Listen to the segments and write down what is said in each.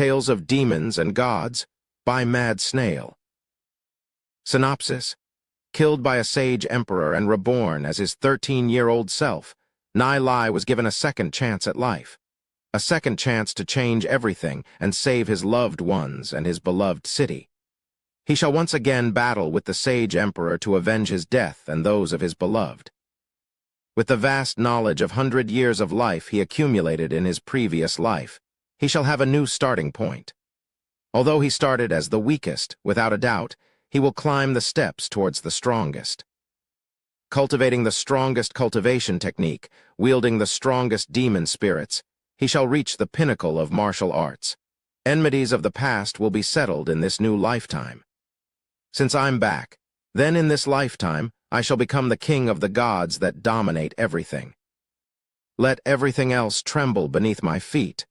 Tales of Demons and Gods by Mad Snail. Synopsis: Killed by a sage emperor and reborn as his 13-year-old self, Nai Lai was given a second chance at life. A second chance to change everything and save his loved ones and his beloved city. He shall once again battle with the sage emperor to avenge his death and those of his beloved. With the vast knowledge of 100 years of life he accumulated in his previous life, he shall have a new starting point. Although he started as the weakest, without a doubt, he will climb the steps towards the strongest. Cultivating the strongest cultivation technique, wielding the strongest demon spirits, he shall reach the pinnacle of martial arts. Enmities of the past will be settled in this new lifetime. Since I'm back, then in this lifetime, I shall become the king of the gods that dominate everything. Let everything else tremble beneath my feet.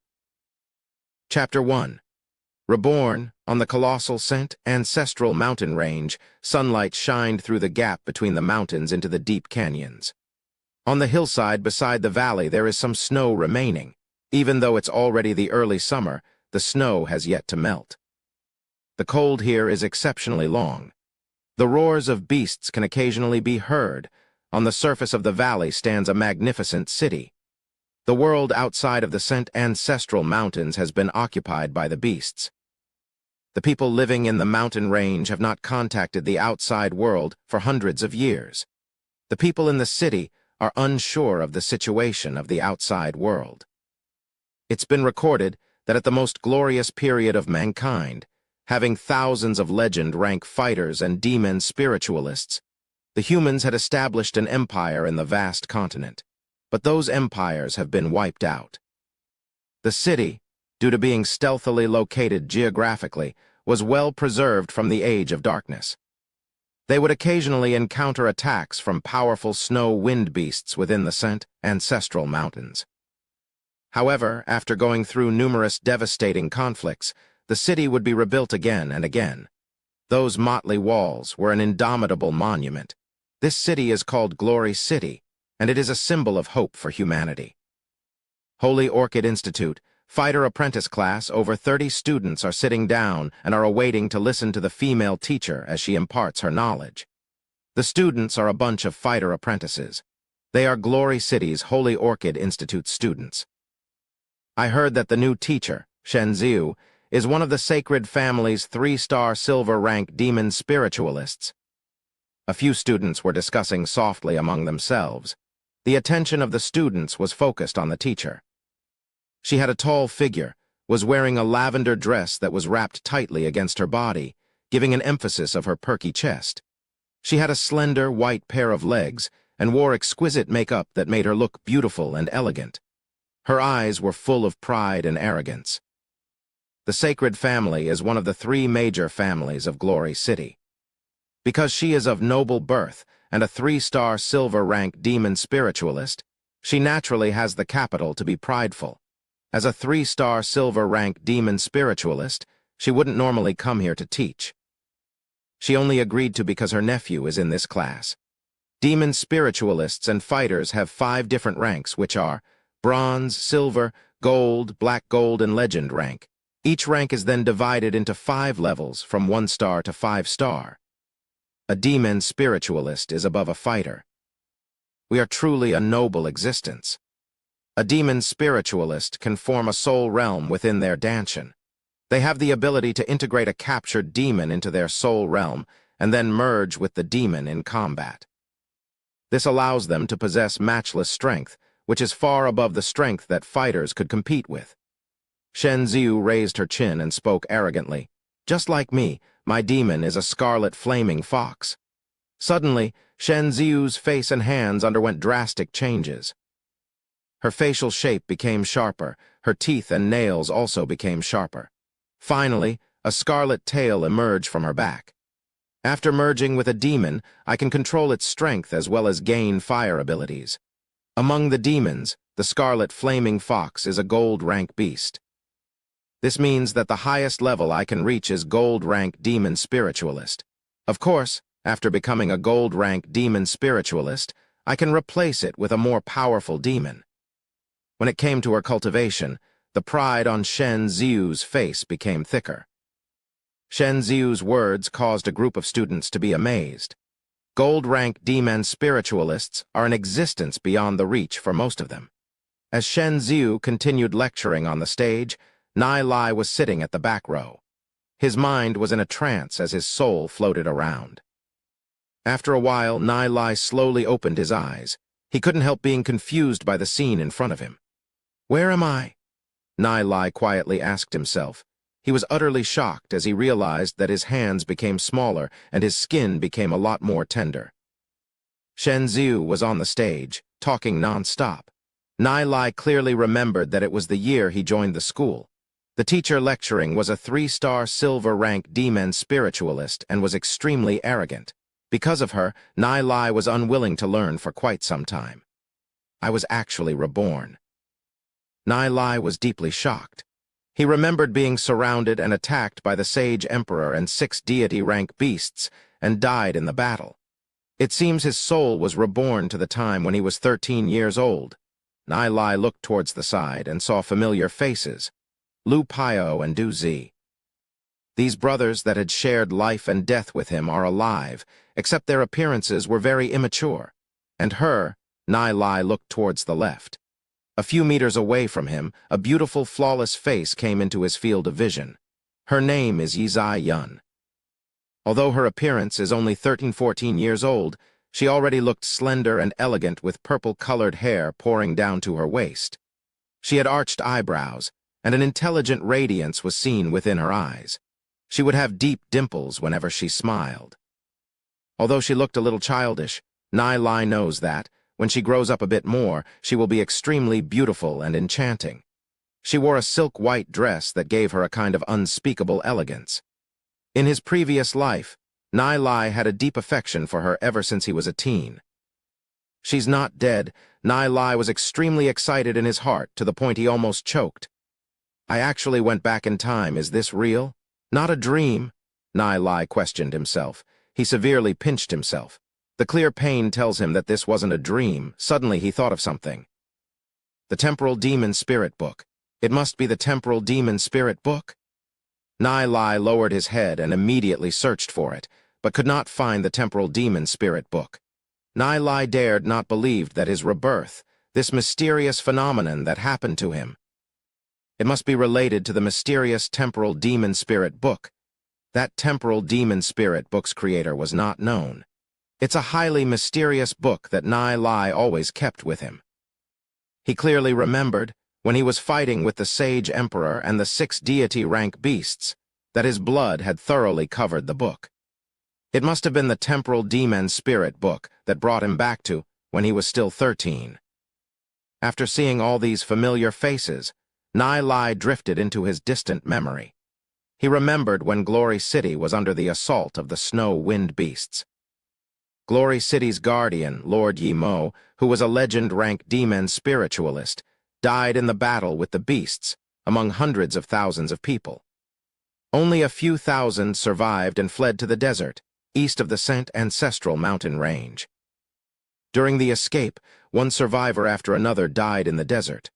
Chapter 1. Reborn, on the colossal ancestral mountain range, sunlight shined through the gap between the mountains into the deep canyons. On the hillside beside the valley there is some snow remaining. Even though it's already the early summer, the snow has yet to melt. The cold here is exceptionally long. The roars of beasts can occasionally be heard. On the surface of the valley stands a magnificent city. The world outside of the ancestral mountains has been occupied by the beasts. The people living in the mountain range have not contacted the outside world for hundreds of years. The people in the city are unsure of the situation of the outside world. It's been recorded that at the most glorious period of mankind, having thousands of legend-rank fighters and demon spiritualists, the humans had established an empire in the vast continent. But those empires have been wiped out. The city, due to being stealthily located geographically, was well preserved from the age of darkness. They would occasionally encounter attacks from powerful snow wind beasts within the ancestral mountains. However, after going through numerous devastating conflicts, the city would be rebuilt again and again. Those motley walls were an indomitable monument. This city is called Glory City, and it is a symbol of hope for humanity. Holy Orchid Institute, fighter apprentice class, over 30 students are sitting down and are awaiting to listen to the female teacher as she imparts her knowledge. The students are a bunch of fighter apprentices. They are Glory City's Holy Orchid Institute students. I heard that the new teacher, Shenziu, is one of the Sacred Family's 3-star silver rank demon spiritualists. A few students were discussing softly among themselves. The attention of the students was focused on the teacher. She had a tall figure, was wearing a lavender dress that was wrapped tightly against her body, giving an emphasis of her perky chest. She had a slender, white pair of legs and wore exquisite makeup that made her look beautiful and elegant. Her eyes were full of pride and arrogance. The Sacred Family is one of the 3 major families of Glory City. Because she is of noble birth and a 3-star silver rank demon spiritualist, she naturally has the capital to be prideful. As a 3-star silver rank demon spiritualist, she wouldn't normally come here to teach. She only agreed to because her nephew is in this class. Demon spiritualists and fighters have 5 different ranks, which are bronze, silver, gold, black gold, and legend rank. Each rank is then divided into 5 levels from 1-star to 5-star. A demon spiritualist is above a fighter. We are truly a noble existence. A demon spiritualist can form a soul realm within their danshan. They have the ability to integrate a captured demon into their soul realm and then merge with the demon in combat. This allows them to possess matchless strength, which is far above the strength that fighters could compete with. Shenziu raised her chin and spoke arrogantly. Just like me, my demon is a scarlet flaming fox. Suddenly, Shenziu's face and hands underwent drastic changes. Her facial shape became sharper, her teeth and nails also became sharper. Finally, a scarlet tail emerged from her back. After merging with a demon, I can control its strength as well as gain fire abilities. Among the demons, the scarlet flaming fox is a gold rank beast. This means that the highest level I can reach is gold rank demon spiritualist. Of course, after becoming a gold rank demon spiritualist, I can replace it with a more powerful demon. When it came to her cultivation, the pride on Shen Ziu's face became thicker. Shen Ziu's words caused a group of students to be amazed. Gold-rank demon spiritualists are in existence beyond the reach for most of them. As Shen Ziu continued lecturing on the stage, Nai Lai was sitting at the back row. His mind was in a trance as his soul floated around. After a while, Nai Lai slowly opened his eyes. He couldn't help being confused by the scene in front of him. "Where am I?" Nai Lai quietly asked himself. He was utterly shocked as he realized that his hands became smaller and his skin became a lot more tender. Shen Ziu was on the stage, talking non-stop. Nai Lai clearly remembered that it was the year he joined the school. The teacher lecturing was a 3-star silver-rank demon spiritualist and was extremely arrogant. Because of her, Nai Lai was unwilling to learn for quite some time. "I was actually reborn." Nai Lai was deeply shocked. He remembered being surrounded and attacked by the Sage Emperor and 6 deity-rank beasts and died in the battle. It seems his soul was reborn to the time when he was 13 years old. Nai Lai looked towards the side and saw familiar faces, Lu Pio and Du Zi. These brothers that had shared life and death with him are alive, except their appearances were very immature. And her, Nai Lai looked towards the left. A few meters away from him, a beautiful, flawless face came into his field of vision. Her name is Yizai Yun. Although her appearance is only 13-14 years old, she already looked slender and elegant with purple-colored hair pouring down to her waist. She had arched eyebrows, and an intelligent radiance was seen within her eyes. She would have deep dimples whenever she smiled. Although she looked a little childish, Nai Lai knows that, when she grows up a bit more, she will be extremely beautiful and enchanting. She wore a silk white dress that gave her a kind of unspeakable elegance. In his previous life, Nai Lai had a deep affection for her ever since he was a teen. "She's not dead." Nai Lai was extremely excited in his heart to the point he almost choked. "I actually went back in time. Is this real? Not a dream?" Nai Lai questioned himself. He severely pinched himself. The clear pain tells him that this wasn't a dream. Suddenly he thought of something. The Temporal Demon Spirit Book. It must be the Temporal Demon Spirit Book. Nai Lai lowered his head and immediately searched for it, but could not find the Temporal Demon Spirit Book. Nai Lai dared not believe that his rebirth, this mysterious phenomenon that happened to him, it must be related to the mysterious Temporal Demon Spirit Book. That Temporal Demon Spirit Book's creator was not known. It's a highly mysterious book that Nai Lai always kept with him. He clearly remembered, when he was fighting with the Sage Emperor and the 6 deity-rank beasts, that his blood had thoroughly covered the book. It must have been the Temporal Demon Spirit Book that brought him back to when he was still 13. After seeing all these familiar faces, Nai Lai drifted into his distant memory. He remembered when Glory City was under the assault of the Snow Wind Beasts. Glory City's guardian, Lord Yi Mo, who was a legend-rank demon spiritualist, died in the battle with the beasts, among hundreds of thousands of people. Only a few thousand survived and fled to the desert, east of the Saint Ancestral Mountain Range. During the escape, one survivor after another died in the desert.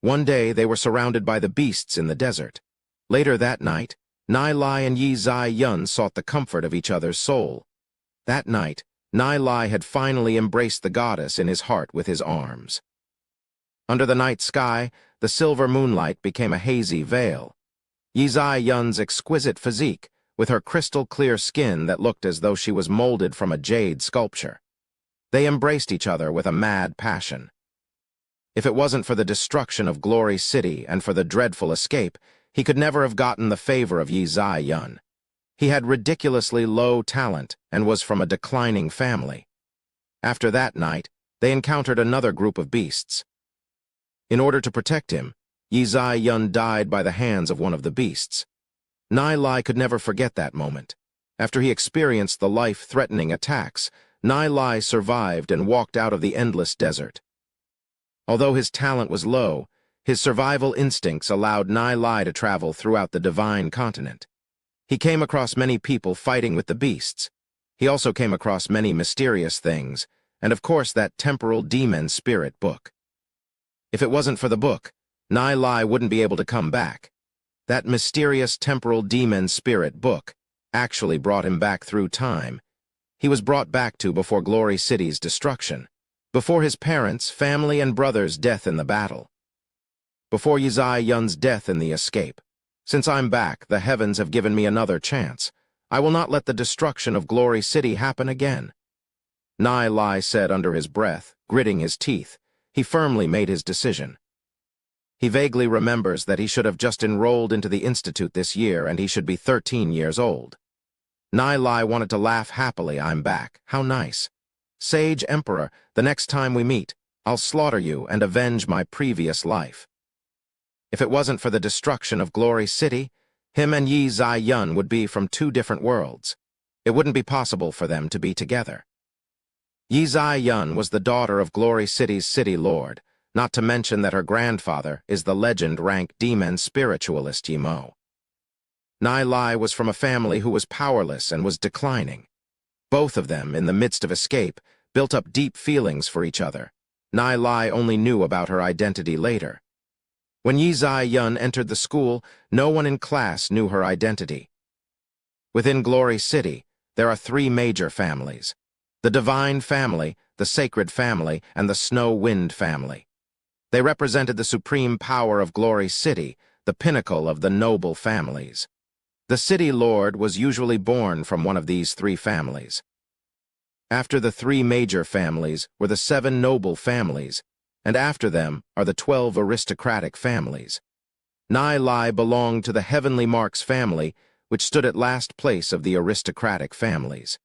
One day they were surrounded by the beasts in the desert. Later that night, Nai Lai and Yizai Yun sought the comfort of each other's soul. That night, Nai Lai had finally embraced the goddess in his heart with his arms. Under the night sky, the silver moonlight became a hazy veil. Yizai Yun's exquisite physique, with her crystal-clear skin that looked as though she was molded from a jade sculpture. They embraced each other with a mad passion. If it wasn't for the destruction of Glory City and for the dreadful escape, he could never have gotten the favor of Yizai Yun. He had ridiculously low talent and was from a declining family. After that night, they encountered another group of beasts. In order to protect him, Yizai Yun died by the hands of one of the beasts. Nai Lai could never forget that moment. After he experienced the life-threatening attacks, Nai Lai survived and walked out of the endless desert. Although his talent was low, his survival instincts allowed Nai Lai to travel throughout the divine continent. He came across many people fighting with the beasts. He also came across many mysterious things, and of course that Temporal Demon Spirit Book. If it wasn't for the book, Nai Lai wouldn't be able to come back. That mysterious temporal demon spirit book actually brought him back through time. He was brought back to before Glory City's destruction, before his parents, family, and brothers' death in the battle, before Yizai Yun's death in the escape. Since I'm back, the heavens have given me another chance. I will not let the destruction of Glory City happen again. Nai Lai said under his breath, gritting his teeth. He firmly made his decision. He vaguely remembers that he should have just enrolled into the institute this year and he should be 13 years old. Nai Lai wanted to laugh happily. I'm back. How nice. Sage Emperor, the next time we meet, I'll slaughter you and avenge my previous life. If it wasn't for the destruction of Glory City, him and Yizai Yun would be from two different worlds. It wouldn't be possible for them to be together. Yizai Yun was the daughter of Glory City's city lord, not to mention that her grandfather is the legend-ranked demon spiritualist Yimo. Nai Lai was from a family who was powerless and was declining. Both of them, in the midst of escape, built up deep feelings for each other. Nai Lai only knew about her identity later. When Yizai Yun entered the school, no one in class knew her identity. Within Glory City, there are three major families: the Divine Family, the Sacred Family, and the Snow Wind Family. They represented the supreme power of Glory City, the pinnacle of the noble families. The city lord was usually born from one of these three families. After the three major families were the 7 noble families, and after them are the 12 aristocratic families. Nai Lai belonged to the Heavenly Marks family, which stood at last place of the aristocratic families.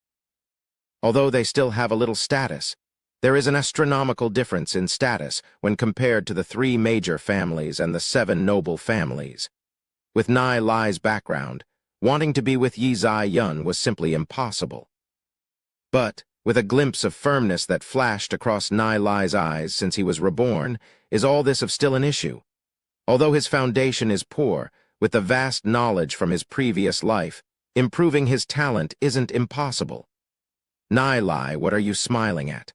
Although they still have a little status, there is an astronomical difference in status when compared to the 3 major families and the 7 noble families. With Nai Lai's background, wanting to be with Yizai Yun was simply impossible. But, with a glimpse of firmness that flashed across Nai Lai's eyes since he was reborn, is all this of still an issue? Although his foundation is poor, with the vast knowledge from his previous life, improving his talent isn't impossible. Nai Lai, what are you smiling at?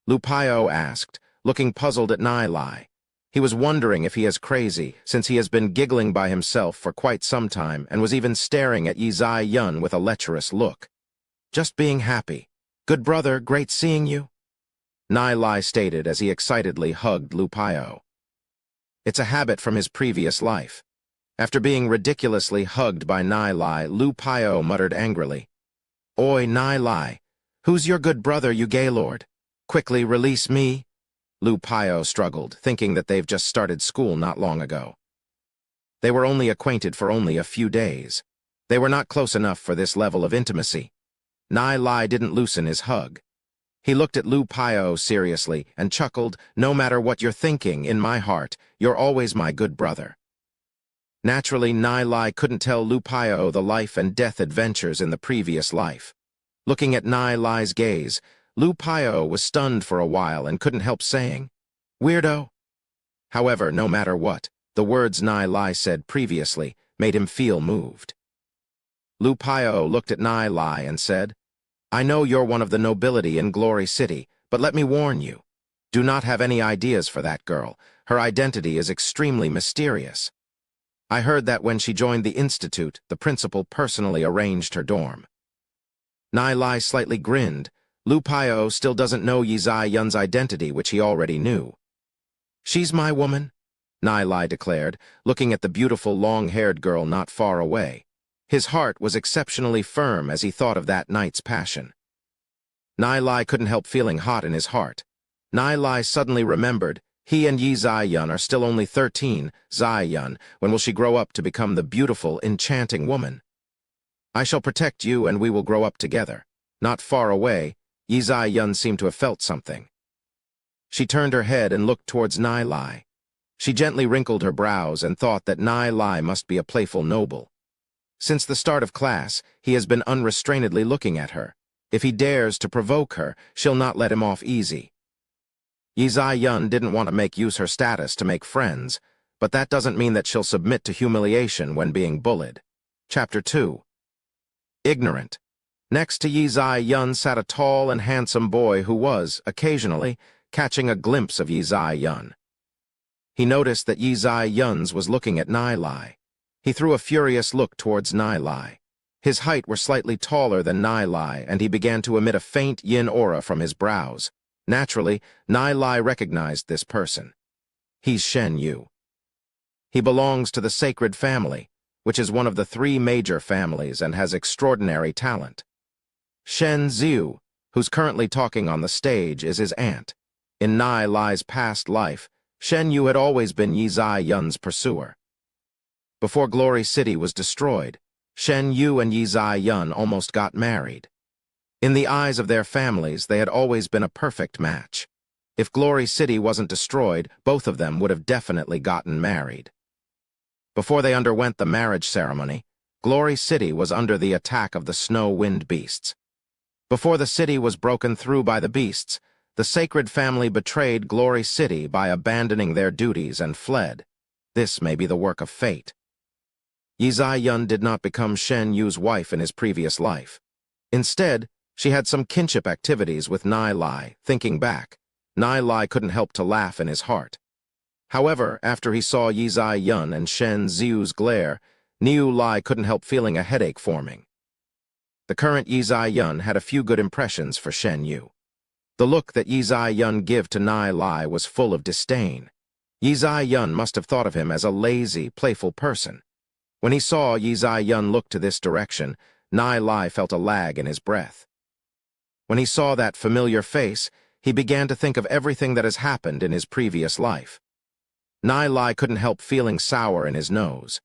Lu Paio asked, looking puzzled at Nai Lai. He was wondering if he is crazy, since he has been giggling by himself for quite some time and was even staring at Yizai Yun with a lecherous look. Just being happy. Good brother, great seeing you. Nai Lai stated as he excitedly hugged Lu Paio. It's a habit from his previous life. After being ridiculously hugged by Nai Lai, Lu Paio muttered angrily, Oi, Nai Lai, who's your good brother, you gaylord? Quickly release me. Lu Paio struggled, thinking that they've just started school not long ago. They were only acquainted for only a few days. They were not close enough for this level of intimacy. Nai Lai didn't loosen his hug. He looked at Lu Paio seriously and chuckled, No matter what you're thinking, in my heart, you're always my good brother. Naturally, Nai Lai couldn't tell Lu Paio the life and death adventures in the previous life. Looking at Nai Lai's gaze, Lu Paio was stunned for a while and couldn't help saying, Weirdo. However, no matter what, the words Nai Lai said previously made him feel moved. Lu Paio looked at Nai Lai and said, I know you're one of the nobility in Glory City, but let me warn you. Do not have any ideas for that girl. Her identity is extremely mysterious. I heard that when she joined the institute, the principal personally arranged her dorm. Nai Lai slightly grinned. Lu Paio still doesn't know Yizai Yun's identity, which he already knew. She's my woman, Nai Lai declared, looking at the beautiful long-haired girl not far away. His heart was exceptionally firm as he thought of that night's passion. Nai Lai couldn't help feeling hot in his heart. Nai Lai suddenly remembered, he and Yizai Yun are still only 13, Zai Yun, when will she grow up to become the beautiful, enchanting woman? I shall protect you and we will grow up together. Not far away, Yizai Yun seemed to have felt something. She turned her head and looked towards Nai Lai. She gently wrinkled her brows and thought that Nai Lai must be a playful noble. Since the start of class, he has been unrestrainedly looking at her. If he dares to provoke her, she'll not let him off easy. Yizai Yun didn't want to make use her status to make friends, but that doesn't mean that she'll submit to humiliation when being bullied. Chapter 2. Ignorant. Next to Yizai Yun sat a tall and handsome boy who was, occasionally, catching a glimpse of Yizai Yun. He noticed that Ainz was looking at Nai. He threw a furious look towards Nai. His height were slightly taller than Nai, and he began to emit a faint yin aura from his brows. Naturally, Nai recognized this person. He's Shen Yu. He belongs to the sacred family, which is one of the 3 major families and has extraordinary talent. Shen Yu, who's currently talking on the stage, is his aunt. In Nai's past life, Shen Yu had always been Ainz's pursuer. Before Glory City was destroyed, Shen Yu and Ainz almost got married. In the eyes of their families, they had always been a perfect match. If Glory City wasn't destroyed, both of them would have definitely gotten married. Before they underwent the marriage ceremony, Glory City was under the attack of the snow-wind beasts. Before the city was broken through by the beasts, the sacred family betrayed Glory City by abandoning their duties and fled. This may be the work of fate. Ainz did not become Shen Yu's wife in his previous life. Instead, she had some kinship activities with Nai. Thinking back, Nai couldn't help to laugh in his heart. However, after he saw Ainz and Shen Yu's glare, Nai couldn't help feeling a headache forming. The current Ainz had a few good impressions for Shen Yu. The look that Ainz gave to Nai was full of disdain. Ainz must have thought of him as a lazy, playful person. When he saw Ainz look to this direction, Nai felt a lag in his breath. When he saw that familiar face, he began to think of everything that has happened in his previous life. Nai couldn't help feeling sour in his nose.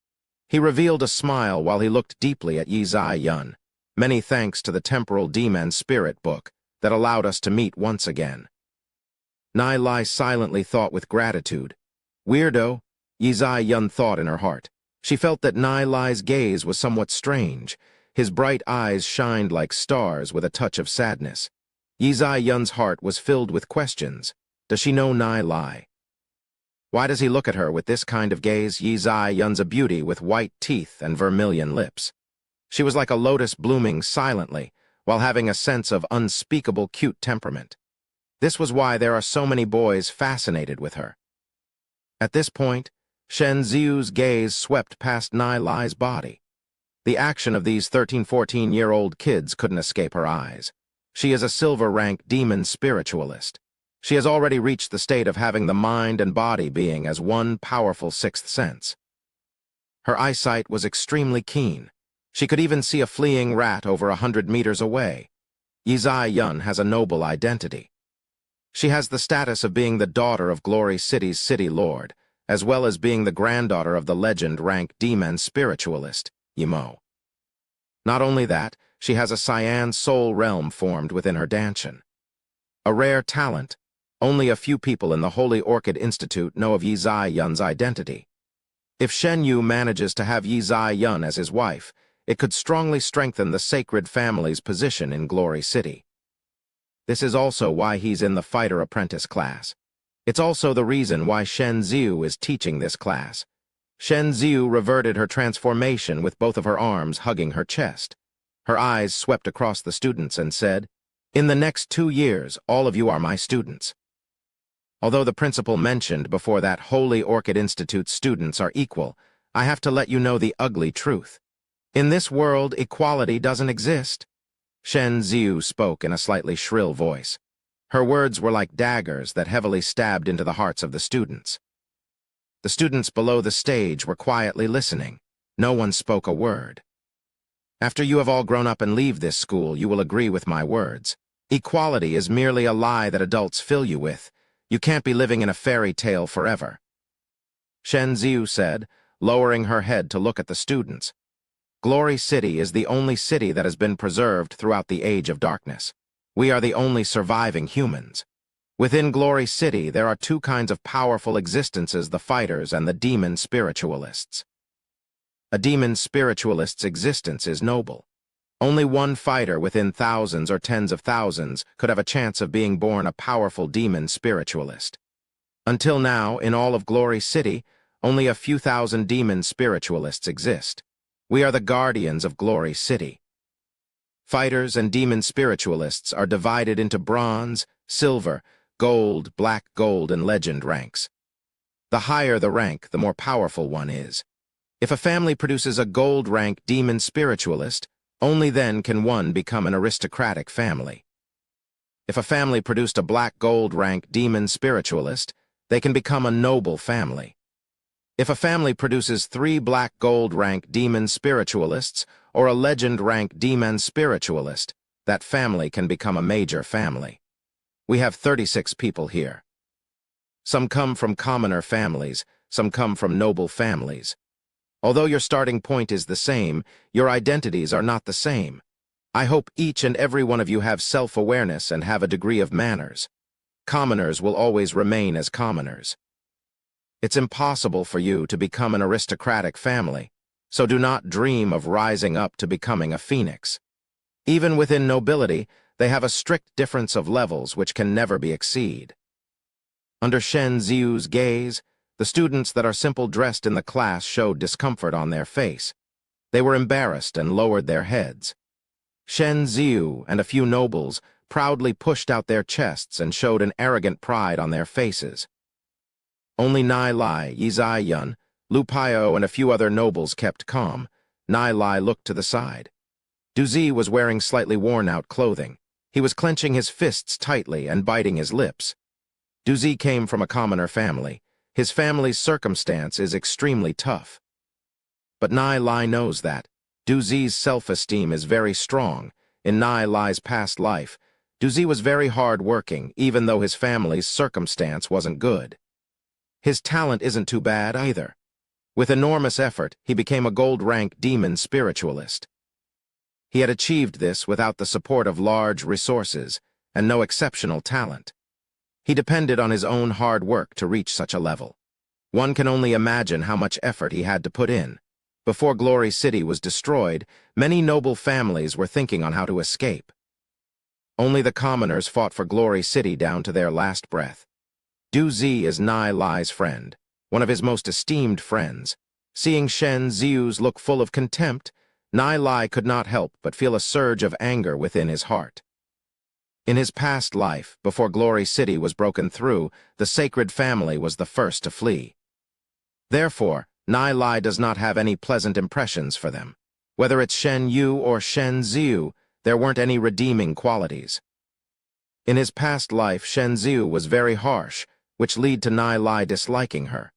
He revealed a smile while he looked deeply at Ainz. Many thanks to the Temporal Demon Spirit book that allowed us to meet once again. Nai silently thought with gratitude. Weirdo, Ainz thought in her heart. She felt that Nai's gaze was somewhat strange. His bright eyes shined like stars with a touch of sadness. Ainz's heart was filled with questions. Does she know Nai? Why does he look at her with this kind of gaze? Ainz's a beauty with white teeth and vermilion lips. She was like a lotus blooming silently, while having a sense of unspeakable cute temperament. This was why there are so many boys fascinated with her. At this point, Shen Yu's gaze swept past Nai's body. The action of these 13-14-year-old kids couldn't escape her eyes. She is a silver-rank demon spiritualist. She has already reached the state of having the mind and body being as one powerful 6th sense. Her eyesight was extremely keen. She could even see a fleeing rat over 100 meters away. Ainz has a noble identity. She has the status of being the daughter of Glory City's city lord, as well as being the granddaughter of the legend-rank demon spiritualist, Yimo. Not only that, she has a cyan soul realm formed within her danshan. A rare talent. Only a few people in the Holy Orchid Institute know of Ainz's identity. If Shen Yu manages to have Ainz as his wife, it could strongly strengthen the sacred family's position in Glory City. This is also why he's in the fighter apprentice class. It's also the reason why Shen Yu is teaching this class. Shen Yu reverted her transformation with both of her arms hugging her chest. Her eyes swept across the students and said, "In the next 2 years, all of you are my students." Although the principal mentioned before that Holy Orchid Institute students are equal, I have to let you know the ugly truth. In this world, equality doesn't exist. Shen Yu spoke in a slightly shrill voice. Her words were like daggers that heavily stabbed into the hearts of the students. The students below the stage were quietly listening. No one spoke a word. After you have all grown up and leave this school, you will agree with my words. Equality is merely a lie that adults fill you with. You can't be living in a fairy tale forever. Shen Yu said, lowering her head to look at the students. Glory City is the only city that has been preserved throughout the Age of Darkness. We are the only surviving humans. Within Glory City, there are 2 kinds of powerful existences, the fighters and the demon spiritualists. A demon spiritualist's existence is noble. Only one fighter within thousands or tens of thousands could have a chance of being born a powerful demon spiritualist. Until now, in all of Glory City, only a few thousand demon spiritualists exist. We are the guardians of Glory City. Fighters and demon spiritualists are divided into bronze, silver, gold, black gold, and legend ranks. The higher the rank, the more powerful one is. If a family produces a gold rank demon spiritualist, only then can one become an aristocratic family. If a family produced a black gold rank demon spiritualist, they can become a noble family. If a family produces 3 black gold rank demon spiritualists or a legend rank demon spiritualist, that family can become a major family. We have 36 people here. Some come from commoner families, some come from noble families. Although your starting point is the same, your identities are not the same. I hope each and every one of you have self-awareness and have a degree of manners. Commoners will always remain as commoners. It's impossible for you to become an aristocratic family, so do not dream of rising up to becoming a phoenix. Even within nobility, they have a strict difference of levels which can never be exceeded. Under Shen Ziu's gaze, the students that are simple dressed in the class showed discomfort on their face. They were embarrassed and lowered their heads. Shen Ziu and a few nobles proudly pushed out their chests and showed an arrogant pride on their faces. Only Nai Lai, Yizai Yun, Lu Paio, and a few other nobles kept calm. Nai Lai looked to the side. Du Zi was wearing slightly worn-out clothing. He was clenching his fists tightly and biting his lips. Du Zi came from a commoner family. His family's circumstance is extremely tough. But Nai Lai knows that. Du Zi's self-esteem is very strong. In Nai Lai's past life, Du Zi was very hard-working, even though his family's circumstance wasn't good. His talent isn't too bad either. With enormous effort, he became a gold-rank demon spiritualist. He had achieved this without the support of large resources and no exceptional talent. He depended on his own hard work to reach such a level. One can only imagine how much effort he had to put in. Before Glory City was destroyed, many noble families were thinking on how to escape. Only the commoners fought for Glory City down to their last breath. Du Zi is Nai Lai's friend, one of his most esteemed friends. Seeing Shen Ziu's look full of contempt, Nai Lai could not help but feel a surge of anger within his heart. In his past life, before Glory City was broken through, the sacred family was the first to flee. Therefore, Nai Lai does not have any pleasant impressions for them. Whether it's Shen Yu or Shen Ziu, there weren't any redeeming qualities. In his past life, Shen Ziu was very harsh, which led to Nai Lai disliking her.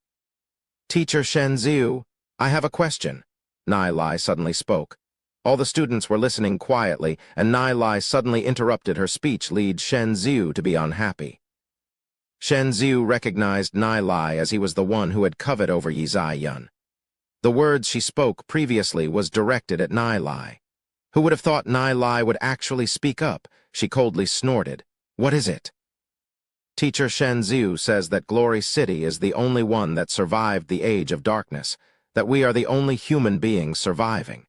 "Teacher Shen Ziu, I have a question." Nai Lai suddenly spoke. All the students were listening quietly, and Nai Lai suddenly interrupted her speech, lead Shen Ziu to be unhappy. Shen Ziu recognized Nai Lai as he was the one who had coveted over Yizai Yun. The words she spoke previously was directed at Nai Lai. Who would have thought Nai Lai would actually speak up? She coldly snorted. "What is it?" "Teacher Shen Ziu says that Glory City is the only one that survived the Age of Darkness, that we are the only human beings surviving.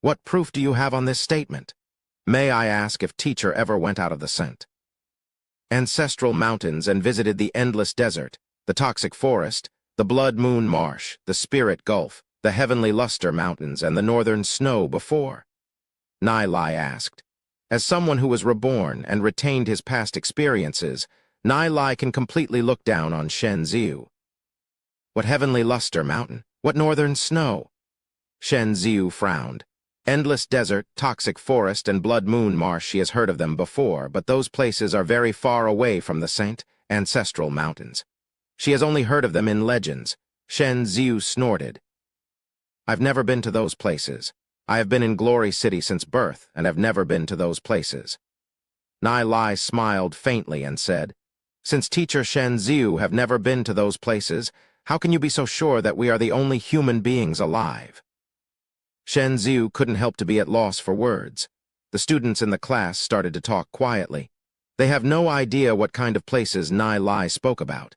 What proof do you have on this statement? May I ask if teacher ever went out of the scent? Ancestral mountains and visited the endless desert, the toxic forest, the blood moon marsh, the spirit gulf, the heavenly luster mountains, and the northern snow before?" Nai Lai asked. As someone who was reborn and retained his past experiences, Nai Lai can completely look down on Shen Ziu. "What heavenly luster mountain? What northern snow?" Shen Ziu frowned. Endless desert, toxic forest, and blood moon marsh, she has heard of them before, but those places are very far away from the saint, ancestral mountains. She has only heard of them in legends. Shen Ziu snorted. "I've never been to those places. I have been in Glory City since birth, and have never been to those places." Nai Lai smiled faintly and said, "Since teacher Shen Ziu have never been to those places, how can you be so sure that we are the only human beings alive?" Shen Ziu couldn't help to be at loss for words. The students in the class started to talk quietly. They have no idea what kind of places Nai Lai spoke about.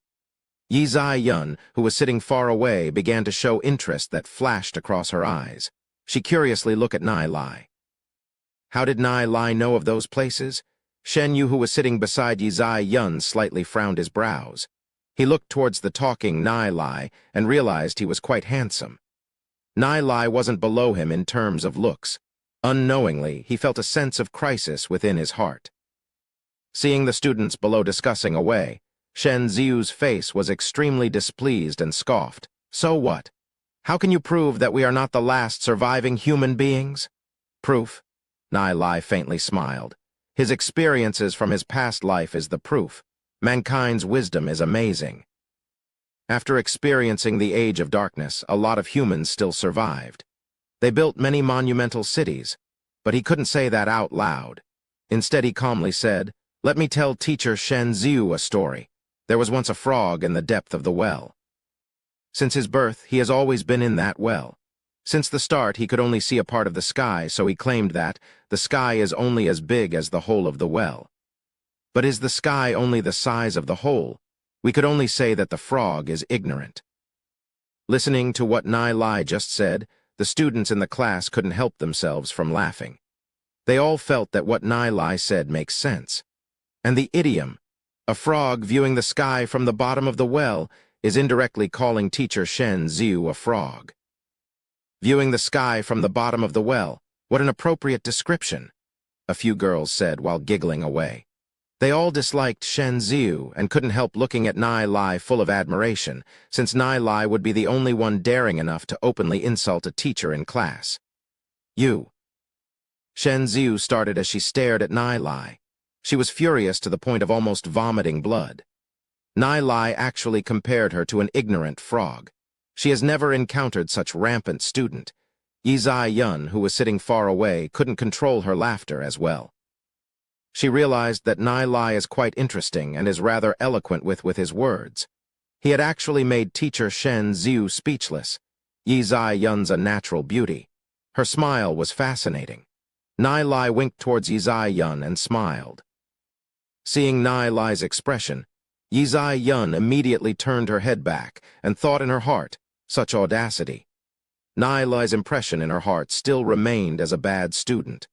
Yizai Yun, who was sitting far away, began to show interest that flashed across her eyes. She curiously looked at Nai Lai. How did Nai Lai know of those places? Shen Yu, who was sitting beside Yizai Yun, slightly frowned his brows. He looked towards the talking Nai Lai and realized he was quite handsome. Nai Lai wasn't below him in terms of looks. Unknowingly, he felt a sense of crisis within his heart. Seeing the students below discussing away, Shen Ziu's face was extremely displeased and scoffed. So what? How can you prove that we are not the last surviving human beings? Proof? Nai Lai faintly smiled. His experiences from his past life is the proof. Mankind's wisdom is amazing. After experiencing the Age of Darkness, a lot of humans still survived. They built many monumental cities, but he couldn't say that out loud. Instead, he calmly said, "Let me tell teacher Shen Ziu a story. There was once a frog in the depth of the well. Since his birth, he has always been in that well. Since the start, he could only see a part of the sky, so he claimed that the sky is only as big as the hole of the well. But is the sky only the size of the hole? We could only say that the frog is ignorant." Listening to what Nai Lai just said, the students in the class couldn't help themselves from laughing. They all felt that what Nai Lai said makes sense. And the idiom, "a frog viewing the sky from the bottom of the well," is indirectly calling teacher Shen Ziu a frog. Viewing the sky from the bottom of the well, what an appropriate description, a few girls said while giggling away. They all disliked Shen Ziu and couldn't help looking at Nai Lai full of admiration, since Nai Lai would be the only one daring enough to openly insult a teacher in class. "You." Shen Ziu started as she stared at Nai Lai. She was furious to the point of almost vomiting blood. Nai Lai actually compared her to an ignorant frog. She has never encountered such rampant student. Yi Yun, who was sitting far away, couldn't control her laughter as well. She realized that Nai Lai is quite interesting and is rather eloquent with his words. He had actually made teacher Shen Ziu speechless. Yi Yun's a natural beauty. Her smile was fascinating. Nai Lai winked towards Yi Yun and smiled. Seeing Nai Lai's expression, Yi Yun immediately turned her head back and thought in her heart, such audacity. Nai Lai's impression in her heart still remained as a bad student.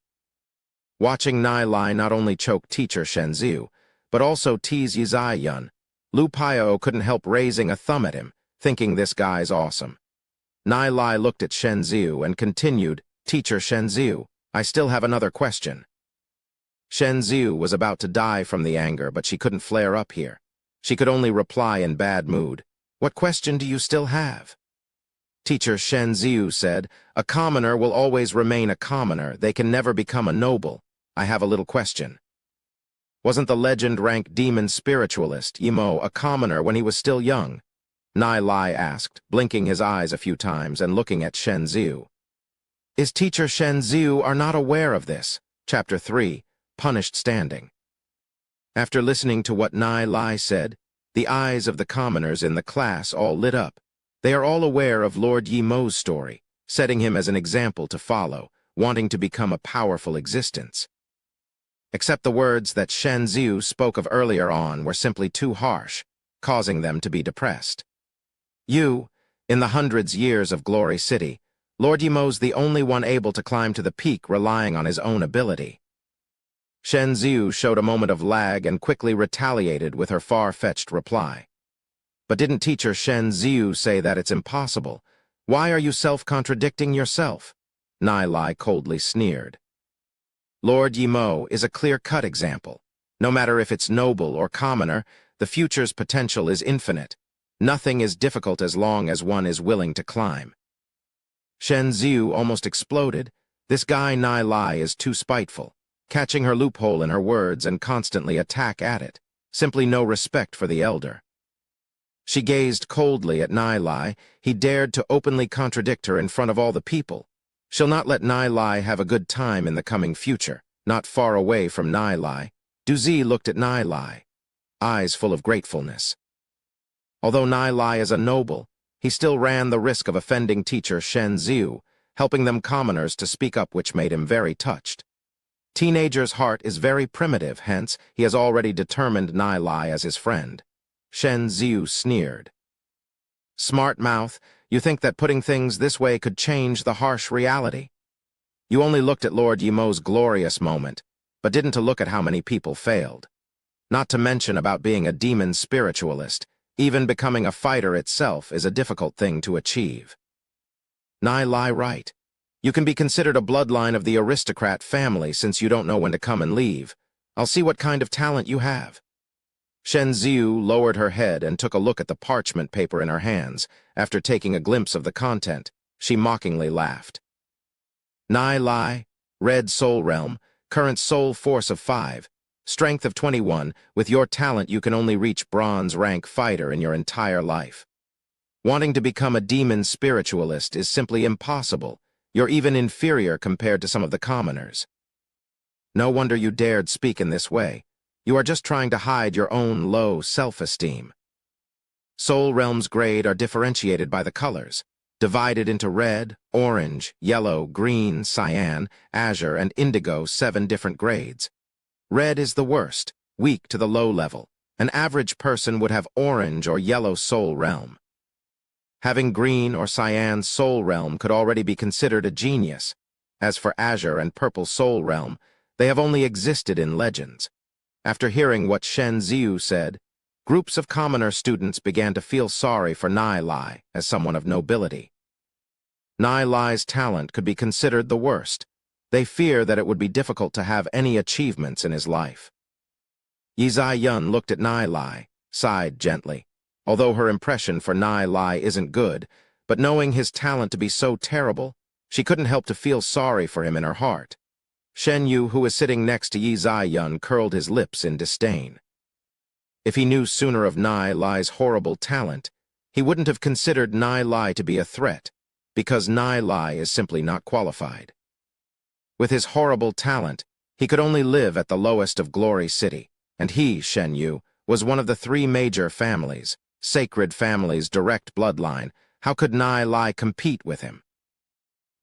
Watching Nai Lai not only choke teacher Shen Ziu, but also tease Yi Yun, Lu Piao couldn't help raising a thumb at him, thinking this guy's awesome. Nai Lai looked at Shen Ziu and continued, "Teacher Shen Ziu, I still have another question." Shen Ziu was about to die from the anger, but she couldn't flare up here. She could only reply in bad mood, "What question do you still have?" Teacher Shen Ziu said, "A commoner will always remain a commoner. They can never become a noble. I have a little question. Wasn't the legend-ranked demon spiritualist, Yimo, a commoner when he was still young?" Nai Lai asked, blinking his eyes a few times and looking at Shen Ziu. Is teacher Shen Ziu are not aware of this? Chapter 3, Punished Standing. After listening to what Nai Lai said, the eyes of the commoners in the class all lit up. They are all aware of Lord Yimo's story, setting him as an example to follow, wanting to become a powerful existence. Except the words that Shen Ziu spoke of earlier on were simply too harsh, causing them to be depressed. In the hundreds years of Glory City, Lord Yimo's the only one able to climb to the peak relying on his own ability. Shen Ziu showed a moment of lag and quickly retaliated with her far-fetched reply. But didn't teacher Shen Ziu say that it's impossible? Why are you self-contradicting yourself? Nai Lai coldly sneered. Lord Yimo is a clear-cut example. No matter if it's noble or commoner, the future's potential is infinite. Nothing is difficult as long as one is willing to climb. Shen Ziu almost exploded. This guy Nai Lai is too spiteful, catching her loophole in her words and constantly attack at it. Simply no respect for the elder. She gazed coldly at Nai Lai. He dared to openly contradict her in front of all the people. She'll not let Nai Lai have a good time in the coming future. Not far away from Nai Lai, Duzi looked at Nai Lai, eyes full of gratefulness. Although Nai Lai is a noble, he still ran the risk of offending teacher Shen Ziu, helping them commoners to speak up, which made him very touched. Teenager's heart is very primitive, hence he has already determined Nai Lai as his friend. Shen Ziu sneered. Smart mouth, you think that putting things this way could change the harsh reality? You only looked at Lord Yimo's glorious moment, but didn't look at how many people failed. Not to mention about being a demon spiritualist, even becoming a fighter itself is a difficult thing to achieve. Nai Lai right. You can be considered a bloodline of the aristocrat family since you don't know when to come and leave. I'll see what kind of talent you have. Shen Ziu lowered her head and took a look at the parchment paper in her hands. After taking a glimpse of the content, she mockingly laughed. Nai Lai, Red Soul Realm, current soul force of 5, strength of 21. With your talent, you can only reach bronze rank fighter in your entire life. Wanting to become a demon spiritualist is simply impossible. You're even inferior compared to some of the commoners. No wonder you dared speak in this way. You are just trying to hide your own low self-esteem. Soul Realm's grade are differentiated by the colors, divided into red, orange, yellow, green, cyan, azure, and indigo, 7 different grades. Red is the worst, weak to the low level. An average person would have orange or yellow Soul Realm. Having green or cyan Soul Realm could already be considered a genius. As for azure and purple Soul Realm, they have only existed in legends. After hearing what Shen Ziu said, groups of commoner students began to feel sorry for Nai Lai as someone of nobility. Nai Lai's talent could be considered the worst. They fear that it would be difficult to have any achievements in his life. Yi Yun looked at Nai Lai, sighed gently. Although her impression for Nai Lai isn't good, but knowing his talent to be so terrible, she couldn't help to feel sorry for him in her heart. Shen Yu, who was sitting next to Yi Yun, curled his lips in disdain. If he knew sooner of Nai Lai's horrible talent, he wouldn't have considered Nai Lai to be a threat, because Nai Lai is simply not qualified. With his horrible talent, he could only live at the lowest of Glory City, and he, Shen Yu, was one of the 3 major families, sacred families' direct bloodline. How could Nai Lai compete with him?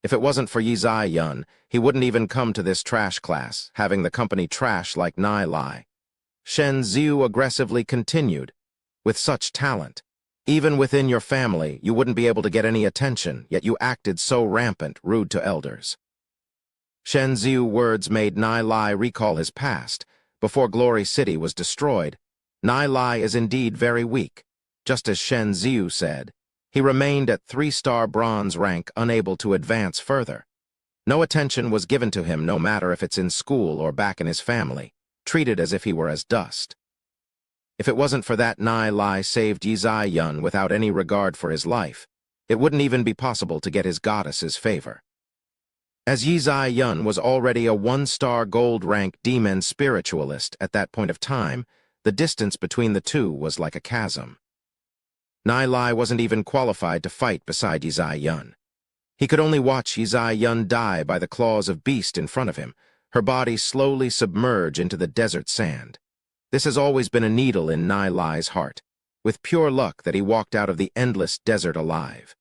If it wasn't for Yi Yun, he wouldn't even come to this trash class, having the company trash like Nai Lai. Shen Ziu aggressively continued. With such talent, even within your family, you wouldn't be able to get any attention, yet you acted so rampant, rude to elders. Shen Ziu's words made Nai Lai recall his past. Before Glory City was destroyed, Nai Lai is indeed very weak. Just as Shen Ziu said, he remained at 3-star bronze rank, unable to advance further. No attention was given to him, no matter if it's in school or back in his family, treated as if he were as dust. If it wasn't for that Nai Lai saved Yi Yun without any regard for his life, it wouldn't even be possible to get his goddess's favor. As Yi Yun was already a 1-star gold rank demon spiritualist at that point of time, the distance between the two was like a chasm. Nai Lai wasn't even qualified to fight beside Yi Yun. He could only watch Yi Yun die by the claws of beast in front of him, her body slowly submerge into the desert sand. This has always been a needle in Nai Lai's heart, with pure luck that he walked out of the endless desert alive.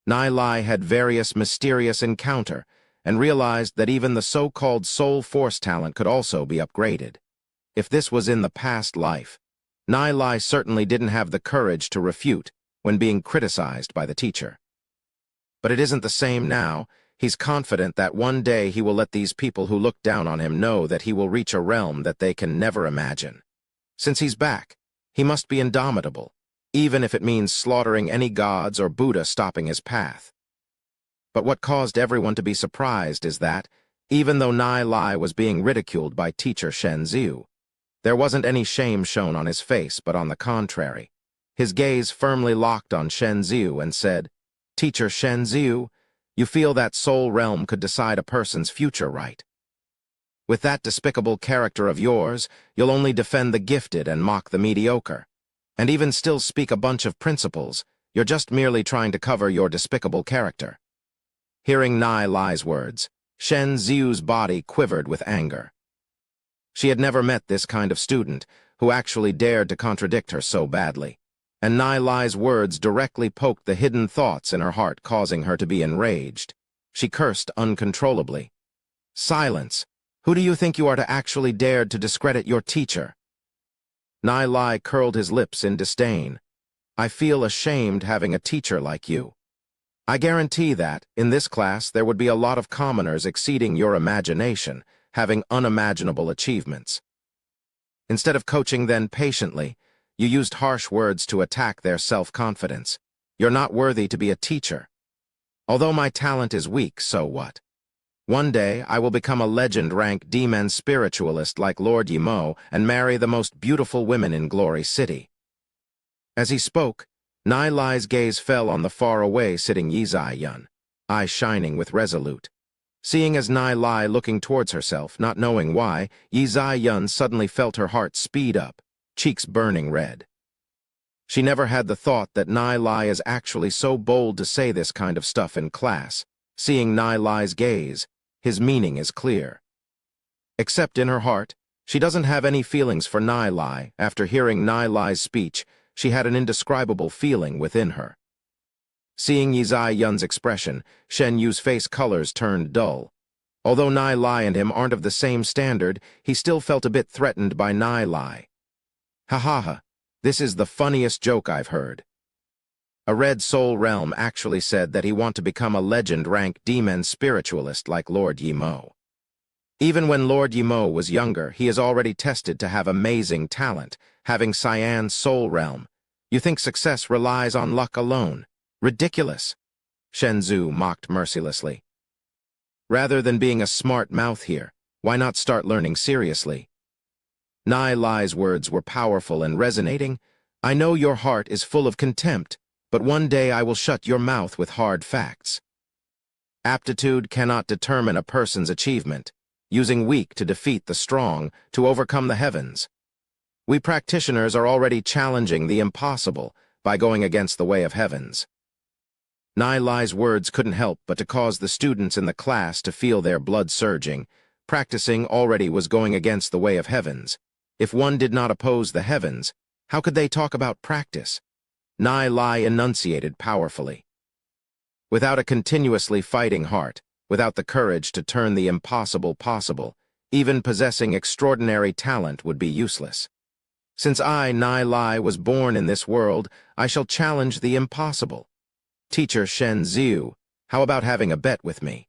Nai Lai had various mysterious encounter and realized that even the so-called soul force talent could also be upgraded. If this was in the past life, Nai Lai certainly didn't have the courage to refute when being criticized by the teacher. But it isn't the same now. He's confident that one day he will let these people who look down on him know that he will reach a realm that they can never imagine. Since he's back, he must be indomitable, even if it means slaughtering any gods or Buddha stopping his path. But what caused everyone to be surprised is that, even though Nai Lai was being ridiculed by teacher Shen Ziu, there wasn't any shame shown on his face, but on the contrary. His gaze firmly locked on Shen Ziu and said, "Teacher Shen Ziu, you feel that soul realm could decide a person's future, right? With that despicable character of yours, you'll only defend the gifted and mock the mediocre. And even still speak a bunch of principles, you're just merely trying to cover your despicable character." Hearing Nai Lai's words, Shen Ziu's body quivered with anger. She had never met this kind of student who actually dared to contradict her so badly, and Nai Lai's words directly poked the hidden thoughts in her heart, causing her to be enraged. She cursed uncontrollably. "Silence! Who do you think you are to actually dare to discredit your teacher?" Nai Lai curled his lips in disdain. "I feel ashamed having a teacher like you. I guarantee that, in this class, there would be a lot of commoners exceeding your imagination, having unimaginable achievements. Instead of coaching them patiently, you used harsh words to attack their self-confidence. You're not worthy to be a teacher. Although my talent is weak, so what? One day, I will become a legend-rank demon spiritualist like Lord Yimo and marry the most beautiful women in Glory City. As he spoke, Nai Lai's gaze fell on the far-away sitting Yizai Yun, eyes shining with resolute. Seeing as Nai Lai looking towards herself, not knowing why, Yizai Yun suddenly felt her heart speed up, cheeks burning red. She never had the thought that Nai Lai is actually so bold to say this kind of stuff in class. Seeing Nai Lai's gaze, his meaning is clear. Except in her heart, she doesn't have any feelings for Nai Lai. After hearing Nai Lai's speech, she had an indescribable feeling within her. Seeing Yizai Yun's expression, Shen Yu's face colors turned dull. Although Nai Lai and him aren't of the same standard, he still felt a bit threatened by Nai Lai. Ha ha ha, this is the funniest joke I've heard. A Red Soul Realm actually said that he want to become a legend-rank demon spiritualist like Lord Yimo. Even when Lord Yimo was younger, he is already tested to have amazing talent, having Cyan's Soul Realm. You think success relies on luck alone? Ridiculous, Shenzhou mocked mercilessly. Rather than being a smart mouth here, why not start learning seriously? Nai Lai's words were powerful and resonating. I know your heart is full of contempt, but one day I will shut your mouth with hard facts. Aptitude cannot determine a person's achievement, using weak to defeat the strong, to overcome the heavens. We practitioners are already challenging the impossible by going against the way of heavens. Nai Lai's words couldn't help but to cause the students in the class to feel their blood surging. Practicing already was going against the way of heavens. If one did not oppose the heavens, how could they talk about practice? Nai Lai enunciated powerfully. Without a continuously fighting heart, without the courage to turn the impossible possible, even possessing extraordinary talent would be useless. Since I, Nai Lai, was born in this world, I shall challenge the impossible. Teacher Shen Ziu, how about having a bet with me?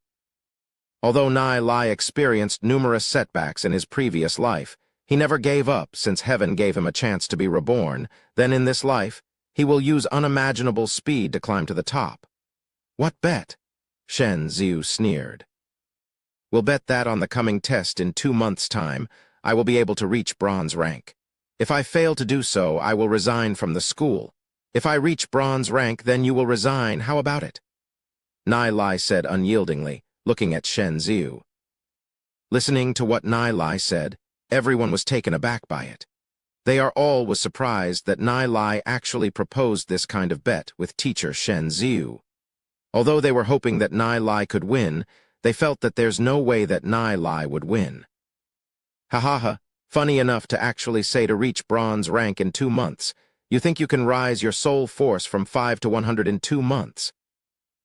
Although Nai Lai experienced numerous setbacks in his previous life, he never gave up since heaven gave him a chance to be reborn. Then in this life, he will use unimaginable speed to climb to the top. What bet? Shen Ziu sneered. We'll bet that on the coming test in 2 months' time, I will be able to reach bronze rank. If I fail to do so, I will resign from the school. If I reach bronze rank, then you will resign. How about it? Nai Lai said unyieldingly, looking at Shen Ziu. Listening to what Nai Lai said, everyone was taken aback by it. They all was surprised that Nai Lai actually proposed this kind of bet with teacher Shen Ziu. Although they were hoping that Nai Lai could win, they felt that there's no way that Nai Lai would win. Ha ha ha, funny enough to actually say to reach bronze rank in 2 months. You think you can rise your soul force from 5 to 100 in 2 months?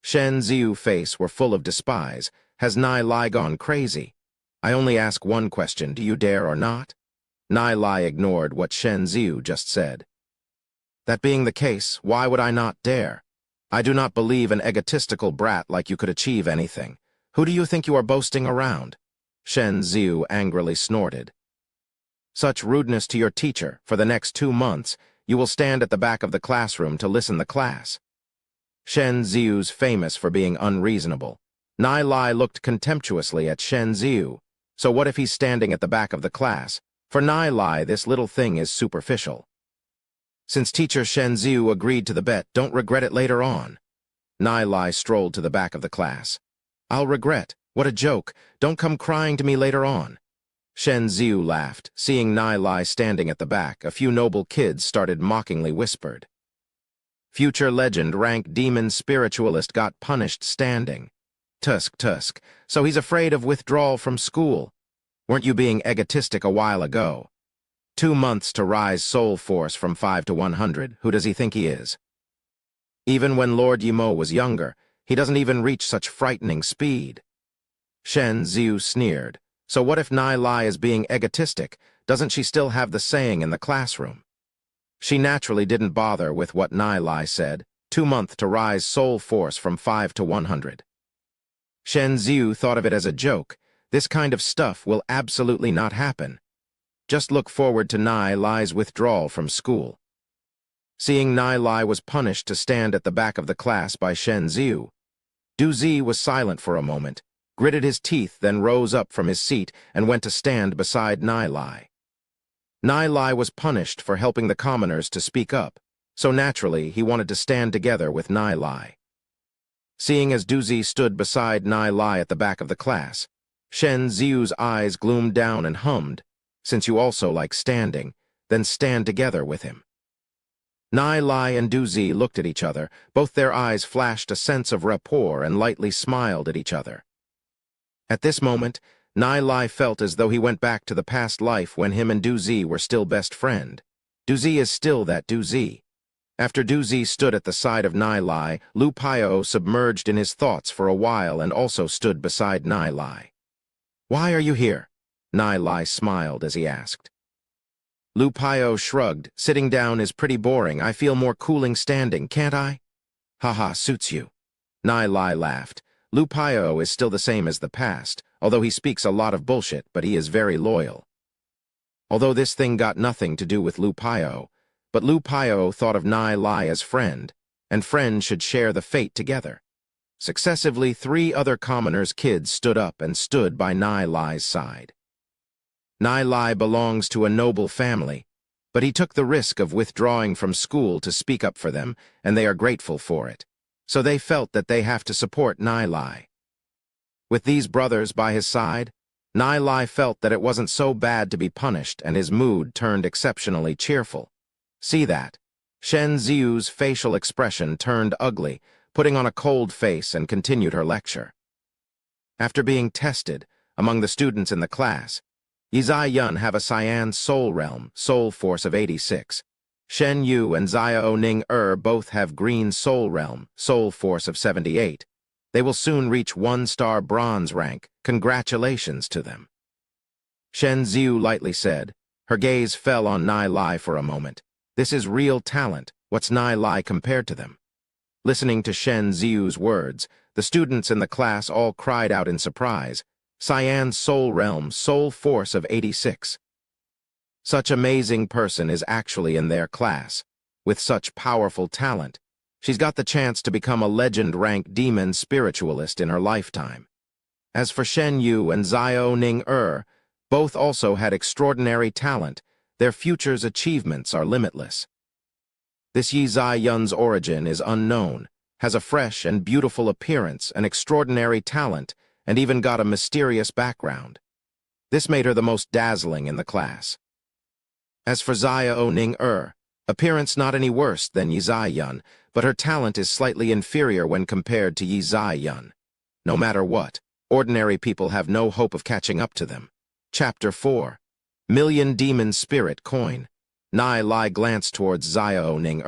Shen Ziu's face were full of despise. Has Nai Lai gone crazy? I only ask one question, do you dare or not? Nai Lai ignored what Shen Ziu just said. That being the case, why would I not dare? I do not believe an egotistical brat like you could achieve anything. Who do you think you are boasting around? Shen Ziu angrily snorted. Such rudeness to your teacher. For the next 2 months, you will stand at the back of the classroom to listen the class. Shen Ziu's famous for being unreasonable. Nai Lai looked contemptuously at Shen Ziu. So what if he's standing at the back of the class? For Nai Lai, this little thing is superficial. Since teacher Shen Ziu agreed to the bet, don't regret it later on. Nai Lai strolled to the back of the class. I'll regret. What a joke. Don't come crying to me later on. Shen Ziu laughed. Seeing Nai Lai standing at the back, a few noble kids started mockingly whispered. Future legend rank demon spiritualist got punished standing. Tusk. So he's afraid of withdrawal from school. Weren't you being egotistic a while ago? 2 months to rise soul force from 5 to 100. Who does he think he is? Even when Lord Yimo was younger, he doesn't even reach such frightening speed. Shen Ziu sneered. So what if Nai Lai is being egotistic? Doesn't she still have the saying in the classroom? She naturally didn't bother with what Nai Lai said. 2 months to rise soul force from 5 to 100. Shen Ziu thought of it as a joke. This kind of stuff will absolutely not happen. Just look forward to Nai Lai's withdrawal from school. Seeing Nai Lai was punished to stand at the back of the class by Shen Ziu, Du Zi was silent for a moment, gritted his teeth, then rose up from his seat and went to stand beside Nai. Nai was punished for helping the commoners to speak up, so naturally he wanted to stand together with Nai. Seeing as Duzi stood beside Nai at the back of the class, Shen Ziu's eyes gloomed down and hummed, "Since you also like standing, then stand together with him." Nai and Duzi looked at each other. Both their eyes flashed a sense of rapport and lightly smiled at each other. At this moment, Nai felt as though he went back to the past life when him and Duzi were still best friend. Duzi is still that Duzi. After Duzi stood at the side of Nai, Lu Pio submerged in his thoughts for a while and also stood beside Nai. "Why are you here?" Nai smiled as he asked. Lu Pio shrugged. "Sitting down is pretty boring. I feel more cooling standing, can't I?" "Haha, suits you." Nai laughed. Lu Pio is still the same as the past, although he speaks a lot of bullshit, but he is very loyal. Although this thing got nothing to do with Lu Pio, but Lu Pio thought of Nai as friend, and friends should share the fate together. Successively, 3 other commoners' kids stood up and stood by Nai's side. Nai belongs to a noble family, but he took the risk of withdrawing from school to speak up for them, and they are grateful for it. So they felt that they have to support Nai. With these brothers by his side, Nai felt that it wasn't so bad to be punished, and his mood turned exceptionally cheerful. See that? Shen Ziu's facial expression turned ugly, putting on a cold face, and continued her lecture. After being tested among the students in the class, Yizai Yun have a cyan soul realm, soul force of 86. Shen Yu and Xiao Ning both have green soul realm, soul force of 78. They will soon reach 1-star bronze rank. Congratulations to them. Shen Ziu lightly said. Her gaze fell on Nai for a moment. This is real talent. What's Nai compared to them? Listening to Shen Ziu's words, the students in the class all cried out in surprise. Cyan soul realm, soul force of 86. Such amazing person is actually in their class. With such powerful talent, she's got the chance to become a legend-rank demon spiritualist in her lifetime. As for Shen Yu and Xiao Ning both also had extraordinary talent. Their future's achievements are limitless. This Yizai Yun's origin is unknown, has a fresh and beautiful appearance, an extraordinary talent, and even got a mysterious background. This made her the most dazzling in the class. As for Xiao Ning appearance not any worse than Yizai Yun, but her talent is slightly inferior when compared to Yizai Yun. No matter what, ordinary people have no hope of catching up to them. Chapter 4. Million Demon Spirit Coin. Nai glanced towards Xiao Ning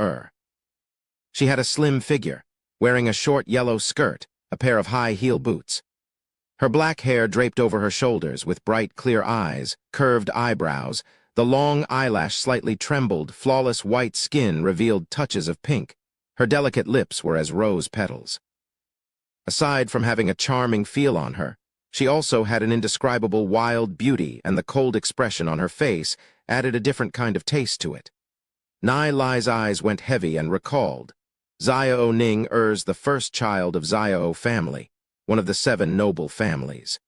She had a slim figure, wearing a short yellow skirt, a pair of high-heel boots. Her black hair draped over her shoulders with bright, clear eyes, curved eyebrows. The long eyelash slightly trembled, flawless white skin revealed touches of pink. Her delicate lips were as rose petals. Aside from having a charming feel on her, she also had an indescribable wild beauty, and the cold expression on her face added a different kind of taste to it. Nai's eyes went heavy and recalled. Xiao Ning the first child of Xiao family, one of the 7 noble families.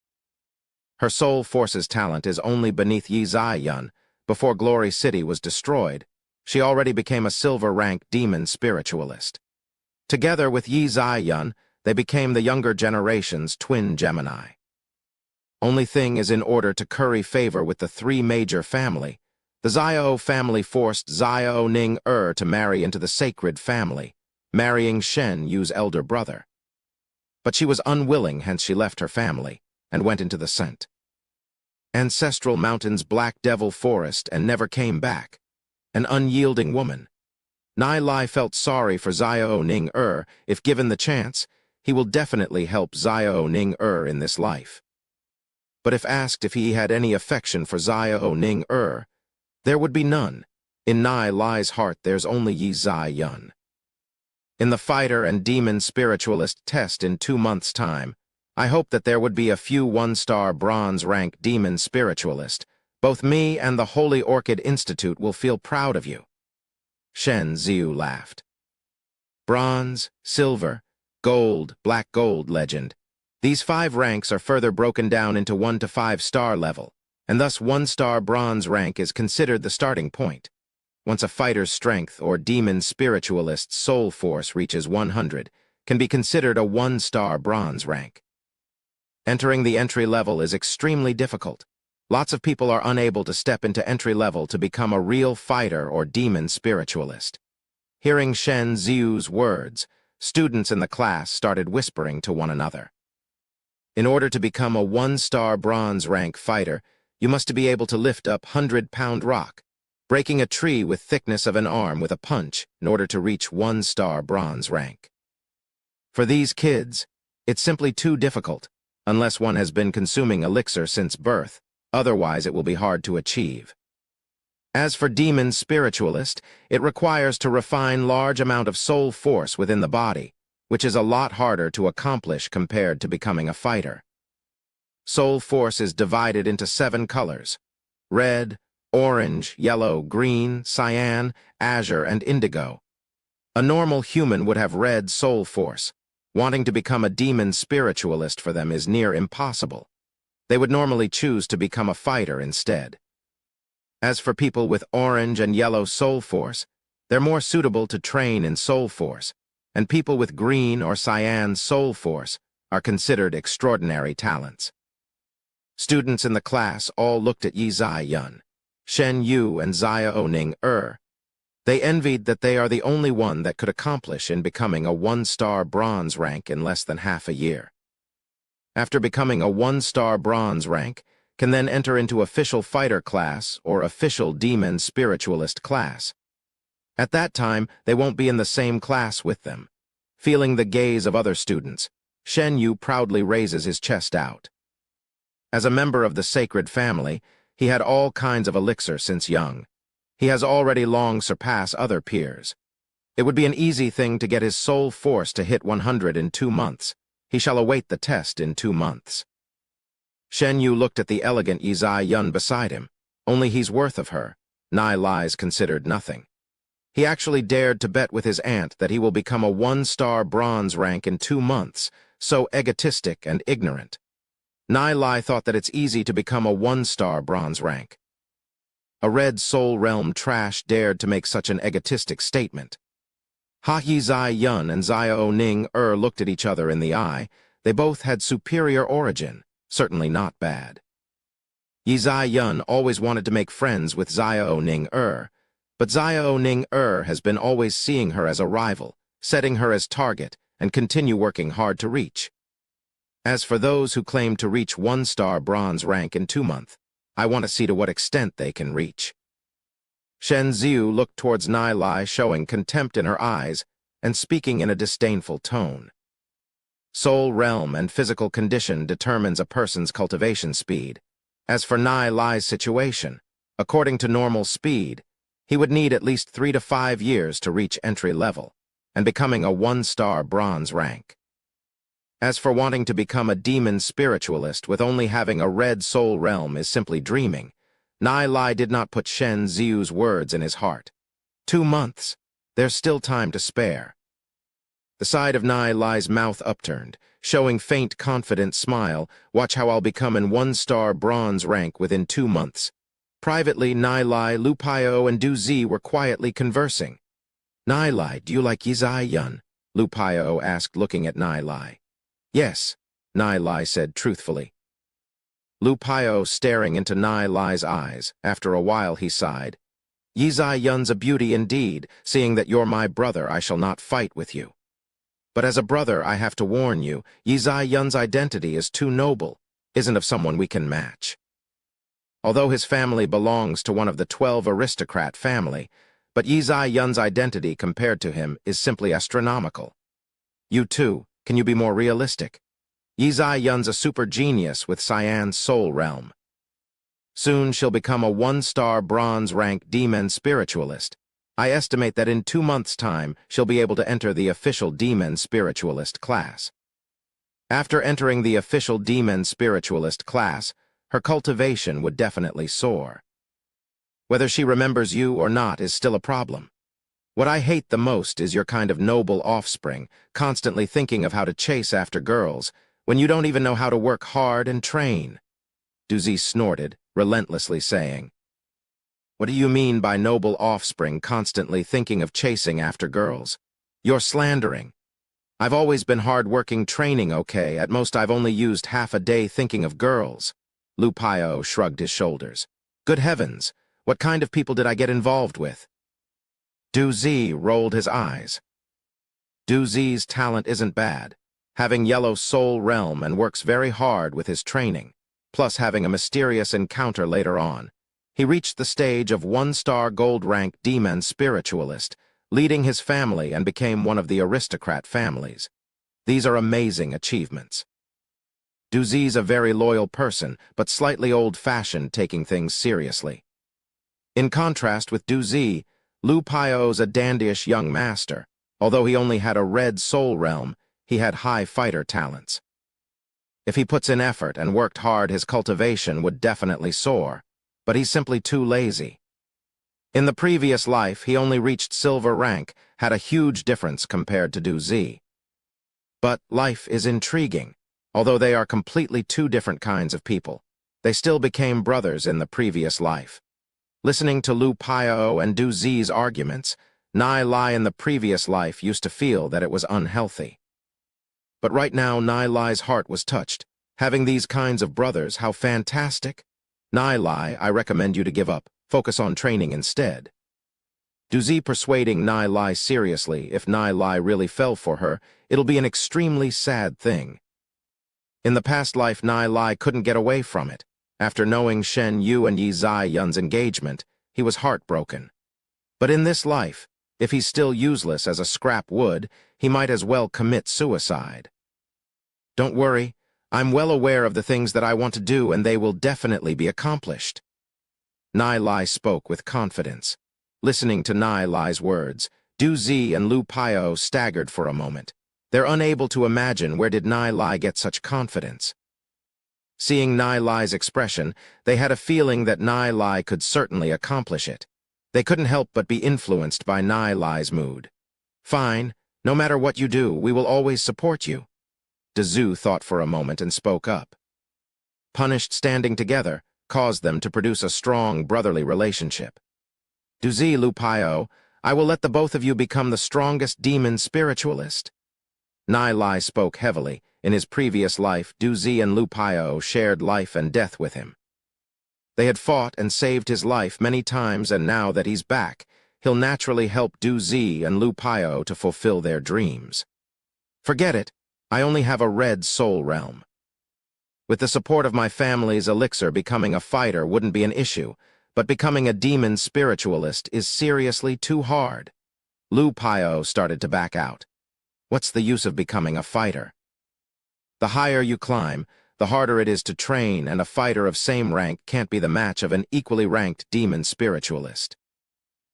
Her soul force's talent is only beneath Yizai Yun. Before Glory City was destroyed, she already became a silver-rank demon spiritualist. Together with Yizai Yun, they became the younger generation's twin Gemini. Only thing is, in order to curry favor with the 3 major family, the Xiao family forced Xiao Ning to marry into the sacred family, marrying Shen Yu's elder brother. But she was unwilling, hence she left her family and went into the Scent Ancestral Mountain's Black Devil Forest and never came back. An unyielding woman. Nai felt sorry for Xiao Ning If given the chance, he will definitely help Xiao Ning in this life. But if asked if he had any affection for Xiao Ning there would be none. In Nai's heart there's only Yizai Yun. In the fighter and demon spiritualist test in 2 months' time, I hope that there would be a few 1-star bronze rank demon spiritualist. Both me and the Holy Orchid Institute will feel proud of you. Shen Ziu laughed. Bronze, silver, gold, black gold legend. These 5 ranks are further broken down into 1 to 5-star level, and thus 1-star bronze rank is considered the starting point. Once a fighter's strength or demon spiritualist's soul force reaches 100, can be considered a 1-star bronze rank. Entering the entry level is extremely difficult. Lots of people are unable to step into entry level to become a real fighter or demon spiritualist. Hearing Shen Ziu's words, students in the class started whispering to one another. In order to become a 1-star bronze rank fighter, you must be able to lift up 100-pound rock, breaking a tree with thickness of an arm with a punch in order to reach 1-star bronze rank. For these kids, it's simply too difficult, unless one has been consuming elixir since birth. Otherwise, it will be hard to achieve. As for demon spiritualist, it requires to refine large amount of soul force within the body, which is a lot harder to accomplish compared to becoming a fighter. Soul force is divided into 7 colors: red, orange, yellow, green, cyan, azure, and indigo. A normal human would have red soul force. Wanting to become a demon spiritualist for them is near impossible. They would normally choose to become a fighter instead. As for people with orange and yellow soul force, they're more suitable to train in soul force, and people with green or cyan soul force are considered extraordinary talents. Students in the class all looked at Ainz Audioverse, Shen Yu, and Zaya Oning. They envied that they are the only one that could accomplish in becoming a 1-star bronze rank in less than half a year. After becoming a 1-star bronze rank, can then enter into official fighter class or official demon spiritualist class. At that time, they won't be in the same class with them. Feeling the gaze of other students, Shen Yu proudly raises his chest out. As a member of the sacred family, he had all kinds of elixir since young. He has already long surpassed other peers. It would be an easy thing to get his soul force to hit 100 in 2 months. He shall await the test in 2 months. Shen Yu looked at the elegant Ainz Audioverse beside him. Only he's worth of her. Nai Lai's considered nothing. He actually dared to bet with his aunt that he will become a 1-star bronze rank in 2 months, so egotistic and ignorant. Nai Lai thought that it's easy to become a 1-star bronze rank. A red soul realm trash dared to make such an egotistic statement. Ainz Audioverse and Zaya Oning looked at each other in the eye. They both had superior origin, certainly not bad. Ainz Audioverse always wanted to make friends with Zaya Oning, but Zaya Oning has been always seeing her as a rival, setting her as target, and continue working hard to reach. As for those who claim to reach 1-star bronze rank in 2 months, I want to see to what extent they can reach. Shen Ziu looked towards Nai Lai, showing contempt in her eyes and speaking in a disdainful tone. Soul realm and physical condition determines a person's cultivation speed. As for Nai Lai's situation, according to normal speed, he would need at least 3 to 5 years to reach entry level and becoming a 1-star bronze rank. As for wanting to become a demon spiritualist with only having a red soul realm is simply dreaming. Nai Lai did not put Shen Ziu's words in his heart. 2 months. There's still time to spare. The side of Nai Lai's mouth upturned, showing faint, confident smile. Watch how I'll become in 1-star bronze rank within 2 months. Privately, Nai Lai, Lu Paio, and Du Zi were quietly conversing. Nai Lai, do you like Ainz Audioverse? Lu Paio asked, looking at Nai Lai. Yes, Nai Lai said truthfully. Lu Paio staring into Nai Lai's eyes. After a while he sighed. Ainz Audioverse's a beauty indeed. Seeing that you're my brother, I shall not fight with you. But as a brother, I have to warn you, Ainz Audioverse's identity is too noble, isn't of someone we can match. Although his family belongs to one of the 12 aristocrat family, but Ainz Audioverse's identity compared to him is simply astronomical. You too, can you be more realistic? Ainz Audioverse's a super genius with Cyan's soul realm. Soon she'll become a 1-star bronze rank demon spiritualist. I estimate that in 2 months' time, she'll be able to enter the official demon spiritualist class. After entering the official demon spiritualist class, her cultivation would definitely soar. Whether she remembers you or not is still a problem. What I hate the most is your kind of noble offspring, constantly thinking of how to chase after girls, when you don't even know how to work hard and train?" Du snorted, relentlessly saying. "What do you mean by noble offspring constantly thinking of chasing after girls? You're slandering. I've always been hard-working training, okay? At most I've only used half a day thinking of girls." Lu Pio shrugged his shoulders. "Good heavens, what kind of people did I get involved with?" Du rolled his eyes. Du's talent isn't bad, having yellow soul realm and works very hard with his training, plus having a mysterious encounter later on. He reached the stage of 1-star gold rank demon spiritualist, leading his family and became one of the aristocrat families. These are amazing achievements. Du's a very loyal person, but slightly old-fashioned, taking things seriously. In contrast with Du, Lu Pio's a dandyish young master. Although he only had a red soul realm, he had high fighter talents. If he puts in effort and worked hard, his cultivation would definitely soar, but he's simply too lazy. In the previous life, he only reached silver rank, had a huge difference compared to Du. But life is intriguing. Although they are completely two different kinds of people, they still became brothers in the previous life. Listening to Lu Pio and Du's arguments, Nai Lai in the previous life used to feel that it was unhealthy. But right now, Nai Lai's heart was touched. Having these kinds of brothers, how fantastic! Nai Lai, I recommend you to give up. Focus on training instead. Du persuading Nai Lai seriously. If Nai Lai really fell for her, it'll be an extremely sad thing. In the past life, Nai Lai couldn't get away from it. After knowing Shen Yu and Yi Zai Yun's engagement, he was heartbroken. But in this life, if he's still useless as a scrap wood, he might as well commit suicide. "Don't worry, I'm well aware of the things that I want to do, and they will definitely be accomplished." Nai Lai spoke with confidence. Listening to Nai Lai's words, Du and Lu Pio staggered for a moment. They're unable to imagine where did Nai Lai get such confidence. Seeing Nai Lai's expression, they had a feeling that Nai Lai could certainly accomplish it. They couldn't help but be influenced by Nai Lai's mood. "Fine, no matter what you do, we will always support you." Du thought for a moment and spoke up. Punished standing together caused them to produce a strong brotherly relationship. "Du Lu Pio, I will let the both of you become the strongest demon spiritualist." Nai Lai spoke heavily. In his previous life, Du and Lu Pio shared life and death with him. They had fought and saved his life many times, and now that he's back, he'll naturally help Du and Lu Pio to fulfill their dreams. "Forget it. I only have a red soul realm. With the support of my family's elixir, becoming a fighter wouldn't be an issue, but becoming a demon spiritualist is seriously too hard." Lu Pio started to back out. What's the use of becoming a fighter? The higher you climb, the harder it is to train, and a fighter of same rank can't be the match of an equally ranked demon spiritualist.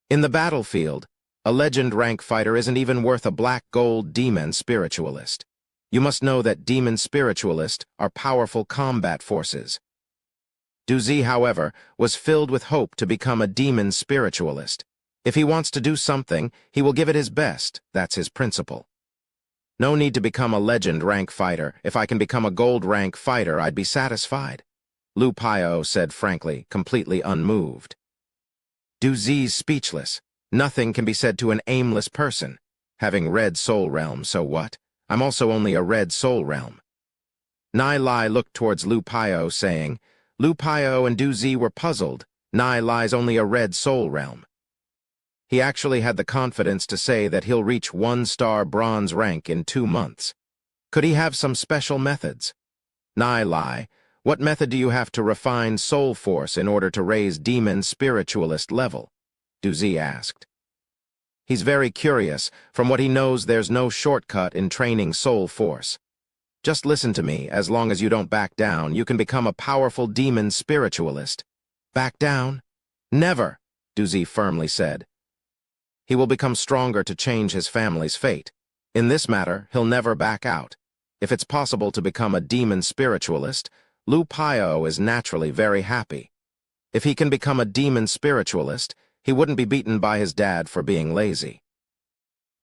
In the battlefield, a legend rank fighter isn't even worth a black gold demon spiritualist. You must know that demon spiritualists are powerful combat forces. Du, however, was filled with hope to become a demon spiritualist. If he wants to do something, he will give it his best. That's his principle. No need to become a legend rank fighter. If I can become a gold rank fighter, I'd be satisfied. Lu Pio said frankly, completely unmoved. Du's speechless. Nothing can be said to an aimless person. Having red soul realm, so what? I'm also only a red soul realm. Nai Lai looked towards Lu Pio, saying, Lu Pio and Du were puzzled. Nai Lai's only a red soul realm. He actually had the confidence to say that he'll reach 1-star bronze rank in 2 months. Could he have some special methods? Nai Lai, what method do you have to refine soul force in order to raise demon spiritualist level? Du asked. He's very curious. From what he knows, there's no shortcut in training soul force. Just listen to me. As long as you don't back down, you can become a powerful demon spiritualist. Back down? Never, Du firmly said. He will become stronger to change his family's fate. In this matter, he'll never back out. If it's possible to become a demon spiritualist, Lu Pio is naturally very happy. If he can become a demon spiritualist, he wouldn't be beaten by his dad for being lazy.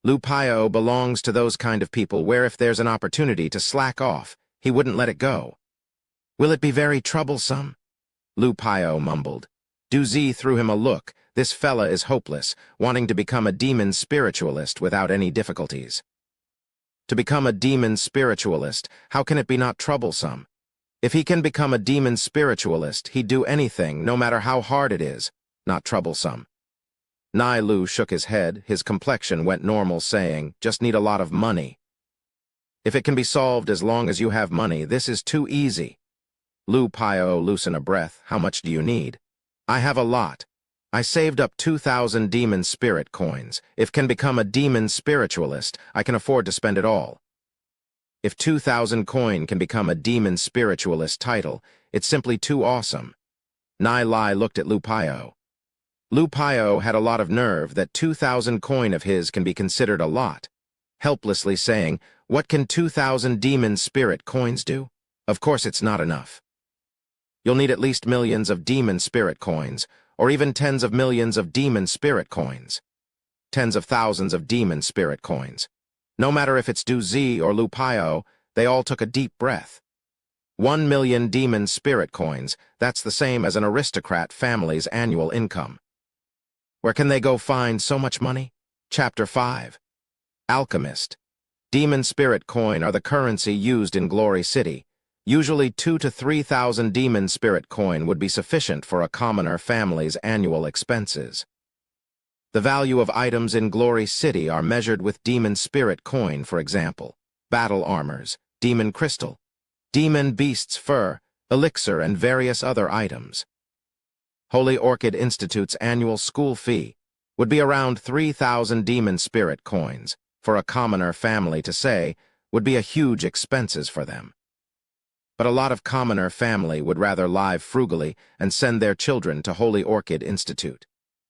Lu Pio belongs to those kind of people where if there's an opportunity to slack off, He wouldn't let it go. Will it be very troublesome? Lu Pio mumbled. Du Zi threw him a look. This fella is hopeless, wanting to become a demon spiritualist without any difficulties. To become a demon spiritualist, how can it be not troublesome? If he can become a demon spiritualist, he'd do anything, no matter how hard it is, not troublesome. Nai Lu shook his head, his complexion went normal, saying, just need a lot of money. If it can be solved as long as you have money, this is too easy. Lu Pio loosened a breath. How much do you need? I have a lot. I saved up 2,000 demon spirit coins. If can become a demon spiritualist, I can afford to spend it all. If 2,000 coin can become a demon spiritualist title, it's simply too awesome. Nai Lai looked at Lu Pio. Lu Pio had a lot of nerve that 2,000 coin of his can be considered a lot, helplessly saying, what can 2,000 demon spirit coins do? Of course it's not enough. You'll need at least millions of demon spirit coins, or even tens of millions of demon spirit coins. Tens of thousands of demon spirit coins. No matter if it's Du Zi or Lu Pio, they all took a deep breath. 1 million demon spirit coins, that's the same as an aristocrat family's annual income. Where can they go find so much money? Chapter 5. Alchemist. Demon spirit coin are the currency used in Glory City. Usually 2,000 to 3,000 demon spirit coin would be sufficient for a commoner family's annual expenses. The value of items in Glory City are measured with demon spirit coin, for example, battle armors, demon crystal, demon beast's fur, elixir, and various other items. Holy Orchid Institute's annual school fee would be around 3,000 demon spirit coins. For a commoner family to say, would be a huge expenses for them. But a lot of commoner family would rather live frugally and send their children to Holy Orchid Institute.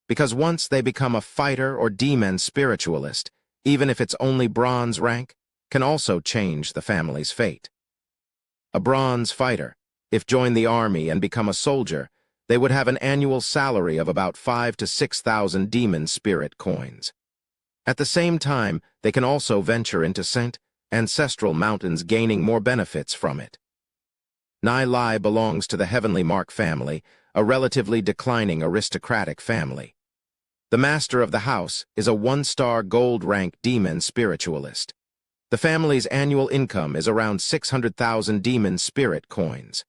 Because once they become a fighter or demon spiritualist, even if it's only bronze rank, can also change the family's fate. A bronze fighter, if join the army and become a soldier, they would have an annual salary of about 5,000 to 6,000 demon spirit coins. At the same time, they can also venture into ancestral mountains, gaining more benefits from it. Nai Lai belongs to the Heavenly Mark family, a relatively declining aristocratic family. The master of the house is a 1-star gold-rank demon spiritualist. The family's annual income is around 600,000 demon spirit coins.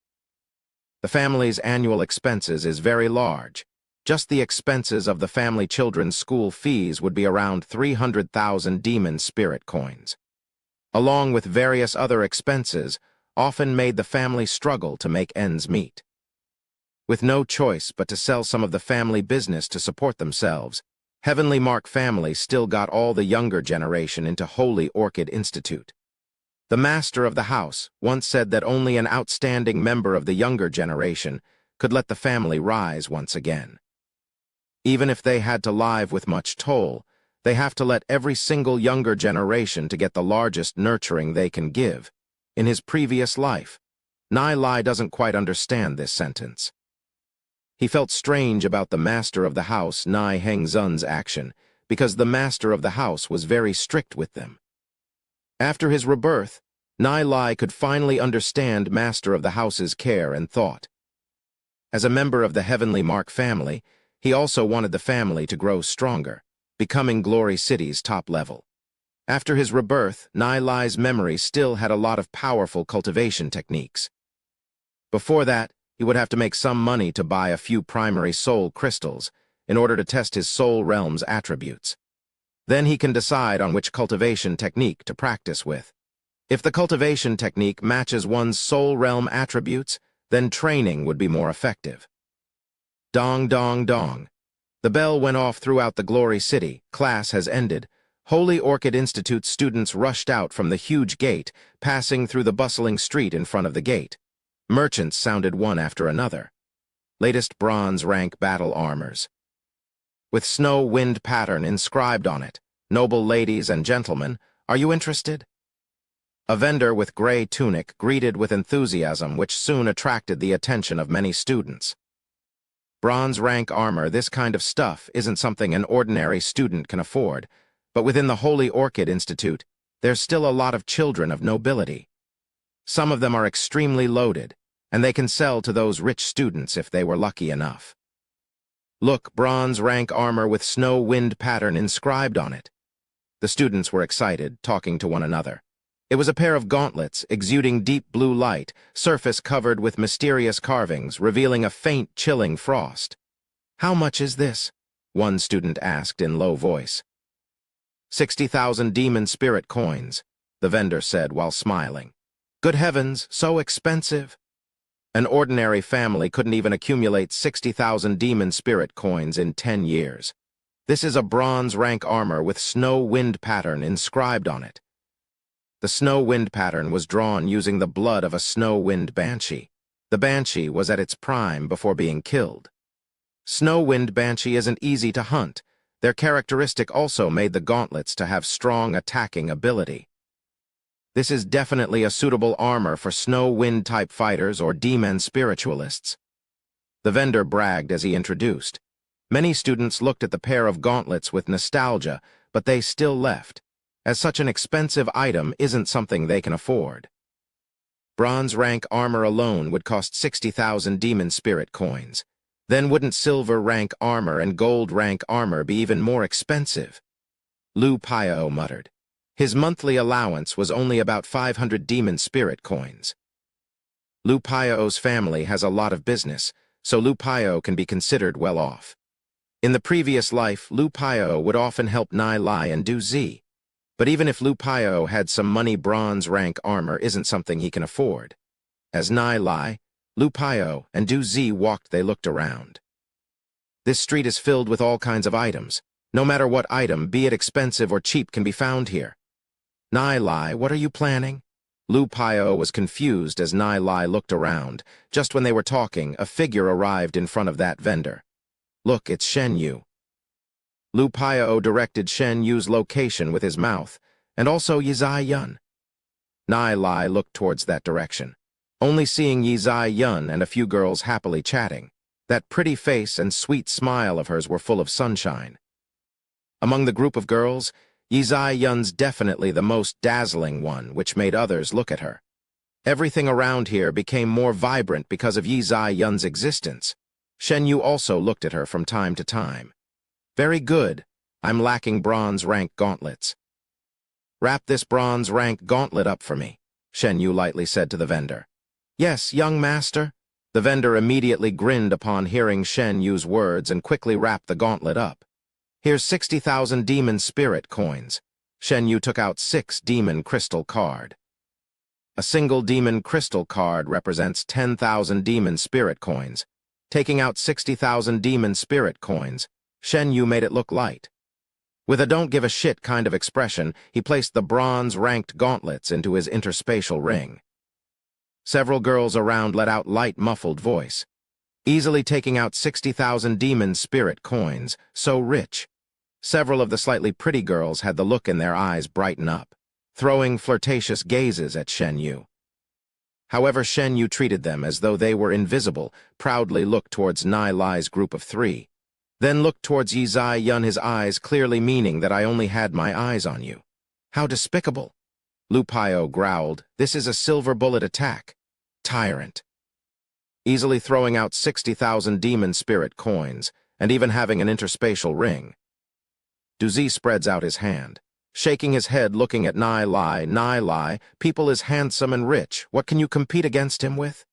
The family's annual expenses is very large. Just the expenses of the family children's school fees would be around 300,000 demon spirit coins. Along with various other expenses, often made the family struggle to make ends meet. With no choice but to sell some of the family business to support themselves, Heavenly Mark family still got all the younger generation into Holy Orchid Institute. The master of the house once said that only an outstanding member of the younger generation could let the family rise once again. Even if they had to live with much toll, they have to let every single younger generation to get the largest nurturing they can give. In his previous life, Nai Lai doesn't quite understand this sentence. He felt strange about the master of the house, Nai Hengzun's action, because the master of the house was very strict with them. After his rebirth, Nai Lai could finally understand master of the house's care and thought. As a member of the Heavenly Mark family, he also wanted the family to grow stronger, becoming Glory City's top level. After his rebirth, Nai Lai's memory still had a lot of powerful cultivation techniques. Before that, he would have to make some money to buy a few primary soul crystals in order to test his soul realm's attributes. Then he can decide on which cultivation technique to practice with. If the cultivation technique matches one's soul realm attributes, then training would be more effective. Dong, dong, dong. The bell went off throughout the Glory City. Class has ended. Holy Orchid Institute students rushed out from the huge gate, passing through the bustling street in front of the gate. Merchants sounded one after another. Latest bronze rank battle armors. With snow wind pattern inscribed on it. Noble ladies and gentlemen, are you interested? A vendor with gray tunic greeted with enthusiasm, which soon attracted the attention of many students. Bronze rank armor, this kind of stuff isn't something an ordinary student can afford, but within the Holy Orchid Institute, there's still a lot of children of nobility. Some of them are extremely loaded, and they can sell to those rich students if they were lucky enough. Look, bronze rank armor with snow wind pattern inscribed on it. The students were excited, talking to one another. It was a pair of gauntlets exuding deep blue light, surface covered with mysterious carvings, revealing a faint, chilling frost. "How much is this?" one student asked in low voice. 60,000 demon spirit coins, the vendor said while smiling. "Good heavens, so expensive." An ordinary family couldn't even accumulate 60,000 demon spirit coins in 10 years. This is a bronze rank armor with snow wind pattern inscribed on it. The snow wind pattern was drawn using the blood of a snow wind banshee. The banshee was at its prime before being killed. Snow wind banshee isn't easy to hunt. Their characteristic also made the gauntlets to have strong attacking ability. This is definitely a suitable armor for snow wind type fighters or demon spiritualists. The vendor bragged as he introduced. Many students looked at the pair of gauntlets with nostalgia, but they still left, as such an expensive item isn't something they can afford. Bronze rank armor alone would cost 60,000 demon spirit coins. Then wouldn't silver rank armor and gold rank armor be even more expensive? Lu Pio muttered. His monthly allowance was only about 500 demon spirit coins. Lu Pio's family has a lot of business, so Lu Pio can be considered well off. In the previous life, Lu Pio would often help Nai Lai and Du Zi. But even if Lu Pio had some money, bronze rank armor isn't something he can afford. As Nai Lai, Lu Pio, and Du Zi walked, they looked around. This street is filled with all kinds of items. No matter what item, be it expensive or cheap, can be found here. Nai Lai, what are you planning? Lu Pio was confused as Nai Lai looked around. Just when they were talking, a figure arrived in front of that vendor. Look, it's Shen Yu. Lu Pio directed Shen Yu's location with his mouth, and also Yizai Yun. Nai Lai looked towards that direction, only seeing Yizai Yun and a few girls happily chatting. That pretty face and sweet smile of hers were full of sunshine. Among the group of girls, Yizai Yun's definitely the most dazzling one, which made others look at her. Everything around here became more vibrant because of Yizai Yun's existence. Shen Yu also looked at her from time to time. Very good. I'm lacking bronze rank gauntlets. Wrap this bronze rank gauntlet up for me, Shen Yu lightly said to the vendor. Yes, young master. The vendor immediately grinned upon hearing Shen Yu's words and quickly wrapped the gauntlet up. Here's 60,000 demon spirit coins. Shen Yu took out 6 demon crystal card. A single demon crystal card represents 10,000 demon spirit coins. Taking out 60,000 demon spirit coins, Shen Yu made it look light. With a don't give a shit kind of expression, he placed the bronze-ranked gauntlets into his interspatial ring. Several girls around let out light, muffled voice. Easily taking out 60,000 demon spirit coins, so rich. Several of the slightly pretty girls had the look in their eyes brighten up, throwing flirtatious gazes at Shen Yu. However, Shen Yu treated them as though they were invisible, proudly looked towards Nai Lai's group of 3. Then looked towards Yizai Yun, his eyes clearly meaning that I only had my eyes on you. How despicable. Lu Pio growled, this is a silver bullet attack. Tyrant. Easily throwing out 60,000 demon spirit coins, and even having an interspatial ring. Du Zi spreads out his hand, shaking his head looking at Nai Lai. Nai Lai, people is handsome and rich. What can you compete against him with?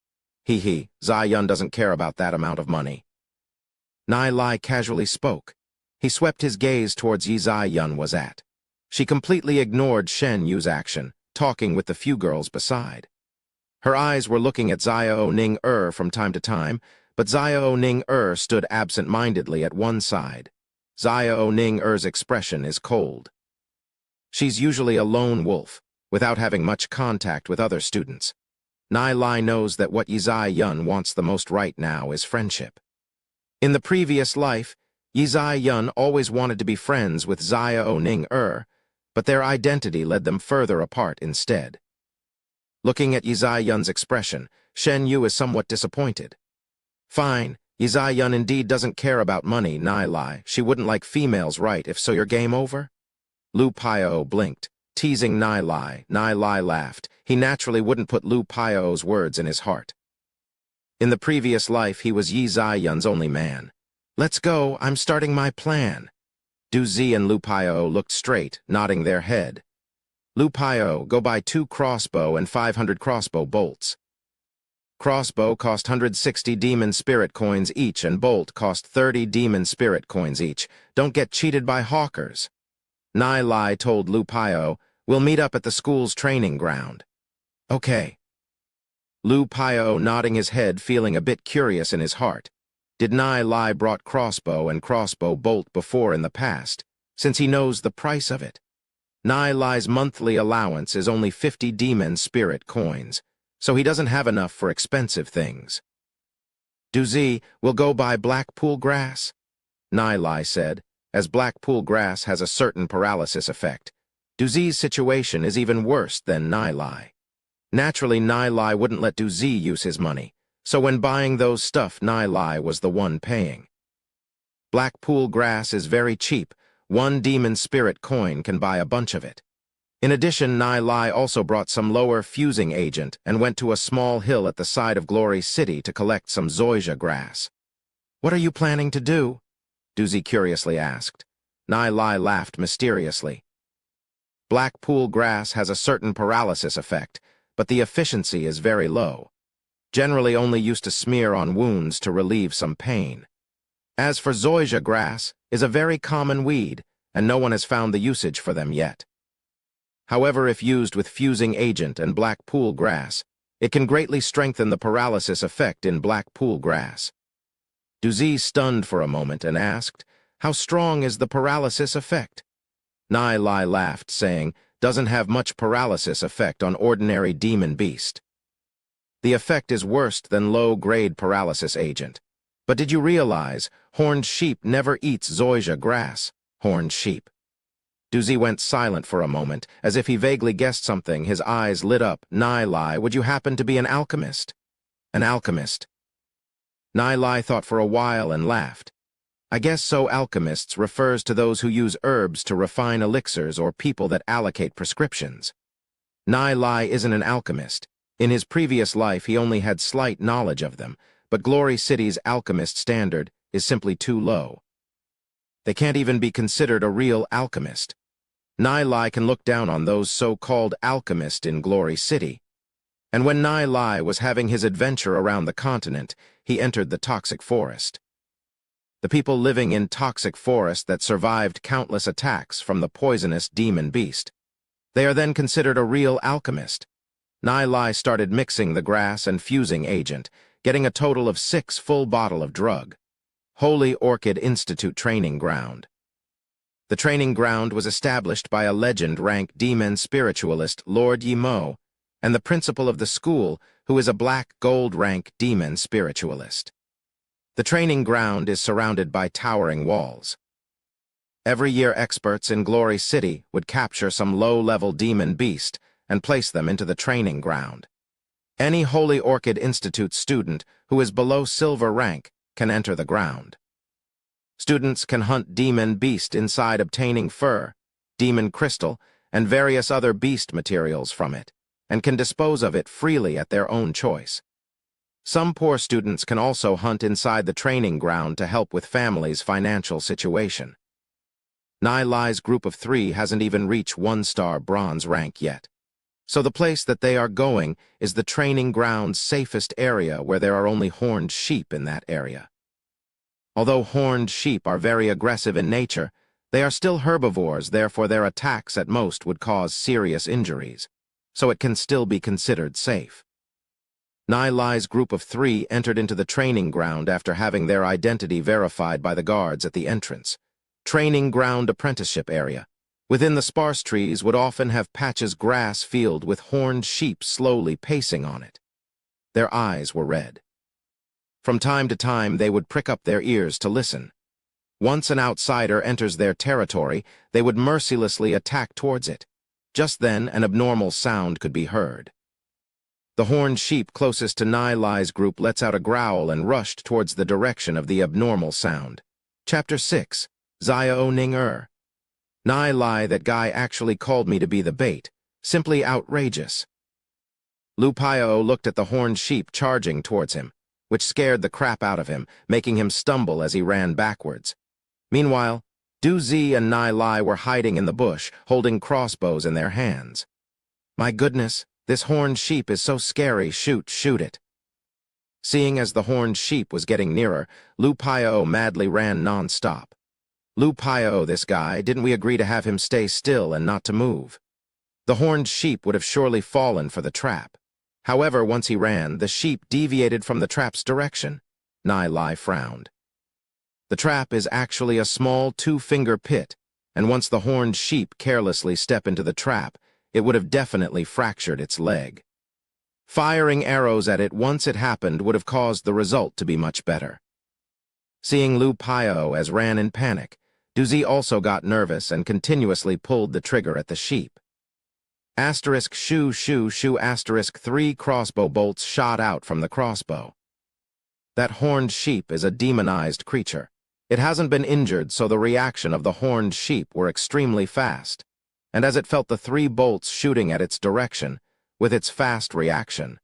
Hee, Zai Yun doesn't care about that amount of money. Nai Lai casually spoke. He swept his gaze towards Yizai Yun was at. She completely ignored Shen Yu's action, talking with the few girls beside. Her eyes were looking at Xiao Ning from time to time, but Xiao Ning stood absent-mindedly at one side. Xiao Ning expression is cold. She's usually a lone wolf, without having much contact with other students. Nai Lai knows that what Yizai Yun wants the most right now is friendship. In the previous life, Yizai Yun always wanted to be friends with Xiao Ning but their identity led them further apart instead. Looking at Yizai Yun's expression, Shen Yu is somewhat disappointed. Fine, Yizai Yun indeed doesn't care about money, Nai Lai. She wouldn't like females, right? If so, your game over? Lu Pio blinked. teasing Nai Lai. Nai Lai laughed. He naturally wouldn't put Lu Pio's words in his heart. In the previous life, he was Yi Ziyun's only man. "Let's go, I'm starting my plan." Du Zi and Lu Pio looked straight, nodding their head. "Lu Pio, go buy 2 crossbow and 500 crossbow bolts." Crossbow cost 160 demon spirit coins each and bolt cost 30 demon spirit coins each. Don't get cheated by hawkers. Nai Lai told Lu Pio, "We'll meet up at the school's training ground." "Okay." Lu Pio nodding his head, feeling a bit curious in his heart. Did Nai Lai brought crossbow and crossbow bolt before in the past, since he knows the price of it? Nai Lai's monthly allowance is only 50 demon spirit coins, so he doesn't have enough for expensive things. "Du Zi, we'll go buy Blackpool grass," Nai Lai said, as Blackpool grass has a certain paralysis effect. Du Zi's situation is even worse than Nai Lai. Naturally, Nai Lai wouldn't let Du Zi use his money, so when buying those stuff, Nai Lai was the one paying. Blackpool grass is very cheap. 1 demon spirit coin can buy a bunch of it. In addition, Nai Lai also brought some lower fusing agent and went to a small hill at the side of Glory City to collect some zoysia grass. "What are you planning to do?" Du Zi curiously asked. Nai Lai laughed mysteriously. "Blackpool grass has a certain paralysis effect, but the efficiency is very low. Generally only used to smear on wounds to relieve some pain. As for zoysia grass, is a very common weed, and no one has found the usage for them yet. However, if used with fusing agent and Blackpool grass, it can greatly strengthen the paralysis effect in Blackpool grass." Du Zi stunned for a moment and asked, "How strong is the paralysis effect?" Nai Lai laughed, saying, "Doesn't have much paralysis effect on ordinary demon beast. The effect is worse than low-grade paralysis agent. But did you realize horned sheep never eats zoysia grass?" Horned sheep. Du Zi went silent for a moment, as if he vaguely guessed something. His eyes lit up. "Nai Lai, would you happen to be an alchemist?" "An alchemist?" Nai Lai thought for a while and laughed. "I guess so. Alchemists refers to those who use herbs to refine elixirs or people that allocate prescriptions. Nai Lai isn't an alchemist. In his previous life, he only had slight knowledge of them, but Glory City's alchemist standard is simply too low. They can't even be considered a real alchemist. Nai Lai can look down on those so-called alchemists in Glory City. And when Nai Lai was having his adventure around the continent, he entered the toxic forest. The people living in toxic forest that survived countless attacks from the poisonous demon beast. They are then considered a real alchemist. Nai Lai started mixing the grass and fusing agent, getting a total of 6 full bottle of drug. Holy Orchid Institute Training Ground. The training ground was established by a legend-rank demon spiritualist, Lord Yimo, and the principal of the school, who is a black gold-rank demon spiritualist. The training ground is surrounded by towering walls. Every year, experts in Glory City would capture some low-level demon beast and place them into the training ground. Any Holy Orchid Institute student who is below silver rank can enter the ground. Students can hunt demon beast inside, obtaining fur, demon crystal, and various other beast materials from it, and can dispose of it freely at their own choice. Some poor students can also hunt inside the training ground to help with families' financial situation. Nai Lai's group of 3 hasn't even reached 1-star bronze rank yet. So the place that they are going is the training ground's safest area, where there are only horned sheep in that area. Although horned sheep are very aggressive in nature, they are still herbivores, therefore their attacks at most would cause serious injuries, so it can still be considered safe. Nai Lai's group of 3 entered into the training ground after having their identity verified by the guards at the entrance. Training ground apprenticeship area. Within the sparse trees would often have patches grass field with horned sheep slowly pacing on it. Their eyes were red. From time to time, they would prick up their ears to listen. Once an outsider enters their territory, they would mercilessly attack towards it. Just then, an abnormal sound could be heard. The horned sheep closest to Nai Lai's group lets out a growl and rushed towards the direction of the abnormal sound. Chapter 6. Zia O Ning Er. Nai lie, that guy actually called me to be the bait. Simply outrageous. Lu Pio looked at the horned sheep charging towards him, which scared the crap out of him, making him stumble as he ran backwards. Meanwhile, Du Zi and Nai Lai were hiding in the bush, holding crossbows in their hands. My goodness, this horned sheep is so scary, shoot it. Seeing as the horned sheep was getting nearer, Lu Pio madly ran non-stop. Lu Pio, this guy, didn't we agree to have him stay still and not to move? The horned sheep would have surely fallen for the trap. However, once he ran, the sheep deviated from the trap's direction. Nai Lai frowned. The trap is actually a small two-finger pit, and once the horned sheep carelessly step into the trap, it would have definitely fractured its leg. Firing arrows at it once it happened would have caused the result to be much better. Seeing Lu Pio as ran in panic, Du Zi also got nervous and continuously pulled the trigger at the sheep. Asterisk shoo shoo shoo asterisk 3 crossbow bolts shot out from the crossbow. That horned sheep is a demonized creature. It hasn't been injured, so the reaction of the horned sheep were extremely fast, and as it felt the 3 bolts shooting at its direction, with its fast reaction,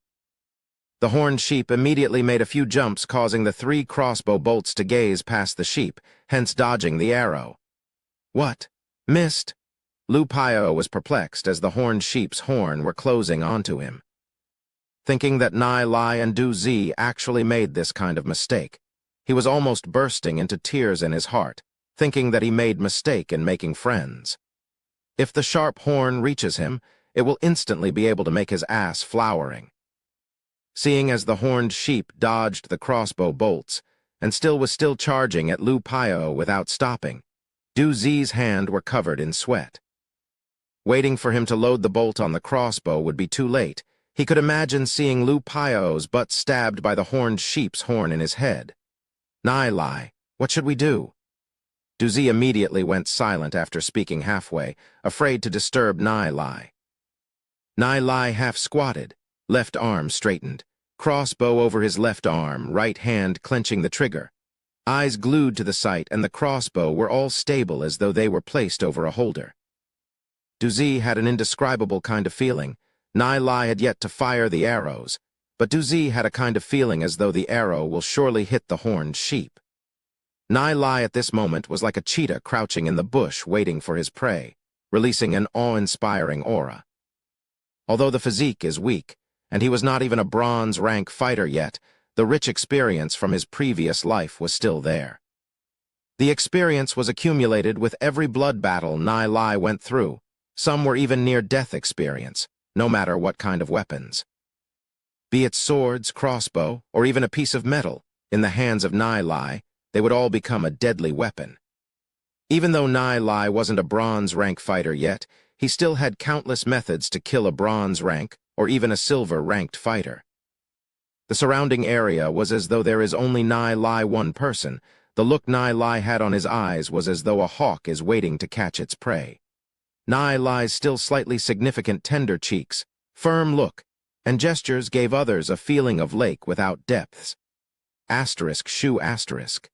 the horned sheep immediately made a few jumps, causing the 3 crossbow bolts to gaze past the sheep, hence dodging the arrow. What? Missed? Lu Pio was perplexed as the horned sheep's horn were closing onto him. Thinking that Nai Lai and Du Zi actually made this kind of mistake, he was almost bursting into tears in his heart, thinking that he made mistake in making friends. If the sharp horn reaches him, it will instantly be able to make his ass flowering. Seeing as the horned sheep dodged the crossbow bolts, and was still charging at Lu Pio without stopping, Du Zi's hands were covered in sweat. Waiting for him to load the bolt on the crossbow would be too late. He could imagine seeing Lu Pio's butt stabbed by the horned sheep's horn in his head. Nai Lai, what should we do? Du Zi immediately went silent after speaking halfway, afraid to disturb Nai Lai. Nai Lai half squatted, left arm straightened, crossbow over his left arm, right hand clenching the trigger. Eyes glued to the sight and the crossbow were all stable as though they were placed over a holder. Du Zi had an indescribable kind of feeling. Nai Lai had yet to fire the arrows, but Du Zi had a kind of feeling as though the arrow will surely hit the horned sheep. Nai Lai at this moment was like a cheetah crouching in the bush waiting for his prey, releasing an awe-inspiring aura. Although the physique is weak, and he was not even a bronze rank fighter yet, the rich experience from his previous life was still there. The experience was accumulated with every blood battle Nai Lai went through. Some were even near-death experience, no matter what kind of weapons. Be it swords, crossbow, or even a piece of metal, in the hands of Nai Lai, they would all become a deadly weapon. Even though Nai Lai wasn't a bronze rank fighter yet, he still had countless methods to kill a bronze rank or even a silver ranked fighter. The surrounding area was as though there is only Nai Lai one person. The look Nai Lai had on his eyes was as though a hawk is waiting to catch its prey. Nai Lai's still slightly significant tender cheeks, firm look, and gestures gave others a feeling of lake without depths. Asterisk shoe asterisk.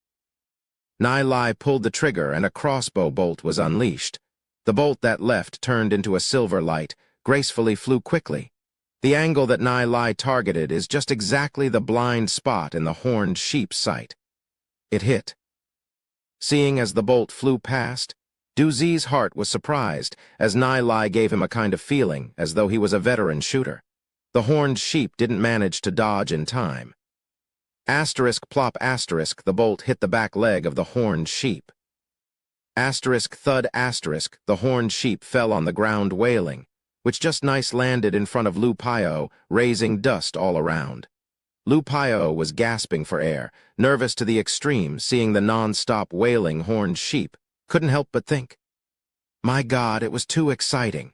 Nai Lai pulled the trigger and a crossbow bolt was unleashed. The bolt that left turned into a silver light, gracefully flew quickly. The angle that Nai Lai targeted is just exactly the blind spot in the horned sheep's sight. It hit. Seeing as the bolt flew past, Du Zi's heart was surprised, as Nai Lai gave him a kind of feeling as though he was a veteran shooter. The horned sheep didn't manage to dodge in time. Asterisk plop asterisk, the bolt hit the back leg of the horned sheep. Asterisk thud asterisk, the horned sheep fell on the ground wailing, which just nice landed in front of Lu Pio, raising dust all around. Lu Pio was gasping for air, nervous to the extreme, seeing the non-stop wailing horned sheep. Couldn't help but think, my God, it was too exciting.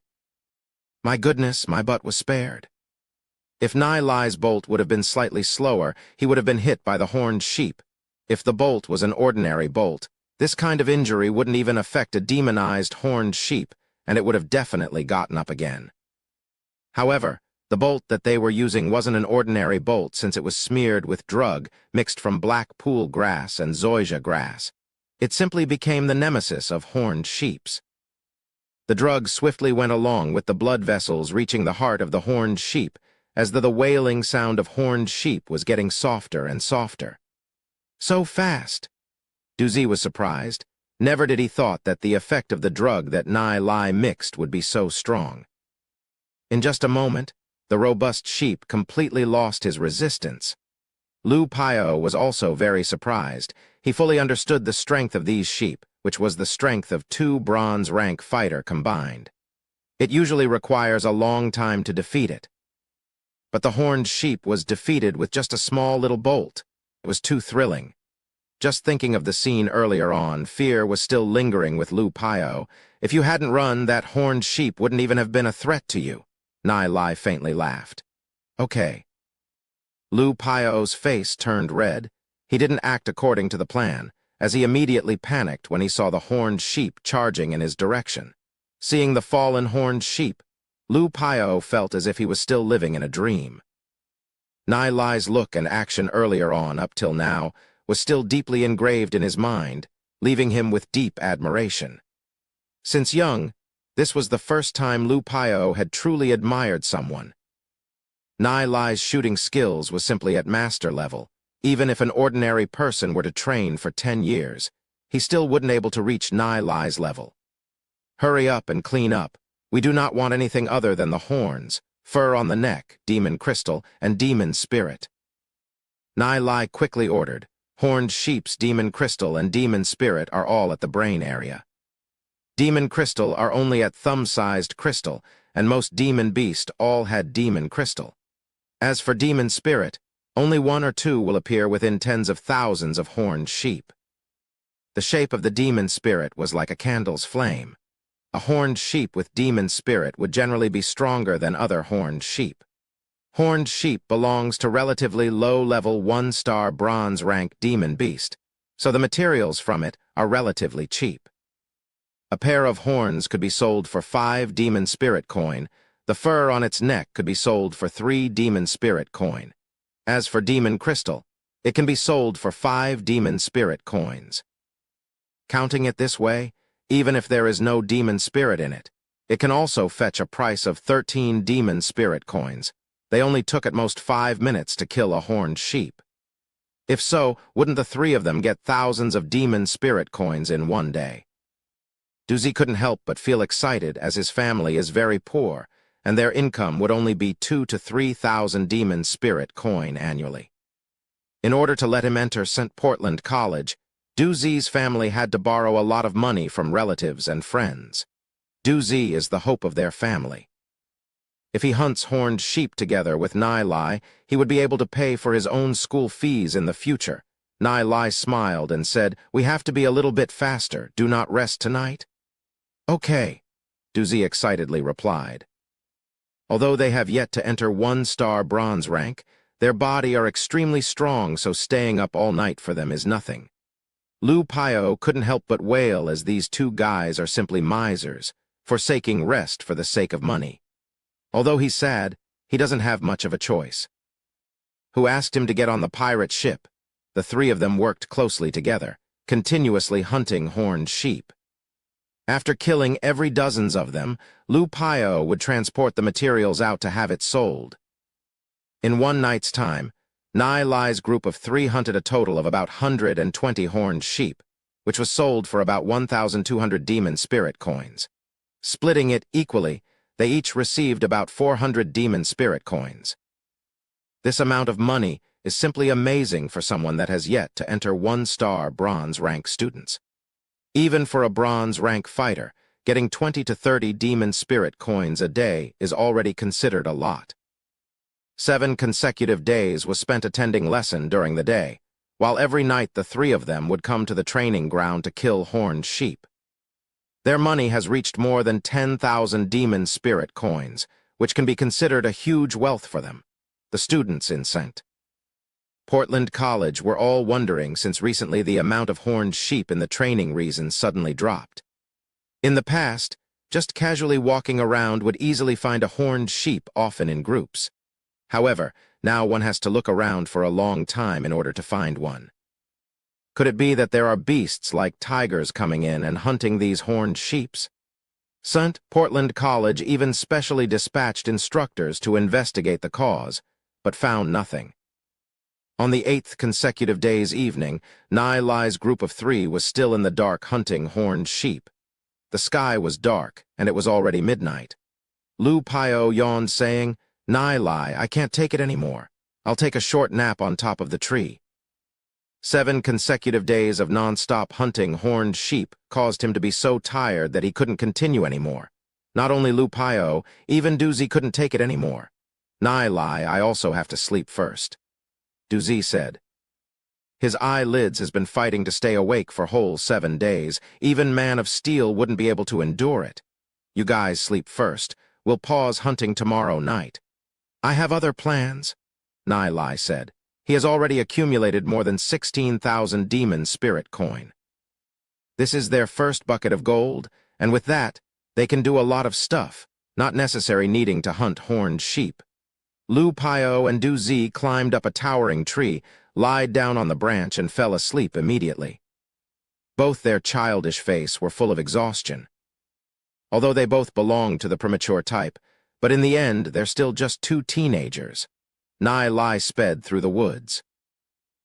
My goodness, my butt was spared. If Nai Lai's bolt would have been slightly slower, he would have been hit by the horned sheep. If the bolt was an ordinary bolt, this kind of injury wouldn't even affect a demonized horned sheep, and it would have definitely gotten up again. However, the bolt that they were using wasn't an ordinary bolt since it was smeared with drug mixed from black pool grass and zoysia grass. It simply became the nemesis of horned sheeps. The drug swiftly went along with the blood vessels reaching the heart of the horned sheep, as the wailing sound of horned sheep was getting softer and softer. So fast! Duzi was surprised. Never did he thought that the effect of the drug that Nai Lai mixed would be so strong. In just a moment, the robust sheep completely lost his resistance. Lu Pio was also very surprised. He fully understood the strength of these sheep, which was the strength of 2 bronze-rank fighter combined. It usually requires a long time to defeat it. But the horned sheep was defeated with just a small little bolt. It was too thrilling. Just thinking of the scene earlier on, fear was still lingering with Lu Pio. If you hadn't run, that horned sheep wouldn't even have been a threat to you. Nai Lai faintly laughed. Okay. Lu Pio's face turned red. He didn't act according to the plan, as he immediately panicked when he saw the horned sheep charging in his direction. Seeing the fallen horned sheep, Lu Pio felt as if he was still living in a dream. Nai Lai's look and action earlier on, up till now, was still deeply engraved in his mind, leaving him with deep admiration. Since young, this was the first time Lu Pio had truly admired someone. Nai Lai's shooting skills was simply at master level. Even if an ordinary person were to train for 10 years, he still wouldn't able to reach Nai Lai's level. Hurry up and clean up. We do not want anything other than the horns, fur on the neck, demon crystal, and demon spirit. Nai Lai quickly ordered. Horned sheep's demon crystal and demon spirit are all at the brain area. Demon crystal are only at thumb-sized crystal, and most demon beast all had demon crystal. As for demon spirit, only 1 or 2 will appear within tens of thousands of horned sheep. The shape of the demon spirit was like a candle's flame. A horned sheep with demon spirit would generally be stronger than other horned sheep. Horned sheep belongs to relatively low-level 1-star bronze-rank demon beast, so the materials from it are relatively cheap. A pair of horns could be sold for 5 demon spirit coin. The fur on its neck could be sold for 3 demon spirit coin. As for demon crystal, it can be sold for 5 demon spirit coins. Counting it this way, even if there is no demon spirit in it, it can also fetch a price of 13 demon spirit coins. They only took at most 5 minutes to kill a horned sheep. If so, wouldn't the 3 of them get thousands of demon spirit coins in one day? Duzi couldn't help but feel excited as his family is very poor, and their income would only be 2,000 to 3,000 demon spirit coin annually. In order to let him enter St. Portland College, Duzi's family had to borrow a lot of money from relatives and friends. Duzi is the hope of their family. If he hunts horned sheep together with Nai Lai, he would be able to pay for his own school fees in the future. Nai Lai smiled and said, "We have to be a little bit faster. Do not rest tonight?" "Okay," Duzi excitedly replied. Although they have yet to enter 1-star bronze rank, their body are extremely strong, so staying up all night for them is nothing. Lu Pio couldn't help but wail as these 2 guys are simply misers, forsaking rest for the sake of money. Although he's sad, he doesn't have much of a choice. Who asked him to get on the pirate ship? The 3 of them worked closely together, continuously hunting horned sheep. After killing every dozens of them, Lu Pio would transport the materials out to have it sold. In one night's time, Nai Lai's group of 3 hunted a total of about 120 horned sheep, which was sold for about 1,200 demon spirit coins. Splitting it equally, they each received about 400 demon spirit coins. This amount of money is simply amazing for someone that has yet to enter 1-star bronze rank students. Even for a bronze rank fighter, getting 20 to 30 demon spirit coins a day is already considered a lot. 7 consecutive days was spent attending lesson during the day, while every night the 3 of them would come to the training ground to kill horned sheep. Their money has reached more than 10,000 demon spirit coins, which can be considered a huge wealth for them. The students in St. Portland College were all wondering since recently the amount of horned sheep in the training reasons suddenly dropped. In the past, just casually walking around would easily find a horned sheep, often in groups. However, now one has to look around for a long time in order to find one. Could it be that there are beasts like tigers coming in and hunting these horned sheeps? St. Portland College even specially dispatched instructors to investigate the cause, but found nothing. On the 8th consecutive day's evening, Nai Lai's group of 3 was still in the dark hunting horned sheep. The sky was dark, and it was already midnight. Lu Pio yawned, saying, "Nai Lai, I can't take it anymore. I'll take a short nap on top of the tree." 7 consecutive days of non-stop hunting horned sheep caused him to be so tired that he couldn't continue anymore. Not only Lu Pio, even Duzi couldn't take it anymore. "Nai Lai, I also have to sleep first," Duzi said. His eyelids has been fighting to stay awake for whole 7 days. Even Man of Steel wouldn't be able to endure it. "You guys sleep first. We'll pause hunting tomorrow night." "I have other plans," Nai Lai said. He has already accumulated more than 16,000 demon spirit coin. This is their first bucket of gold, and with that, they can do a lot of stuff, not necessary needing to hunt horned sheep. Lu Pio and Du Zi climbed up a towering tree, lied down on the branch, and fell asleep immediately. Both their childish face were full of exhaustion. Although they both belonged to the premature type, but in the end they're still just 2 teenagers. Nai Lai sped through the woods.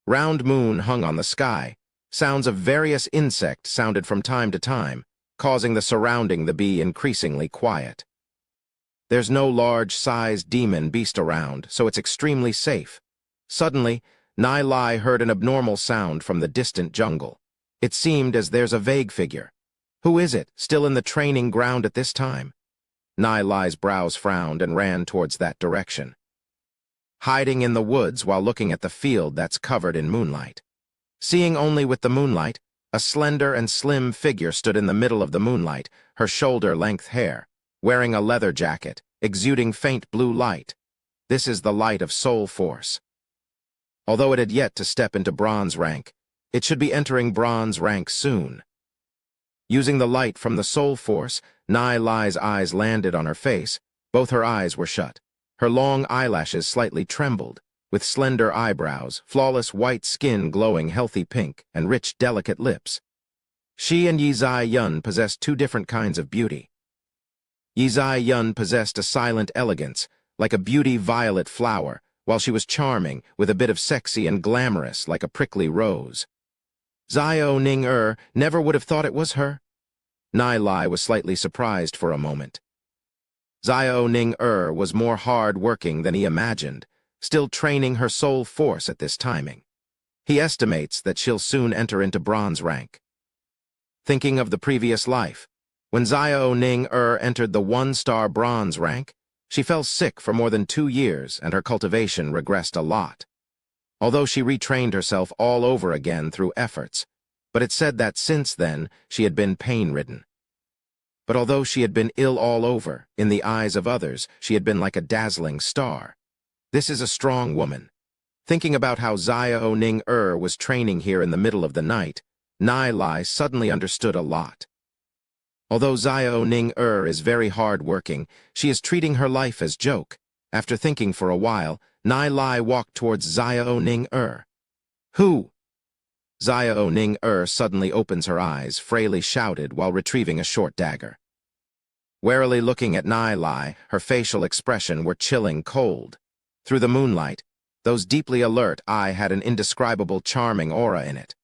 Round moon hung on the sky. Sounds of various insects sounded from time to time, causing the surrounding to be increasingly quiet. There's no large-sized demon beast around, so it's extremely safe. Suddenly, Nai Lai heard an abnormal sound from the distant jungle. It seemed as there's a vague figure. Who is it, still in the training ground at this time? Nai Lai's brows frowned and ran towards that direction. Hiding in the woods while looking at the field that's covered in moonlight. Seeing only with the moonlight, a slender and slim figure stood in the middle of the moonlight, her shoulder-length hair, wearing a leather jacket, exuding faint blue light. This is the light of Soul Force. Although it had yet to step into bronze rank, it should be entering bronze rank soon. Using the light from the Soul Force, Nai Lai's eyes landed on her face. Both her eyes were shut. Her long eyelashes slightly trembled, with slender eyebrows, flawless white skin glowing healthy pink, and rich, delicate lips. She and Yi Zai Yun possessed 2 different kinds of beauty. Yi Zai Yun possessed a silent elegance, like a beauty violet flower, while she was charming, with a bit of sexy and glamorous, like a prickly rose. Zio Ning never would have thought it was her. Nai Lai was slightly surprised for a moment. Zio Ning was more hard-working than he imagined, still training her soul force at this timing. He estimates that she'll soon enter into bronze rank. Thinking of the previous life, when Zio Ning entered the 1-star bronze rank, she fell sick for more than 2 years and her cultivation regressed a lot. Although she retrained herself all over again through efforts, but it said that since then she had been pain-ridden. But although she had been ill all over, in the eyes of others, she had been like a dazzling star. This is a strong woman. Thinking about how Zio Ning was training here in the middle of the night, Nai Lai suddenly understood a lot. Although Zio Ning is very hard-working, she is treating her life as joke. After thinking for a while, Nai Lai walked towards Zio Ning "Who?" Zio Ning suddenly opens her eyes, frailly shouted while retrieving a short dagger. Warily looking at Nai Lai, her facial expression were chilling cold. Through the moonlight, those deeply alert eyes had an indescribable charming aura in it.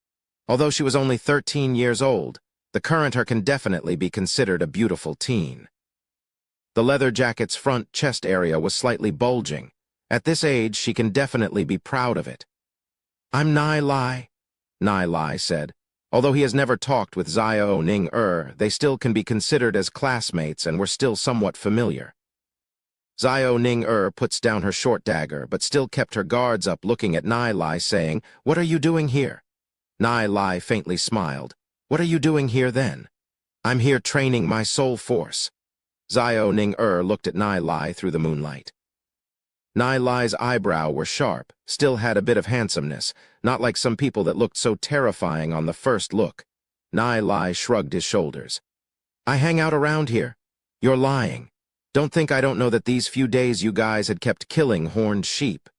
Although she was only 13 years old, the current her can definitely be considered a beautiful teen. The leather jacket's front chest area was slightly bulging. At this age, she can definitely be proud of it. "I'm Nai Lai," Nai Lai said. Although he has never talked with Zio Ning they still can be considered as classmates and were still somewhat familiar. Zio Ning puts down her short dagger, but still kept her guards up looking at Nai Lai, saying, "What are you doing here?" Nai Lai faintly smiled. "What are you doing here then?" "I'm here training my soul force." Zio Ning looked at Nai Lai through the moonlight. Nai Lai's eyebrow were sharp, still had a bit of handsomeness, not like some people that looked so terrifying on the first look. Nai Lai shrugged his shoulders. "I hang out around here. You're lying. Don't think I don't know that these few days you guys had kept killing horned sheep."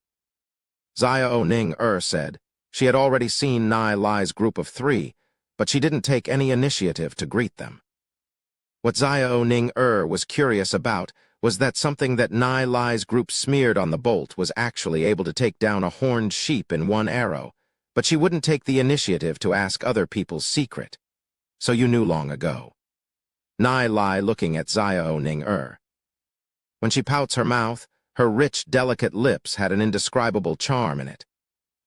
Zio Ning said. She had already seen Nai Lai's group of 3, but she didn't take any initiative to greet them. What Xiao Ning was curious about was that something that Nai Lai's group smeared on the bolt was actually able to take down a horned sheep in one arrow, but she wouldn't take the initiative to ask other people's secret. So you knew long ago. Nai Lai looking at Xiao Ning. When she pouts her mouth, her rich, delicate lips had an indescribable charm in it.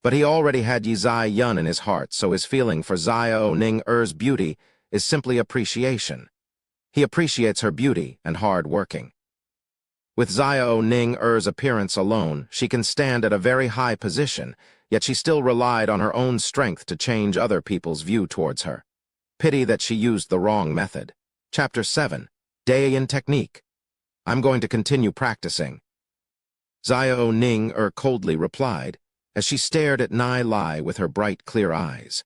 But he already had Yi Zai Yun in his heart, so his feeling for Xiao Ning-er's beauty is simply appreciation. He appreciates her beauty and hard working. With Xiao Ning-er's appearance alone, she can stand at a very high position, yet she still relied on her own strength to change other people's view towards her. Pity that she used the wrong method. Chapter 7. Day in Technique. I'm going to continue practicing. Xiao Ning coldly replied, as she stared at Nai Lai with her bright, clear eyes.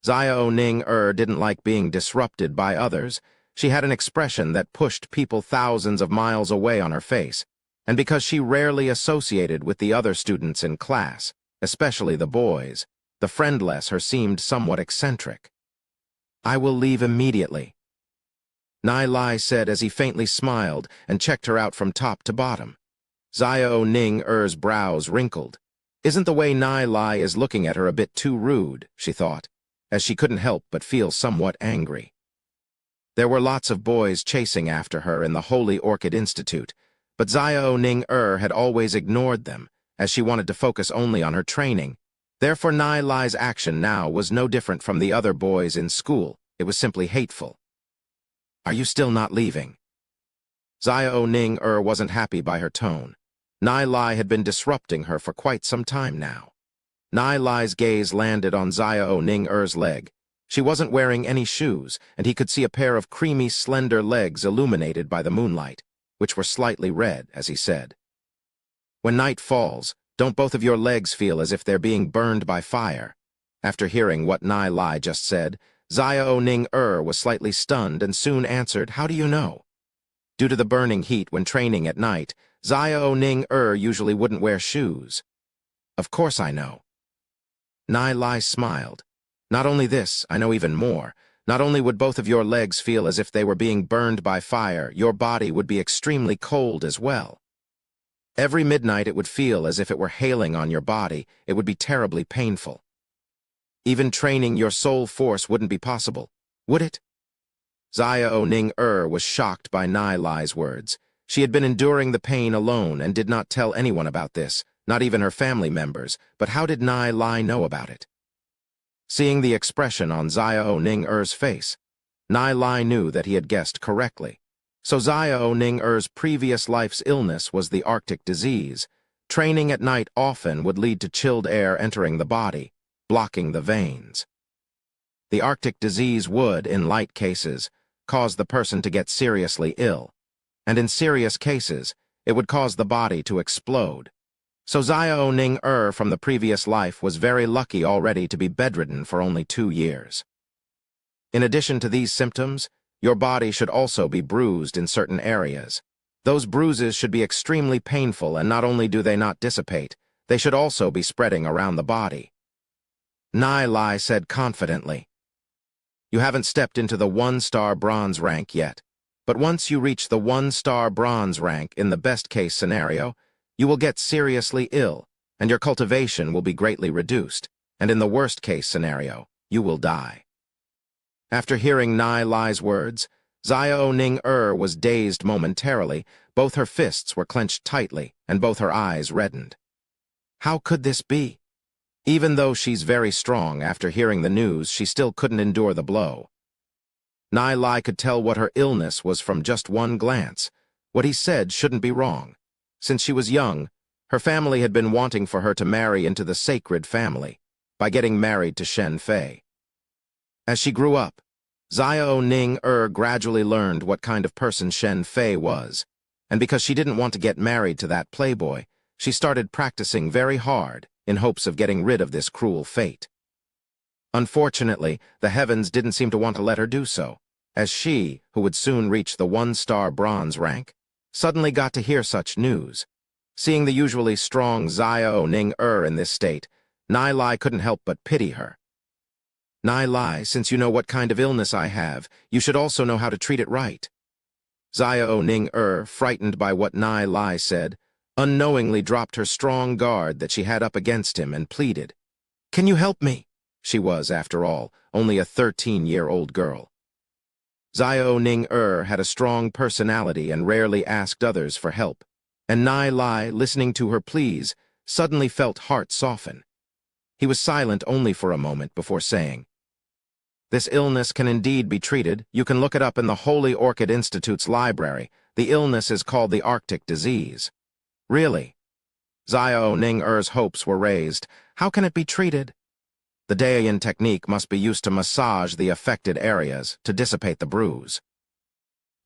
Xiao Ning didn't like being disrupted by others. She had an expression that pushed people thousands of miles away on her face, and because she rarely associated with the other students in class, especially the boys, the friendless her seemed somewhat eccentric. I will leave immediately, Nai Lai said as he faintly smiled and checked her out from top to bottom. Xiao Ning-er's brows wrinkled. Isn't the way Nai Lai is looking at her a bit too rude, she thought, as she couldn't help but feel somewhat angry. There were lots of boys chasing after her in the Holy Orchid Institute, but Xiao Ning-er had always ignored them, as she wanted to focus only on her training. Therefore Nai Lai's action now was no different from the other boys in school. It was simply hateful. Are you still not leaving? Xiao Ning-er wasn't happy by her tone. Nai Lai had been disrupting her for quite some time now. Nai Lai's gaze landed on Xiao Ning-er's leg. She wasn't wearing any shoes, and he could see a pair of creamy, slender legs illuminated by the moonlight, which were slightly red, as he said. When night falls, don't both of your legs feel as if they're being burned by fire? After hearing what Nai Lai just said, Xiao Ning-er was slightly stunned and soon answered, How do you know? Due to the burning heat when training at night, Xiao Ning-er usually wouldn't wear shoes. Of course I know. Nai Lai smiled. Not only this, I know even more. Not only would both of your legs feel as if they were being burned by fire, your body would be extremely cold as well. Every midnight it would feel as if it were hailing on your body. It would be terribly painful. Even training your soul force wouldn't be possible, would it? Xiao Ning-er was shocked by Nai Lai's words. She had been enduring the pain alone and did not tell anyone about this, not even her family members, but how did Nai Lai know about it? Seeing the expression on Xiao Ning-er's face, Nai Lai knew that he had guessed correctly. So Xiao Ning-er's previous life's illness was the Arctic disease. Training at night often would lead to chilled air entering the body, blocking the veins. The Arctic disease would, in light cases, cause the person to get seriously ill, and in serious cases, it would cause the body to explode. So Xiao Ning-er from the previous life was very lucky already to be bedridden for only 2 years. In addition to these symptoms, your body should also be bruised in certain areas. Those bruises should be extremely painful, and not only do they not dissipate, they should also be spreading around the body. Nai Lai said confidently, You haven't stepped into the 1-star bronze rank yet, but once you reach the 1-star bronze rank in the best-case scenario, you will get seriously ill, and your cultivation will be greatly reduced, and in the worst-case scenario, you will die. After hearing Nai Lai's words, Xiao Ning-er was dazed momentarily. Both her fists were clenched tightly, and both her eyes reddened. How could this be? Even though she's very strong, after hearing the news, she still couldn't endure the blow. Nai Lai could tell what her illness was from just one glance. What he said shouldn't be wrong. Since she was young, her family had been wanting for her to marry into the sacred family, by getting married to Shen Fei. As she grew up, Xiao Ning-er gradually learned what kind of person Shen Fei was, and because she didn't want to get married to that playboy, she started practicing very hard in hopes of getting rid of this cruel fate. Unfortunately, the heavens didn't seem to want to let her do so, as she, who would soon reach the 1-star bronze rank, suddenly got to hear such news. Seeing the usually strong Xiao Ning-er in this state, Nai Lai couldn't help but pity her. Nai Lai, since you know what kind of illness I have, you should also know how to treat it right. Xiao Ning frightened by what Nai Lai said, unknowingly dropped her strong guard that she had up against him and pleaded. Can you help me? She was, after all, only a 13-year-old girl. Xiao Ning had a strong personality and rarely asked others for help, and Nai Lai, listening to her pleas, suddenly felt heart soften. He was silent only for a moment before saying, This illness can indeed be treated. You can look it up in the Holy Orchid Institute's library. The illness is called the Arctic disease. Really? Xiao Ning-er's hopes were raised. How can it be treated? The Dayan technique must be used to massage the affected areas, to dissipate the bruise.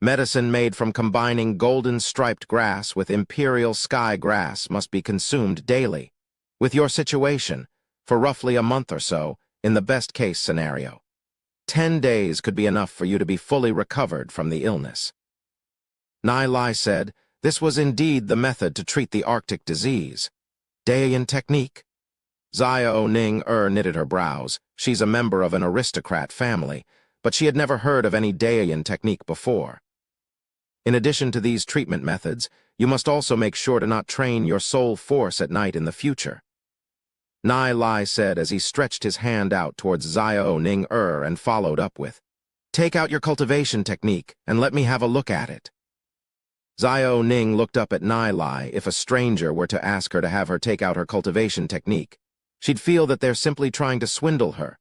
Medicine made from combining golden striped grass with imperial sky grass must be consumed daily. With your situation, for roughly a month or so, in the best-case scenario. 10 days could be enough for you to be fully recovered from the illness. Nai Lai said, this was indeed the method to treat the Arctic disease. Dayan technique? Xiao Ning-er knitted her brows. She's a member of an aristocrat family, but she had never heard of any Dayan technique before. In addition to these treatment methods, you must also make sure to not train your soul force at night in the future. Nai Lai said as he stretched his hand out towards Xiao Ning-er and followed up with, Take out your cultivation technique and let me have a look at it. Xiao Ning looked up at Nai Lai. If a stranger were to ask her to have her take out her cultivation technique, she'd feel that they're simply trying to swindle her.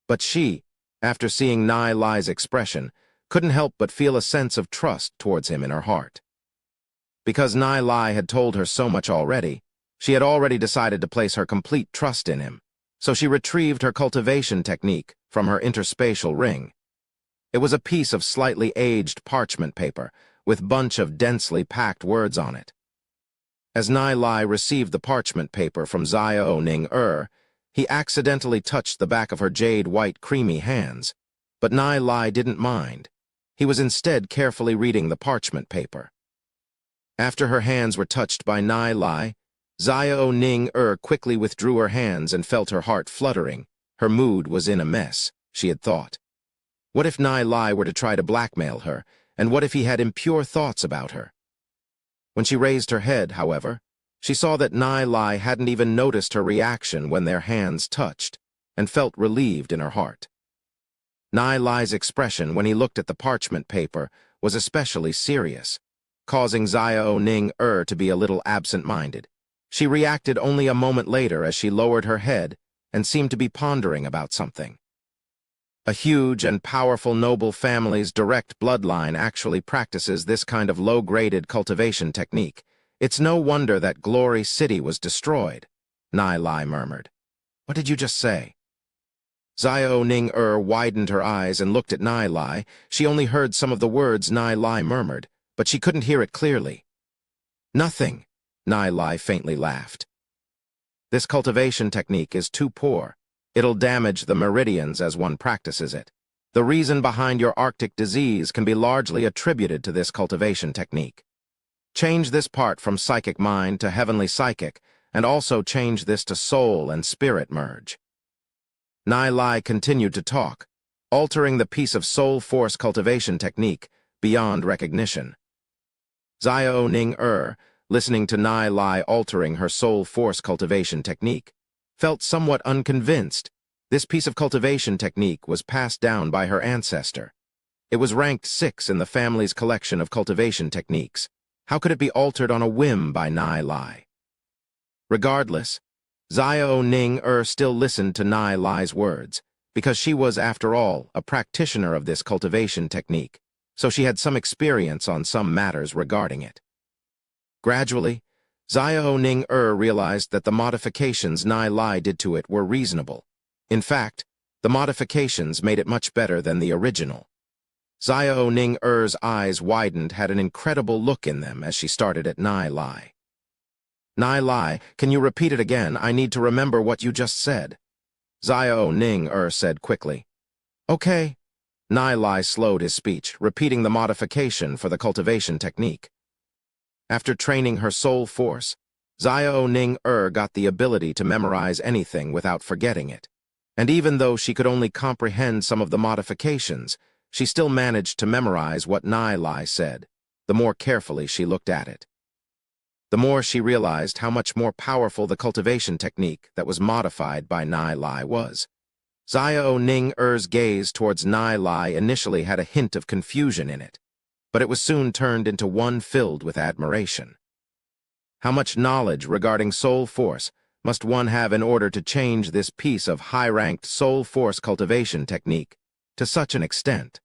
But she, after seeing Nai Lai's expression, couldn't help but feel a sense of trust towards him in her heart. Because Nai Lai had told her so much already, she had already decided to place her complete trust in him, so she retrieved her cultivation technique from her interspatial ring. It was a piece of slightly aged parchment paper with bunch of densely packed words on it. As Nai Lai received the parchment paper from Xiao Ning-er, he accidentally touched the back of her jade-white creamy hands, but Nai Lai didn't mind. He was instead carefully reading the parchment paper. After her hands were touched by Nai Lai, Xiao Ning-er quickly withdrew her hands and felt her heart fluttering. Her mood was in a mess, she had thought. What if Nai Lai were to try to blackmail her, and what if he had impure thoughts about her? When she raised her head, however, she saw that Nai Lai hadn't even noticed her reaction when their hands touched, and felt relieved in her heart. Nai Lai's expression when he looked at the parchment paper was especially serious, causing Xiao Ning-er to be a little absent-minded. She reacted only a moment later as she lowered her head and seemed to be pondering about something. A huge and powerful noble family's direct bloodline actually practices this kind of low-graded cultivation technique. It's no wonder that Glory City was destroyed, Nai Lai murmured. What did you just say? Xiao Ning-er widened her eyes and looked at Nai Lai. She only heard some of the words Nai Lai murmured, but she couldn't hear it clearly. Nothing, Nai Lai faintly laughed. This cultivation technique is too poor. It'll damage the meridians as one practices it. The reason behind your Arctic disease can be largely attributed to this cultivation technique. Change this part from psychic mind to heavenly psychic, and also change this to soul and spirit merge. Nai Lai continued to talk, altering the piece of soul force cultivation technique beyond recognition. Xiao Ning-er, listening to Nai Lai altering her soul force cultivation technique, felt somewhat unconvinced. This piece of cultivation technique was passed down by her ancestor. It was ranked 6 in the family's collection of cultivation techniques. How could it be altered on a whim by Nai Lai? Regardless, Xiao Ning-er still listened to Nai Lai's words, because she was, after all, a practitioner of this cultivation technique, so she had some experience on some matters regarding it. Gradually, Xiao Ning-er realized that the modifications Nai Lai did to it were reasonable. In fact, the modifications made it much better than the original. Xiao Ning-er's eyes widened, had an incredible look in them as she started at Nai Lai. Nai Lai, can you repeat it again? I need to remember what you just said. Xiao Ning-er said quickly. Okay. Nai Lai slowed his speech, repeating the modification for the cultivation technique. After training her soul force, Xiao Ning-er got the ability to memorize anything without forgetting it. And even though she could only comprehend some of the modifications, she still managed to memorize what Nai Lai said, the more carefully she looked at it. The more she realized how much more powerful the cultivation technique that was modified by Nai Lai was. Xiao Ning-er's gaze towards Nai Lai initially had a hint of confusion in it, but it was soon turned into one filled with admiration. How much knowledge regarding soul force must one have in order to change this piece of high-ranked soul force cultivation technique to such an extent?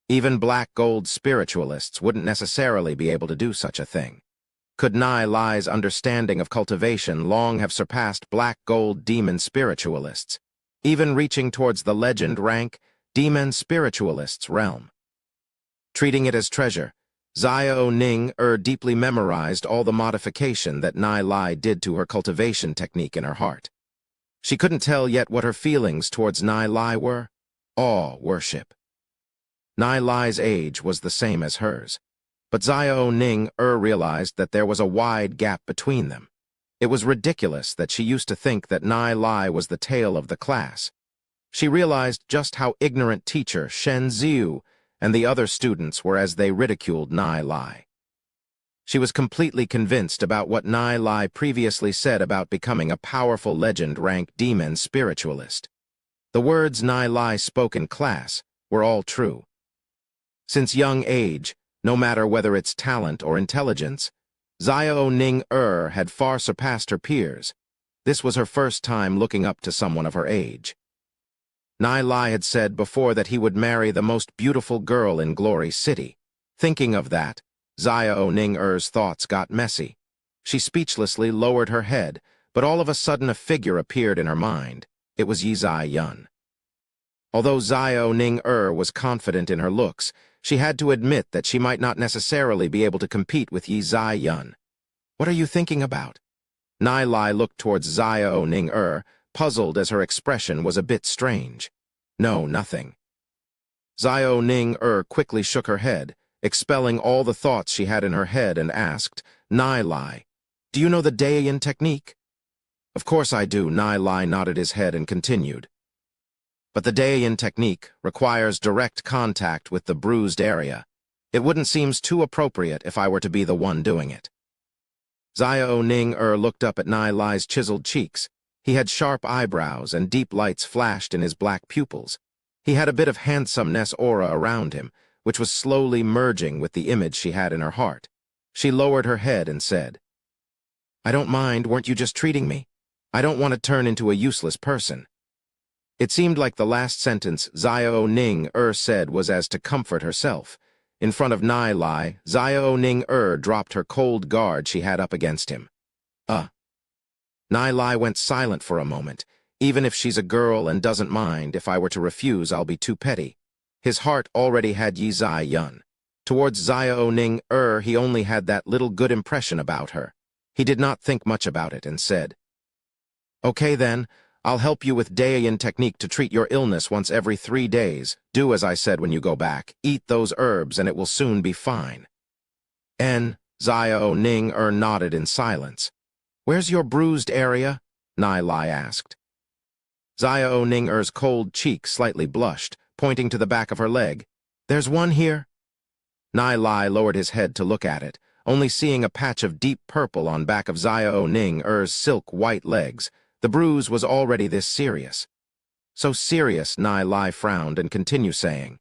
Even black gold spiritualists wouldn't necessarily be able to do such a thing. Could Nai Lai's understanding of cultivation long have surpassed black gold demon spiritualists, even reaching towards the legend rank demon spiritualists' realm? Treating it as treasure, Xiao Ning-er deeply memorized all the modification that Nai Lai did to her cultivation technique in her heart. She couldn't tell yet what her feelings towards Nai Lai were. Awe worship. Nai Lai's age was the same as hers, but Xiao Ning-er realized that there was a wide gap between them. It was ridiculous that she used to think that Nai Lai was the tail of the class. She realized just how ignorant teacher Shen Ziu and the other students were as they ridiculed Nai Lai. She was completely convinced about what Nai Lai previously said about becoming a powerful legend-rank demon spiritualist. The words Nai Lai spoke in class were all true. Since young age, no matter whether it's talent or intelligence, Xiao Ning-er had far surpassed her peers. This was her first time looking up to someone of her age. Nai Lai had said before that he would marry the most beautiful girl in Glory City. Thinking of that, Xiao Ning-er's thoughts got messy. She speechlessly lowered her head, but all of a sudden a figure appeared in her mind. It was Yi Zai-yun. Although Xiao Ning-er was confident in her looks, she had to admit that she might not necessarily be able to compete with Yi Zai-yun. "What are you thinking about?" Nai Lai looked towards Xiao Ning-er, puzzled as her expression was a bit strange. "No, nothing." Xiao Ning-er quickly shook her head, expelling all the thoughts she had in her head, and asked, "Nai Lai, do you know the Daiyin technique?" "Of course I do," Nai Lai nodded his head and continued. "But the Daiyin technique requires direct contact with the bruised area. It wouldn't seem too appropriate if I were to be the one doing it." Xiao Ning-er looked up at Nai Lai's chiseled cheeks. He had sharp eyebrows and deep lights flashed in his black pupils. He had a bit of handsomeness aura around him, which was slowly merging with the image she had in her heart. She lowered her head and said, "I don't mind, weren't you just treating me? I don't want to turn into a useless person." It seemed like the last sentence Xiao Ning-er said was as to comfort herself. In front of Nai Lai, Xiao Ning-er dropped her cold guard she had up against him. Nai Lai went silent for a moment. "Even if she's a girl and doesn't mind, if I were to refuse, I'll be too petty." His heart already had Yi Zai-yun. Towards Xiao Ning-er, he only had that little good impression about her. He did not think much about it and said, "Okay then, I'll help you with Daiyin technique to treat your illness once every 3 days. Do as I said when you go back. Eat those herbs and it will soon be fine." Xiao Ning-er nodded in silence. "Where's your bruised area?" Nai Lai asked. Xiao Ning-er's cold cheek slightly blushed, pointing to the back of her leg. "There's one here." Nai Lai lowered his head to look at it, only seeing a patch of deep purple on back of Xiao Ning-er's silk white legs. The bruise was already this serious. "So serious," Nai Lai frowned and continued saying,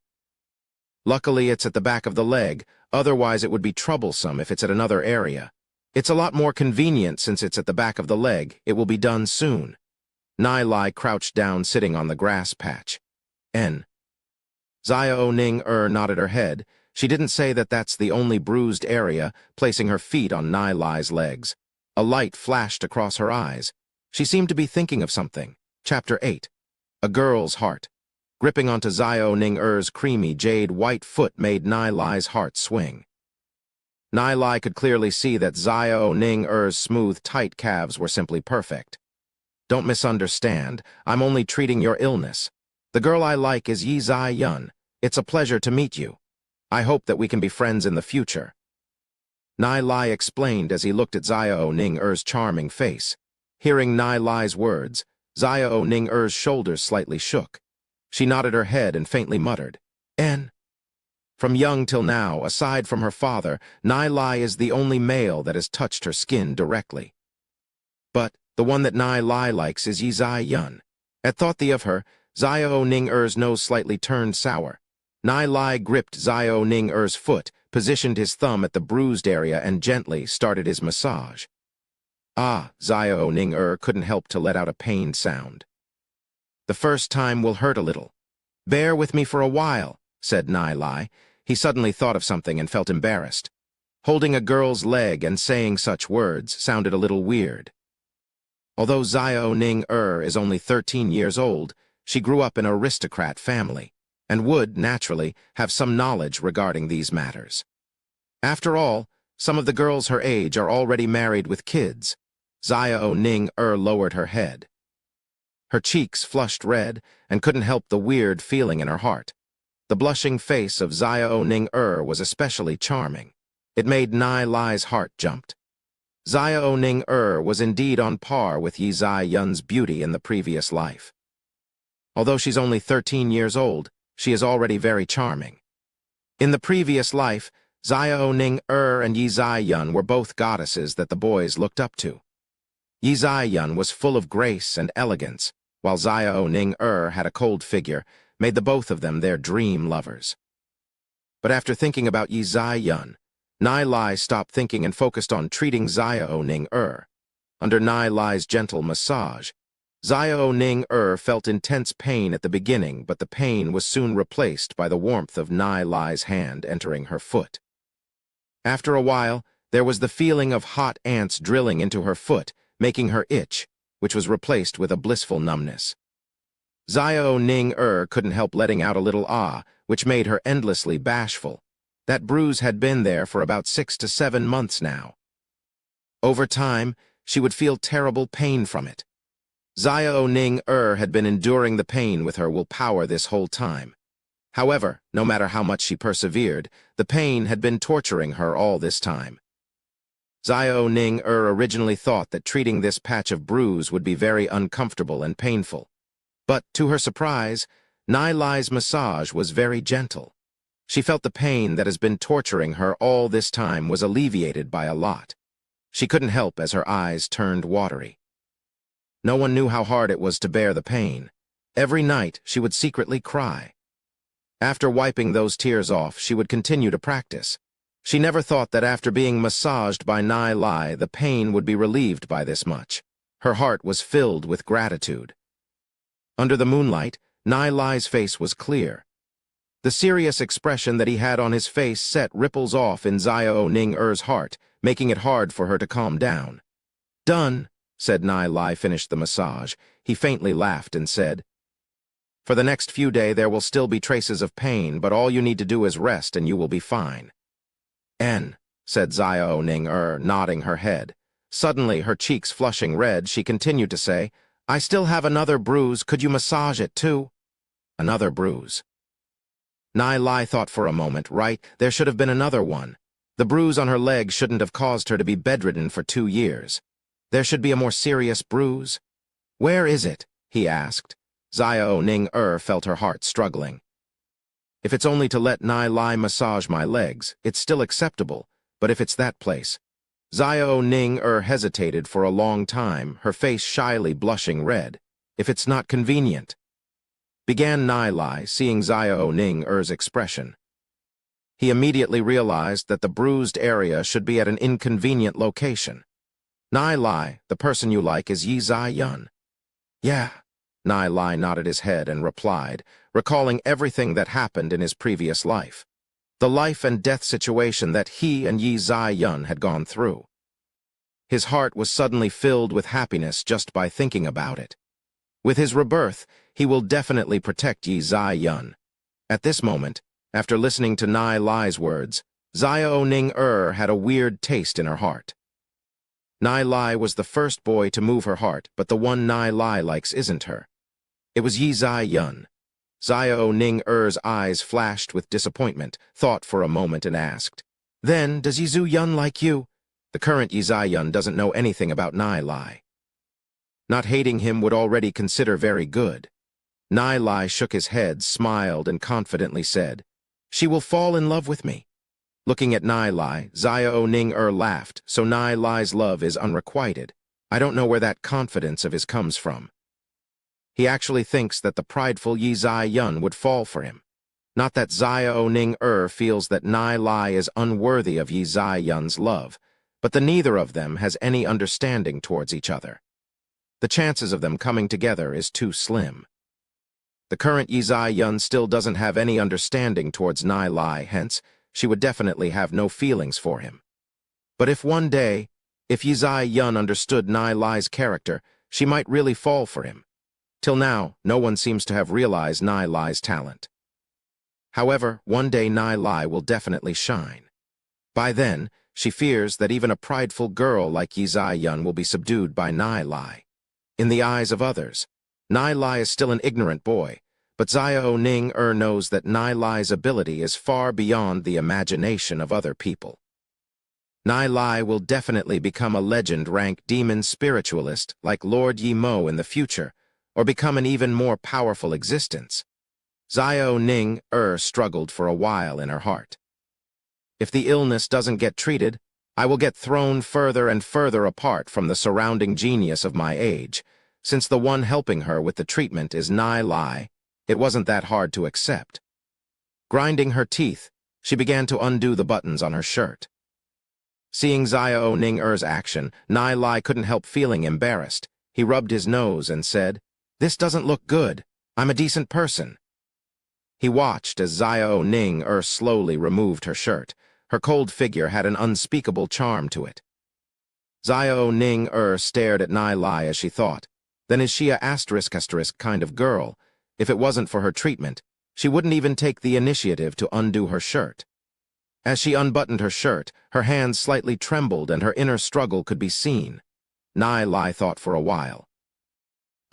"Luckily it's at the back of the leg, otherwise it would be troublesome if it's at another area. It's a lot more convenient since it's at the back of the leg. It will be done soon." Nai Lai crouched down sitting on the grass patch. Xiao Ning-er nodded her head. She didn't say that that's the only bruised area, placing her feet on Nai Lai's legs. A light flashed across her eyes. She seemed to be thinking of something. Chapter 8. A Girl's Heart. Gripping onto Xiao Ning-er's creamy jade white foot made Nai Lai's heart swing. Nai Lai could clearly see that Xiao Ning-er's smooth, tight calves were simply perfect. "Don't misunderstand. I'm only treating your illness. The girl I like is Yi Zai-yun. It's a pleasure to meet you. I hope that we can be friends in the future." Nai Lai explained as he looked at Xiao Ning-er's charming face. Hearing Nai Lai's words, Xiao Ning-er's shoulders slightly shook. She nodded her head and faintly muttered, "N." From young till now, aside from her father, Nai Lai is the only male that has touched her skin directly. But the one that Nai Lai likes is Yi Zai Yun. At thought of her, Xiao Ning-er's nose slightly turned sour. Nai Lai gripped Xiao Ning-er's foot, positioned his thumb at the bruised area, and gently started his massage. Ah, Xiao Ning-er couldn't help to let out a pained sound. "The first time will hurt a little. Bear with me for a while," said Nai Lai. He suddenly thought of something and felt embarrassed. Holding a girl's leg and saying such words sounded a little weird. Although Xiao Ning-er is only 13 years old, she grew up in an aristocrat family, and would, naturally, have some knowledge regarding these matters. After all, some of the girls her age are already married with kids. Xiao Ning-er lowered her head. Her cheeks flushed red and couldn't help the weird feeling in her heart. The blushing face of Xiao Ning-er was especially charming. It made Nai Lai's heart jump. Xiao Ning-er was indeed on par with Yi Zai Yun's beauty in the previous life. Although she's only 13 years old, she is already very charming. In the previous life, Xiao Ning-er and Yi Zai Yun were both goddesses that the boys looked up to. Yi Zai Yun was full of grace and elegance, while Xiao Ning-er had a cold figure, made the both of them their dream lovers. But after thinking about Yi Zai Yun, Nai Lai stopped thinking and focused on treating Xiao Ning-er. Under Nai Lai's gentle massage, Xiao Ning-er felt intense pain at the beginning, but the pain was soon replaced by the warmth of Nai Lai's hand entering her foot. After a while, there was the feeling of hot ants drilling into her foot, making her itch, which was replaced with a blissful numbness. Xiao Ning-er couldn't help letting out a little ah, which made her endlessly bashful. That bruise had been there for about 6 to 7 months now. Over time, she would feel terrible pain from it. Xiao Ning-er had been enduring the pain with her willpower this whole time. However, no matter how much she persevered, the pain had been torturing her all this time. Xiao Ning-er originally thought that treating this patch of bruise would be very uncomfortable and painful. But, to her surprise, Nai Lai's massage was very gentle. She felt the pain that has been torturing her all this time was alleviated by a lot. She couldn't help as her eyes turned watery. No one knew how hard it was to bear the pain. Every night, she would secretly cry. After wiping those tears off, she would continue to practice. She never thought that after being massaged by Nai Lai, the pain would be relieved by this much. Her heart was filled with gratitude. Under the moonlight, Nai Lai's face was clear. The serious expression that he had on his face set ripples off in Xiao Ning-er's heart, making it hard for her to calm down. "Done," said Nai Lai finished the massage. He faintly laughed and said, "For the next few days there will still be traces of pain, but all you need to do is rest and you will be fine." "N," said Xiao Ning-er, nodding her head. Suddenly, her cheeks flushing red, she continued to say, "I still have another bruise. Could you massage it too?" Another bruise. Nai Lai thought for a moment, right, there should have been another one. The bruise on her leg shouldn't have caused her to be bedridden for 2 years. There should be a more serious bruise. "Where is it?" he asked. Xiao Ning-er felt her heart struggling. "If it's only to let Nai Lai massage my legs, it's still acceptable, but if it's that place..." Xiao Ning-er hesitated for a long time, her face shyly blushing red. "If it's not convenient," began Nai Lai, seeing Xiao Ning-er's expression. He immediately realized that the bruised area should be at an inconvenient location. "Nai Lai, the person you like is Yi Zai Yun." "Yeah." Nai Lai nodded his head and replied, recalling everything that happened in his previous life. The life and death situation that he and Yi Zai Yun had gone through. His heart was suddenly filled with happiness just by thinking about it. With his rebirth, he will definitely protect Yi Zai Yun. At this moment, after listening to Nai Lai's words, Xiao Ning-er had a weird taste in her heart. Nai Lai was the first boy to move her heart, but the one Nai Lai likes isn't her. It was Yi Zai Yun. Xiao Ning-er's eyes flashed with disappointment, thought for a moment and asked, "Then, does Yi Zai Yun like you?" The current Yi Zai Yun doesn't know anything about Nai Lai. Not hating him would already consider very good. Nai Lai shook his head, smiled, and confidently said, "She will fall in love with me." Looking at Nai Lai, Xiao Ning laughed, "So Nai Lai's love is unrequited. I don't know where that confidence of his comes from." He actually thinks that the prideful Yi Zai Yun would fall for him. Not that Xiao Ning feels that Nai Lai is unworthy of Yi Zai Yun's love, but that neither of them has any understanding towards each other. The chances of them coming together is too slim. The current Yi Zai Yun still doesn't have any understanding towards Nai Lai, hence, she would definitely have no feelings for him. But if one day, if Yi Zai Yun understood Nai Lai's character, she might really fall for him. Till now, no one seems to have realized Nai Lai's talent. However, one day Nai Lai will definitely shine. By then, she fears that even a prideful girl like Yi Zai Yun will be subdued by Nai Lai. In the eyes of others, Nai Lai is still an ignorant boy, but Xiao Ning knows that Nai Lai's ability is far beyond the imagination of other people. Nai Lai will definitely become a legend-ranked demon spiritualist like Lord Yi Mo in the future, or become an even more powerful existence. Xiao Ning struggled for a while in her heart. If the illness doesn't get treated, I will get thrown further and further apart from the surrounding genius of my age. Since the one helping her with the treatment is Nai Lai, it wasn't that hard to accept. Grinding her teeth, she began to undo the buttons on her shirt. Seeing Xiao Ning action, Nai Lai couldn't help feeling embarrassed. He rubbed his nose and said, "This doesn't look good. I'm a decent person." He watched as Xiao Ning slowly removed her shirt. Her cold figure had an unspeakable charm to it. Xiao Ning stared at Nai Lai as she thought, "Then is she a asterisk kind of girl? If it wasn't for her treatment, she wouldn't even take the initiative to undo her shirt." As she unbuttoned her shirt, her hands slightly trembled and her inner struggle could be seen. Nai Lai thought for a while.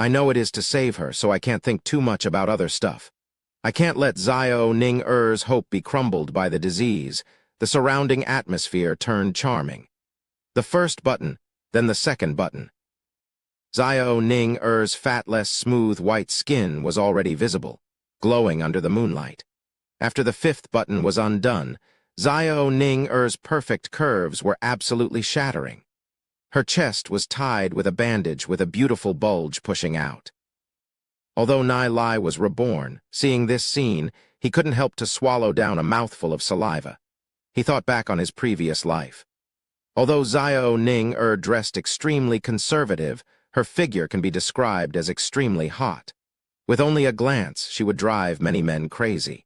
"I know it is to save her, so I can't think too much about other stuff. I can't let Xiao Ning hope be crumbled by the disease." The surrounding atmosphere turned charming. The first button, then the second button. Xiao Ning fatless, smooth white skin was already visible, glowing under the moonlight. After the fifth button was undone, Xiao Ning perfect curves were absolutely shattering. Her chest was tied with a bandage with a beautiful bulge pushing out. Although Nai Lai was reborn, seeing this scene, he couldn't help to swallow down a mouthful of saliva. He thought back on his previous life. Although Xiao Ning dressed extremely conservative, her figure can be described as extremely hot. With only a glance, she would drive many men crazy.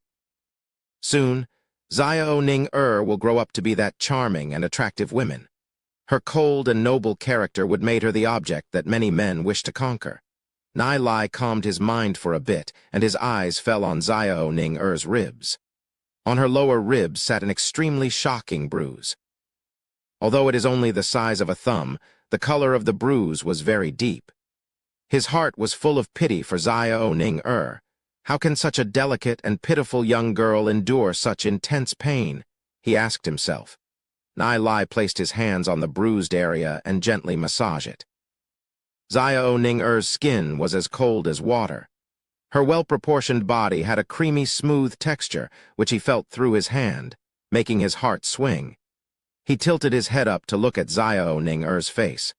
Soon, Xiao Ning will grow up to be that charming and attractive woman. Her cold and noble character would make her the object that many men wish to conquer. Nai Lai calmed his mind for a bit, and his eyes fell on Xiao Ning ribs. On her lower ribs sat an extremely shocking bruise. Although it is only the size of a thumb, the color of the bruise was very deep. His heart was full of pity for Xiao Ning How can such a delicate and pitiful young girl endure such intense pain? He asked himself. Nai Lai placed his hands on the bruised area and gently massaged it. Xiao Ning skin was as cold as water. Her well-proportioned body had a creamy, smooth texture, which he felt through his hand, making his heart swing. He tilted his head up to look at Xiao Ning face.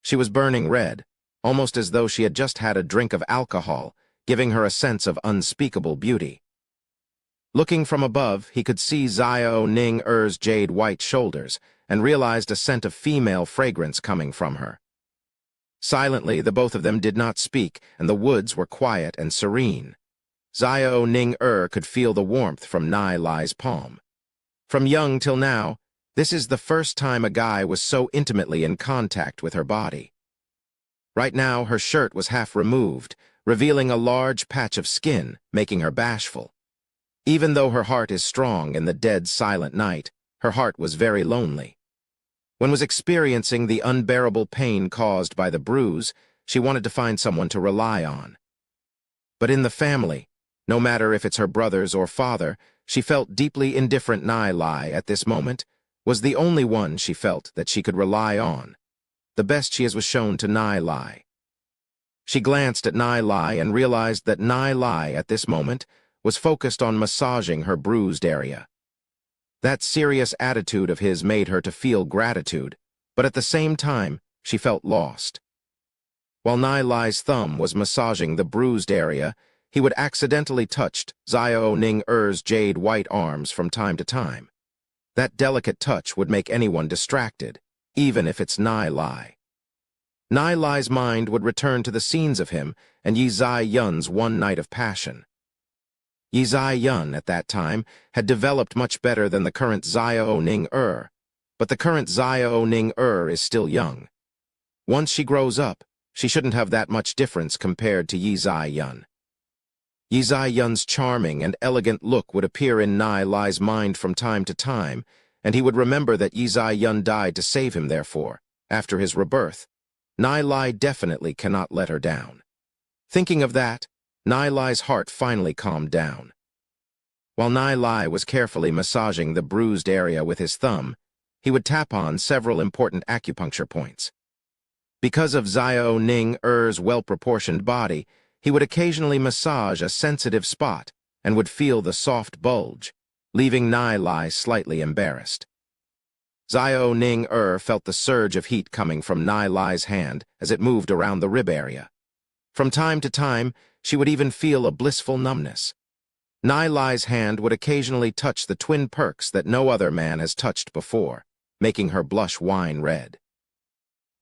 She was burning red, almost as though she had just had a drink of alcohol, giving her a sense of unspeakable beauty. Looking from above, he could see Xiao Ning jade white shoulders and realized a scent of female fragrance coming from her. Silently, the both of them did not speak, and the woods were quiet and serene. Xiao Ning could feel the warmth from Nai Lai's palm. From young till now, this is the first time a guy was so intimately in contact with her body. Right now, her shirt was half removed, revealing a large patch of skin, making her bashful. Even though her heart is strong in the dead, silent night, her heart was very lonely. When was experiencing the unbearable pain caused by the bruise, she wanted to find someone to rely on. But in the family, no matter if it's her brothers or father, she felt deeply indifferent. Nai Lai, at this moment, was the only one she felt that she could rely on. The best she was shown to Nai Lai. She glanced at Nai Lai and realized that Nai Lai, at this moment, was focused on massaging her bruised area. That serious attitude of his made her to feel gratitude, but at the same time, she felt lost. While Nai Lai's thumb was massaging the bruised area, he would accidentally touch Xiao Ning-er's jade white arms from time to time. That delicate touch would make anyone distracted, even if it's Nai Lai. Nai Lai's mind would return to the scenes of him and Yi Zai Yun's one night of passion. Yi Zai Yun, at that time, had developed much better than the current Xiao Ning-er, but the current Xiao Ning-er is still young. Once she grows up, she shouldn't have that much difference compared to Yi Zai Yun. Yi Zai Yun's charming and elegant look would appear in Nai Lai's mind from time to time, and he would remember that Yi Zai Yun died to save him. Therefore, after his rebirth, Nai Lai definitely cannot let her down. Thinking of that, Nai Lai's heart finally calmed down. While Nai Lai was carefully massaging the bruised area with his thumb, he would tap on several important acupuncture points. Because of Xiao Ning-er's well-proportioned body, he would occasionally massage a sensitive spot and would feel the soft bulge, leaving Nai Lai slightly embarrassed. Xiao Ning-er felt the surge of heat coming from Nai Lai's hand as it moved around the rib area. From time to time, she would even feel a blissful numbness. Nai Lai's hand would occasionally touch the twin perks that no other man has touched before, making her blush wine red.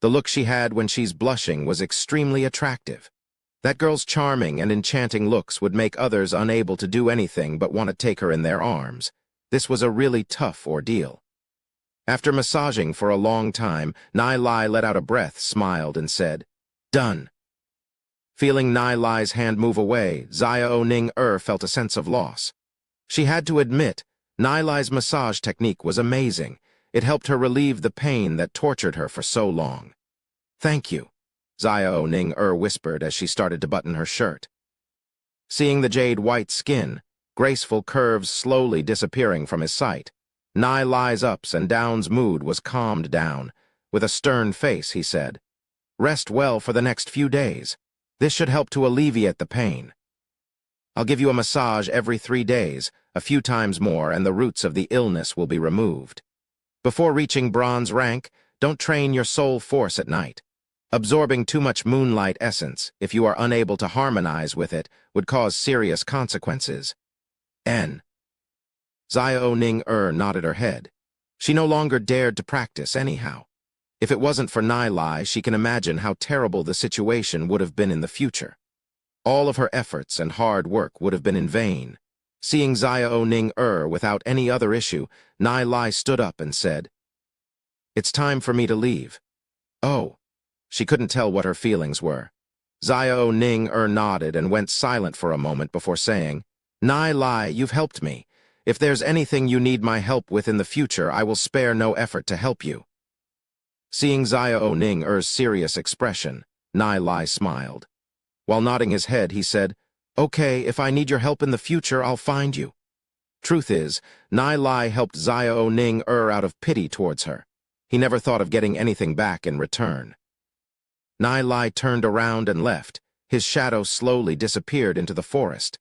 The look she had when she's blushing was extremely attractive. That girl's charming and enchanting looks would make others unable to do anything but want to take her in their arms. This was a really tough ordeal. After massaging for a long time, Nai Lai let out a breath, smiled, and said, "Done." Feeling Nai Lai's hand move away, Xiao Ning-er felt a sense of loss. She had to admit, Nai Lai's massage technique was amazing. It helped her relieve the pain that tortured her for so long. "Thank you," Xiao Ning-er whispered as she started to button her shirt. Seeing the jade white skin, graceful curves slowly disappearing from his sight, Nai Lai's ups and downs mood was calmed down. With a stern face, he said, "Rest well for the next few days. This should help to alleviate the pain. I'll give you a massage every 3 days, a few times more, and the roots of the illness will be removed. Before reaching bronze rank, don't train your soul force at night. Absorbing too much moonlight essence, if you are unable to harmonize with it, would cause serious consequences." N. Xiao Ning-er nodded her head. She no longer dared to practice anyhow. If it wasn't for Nai Lai, she can imagine how terrible the situation would have been in the future. All of her efforts and hard work would have been in vain. Seeing Xiao Ning-er without any other issue, Nai Lai stood up and said, "It's time for me to leave." "Oh." She couldn't tell what her feelings were. Xiao Ning-er nodded and went silent for a moment before saying, "Nai Lai, you've helped me. If there's anything you need my help with in the future, I will spare no effort to help you." Seeing Xiao Ning-er's serious expression, Nai Lai smiled. While nodding his head, he said, "Okay, if I need your help in the future, I'll find you." Truth is, Nai Lai helped Xiao Ning-er out of pity towards her. He never thought of getting anything back in return. Nai Lai turned around and left. His shadow slowly disappeared into the forest.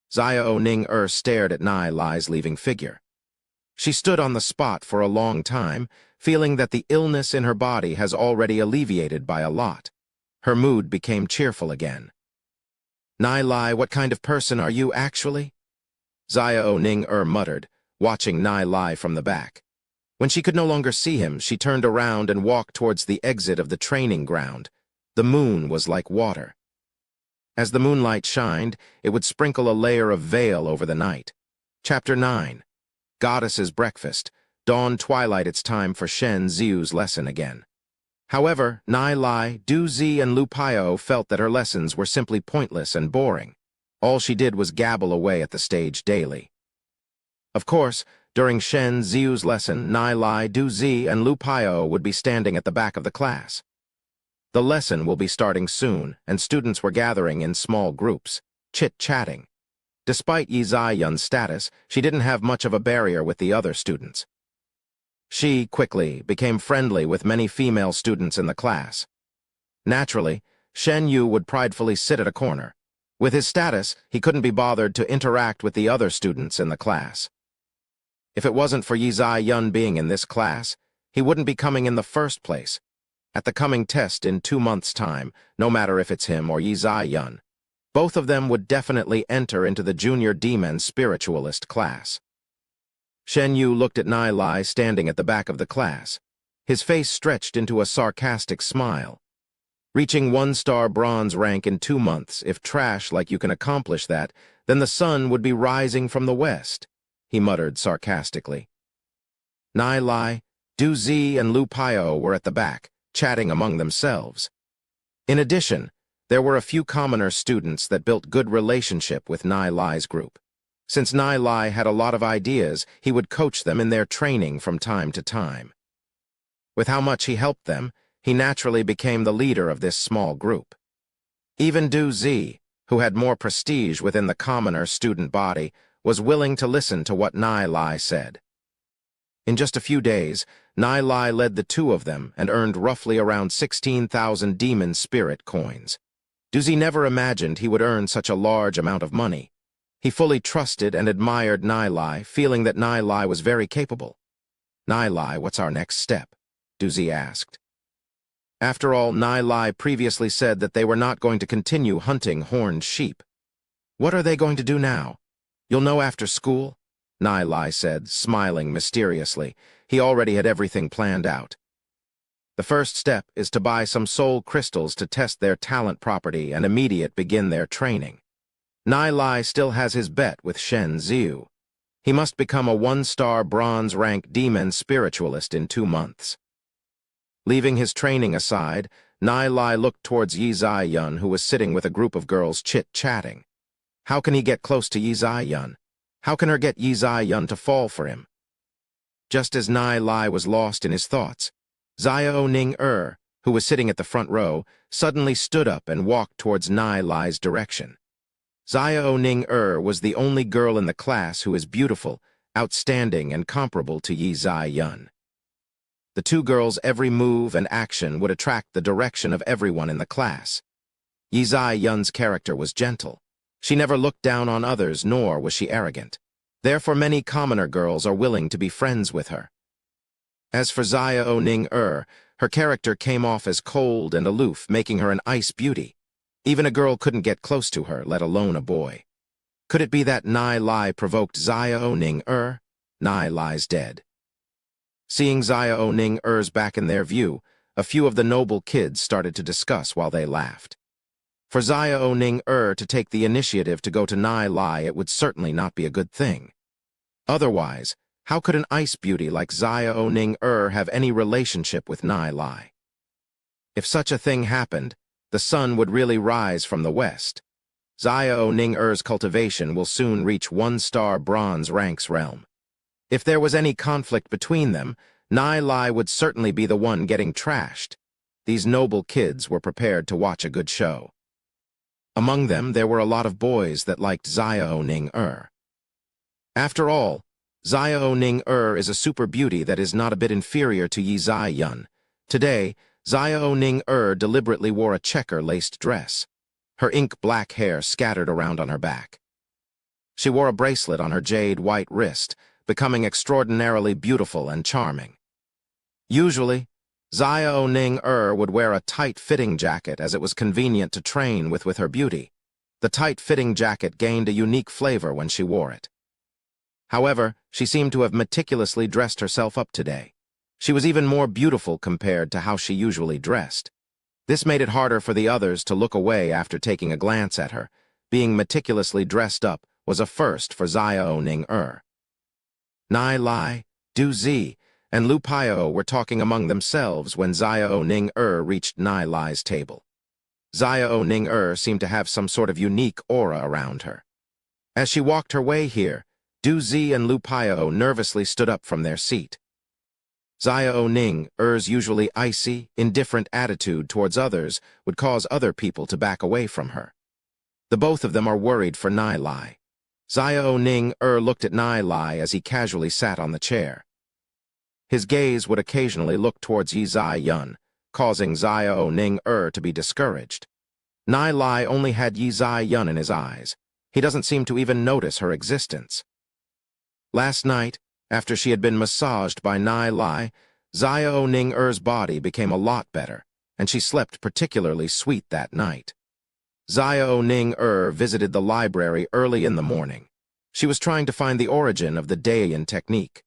Xiao Ning-er stared at Nai Lai's leaving figure. She stood on the spot for a long time, feeling that the illness in her body has already alleviated by a lot. Her mood became cheerful again. "Nai Lai, what kind of person are you actually?" Xiao Ning-er muttered, watching Nai Lai from the back. When she could no longer see him, she turned around and walked towards the exit of the training ground. The moon was like water. As the moonlight shined, it would sprinkle a layer of veil over the night. Chapter 9. Goddess's Breakfast. Dawn twilight, it's time for Shen Ziu's lesson again. However, Nai Lai, Du Zi, and Lu Paio felt that her lessons were simply pointless and boring. All she did was gabble away at the stage daily. Of course, during Shen Ziu's lesson, Nai Lai, Du Zi, and Lu Paio would be standing at the back of the class. The lesson will be starting soon, and students were gathering in small groups, chit-chatting. Despite Yi Zai Yun's status, she didn't have much of a barrier with the other students. She quickly became friendly with many female students in the class. Naturally, Shen Yu would pridefully sit at a corner. With his status, he couldn't be bothered to interact with the other students in the class. If it wasn't for Yi Zai-yun being in this class, he wouldn't be coming in the first place. At the coming test in 2 months' time, no matter if it's him or Yi Zai-yun, both of them would definitely enter into the junior demon spiritualist class. Shen Yu looked at Nai Lai standing at the back of the class. His face stretched into a sarcastic smile. Reaching 1-star bronze rank in 2 months, if trash like you can accomplish that, then the sun would be rising from the west, he muttered sarcastically. Nai Lai, Du Zi, and Lu Paio were at the back, chatting among themselves. In addition, there were a few commoner students that built good relationship with Nai Lai's group. Since Nai Lai had a lot of ideas, he would coach them in their training from time to time. With how much he helped them, he naturally became the leader of this small group. Even Du Zi, who had more prestige within the commoner student body, was willing to listen to what Nai Lai said. In just a few days, Nai Lai led the two of them and earned roughly around 16,000 demon spirit coins. Du Zi never imagined he would earn such a large amount of money. He fully trusted and admired Nai Lai, feeling that Nai Lai was very capable. "Nai Lai, what's our next step?" Du Zi asked. After all, Nai Lai previously said that they were not going to continue hunting horned sheep. "What are they going to do now? You'll know after school?" Nai Lai said, smiling mysteriously. He already had everything planned out. "The first step is to buy some soul crystals to test their talent property and immediate begin their training. Nai Lai still has his bet with Shen Ziu. He must become a 1-star bronze rank demon spiritualist in 2 months. Leaving his training aside, Nai Lai looked towards Yi Zai-yun, who was sitting with a group of girls chit-chatting. How can he get close to Yi Zai-yun? How can her get Yi Zai-yun to fall for him? Just as Nai Lai was lost in his thoughts, Xiao Ning-er, who was sitting at the front row, suddenly stood up and walked towards Nai Lai's direction. Xiao Ning-er was the only girl in the class who is beautiful, outstanding, and comparable to Yi Zai-yun. The two girls' every move and action would attract the direction of everyone in the class. Yi Zai-yun's character was gentle. She never looked down on others, nor was she arrogant. Therefore, many commoner girls are willing to be friends with her. As for Xiao Ning-er, her character came off as cold and aloof, making her an ice beauty. Even a girl couldn't get close to her, let alone a boy. Could it be that Nai Lai provoked Xiao Ning-er? Nai Lai's dead. Seeing Xiao Ning-er's back in their view, a few of the noble kids started to discuss while they laughed. For Xiao Ning-er to take the initiative to go to Nai Lai, it would certainly not be a good thing. Otherwise, how could an ice beauty like Xiao Ning-er have any relationship with Nai Lai? If such a thing happened, the sun would really rise from the west. Xiao Ning-er's cultivation will soon reach 1-star bronze rank's realm. If there was any conflict between them, Nai Lai would certainly be the one getting trashed. These noble kids were prepared to watch a good show. Among them, there were a lot of boys that liked Xiao Ning-er. After all, Xiao Ning-er is a super beauty that is not a bit inferior to Yi Zai-yun. Today, Xiao Ning-er deliberately wore a checker-laced dress. Her ink-black hair scattered around on her back. She wore a bracelet on her jade-white wrist, becoming extraordinarily beautiful and charming. Usually, Xiao Ning-er would wear a tight-fitting jacket as it was convenient to train with her beauty. The tight-fitting jacket gained a unique flavor when she wore it. However, she seemed to have meticulously dressed herself up today. She was even more beautiful compared to how she usually dressed. This made it harder for the others to look away after taking a glance at her. Being meticulously dressed up was a first for Xiao Ning-er. Nai Lai, Du Zi, and Lu Paio were talking among themselves when Xiao Ning-er reached Nai Lai's table. Xiao Ning-er seemed to have some sort of unique aura around her. As she walked her way here, Du Zi and Lu Paio nervously stood up from their seat. Xiao Ning-er's usually icy, indifferent attitude towards others would cause other people to back away from her. The both of them are worried for Nai Lai. Xiao Ning-er looked at Nai Lai as he casually sat on the chair. His gaze would occasionally look towards Yi Zai-yun, causing Xiao Ning-er to be discouraged. Nai Lai only had Yi Zai Yun in his eyes. He doesn't seem to even notice her existence. Last night, after she had been massaged by Nai Lai, Xiao Ning-er's body became a lot better, and she slept particularly sweet that night. Xiao Ning-er visited the library early in the morning. She was trying to find the origin of the Daiyan technique.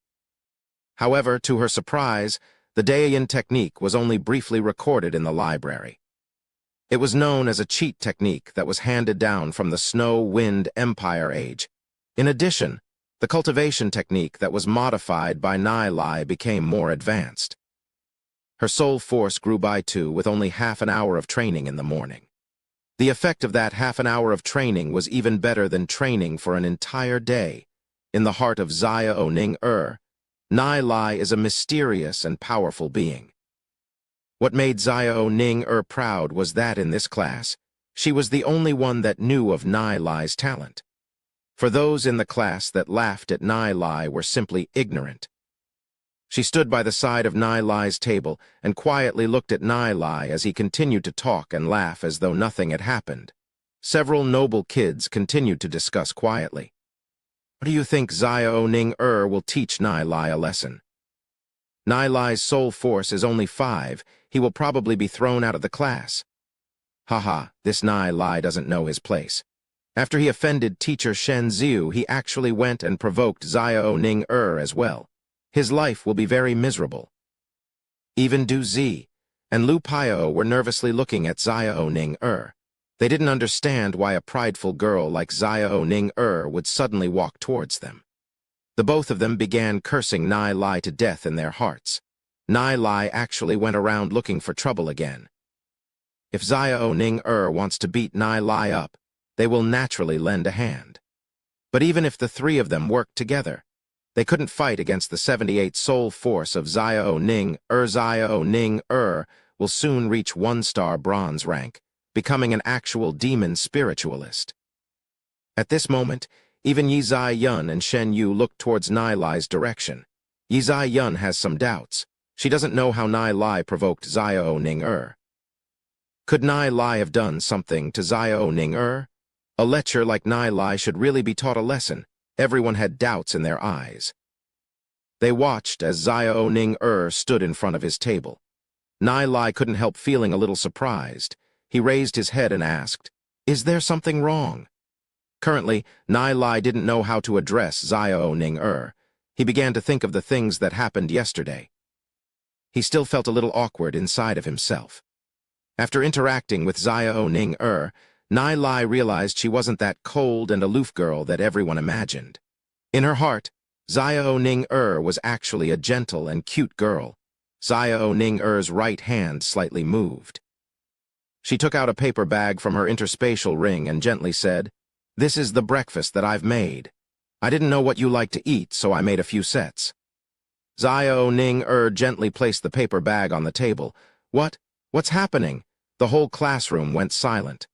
However, to her surprise, the Daiyan technique was only briefly recorded in the library. It was known as a cheat technique that was handed down from the Snow-Wind Empire age. In addition, the cultivation technique that was modified by Nai Lai became more advanced. Her soul force grew by 2 with only half an hour of training in the morning. The effect of that half an hour of training was even better than training for an entire day. In the heart of Xiao Ning-er, Nai Lai is a mysterious and powerful being. What made Xiao Ning-er proud was that in this class, she was the only one that knew of Nai Lai's talent. For those in the class that laughed at Nai Lai were simply ignorant. She stood by the side of Nai Lai's table and quietly looked at Nai Lai as he continued to talk and laugh as though nothing had happened. Several noble kids continued to discuss quietly. What do you think Xiao Ning-er will teach Nai Lai a lesson? Nai Lai's soul force is only 5. He will probably be thrown out of the class. Haha, this Nai Lai doesn't know his place. After he offended teacher Shen Ziu, he actually went and provoked Xiao Ning-er as well. His life will be very miserable. Even Du Zi and Lu Piao were nervously looking at Xiao Ning-er. They didn't understand why a prideful girl like Xiao Ning-er would suddenly walk towards them. The both of them began cursing Nai Lai to death in their hearts. Nai Lai actually went around looking for trouble again. If Xiao Ning-er wants to beat Nai Lai up, they will naturally lend a hand. But even if the 3 of them worked together, they couldn't fight against the 78 soul force of Xiao Ning-er. Xiao Ning-er will soon reach 1-star bronze rank, becoming an actual demon spiritualist. At this moment, even Yi Zai Yun and Shen Yu looked towards Nai Lai's direction. Yi Zai Yun has some doubts. She doesn't know how Nai Lai provoked Xiao Ning-er. Could Nai Lai have done something to Xiao Ning-er? A lecture like Nai Lai should really be taught a lesson. Everyone had doubts in their eyes. They watched as Xiao Ning-er stood in front of his table. Nai Lai couldn't help feeling a little surprised. He raised his head and asked, "Is there something wrong?" Currently, Nai Lai didn't know how to address Xiao Ning-er. He began to think of the things that happened yesterday. He still felt a little awkward inside of himself. After interacting with Xiao Ning-er, Nai Lai realized she wasn't that cold and aloof girl that everyone imagined. In her heart, Xiao Ning-er was actually a gentle and cute girl. Xiao Ning-er's right hand slightly moved. She took out a paper bag from her interspatial ring and gently said, "This is the breakfast that I've made. I didn't know what you like to eat, so I made a few sets." Xiao Ning-er gently placed the paper bag on the table. What's happening?" The whole classroom went silent.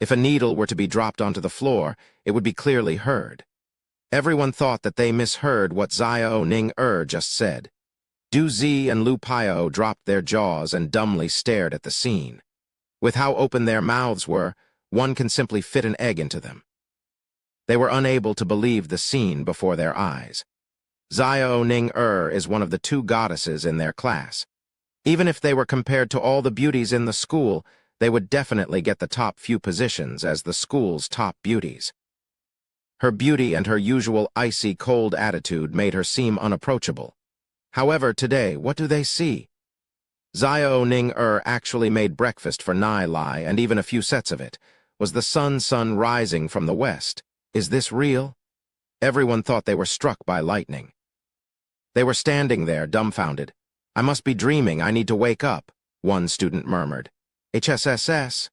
If a needle were to be dropped onto the floor, it would be clearly heard. Everyone thought that they misheard what Xiao Ning-er just said. Du Zi and Lu Piao dropped their jaws and dumbly stared at the scene. With how open their mouths were, one can simply fit an egg into them. They were unable to believe the scene before their eyes. Xiao Ning-er is one of the 2 goddesses in their class. Even if they were compared to all the beauties in the school, they would definitely get the top few positions as the school's top beauties. Her beauty and her usual icy cold attitude made her seem unapproachable. However, today, what do they see? Xiao Ning-er actually made breakfast for Nai Lai and even a few sets of it. Was the sun rising from the west? Is this real? Everyone thought they were struck by lightning. They were standing there, dumbfounded. "I must be dreaming, I need to wake up," one student murmured. "HSSS?"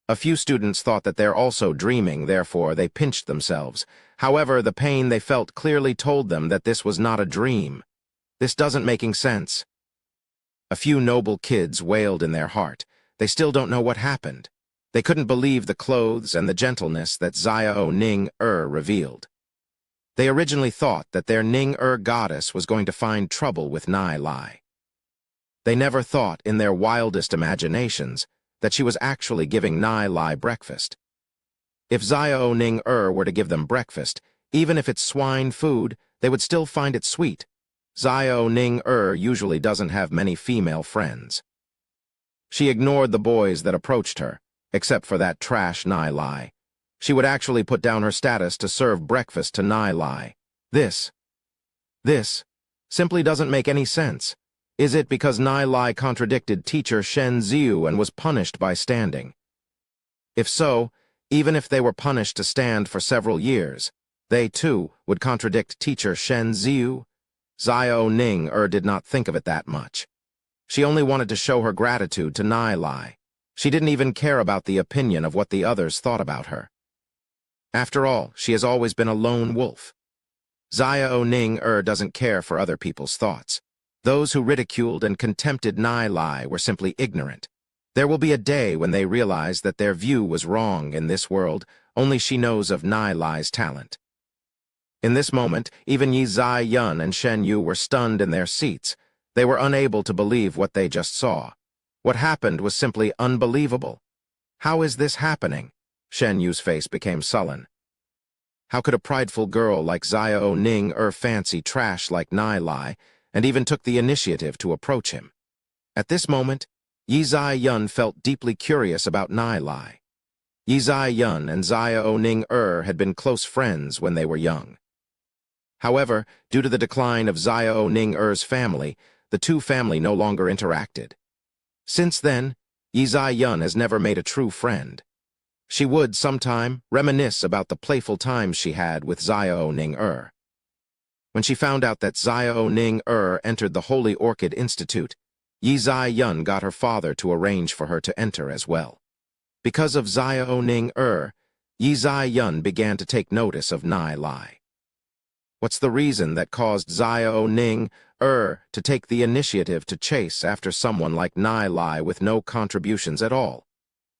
A few students thought that they're also dreaming, therefore they pinched themselves. However, the pain they felt clearly told them that this was not a dream. This doesn't making sense. A few noble kids wailed in their heart. They still don't know what happened. They couldn't believe the clothes and the gentleness that Xiao Ning-er revealed. They originally thought that their Ning-er goddess was going to find trouble with Nai Lai. They never thought, in their wildest imaginations, that she was actually giving Nai Lai breakfast. If Xiao Ning were to give them breakfast, even if it's swine food, they would still find it sweet. Xiao Ning usually doesn't have many female friends. She ignored the boys that approached her, except for that trash Nai Lai. She would actually put down her status to serve breakfast to Nai Lai. This simply doesn't make any sense. Is it because Nai Lai contradicted teacher Shen Ziu and was punished by standing? If so, even if they were punished to stand for several years, they too would contradict teacher Shen Ziu. Xiao Ning did not think of it that much. She only wanted to show her gratitude to Nai Lai. She didn't even care about the opinion of what the others thought about her. After all, she has always been a lone wolf. Xiao Ning doesn't care for other people's thoughts. Those who ridiculed and contempted Nai Lai were simply ignorant. There will be a day when they realize that their view was wrong in this world. Only she knows of Nai Lai's talent. In this moment, even Yi Zai Yun and Shen Yu were stunned in their seats. They were unable to believe what they just saw. What happened was simply unbelievable. How is this happening? Shen Yu's face became sullen. How could a prideful girl like Xiao Ning fancy trash like Nai Lai, and even took the initiative to approach him? At this moment, Yi Zai Yun felt deeply curious about Nai Lai. Yi Zai Yun and Xiao Ning had been close friends when they were young. However, due to the decline of Xiao Ning family, the two families no longer interacted. Since then, Yi Zai Yun has never made a true friend. She would, sometime, reminisce about the playful times she had with Xiao Ning When she found out that Xiao Ning entered the Holy Orchid Institute, Yi Zai Yun got her father to arrange for her to enter as well. Because of Xiao Ning Yi Zai Yun began to take notice of Nai Lai. What's the reason that caused Xiao Ning to take the initiative to chase after someone like Nai Lai with no contributions at all?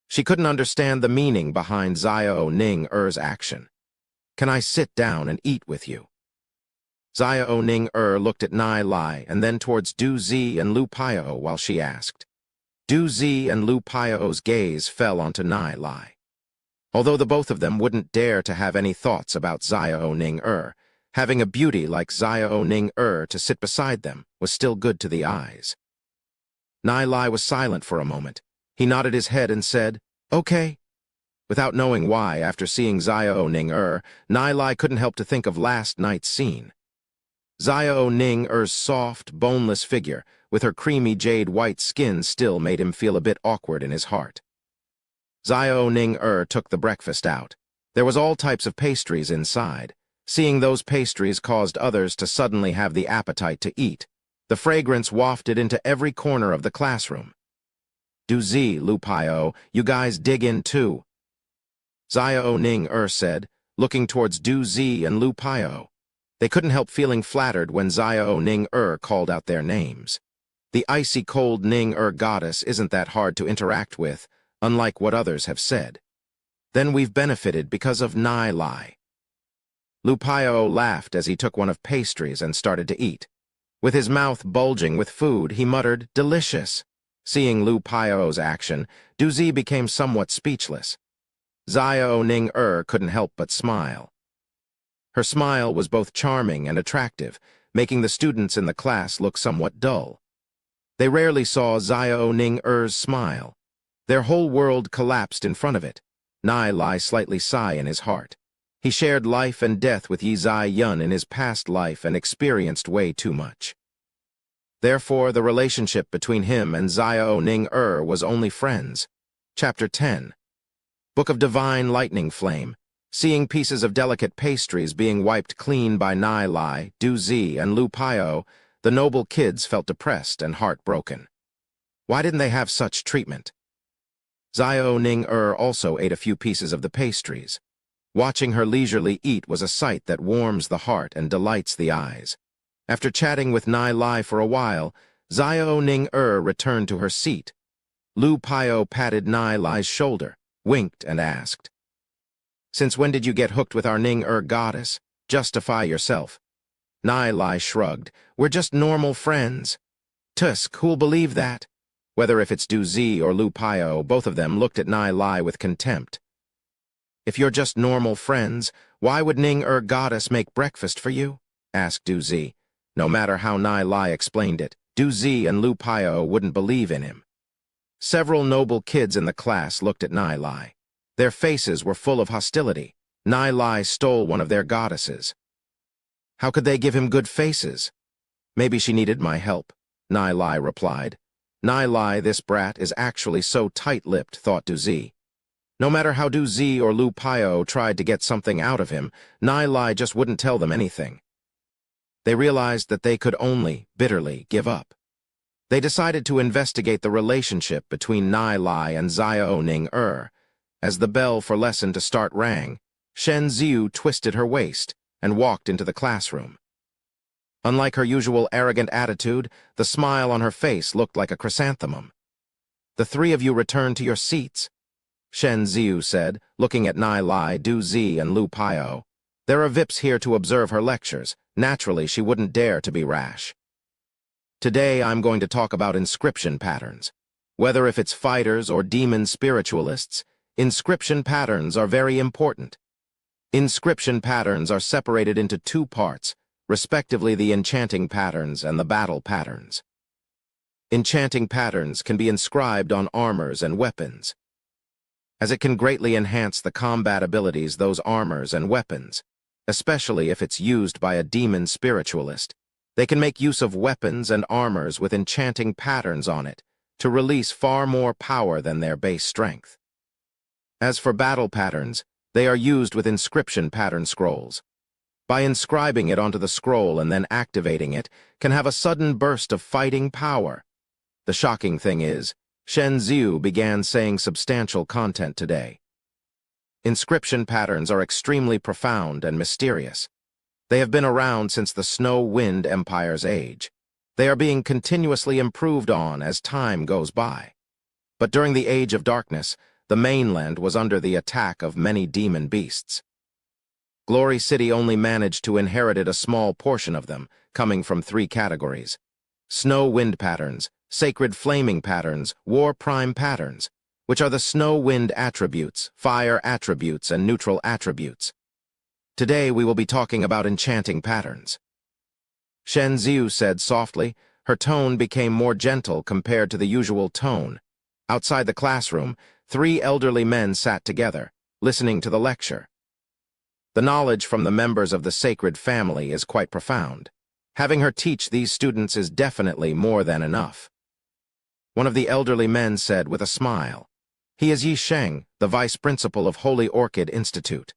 She couldn't understand the meaning behind Xiao Ning action. Can I sit down and eat with you? Xiao Ning looked at Nai Lai and then towards Du Zi and Lu Piao while she asked. Du Zi and Lu Piao's gaze fell onto Nai Lai. Although the both of them wouldn't dare to have any thoughts about Xiao Ning having a beauty like Xiao Ning to sit beside them was still good to the eyes. Nai Lai was silent for a moment. He nodded his head and said, "Okay." Without knowing why, after seeing Xiao Ning Nai Lai couldn't help to think of last night's scene. Xiao Ning soft, boneless figure, with her creamy jade-white skin still made him feel a bit awkward in his heart. Xiao Ning took the breakfast out. There was all types of pastries inside. Seeing those pastries caused others to suddenly have the appetite to eat. The fragrance wafted into every corner of the classroom. Du Zi, Lu Piao, you guys dig in too. Xiao Ning said, looking towards Du Zi and Lu Piao. They couldn't help feeling flattered when Xiao Ning called out their names. The icy cold Ning goddess isn't that hard to interact with, unlike what others have said. Then we've benefited because of Nai Lai. Lu Piao laughed as he took one of pastries and started to eat. With his mouth bulging with food, he muttered, "Delicious." Seeing Lu Piao's action, Du Zi became somewhat speechless. Xiao Ning couldn't help but smile. Her smile was both charming and attractive, making the students in the class look somewhat dull. They rarely saw Xiao Ning smile. Their whole world collapsed in front of it. Nai Lai slightly sigh in his heart. He shared life and death with Yi Zai Yun in his past life and experienced way too much. Therefore, the relationship between him and Xiao Ning was only friends. Chapter 10. Book of Divine Lightning Flame. Seeing pieces of delicate pastries being wiped clean by Nai Lai, Du Zi, and Lu Piao, the noble kids felt depressed and heartbroken. Why didn't they have such treatment? Xiao Ning also ate a few pieces of the pastries. Watching her leisurely eat was a sight that warms the heart and delights the eyes. After chatting with Nai Lai for a while, Xiao Ning returned to her seat. Lu Piao patted Nai Lai's shoulder, winked, and asked, "Since when did you get hooked with our Ning goddess? Justify yourself." Nai Lai shrugged. "We're just normal friends." "Tusk, who'll believe that?" Whether if it's Du Zi or Lu Pio, both of them looked at Nai Lai with contempt. "If you're just normal friends, why would Ning goddess make breakfast for you?" asked Du Zi. No matter how Nai Lai explained it, Du Zi and Lu Pio wouldn't believe in him. Several noble kids in the class looked at Nai Lai. Their faces were full of hostility. Nai Lai stole one of their goddesses. How could they give him good faces? "Maybe she needed my help," Nai Lai replied. Nai Lai, this brat, is actually so tight-lipped, thought Du Zi. No matter how Du Zi or Lu Pio tried to get something out of him, Nai Lai just wouldn't tell them anything. They realized that they could only, bitterly, give up. They decided to investigate the relationship between Nai Lai and Xiao Ning. As the bell for lesson to start rang, Shen Ziyu twisted her waist and walked into the classroom. Unlike her usual arrogant attitude, the smile on her face looked like a chrysanthemum. "The three of you return to your seats," Shen Ziyu said, looking at Nai Lai, Du Zi, and Lu Pio. "There are VIPs here to observe her lectures. Naturally, she wouldn't dare to be rash. Today, I'm going to talk about inscription patterns. Whether if it's fighters or demon spiritualists, inscription patterns are very important. Inscription patterns are separated into two parts, respectively the enchanting patterns and the battle patterns. Enchanting patterns can be inscribed on armors and weapons, as it can greatly enhance the combat abilities those armors and weapons, especially if it's used by a demon spiritualist. They can make use of weapons and armors with enchanting patterns on it to release far more power than their base strength. As for battle patterns, they are used with inscription pattern scrolls. By inscribing it onto the scroll and then activating it, can have a sudden burst of fighting power. The shocking thing is, Shen Ziyu began saying substantial content today. Inscription patterns are extremely profound and mysterious. They have been around since the Snow-Wind Empire's age. They are being continuously improved on as time goes by. But during the Age of Darkness, the mainland was under the attack of many demon beasts. Glory City only managed to inherit a small portion of them, coming from three categories: Snow-Wind patterns, Sacred Flaming patterns, War Prime patterns, which are the Snow-Wind attributes, Fire attributes, and Neutral attributes. Today we will be talking about enchanting patterns. Shen Ziyu said softly. Her tone became more gentle compared to the usual tone. Outside the classroom, three elderly men sat together, listening to the lecture. The knowledge from the members of the sacred family is quite profound. Having her teach these students is definitely more than enough. One of the elderly men said with a smile, "He is Yi Sheng, the vice principal of Holy Orchid Institute.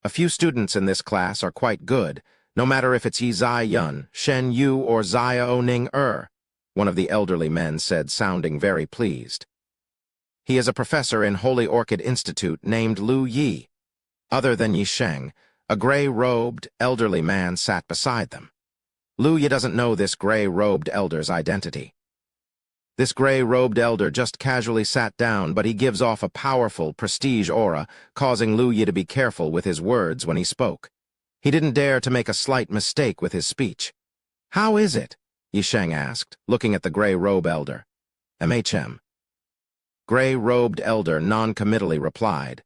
A few students in this class are quite good, no matter if it's Yi Zai Yun, Shen Yu, or Xiao Ning. One of the elderly men said, sounding very pleased. "He is a professor in Holy Orchid Institute named Lu Yi." Other than Yi Sheng, a gray-robed, elderly man sat beside them. Lu Yi doesn't know this gray-robed elder's identity. This gray-robed elder just casually sat down, but he gives off a powerful prestige aura, causing Lu Yi to be careful with his words when he spoke. He didn't dare to make a slight mistake with his speech. "How is it?" Yi Sheng asked, looking at the gray-robe elder. "MHM." Gray-robed elder non-committally replied.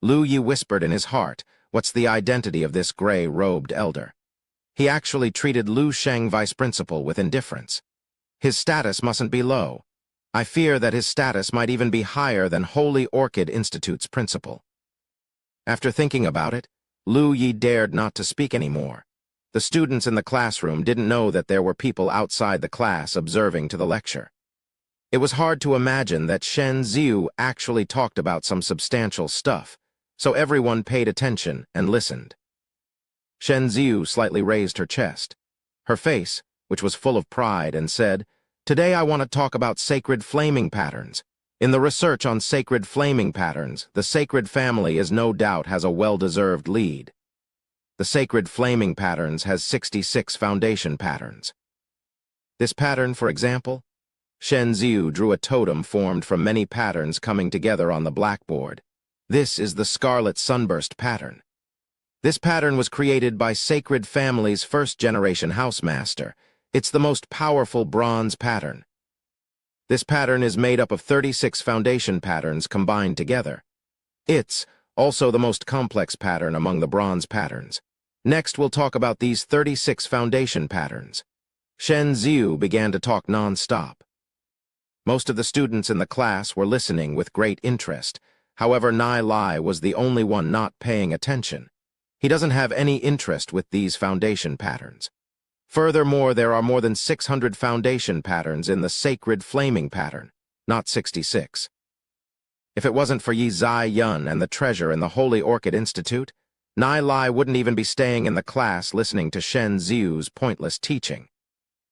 Lu Yi whispered in his heart, what's the identity of this gray-robed elder? He actually treated Lu Sheng vice principal with indifference. His status mustn't be low. I fear that his status might even be higher than Holy Orchid Institute's principal. After thinking about it, Lu Yi dared not to speak anymore. The students in the classroom didn't know that there were people outside the class observing to the lecture. It was hard to imagine that Shen Ziyu actually talked about some substantial stuff, so everyone paid attention and listened. Shen Ziyu slightly raised her chest. Her face, which was full of pride, and said, "Today I want to talk about sacred flaming patterns. In the research on sacred flaming patterns, the sacred family is no doubt has a well-deserved lead. The sacred flaming patterns has 66 foundation patterns. This pattern, for example, Shen Ziyu drew a totem formed from many patterns coming together on the blackboard. This is the Scarlet Sunburst pattern. This pattern was created by Sacred Family's first-generation housemaster. It's the most powerful bronze pattern. This pattern is made up of 36 foundation patterns combined together. It's also the most complex pattern among the bronze patterns. Next, we'll talk about these 36 foundation patterns. Shen Ziu began to talk non-stop. Most of the students in the class were listening with great interest. However, Nai Lai was the only one not paying attention. He doesn't have any interest with these foundation patterns. Furthermore, there are more than 600 foundation patterns in the sacred flaming pattern, not 66. If it wasn't for Yi Zai Yun and the treasure in the Holy Orchid Institute, Nai Lai wouldn't even be staying in the class listening to Shen Ziu's pointless teaching.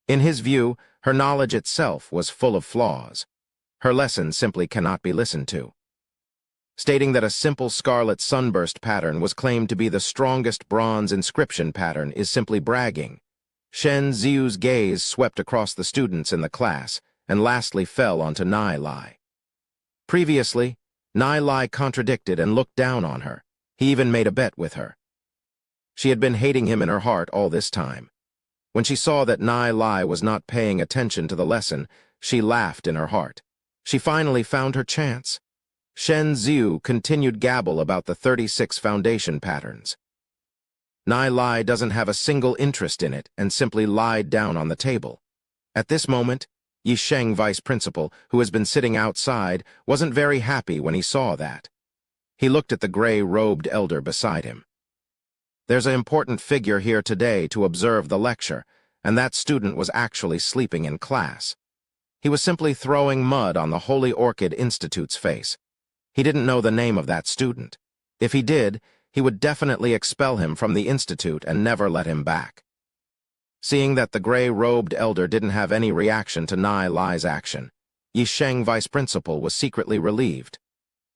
In his view, her knowledge itself was full of flaws. Her lessons simply cannot be listened to. Stating that a simple scarlet sunburst pattern was claimed to be the strongest bronze inscription pattern is simply bragging. Shen Ziu's gaze swept across the students in the class and lastly fell onto Nai Lai. Previously, Nai Lai contradicted and looked down on her. He even made a bet with her. She had been hating him in her heart all this time. When she saw that Nai Lai was not paying attention to the lesson, she laughed in her heart. She finally found her chance. Shen Ziu continued gabble about the 36 foundation patterns. Nai Lai doesn't have a single interest in it and simply lied down on the table. At this moment, Yi Sheng, vice principal, who has been sitting outside, wasn't very happy when he saw that. He looked at the gray-robed elder beside him. There's an important figure here today to observe the lecture, and that student was actually sleeping in class. He was simply throwing mud on the Holy Orchid Institute's face. He didn't know the name of that student. If he did, he would definitely expel him from the institute and never let him back. Seeing that the gray-robed elder didn't have any reaction to Nai Lai's action, Yi Sheng, vice principal, was secretly relieved.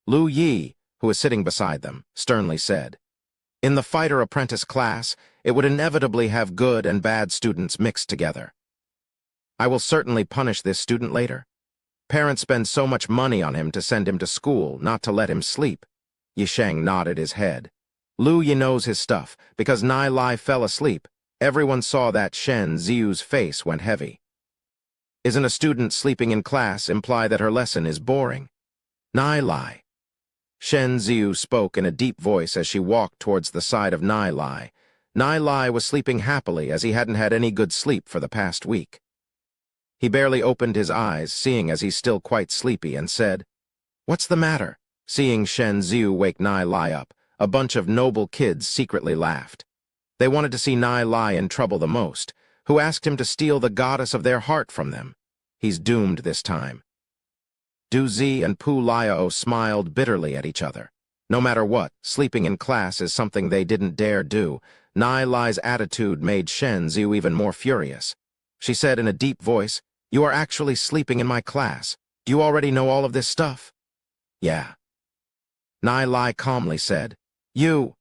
Lu Yi, who was sitting beside them, sternly said, "In the fighter apprentice class, it would inevitably have good and bad students mixed together. I will certainly punish this student later. Parents spend so much money on him to send him to school, not to let him sleep." Yi Sheng nodded his head. Lu Yi knows his stuff. Because Nai Lai fell asleep, everyone saw that Shen Ziu's face went heavy. Isn't a student sleeping in class imply that her lesson is boring? Nai Lai. Shen Ziu spoke in a deep voice as she walked towards the side of Nai Lai. Nai Lai was sleeping happily as he hadn't had any good sleep for the past week. He barely opened his eyes, seeing as he's still quite sleepy, and said, "What's the matter?" Seeing Shen Ziu wake Nai Lai up, a bunch of noble kids secretly laughed. They wanted to see Nai Lai in trouble the most, who asked him to steal the goddess of their heart from them. He's doomed this time. Du Zi and Pu Liao smiled bitterly at each other. No matter what, sleeping in class is something they didn't dare do. Nai Lai's attitude made Shen Ziu even more furious. She said in a deep voice, "You are actually sleeping in my class. Do you already know all of this stuff?" "Yeah." Nai Lai calmly said, "You."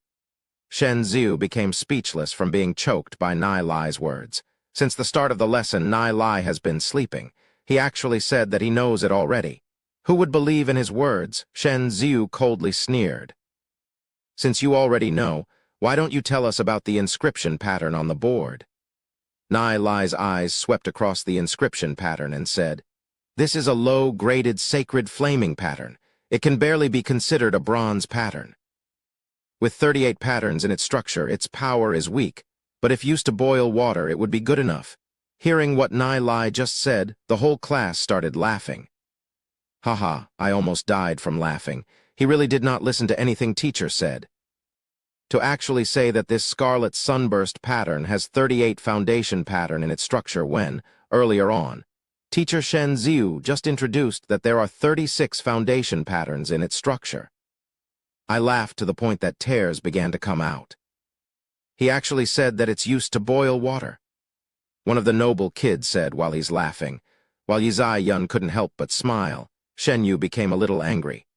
Shen Ziu became speechless from being choked by Nai Lai's words. Since the start of the lesson, Nai Lai has been sleeping. He actually said that he knows it already. Who would believe in his words? Shen Ziu coldly sneered. "Since you already know, why don't you tell us about the inscription pattern on the board?" Nai Lai's eyes swept across the inscription pattern and said, "This is a low-graded sacred flaming pattern. It can barely be considered a bronze pattern. With 38 patterns in its structure, its power is weak, but if used to boil water, it would be good enough." Hearing what Nai Lai just said, the whole class started laughing. Haha, I almost died from laughing. He really did not listen to anything teacher said. To actually say that this scarlet sunburst pattern has 38 foundation pattern in its structure when, earlier on, teacher Shen Ziu just introduced that there are 36 foundation patterns in its structure. I laughed to the point that tears began to come out. He actually said that it's used to boil water. One of the noble kids said while he's laughing. While Yi Zai Yun couldn't help but smile, Shen Yu became a little angry.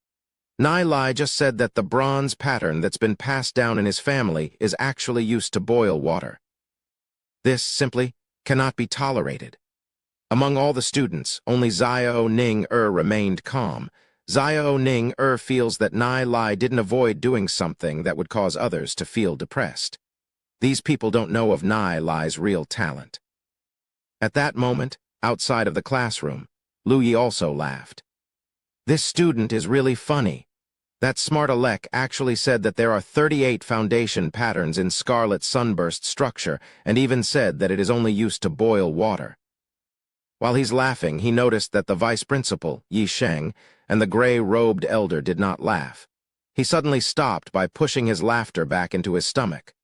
Nai Lai just said that the bronze pattern that's been passed down in his family is actually used to boil water. This simply cannot be tolerated. Among all the students, only Xiao Ning remained calm. Xiao Ning feels that Nai Lai didn't avoid doing something that would cause others to feel depressed. These people don't know of Nai Lai's real talent. At that moment, outside of the classroom, Lu Yi also laughed. This student is really funny. That smart Alec actually said that there are 38 foundation patterns in scarlet sunburst structure and even said that it is only used to boil water. While he's laughing, he noticed that the vice principal, Yi Sheng, and the gray-robed elder did not laugh. He suddenly stopped by pushing his laughter back into his stomach.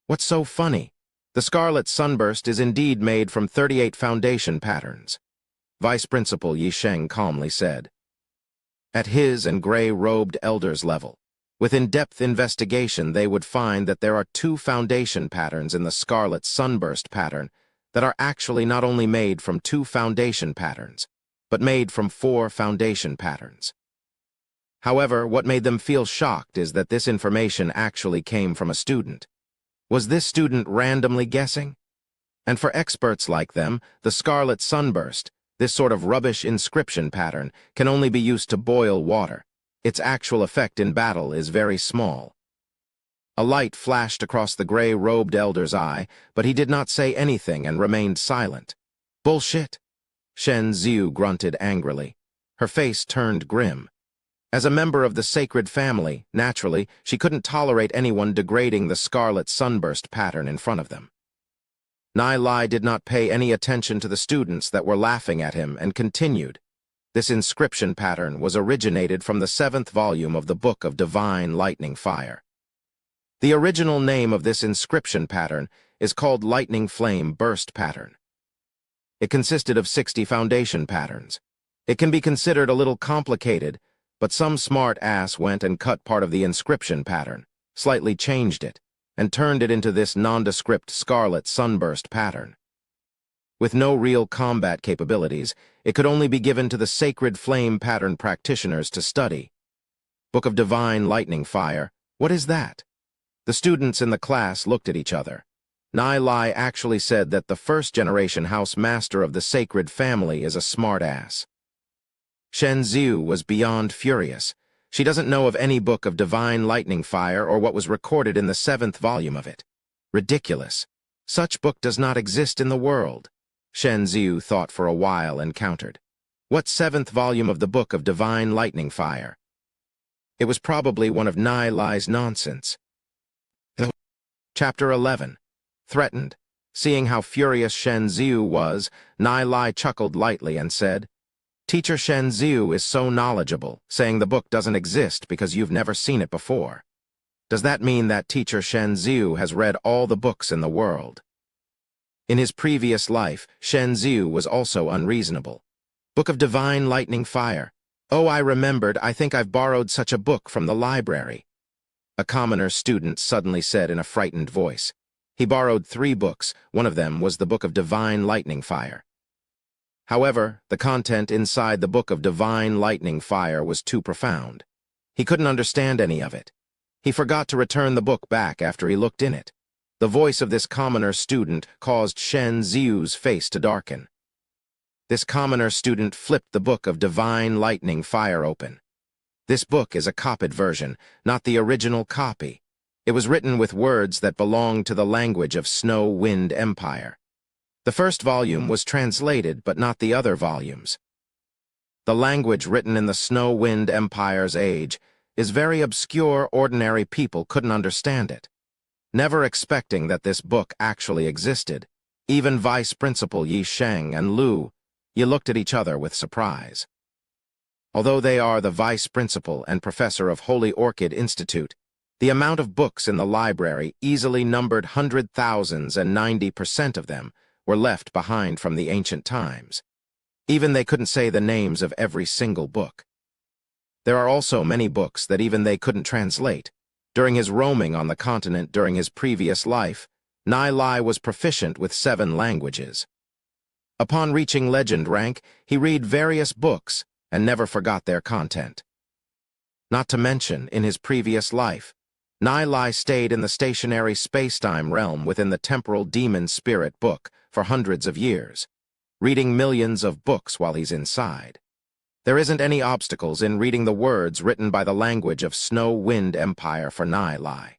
What's so funny? The scarlet sunburst is indeed made from 38 foundation patterns, Vice Principal Yi Sheng calmly said. At his and gray-robed elders' level, with in-depth investigation they would find that there are 2 foundation patterns in the scarlet sunburst pattern that are actually not only made from 2 foundation patterns, but made from 4 foundation patterns. However, what made them feel shocked is that this information actually came from a student. Was this student randomly guessing? And for experts like them, the scarlet sunburst, this sort of rubbish inscription pattern, can only be used to boil water. Its actual effect in battle is very small. A light flashed across the gray-robed elder's eye, but he did not say anything and remained silent. Bullshit! Shen Ziu grunted angrily. Her face turned grim. As a member of the sacred family, naturally, she couldn't tolerate anyone degrading the scarlet sunburst pattern in front of them. Nai Lai did not pay any attention to the students that were laughing at him and continued. This inscription pattern was originated from the 7th volume of the Book of Divine Lightning Fire. The original name of this inscription pattern is called Lightning Flame Burst Pattern. It consisted of 60 foundation patterns. It can be considered a little complicated, but some smart ass went and cut part of the inscription pattern, slightly changed it, and turned it into this nondescript scarlet sunburst pattern. With no real combat capabilities, it could only be given to the sacred flame pattern practitioners to study. Book of Divine Lightning Fire, what is that? The students in the class looked at each other. Nai Lai actually said that the first-generation house master of the sacred family is a smart-ass. Shen Ziu was beyond furious. She doesn't know of any book of divine lightning fire or what was recorded in the 7th volume of it. Ridiculous. Such book does not exist in the world. Shen Ziu thought for a while and countered. What 7th volume of the book of divine lightning fire? It was probably one of Nai Lai's nonsense. Chapter 11. Threatened. Seeing how furious Shen Ziu was, Nai Lai chuckled lightly and said, Teacher Shen Ziu is so knowledgeable, saying the book doesn't exist because you've never seen it before. Does that mean that Teacher Shen Ziu has read all the books in the world? In his previous life, Shen Ziu was also unreasonable. Book of Divine Lightning Fire. Oh, I remembered, I think I've borrowed such a book from the library. A commoner student suddenly said in a frightened voice. He borrowed 3 books, one of them was the Book of Divine Lightning Fire. However, the content inside the Book of Divine Lightning Fire was too profound. He couldn't understand any of it. He forgot to return the book back after he looked in it. The voice of this commoner student caused Shen Ziu's face to darken. This commoner student flipped the Book of Divine Lightning Fire open. This book is a copied version, not the original copy. It was written with words that belonged to the language of Snow Wind Empire. The first volume was translated, but not the other volumes. The language written in the Snow Wind Empire's age is very obscure. Ordinary people couldn't understand it. Never expecting that this book actually existed, even Vice Principal Yi Sheng and Lu Yi looked at each other with surprise. Although they are the Vice Principal and Professor of Holy Orchid Institute, the amount of books in the library easily numbered 100,000s and 90% of them were left behind from the ancient times. Even they couldn't say the names of every single book. There are also many books that even they couldn't translate. During his roaming on the continent during his previous life, Nai Lai was proficient with 7 languages. Upon reaching legend rank, he read various books and never forgot their content. Not to mention, in his previous life, Nai Lai stayed in the stationary space-time realm within the temporal demon spirit book for hundreds of years, reading millions of books while he's inside. There isn't any obstacles in reading the words written by the language of Snow Wind Empire for Nai Lai.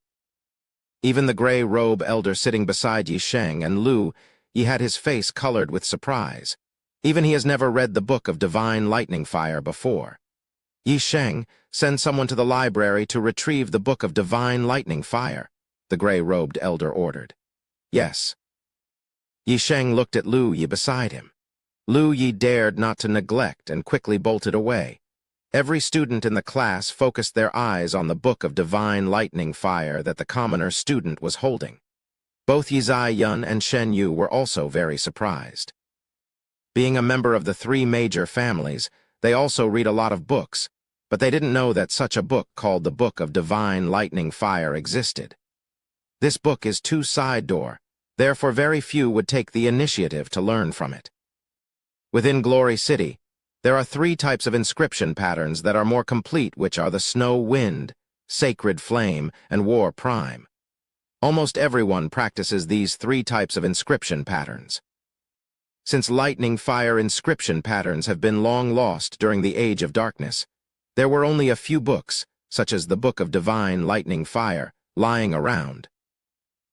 Even the gray robe elder sitting beside Yi Sheng and Lu Yi had his face colored with surprise. Even he has never read the Book of Divine Lightning Fire before. Yi Sheng, send someone to the library to retrieve the Book of Divine Lightning Fire, the gray-robed elder ordered. Yes. Yi Sheng looked at Lu Yi beside him. Lu Yi dared not to neglect and quickly bolted away. Every student in the class focused their eyes on the Book of Divine Lightning Fire that the commoner student was holding. Both Yi Zai-yun and Shen Yu were also very surprised. Being a member of the three major families, they also read a lot of books, but they didn't know that such a book called the Book of Divine Lightning Fire existed. This book is two-side door, therefore very few would take the initiative to learn from it. Within Glory City, there are three types of inscription patterns that are more complete, which are the Snow Wind, Sacred Flame, and War Prime. Almost everyone practices these three types of inscription patterns. Since lightning fire inscription patterns have been long lost during the Age of Darkness, there were only a few books, such as the Book of Divine Lightning Fire, lying around.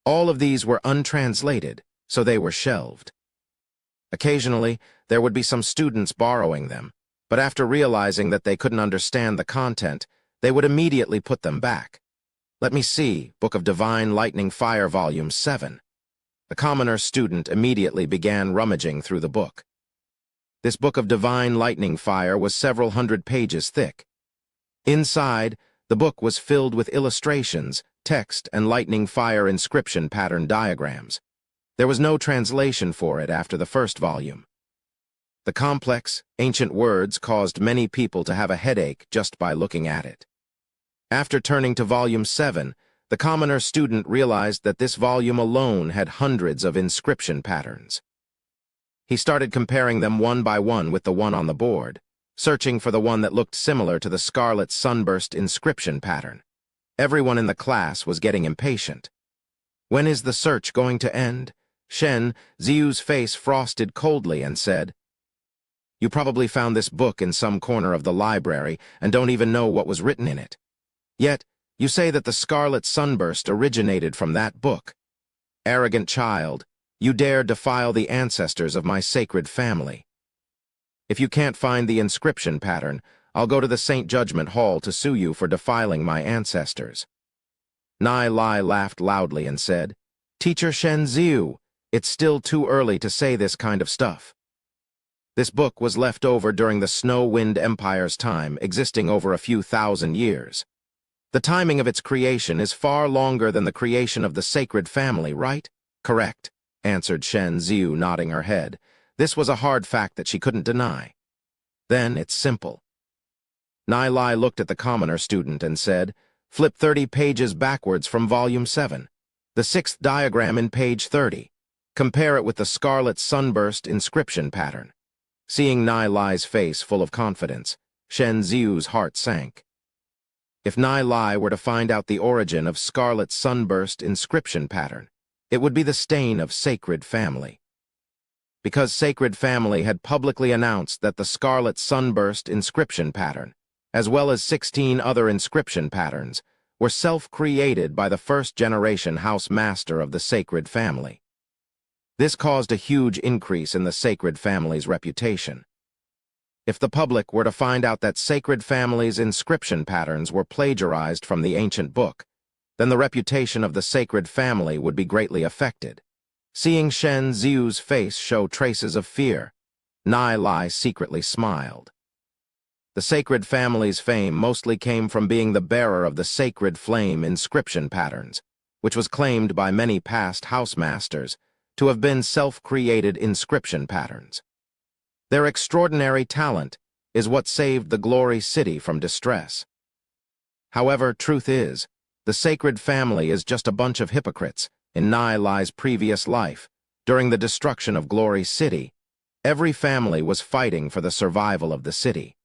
All of these were untranslated, so they were shelved. Occasionally, there would be some students borrowing them, but after realizing that they couldn't understand the content, they would immediately put them back. Let me see, Book of Divine Lightning Fire, Volume 7. The commoner student immediately began rummaging through the book. This Book of Divine Lightning Fire was several hundred pages thick. Inside, the book was filled with illustrations, text, and lightning fire inscription pattern diagrams. There was no translation for it after the first volume. The complex, ancient words caused many people to have a headache just by looking at it. After turning to Volume 7, the commoner student realized that this volume alone had hundreds of inscription patterns. He started comparing them one by one with the one on the board, searching for the one that looked similar to the Scarlet Sunburst inscription pattern. Everyone in the class was getting impatient. When is the search going to end? Shen Ziu's face frosted coldly and said, "You probably found this book in some corner of the library and don't even know what was written in it. Yet, you say that the Scarlet Sunburst originated from that book. Arrogant child, you dare defile the ancestors of my sacred family. If you can't find the inscription pattern, I'll go to the Saint Judgment Hall to sue you for defiling my ancestors." Nai Lai laughed loudly and said, "Teacher Shen Ziu, it's still too early to say this kind of stuff. This book was left over during the Snow Wind Empire's time, existing over a few thousand years. The timing of its creation is far longer than the creation of the sacred family, right?" "Correct," answered Shen Ziu, nodding her head. This was a hard fact that she couldn't deny. "Then it's simple." Nai Lai looked at the commoner student and said, "Flip 30 pages backwards from Volume 7. The 6th diagram in page 30. Compare it with the Scarlet Sunburst inscription pattern." Seeing Nai Lai's face full of confidence, Shen Ziu's heart sank. If Nai Lai were to find out the origin of Scarlet Sunburst inscription pattern, it would be the stain of Sacred Family. Because Sacred Family had publicly announced that the Scarlet Sunburst inscription pattern, as well as 16 other inscription patterns, were self-created by the first-generation house master of the Sacred Family. This caused a huge increase in the Sacred Family's reputation. If the public were to find out that Sacred Family's inscription patterns were plagiarized from the ancient book, then the reputation of the Sacred Family would be greatly affected. Seeing Shen Ziu's face show traces of fear, Nai Lai secretly smiled. The Sacred Family's fame mostly came from being the bearer of the Sacred Flame inscription patterns, which was claimed by many past house masters to have been self-created inscription patterns. Their extraordinary talent is what saved the Glory City from distress. However, truth is, the Sacred Family is just a bunch of hypocrites. In Nai Lai's previous life, during the destruction of Glory City, every family was fighting for the survival of the city.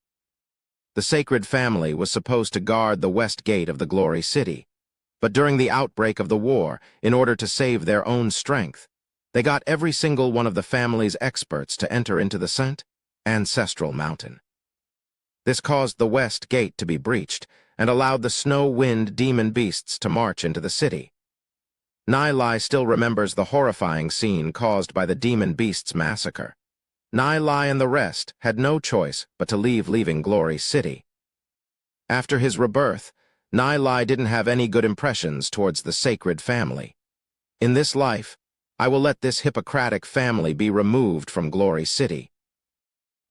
The Sacred Family was supposed to guard the west gate of the Glory City, but during the outbreak of the war, in order to save their own strength, they got every single one of the family's experts to enter into the St. Ancestral Mountain. This caused the west gate to be breached and allowed the Snow Wind demon beasts to march into the city. Nai Lai still remembers the horrifying scene caused by the demon beasts' massacre. Nai Lai and the rest had no choice but to leaving Glory City. After his rebirth, Nai Lai didn't have any good impressions towards the sacred family. In this life, I will let this Hippocratic family be removed from Glory City.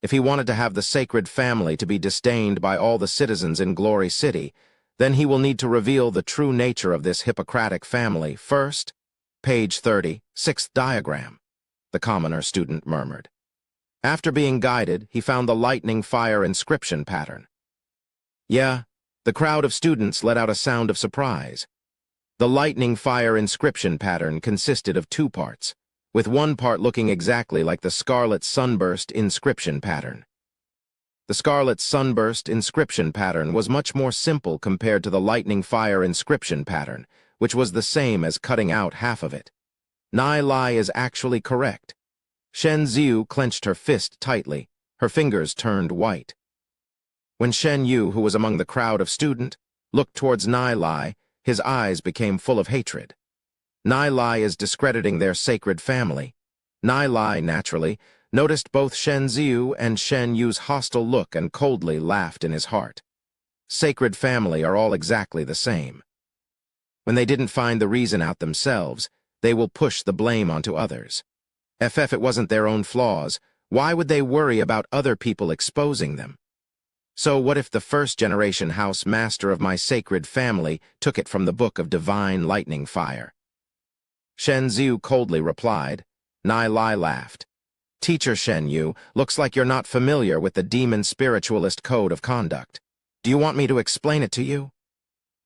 If he wanted to have the sacred family to be disdained by all the citizens in Glory City, then he will need to reveal the true nature of this Hippocratic family first. Page 30, sixth diagram, the commoner student murmured. After being guided, he found the lightning fire inscription pattern. Yeah, the crowd of students let out a sound of surprise. The lightning fire inscription pattern consisted of two parts, with one part looking exactly like the scarlet sunburst inscription pattern. The scarlet sunburst inscription pattern was much more simple compared to the lightning fire inscription pattern, which was the same as cutting out half of it. Nai Lai is actually correct. Shen Ziu clenched her fist tightly, her fingers turned white. When Shen Yu, who was among the crowd of students, looked towards Nai Lai, his eyes became full of hatred. Nai Lai is discrediting their sacred family. Nai Lai, naturally, noticed both Shen Ziu and Shen Yu's hostile look and coldly laughed in his heart. Sacred family are all exactly the same. When they didn't find the reason out themselves, they will push the blame onto others. If it wasn't their own flaws, why would they worry about other people exposing them? So what if the first-generation house master of my sacred family took it from the book of divine lightning fire? Shen Ziu coldly replied. Nai Lai laughed. Teacher Shen Yu, looks like you're not familiar with the demon spiritualist code of conduct. Do you want me to explain it to you?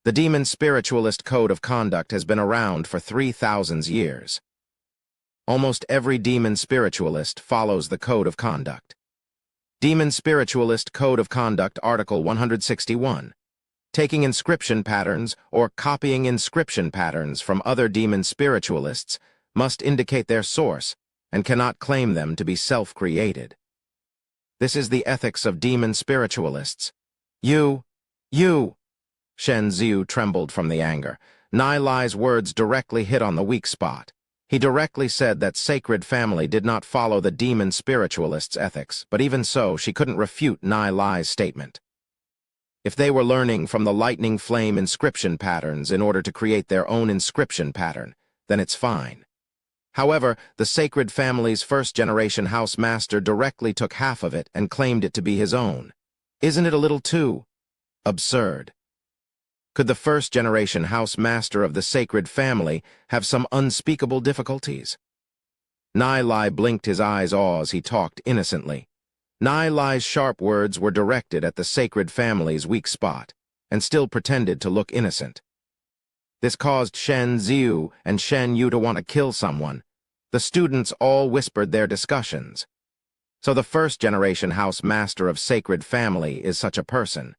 The demon spiritualist code of conduct has been around for 3,000 years. Almost every demon spiritualist follows the code of conduct. Demon Spiritualist Code of Conduct, Article 161. Taking inscription patterns or copying inscription patterns from other demon spiritualists must indicate their source and cannot claim them to be self-created. This is the ethics of demon spiritualists. You! Shen Ziu trembled from the anger. Nai Lai's words directly hit on the weak spot. He directly said that sacred family did not follow the demon spiritualist's ethics, but even so, she couldn't refute Nai Lai's statement. If they were learning from the lightning flame inscription patterns in order to create their own inscription pattern, then it's fine. However, the sacred family's first-generation house master directly took half of it and claimed it to be his own. Isn't it a little too absurd? Could the first-generation house master of the sacred family have some unspeakable difficulties? Nai Lai blinked his eyes as he talked innocently. Nai Lai's sharp words were directed at the sacred family's weak spot, and still pretended to look innocent. This caused Shen Ziu and Shen Yu to want to kill someone. The students all whispered their discussions. So the first-generation house master of sacred family is such a person.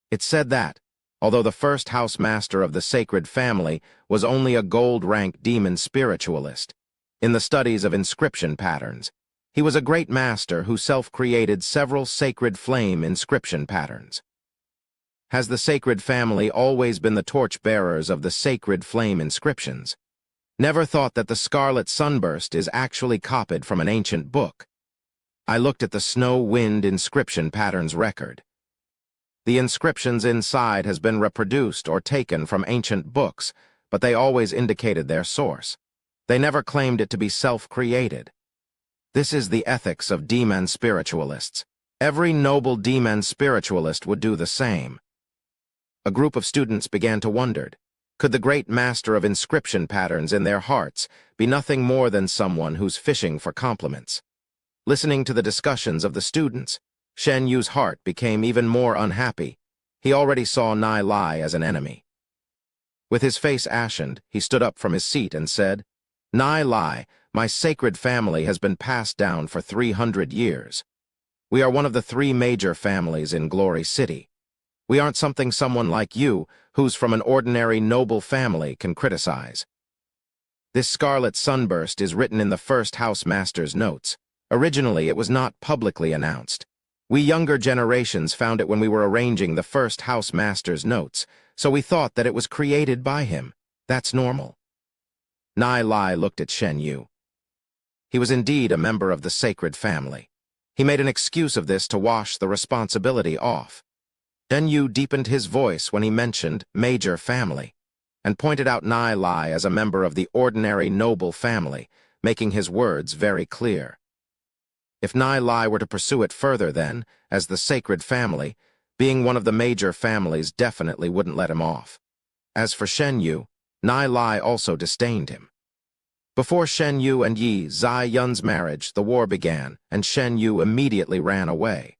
It's said that, although the first house master of the sacred family was only a gold-rank demon spiritualist, in the studies of inscription patterns, he was a great master who self-created several sacred flame inscription patterns. Has the sacred family always been the torch-bearers of the sacred flame inscriptions? Never thought that the scarlet sunburst is actually copied from an ancient book. I looked at the snow-wind inscription patterns record. The inscriptions inside has been reproduced or taken from ancient books, but they always indicated their source. They never claimed it to be self-created. This is the ethics of demon spiritualists. Every noble demon spiritualist would do the same. A group of students began to wonder, could the great master of inscription patterns in their hearts be nothing more than someone who's fishing for compliments? Listening to the discussions of the students, Shen Yu's heart became even more unhappy. He already saw Nai Lai as an enemy. With his face ashened, he stood up from his seat and said, Nai Lai, my sacred family has been passed down for 300 years. We are one of the 3 major families in Glory City. We aren't something someone like you, who's from an ordinary noble family, can criticize. This scarlet sunburst is written in the first house master's notes. Originally, it was not publicly announced. We younger generations found it when we were arranging the first house master's notes, so we thought that it was created by him. That's normal. Nai Lai looked at Shen Yu. He was indeed a member of the sacred family. He made an excuse of this to wash the responsibility off. Shen Yu deepened his voice when he mentioned major family, and pointed out Nai Lai as a member of the ordinary noble family, making his words very clear. If Nai Lai were to pursue it further then, as the sacred family, being one of the major families definitely wouldn't let him off. As for Shen Yu, Nai Lai also disdained him. Before Shen Yu and Yi Zai Yun's marriage, the war began, and Shen Yu immediately ran away.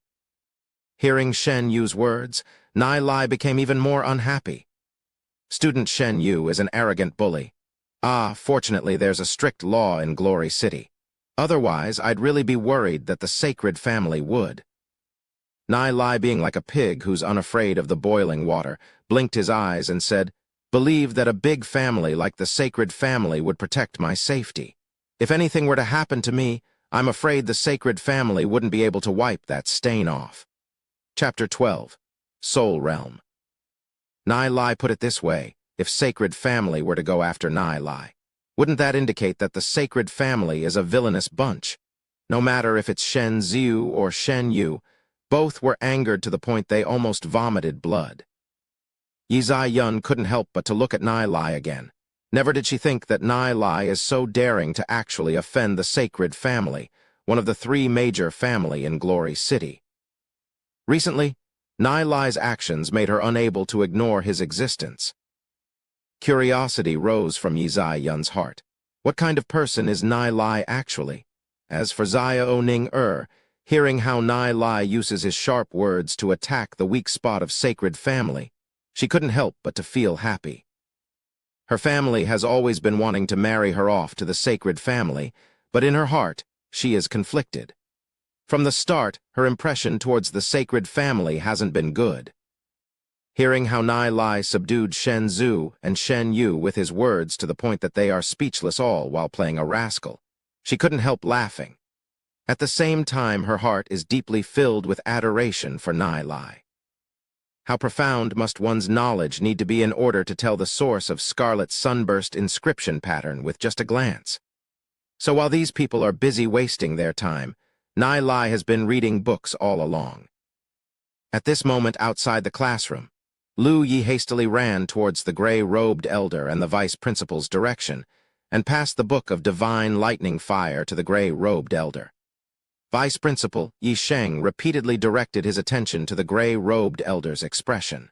Hearing Shen Yu's words, Nai Lai became even more unhappy. Student Shen Yu is an arrogant bully. Fortunately there's a strict law in Glory City. Otherwise, I'd really be worried that the sacred family would. Nai Lai, being like a pig who's unafraid of the boiling water, blinked his eyes and said, "Believe that a big family like the sacred family would protect my safety. If anything were to happen to me, I'm afraid the sacred family wouldn't be able to wipe that stain off." Chapter 12. Soul Realm. Nai Lai put it this way: if sacred family were to go after Nai Lai, wouldn't that indicate that the sacred family is a villainous bunch? No matter if it's Shen Ziu or Shen Yu, both were angered to the point they almost vomited blood. Yi Zai Yun couldn't help but to look at Nai Lai again. Never did she think that Nai Lai is so daring to actually offend the sacred family, one of the three major family in Glory City. Recently, Nai Lai's actions made her unable to ignore his existence. Curiosity rose from Yi Zai Yun's heart. What kind of person is Nai Lai actually? As for Zia Ning hearing how Nai Lai uses his sharp words to attack the weak spot of sacred family, she couldn't help but to feel happy. Her family has always been wanting to marry her off to the sacred family, but in her heart, she is conflicted. From the start, her impression towards the sacred family hasn't been good. Hearing how Nai Lai subdued Shen Zhu and Shen Yu with his words to the point that they are speechless all while playing a rascal, she couldn't help laughing. At the same time, her heart is deeply filled with adoration for Nai Lai. How profound must one's knowledge need to be in order to tell the source of Scarlet Sunburst inscription pattern with just a glance? So while these people are busy wasting their time, Nai Lai has been reading books all along. At this moment outside the classroom, Lu Yi hastily ran towards the gray-robed elder and the vice principal's direction, and passed the book of divine lightning fire to the gray-robed elder. Vice Principal Yi Sheng repeatedly directed his attention to the gray-robed elder's expression.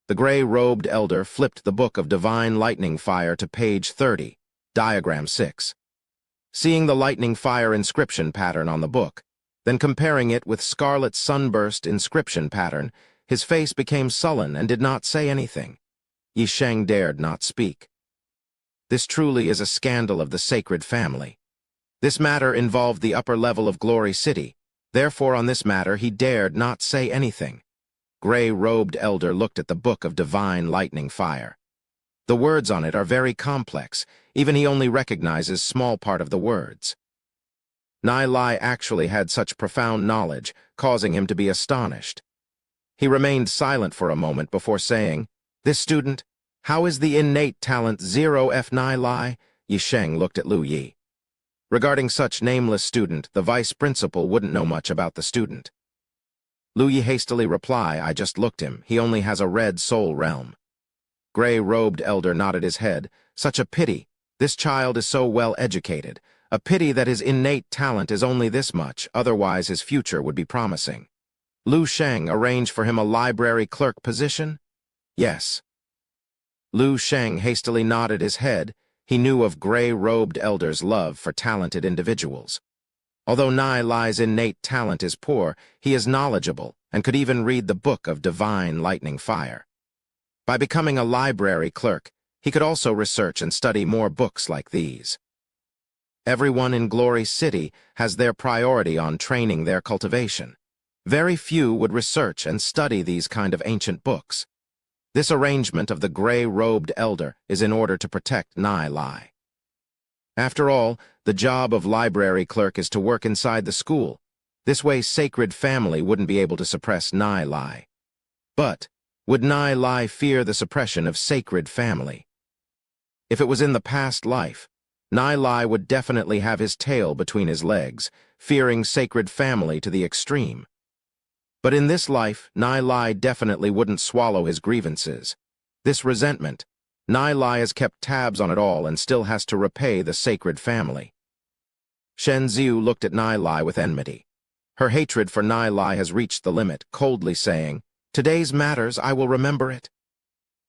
The gray-robed elder flipped the book of divine lightning fire to page 30, diagram 6. Seeing the lightning fire inscription pattern on the book, then comparing it with Scarlet Sunburst inscription pattern, his face became sullen and did not say anything. Yi Sheng dared not speak. This truly is a scandal of the sacred family. This matter involved the upper level of Glory City, therefore on this matter he dared not say anything. Gray-robed elder looked at the book of divine lightning fire. The words on it are very complex, even he only recognizes small part of the words. Nai Lai actually had such profound knowledge, causing him to be astonished. He remained silent for a moment before saying, "This student, how is the innate talent 0F Nai Lai?" Yi Sheng looked at Lu Yi. Regarding such nameless student, the vice principal wouldn't know much about the student. Lu Yi hastily replied, "I just looked him. He only has a red soul realm." Gray-robed elder nodded his head. "Such a pity. This child is so well educated. A pity that his innate talent is only this much, otherwise his future would be promising." Lu Sheng arranged for him a library clerk position? Yes. Lu Sheng hastily nodded his head. He knew of gray-robed elder's love for talented individuals. Although Nai Lai's innate talent is poor, he is knowledgeable and could even read the book of divine lightning fire. By becoming a library clerk, he could also research and study more books like these. Everyone in Glory City has their priority on training their cultivation. Very few would research and study these kind of ancient books. This arrangement of the gray-robed elder is in order to protect Nai Lai. After all, the job of library clerk is to work inside the school. This way sacred family wouldn't be able to suppress Nai Lai. But would Nai Lai fear the suppression of sacred family? If it was in the past life, Nai Lai would definitely have his tail between his legs, fearing sacred family to the extreme. But in this life, Nai Lai definitely wouldn't swallow his grievances. This resentment, Nai Lai has kept tabs on it all and still has to repay the sacred family. Shen Ziu looked at Nai Lai with enmity. Her hatred for Nai Lai has reached the limit, coldly saying, "Today's matters, I will remember it."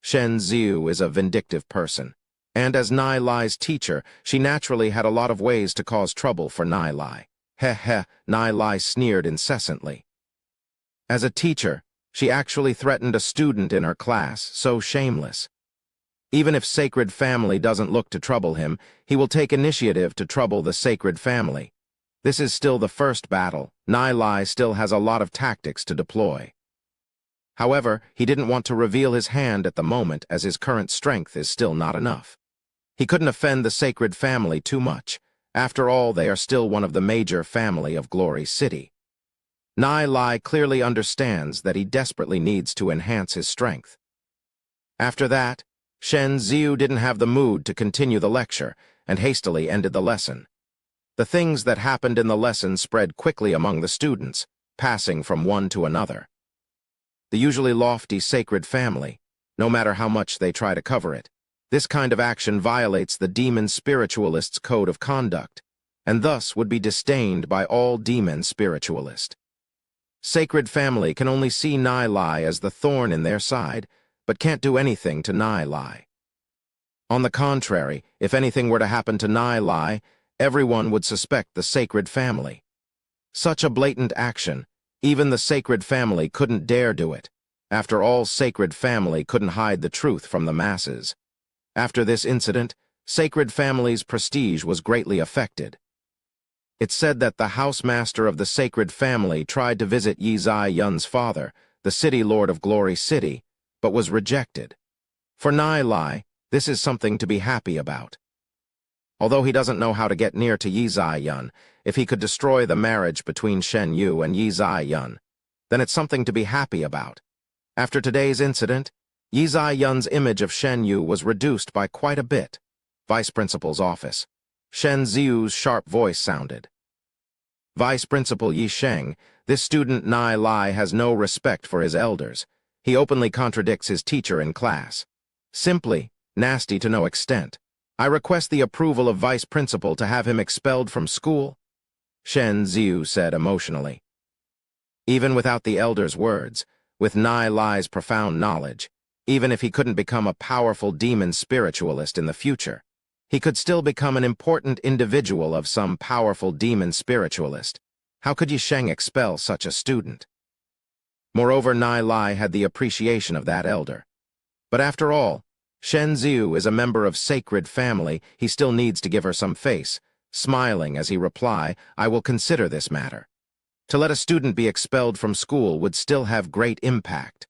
Shen Ziu is a vindictive person, and as Nai Lai's teacher, she naturally had a lot of ways to cause trouble for Nai Lai. Heh heh, Nai Lai sneered incessantly. As a teacher, she actually threatened a student in her class, so shameless. Even if sacred family doesn't look to trouble him, he will take initiative to trouble the sacred family. This is still the first battle. Nai Lai still has a lot of tactics to deploy. However, he didn't want to reveal his hand at the moment as his current strength is still not enough. He couldn't offend the sacred family too much. After all, they are still one of the major family of Glory City. Nai Lai clearly understands that he desperately needs to enhance his strength. After that, Shen Ziu didn't have the mood to continue the lecture and hastily ended the lesson. The things that happened in the lesson spread quickly among the students, passing from one to another. The usually lofty sacred family, no matter how much they try to cover it, this kind of action violates the demon spiritualist's code of conduct, and thus would be disdained by all demon spiritualists. Sacred family can only see Nai Lai as the thorn in their side, but can't do anything to Nai Lai. On the contrary, if anything were to happen to Nai Lai, everyone would suspect the sacred family. Such a blatant action, even the sacred family couldn't dare do it. After all, sacred family couldn't hide the truth from the masses. After this incident, sacred family's prestige was greatly affected. It's said that the housemaster of the sacred family tried to visit Yi Zai Yun's father, the city lord of Glory City, but was rejected. For Nai Lai, this is something to be happy about. Although he doesn't know how to get near to Yi Zai Yun, if he could destroy the marriage between Shen Yu and Yi Zai Yun, then it's something to be happy about. After today's incident, Yi Zai Yun's image of Shen Yu was reduced by quite a bit. Vice Principal's office. Shen Ziu's sharp voice sounded. Vice Principal Yi Sheng, this student Nai Lai has no respect for his elders. He openly contradicts his teacher in class. Simply, nasty to no extent. I request the approval of Vice Principal to have him expelled from school, Shen Ziu said emotionally. Even without the elder's words, with Nai Lai's profound knowledge, even if he couldn't become a powerful demon spiritualist in the future, he could still become an important individual of some powerful demon spiritualist. How could Yi Sheng expel such a student? Moreover, Nai Lai had the appreciation of that elder. But after all, Shen Ziu is a member of sacred family. He still needs to give her some face, smiling as he reply, "I will consider this matter." To let a student be expelled from school would still have great impact.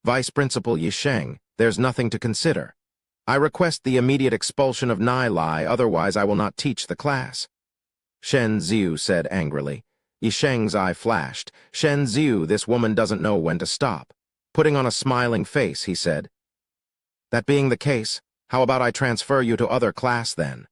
Vice Principal Yi Sheng, there's nothing to consider. I request the immediate expulsion of Nai Lai, otherwise I will not teach the class, Shen Ziu said angrily. Yi Sheng's eye flashed. Shen Ziu, this woman doesn't know when to stop. Putting on a smiling face, he said, "That being the case, how about I transfer you to other class then?"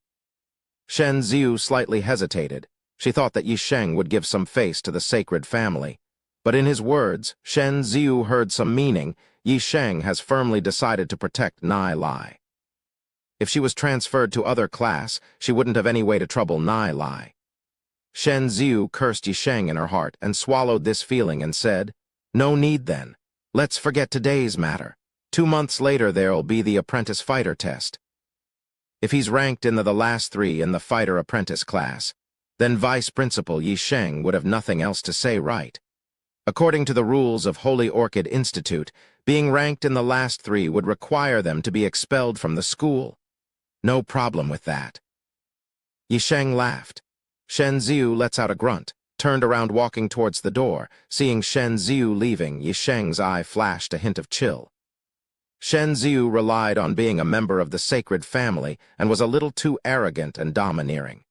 Shen Ziu slightly hesitated. She thought that Yi Sheng would give some face to the sacred family. But in his words, Shen Ziu heard some meaning. Yi Sheng has firmly decided to protect Nai Lai. If she was transferred to other class, she wouldn't have any way to trouble Nai Lai. Shen Ziu cursed Yi Sheng in her heart and swallowed this feeling and said, "No need then. Let's forget today's matter. 2 months later there'll be the apprentice fighter test. If he's ranked in the last 3 in the fighter apprentice class, then Vice Principal Yi Sheng would have nothing else to say, right? According to the rules of Holy Orchid Institute, being ranked in the last 3 would require them to be expelled from the school. No problem with that." Yi Sheng laughed. Shen Ziu lets out a grunt, turned around walking towards the door. Seeing Shen Ziu leaving, Yi Sheng's eye flashed a hint of chill. Shen Ziu relied on being a member of the sacred family and was a little too arrogant and domineering.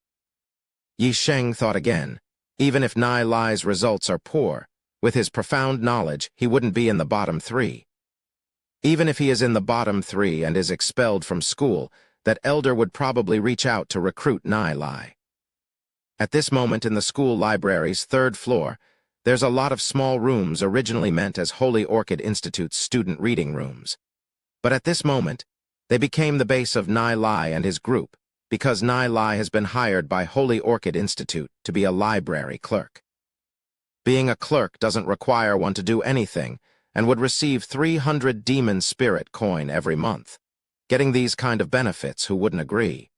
Yi Sheng thought again. Even if Nai Lai's results are poor, with his profound knowledge, he wouldn't be in the bottom 3. Even if he is in the bottom 3 and is expelled from school, that Elder would probably reach out to recruit Nai Lai. At this moment in the school library's third floor, there's a lot of small rooms originally meant as Holy Orchid Institute's student reading rooms. But at this moment, they became the base of Nai Lai and his group, because Nai Lai has been hired by Holy Orchid Institute to be a library clerk. Being a clerk doesn't require one to do anything and would receive 300 demon spirit coin every month. Getting these kind of benefits, who wouldn't agree?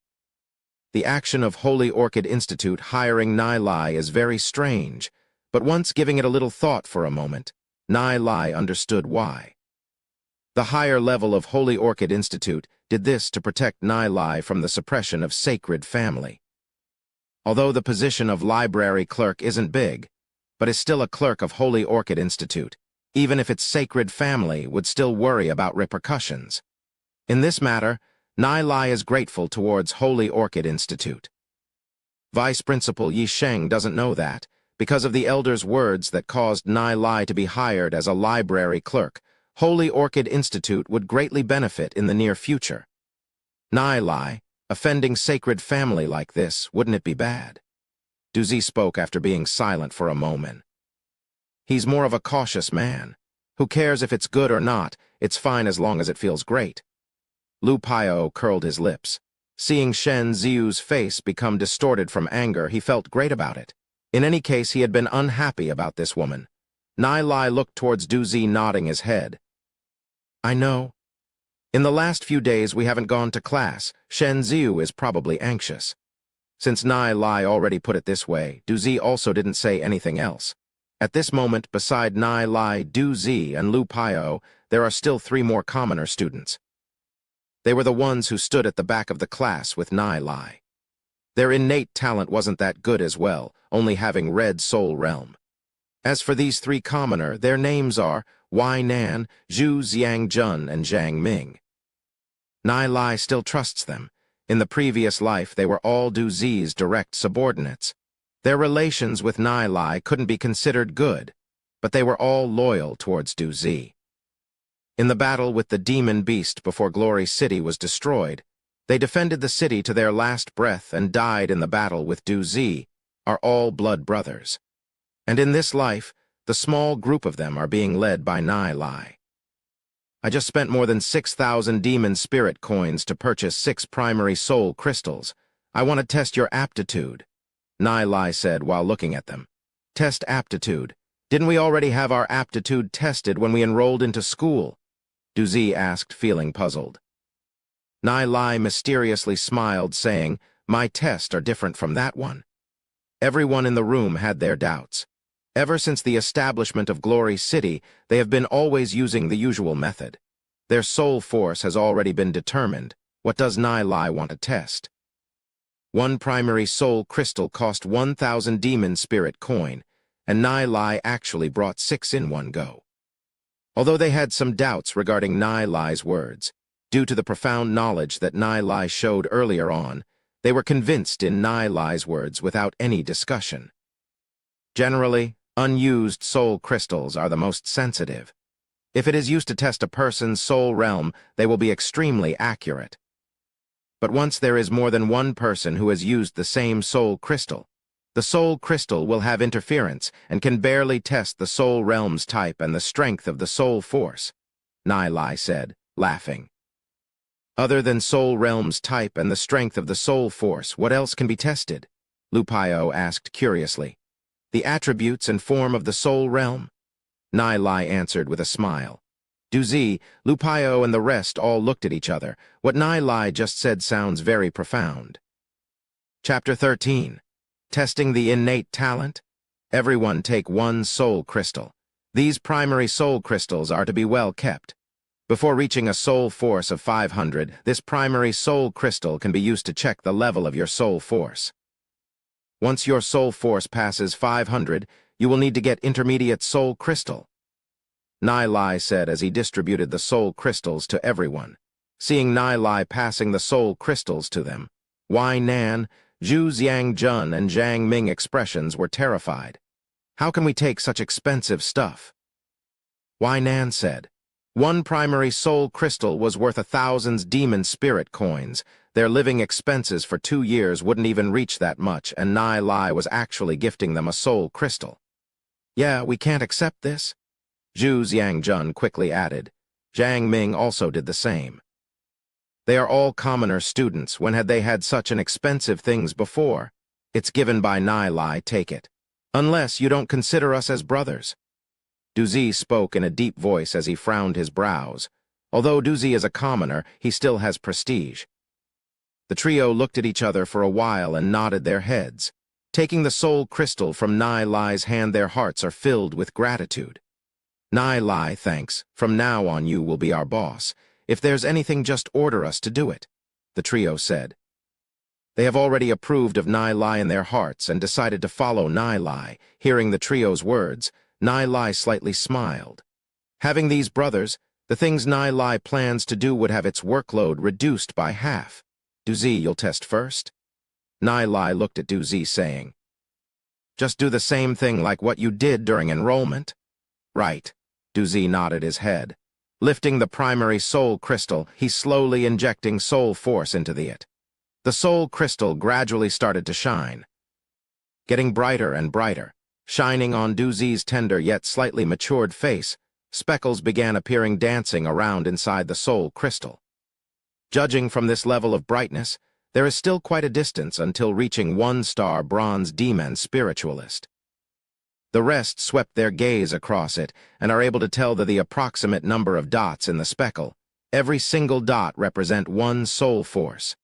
The action of Holy Orchid Institute hiring Nai Lai is very strange, but once giving it a little thought for a moment, Nai Lai understood why. The higher level of Holy Orchid Institute did this to protect Nai Lai from the suppression of sacred family. Although the position of library clerk isn't big, but is still a clerk of Holy Orchid Institute, even if its sacred family would still worry about repercussions. In this matter, Nai Lai is grateful towards Holy Orchid Institute. Vice Principal Yi Sheng doesn't know that, because of the elder's words that caused Nai Lai to be hired as a library clerk, Holy Orchid Institute would greatly benefit in the near future. Nai Lai, offending sacred family like this, wouldn't it be bad? Duzi spoke after being silent for a moment. He's more of a cautious man. Who cares if it's good or not? It's fine as long as it feels great. Lu Paio curled his lips. Seeing Shen Ziu's face become distorted from anger, he felt great about it. In any case, he had been unhappy about this woman. Nai Lai looked towards Duzi, nodding his head. I know. In the last few days we haven't gone to class. Shen Ziu is probably anxious. Since Nai Lai already put it this way, Duzi also didn't say anything else. At this moment, beside Nai Lai, Duzi, and Lu Paio, there are still 3 more commoner students. They were the ones who stood at the back of the class with Nai Lai. Their innate talent wasn't that good as well, only having Red Soul Realm. As for these 3 commoner, their names are Wai Nan, Zhu Xiangjun, and Zhang Ming. Nai Lai still trusts them. In the previous life, they were all Duzi's direct subordinates. Their relations with Nai Lai couldn't be considered good, but they were all loyal towards Duzi. In the battle with the demon beast before Glory City was destroyed, they defended the city to their last breath and died in the battle with Duzi, are all blood brothers. And in this life, the small group of them are being led by Nai Lai. I just spent more than 6,000 demon spirit coins to purchase 6 primary soul crystals. I want to test your aptitude, Nai Lai said while looking at them. Test aptitude. Didn't we already have our aptitude tested when we enrolled into school? Duzi asked, feeling puzzled. Nai Lai mysteriously smiled, saying, My tests are different from that one. Everyone in the room had their doubts. Ever since the establishment of Glory City, they have been always using the usual method. Their soul force has already been determined. What does Nai Lai want to test? 1 primary soul crystal cost 1,000 demon spirit coin, and Nai Lai actually brought 6 in one go. Although they had some doubts regarding Nai Lai's words, due to the profound knowledge that Nai Lai showed earlier on, they were convinced in Nai Lai's words without any discussion. Generally, unused soul crystals are the most sensitive. If it is used to test a person's soul realm, they will be extremely accurate. But once there is more than one person who has used the same soul crystal, the soul crystal will have interference and can barely test the soul realm's type and the strength of the soul force, Nai Lai said, laughing. Other than soul realm's type and the strength of the soul force, what else can be tested? Lu Paio asked curiously. The attributes and form of the soul realm? Nai Lai answered with a smile. Duzi, Lu Paio, and the rest all looked at each other. What Nai Lai just said sounds very profound. Chapter 13. Testing the innate talent? Everyone take 1 soul crystal. These primary soul crystals are to be well kept. Before reaching a soul force of 500, this primary soul crystal can be used to check the level of your soul force. Once your soul force passes 500, you will need to get intermediate soul crystal, Nai Lai said as he distributed the soul crystals to everyone. Seeing Nai Lai passing the soul crystals to them, Wai Nan, Zhu Xiangjun, and Zhang Ming expressions were terrified. How can we take such expensive stuff? Wai Nan said, One primary soul crystal was worth 1,000 demon spirit coins. Their living expenses for 2 years wouldn't even reach that much, and Nai Lai was actually gifting them a soul crystal. Yeah, we can't accept this, Zhu Xiangjun quickly added. Zhang Ming also did the same. They are all commoner students. When had they had such an expensive things before? It's given by Nai Lai, take it. Unless you don't consider us as brothers. Duzi spoke in a deep voice as he frowned his brows. Although Duzi is a commoner, he still has prestige. The trio looked at each other for a while and nodded their heads. Taking the soul crystal from Nai Lai's hand, their hearts are filled with gratitude. Nai Lai, thanks. From now on you will be our boss. If there's anything, just order us to do it, the trio said. They have already approved of Nai Lai in their hearts and decided to follow Nai Lai. Hearing the trio's words, Nai Lai slightly smiled. Having these brothers, the things Nai Lai plans to do would have its workload reduced by half. Duzi, you'll test first? Nai Lai looked at Duzi, saying, just do the same thing like what you did during enrollment? Right. Duzi nodded his head. Lifting the primary soul crystal, he slowly injecting soul force into it. The soul crystal gradually started to shine, getting brighter and brighter. Shining on Duzi's tender yet slightly matured face, speckles began appearing, dancing around inside the soul crystal. Judging from this level of brightness, there is still quite a distance until reaching 1-star bronze demon spiritualist. The rest swept their gaze across it and are able to tell the approximate number of dots in the speckle. Every single dot represent 1 soul force.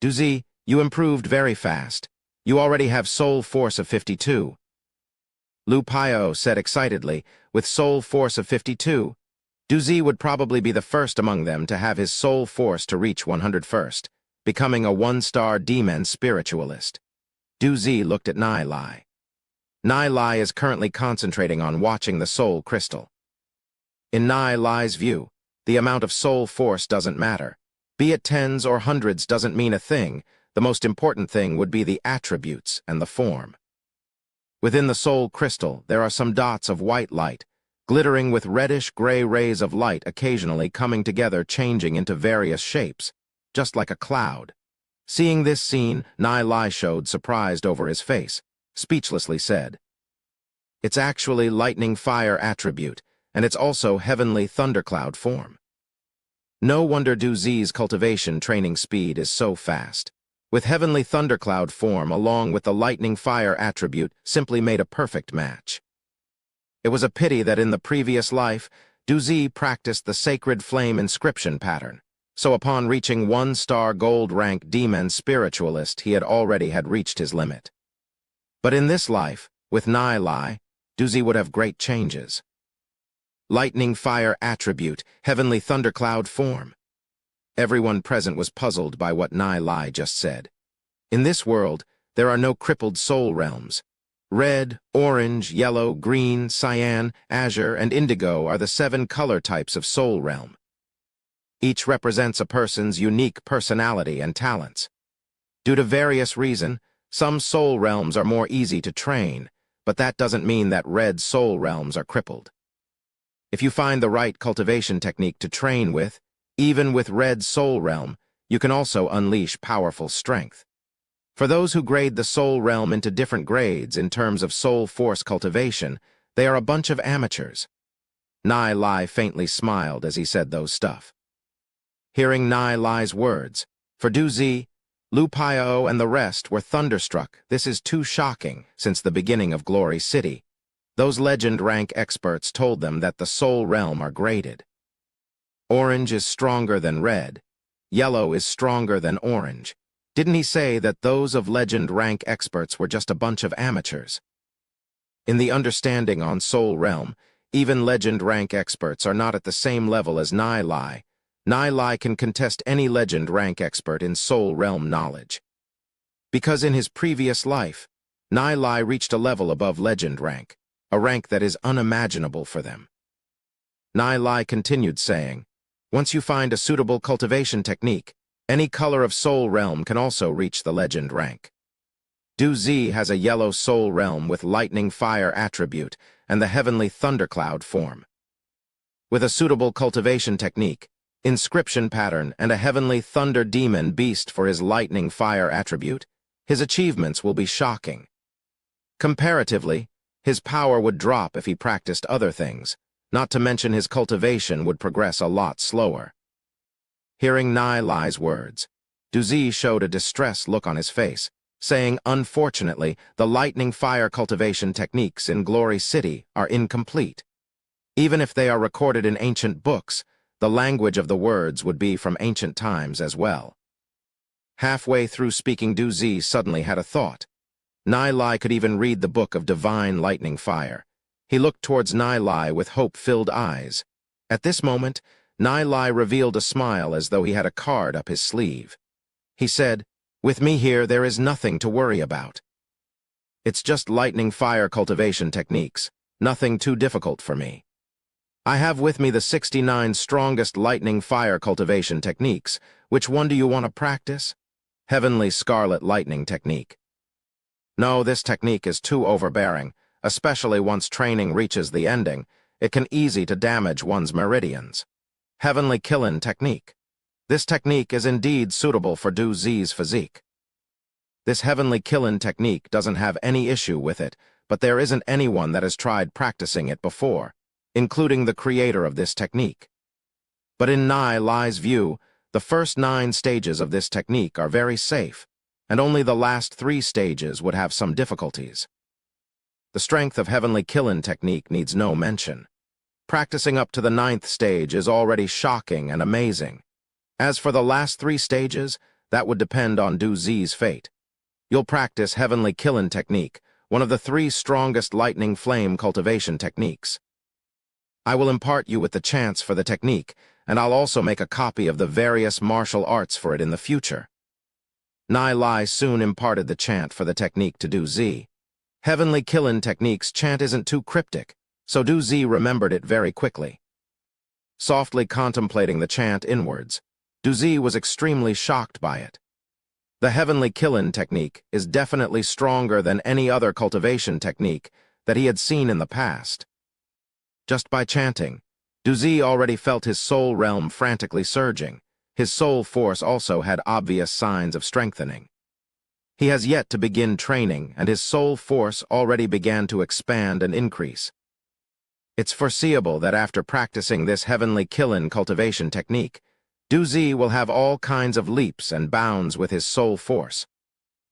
Duzi, you improved very fast. You already have soul force of 52. Lu Pio said excitedly, with soul force of 52. Duzi would probably be the first among them to have his soul force to reach 101st, becoming a 1-star demon spiritualist. Duzi looked at Nai Lai. Nai Lai is currently concentrating on watching the soul crystal. In Nai Lai's view, the amount of soul force doesn't matter. Be it tens or hundreds doesn't mean a thing. The most important thing would be the attributes and the form. Within the soul crystal, there are some dots of white light, glittering with reddish-gray rays of light occasionally coming together, changing into various shapes, just like a cloud. Seeing this scene, Nai Lai showed surprised over his face, speechlessly said, it's actually lightning fire attribute, and it's also heavenly thundercloud form. No wonder Duzi's cultivation training speed is so fast. With heavenly thundercloud form along with the lightning fire attribute simply made a perfect match. It was a pity that in the previous life, Duzi practiced the sacred flame inscription pattern, so upon reaching 1-star gold rank demon spiritualist he had already reached his limit. But in this life, with Nai Lai, Duzi would have great changes. Lightning fire attribute, heavenly thundercloud form. Everyone present was puzzled by what Nai Lai just said. In this world, there are no crippled soul realms. Red, orange, yellow, green, cyan, azure, and indigo are the 7 color types of soul realm. Each represents a person's unique personality and talents. Due to various reasons, some soul realms are more easy to train, but that doesn't mean that red soul realms are crippled. If you find the right cultivation technique to train with, even with red soul realm, you can also unleash powerful strength. For those who grade the soul realm into different grades in terms of soul force cultivation, they are a bunch of amateurs. Nai Lai faintly smiled as he said those stuff. Hearing Nai Lai's words, for Duzi, Lu Pio and the rest were thunderstruck. This is too shocking since the beginning of Glory City. Those legend rank experts told them that the soul realm are graded. Orange is stronger than red. Yellow is stronger than orange. Didn't he say that those of legend rank experts were just a bunch of amateurs? In the understanding on soul realm, even legend rank experts are not at the same level as Nai Lai. Nai Lai can contest any legend rank expert in soul realm knowledge. Because in his previous life, Nai Lai reached a level above legend rank, a rank that is unimaginable for them. Nai Lai continued saying, once you find a suitable cultivation technique, any color of soul realm can also reach the legend rank. Duzi has a yellow soul realm with lightning fire attribute and the heavenly thundercloud form. With a suitable cultivation technique, inscription pattern, and a heavenly thunder demon beast for his lightning fire attribute, his achievements will be shocking. Comparatively, his power would drop if he practiced other things, not to mention his cultivation would progress a lot slower. Hearing Nai Lai's words, Du showed a distressed look on his face, saying, unfortunately, the lightning fire cultivation techniques in Glory City are incomplete. Even if they are recorded in ancient books, the language of the words would be from ancient times as well. Halfway through speaking, Du suddenly had a thought. Nai Lai could even read the book of divine lightning fire. He looked towards Nai Lai with hope-filled eyes. At this moment, Nai Lai revealed a smile as though he had a card up his sleeve. He said, "With me here, there is nothing to worry about. It's just lightning fire cultivation techniques, nothing too difficult for me. I have with me the 69 strongest lightning fire cultivation techniques. Which one do you want to practice? Heavenly Scarlet Lightning Technique. No, this technique is too overbearing, especially once training reaches the ending. It can easy to damage one's meridians. Heavenly Killin Technique. This technique is indeed suitable for Du's physique. This Heavenly Killin technique doesn't have any issue with it, but there isn't anyone that has tried practicing it before, including the creator of this technique. But in Nai Lai's view, the first 9 stages of this technique are very safe, and only the last 3 stages would have some difficulties. The strength of Heavenly Killin technique needs no mention. Practicing up to the 9th stage is already shocking and amazing. As for the last 3 stages, that would depend on Du's fate. You'll practice Heavenly Killin technique, one of the 3 strongest lightning flame cultivation techniques. I will impart you with the chance for the technique, and I'll also make a copy of the various martial arts for it in the future. Nai Lai soon imparted the chant for the technique to Du. Heavenly Killin technique's chant isn't too cryptic, so Du remembered it very quickly. Softly contemplating the chant inwards, Du was extremely shocked by it. The Heavenly Killin technique is definitely stronger than any other cultivation technique that he had seen in the past. Just by chanting, Du already felt his soul realm frantically surging. His soul force also had obvious signs of strengthening. He has yet to begin training, and his soul force already began to expand and increase. It's foreseeable that after practicing this Heavenly Killin cultivation technique, Du will have all kinds of leaps and bounds with his soul force.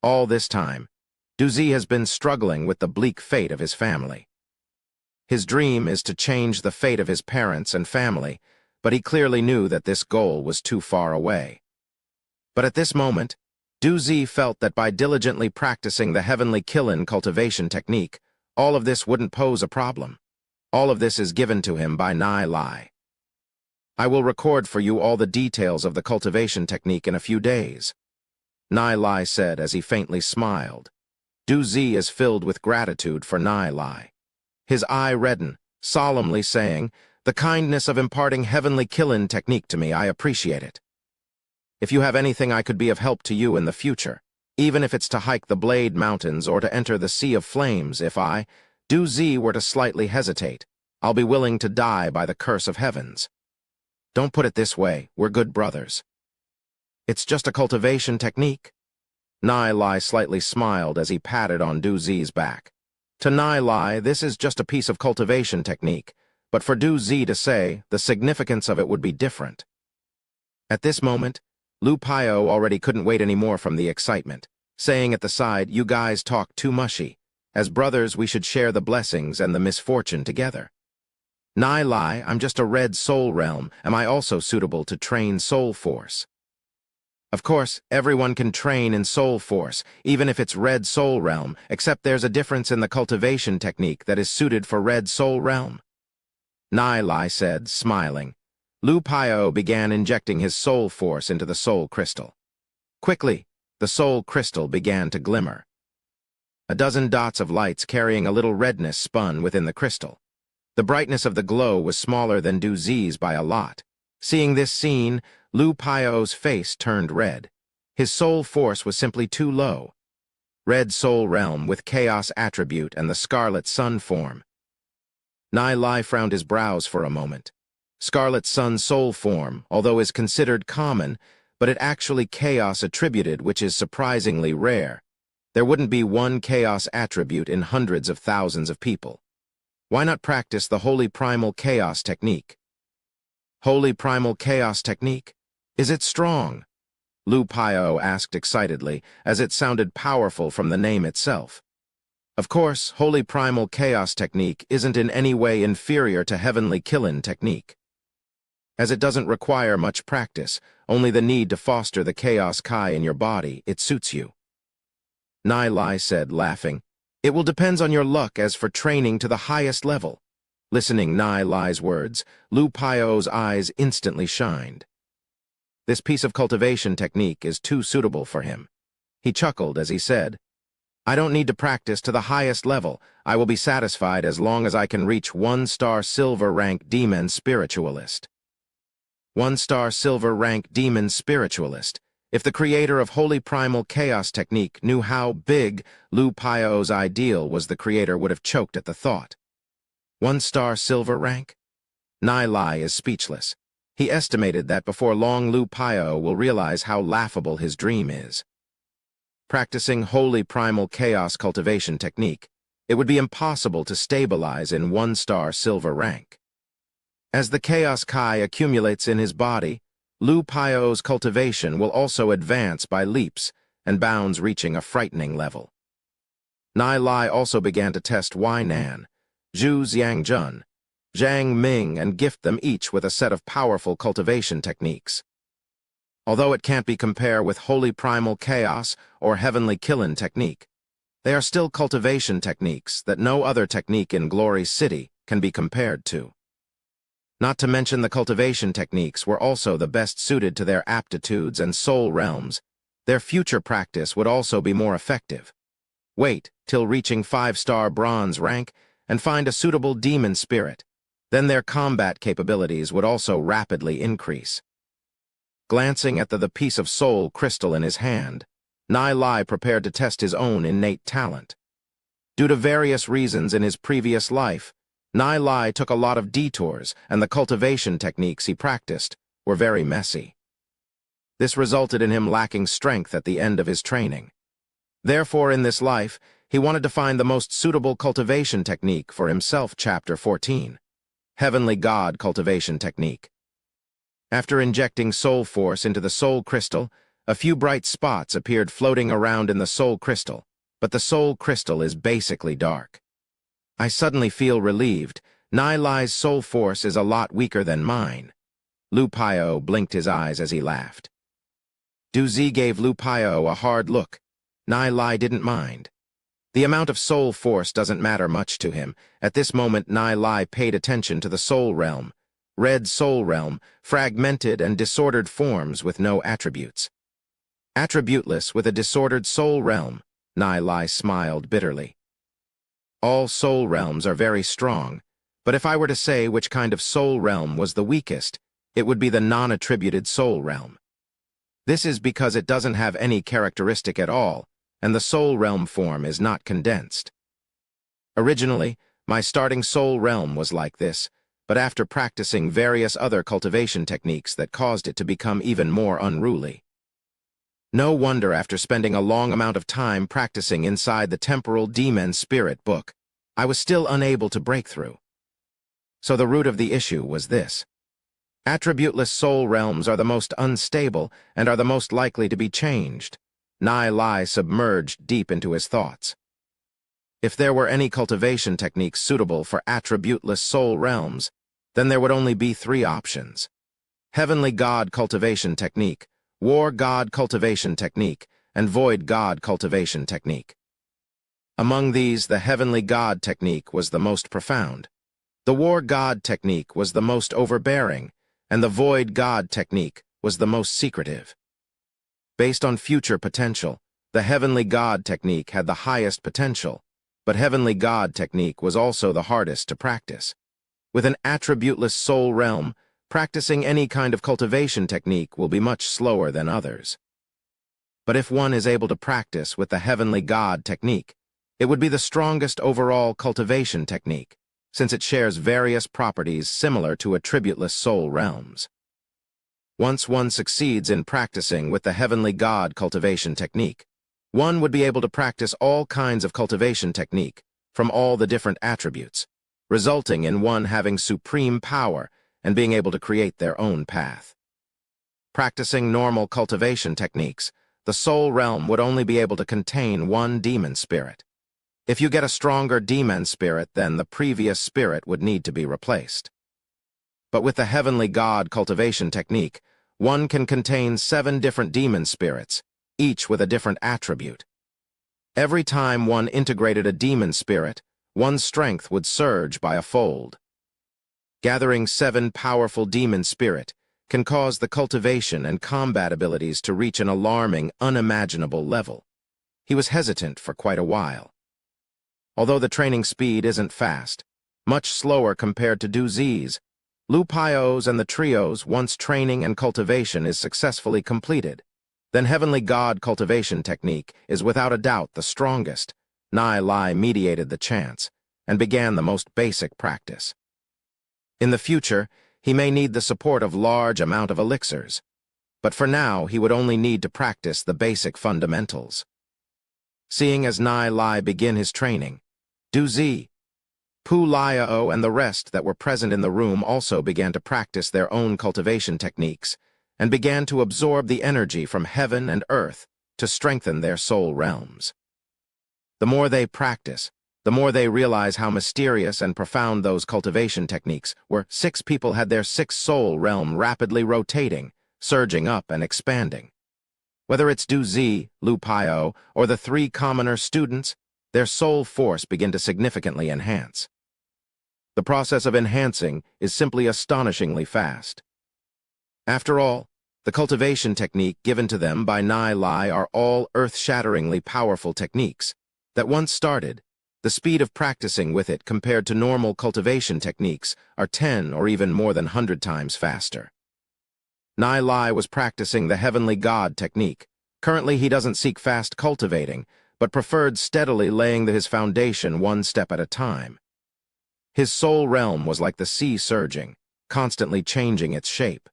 All this time, Du has been struggling with the bleak fate of his family. His dream is to change the fate of his parents and family, but he clearly knew that this goal was too far away. But at this moment, Du felt that by diligently practicing the Heavenly Killin cultivation technique, all of this wouldn't pose a problem. All of this is given to him by Nai Lai. I will record for you all the details of the cultivation technique in a few days, Nai Lai said as he faintly smiled. Du is filled with gratitude for Nai Lai. His eye reddened, solemnly saying, "The kindness of imparting Heavenly Killin technique to me, I appreciate it. If you have anything I could be of help to you in the future, even if it's to hike the Blade Mountains or to enter the Sea of Flames, if I, Du were to slightly hesitate, I'll be willing to die by the curse of heavens. Don't put it this way, we're good brothers. It's just a cultivation technique." Nai Lai slightly smiled as he patted on Du's back. To Nai Lai, this is just a piece of cultivation technique, but for Du to say, the significance of it would be different. At this moment, Lu Pio already couldn't wait any more from the excitement, saying at the side, "You guys talk too mushy. As brothers, we should share the blessings and the misfortune together. Nai Lai, I'm just a red soul realm. Am I also suitable to train soul force?" Of course, everyone can train in soul force, even if it's red soul realm, except there's a difference in the cultivation technique that is suited for red soul realm. Nai Lai said, smiling. Lu Pio began injecting his soul force into the soul crystal. Quickly, the soul crystal began to glimmer. A dozen dots of lights carrying a little redness spun within the crystal. The brightness of the glow was smaller than Du's by a lot. Seeing this scene, Lu Pio's face turned red. His soul force was simply too low. Red soul realm with chaos attribute and the scarlet sun form. Nai Lai frowned his brows for a moment. Scarlet Sun soul form, although is considered common, but it actually chaos attributed, which is surprisingly rare. There wouldn't be one chaos attribute in hundreds of thousands of people. Why not practice the Holy Primal Chaos Technique? Holy Primal Chaos Technique? Is it strong? Lu Pio asked excitedly, as it sounded powerful from the name itself. Of course, Holy Primal Chaos Technique isn't in any way inferior to Heavenly Killing Technique. As it doesn't require much practice, only the need to foster the Chaos Kai in your body, it suits you. Nai Lai said, laughing. It will depend on your luck as for training to the highest level. Listening Nai Lai's words, Lu Pio's eyes instantly shined. This piece of cultivation technique is too suitable for him. He chuckled as he said, I don't need to practice to the highest level. I will be satisfied as long as I can reach 1-star silver rank demon spiritualist. 1-star silver rank demon spiritualist. If the creator of Holy Primal Chaos Technique knew how big Lu Pio's ideal was, the creator would have choked at the thought. 1-star silver rank? Nai Lai is speechless. He estimated that before long Lu Pio will realize how laughable his dream is. Practicing Holy Primal Chaos Cultivation Technique, it would be impossible to stabilize in 1-star silver rank. As the Chaos Kai accumulates in his body, Lu Pio's cultivation will also advance by leaps and bounds, reaching a frightening level. Nai Lai also began to test Wai Nan, Zhu Xiangjun, Zhang Ming, and gift them each with a set of powerful cultivation techniques. Although it can't be compared with Holy Primal Chaos or Heavenly Killing Technique, they are still cultivation techniques that no other technique in Glory City can be compared to. Not to mention the cultivation techniques were also the best suited to their aptitudes and soul realms. Their future practice would also be more effective. Wait till reaching 5-star bronze rank and find a suitable demon spirit. Then their combat capabilities would also rapidly increase. Glancing at the piece of soul crystal in his hand, Nai Lai prepared to test his own innate talent. Due to various reasons in his previous life, Nai Lai took a lot of detours, and the cultivation techniques he practiced were very messy. This resulted in him lacking strength at the end of his training. Therefore, in this life, he wanted to find the most suitable cultivation technique for himself. Chapter 14. Heavenly God Cultivation Technique. After injecting soul force into the soul crystal, a few bright spots appeared floating around in the soul crystal, but the soul crystal is basically dark. I suddenly feel relieved. Nai Lai's soul force is a lot weaker than mine. Lu Pio blinked his eyes as he laughed. Du Zi gave Lu Pio a hard look. Nai Lai didn't mind. The amount of soul force doesn't matter much to him. At this moment, Nai Lai paid attention to the soul realm. Red soul realm, fragmented and disordered forms with no attributes. Attributeless with a disordered soul realm, Nai Lai smiled bitterly. All soul realms are very strong, but if I were to say which kind of soul realm was the weakest, it would be the non-attributed soul realm. This is because it doesn't have any characteristic at all, and the soul realm form is not condensed. Originally, my starting soul realm was like this, but after practicing various other cultivation techniques that caused it to become even more unruly. No wonder after spending a long amount of time practicing inside the temporal demon spirit book, I was still unable to break through. So the root of the issue was this. Attributeless soul realms are the most unstable and are the most likely to be changed. Nai Lai submerged deep into his thoughts. If there were any cultivation techniques suitable for attributeless soul realms, then there would only be 3 options. Heavenly God Cultivation Technique, War God Cultivation Technique, and Void God Cultivation Technique. Among these, the Heavenly God Technique was the most profound. The War God Technique was the most overbearing, and the Void God Technique was the most secretive. Based on future potential, the Heavenly God Technique had the highest potential, but Heavenly God Technique was also the hardest to practice. With an attributeless soul realm, practicing any kind of cultivation technique will be much slower than others. But if one is able to practice with the Heavenly God Technique, it would be the strongest overall cultivation technique. since it shares various properties similar to attributeless soul realms. Once one succeeds in practicing with the heavenly God cultivation technique, one would be able to practice all kinds of cultivation technique from all the different attributes, resulting in one having supreme power and being able to create their own path. Practicing normal cultivation techniques, the soul realm would only be able to contain one demon spirit. If you get a stronger demon spirit, then the previous spirit would need to be replaced. But with the heavenly God cultivation technique, one can contain 7 different demon spirits, each with a different attribute. Every time one integrated a demon spirit, one's strength would surge by a fold. Gathering 7 powerful demon spirit can cause the cultivation and combat abilities to reach an alarming, unimaginable level. He was hesitant for quite a while. Although the training speed isn't fast, much slower compared to Du Zi's, Lu Pio's and the trios once training and cultivation is successfully completed, then Heavenly God cultivation technique is without a doubt the strongest. Nai Lai mediated the chance and began the most basic practice. In the future, he may need the support of large amount of elixirs, but for now he would only need to practice the basic fundamentals. Seeing as Nai Lai begin his training, Du Zi, Pu Liao and the rest that were present in the room also began to practice their own cultivation techniques and began to absorb the energy from heaven and earth to strengthen their soul realms. The more they practice, the more they realize how mysterious and profound those cultivation techniques were. 6 people had their 6th soul realm rapidly rotating, surging up and expanding. Whether it's Du Zi, Lu Pio, or the 3 commoner students, their soul force began to significantly enhance. The process of enhancing is simply astonishingly fast. After all, the cultivation technique given to them by Nai Lai are all earth-shatteringly powerful techniques that once started, the speed of practicing with it compared to normal cultivation techniques are 10 or even more than 100 times faster. Nai Lai was practicing the Heavenly God technique. Currently, he doesn't seek fast cultivating, but preferred steadily laying his foundation one step at a time. His soul realm was like the sea surging, constantly changing its shape.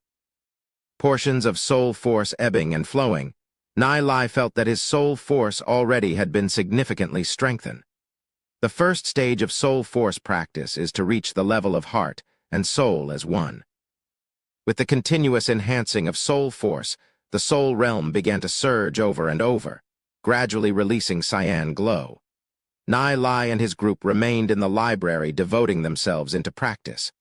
Portions of soul force ebbing and flowing, Nai Lai felt that his soul force already had been significantly strengthened. The first stage of soul force practice is to reach the level of heart and soul as one. With the continuous enhancing of soul force, the soul realm began to surge over and over, gradually releasing cyan glow. Nai Lai and his group remained in the library devoting themselves into practice.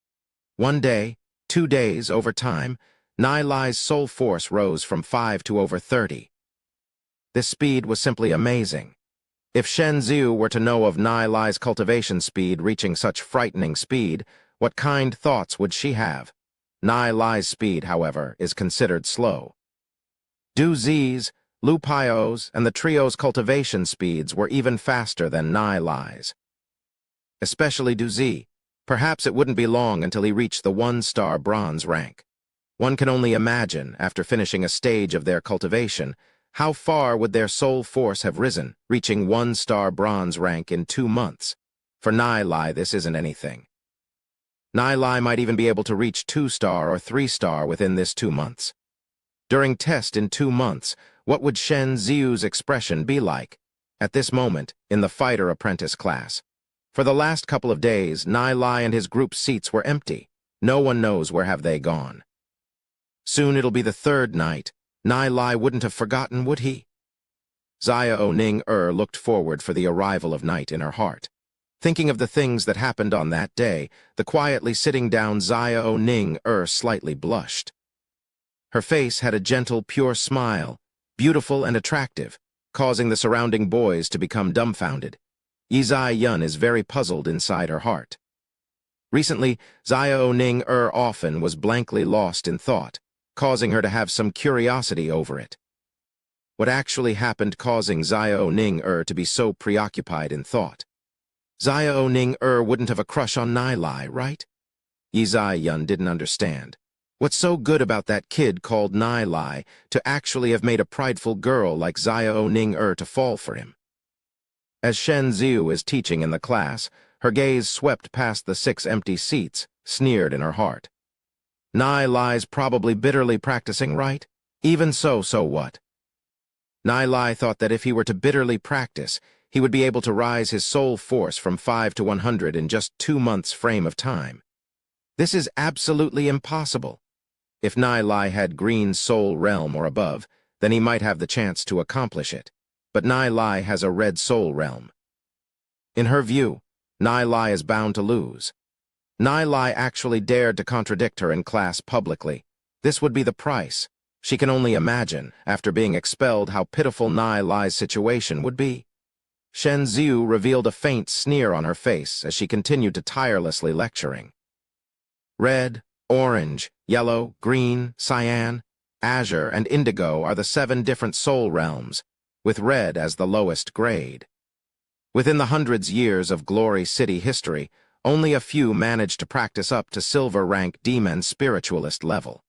1 day, 2 days, over time, Nai Lai's soul force rose from 5 to over 30. This speed was simply amazing. If Shen Ziu were to know of Nai Lai's cultivation speed reaching such frightening speed, what kind thoughts would she have? Nai Lai's speed, however, is considered slow. Du Zi's, Lu Pio's, and the trio's cultivation speeds were even faster than Nai Lai's. Especially Du Zi. Perhaps it wouldn't be long until he reached the 1-star bronze rank. One can only imagine, after finishing a stage of their cultivation, how far would their soul force have risen, reaching 1-star bronze rank in 2 months. For Nai Lai, this isn't anything. Nai Lai might even be able to reach 2-star or 3-star within this 2 months. During test in 2 months, what would Shen Ziu's expression be like? At this moment, in the fighter apprentice class. For the last couple of days, Nai Lai and his group's seats were empty. No one knows where have they gone. Soon it'll be the 3rd night. Nai Lai wouldn't have forgotten, would he? Xiao Ning looked forward for the arrival of night in her heart. Thinking of the things that happened on that day, the quietly sitting down Xiao Ning slightly blushed. Her face had a gentle, pure smile, beautiful and attractive, causing the surrounding boys to become dumbfounded. Yizai Yun is very puzzled inside her heart. Recently, Xiao Ning often was blankly lost in thought, causing her to have some curiosity over it. What actually happened causing Xiao Ning to be so preoccupied in thought? Xiao Ning wouldn't have a crush on Nai Lai, right? Yizai Yun didn't understand. What's so good about that kid called Nai Lai to actually have made a prideful girl like Xiao Ning to fall for him? As Shen Ziu is teaching in the class, Her gaze swept past the 6 empty seats, sneered in her heart. Nai Lai's probably bitterly practicing, right? Even so what? Nai Lai thought that if he were to bitterly practice, he would be able to rise his soul force from 5 to 100 in just 2 months' frame of time. This is absolutely impossible. If Nai Lai had green soul realm or above, then he might have the chance to accomplish it. But Nai Lai has a red soul realm. In her view, Nai Lai is bound to lose. Nai Lai actually dared to contradict her in class publicly. This would be the price. She can only imagine, after being expelled, how pitiful Nai Lai's situation would be. Shen Ziu revealed a faint sneer on her face as she continued to tirelessly lecturing. Red, orange, yellow, green, cyan, azure, and indigo are the 7 different soul realms, with red as the lowest grade. Within the hundreds years of Glory City history, only a few managed to practice up to silver rank demon spiritualist level.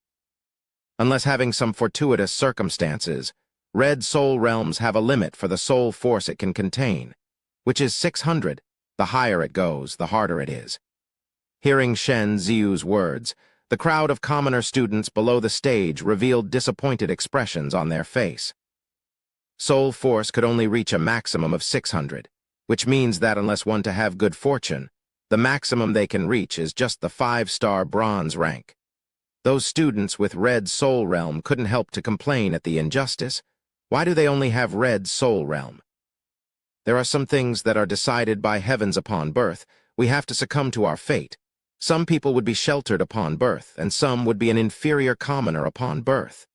Unless having some fortuitous circumstances, red soul realms have a limit for the soul force it can contain, which is 600. The higher it goes, the harder it is. Hearing Shen Ziu's words, the crowd of commoner students below the stage revealed disappointed expressions on their face. Soul force could only reach a maximum of 600, which means that unless one to have good fortune, the maximum they can reach is just the 5-star bronze rank. Those students with red soul realm couldn't help to complain at the injustice. Why do they only have red soul realm? There are some things that are decided by heavens upon birth. We have to succumb to our fate. Some people would be sheltered upon birth, and some would be an inferior commoner upon birth.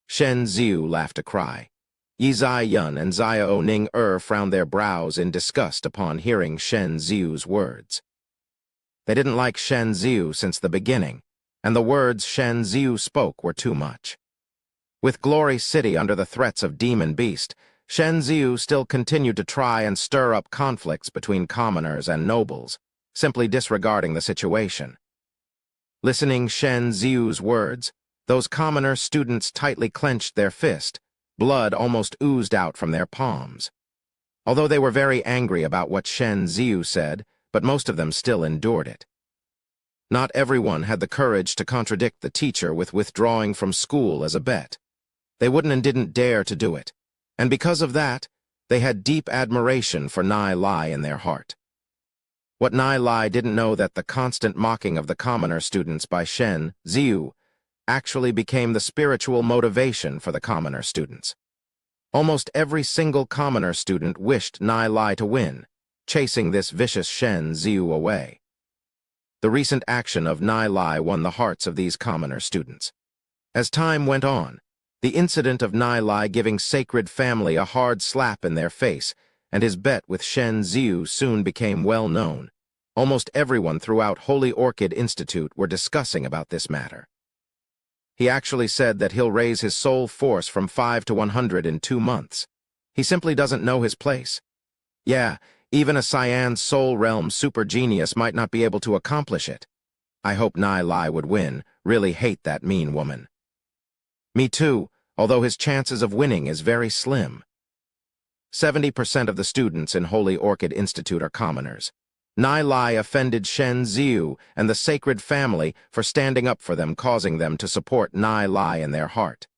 Shen Ziu laughed a cry. Yi Zai Yun and Xiao Ning frowned their brows in disgust upon hearing Shen Ziu's words. They didn't like Shen Ziu since the beginning, and the words Shen Ziu spoke were too much. With Glory City under the threats of Demon Beast, Shen Ziu still continued to try and stir up conflicts between commoners and nobles, simply disregarding the situation. Listening Shen Ziu's words, those commoner students tightly clenched their fist. Blood almost oozed out from their palms. Although they were very angry about what Shen Ziu said, but most of them still endured it. Not everyone had the courage to contradict the teacher with withdrawing from school as a bet. They wouldn't and didn't dare to do it, and because of that, they had deep admiration for Nai Lai in their heart. What Nai Lai didn't know that the constant mocking of the commoner students by Shen Ziu actually became the spiritual motivation for the commoner students. Almost every single commoner student wished Nai Lai to win, chasing this vicious Shen Ziu away. The recent action of Nai Lai won the hearts of these commoner students. As time went on, the incident of Nai Lai giving Sacred Family a hard slap in their face and his bet with Shen Ziu soon became well known. Almost everyone throughout Holy Orchid Institute were discussing about this matter. He actually said that he'll raise his soul force from 5 to 100 in 2 months. He simply doesn't know his place. Yeah, even a Cyan soul realm super genius might not be able to accomplish it. I hope Nai Lai would win. Really hate that mean woman. Me too, although his chances of winning is very slim. 70% of the students in Holy Orchid Institute are commoners. Nai Lai offended Shen Ziu and the Sacred Family for standing up for them, causing them to support Nai Lai in their heart.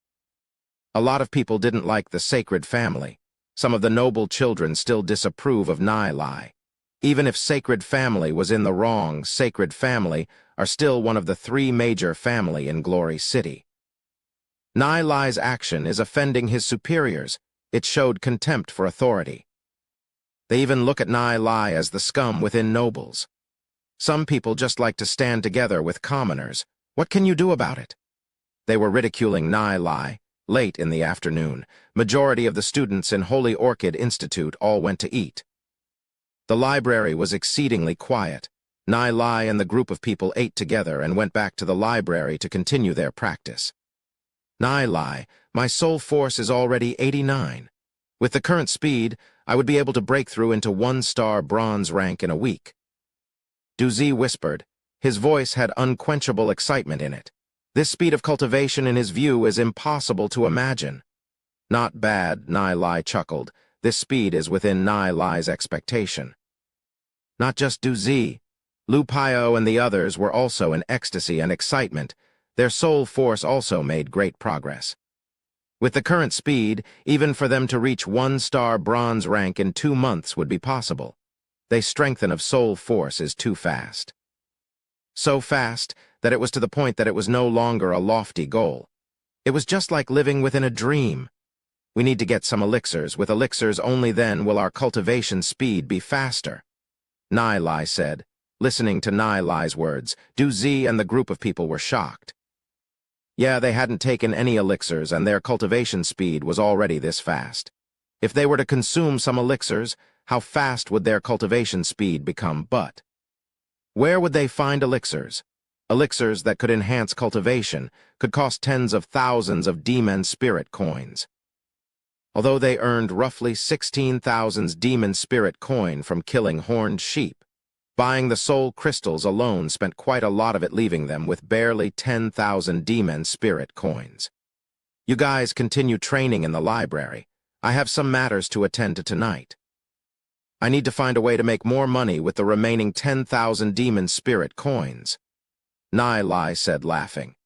A lot of people didn't like the Sacred Family. Some of the noble children still disapprove of Nai Lai. Even if Sacred Family was in the wrong, Sacred Family are still one of the 3 major family in Glory City. Nai Lai's action is offending his superiors. It showed contempt for authority. They even look at Nai Lai as the scum within nobles. Some people just like to stand together with commoners. What can you do about it? They were ridiculing Nai Lai. Late in the afternoon, majority of the students in Holy Orchid Institute all went to eat. The library was exceedingly quiet. Nai Lai and the group of people ate together and went back to the library to continue their practice. Nai Lai, my soul force is already 89. With the current speed, I would be able to break through into 1-star bronze rank in a week. Du Zi whispered. His voice had unquenchable excitement in it. This speed of cultivation in his view is impossible to imagine. Not bad, Nai Lai chuckled. This speed is within Nai Lai's expectation. Not just Du Zi. Lu Pio and the others were also in ecstasy and excitement. Their soul force also made great progress. With the current speed, even for them to reach 1-star bronze rank in 2 months would be possible. Their strengthen of soul force is too fast. So fast that it was to the point that it was no longer a lofty goal. It was just like living within a dream. We need to get some elixirs. With elixirs only then will our cultivation speed be faster. Nai Lai said. Listening to Nai Lai's words, Du Zi and the group of people were shocked. Yeah, they hadn't taken any elixirs and their cultivation speed was already this fast. If they were to consume some elixirs, how fast would their cultivation speed become? But where would they find elixirs? Elixirs that could enhance cultivation could cost tens of thousands of demon spirit coins. Although they earned roughly 16,000 demon spirit coin from killing horned sheep, buying the soul crystals alone spent quite a lot of it, leaving them with barely 10,000 demon spirit coins. You guys continue training in the library. I have some matters to attend to tonight. I need to find a way to make more money with the remaining 10,000 demon spirit coins. Nai Lai said, laughing.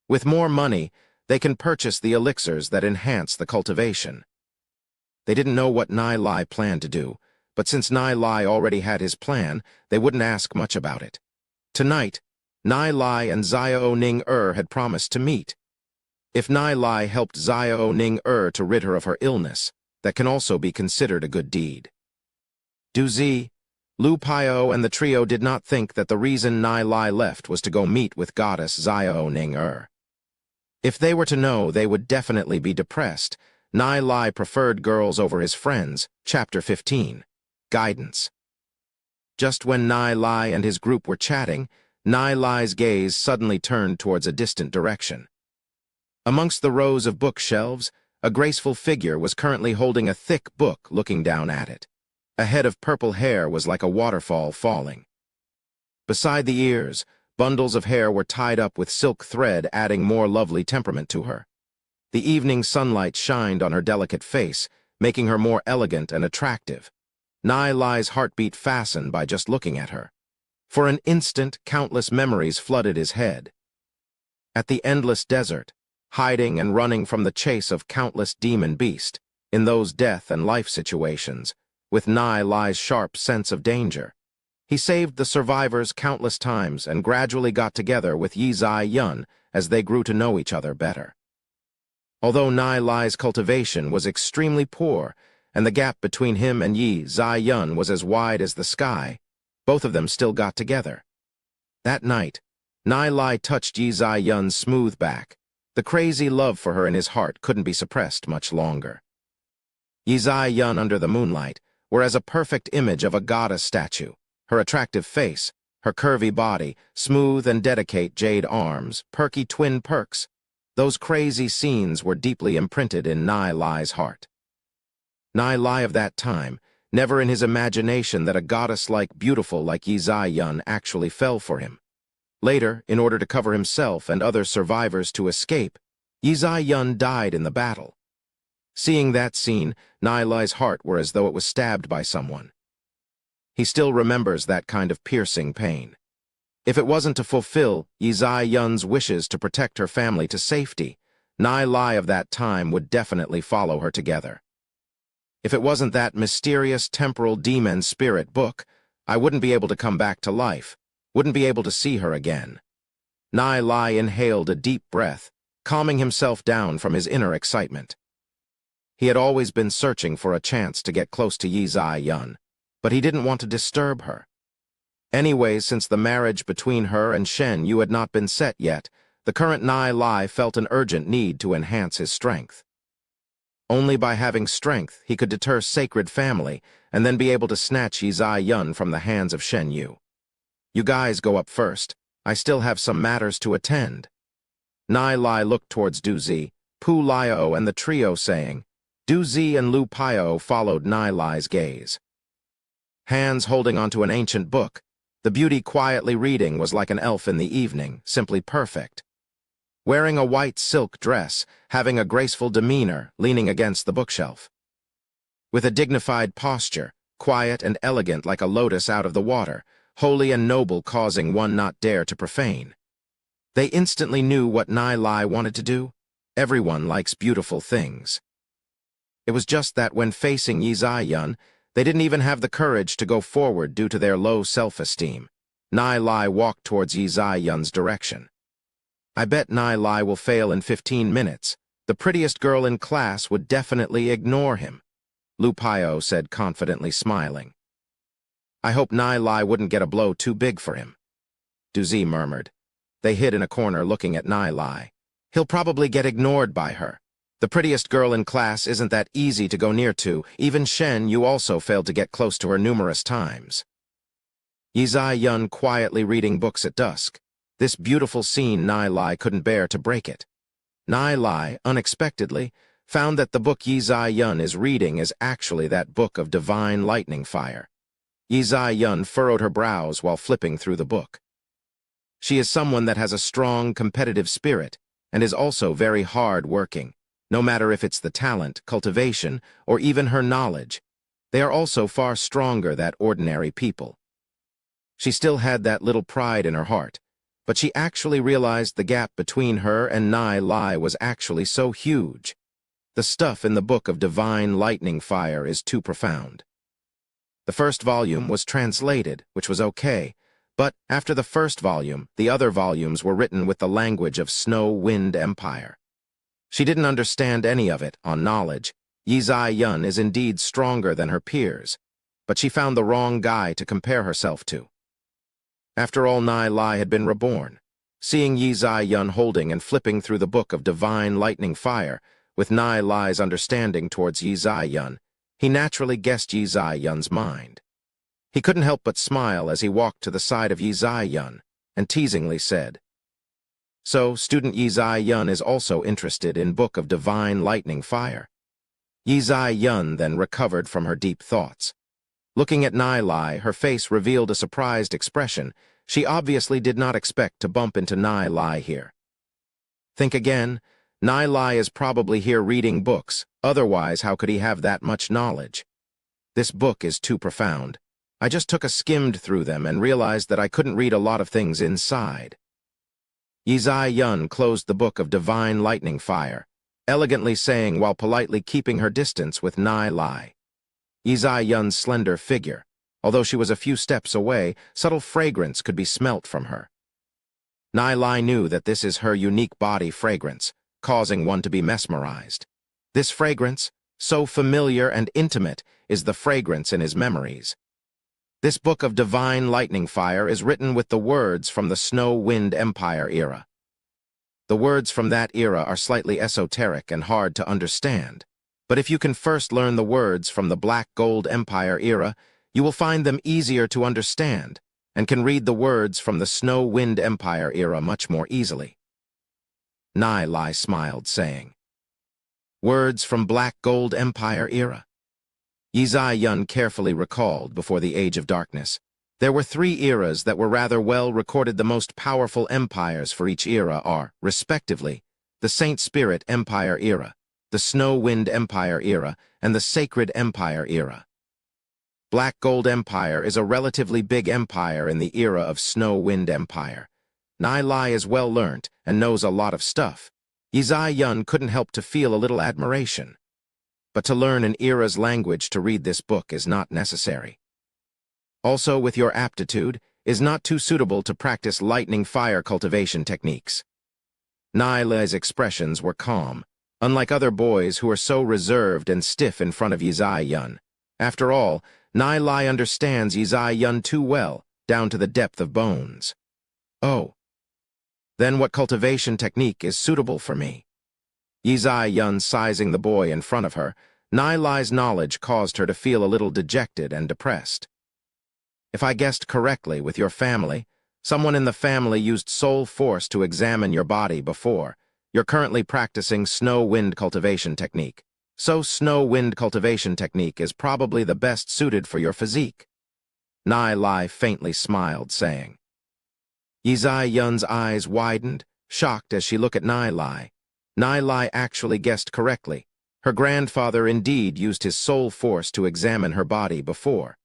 With more money, they can purchase the elixirs that enhance the cultivation. They didn't know what Nai Lai planned to do, but since Nai Lai already had his plan, they wouldn't ask much about it. Tonight, Nai Lai and Xiao Ning had promised to meet. If Nai Lai helped Xiao Ning to rid her of her illness, that can also be considered a good deed. Du Zi, Lu Pio, and the trio did not think that the reason Nai Lai left was to go meet with goddess Xiao Ning. If they were to know, they would definitely be depressed. Nai Lai preferred girls over his friends. Chapter 15. Guidance. Just when Nai Lai and his group were chatting, Nai Lai's gaze suddenly turned towards a distant direction. Amongst the rows of bookshelves, a graceful figure was currently holding a thick book, looking down at it. A head of purple hair was like a waterfall falling. Beside the ears, bundles of hair were tied up with silk thread, adding more lovely temperament to her. The evening sunlight shined on her delicate face, making her more elegant and attractive. Nai Lai's heartbeat fastened by just looking at her. For an instant, countless memories flooded his head. At the endless desert, hiding and running from the chase of countless demon beasts, in those death and life situations, with Nai Lai's sharp sense of danger. He saved the survivors countless times and gradually got together with Yi Zai Yun as they grew to know each other better. Although Nai Lai's cultivation was extremely poor, and the gap between him and Yi Zai Yun was as wide as the sky, both of them still got together. That night, Nai Lai touched Yi Zai Yun's smooth back. The crazy love for her in his heart couldn't be suppressed much longer. Yi Zai Yun under the moonlight were as a perfect image of a goddess statue. Her attractive face, her curvy body, smooth and delicate jade arms, perky twin perks. Those crazy scenes were deeply imprinted in Nai Lai's heart. Nai Lai of that time, never in his imagination that a goddess-like beautiful like Yi Zai Yun actually fell for him. Later, in order to cover himself and other survivors to escape, Yi Zai Yun died in the battle. Seeing that scene, Nai Lai's heart were as though it was stabbed by someone. He still remembers that kind of piercing pain. If it wasn't to fulfill Yi Zai Yun's wishes to protect her family to safety, Nai Lai of that time would definitely follow her together. If it wasn't that mysterious temporal demon spirit book, I wouldn't be able to come back to life, wouldn't be able to see her again. Nai Lai inhaled a deep breath, calming himself down from his inner excitement. He had always been searching for a chance to get close to Yi Zai Yun, but he didn't want to disturb her. Anyways, since the marriage between her and Shen Yu had not been set yet, the current Nai Lai felt an urgent need to enhance his strength. Only by having strength he could deter sacred family and then be able to snatch Yi Zai Yun from the hands of Shen Yu. You guys go up first. I still have some matters to attend. Nai Lai looked towards Du Zi, Pu Liao, and the trio, saying. Du Zi and Lu Pio followed Nai Lai's gaze. Hands holding onto an ancient book, the beauty quietly reading was like an elf in the evening, simply perfect. Wearing a white silk dress, having a graceful demeanor, leaning against the bookshelf. With a dignified posture, quiet and elegant like a lotus out of the water, holy and noble, causing one not dare to profane. They instantly knew what Nai Lai wanted to do. Everyone likes beautiful things. It was just that when facing Yi Zai-yun, they didn't even have the courage to go forward due to their low self-esteem. Nai Lai walked towards Yi Zai-yun's direction. I bet Nai Lai will fail in 15 minutes. The prettiest girl in class would definitely ignore him, Lu Pio said, confidently smiling. I hope Nai Lai wouldn't get a blow too big for him, Duzi murmured. They hid in a corner looking at Nai Lai. He'll probably get ignored by her. The prettiest girl in class isn't that easy to go near to. Even Shen Yu also failed to get close to her numerous times. Yi Zai-yun quietly reading books at dusk. This beautiful scene, Nai Lai couldn't bear to break it. Nai Lai, unexpectedly, found that the book Yi Zai-yun is reading is actually that book of divine lightning fire. Yi Zai-yun furrowed her brows while flipping through the book. She is someone that has a strong, competitive spirit and is also very hard-working. No matter if it's the talent, cultivation, or even her knowledge, they are also far stronger than ordinary people. She still had that little pride in her heart, but she actually realized the gap between her and Nai Lai was actually so huge. The stuff in the book of divine lightning fire is too profound. The first volume was translated, which was okay, but after the first volume, the other volumes were written with the language of Snow Wind Empire. She didn't understand any of it on knowledge. Yi Zai-yun is indeed stronger than her peers, but she found the wrong guy to compare herself to. After all, Nai Lai had been reborn. Seeing Yi Zai-yun holding and flipping through the book of divine lightning fire, with Nai Lai's understanding towards Yi Zai-yun, he naturally guessed Yi Zai-yun's mind. He couldn't help but smile as he walked to the side of Yi Zai-yun and teasingly said, "So, student Yi Zai-yun is also interested in book of divine lightning fire." Yi Zai-yun then recovered from her deep thoughts. Looking at Nai Lai, her face revealed a surprised expression. She obviously did not expect to bump into Nai Lai here. Think again. Nai Lai is probably here reading books, otherwise how could he have that much knowledge? This book is too profound. I just took a skimmed through them and realized that I couldn't read a lot of things inside. Yi Zai-yun closed the book of divine lightning fire, elegantly saying while politely keeping her distance with Nai Lai. Yi Zai-yun's slender figure. Although she was a few steps away, subtle fragrance could be smelt from her. Nai Lai knew that this is her unique body fragrance, causing one to be mesmerized. This fragrance, so familiar and intimate, is the fragrance in his memories. This book of divine lightning fire is written with the words from the Snow Wind Empire era. The words from that era are slightly esoteric and hard to understand, but if you can first learn the words from the Black Gold Empire era, you will find them easier to understand and can read the words from the Snow Wind Empire era much more easily. Nai Lai smiled, saying, "Words from Black Gold Empire era?" Yi Zai-yun carefully recalled before the Age of Darkness. There were 3 eras that were rather well recorded. The most powerful empires for each era are, respectively, the Saint Spirit Empire era, the Snow Wind Empire era, and the Sacred Empire era. Black Gold Empire is a relatively big empire in the era of Snow Wind Empire. Nai Lai is well learnt and knows a lot of stuff. Yi Zai-yun couldn't help to feel a little admiration. But to learn an era's language to read this book is not necessary. Also, with your aptitude, is not too suitable to practice lightning fire cultivation techniques. Nai Lai's expressions were calm, unlike other boys who are so reserved and stiff in front of Yi Zai-yun. After all, Nai Lai understands Yi Zai-yun too well, down to the depth of bones. Oh. Then what cultivation technique is suitable for me? Yi Zai-yun sizing the boy in front of her, Nai Lai's knowledge caused her to feel a little dejected and depressed. If I guessed correctly, with your family, someone in the family used soul force to examine your body before. You're currently practicing snow wind cultivation technique. So snow wind cultivation technique is probably the best suited for your physique. Nai Lai faintly smiled, saying. Yi Zai-yun's eyes widened, shocked as she looked at Nai Lai. Nai Lai actually guessed correctly. Her grandfather indeed used his soul force to examine her body before,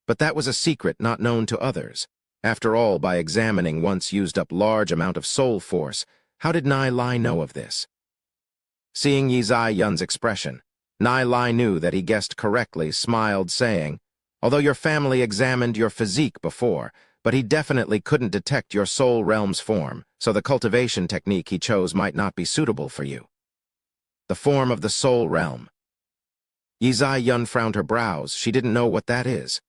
but that was a secret not known to others. After all, by examining once used up large amount of soul force, how did Nai Lai know of this? Seeing Yi Zai-yun's expression, Nai Lai knew that he guessed correctly, smiled, saying, "Although your family examined your physique before, but he definitely couldn't detect your soul realm's form, so the cultivation technique he chose might not be suitable for you." The form of the soul realm. Yi Zai-yun frowned her brows. She didn't know what that is.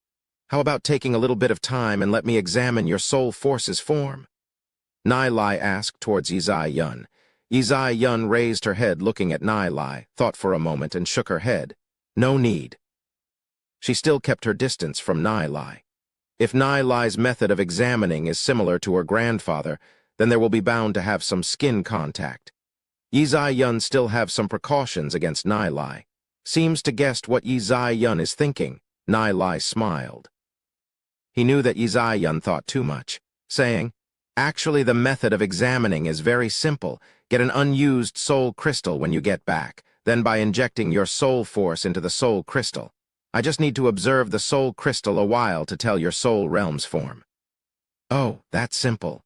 How about taking a little bit of time and let me examine your soul force's form? Nai Lai asked towards Yi Zai-yun. Yi Zai-yun raised her head looking at Nai Lai, thought for a moment and shook her head. No need. She still kept her distance from Nai Lai. If Nai Lai's method of examining is similar to her grandfather, then there will be bound to have some skin contact. Yi Zai-yun still have some precautions against Nai Lai. Seems to guess what Yi Zai-yun is thinking. Nai Lai smiled. He knew that Yi Zai-yun thought too much, saying, "Actually, the method of examining is very simple. Get an unused soul crystal when you get back, then by injecting your soul force into the soul crystal. I just need to observe the soul crystal a while to tell your soul realm's form." "Oh, that's simple."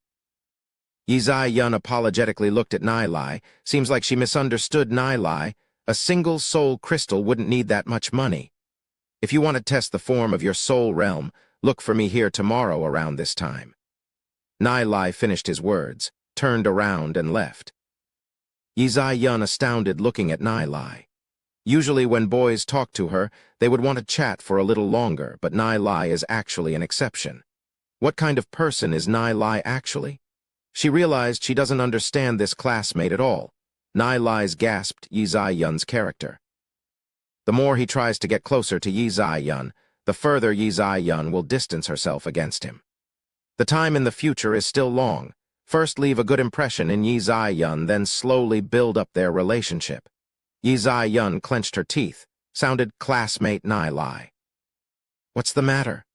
Yi Zai-yun apologetically looked at Nai Lai. Seems like she misunderstood Nai Lai. A single soul crystal wouldn't need that much money. If you want to test the form of your soul realm, look for me here tomorrow around this time. Nai Lai finished his words, turned around and left. Yi Zai-yun astounded looking at Nai Lai. Usually when boys talk to her, they would want to chat for a little longer, but Nai Lai is actually an exception. What kind of person is Nai Lai actually? She realized she doesn't understand this classmate at all. Nai Lai's gasped Yi Zai-yun's character. The more he tries to get closer to Yi Zai-yun, the further Yi Zai-yun will distance herself against him. The time in the future is still long. First leave a good impression in Yi Zai-yun, then slowly build up their relationship. Yi Zai-yun clenched her teeth, sounded classmate Nai Lai. "What's the matter?"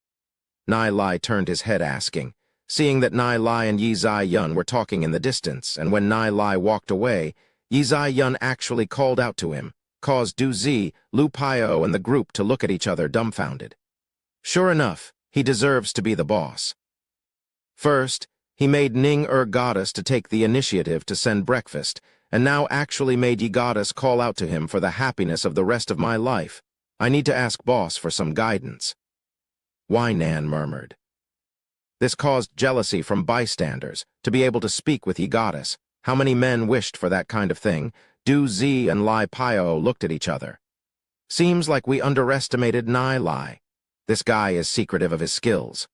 Nai Lai turned his head asking, seeing that Nai Lai and Yi Zai-yun were talking in the distance, and when Nai Lai walked away, Yi Zai-yun actually called out to him, caused Du Zi, Lu Paio, and the group to look at each other dumbfounded. Sure enough, he deserves to be the boss. First, he made Ning Goddess to take the initiative to send breakfast, and now actually made Yi Goddess call out to him for the happiness of the rest of my life. I need to ask boss for some guidance. Why, Nan murmured. This caused jealousy from bystanders, to be able to speak with Yi Goddess. How many men wished for that kind of thing? Du Zi and Lai Paio looked at each other. Seems like we underestimated Nai Lai. This guy is secretive of his skills.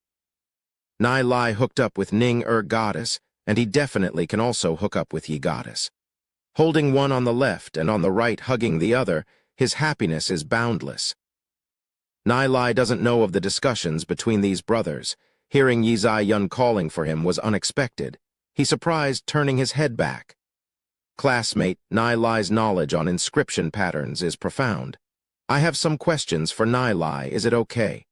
Nai Lai hooked up with Ning Goddess, and he definitely can also hook up with Yi Goddess. Holding one on the left and on the right hugging the other, his happiness is boundless. Nai Lai doesn't know of the discussions between these brothers. Hearing Yi Zai-yun calling for him was unexpected. He surprised, turning his head back. Classmate, Nai Lai's knowledge on inscription patterns is profound. I have some questions for Nai Lai, is it okay?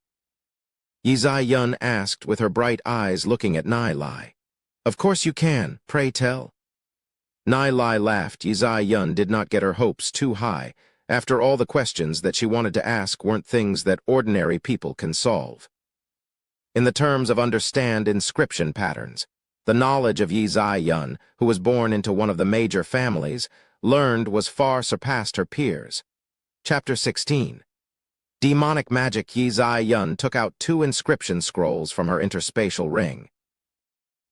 Yi Zai-yun asked with her bright eyes looking at Nai Lai. Of course you can, pray tell. Nai Lai laughed. Yi Zai-yun did not get her hopes too high. After all, the questions that she wanted to ask weren't things that ordinary people can solve. In the terms of understand inscription patterns, the knowledge of Yi Zai-yun, who was born into one of the major families, learned was far surpassed her peers. Chapter 16. Demonic magic. Yi Zai-yun took out 2 inscription scrolls from her interspatial ring.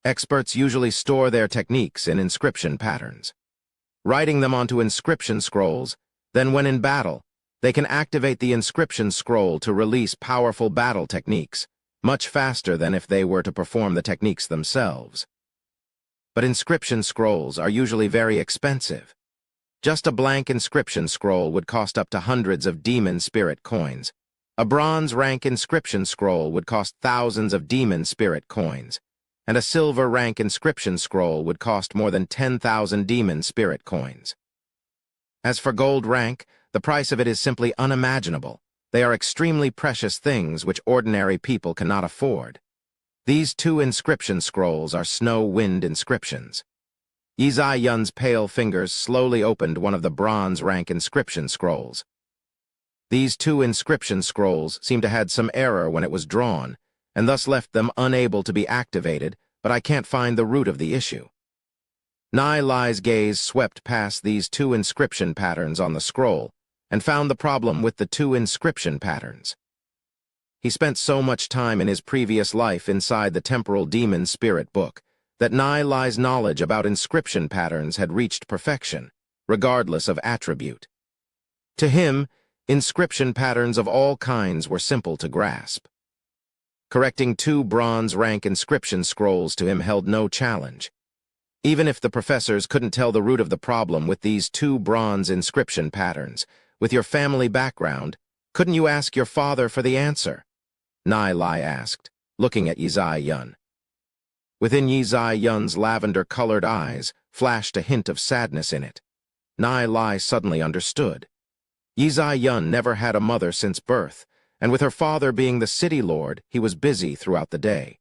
Experts usually store their techniques in inscription patterns. Writing them onto inscription scrolls, then when in battle, they can activate the inscription scroll to release powerful battle techniques, much faster than if they were to perform the techniques themselves. But inscription scrolls are usually very expensive. Just a blank inscription scroll would cost up to hundreds of demon spirit coins. A bronze rank inscription scroll would cost thousands of demon spirit coins, and a silver rank inscription scroll would cost more than 10,000 demon spirit coins. As for gold rank, the price of it is simply unimaginable. They are extremely precious things which ordinary people cannot afford. These 2 inscription scrolls are snow wind inscriptions. Yun's pale fingers slowly opened one of the bronze rank inscription scrolls. These two inscription scrolls seemed to had some error when it was drawn, and thus left them unable to be activated, but I can't find the root of the issue. Lai's gaze swept past these two inscription patterns on the scroll, and found the problem with the two inscription patterns. He spent so much time in his previous life inside the temporal demon spirit book that Lai's knowledge about inscription patterns had reached perfection, regardless of attribute. To him, inscription patterns of all kinds were simple to grasp. Correcting two bronze rank inscription scrolls to him held no challenge. Even if the professors couldn't tell the root of the problem with these two bronze inscription patterns, with your family background, couldn't you ask your father for the answer? Lai asked, looking at Yun. Within Yun's lavender-colored eyes flashed a hint of sadness in it. Lai suddenly understood. Yun never had a mother since birth, and with her father being the city lord, he was busy throughout the day.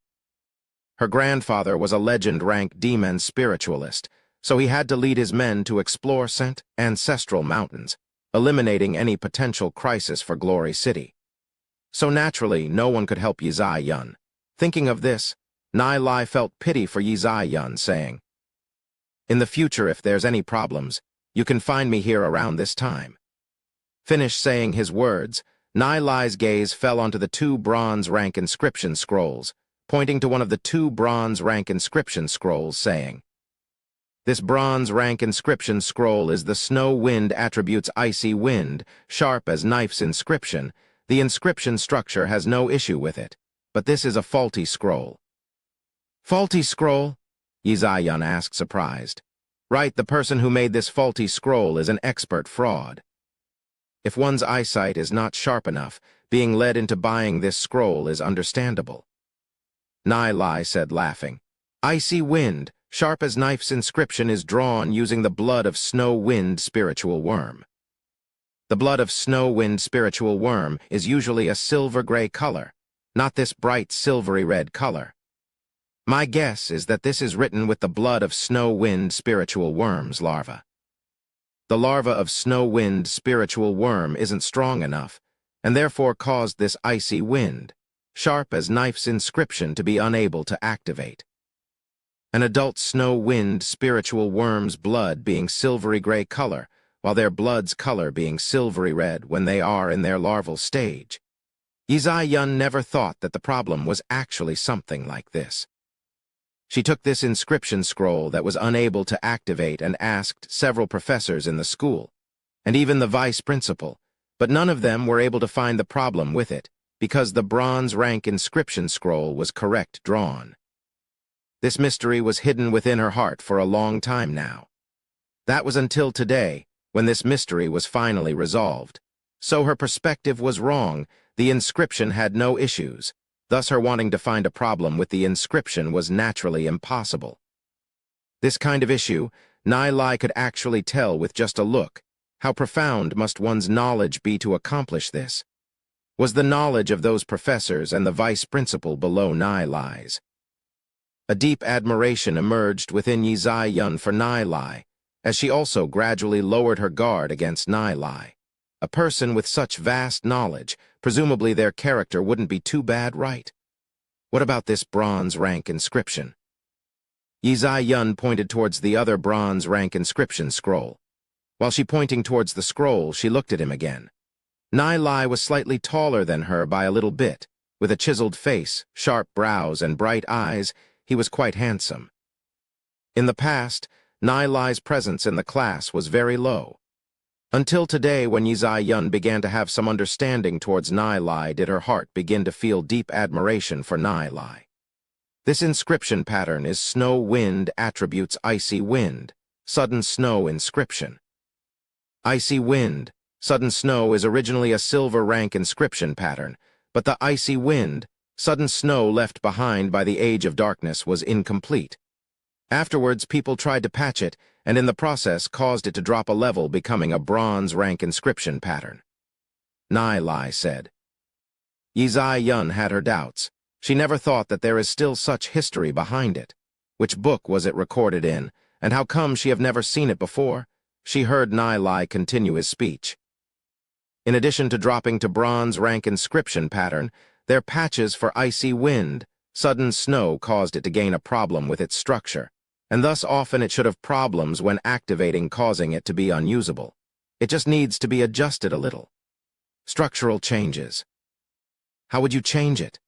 Her grandfather was a legend-rank demon spiritualist, so he had to lead his men to explore ancestral mountains, eliminating any potential crisis for Glory City. So naturally, no one could help Yun. Thinking of this, Lai felt pity for Yun, saying, "In the future, if there's any problems, you can find me here around this time." Finished saying his words, Lai's gaze fell onto the two bronze rank inscription scrolls, pointing to one of the two bronze rank inscription scrolls, saying, "This bronze rank inscription scroll is the snow wind attribute's icy wind, sharp as knife's inscription. The inscription structure has no issue with it, but this is a faulty scroll." "Faulty scroll?" Yun asked, surprised. "Right, the person who made this faulty scroll is an expert fraud. If one's eyesight is not sharp enough, being led into buying this scroll is understandable." Lai said, laughing. "Icy wind, sharp as knife's inscription is drawn using the blood of snow wind spiritual worm. The blood of snow wind spiritual worm is usually a silver-gray color, not this bright silvery red color. My guess is that this is written with the blood of snow wind spiritual worm's larva. The larva of snow wind spiritual worm isn't strong enough, and therefore caused this icy wind, sharp as knife's inscription, to be unable to activate. An adult snow wind spiritual worm's blood being silvery gray color, while their blood's color being silvery red when they are in their larval stage. Yun never thought that the problem was actually something like this. She took this inscription scroll that was unable to activate and asked several professors in the school, and even the vice principal, but none of them were able to find the problem with it, because the bronze rank inscription scroll was correct drawn. This mystery was hidden within her heart for a long time now. That was until today, when this mystery was finally resolved. So her perspective was wrong, the inscription had no issues. Thus her wanting to find a problem with the inscription was naturally impossible. This kind of issue, Lai could actually tell with just a look. How profound must one's knowledge be to accomplish this? Was the knowledge of those professors and the vice principal below Lai's? A deep admiration emerged within Yun for Lai, as she also gradually lowered her guard against Lai. A person with such vast knowledge, presumably their character wouldn't be too bad, right? What about this bronze rank inscription? Yun pointed towards the other bronze rank inscription scroll. While she pointing towards the scroll, she looked at him again. Lai was slightly taller than her by a little bit. With a chiseled face, sharp brows, and bright eyes, he was quite handsome. In the past, Lai's presence in the class was very low. Until today, when Yun began to have some understanding towards Lai, did her heart begin to feel deep admiration for Lai. This inscription pattern is snow wind attributes icy wind, sudden snow inscription. Icy wind, sudden snow is originally a silver rank inscription pattern, but the icy wind, sudden snow left behind by the age of darkness was incomplete. Afterwards, people tried to patch it, and in the process caused it to drop a level, becoming a bronze rank inscription pattern. Lai said. Yun had her doubts. She never thought that there is still such history behind it. Which book was it recorded in, And how come she have never seen it before? She heard Nai Lai continue his speech. In addition to dropping to bronze rank inscription pattern, their patches for icy wind, sudden snow caused it to gain a problem with its structure, and thus often it should have problems when activating, causing it to be unusable. It just needs to be adjusted a little. Structural changes. How would you change it?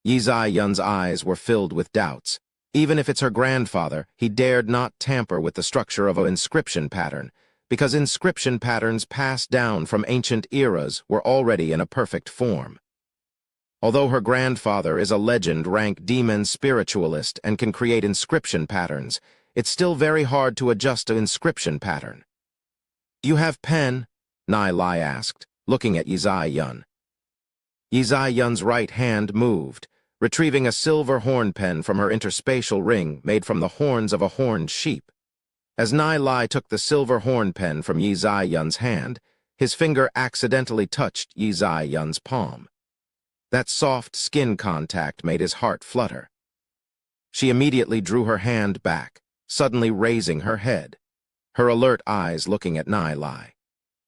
Yi Zai-yun's eyes were filled with doubts. Even if it's her grandfather, he dared not tamper with the structure of an inscription pattern, because inscription patterns passed down from ancient eras were already in a perfect form. Although her grandfather is a legend-rank demon spiritualist and can create inscription patterns, it's still very hard to adjust an inscription pattern. "You have pen?" Nai Lai asked, looking at Yi Zai-yun. Yi Zai-yun's right hand moved, retrieving a silver horn pen from her interspatial ring made from the horns of a horned sheep. As Nai Lai took the silver horn pen from Yi Zai-yun's hand, his finger accidentally touched Yi Zai-yun's palm. That soft skin contact made his heart flutter. She immediately drew her hand back, suddenly raising her head, her alert eyes looking at Nai Lai.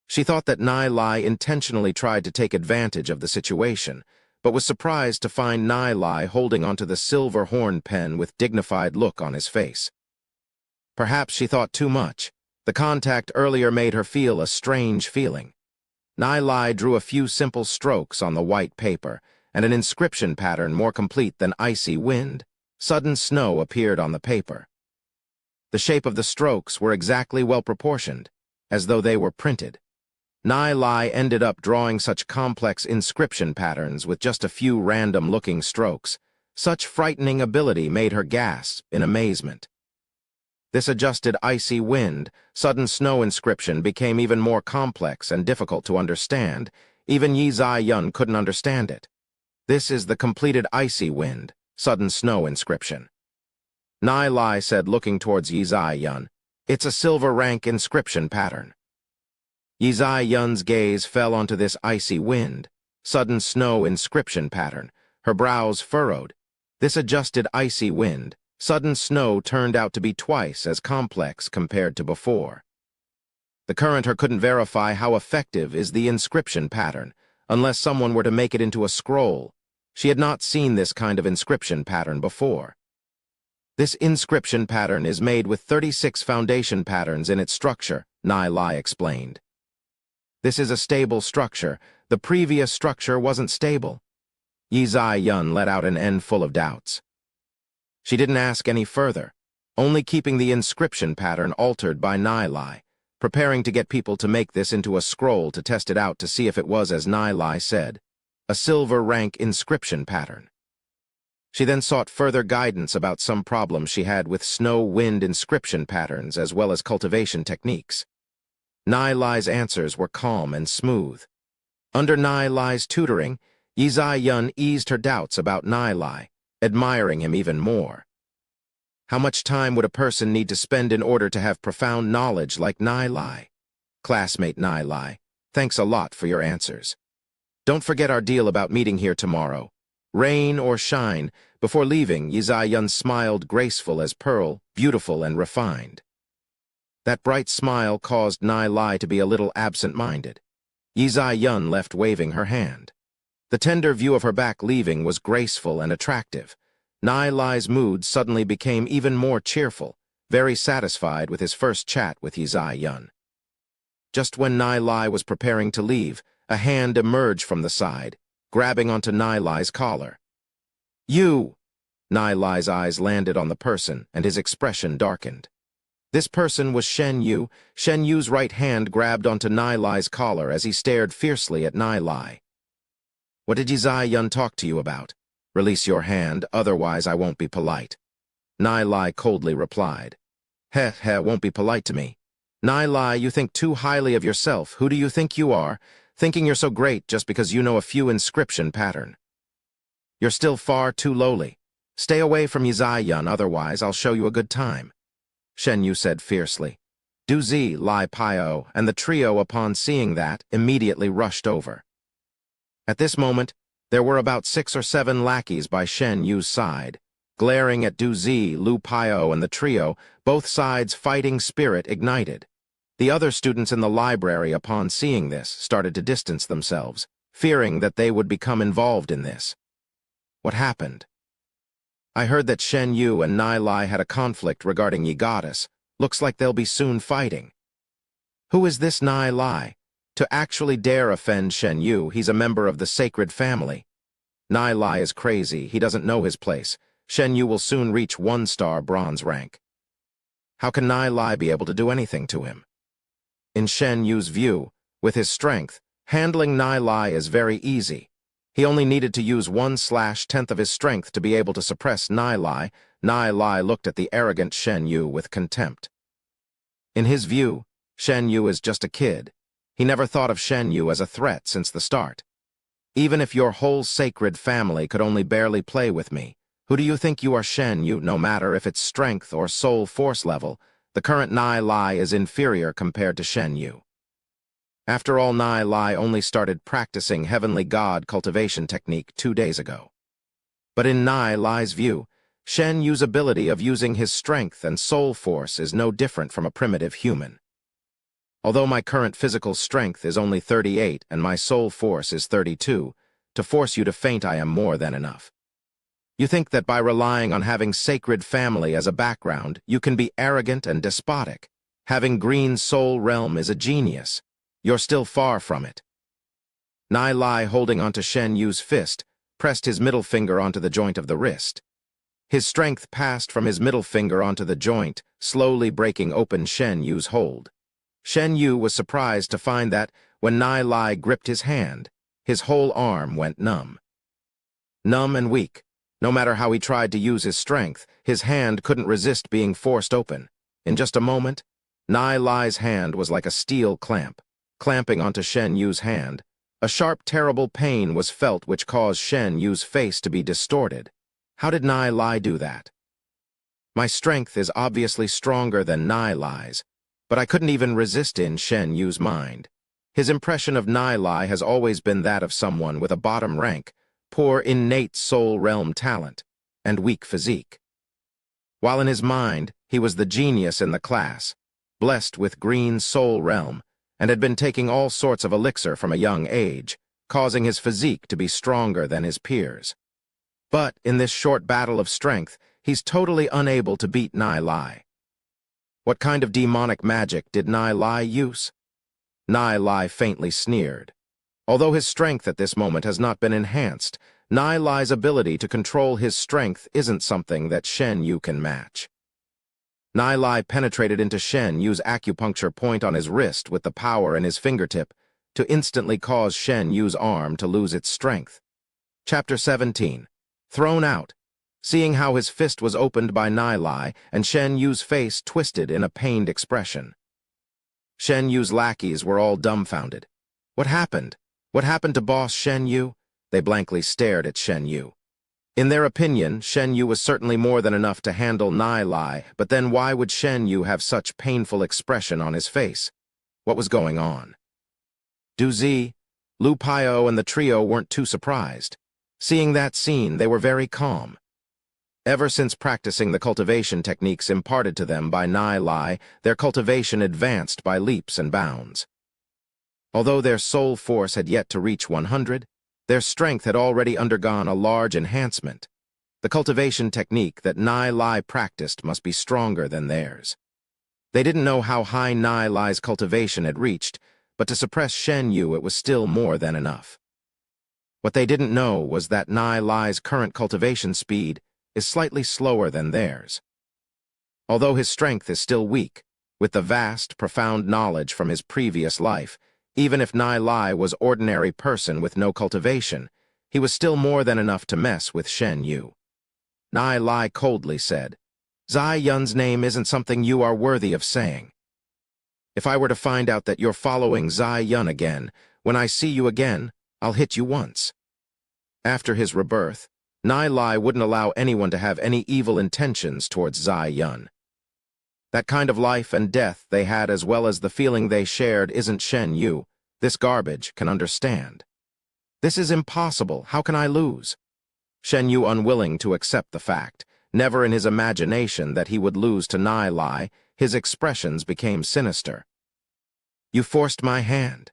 She thought that Nai Lai intentionally tried to take advantage of the situation, but was surprised to find Nai Lai holding onto the silver horn pen with dignified look on his face. Perhaps she thought too much. The contact earlier made her feel a strange feeling. Nai Lai drew a few simple strokes on the white paper, and an inscription pattern more complete than icy wind, sudden snow appeared on the paper. The shape of the strokes were exactly well proportioned, as though they were printed. Nai Lai ended up drawing such complex inscription patterns with just a few random-looking strokes. Such frightening ability made her gasp in amazement. This adjusted icy wind, sudden snow inscription became even more complex and difficult to understand. Even Yi Zai-yun couldn't understand it. This is the completed icy wind, sudden snow inscription. Nai Lai said, looking towards Yi Zai-yun, "It's a silver rank inscription pattern." Yi Zai-yun's gaze fell onto this icy wind, sudden snow inscription pattern, her brows furrowed. This adjusted icy wind, sudden snow turned out to be twice as complex compared to before. The current her couldn't verify how effective is the inscription pattern, unless someone were to make it into a scroll. She had not seen this kind of inscription pattern before. This inscription pattern is made with 36 foundation patterns in its structure, Nai Lai explained. This is a stable structure. The previous structure wasn't stable. Yi Zai-yun let out an N full of doubts. She didn't ask any further, only keeping the inscription pattern altered by Nai Lai, preparing to get people to make this into a scroll to test it out to see if it was as Nai Lai said, a silver rank inscription pattern. She then sought further guidance about some problems she had with snow-wind inscription patterns as well as cultivation techniques. Nai Lai's answers were calm and smooth. Under Nai Lai's tutoring, Yi Zai-yun eased her doubts about Nai Lai, admiring him even more. How much time would a person need to spend in order to have profound knowledge like Nai Lai? Classmate Nai Lai, thanks a lot for your answers. Don't forget our deal about meeting here tomorrow. Rain or shine. Before leaving, Yi Zai-yun smiled, graceful as pearl, beautiful and refined. That bright smile caused Nai Lai to be a little absent-minded. Yi Zai-yun left waving her hand. The tender view of her back leaving was graceful and attractive. Nai Lai's mood suddenly became even more cheerful, very satisfied with his first chat with Yi Zai-yun. Just when Nai Lai was preparing to leave, a hand emerged from the side, grabbing onto Nai Lai's collar. "You!" Nai Lai's eyes landed on the person, and his expression darkened. This person was Shen Yu. Shen Yu's right hand grabbed onto Nai Lai's collar as he stared fiercely at Nai Lai. "What did Yi Zai-yun talk to you about? Release your hand, otherwise I won't be polite." Nai Lai coldly replied. Heh, won't be polite to me. Nai Lai, you think too highly of yourself. Who do you think you are? Thinking you're so great just because you know a few inscription pattern. You're still far too lowly. Stay away from Yi Zai-yun, otherwise I'll show you a good time. Shen Yu said fiercely. Du Zi, Lai Pio, and the trio upon seeing that immediately rushed over. At this moment, there were about 6 or 7 lackeys by Shen Yu's side. Glaring at Du Zi, Lu Pio, and the trio, both sides' fighting spirit ignited. The other students in the library, upon seeing this, started to distance themselves, fearing that they would become involved in this. What happened? I heard that Shen Yu and Nai Lai had a conflict regarding Ye Goddess. Looks like they'll be soon fighting. Who is this Nai Lai? To actually dare offend Shen Yu, he's a member of the sacred family. Nai Lai is crazy, he doesn't know his place. Shen Yu will soon reach 1-star bronze rank. How can Nai Lai be able to do anything to him? In Shen Yu's view, with his strength, handling Nai Lai is very easy. He only needed to use 1/10 of his strength to be able to suppress Nai Lai. Nai Lai looked at the arrogant Shen Yu with contempt. In his view, Shen Yu is just a kid. He never thought of Shen Yu as a threat since the start. Even if your whole sacred family could only barely play with me, who do you think you are, Shen Yu? No matter if it's strength or soul force level, the current Nai Lai is inferior compared to Shen Yu. After all, Nai Lai only started practicing Heavenly God cultivation technique 2 days ago. But in Nai Lai's view, Shen Yu's ability of using his strength and soul force is no different from a primitive human. Although my current physical strength is only 38 and my soul force is 32, to force you to faint I am more than enough. You think that by relying on having sacred family as a background, you can be arrogant and despotic. Having green soul realm is a genius. You're still far from it. Nai Lai, holding onto Shen Yu's fist, pressed his middle finger onto the joint of the wrist. His strength passed from his middle finger onto the joint, slowly breaking open Shen Yu's hold. Shen Yu was surprised to find that, when Nai Lai gripped his hand, his whole arm went numb. Numb and weak. No matter how he tried to use his strength, his hand couldn't resist being forced open. In just a moment, Nai Lai's hand was like a steel clamp. Clamping onto Shen Yu's hand, a sharp, terrible pain was felt which caused Shen Yu's face to be distorted. How did Nai Lai do that? My strength is obviously stronger than Nai Lai's, but I couldn't even resist in Shen Yu's mind. His impression of Nai Lai has always been that of someone with a bottom rank, poor innate soul realm talent, and weak physique. While in his mind, he was the genius in the class, blessed with green soul realm, and had been taking all sorts of elixir from a young age, causing his physique to be stronger than his peers. But in this short battle of strength, he's totally unable to beat Nai Lai. What kind of demonic magic did Nai Lai use? Nai Lai faintly sneered. Although his strength at this moment has not been enhanced, Nai Lai's ability to control his strength isn't something that Shen Yu can match. Nai Lai penetrated into Shen Yu's acupuncture point on his wrist with the power in his fingertip to instantly cause Shen Yu's arm to lose its strength. Chapter 17. Thrown out. Seeing how his fist was opened by Nai Lai, and Shen Yu's face twisted in a pained expression. Shen Yu's lackeys were all dumbfounded. What happened? What happened to boss Shen Yu? They blankly stared at Shen Yu. In their opinion, Shen Yu was certainly more than enough to handle Nai Lai, but then why would Shen Yu have such painful expression on his face? What was going on? Du Zi, Lu Pio, and the trio weren't too surprised. Seeing that scene, they were very calm. Ever since practicing the cultivation techniques imparted to them by Nai Lai, their cultivation advanced by leaps and bounds. Although their soul force had yet to reach 100, their strength had already undergone a large enhancement. The cultivation technique that Nai Lai practiced must be stronger than theirs. They didn't know how high Nai Lai's cultivation had reached, but to suppress Shen Yu it was still more than enough. What they didn't know was that Nai Lai's current cultivation speed is slightly slower than theirs. Although his strength is still weak, with the vast, profound knowledge from his previous life, even if Nai Lai was ordinary person with no cultivation, he was still more than enough to mess with Shen Yu. Nai Lai coldly said, "Zai Yun's name isn't something you are worthy of saying. If I were to find out that you're following Zai Yun again, when I see you again, I'll hit you once." After his rebirth, Nai Lai wouldn't allow anyone to have any evil intentions towards Zai Yun. That kind of life and death they had as well as the feeling they shared isn't Shen Yu. This garbage can understand. This is impossible. How can I lose? Shen Yu unwilling to accept the fact. Never in his imagination that he would lose to Nai Lai, his expressions became sinister. "You forced my hand."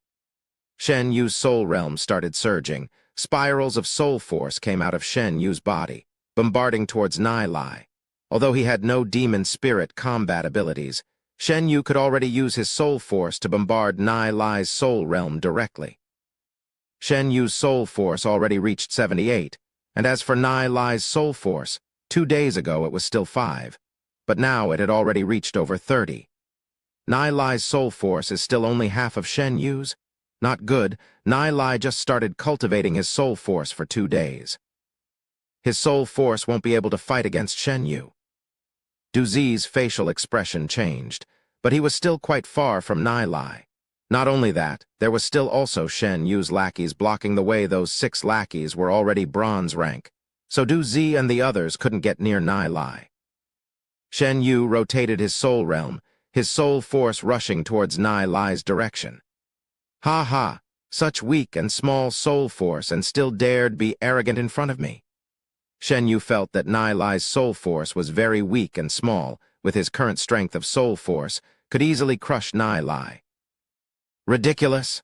Shen Yu's soul realm started surging. Spirals of soul force came out of Shen Yu's body, bombarding towards Nai Lai. Although he had no demon spirit combat abilities, Shen Yu could already use his soul force to bombard Nai Lai's soul realm directly. Shen Yu's soul force already reached 78, and as for Nai Lai's soul force, 2 days ago it was still 5, but now it had already reached over 30. Nai Lai's soul force is still only half of Shen Yu's. Not good. Nai Lai just started cultivating his soul force for 2 days. His soul force won't be able to fight against Shen Yu. Du Zi's facial expression changed, but he was still quite far from Nai Lai. Not only that, there was still also Shen Yu's lackeys blocking the way. Those 6 lackeys were already bronze rank, so Du Zi and the others couldn't get near Nai Lai. Shen Yu rotated his soul realm, his soul force rushing towards Nai Lai's direction. "Ha ha, such weak and small soul force and still dared be arrogant in front of me." Shen Yu felt that Nai Lai's soul force was very weak and small, with his current strength of soul force, could easily crush Nai Lai. "Ridiculous."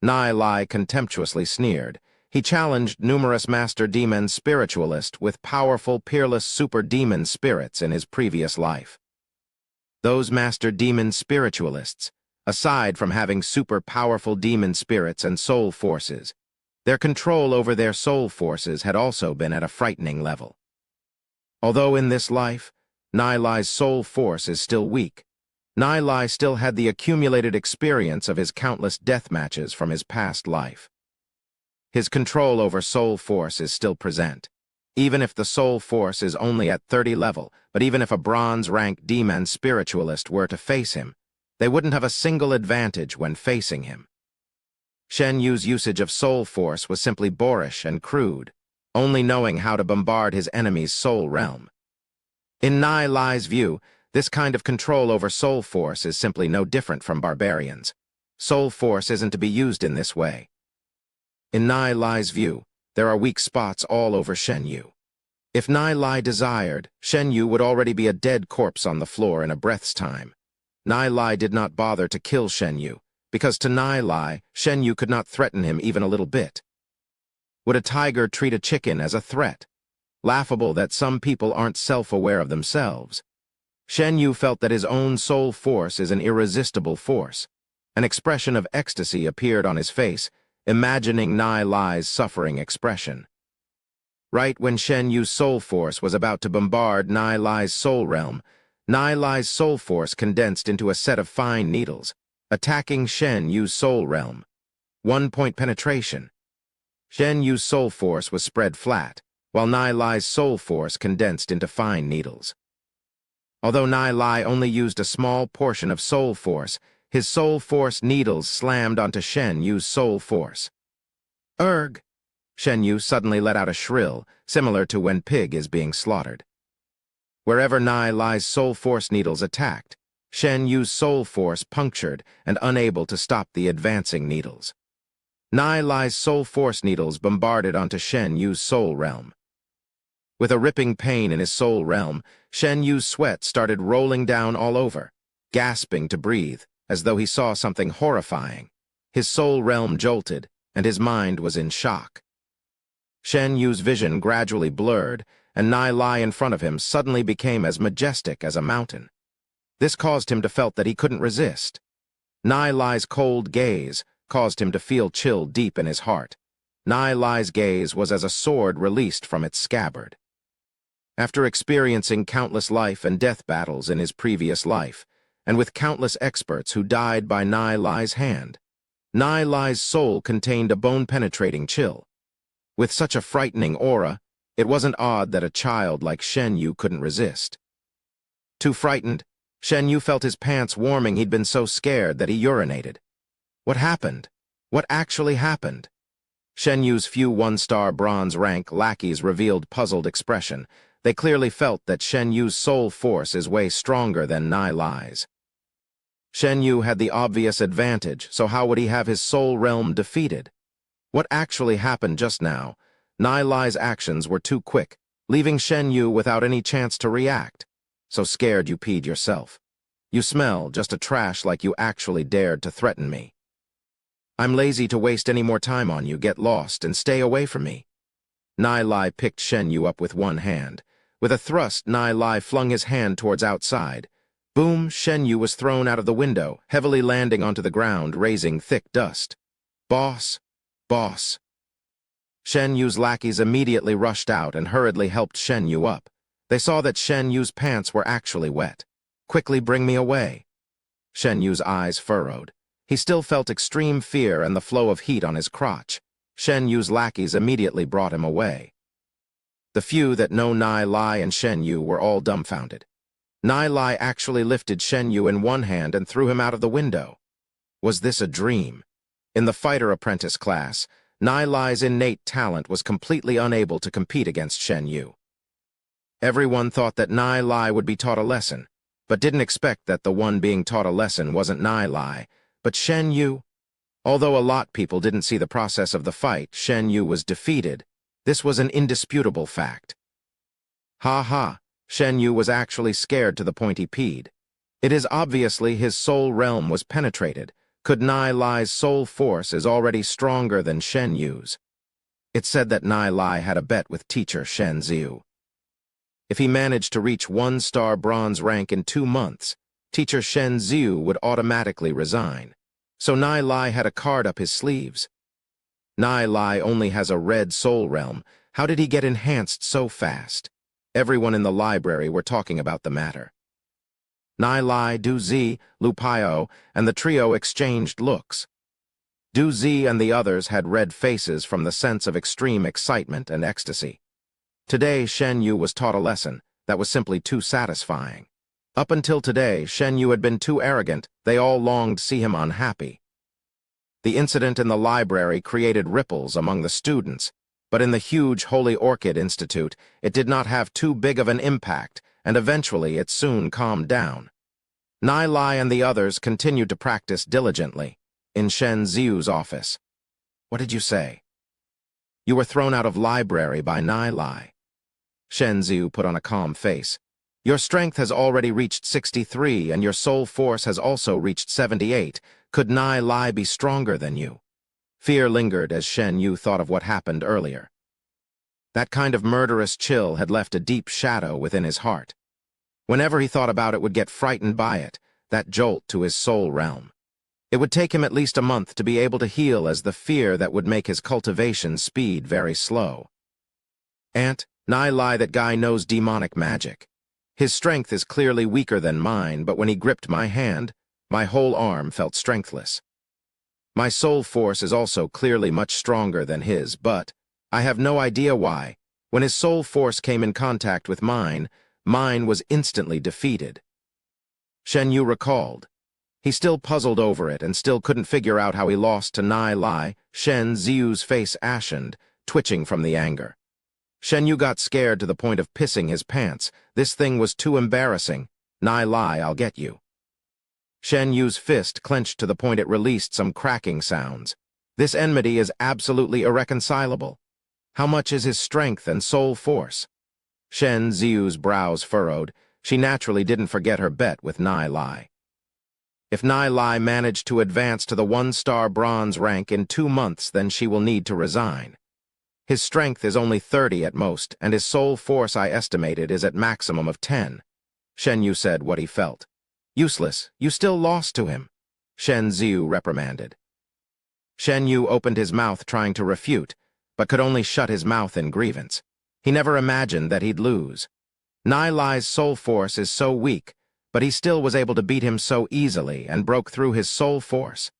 Nai Lai contemptuously sneered. He challenged numerous master demon spiritualists with powerful, peerless super demon spirits in his previous life. Those master demon spiritualists, aside from having super powerful demon spirits and soul forces, their control over their soul forces had also been at a frightening level. Although in this life, Nai Lai's soul force is still weak, Nai Lai still had the accumulated experience of his countless death matches from his past life. His control over soul force is still present. Even if the soul force is only at 30 level, but even if a bronze-rank demon spiritualist were to face him, they wouldn't have a single advantage when facing him. Shen Yu's usage of soul force was simply boorish and crude, only knowing how to bombard his enemy's soul realm. In Nai Lai's view, this kind of control over soul force is simply no different from barbarians. Soul force isn't to be used in this way. In Nai Lai's view, there are weak spots all over Shen Yu. If Nai Lai desired, Shen Yu would already be a dead corpse on the floor in a breath's time. Nai Lai did not bother to kill Shen Yu, because to Nai Lai, Shen Yu could not threaten him even a little bit. Would a tiger treat a chicken as a threat? Laughable that some people aren't self-aware of themselves. Shen Yu felt that his own soul force is an irresistible force. An expression of ecstasy appeared on his face, imagining Nai Lai's suffering expression. Right when Shen Yu's soul force was about to bombard Nai Lai's soul realm, Nai Lai's soul force condensed into a set of fine needles, attacking Shen Yu's soul realm. 1-point penetration. Shen Yu's soul force was spread flat, while Nai Lai's soul force condensed into fine needles. Although Nai Lai only used a small portion of soul force, his soul force needles slammed onto Shen Yu's soul force. "Erg!" Shen Yu suddenly let out a shrill, similar to when pig is being slaughtered. Wherever Nai Lai's soul force needles attacked, Shen Yu's soul force punctured and unable to stop the advancing needles. Nai Lai's soul force needles bombarded onto Shen Yu's soul realm. With a ripping pain in his soul realm, Shen Yu's sweat started rolling down all over, gasping to breathe, as though he saw something horrifying. His soul realm jolted, and his mind was in shock. Shen Yu's vision gradually blurred, and Nai Lai in front of him suddenly became as majestic as a mountain. This caused him to felt that he couldn't resist. Nai Lai's cold gaze caused him to feel chill deep in his heart. Nai Lai's gaze was as a sword released from its scabbard. After experiencing countless life and death battles in his previous life, and with countless experts who died by Nai Lai's hand, Nai Lai's soul contained a bone-penetrating chill. With such a frightening aura, it wasn't odd that a child like Shen Yu couldn't resist. Too frightened, Shen Yu felt his pants warming. He'd been so scared that he urinated. What happened? What actually happened? Shen Yu's few one-star bronze rank lackeys revealed puzzled expression. They clearly felt that Shen Yu's soul force is way stronger than Nai Lai's. Shen Yu had the obvious advantage, so how would he have his soul realm defeated? What actually happened just now? Nai Lai's actions were too quick, leaving Shen Yu without any chance to react. So scared you peed yourself. You smell just a trash like you actually dared to threaten me. I'm lazy to waste any more time on you. Get lost and stay away from me. Nai Lai picked Shen Yu up with one hand. With a thrust, Nai Lai flung his hand towards outside. Boom, Shen Yu was thrown out of the window, heavily landing onto the ground, raising thick dust. Boss! Boss! Shen Yu's lackeys immediately rushed out and hurriedly helped Shen Yu up. They saw that Shen Yu's pants were actually wet. Quickly bring me away. Shen Yu's eyes furrowed. He still felt extreme fear and the flow of heat on his crotch. Shen Yu's lackeys immediately brought him away. The few that know Nai Lai and Shen Yu were all dumbfounded. Nai Lai actually lifted Shen Yu in one hand and threw him out of the window. Was this a dream? In the fighter apprentice class, Nai Lai's innate talent was completely unable to compete against Shen Yu. Everyone thought that Nai Lai would be taught a lesson, but didn't expect that the one being taught a lesson wasn't Nai Lai, but Shen Yu. Although a lot of people didn't see the process of the fight, Shen Yu was defeated. This was an indisputable fact. Ha ha, Shen Yu was actually scared to the point he peed. It is obviously his soul realm was penetrated. Could Nai Lai's soul force is already stronger than Shen Yu's. It said that Nai Lai had a bet with teacher Shen Ziu. If he managed to reach 1-star bronze rank in 2 months, teacher Shen Ziu would automatically resign. So Nai Lai had a card up his sleeves. Nai Lai only has a red soul realm. How did he get enhanced so fast? Everyone in the library were talking about the matter. Nai Lai, Du Zi, Lu Paio, and the trio exchanged looks. Du Zi and the others had red faces from the sense of extreme excitement and ecstasy. Today, Shen Yu was taught a lesson that was simply too satisfying. Up until today, Shen Yu had been too arrogant. They all longed to see him unhappy. The incident in the library created ripples among the students, but in the huge Holy Orchid Institute, it did not have too big of an impact, and eventually it soon calmed down. Nai Lai and the others continued to practice diligently. In Shen Ziu's office. What did you say? You were thrown out of library by Nai Lai. Shen Ziu put on a calm face. Your strength has already reached 63, and your soul force has also reached 78. Could Nai Lai be stronger than you? Fear lingered as Shen Yu thought of what happened earlier. That kind of murderous chill had left a deep shadow within his heart. Whenever he thought about it, would get frightened by it, that jolt to his soul realm. It would take him at least a month to be able to heal, as the fear that would make his cultivation speed very slow. Nai Lai, that guy knows demonic magic. His strength is clearly weaker than mine, but when he gripped my hand, my whole arm felt strengthless. My soul force is also clearly much stronger than his, but I have no idea why. When his soul force came in contact with mine was instantly defeated. Shen Yu recalled. He still puzzled over it and still couldn't figure out how he lost to Nai Lai. Shen Ziu's face ashened, twitching from the anger. Shen Yu got scared to the point of pissing his pants. This thing was too embarrassing. Nai Lai, I'll get you. Shen Yu's fist clenched to the point it released some cracking sounds. This enmity is absolutely irreconcilable. How much is his strength and soul force? Shen Ziu's brows furrowed. She naturally didn't forget her bet with Nai Lai. If Nai Lai managed to advance to the 1-star bronze rank in 2 months, then she will need to resign. His strength is only 30 at most, and his soul force, I estimated, is at maximum of 10. Shen Yu said what he felt. Useless, you still lost to him, Shen Ziu reprimanded. Shen Yu opened his mouth trying to refute, but could only shut his mouth in grievance. He never imagined that he'd lose. Nai Lai's soul force is so weak, but he still was able to beat him so easily and broke through his soul force.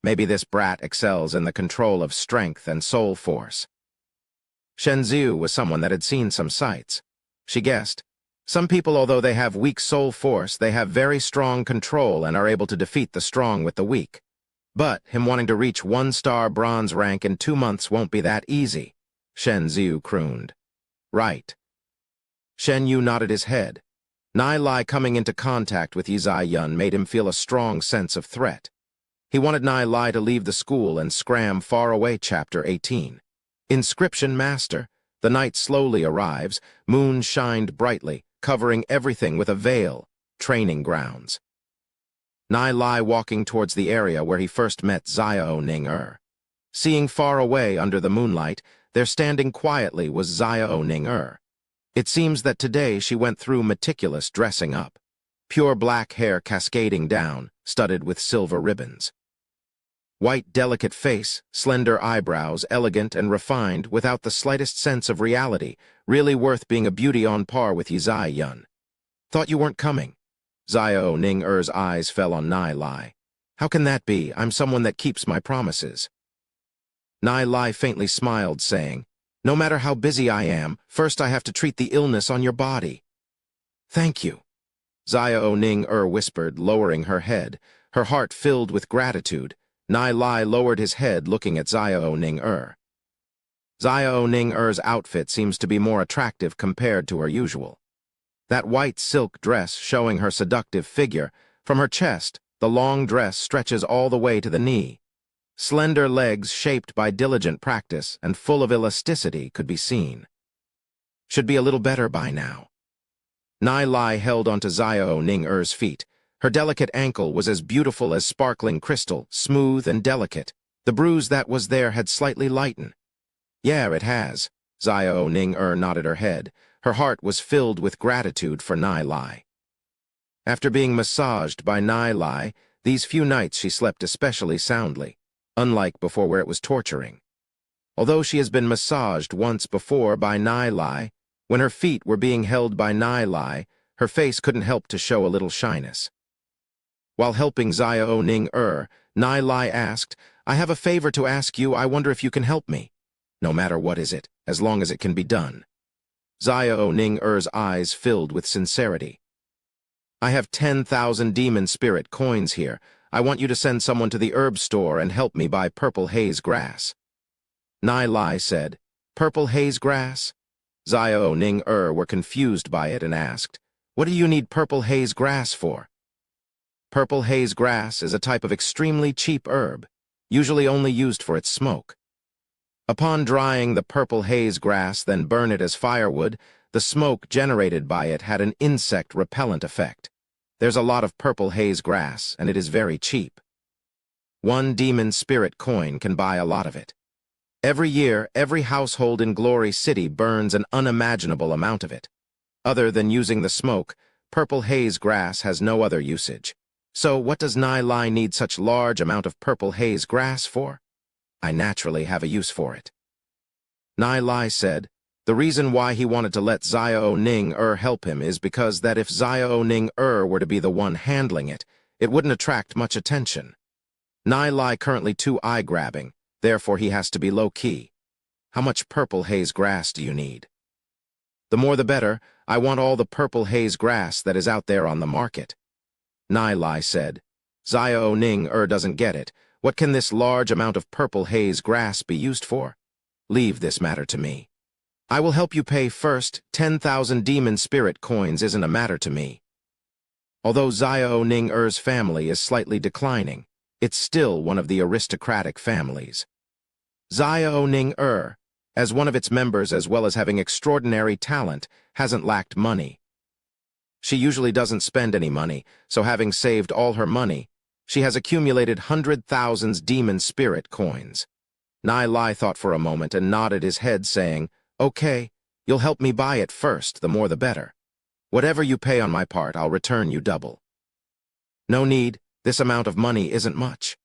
Maybe this brat excels in the control of strength and soul force. Shen Ziu was someone that had seen some sights. She guessed. Some people, although they have weak soul force, they have very strong control and are able to defeat the strong with the weak. But him wanting to reach 1-star bronze rank in 2 months won't be that easy, Shen Ziu crooned. Right. Shen Yu nodded his head. Nai Lai coming into contact with Yi Yun made him feel a strong sense of threat. He wanted Nai Lai to leave the school and scram far away. Chapter 18. Inscription Master. The night slowly arrives, moon shined brightly, covering everything with a veil, training grounds. Nai Lai walking towards the area where he first met Xiao Ning-er. Seeing far away under the moonlight, there standing quietly was Xiao Ning-er. It seems that today she went through meticulous dressing up. Pure black hair cascading down, studded with silver ribbons. White, delicate face, slender eyebrows, elegant and refined without the slightest sense of reality, really worth being a beauty on par with Yizai Yun. Thought you weren't coming. Xiao Ning-er's eyes fell on Nai Lai. How can that be? I'm someone that keeps my promises. Nai Lai faintly smiled, saying, No matter how busy I am, first I have to treat the illness on your body. Thank you. Xiao Ning-er whispered, lowering her head, her heart filled with gratitude. Nai Lai lowered his head, looking at Xiao Ning-er. Xiao Ning-er's outfit seems to be more attractive compared to her usual. That white silk dress showing her seductive figure, from her chest, the long dress stretches all the way to the knee. Slender legs shaped by diligent practice and full of elasticity could be seen. Should be a little better by now. Nai Lai held onto Xiao Ning-er's feet. Her delicate ankle was as beautiful as sparkling crystal, smooth and delicate. The bruise that was there had slightly lightened. Yeah, it has. Xiao Ning-er nodded her head. Her heart was filled with gratitude for Nai Lai. After being massaged by Nai Lai, these few nights she slept especially soundly, unlike before where it was torturing. Although she has been massaged once before by Nai Lai, when her feet were being held by Nai Lai, her face couldn't help to show a little shyness. While helping Xiao Ning-er, Nai Lai asked, I have a favor to ask you. I wonder if you can help me. No matter what is it, as long as it can be done. Xiao Ning-er's eyes filled with sincerity. I have 10,000 demon spirit coins here. I want you to send someone to the herb store and help me buy purple haze grass. Nai Lai said, Purple haze grass? Xiao Ning-er were confused by it and asked, What do you need purple haze grass for? Purple haze grass is a type of extremely cheap herb, usually only used for its smoke. Upon drying the purple haze grass, then burn it as firewood, the smoke generated by it had an insect repellent effect. There's a lot of purple haze grass, and it is very cheap. 1 demon spirit coin can buy a lot of it. Every year, every household in Glory City burns an unimaginable amount of it. Other than using the smoke, purple haze grass has no other usage. So what does Nai Lai need such large amount of purple haze grass for? I naturally have a use for it. Nai Lai said, the reason why he wanted to let Xiao Ning-er help him is because that if Xiao Ning-er were to be the one handling it, it wouldn't attract much attention. Nai Lai currently too eye-grabbing, therefore he has to be low-key. How much purple haze grass do you need? The more the better. I want all the purple haze grass that is out there on the market. Nai Lai said, Xiao Ning-er doesn't get it. What can this large amount of purple haze grass be used for? Leave this matter to me. I will help you pay first. 10,000 demon spirit coins isn't a matter to me. Although Xiao Ning-er's family is slightly declining, it's still one of the aristocratic families. Xiao Ning-er, as one of its members as well as having extraordinary talent, hasn't lacked money. She usually doesn't spend any money, so having saved all her money, she has accumulated 100,000 demon spirit coins. Nai Lai thought for a moment and nodded his head, saying, Okay, you'll help me buy it first, the more the better. Whatever you pay on my part, I'll return you double. No need, this amount of money isn't much.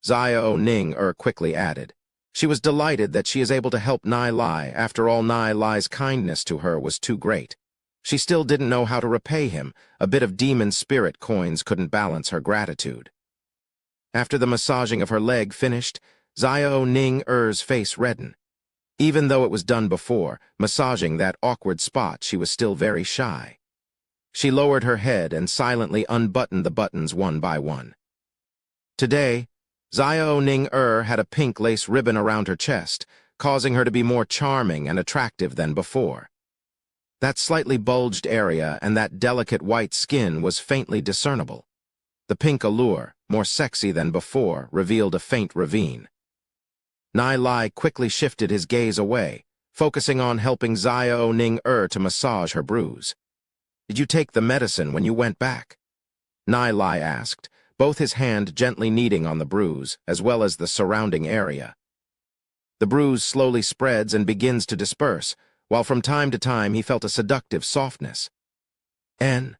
Xiao Ning-er quickly added. She was delighted that she is able to help Nai Lai. After all, Nai Lai's kindness to her was too great. She still didn't know how to repay him. A bit of demon spirit coins couldn't balance her gratitude. After the massaging of her leg finished, Xiao Ning-er's face reddened. Even though it was done before, massaging that awkward spot, she was still very shy. She lowered her head and silently unbuttoned the buttons one by one. Today, Xiao Ning-er had a pink lace ribbon around her chest, causing her to be more charming and attractive than before. That slightly bulged area and that delicate white skin was faintly discernible. The pink allure, more sexy than before, revealed a faint ravine. Nai Lai quickly shifted his gaze away, focusing on helping Xiao Ning to massage her bruise. "Did you take the medicine when you went back?" Nai Lai asked, both his hand gently kneading on the bruise, as well as the surrounding area. The bruise slowly spreads and begins to disperse, while from time to time he felt a seductive softness. "N."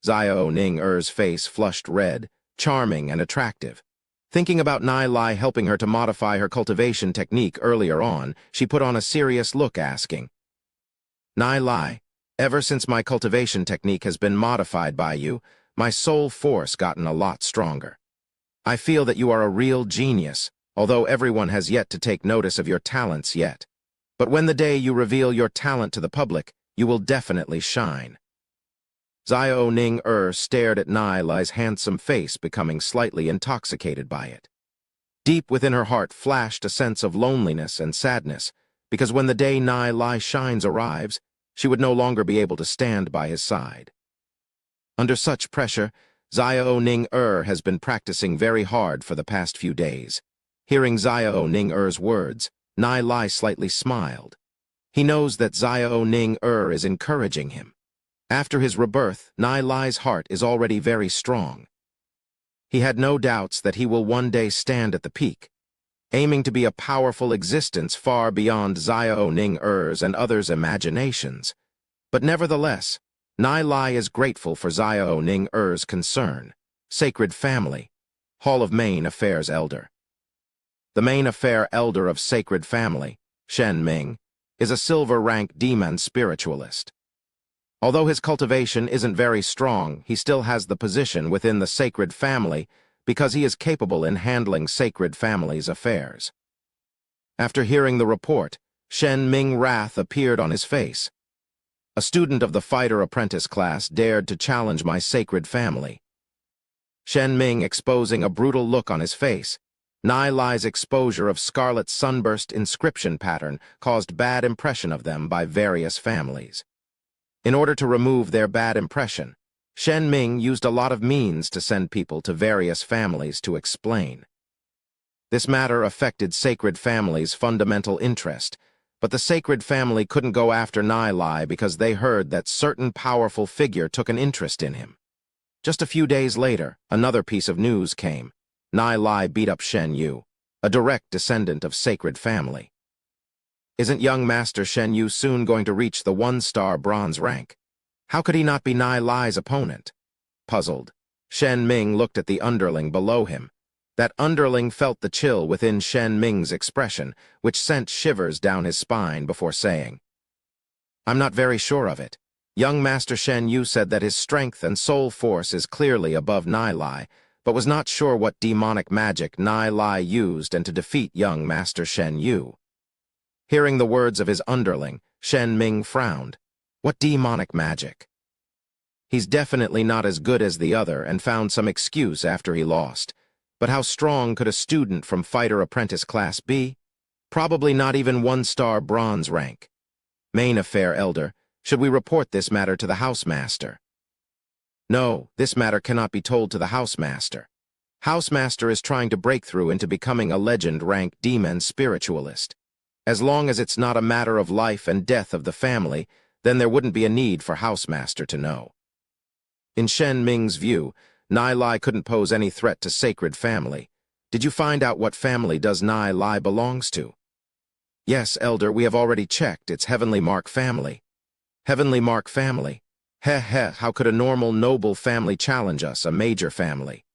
Xiao Ning-er's face flushed red, charming and attractive. Thinking about Nai Lai helping her to modify her cultivation technique earlier on, she put on a serious look, asking, "Nai Lai, ever since my cultivation technique has been modified by you, my soul force gotten a lot stronger. I feel that you are a real genius, although everyone has yet to take notice of your talents yet. But when the day you reveal your talent to the public, you will definitely shine." Xiao Ning stared at Nai Lai's handsome face, becoming slightly intoxicated by it. Deep within her heart flashed a sense of loneliness and sadness, because when the day Nai Lai shines arrives, she would no longer be able to stand by his side. Under such pressure, Xiao Ning has been practicing very hard for the past few days. Hearing Xiao Ning words, Nai Lai slightly smiled. He knows that Xiao Ning is encouraging him. After his rebirth, Nai Lai's heart is already very strong. He had no doubts that he will one day stand at the peak, aiming to be a powerful existence far beyond Xiao Ning and others' imaginations. But nevertheless, Nai Lai is grateful for Xiao Ning-er's concern. Sacred Family, Hall of Main Affairs Elder. The Main Affair Elder of Sacred Family, Shen Ming, is a silver-rank demon spiritualist. Although his cultivation isn't very strong, he still has the position within the Sacred Family because he is capable in handling Sacred Family's affairs. After hearing the report, Shen Ming wrath appeared on his face. "A student of the fighter apprentice class dared to challenge my Sacred Family." Shen Ming exposing a brutal look on his face. Nai Lai's exposure of scarlet sunburst inscription pattern caused bad impression of them by various families. In order to remove their bad impression, Shen Ming used a lot of means to send people to various families to explain. This matter affected Sacred Family's fundamental interest, but the Sacred Family couldn't go after Nai Lai because they heard that certain powerful figure took an interest in him. Just a few days later, another piece of news came. Nai Lai beat up Shen Yu, a direct descendant of Sacred Family. Isn't young Master Shen Yu soon going to reach the 1-star bronze rank? How could he not be Nai Lai's opponent? Puzzled, Shen Ming looked at the underling below him. That underling felt the chill within Shen Ming's expression, which sent shivers down his spine before saying, "I'm not very sure of it. Young Master Shen Yu said that his strength and soul force is clearly above Nai Lai, but was not sure what demonic magic Nai Lai used and to defeat young Master Shen Yu." Hearing the words of his underling, Shen Ming frowned. What demonic magic? He's definitely not as good as the other and found some excuse after he lost. But how strong could a student from fighter apprentice class be? Probably not even 1-star bronze rank. Main Affair Elder, should we report this matter to the Housemaster? No, this matter cannot be told to the Housemaster. Housemaster is trying to break through into becoming a legend-rank demon spiritualist. As long as it's not a matter of life and death of the family, then there wouldn't be a need for Housemaster to know. In Shen Ming's view, Nai Lai couldn't pose any threat to Sacred Family. Did you find out what family does Nai Lai belongs to? Yes, Elder, we have already checked. It's Heavenly Mark family. Heavenly Mark family? Heh, how could a normal, noble family challenge us, a major family?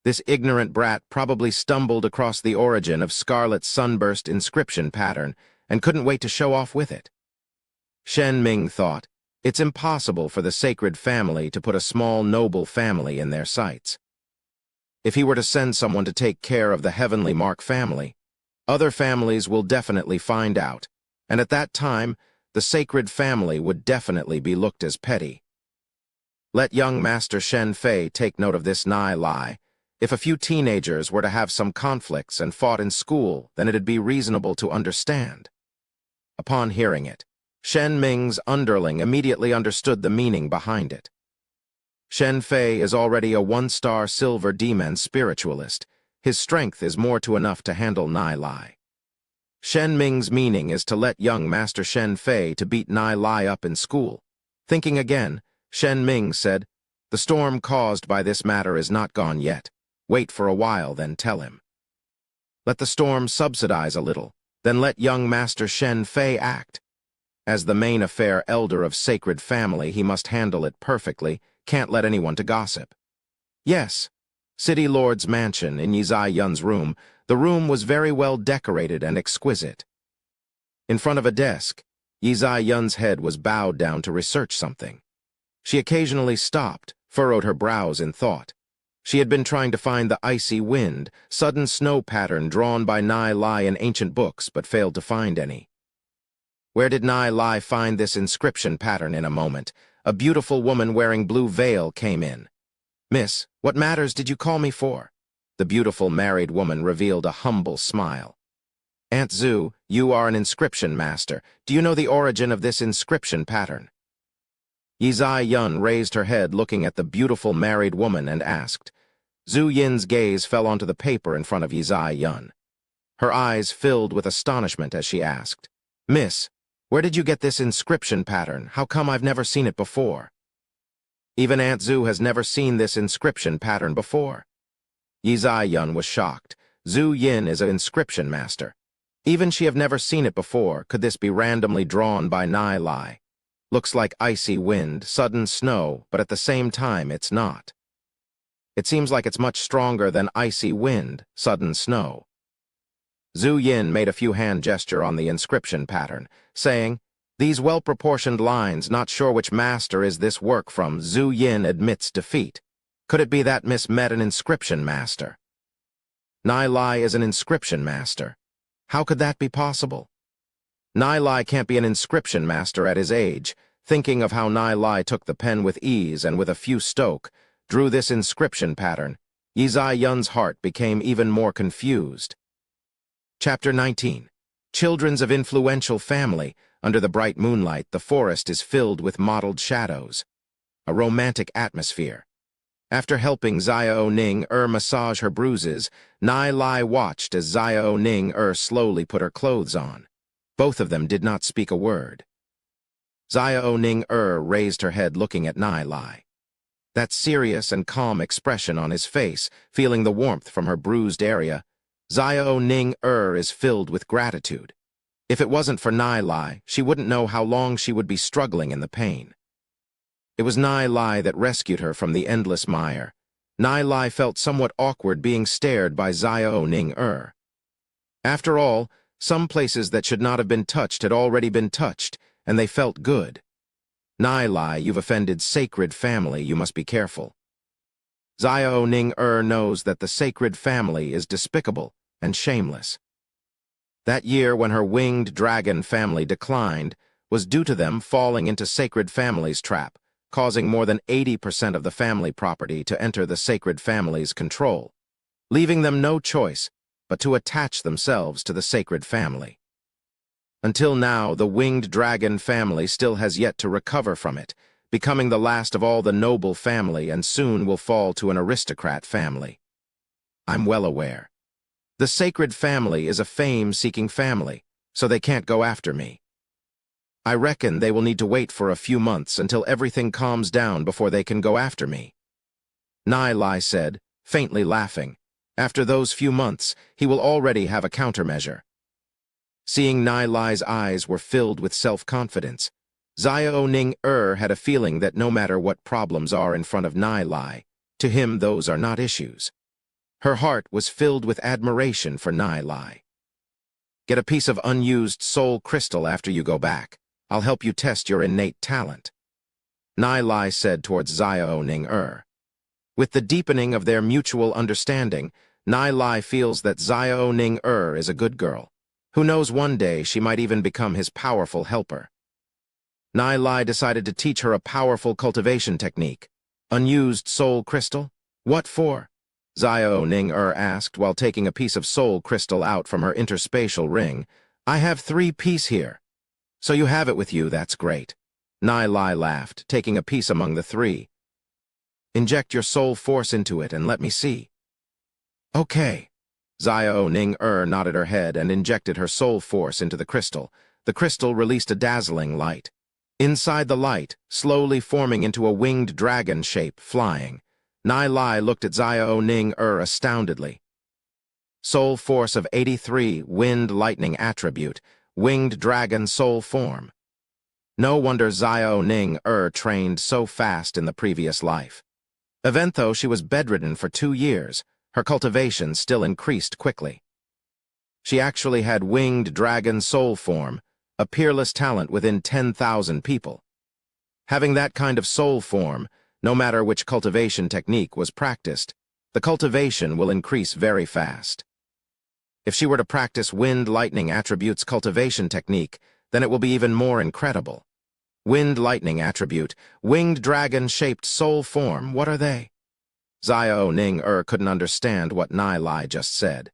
This ignorant brat probably stumbled across the origin of Scarlet Sunburst inscription pattern and couldn't wait to show off with it. Shen Ming thought, it's impossible for the Sacred Family to put a small noble family in their sights. If he were to send someone to take care of the Heavenly Mark family, other families will definitely find out, and at that time, the Sacred Family would definitely be looked as petty. Let young Master Shen Fei take note of this Nai Lai. If a few teenagers were to have some conflicts and fought in school, then it'd be reasonable to understand. Upon hearing it, Shen Ming's underling immediately understood the meaning behind it. Shen Fei is already a 1-star silver demon spiritualist. His strength is more to enough to handle Nai Lai. Shen Ming's meaning is to let young Master Shen Fei to beat Nai Lai up in school. Thinking again, Shen Ming said, "The storm caused by this matter is not gone yet. Wait for a while, then tell him. Let the storm subsidize a little, then let young Master Shen Fei act. As the main affair elder of sacred family, he must handle it perfectly, can't let anyone to gossip." Yes. City Lord's mansion in Yizai Yun's room, the room was very well decorated and exquisite. In front of a desk, Yizai Yun's head was bowed down to research something. She occasionally stopped, furrowed her brows in thought. She had been trying to find the icy wind, sudden snow pattern drawn by Nai Lai in ancient books, but failed to find any. Where did Nai Lai find this inscription pattern in a moment? A beautiful woman wearing blue veil came in. "Miss, what matters did you call me for?" The beautiful married woman revealed a humble smile. "Aunt Zhu, you are an inscription master. Do you know the origin of this inscription pattern?" Yizai Yun raised her head looking at the beautiful married woman and asked. Zhu Yin's gaze fell onto the paper in front of Yizai Yun. Her eyes filled with astonishment as she asked, "Miss, where did you get this inscription pattern? How come I've never seen it before?" Even Aunt Zhu has never seen this inscription pattern before. Yizai Yun was shocked. Zhu Yin is an inscription master. Even she have never seen it before. Could this be randomly drawn by Nai Lai? Looks like icy wind, sudden snow, but at the same time it's not. It seems like it's much stronger than icy wind, sudden snow. Zhu Yin made a few hand gesture on the inscription pattern, saying, "These well-proportioned lines, not sure which master is this work from." Zhu Yin admits defeat. Could it be that Miss met an inscription master? Nai Lai is an inscription master. How could that be possible? Nai Lai can't be an inscription master at his age. Thinking of how Nai Lai took the pen with ease and with a few stoke, drew this inscription pattern, Yizai Yun's heart became even more confused. Chapter 19. Children's of influential family. Under the bright moonlight, the forest is filled with mottled shadows. A romantic atmosphere. After helping Xiao Ning massage her bruises, Nai Lai watched as Xiao Ning slowly put her clothes on. Both of them did not speak a word. Xiao Ning raised her head looking at Nai Lai. That serious and calm expression on his face, feeling the warmth from her bruised area, Xiao Ning is filled with gratitude. If it wasn't for Nai Lai, she wouldn't know how long she would be struggling in the pain. It was Nai Lai that rescued her from the endless mire. Nai Lai felt somewhat awkward being stared by Xiao Ning. After all, some places that should not have been touched had already been touched, and they felt good. Nai Lai, you've offended sacred family, you must be careful. Xiao Ning knows that the sacred family is despicable and shameless. That year when her winged dragon family declined was due to them falling into sacred family's trap, causing more than 80% of the family property to enter the sacred family's control, leaving them no choice but to attach themselves to the sacred family. Until now, the winged dragon family still has yet to recover from it, becoming the last of all the noble family and soon will fall to an aristocrat family. I'm well aware. The sacred family is a fame-seeking family, so they can't go after me. I reckon they will need to wait for a few months until everything calms down before they can go after me. Nai Lai said, faintly laughing. After those few months, he will already have a countermeasure. Seeing Nai Lai's eyes were filled with self-confidence, Xiao Ning had a feeling that no matter what problems are in front of Nai Lai, to him those are not issues. Her heart was filled with admiration for Nai Lai. Get a piece of unused soul crystal after you go back. I'll help you test your innate talent. Nai Lai said towards Xiao Ning. With the deepening of their mutual understanding, Nai Lai feels that Xiao Ning is a good girl. Who knows, one day she might even become his powerful helper. Nai Lai decided to teach her a powerful cultivation technique. Unused soul crystal? What for? Xiao Ning asked while taking a piece of soul crystal out from her interspatial ring. I have 3 pieces here. So you have it with you, that's great. Nai Lai laughed, taking a piece among the 3. Inject your soul force into it and let me see. Okay. Xiao Ning nodded her head and injected her soul force into the crystal. The crystal released a dazzling light. Inside the light, slowly forming into a winged dragon shape, flying. Nai Lai looked at Xiao Ning astoundedly. Soul force of 83, wind lightning attribute, winged dragon soul form. No wonder Xiao Ning trained so fast in the previous life. Even though she was bedridden for 2 years, her cultivation still increased quickly. She actually had winged dragon soul form, a peerless talent within 10,000 people. Having that kind of soul form, no matter which cultivation technique was practiced, the cultivation will increase very fast. If she were to practice wind lightning attributes cultivation technique, then it will be even more incredible. Wind lightning attribute, winged dragon-shaped soul form, what are they? Xiao Ning couldn't understand what Nai Lai just said.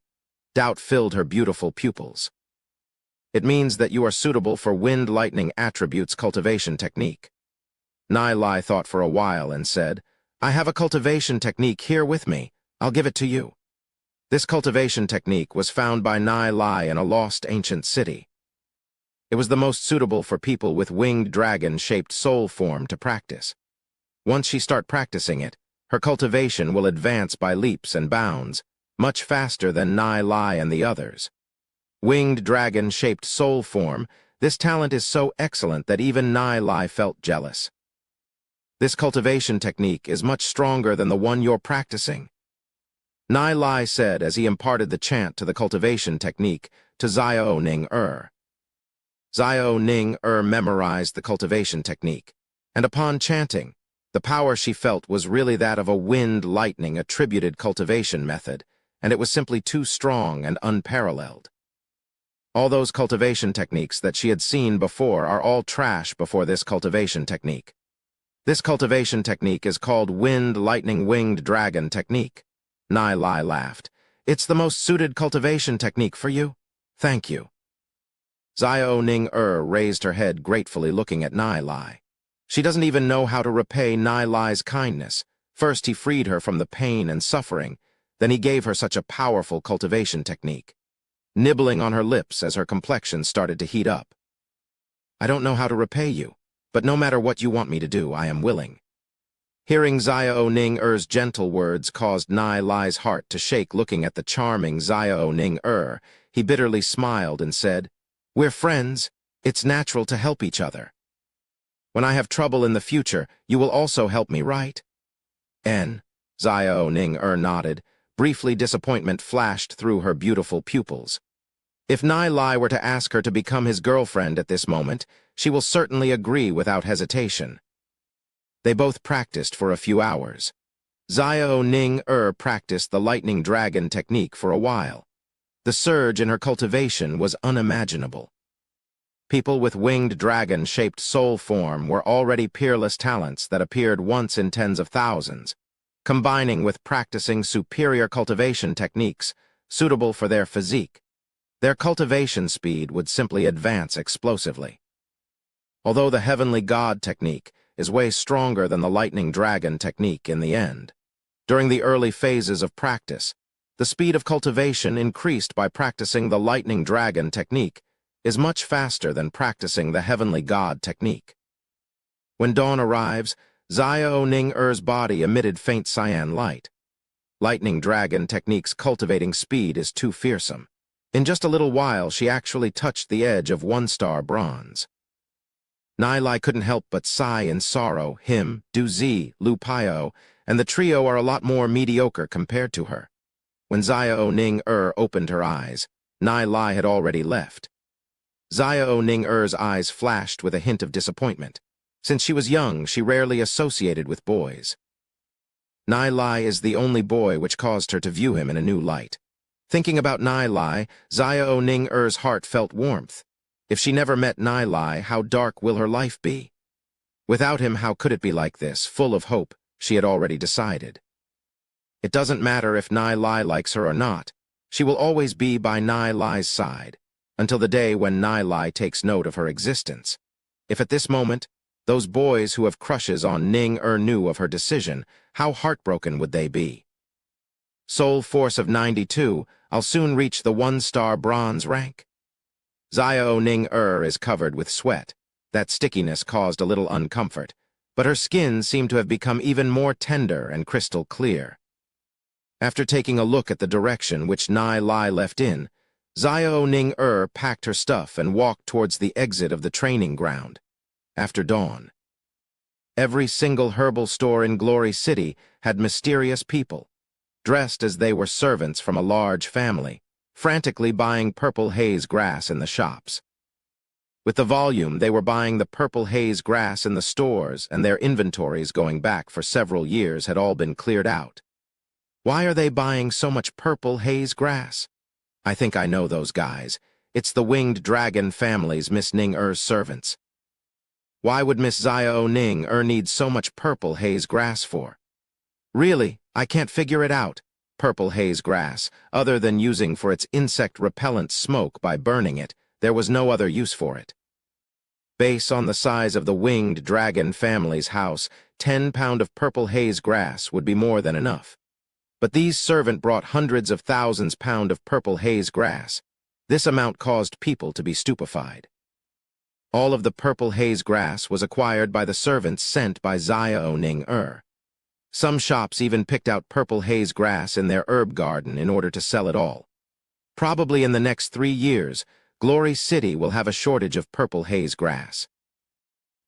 Doubt filled her beautiful pupils. It means that you are suitable for wind lightning attributes cultivation technique. Nai Lai thought for a while and said, I have a cultivation technique here with me. I'll give it to you. This cultivation technique was found by Nai Lai in a lost ancient city. It was the most suitable for people with winged dragon-shaped soul form to practice. Once she starts practicing it, her cultivation will advance by leaps and bounds, much faster than Nai Lai and the others. Winged dragon-shaped soul form, this talent is so excellent that even Nai Lai felt jealous. This cultivation technique is much stronger than the one you're practicing. Nai Lai said as he imparted the chant to the cultivation technique to Xiao Ning Xiao Ning memorized the cultivation technique, and upon chanting, the power she felt was really that of a wind lightning attributed cultivation method, and it was simply too strong and unparalleled. All those cultivation techniques that she had seen before are all trash before this cultivation technique. This cultivation technique is called Wind Lightning Winged Dragon Technique. Nai Lai laughed. It's the most suited cultivation technique for you. Thank you. Xiao Ning raised her head gratefully looking at Nai Lai. She doesn't even know how to repay Nai Lai's kindness. First he freed her from the pain and suffering, then he gave her such a powerful cultivation technique, nibbling on her lips as her complexion started to heat up. I don't know how to repay you, but no matter what you want me to do, I am willing. Hearing Xiao Ning gentle words caused Nai Lai's heart to shake. Looking at the charming Xiao Ning he bitterly smiled and said, We're friends. It's natural to help each other. When I have trouble in the future, you will also help me, right? Xiao Ning nodded. Briefly, disappointment flashed through her beautiful pupils. If Nai Lai were to ask her to become his girlfriend at this moment, she will certainly agree without hesitation. They both practiced for a few hours. Xiao Ning practiced the lightning dragon technique for a while. The surge in her cultivation was unimaginable. People with winged dragon-shaped soul form were already peerless talents that appeared once in tens of thousands, combining with practicing superior cultivation techniques suitable for their physique. Their cultivation speed would simply advance explosively. Although the Heavenly God technique is way stronger than the Lightning Dragon technique in the end, during the early phases of practice, the speed of cultivation increased by practicing the Lightning Dragon technique is much faster than practicing the Heavenly God technique. When dawn arrives, Xiao Ning body emitted faint cyan light. Lightning Dragon technique's cultivating speed is too fearsome. In just a little while, she actually touched the edge of 1-star bronze. Nai Lai couldn't help but sigh in sorrow. Him, Du Zi, Lu Paio, and the trio are a lot more mediocre compared to her. When Xiao Ning opened her eyes, Nai Lai had already left. Xiao Ning eyes flashed with a hint of disappointment. Since she was young, she rarely associated with boys. Nai Lai is the only boy, which caused her to view him in a new light. Thinking about Nai Lai, Xiao Ning heart felt warmth. If she never met Nai Lai, how dark will her life be? Without him, how could it be like this, full of hope? She had already decided. It doesn't matter if Nai Lai likes her or not. She will always be by Nai Lai's side, until the day when Nai Lai takes note of her existence. If at this moment, those boys who have crushes on Ning knew of her decision, how heartbroken would they be? Soul force of 92, I'll soon reach the 1-star bronze rank. Xiao Ning is covered with sweat. That stickiness caused a little uncomfort, but her skin seemed to have become even more tender and crystal clear. After taking a look at the direction which Nai Lai left in, Xiao Ning packed her stuff and walked towards the exit of the training ground. After dawn, every single herbal store in Glory City had mysterious people, dressed as they were servants from a large family, frantically buying purple haze grass in the shops. With the volume, they were buying the purple haze grass in the stores, and their inventories going back for several years had all been cleared out. Why are they buying so much purple haze grass? I think I know those guys. It's the winged dragon family's Miss Ning servants. Why would Miss Xiao Ning need so much purple haze grass for? Really, I can't figure it out. Purple haze grass, other than using for its insect-repellent smoke by burning it, there was no other use for it. Based on the size of the winged dragon family's house, 10 pounds of purple haze grass would be more than enough. But these servants brought hundreds of thousands pounds of purple haze grass. This amount caused people to be stupefied. All of the purple haze grass was acquired by the servants sent by Xiao Ning. Some shops even picked out purple haze grass in their herb garden in order to sell it all. Probably in the next 3 years, Glory City will have a shortage of purple haze grass.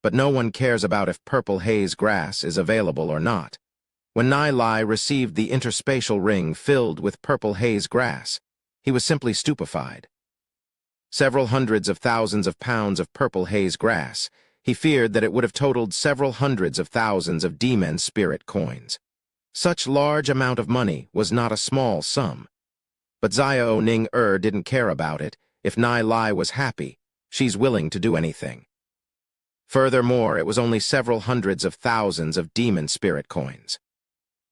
But no one cares about if purple haze grass is available or not. When Nai Lai received the interspatial ring filled with purple haze grass, he was simply stupefied. Several hundreds of thousands of pounds of purple haze grass, he feared that it would have totaled several hundreds of thousands of demon spirit coins. Such large amount of money was not a small sum. But Xiao Ning didn't care about it. If Nai Lai was happy, she's willing to do anything. Furthermore, it was only several hundreds of thousands of demon spirit coins.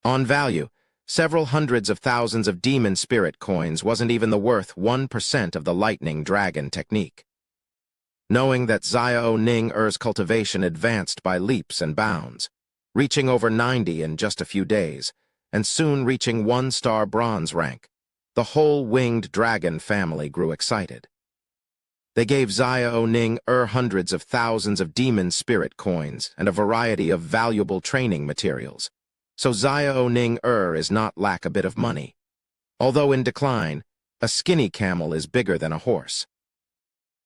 On value, several hundreds of thousands of demon spirit coins wasn't even the worth 1% of the lightning dragon technique. Knowing that Xiao Ning cultivation advanced by leaps and bounds, reaching over 90 in just a few days, and soon reaching 1-star bronze rank, the whole winged dragon family grew excited. They gave Xiao Ning hundreds of thousands of demon spirit coins and a variety of valuable training materials. So Xiao Ning is not lack a bit of money. Although in decline, a skinny camel is bigger than a horse.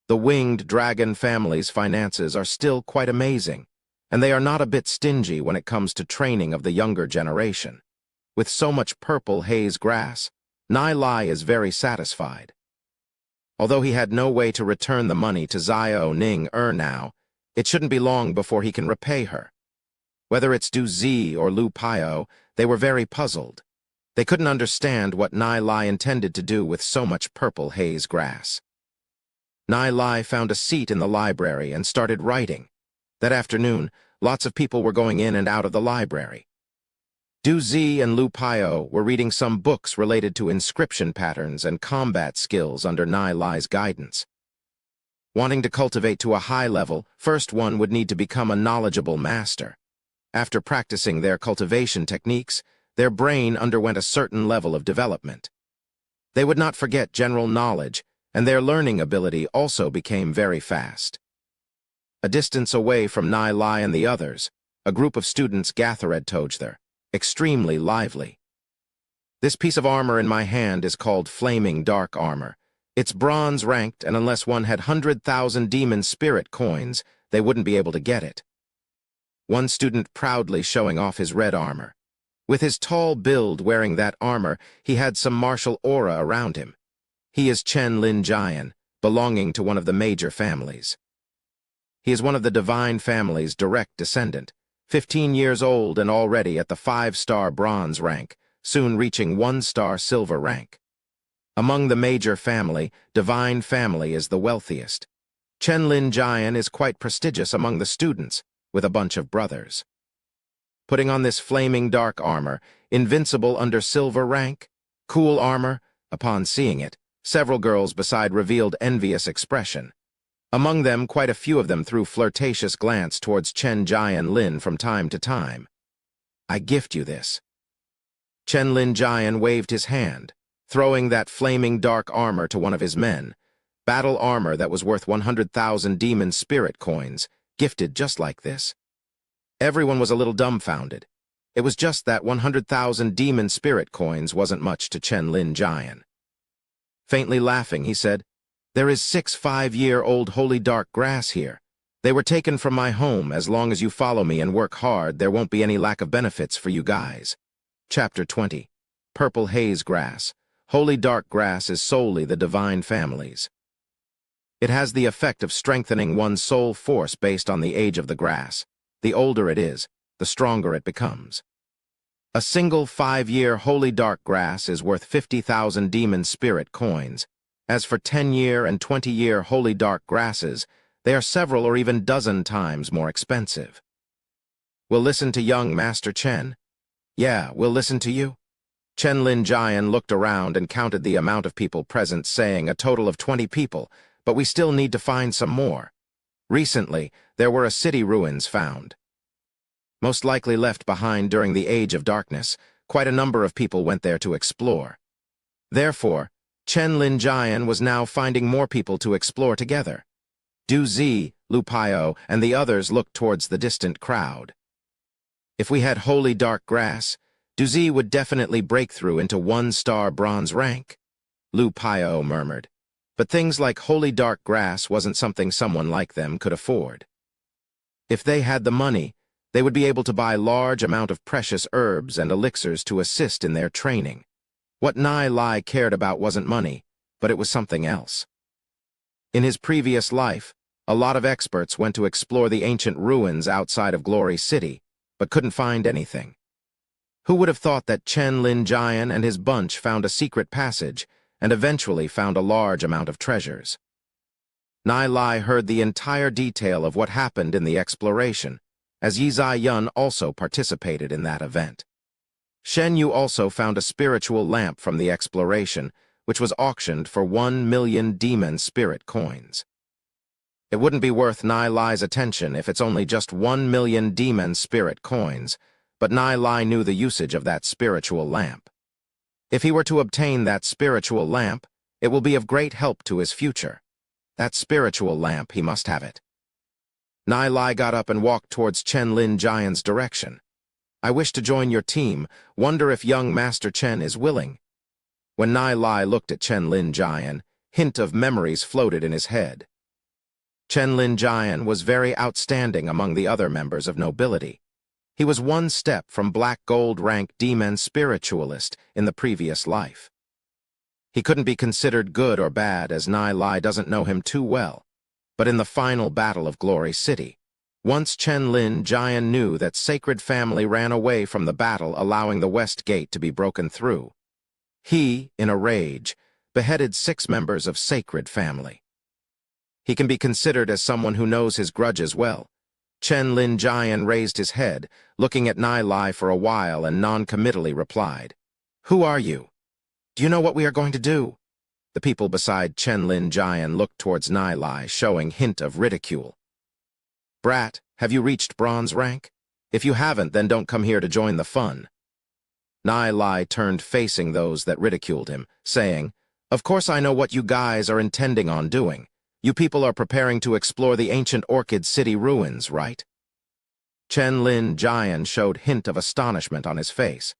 The winged dragon family's finances are still quite amazing, and they are not a bit stingy when it comes to training of the younger generation. With so much purple haze grass, Nai Lai is very satisfied. Although he had no way to return the money to Xiao Ning now, it shouldn't be long before he can repay her. Whether it's Du Zi or Lu Pio, they were very puzzled. They couldn't understand what Nai Lai intended to do with so much purple haze grass. Nai Lai found a seat in the library and started writing. That afternoon, lots of people were going in and out of the library. Du Zi and Lu Pio were reading some books related to inscription patterns and combat skills under Nai Lai's guidance. Wanting to cultivate to a high level, first one would need to become a knowledgeable master. After practicing their cultivation techniques, their brain underwent a certain level of development. They would not forget general knowledge, and their learning ability also became very fast. A distance away from Nai Lai and the others, a group of students gathered together, extremely lively. This piece of armor in my hand is called Flaming Dark Armor. It's bronze ranked, and unless one had 100,000 demon spirit coins, they wouldn't be able to get it. One student proudly showing off his red armor. With his tall build wearing that armor, he had some martial aura around him. He is Chen Lin Jian, belonging to one of the major families. He is one of the divine family's direct descendant, 15 years old and already at the 5-star bronze rank, soon reaching 1-star silver rank. Among the major family, divine family is the wealthiest. Chen Lin Jian is quite prestigious among the students, with a bunch of brothers. Putting on this flaming dark armor, invincible under silver rank, cool armor, upon seeing it, several girls beside revealed envious expression. Among them, quite a few of them threw flirtatious glance towards Chen Jian Lin from time to time. I gift you this. Chen Lin Jian waved his hand, throwing that flaming dark armor to one of his men, battle armor that was worth 100,000 demon spirit coins, gifted just like this. Everyone was a little dumbfounded. It was just that 100,000 demon spirit coins wasn't much to Chen Lin Jian. Faintly laughing, he said, "There is 6 5-year-old holy dark grass here. They were taken from my home. As long as you follow me and work hard, there won't be any lack of benefits for you guys." Chapter 20. Purple Haze Grass. Holy dark grass is solely the divine families. It has the effect of strengthening one's soul force based on the age of the grass. The older it is, the stronger it becomes. A single 5-year holy dark grass is worth 50,000 demon spirit coins. As for 10-year and 20-year holy dark grasses, they are several or even dozen times more expensive. "We'll listen to young Master Chen." "Yeah, we'll listen to you." Chen Lin Jian looked around and counted the amount of people present, saying a total of 20 people, but we still need to find some more. Recently, there were city ruins found. Most likely left behind during the Age of Darkness. Quite a number of people went there to explore. Therefore, Chen Lin Jian was now finding more people to explore together. Du Zi, Lu Paio, and the others looked towards the distant crowd. If we had holy dark grass, Du Zi would definitely break through into 1-star bronze rank, Lu Paio murmured. But things like holy dark grass wasn't something someone like them could afford. If they had the money, they would be able to buy large amount of precious herbs and elixirs to assist in their training. What Nai Lai cared about wasn't money, but it was something else. In his previous life, a lot of experts went to explore the ancient ruins outside of Glory City, but couldn't find anything. Who would have thought that Chen Lin Jian and his bunch found a secret passage and eventually found a large amount of treasures? Nai Lai heard the entire detail of what happened in the exploration, as Yi Zai Yun also participated in that event. Shen Yu also found a spiritual lamp from the exploration, which was auctioned for 1 million demon spirit coins. It wouldn't be worth Nai Lai's attention if it's only just 1 million demon spirit coins, but Nai Lai knew the usage of that spiritual lamp. If he were to obtain that spiritual lamp, it will be of great help to his future. That spiritual lamp, he must have it. Nai Lai got up and walked towards Chen Lin Jian's direction. "I wish to join your team. Wonder if young Master Chen is willing." When Nai Lai looked at Chen Lin Jian, hint of memories floated in his head. Chen Lin Jian was very outstanding among the other members of nobility. He was 1 step from black gold rank demon spiritualist in the previous life. He couldn't be considered good or bad, as Nai Lai doesn't know him too well. But in the final battle of Glory City, once Chen Lin Jian knew that Sacred Family ran away from the battle, allowing the West Gate to be broken through. He, in a rage, beheaded 6 members of Sacred Family. He can be considered as someone who knows his grudges well. Chen Lin Jian raised his head, looking at Nai Lai for a while, and non-committally replied, "Who are you? Do you know what we are going to do?" The people beside Chen Lin Jian looked towards Nai Lai, showing hint of ridicule. "Brat, have you reached bronze rank? If you haven't, then don't come here to join the fun." Nai Lai turned facing those that ridiculed him, saying, "Of course I know what you guys are intending on doing. You people are preparing to explore the ancient Orchid City ruins, right?" Chen Lin Jian showed hint of astonishment on his face.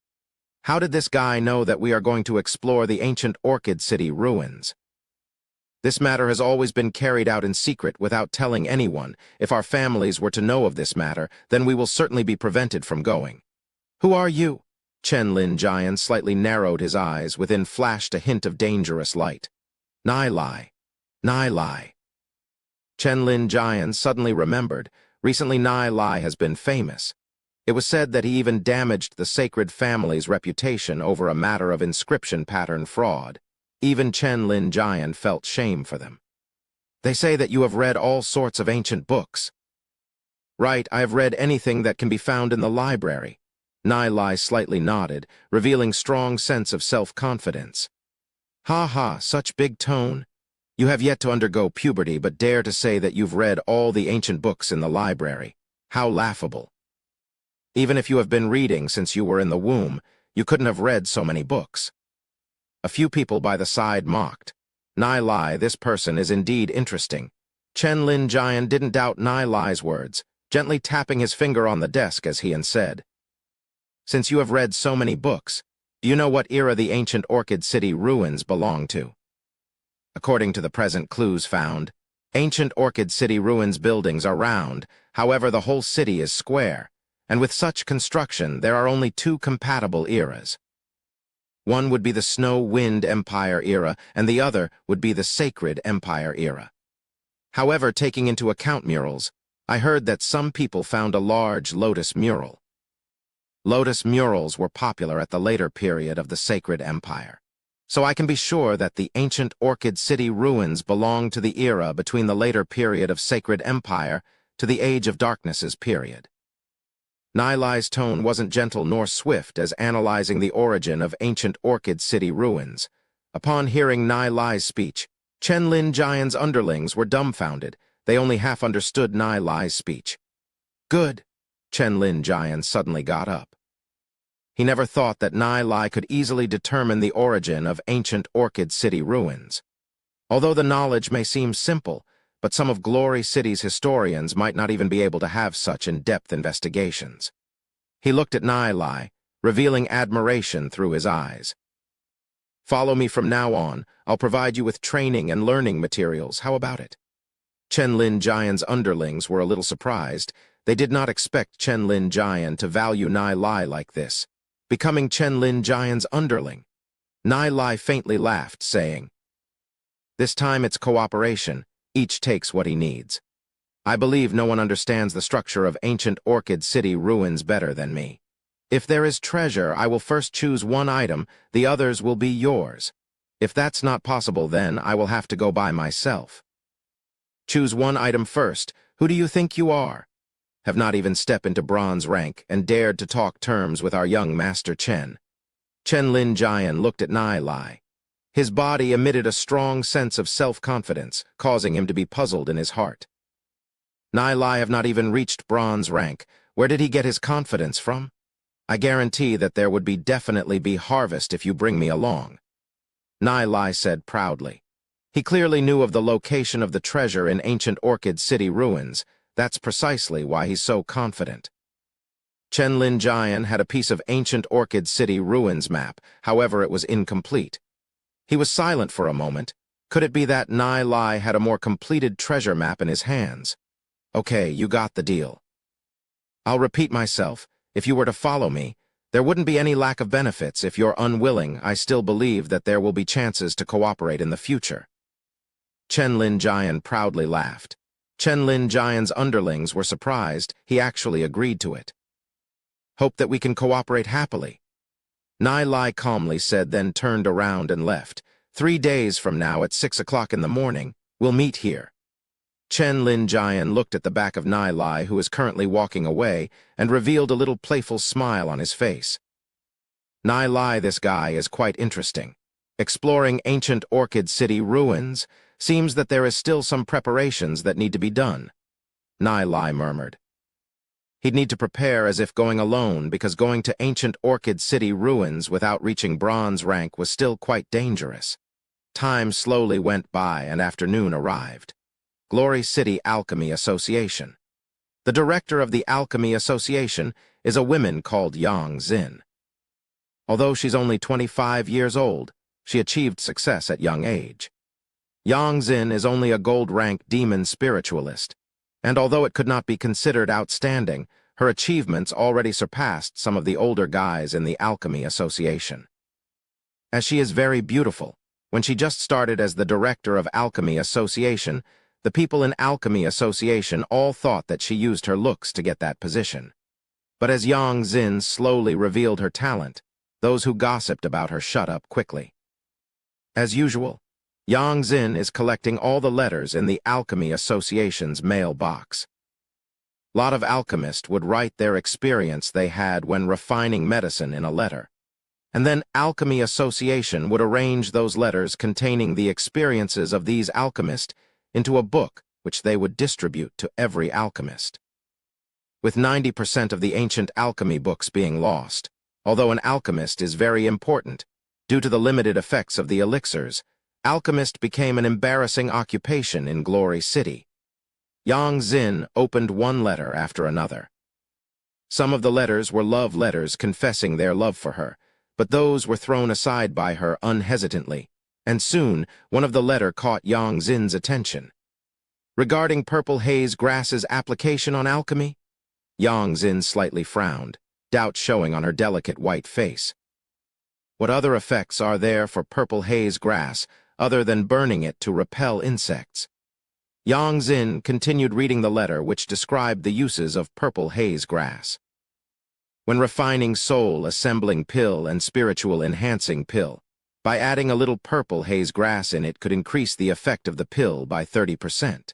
How did this guy know that we are going to explore the ancient Orchid City ruins? This matter has always been carried out in secret without telling anyone. If our families were to know of this matter, then we will certainly be prevented from going. "Who are you?" Chen Lin Jian slightly narrowed his eyes, within flashed a hint of dangerous light. "Nai Lai. Nai Lai." Chen Lin Jian suddenly remembered, recently Nai Lai has been famous. It was said that he even damaged the Sacred Family's reputation over a matter of inscription pattern fraud. Even Chen Lin Jian felt shame for them. "They say that you have read all sorts of ancient books." "Right, I have read anything that can be found in the library." Nai Lai slightly nodded, revealing strong sense of self-confidence. "Ha ha, such big tone. You have yet to undergo puberty, but dare to say that you've read all the ancient books in the library. How laughable. Even if you have been reading since you were in the womb, You couldn't have read so many books. A few people by the side mocked. Nai Lai, this person is indeed interesting. Chen Lin Jian didn't doubt Nai Lai's words, gently tapping his finger on the desk as he said, "Since you have read so many books, do you know what era the ancient Orchid City ruins belong to?" According to the present clues found, ancient Orchid City ruins buildings are round, however the whole city is square, and with such construction there are only two compatible eras. One would be the Snow-Wind Empire era, and the other would be the Sacred Empire era. However, taking into account murals, I heard that some people found a large lotus mural. Lotus murals were popular at the later period of the Sacred Empire, so I can be sure that the ancient Orchid City ruins belong to the era between the later period of Sacred Empire to the Age of Darkness's period. Nai Lai's tone wasn't gentle nor swift as analyzing the origin of ancient Orchid City ruins. Upon hearing Nai Lai's speech, Chen Lin Jian's underlings were dumbfounded. They only half understood Nai Lai's speech. "Good." Chen Lin Jian suddenly got up. He never thought that Nai Lai could easily determine the origin of ancient Orchid City ruins. Although the knowledge may seem simple, but some of Glory City's historians might not even be able to have such in-depth investigations. He looked at Nai Lai, revealing admiration through his eyes. "Follow me from now on. I'll provide you with training and learning materials. How about it?" Chen Lin Jian's underlings were a little surprised. They did not expect Chen Lin Jian to value Nai Lai like this, becoming Chen Lin Jian's underling. Nai Lai faintly laughed, saying, "This time it's cooperation. Each takes what he needs. I believe no one understands the structure of ancient Orchid City ruins better than me. If there is treasure, I will first choose one item, the others will be yours. If that's not possible, then I will have to go by myself." "Choose one item first. Who do you think you are? Have not even stepped into bronze rank and dared to talk terms with our young master Chen." Chen Lin Jian looked at Nai Lai. His body emitted a strong sense of self-confidence, causing him to be puzzled in his heart. Nai Lai have not even reached bronze rank. Where did he get his confidence from? I guarantee that there would definitely be harvest if you bring me along. Nai Lai said proudly. He clearly knew of the location of the treasure in ancient Orchid City ruins. That's precisely why he's so confident. Chen Lin Jian had a piece of ancient Orchid City ruins map, however it was incomplete. He was silent for a moment. Could it be that Nai Lai had a more completed treasure map in his hands? "Okay, you got the deal. I'll repeat myself. If you were to follow me, there wouldn't be any lack of benefits. If you're unwilling, I still believe that there will be chances to cooperate in the future." Chen Lin Jian proudly laughed. Chen Lin Jian's underlings were surprised. He actually agreed to it. "Hope that we can cooperate happily," Nai Lai calmly said, then turned around and left. 3 days from now at 6 o'clock in the morning, we'll meet here." Chen Lin Jian looked at the back of Nai Lai, who is currently walking away, and revealed a little playful smile on his face. Nai Lai, this guy is quite interesting. Exploring ancient Orchid City ruins, seems that there is still some preparations that need to be done, Nai Lai murmured. He'd need to prepare as if going alone, because going to ancient Orchid City ruins without reaching bronze rank was still quite dangerous. Time slowly went by and afternoon arrived. Glory City Alchemy Association. The director of the Alchemy Association is a woman called Yang Xin. Although she's only 25 years old, she achieved success at young age. Yang Xin is only a gold-rank demon spiritualist, and although it could not be considered outstanding, her achievements already surpassed some of the older guys in the Alchemy Association. As she is very beautiful, when she just started as the director of Alchemy Association, the people in Alchemy Association all thought that she used her looks to get that position. But as Yang Xin slowly revealed her talent, those who gossiped about her shut up quickly. As usual, Yang Xin is collecting all the letters in the Alchemy Association's mailbox. A lot of alchemists would write their experience they had when refining medicine in a letter, and then Alchemy Association would arrange those letters containing the experiences of these alchemists into a book which they would distribute to every alchemist. With 90% of the ancient alchemy books being lost, Although an alchemist is very important, due to the limited effects of the elixirs, alchemist became an embarrassing occupation in Glory City. Yang Xin opened one letter after another. Some of the letters were love letters confessing their love for her, but those were thrown aside by her unhesitantly, and soon one of the letter caught Yang Xin's attention. Regarding Purple Haze Grass's application on alchemy, Yang Xin slightly frowned, doubt showing on her delicate white face. What other effects are there for Purple Haze Grass other than burning it to repel insects? Yang Xin continued reading the letter which described the uses of Purple Haze Grass. When refining soul assembling pill and spiritual enhancing pill, by adding a little Purple Haze Grass in it could increase the effect of the pill by 30%.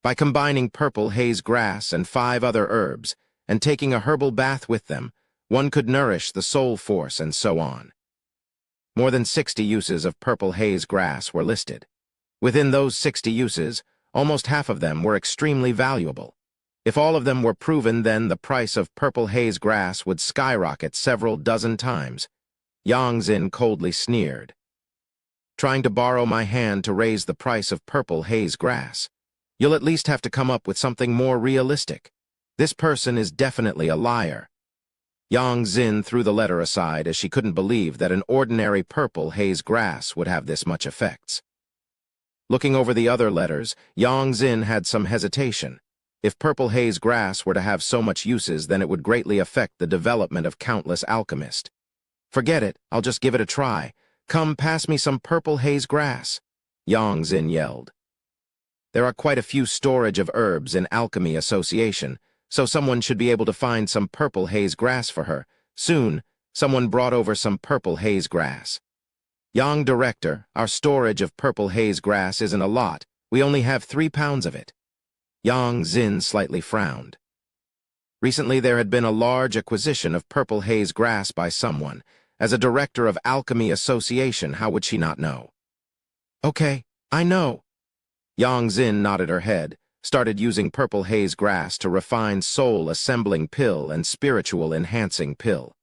By combining Purple Haze Grass and 5 other herbs and taking a herbal bath with them, one could nourish the soul force and so on. More than 60 uses of Purple Haze Grass were listed. Within those 60 uses, almost half of them were extremely valuable. If all of them were proven, then the price of Purple Haze Grass would skyrocket several dozen times. Yang Xin coldly sneered. Trying to borrow my hand to raise the price of Purple Haze Grass. You'll at least have to come up with something more realistic. This person is definitely a liar. Yang Xin threw the letter aside as she couldn't believe that an ordinary Purple Haze Grass would have this much effects. Looking over the other letters, Yang Xin had some hesitation. If Purple Haze Grass were to have so much uses, then it would greatly affect the development of countless alchemists. Forget it, I'll just give it a try. Come, pass me some Purple Haze Grass, Yang Xin yelled. There are quite a few storage of herbs in Alchemy Association, so someone should be able to find some Purple Haze Grass for her. Soon, someone brought over some Purple Haze Grass. Young Director, our storage of Purple Haze Grass isn't a lot. We only have 3 pounds of it. Yang Xin slightly frowned. Recently there had been a large acquisition of Purple Haze Grass by someone. As a director of Alchemy Association, how would she not know? Okay, I know. Yang Xin nodded her head, started using Purple Haze Grass to refine soul-assembling pill and spiritual enhancing pill.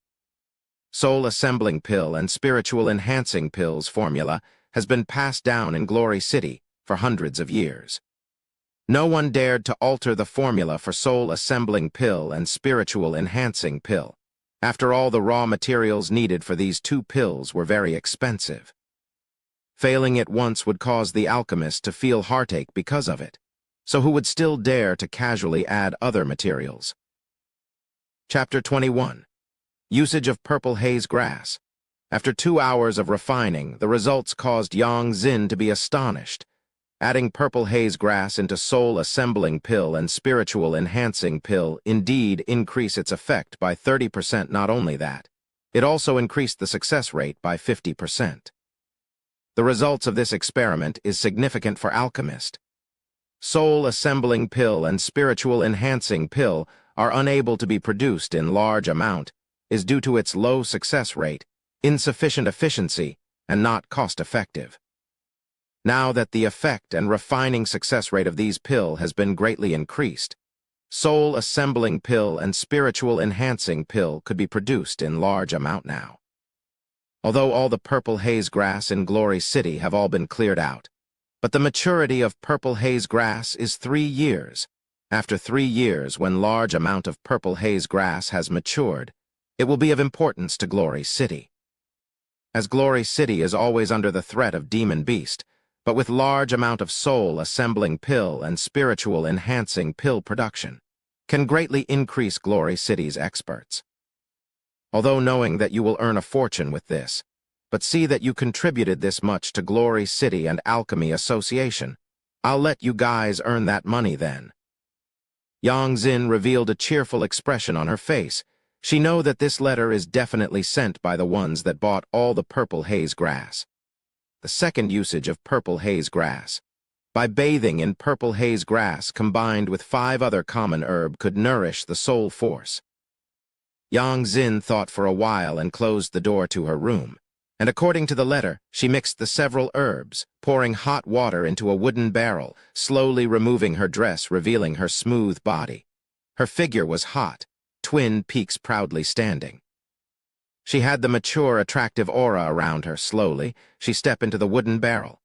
Soul-assembling pill and spiritual enhancing pills formula has been passed down in Glory City for hundreds of years. No one dared to alter the formula for soul-assembling pill and spiritual enhancing pill. After all, the raw materials needed for these 2 pills were very expensive. Failing it once would cause the alchemist to feel heartache because of it. So who would still dare to casually add other materials? Chapter 21. Usage of Purple Haze Grass. After 2 hours of refining, the results caused Yang Xin to be astonished. Adding Purple Haze Grass into soul-assembling pill and spiritual enhancing pill indeed increased its effect by 30%. Not only that, it also increased the success rate by 50%. The results of this experiment is significant for alchemists. Soul-assembling pill and spiritual enhancing pill are unable to be produced in large amount is due to its low success rate, insufficient efficiency, and not cost-effective. Now that the effect and refining success rate of these pill has been greatly increased, soul-assembling pill and spiritual enhancing pill could be produced in large amount now. Although all the Purple Haze Grass in Glory City have all been cleared out, but the maturity of Purple Haze Grass is 3 years. After 3 years, when large amount of Purple Haze Grass has matured, it will be of importance to Glory City. As Glory City is always under the threat of demon beast, but with large amount of soul-assembling pill and spiritual enhancing pill production, can greatly increase Glory City's experts. Although knowing that you will earn a fortune with this, but see that you contributed this much to Glory City and Alchemy Association, I'll let you guys earn that money then. Yang Xin revealed a cheerful expression on her face. She know that this letter is definitely sent by the ones that bought all the Purple Haze Grass. The second usage of Purple Haze Grass. By bathing in Purple Haze Grass combined with 5 other common herb could nourish the soul force. Yang Xin thought for a while and closed the door to her room, and according to the letter, she mixed the several herbs, pouring hot water into a wooden barrel, slowly removing her dress, revealing her smooth body. Her figure was hot, twin peaks proudly standing. She had the mature, attractive aura around her. Slowly, she stepped into the wooden barrel.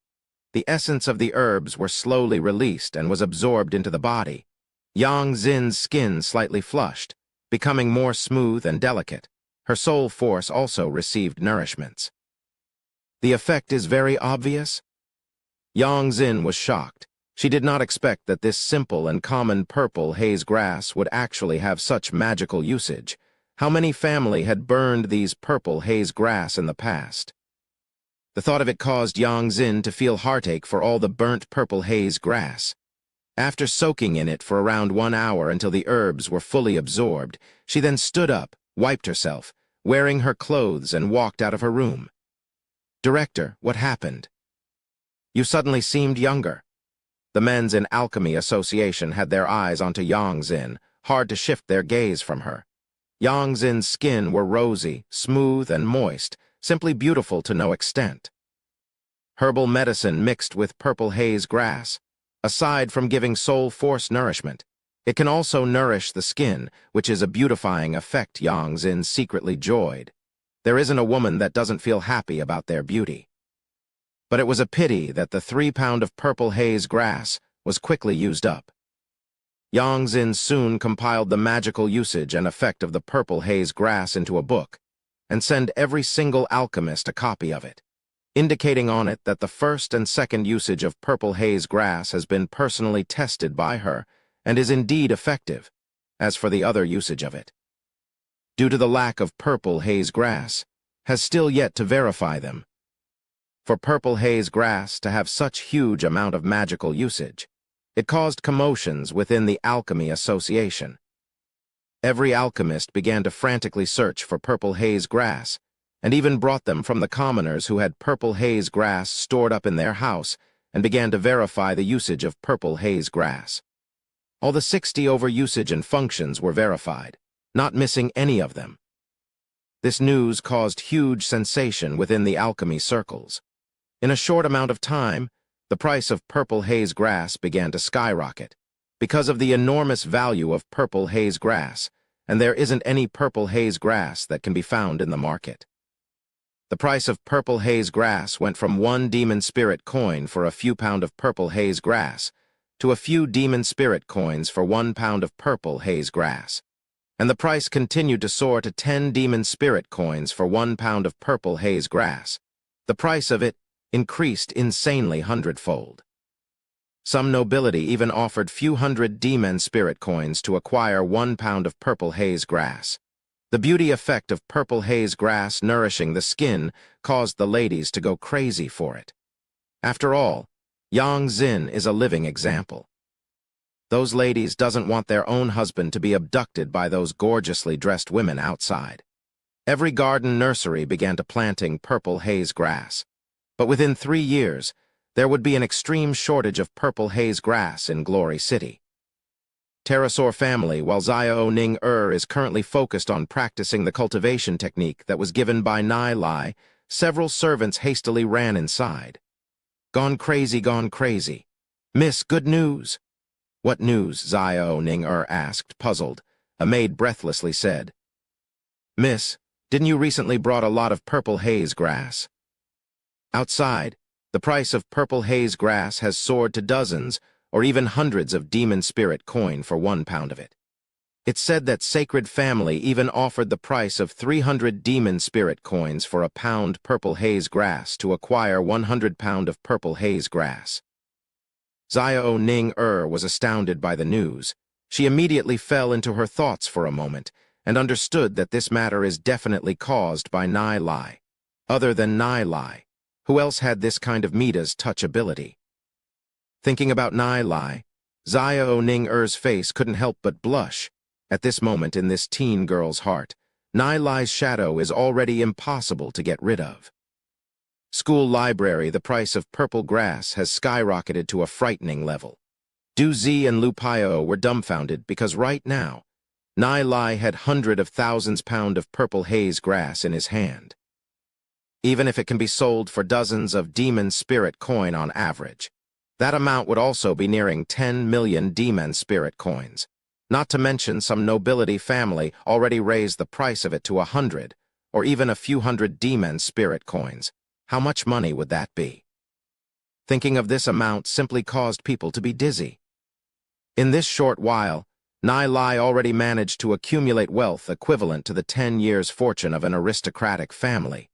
The essence of the herbs were slowly released and was absorbed into the body. Yang Zin's skin slightly flushed, becoming more smooth and delicate. Her soul force also received nourishments. The effect is very obvious. Yang Zin was shocked. She did not expect that this simple and common purple haze grass would actually have such magical usage. How many family had burned these purple haze grass in the past? The thought of it caused Yang Zin to feel heartache for all the burnt purple haze grass. After soaking in it for around 1 hour until the herbs were fully absorbed, she then stood up, wiped herself, wearing her clothes, and walked out of her room. "Director, what happened? You suddenly seemed younger." The Men's in Alchemy Association had their eyes onto Yang Zin, hard to shift their gaze from her. Yang Zin's skin were rosy, smooth, and moist, simply beautiful to no extent. Herbal medicine mixed with purple haze grass. Aside from giving soul force nourishment, it can also nourish the skin, which is a beautifying effect Yang Zin secretly enjoyed. There isn't a woman that doesn't feel happy about their beauty. But it was a pity that the 3 pound of purple haze grass was quickly used up. Yang Zin soon compiled the magical usage and effect of the purple haze grass into a book, and sent every single alchemist a copy of it, indicating on it that the first and second usage of purple haze grass has been personally tested by her and is indeed effective. As for the other usage of it, due to the lack of purple haze grass, has still yet to verify them. For purple haze grass to have such huge amount of magical usage, it caused commotions within the Alchemy Association. Every alchemist began to frantically search for purple haze grass, and even brought them from the commoners who had purple haze grass stored up in their house and began to verify the usage of purple haze grass. All the 60 over usage and functions were verified, not missing any of them. This news caused huge sensation within the alchemy circles. In a short amount of time, the price of purple haze grass began to skyrocket because of the enormous value of purple haze grass, and there isn't any purple haze grass that can be found in the market. The price of purple haze grass went from 1 demon spirit coin for a few pound of purple haze grass to a few demon spirit coins for 1 pound of purple haze grass, and the price continued to soar to 10 demon spirit coins for 1 pound of purple haze grass. The price of it increased insanely 100-fold. Some nobility even offered few hundred demon spirit coins to acquire 1 pound of purple haze grass. The beauty effect of purple haze grass nourishing the skin caused the ladies to go crazy for it. After all, Yang Zin is a living example. Those ladies doesn't want their own husband to be abducted by those gorgeously dressed women outside. Every garden nursery began to planting purple haze grass. But within 3 years, there would be an extreme shortage of purple haze grass in Glory City. Pterosaur family, while Xiao Ning is currently focused on practicing the cultivation technique that was given by Nai Lai, several servants hastily ran inside. "Gone crazy, gone crazy. Miss, good news." "What news?" Xiao Ning asked, puzzled. A maid breathlessly said, "Miss, didn't you recently brought a lot of purple haze grass?" Outside, the price of purple haze grass has soared to dozens or even hundreds of demon spirit coin for 1 pound of it. It's said that Sacred Family even offered the price of 300 demon spirit coins for a pound purple haze grass to acquire 100 pound of purple haze grass. Xiao Ning was astounded by the news. She immediately fell into her thoughts for a moment and understood that this matter is definitely caused by Nai Lai. Other than Nai Lai, who else had this kind of Mida's touch ability? Thinking about Nai Lai, Xiao Ning face couldn't help but blush. At this moment in this teen girl's heart, Nai Lai's shadow is already impossible to get rid of. School library, the price of purple grass has skyrocketed to a frightening level. Du Zi and Lu Paio were dumbfounded because right now, Nai Lai had hundreds of thousands pound of purple haze grass in his hand. Even if it can be sold for dozens of demon spirit coin on average, that amount would also be nearing 10 million demon spirit coins. Not to mention some nobility family already raised the price of it to 100 or even a few hundred demon spirit coins. How much money would that be? Thinking of this amount simply caused people to be dizzy. In this short while, Nai Lai already managed to accumulate wealth equivalent to the 10 years' fortune of an aristocratic family.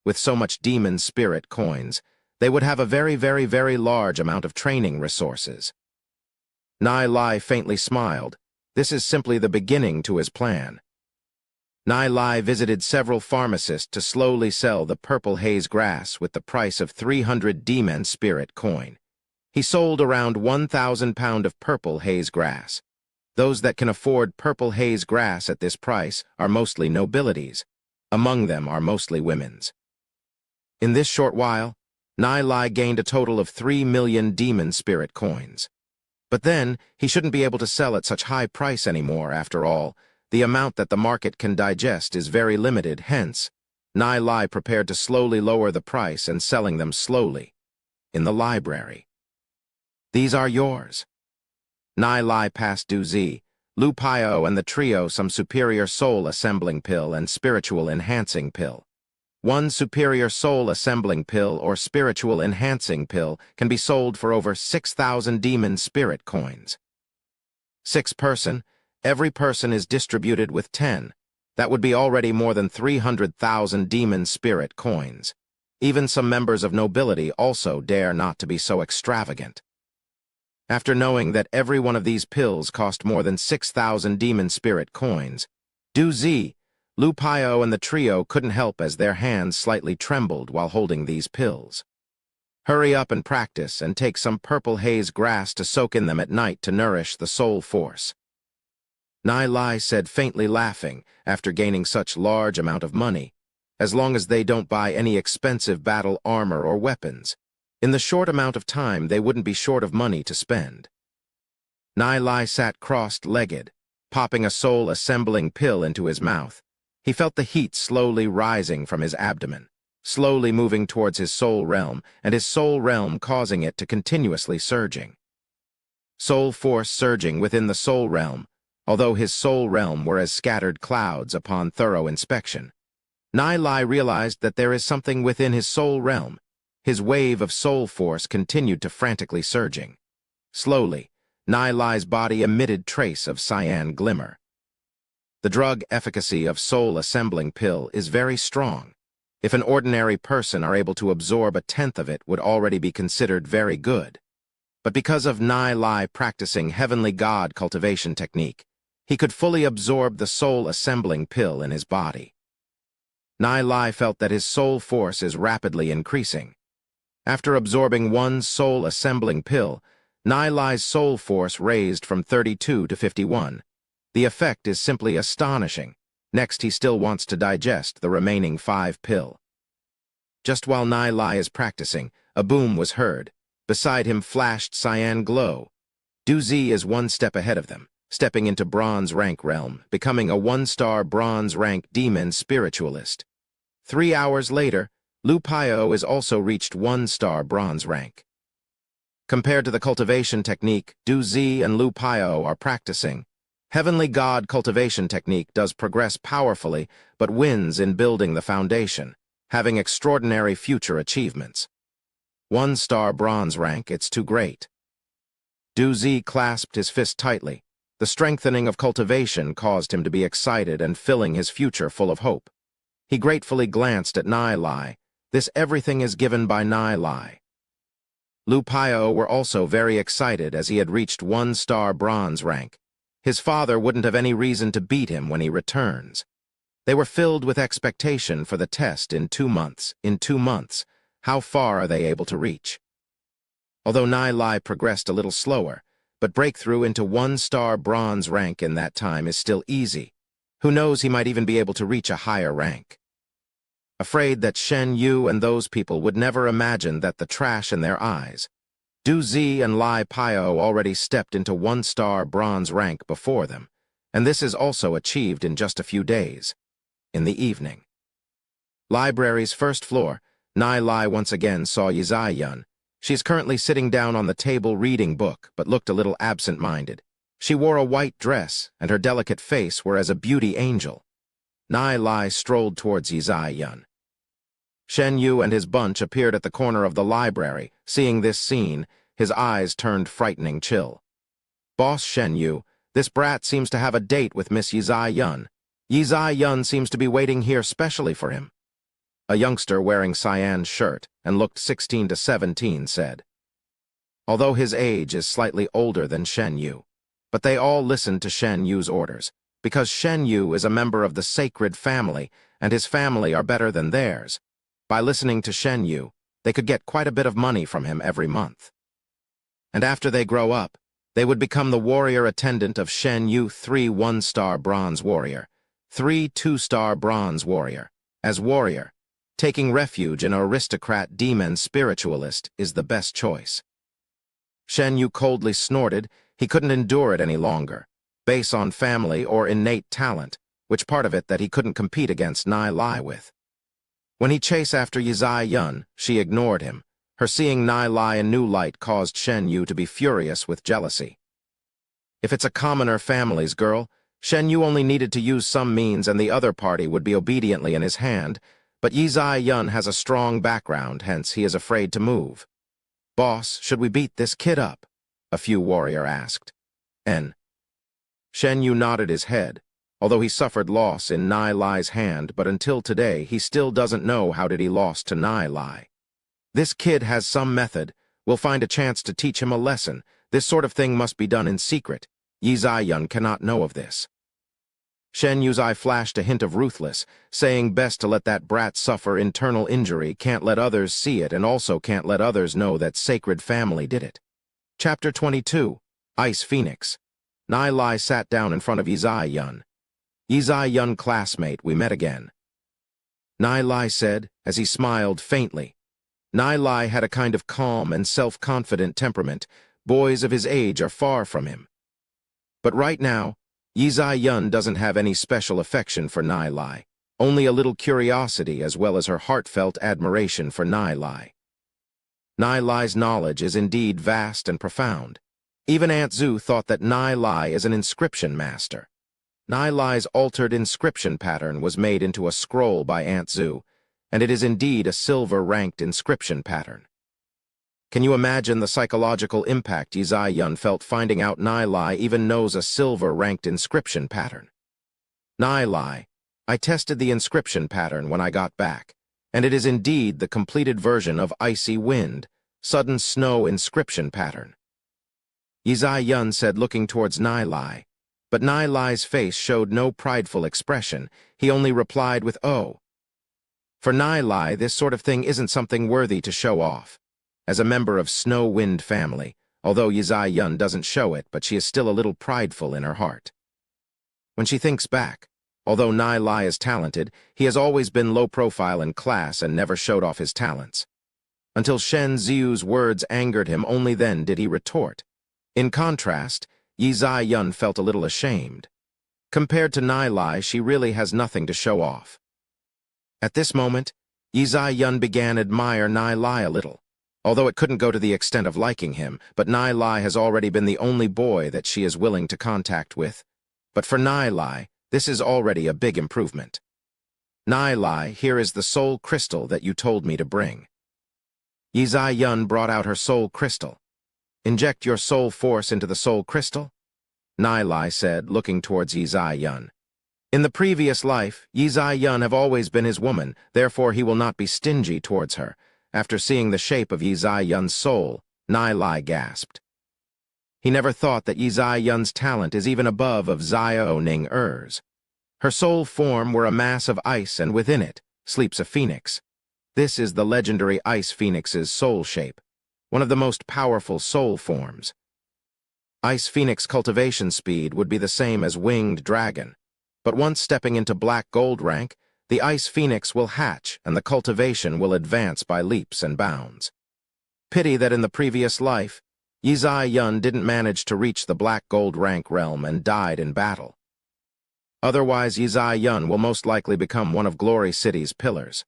With so much demon spirit coins, they would have a very, very, very large amount of training resources. Nai Lai faintly smiled. This is simply the beginning to his plan. Nai Lai visited several pharmacists to slowly sell the purple haze grass with the price of 300 demon spirit coin. He sold around 1,000 pound of purple haze grass. Those that can afford purple haze grass at this price are mostly nobilities. Among them are mostly women's. In this short while, Nai Lai gained a total of 3 million demon spirit coins. But then, he shouldn't be able to sell at such high price anymore, after all. The amount that the market can digest is very limited, hence, Nai Lai prepared to slowly lower the price and selling them slowly. In the library. These are yours. Nai Lai passed Du Zi, Lu Pio and the trio some superior soul assembling pill and spiritual enhancing pill. One superior soul assembling pill or spiritual enhancing pill can be sold for over 6,000 demon spirit coins. 6 person, every person is distributed with 10. That would be already more than 300,000 demon spirit coins. Even some members of nobility also dare not to be so extravagant. After knowing that every one of these pills cost more than 6,000 demon spirit coins, Du Zi, Lu Pio and the trio couldn't help as their hands slightly trembled while holding these pills. Hurry up and practice and take some purple haze grass to soak in them at night to nourish the soul force. Nai Lai said, faintly laughing after gaining such large amount of money, as long as they don't buy any expensive battle armor or weapons. In the short amount of time, they wouldn't be short of money to spend. Nai Lai sat crossed-legged, popping a soul-assembling pill into his mouth. He felt the heat slowly rising from his abdomen, slowly moving towards his soul realm, and his soul realm causing it to continuously surging. Soul force surging within the soul realm, although his soul realm were as scattered clouds upon thorough inspection. Nai Lai realized that there is something within his soul realm. His wave of soul force continued to frantically surging. Slowly, Nai Lai's body emitted trace of cyan glimmer. The drug efficacy of soul-assembling pill is very strong. If an ordinary person are able to absorb a tenth of it would already be considered very good. But because of Nai Lai practicing heavenly God cultivation technique, he could fully absorb the soul-assembling pill in his body. Nai Lai felt that his soul force is rapidly increasing. After absorbing one soul-assembling pill, Nai Lai's soul force raised from 32 to 51. The effect is simply astonishing. Next, he still wants to digest the remaining 5 pill. Just while Nai Lai is practicing, a boom was heard. Beside him flashed cyan glow. Du Zi is 1 step ahead of them, stepping into bronze rank realm, becoming a 1-star bronze rank demon spiritualist. 3 hours later, Lu Pio is also reached 1-star bronze rank. Compared to the cultivation technique Du Zi and Lu Pio are practicing, Heavenly God cultivation technique does progress powerfully, but wins in building the foundation, having extraordinary future achievements. 1-star bronze rank, it's too great. Du Zi clasped his fist tightly. The strengthening of cultivation caused him to be excited and filling his future full of hope. He gratefully glanced at Nai Lai. This everything is given by Nai Lai. Lu Pio were also very excited as he had reached 1-star bronze rank. His father wouldn't have any reason to beat him when he returns. They were filled with expectation for the test in 2 months. In 2 months, how far are they able to reach? Although Nai Lai progressed a little slower, but breakthrough into 1-star bronze rank in that time is still easy. Who knows, he might even be able to reach a higher rank. Afraid that Shen Yu and those people would never imagine that the trash in their eyes. Du Zi and Lai Pio already stepped into 1-star bronze rank before them, and this is also achieved in just a few days. In the evening. Library's first floor, Nai Lai once again saw Yizai Yun. She is currently sitting down on the table reading book, but looked a little absent-minded. She wore a white dress, and her delicate face were as a beauty angel. Nai Lai strolled towards Yizai Yun. Shen Yu and his bunch appeared at the corner of the library. Seeing this scene, his eyes turned frightening chill. "Boss Shen Yu, this brat seems to have a date with Miss Yizai Yun. Yizai Yun seems to be waiting here specially for him." A youngster wearing Cyan's shirt and looked 16 to 17 said, although his age is slightly older than Shen Yu. But they all listened to Shen Yu's orders, because Shen Yu is a member of the sacred family, and his family are better than theirs. By listening to Shen Yu, they could get quite a bit of money from him every month. And after they grow up, they would become the warrior attendant of Shen Yu, 3 1-star bronze warrior, 3 2-star bronze warrior. As warrior, taking refuge in an aristocrat demon spiritualist is the best choice. Shen Yu coldly snorted. He couldn't endure it any longer, based on family or innate talent, which part of it that he couldn't compete against Nai Lai with. When he chased after Yizai Yun, she ignored him. Her seeing Nai Lai in new light caused Shen Yu to be furious with jealousy. If it's a commoner family's girl, Shen Yu only needed to use some means and the other party would be obediently in his hand, but Yizai Yun has a strong background, hence he is afraid to move. "Boss, should we beat this kid up?" a few warrior asked. Shen Yu nodded his head, although he suffered loss in Nai Lai's hand, but until today he still doesn't know how did he lost to Nai Lai. This kid has some method. We'll find a chance to teach him a lesson. This sort of thing must be done in secret. Yizai Yun cannot know of this. Shen Yu's eye flashed a hint of ruthless, saying best to let that brat suffer internal injury, can't let others see it, and also can't let others know that sacred family did it. Chapter 22. Ice Phoenix. Nai Lai sat down in front of Yizai Yun. "Yizai Yun, classmate, we met again," Nai Lai said, as he smiled faintly. Nai Lai had a kind of calm and self-confident temperament. Boys of his age are far from him. But right now, Yizai Yun doesn't have any special affection for Nai Lai, only a little curiosity as well as her heartfelt admiration for Nai Lai. Nai Lai's knowledge is indeed vast and profound. Even Aunt Zhu thought that Nai Lai is an inscription master. Nai Lai's altered inscription pattern was made into a scroll by Aunt Zhu, and it is indeed a silver-ranked inscription pattern. Can you imagine the psychological impact Yizai Yun felt finding out Nai Lai even knows a silver-ranked inscription pattern? "Nai Lai, I tested the inscription pattern when I got back, and it is indeed the completed version of Icy Wind, Sudden Snow inscription pattern," Yizai Yun said, looking towards Nai Lai. But Nai Lai's face showed no prideful expression. He only replied with "Oh." For Nai Lai, this sort of thing isn't something worthy to show off. As a member of Snow Wind family, although Yizai Yun doesn't show it, but she is still a little prideful in her heart. When she thinks back, although Nai Lai is talented, he has always been low profile in class and never showed off his talents. Until Shen Ziyu's words angered him, only then did he retort. In contrast, Yizai Yun felt a little ashamed. Compared to Nai Lai, she really has nothing to show off. At this moment, Yizai Yun began to admire Nai Lai a little. Although it couldn't go to the extent of liking him, but Nai Lai has already been the only boy that she is willing to contact with. But for Nai Lai, this is already a big improvement. "Nai Lai, here is the soul crystal that you told me to bring." Yizai Yun brought out her soul crystal. "Inject your soul force into the soul crystal," Nai Lai said, looking towards Yizai Yun. In the previous life, Yizai Yun have always been his woman, therefore he will not be stingy towards her. After seeing the shape of Yizai Yun's soul, Nai Lai gasped. He never thought that Yizai Yun's talent is even above of Xiao Ning Er's. Her soul form were a mass of ice, and within it sleeps a phoenix. This is the legendary Ice Phoenix's soul shape, one of the most powerful soul forms. Ice Phoenix cultivation speed would be the same as Winged Dragon, but once stepping into Black Gold rank, the Ice Phoenix will hatch and the cultivation will advance by leaps and bounds. Pity that in the previous life, Yizai Yun didn't manage to reach the Black Gold rank realm and died in battle. Otherwise, Yizai Yun will most likely become one of Glory City's pillars.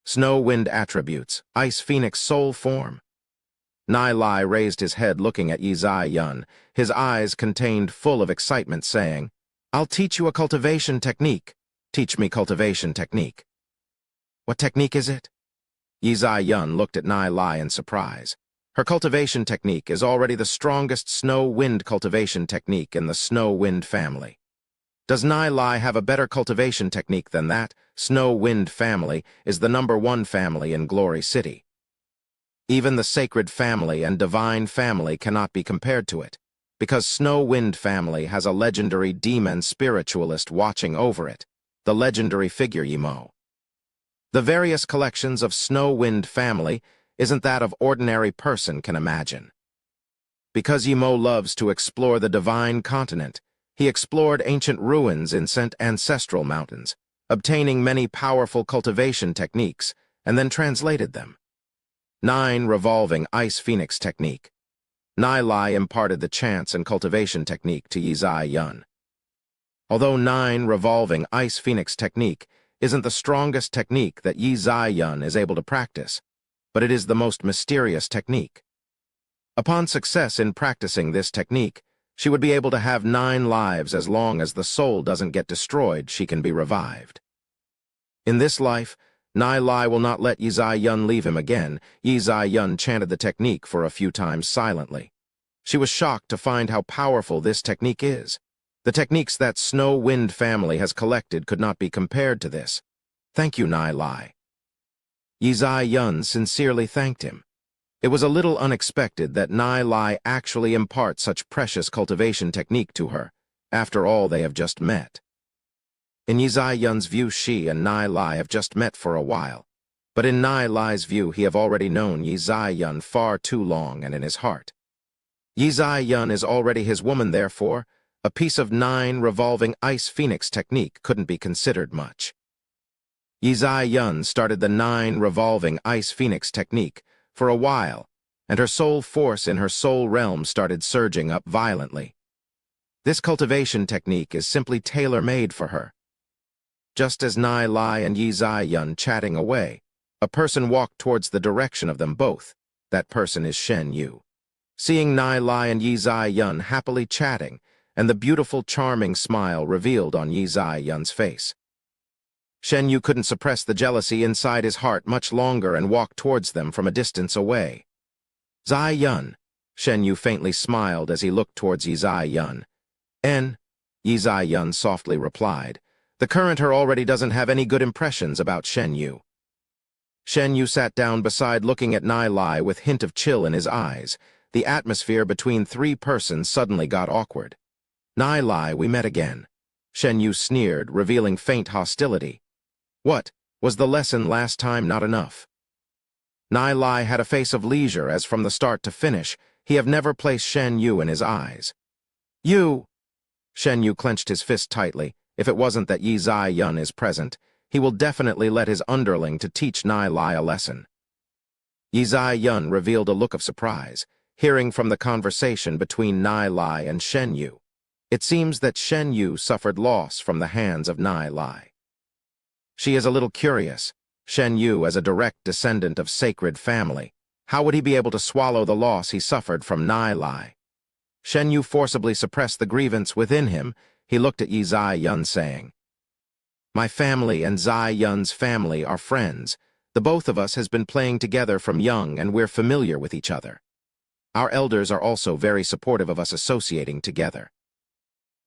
Snow Wind attributes, Ice Phoenix soul form. Nai Lai raised his head looking at Yizai Yun, his eyes contained full of excitement, saying, "I'll teach you a cultivation technique. Teach me cultivation technique. What technique is it? Yi Zai-yun looked at Nai Lai in surprise. Her cultivation technique is already the strongest snow-wind cultivation technique in the snow-wind family. Does Nai Lai have a better cultivation technique than that? Snow-wind family is the #1 family in Glory City. Even the sacred family and divine family cannot be compared to it, because Snow-wind family has a legendary demon spiritualist watching over it, the legendary figure Yimo. The various collections of Snow-wind family isn't that of ordinary person can imagine. Because Yimo loves to explore the divine continent, he explored ancient ruins in ancestral mountains, obtaining many powerful cultivation techniques, and then translated them. 9 revolving ice phoenix technique. Nai Lai imparted the chants and cultivation technique to Yi Zai-yun. Although 9 revolving ice phoenix technique isn't the strongest technique that Yi Zai-yun is able to practice, but it is the most mysterious technique. Upon success in practicing this technique, she would be able to have 9 lives. As long as the soul doesn't get destroyed, she can be revived. In this life, Nai Lai will not let Yi Zai-yun leave him again. Yi Zai-yun chanted the technique for a few times silently. She was shocked to find how powerful this technique is. The techniques that Snow-wind family has collected could not be compared to this. Thank you, Nai Lai. Yi Zai-yun sincerely thanked him. It was a little unexpected that Nai Lai actually impart such precious cultivation technique to her, after all they have just met. In Yi Zai-yun's view, she and Nai Lai have just met for a while, but in Nai Lai's view, he have already known Yi Zai-yun far too long and in his heart. Yi Zai-yun is already his woman, therefore, a piece of 9 revolving ice phoenix technique couldn't be considered much. Yi Zai-yun started the 9 revolving ice phoenix technique for a while, and her soul force in her soul realm started surging up violently. This cultivation technique is simply tailor-made for her. Just as Nai Lai and Yi Zai-yun chatting away, a person walked towards the direction of them both. That person is Shen Yu. Seeing Nai Lai and Yi Zai-yun happily chatting, and the beautiful, charming smile revealed on Yi Zai-yun's face, Shen Yu couldn't suppress the jealousy inside his heart much longer and walked towards them from a distance away. Zai-yun, Shen Yu faintly smiled as he looked towards Yi Zai-yun. Yi Zai-yun softly replied. The current her already doesn't have any good impressions about Shen Yu. Shen Yu sat down beside looking at Nai Lai with hint of chill in his eyes. The atmosphere between 3 persons suddenly got awkward. Nai Lai, we met again. Shen Yu sneered, revealing faint hostility. What, was the lesson last time not enough? Nai Lai had a face of leisure as from the start to finish, he have never placed Shen Yu in his eyes. You! Shen Yu clenched his fist tightly. If it wasn't that Yi Zai-yun is present, he will definitely let his underling to teach Nai Lai a lesson. Yi Zai-yun revealed a look of surprise, hearing from the conversation between Nai Lai and Shen Yu. It seems that Shen Yu suffered loss from the hands of Nai Lai. She is a little curious. Shen Yu, as a direct descendant of sacred family, how would he be able to swallow the loss he suffered from Nai Lai? Shen Yu forcibly suppressed the grievance within him. He looked at Yi Zai-yun saying, My family and Zai-yun's family are friends. The both of us has been playing together from young and we're familiar with each other. Our elders are also very supportive of us associating together.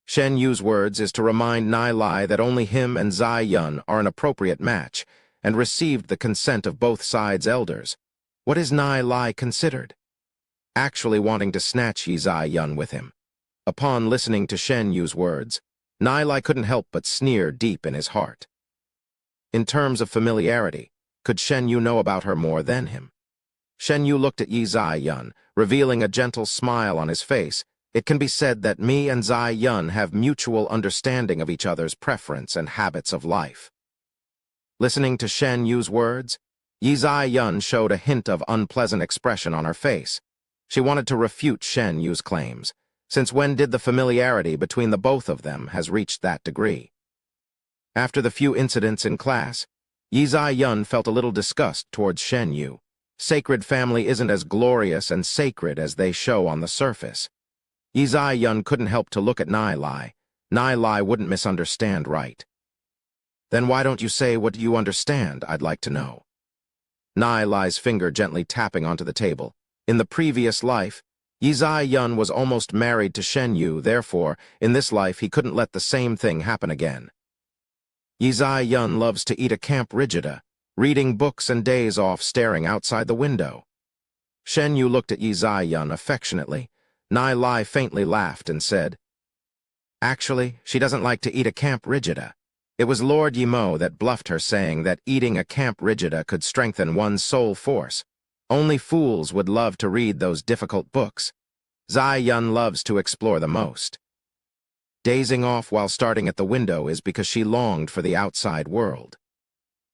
Shen Yu's words is to remind Nai Lai that only him and Zai-yun are an appropriate match and received the consent of both sides' elders. What is Nai Lai considered? Actually wanting to snatch Yi Zai-yun with him. Upon listening to Shen Yu's words, Nai Lai couldn't help but sneer deep in his heart. In terms of familiarity, could Shen Yu know about her more than him? Shen Yu looked at Yi Zai-yun, revealing a gentle smile on his face. It can be said that me and Zai-yun have mutual understanding of each other's preference and habits of life. Listening to Shen Yu's words, Yi Zai-yun showed a hint of unpleasant expression on her face. She wanted to refute Shen Yu's claims. Since when did the familiarity between the both of them has reached that degree? After the few incidents in class, Yi Zai-yun felt a little disgust towards Shen Yu. Sacred family isn't as glorious and sacred as they show on the surface. Yi Zai-yun couldn't help to look at Nai Lai. Nai Lai wouldn't misunderstand right. Then why don't you say what you understand, I'd like to know. Nai Lai's finger gently tapping onto the table. In the previous life, Yizai Yun was almost married to Shen Yu, therefore, in this life he couldn't let the same thing happen again. Yizai Yun loves to eat a Camp Rigida, reading books and days off staring outside the window. Shen Yu looked at Yizai Yun affectionately. Nai Lai faintly laughed and said, "Actually, she doesn't like to eat a Camp Rigida. It was Lord Yimo that bluffed her, saying that eating a Camp Rigida could strengthen one's soul force. Only fools would love to read those difficult books. Zai Yun loves to explore the most. Dazing off while starting at the window is because she longed for the outside world."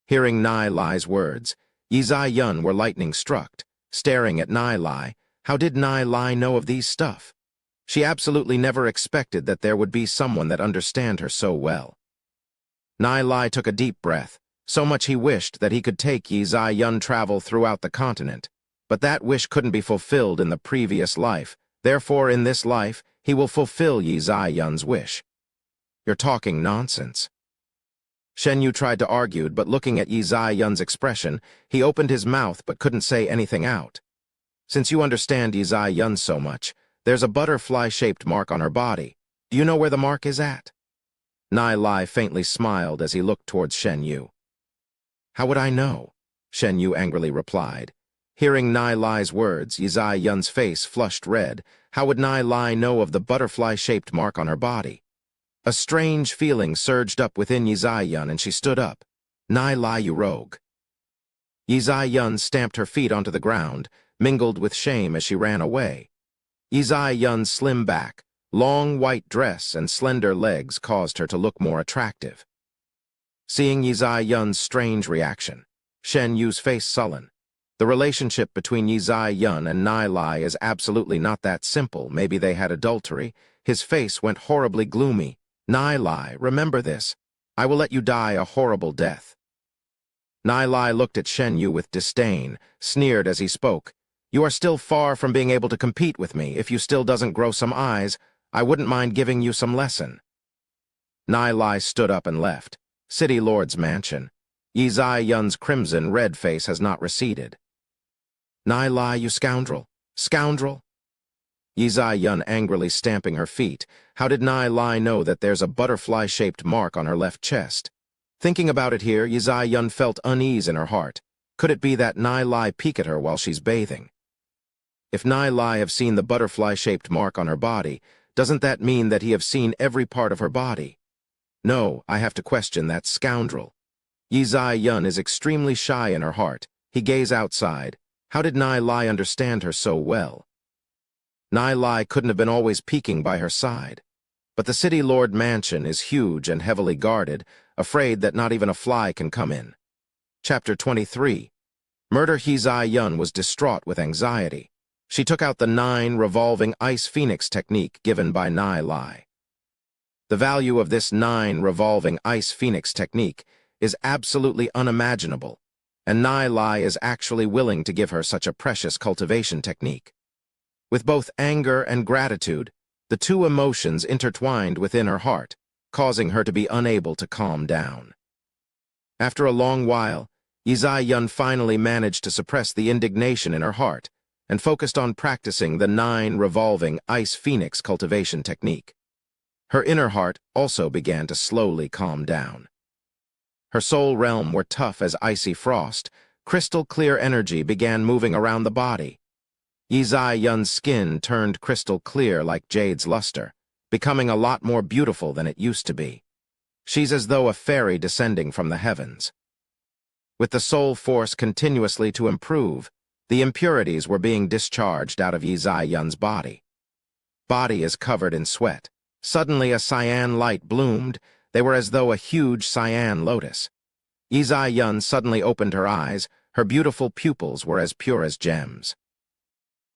Hearing Nai Lai's words, Yizai Yun were lightning struck, staring at Nai Lai. How did Nai Lai know of these stuff? She absolutely never expected that there would be someone that understand her so well. Nai Lai took a deep breath, so much he wished that he could take Yizai Yun travel throughout the continent. But that wish couldn't be fulfilled in the previous life, therefore in this life he will fulfill Yizai Yun's wish. You're talking nonsense. Shen Yu tried to argue, but looking at Yizai Yun's expression, he opened his mouth but couldn't say anything out. Since you understand Yizai Yun so much, there's a butterfly-shaped mark on her body. Do you know where the mark is at? Nai Lai faintly smiled as he looked towards Shen Yu. How would I know? Shen Yu angrily replied. Hearing Nai Lai's words, Yizai Yun's face flushed red. How would Nai Lai know of the butterfly-shaped mark on her body? A strange feeling surged up within Yizai Yun and she stood up. Nai Lai, you rogue. Yizai Yun stamped her feet onto the ground, mingled with shame as she ran away. Yizai Yun's slim back, long white dress, and slender legs caused her to look more attractive. Seeing Yizai Yun's strange reaction, Shen Yu's face sullen. The relationship between Yizai Yun and Nai Lai is absolutely not that simple. Maybe they had adultery. His face went horribly gloomy. Nai Lai, remember this. I will let you die a horrible death. Nai Lai looked at Shen Yu with disdain, sneered as he spoke. You are still far from being able to compete with me. If you still doesn't grow some eyes, I wouldn't mind giving you some lesson. Nai Lai stood up and left. City Lord's mansion. Yizai Yun's crimson red face has not receded. Nai Lai, you scoundrel! Scoundrel! Yizai Yun angrily stamping her feet. How did Nai Lai know that there's a butterfly-shaped mark on her left chest? Thinking about it here, Yizai Yun felt unease in her heart. Could it be that Nai Lai peek at her while she's bathing? If Nai Lai have seen the butterfly-shaped mark on her body, doesn't that mean that he have seen every part of her body? No, I have to question that scoundrel. Yizai Yun is extremely shy in her heart. He gazed outside. How did Nai Lai understand her so well? Nai Lai couldn't have been always peeking by her side. But the City Lord mansion is huge and heavily guarded, afraid that not even a fly can come in. Chapter 23. Murder Yizai Yun was distraught with anxiety. She took out the 9 revolving ice phoenix technique given by Nai Lai. The value of this 9 revolving ice phoenix technique is absolutely unimaginable, and Nai Lai is actually willing to give her such a precious cultivation technique. With both anger and gratitude, the two emotions intertwined within her heart, causing her to be unable to calm down. After a long while, Yizai Yun finally managed to suppress the indignation in her heart and focused on practicing the 9 revolving ice phoenix cultivation technique. Her inner heart also began to slowly calm down. Her soul realm were tough as icy frost. Crystal clear energy began moving around the body. Yizai Yun's skin turned crystal clear like jade's luster, becoming a lot more beautiful than it used to be. She's as though a fairy descending from the heavens. With the soul force continuously to improve, the impurities were being discharged out of Yizai Yun's body. Body is covered in sweat. Suddenly a cyan light bloomed. They were as though a huge cyan lotus. Yizai Yun suddenly opened her eyes. Her beautiful pupils were as pure as gems.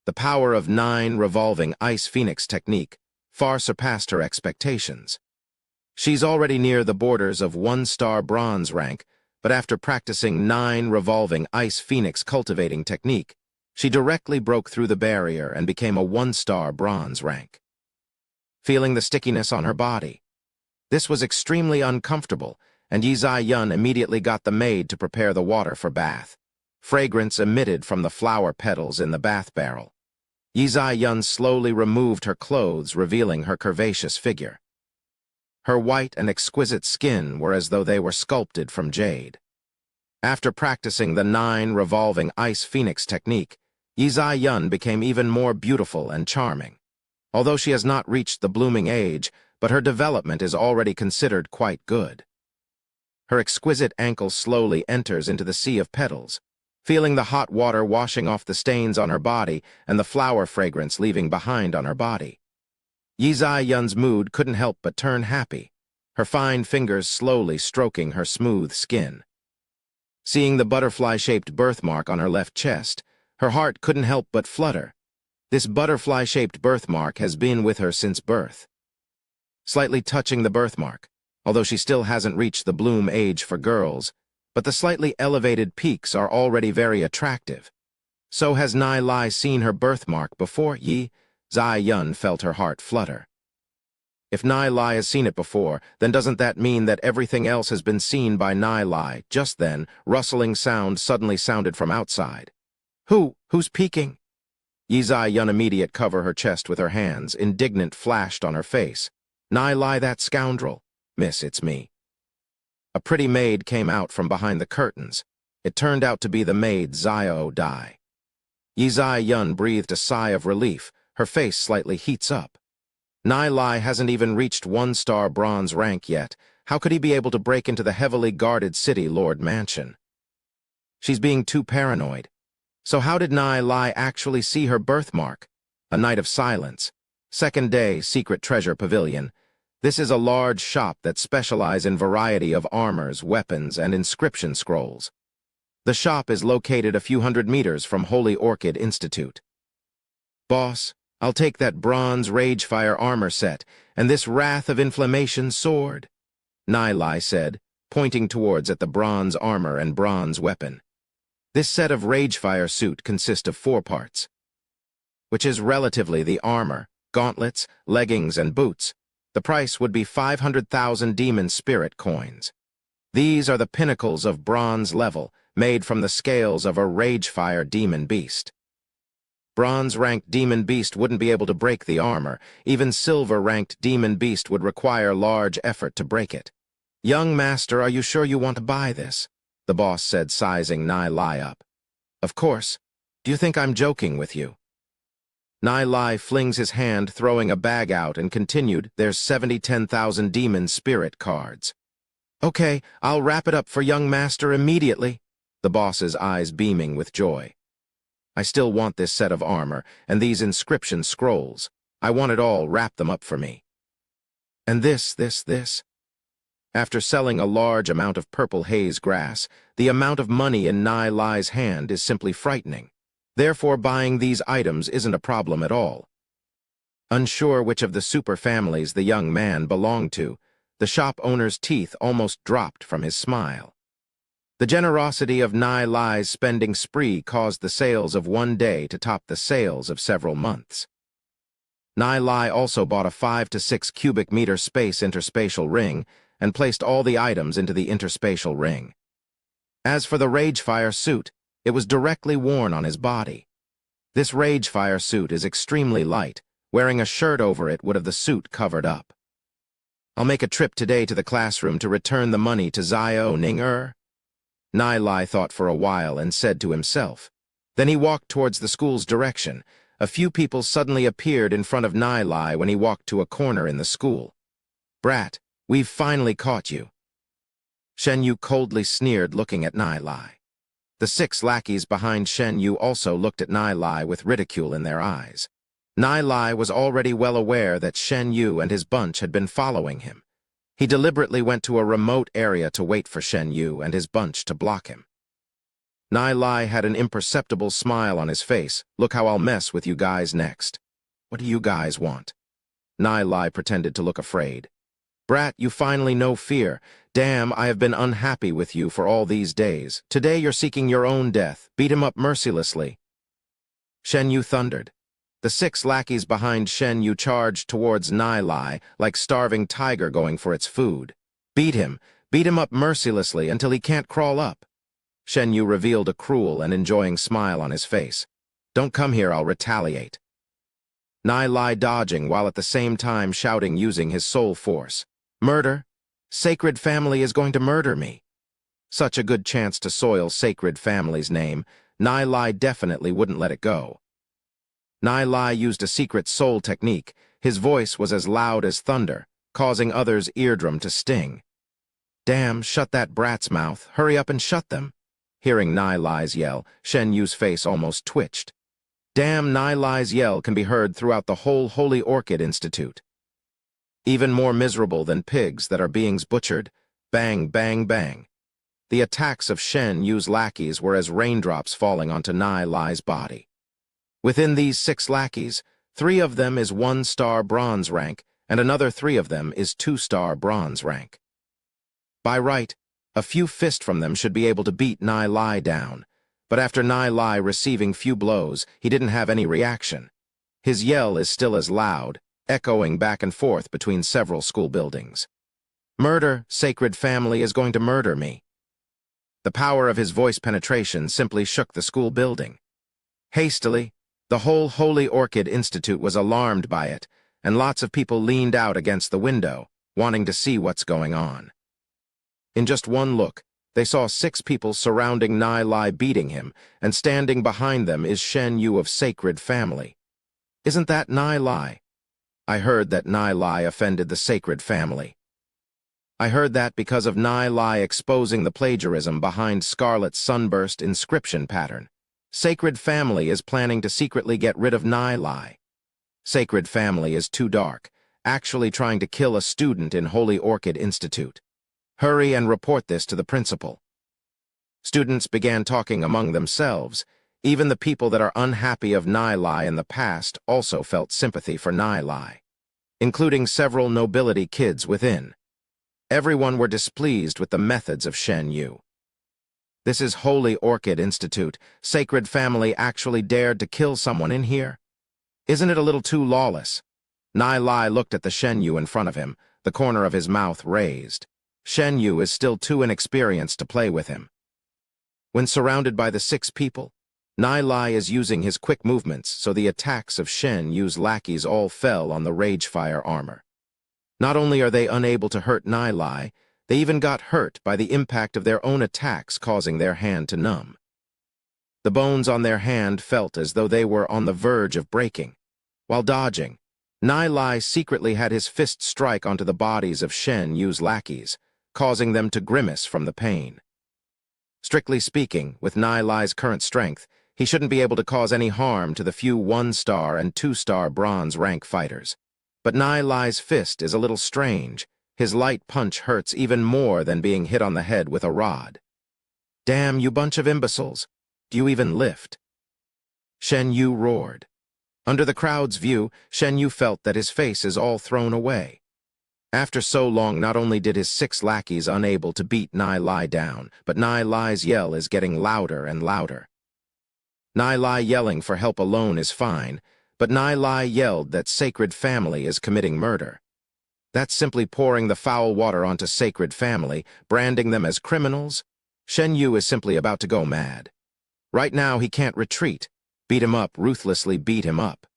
The power of 9 revolving ice phoenix technique far surpassed her expectations. She's already near the borders of 1-star bronze rank, but after practicing 9 revolving ice phoenix cultivating technique, she directly broke through the barrier and became a 1-star bronze rank. Feeling the stickiness on her body, this was extremely uncomfortable, and Yi Zai-yun immediately got the maid to prepare the water for bath. Fragrance emitted from the flower petals in the bath barrel. Yi Zai-yun slowly removed her clothes, revealing her curvaceous figure. Her white and exquisite skin were as though they were sculpted from jade. After practicing the 9 revolving ice phoenix technique, Yi Zai-yun became even more beautiful and charming. Although she has not reached the blooming age, but her development is already considered quite good. Her exquisite ankle slowly enters into the sea of petals, feeling the hot water washing off the stains on her body and the flower fragrance leaving behind on her body. Yi Zai-yun's mood couldn't help but turn happy, her fine fingers slowly stroking her smooth skin. Seeing the butterfly-shaped birthmark on her left chest, her heart couldn't help but flutter. This butterfly-shaped birthmark has been with her since birth. Slightly touching the birthmark, although she still hasn't reached the bloom age for girls, but the slightly elevated peaks are already very attractive. So has Nai Lai seen her birthmark before? Yi Zai-yun felt her heart flutter. If Nai Lai has seen it before, then doesn't that mean that everything else has been seen by Nai Lai? Just then, rustling sound suddenly sounded from outside. Who's peeking? Yi Zai-yun immediate cover her chest with her hands, indignant flashed on her face. Nai Lai, that scoundrel. Miss, it's me. A pretty maid came out from behind the curtains. It turned out to be the maid Zio Dai. Yi Zai-yun breathed a sigh of relief. Her face slightly heats up. Nai Lai hasn't even reached 1-star bronze rank yet. How could he be able to break into the heavily guarded city lord mansion? She's being too paranoid. So how did Nai Lai actually see her birthmark? A night of silence. Second day, secret treasure pavilion. This is a large shop that specializes in variety of armors, weapons, and inscription scrolls. The shop is located a few hundred meters from Holy Orchid Institute. Boss, I'll take that bronze Ragefire armor set and this Wrath of Inflammation sword, Nai Lai said, pointing towards at the bronze armor and bronze weapon. This set of Ragefire suit consists of 4 parts, which is relatively the armor, gauntlets, leggings, and boots. The price would be 500,000 demon spirit coins. These are the pinnacles of bronze level, made from the scales of a Ragefire demon beast. Bronze-ranked demon beast wouldn't be able to break the armor. Even silver-ranked demon beast would require large effort to break it. Young master, are you sure you want to buy this? The boss said, sizing Nai Lai up. Of course. Do you think I'm joking with you? Nai Lai flings his hand, throwing a bag out, and continued, there's 10,000 demon spirit cards. Okay, I'll wrap it up for young master immediately, the boss's eyes beaming with joy. I still want this set of armor, and these inscription scrolls. I want it all, wrap them up for me. And this. After selling a large amount of purple haze grass, the amount of money in Nai Lai's hand is simply frightening. Therefore, buying these items isn't a problem at all. Unsure which of the super families the young man belonged to, the shop owner's teeth almost dropped from his smile. The generosity of Nai Lai's spending spree caused the sales of one day to top the sales of several months. Nai Lai also bought a 5 to 6 cubic meter space interspatial ring and placed all the items into the interspatial ring. As for the Ragefire suit, it was directly worn on his body. This Ragefire suit is extremely light. Wearing a shirt over it would have the suit covered up. I'll make a trip today to the classroom to return the money to Zio Ning-er. Nai Lai thought for a while and said to himself. Then he walked towards the school's direction. A few people suddenly appeared in front of Nai Lai when he walked to a corner in the school. Brat, we've finally caught you. Shen Yu coldly sneered, looking at Nai Lai. The 6 lackeys behind Shen Yu also looked at Nai Lai with ridicule in their eyes. Nai Lai was already well aware that Shen Yu and his bunch had been following him. He deliberately went to a remote area to wait for Shen Yu and his bunch to block him. Nai Lai had an imperceptible smile on his face. Look how I'll mess with you guys next. What do you guys want? Nai Lai pretended to look afraid. Brat, you finally know fear. Damn, I have been unhappy with you for all these days. Today you're seeking your own death. Beat him up mercilessly. Shen Yu thundered. The 6 lackeys behind Shen Yu charged towards Nai Lai like starving tiger going for its food. Beat him, Beat him up mercilessly until he can't crawl up. Shen Yu revealed a cruel and enjoying smile on his face. Don't come here, I'll retaliate. Nai Lai dodging while at the same time shouting using his soul force. Murder? Sacred Family is going to murder me. Such a good chance to soil Sacred Family's name, Nai Lai definitely wouldn't let it go. Nai Lai used a secret soul technique. His voice was as loud as thunder, causing others' eardrum to sting. Damn, shut that brat's mouth, hurry up and shut them. Hearing Nai Lai's yell, Shen Yu's face almost twitched. Damn, Nai Lai's yell can be heard throughout the whole Holy Orchid Institute. Even more miserable than pigs that are being butchered, bang, bang, bang. The attacks of Shen Yu's lackeys were as raindrops falling onto Nai Lai's body. Within these 6 lackeys, 3 of them is 1-star bronze rank, and another 3 of them is 2-star bronze rank. By right, a few fists from them should be able to beat Nai Lai down, but after Nai Lai receiving few blows, he didn't have any reaction. His yell is still as loud, echoing back and forth between several school buildings. Murder, Sacred Family is going to murder me. The power of his voice penetration simply shook the school building. Hastily, the whole Holy Orchid Institute was alarmed by it, and lots of people leaned out against the window, wanting to see what's going on. In just one look, they saw 6 people surrounding Nai Lai beating him, and standing behind them is Shen Yu of Sacred Family. Isn't that Nai Lai? I heard that Nai Lai offended the Sacred Family. I heard that because of Nai Lai exposing the plagiarism behind Scarlet's sunburst inscription pattern. Sacred Family is planning to secretly get rid of Nai Lai. Sacred Family is too dark, actually trying to kill a student in Holy Orchid Institute. Hurry and report this to the principal. Students began talking among themselves. Even the people that are unhappy of Nai Lai in the past also felt sympathy for Nai Lai, including several nobility kids within. Everyone were displeased with the methods of Shen Yu. This is Holy Orchid Institute. Sacred Family actually dared to kill someone in here? Isn't it a little too lawless? Nai Lai looked at the Shen Yu in front of him, the corner of his mouth raised. Shen Yu is still too inexperienced to play with him. When surrounded by the 6 people, Nai Lai is using his quick movements, so the attacks of Shen Yu's lackeys all fell on the Ragefire armor. Not only are they unable to hurt Nai Lai, they even got hurt by the impact of their own attacks, causing their hand to numb. The bones on their hand felt as though they were on the verge of breaking. While dodging, Nai Lai secretly had his fist strike onto the bodies of Shen Yu's lackeys, causing them to grimace from the pain. Strictly speaking, with Nai Lai's current strength, he shouldn't be able to cause any harm to the few 1-star and 2-star bronze rank fighters. But Nai Lai's fist is a little strange. His light punch hurts even more than being hit on the head with a rod. Damn, you bunch of imbeciles. Do you even lift? Shen Yu roared. Under the crowd's view, Shen Yu felt that his face is all thrown away. After so long, not only did his 6 lackeys unable to beat Nai Lai down, but Nai Lai's yell is getting louder and louder. Nai Lai yelling for help alone is fine, but Nai Lai yelled that Sacred Family is committing murder. That's simply pouring the foul water onto Sacred Family, branding them as criminals. Shen Yu is simply about to go mad. Right now he can't retreat. Beat him up, ruthlessly beat him up.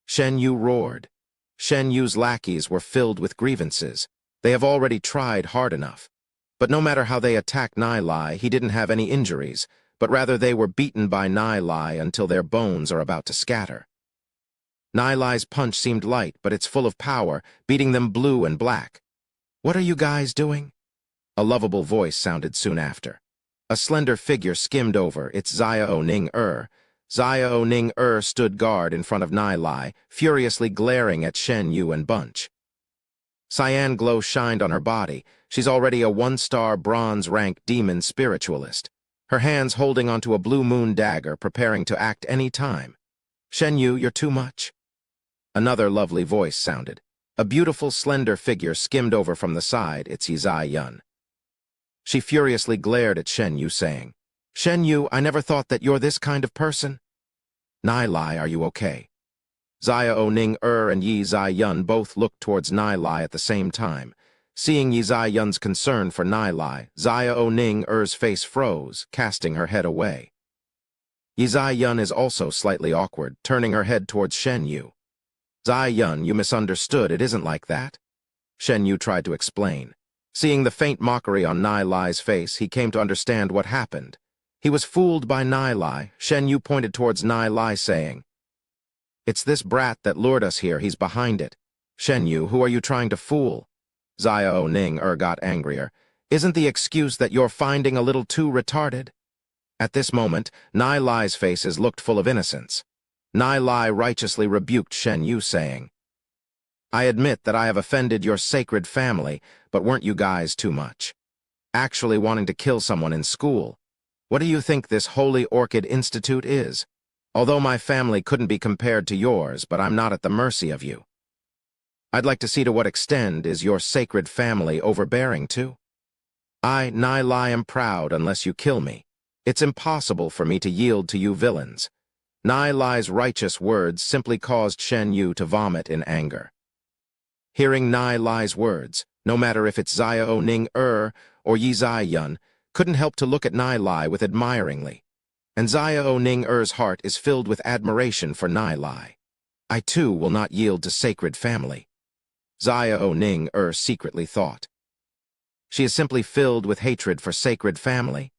Shen Yu roared. Shen Yu's lackeys were filled with grievances. They have already tried hard enough. But no matter how they attacked Nai Lai, he didn't have any injuries, but rather they were beaten by Nai Lai until their bones are about to scatter. Nai Lai's punch seemed light, but it's full of power, beating them blue and black. What are you guys doing? A lovable voice sounded soon after. A slender figure skimmed over. It's Xiao Ning-er. Xiao Ning-er stood guard in front of Nai Lai, furiously glaring at Shen Yu and Bunch. Cyan glow shined on her body. She's already a 1-star bronze-rank demon spiritualist, her hands holding onto a blue moon dagger, preparing to act any time. Shen Yu, you're too much. Another lovely voice sounded. A beautiful, slender figure skimmed over from the side. It's Zai Yun. She furiously glared at Shen Yu, saying, Shen Yu, I never thought that you're this kind of person. Nai Lai, are you okay? Xiao Ning-er and Yi Zai Yun both looked towards Nai Lai at the same time. Seeing Yi Zai-yun's concern for Nai Lai, Xiao Ning-er's face froze, casting her head away. Yi Zai-yun is also slightly awkward, turning her head towards Shen Yu. Zai-yun, you misunderstood, it isn't like that. Shen Yu tried to explain. Seeing the faint mockery on Nai Lai's face, he came to understand what happened. He was fooled by Nai Lai. Shen Yu pointed towards Nai Lai, saying, "It's this brat that lured us here, he's behind it. Shen Yu, who are you trying to fool?" Xiao Ning-er got angrier. "Isn't the excuse that you're finding a little too retarded?" At this moment, Nai Lai's faces looked full of innocence. Nai Lai righteously rebuked Shen Yu, saying, "I admit that I have offended your sacred family, but weren't you guys too much? Actually wanting to kill someone in school. What do you think this Holy Orchid Institute is? Although my family couldn't be compared to yours, but I'm not at the mercy of you. I'd like to see to what extent is your sacred family overbearing too? I, Nai Lai, am proud unless you kill me. It's impossible for me to yield to you villains." Nai Lai's righteous words simply caused Shen Yu to vomit in anger. Hearing Nai Lai's words, no matter if it's Xiao Ning-er or Yi Zai-yun, couldn't help to look at Nai Lai with admiringly. And Xiao Ning-er's heart is filled with admiration for Nai Lai. "I too will not yield to sacred family," Xiao Ning-er secretly thought. She is simply filled with hatred for sacred family.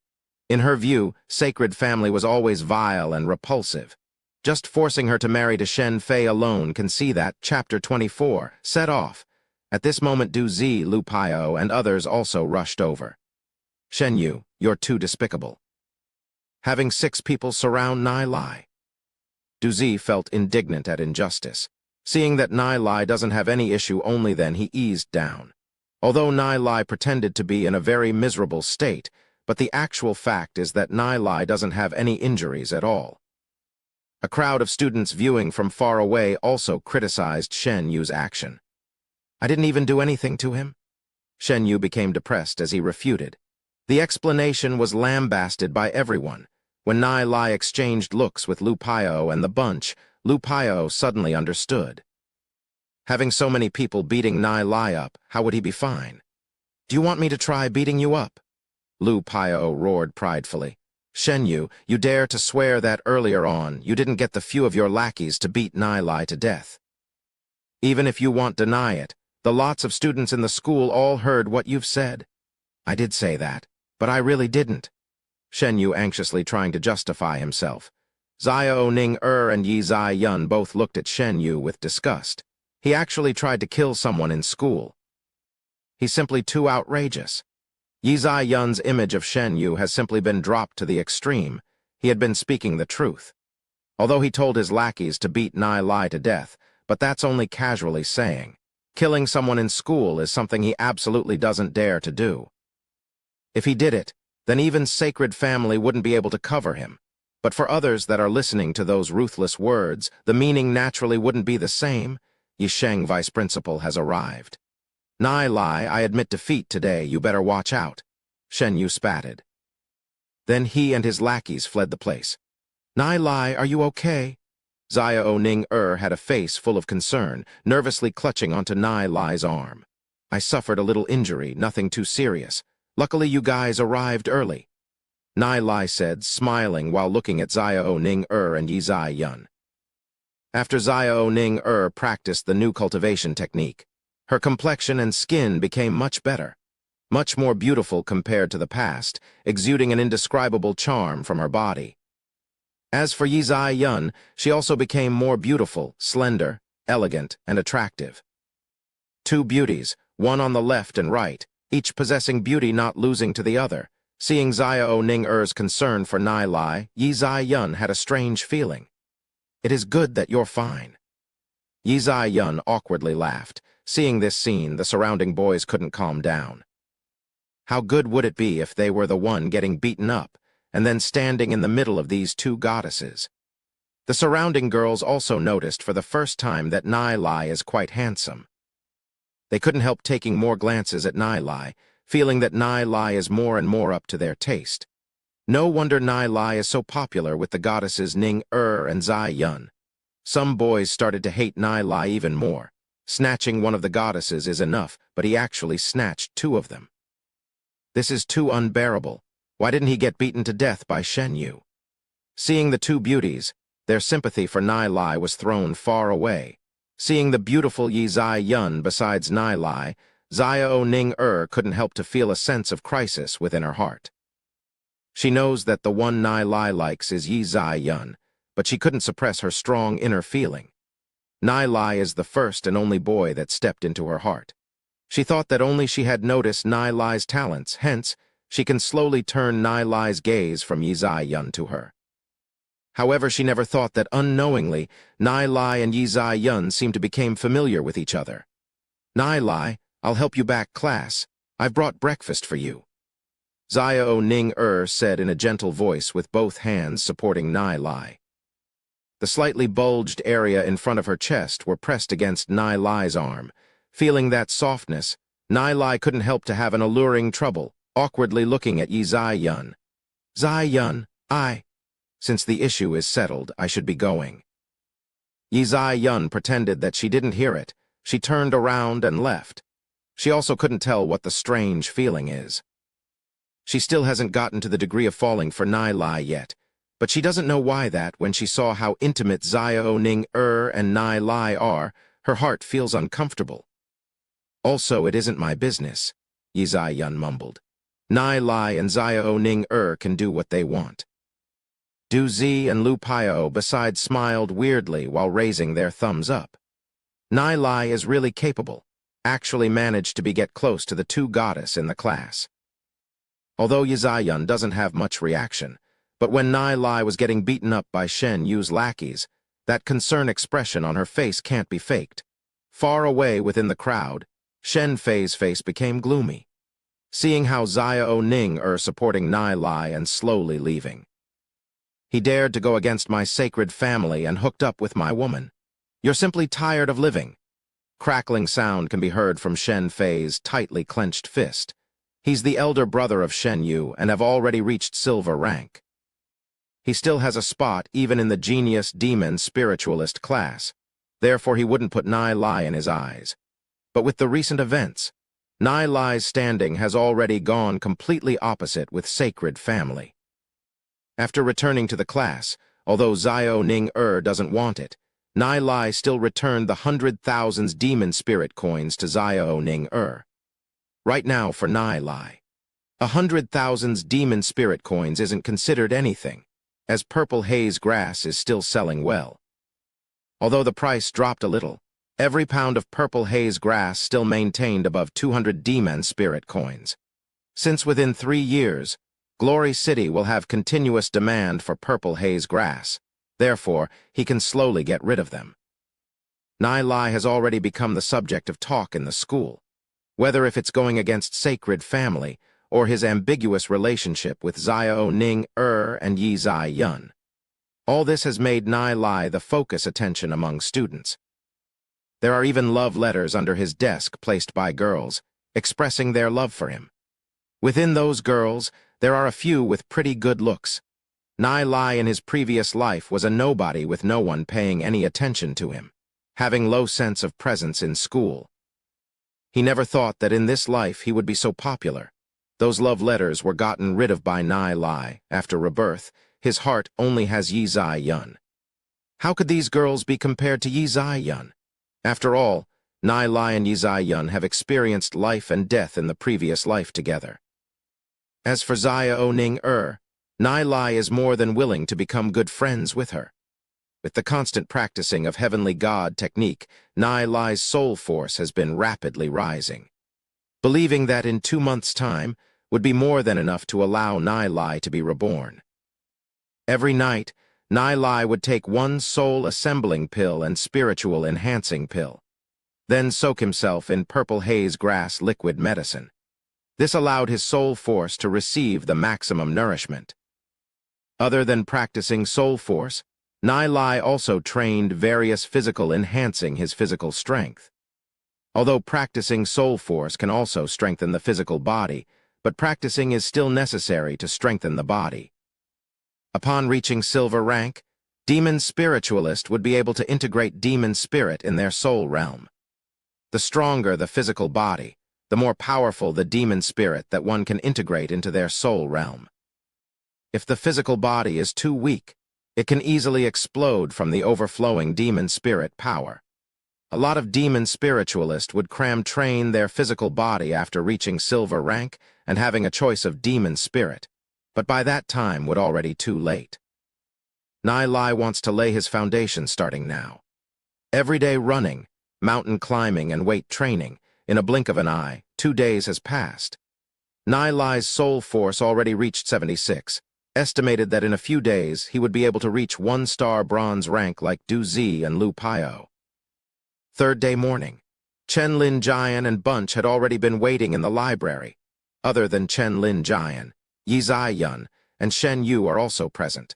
In her view, sacred family was always vile and repulsive. Just forcing her to marry to Shen Fei alone can see that. Chapter 24, set off. At this moment Du Zi, Lu Paio, and others also rushed over. "Shen Yu, you're too despicable. Having 6 people surround Nai Lai." Du Zi felt indignant at injustice. Seeing that Nai Lai doesn't have any issue, only then he eased down. Although Nai Lai pretended to be in a very miserable state, but the actual fact is that Nai Lai doesn't have any injuries at all. A crowd of students viewing from far away also criticized Shen Yu's action. "I didn't even do anything to him." Shen Yu became depressed as he refuted. The explanation was lambasted by everyone. When Nai Lai exchanged looks with Lu Paio and the bunch, Lu Paio suddenly understood. Having so many people beating Nai Lai up, how would he be fine? "Do you want me to try beating you up?" Lu Paio roared pridefully. "Shen Yu, you dare to swear that earlier on you didn't get the few of your lackeys to beat Nai Lai to death. Even if you won't deny it, the lots of students in the school all heard what you've said." "I did say that, but I really didn't." Shen Yu anxiously trying to justify himself. Xiao Ning-er and Yi Zai-yun both looked at Shen Yu with disgust. He actually tried to kill someone in school. He's simply too outrageous. Yi Zai-yun's image of Shen Yu has simply been dropped to the extreme. He had been speaking the truth. Although he told his lackeys to beat Nai Lai to death, but that's only casually saying. Killing someone in school is something he absolutely doesn't dare to do. If he did it, then even sacred family wouldn't be able to cover him. But for others that are listening to those ruthless words, the meaning naturally wouldn't be the same. Yisheng vice principal has arrived. "Nai Lai, I admit defeat today, you better watch out," Shen Yu spatted. Then he and his lackeys fled the place. "Nai Lai, are you okay?" Xiao Ning-er had a face full of concern, nervously clutching onto Nai Lai's arm. "I suffered a little injury, nothing too serious. Luckily you guys arrived early," Nai Lai said, smiling while looking at Xiao Ning-er and Yi Zai-yun. After Xiao Ning-er practiced the new cultivation technique, her complexion and skin became much better, much more beautiful compared to the past, exuding an indescribable charm from her body. As for Yi Zai-yun, she also became more beautiful, slender, elegant, and attractive. 2 beauties, one on the left and right, each possessing beauty not losing to the other. Seeing Xiao Ning-er's concern for Nai Lai, Yi Zai-yun had a strange feeling. "It is good that you're fine." Yi Zai-yun awkwardly laughed. Seeing this scene, the surrounding boys couldn't calm down. How good would it be if they were the one getting beaten up, and then standing in the middle of these 2 goddesses? The surrounding girls also noticed for the first time that Nai Lai is quite handsome. They couldn't help taking more glances at Nai Lai, feeling that Nai Lai is more and more up to their taste. No wonder Nai Lai is so popular with the goddesses Ning-er and Zai-yun. Some boys started to hate Nai Lai even more. Snatching one of the goddesses is enough, but he actually snatched two of them. This is too unbearable. Why didn't he get beaten to death by Shen Yu? Seeing the two beauties, their sympathy for Nai Lai was thrown far away. Seeing the beautiful Yi Zai Yun besides Nai Lai, Xiao Ning couldn't help to feel a sense of crisis within her heart. She knows that the one Nai Lai likes is Yi Zai Yun, but she couldn't suppress her strong inner feeling. Nai Lai is the first and only boy that stepped into her heart. She thought that only she had noticed Nai Lai's talents, hence, she can slowly turn Nai Lai's gaze from Yi Zai Yun to her. However, she never thought that unknowingly, Nai Lai and Yi Zai Yun seemed to become familiar with each other. "Nai Lai, I'll help you back, class. I've brought breakfast for you," Xiao Ning said in a gentle voice with both hands supporting Nai Lai. The slightly bulged area in front of her chest were pressed against Nai Lai's arm. Feeling that softness, Nai Lai couldn't help to have an alluring trouble, awkwardly looking at Yi Zai Yun. "Zai Yun, since the issue is settled, I should be going." Yi Zai Yun pretended that she didn't hear it. She turned around and left. She also couldn't tell what the strange feeling is. She still hasn't gotten to the degree of falling for Nai Lai yet, but she doesn't know why that, when she saw how intimate Xiao Ning and Nai Lai are, her heart feels uncomfortable. "Also, it isn't my business," Yi Zai Yun mumbled. "Nai Lai and Xiao Ning can do what they want." Du Zi and Lu Piao besides smiled weirdly while raising their thumbs up. Nai Lai is really capable, actually managed to get close to the two goddess in the class. Although Yi Zai Yun doesn't have much reaction, but when Nai Lai was getting beaten up by Shen Yu's lackeys, that concerned expression on her face can't be faked. Far away within the crowd, Shen Fei's face became gloomy. Seeing how Xiao Ning supporting Nai Lai and slowly leaving. "He dared to go against my sacred family and hooked up with my woman. You're simply tired of living." Crackling sound can be heard from Shen Fei's tightly clenched fist. He's the elder brother of Shen Yu and have already reached silver rank. He still has a spot even in the genius demon spiritualist class. Therefore he wouldn't put Nai Lai in his eyes. But with the recent events, Nai Lai's standing has already gone completely opposite with sacred family. After returning to the class, although Xiao Ning doesn't want it, Nai Lai still returned the 100,000 demon spirit coins to Xiao Ning. Right now for Nai Lai, 100,000 demon spirit coins isn't considered anything, as purple haze grass is still selling well. Although the price dropped a little, every pound of purple haze grass still maintained above 200 demon spirit coins. Since within 3 years, Glory City will have continuous demand for purple haze grass. Therefore, he can slowly get rid of them. Nai Lai has already become the subject of talk in the school, whether if it's going against sacred family or his ambiguous relationship with Xiao Ning and Yi Zai Yun. All this has made Nai Lai the focus attention among students. There are even love letters under his desk placed by girls, expressing their love for him. Within those girls, there are a few with pretty good looks. Nai Lai in his previous life was a nobody with no one paying any attention to him, having low sense of presence in school. He never thought that in this life he would be so popular. Those love letters were gotten rid of by Nai Lai. After rebirth, his heart only has Yi Zai Yun. How could these girls be compared to Yi Zai Yun? After all, Nai Lai and Yi Zai Yun have experienced life and death in the previous life together. As for Xiao Ning Nai Lai is more than willing to become good friends with her. With the constant practicing of Heavenly God technique, Nai Lai's soul force has been rapidly rising. Believing that in 2 months' time would be more than enough to allow Nai Lai to be reborn. Every night, Nai Lai would take 1 soul assembling pill and spiritual enhancing pill, then soak himself in purple haze grass liquid medicine. This allowed his soul force to receive the maximum nourishment. Other than practicing soul force, Nai Lai also trained various physical enhancing his physical strength. Although practicing soul force can also strengthen the physical body, but practicing is still necessary to strengthen the body. Upon reaching silver rank, demon spiritualist would be able to integrate demon spirit in their soul realm. The stronger the physical body, the more powerful the demon spirit that one can integrate into their soul realm. If the physical body is too weak, it can easily explode from the overflowing demon spirit power. A lot of demon spiritualists would train their physical body after reaching silver rank and having a choice of demon spirit, but by that time would already too late. Nai Lai wants to lay his foundation starting now. Everyday running, mountain climbing, and weight training, in a blink of an eye, 2 days has passed. Nai Lai's soul force already reached 76, estimated that in a few days he would be able to reach 1-star bronze rank like Du Zi and Lu Paio. Third day morning. Chen Lin Jian and Bunch had already been waiting in the library. Other than Chen Lin Jian, Yi Zai Yun and Shen Yu are also present.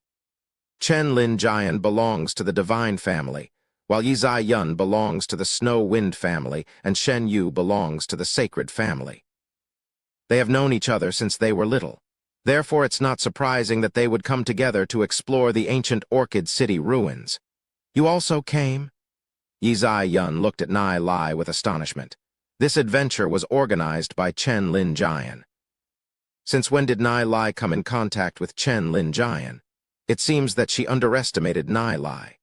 Chen Lin Jian belongs to the Divine family, while Yi Zai Yun belongs to the Snow Wind family and Shen Yu belongs to the Sacred family. They have known each other since they were little. Therefore, it's not surprising that they would come together to explore the ancient Orchid City ruins. You also came? Yi Zai Yun looked at Nai Lai with astonishment. This adventure was organized by Chen Lin Jian. Since when did Nai Lai come in contact with Chen Lin Jian? It seems that she underestimated Nai Lai.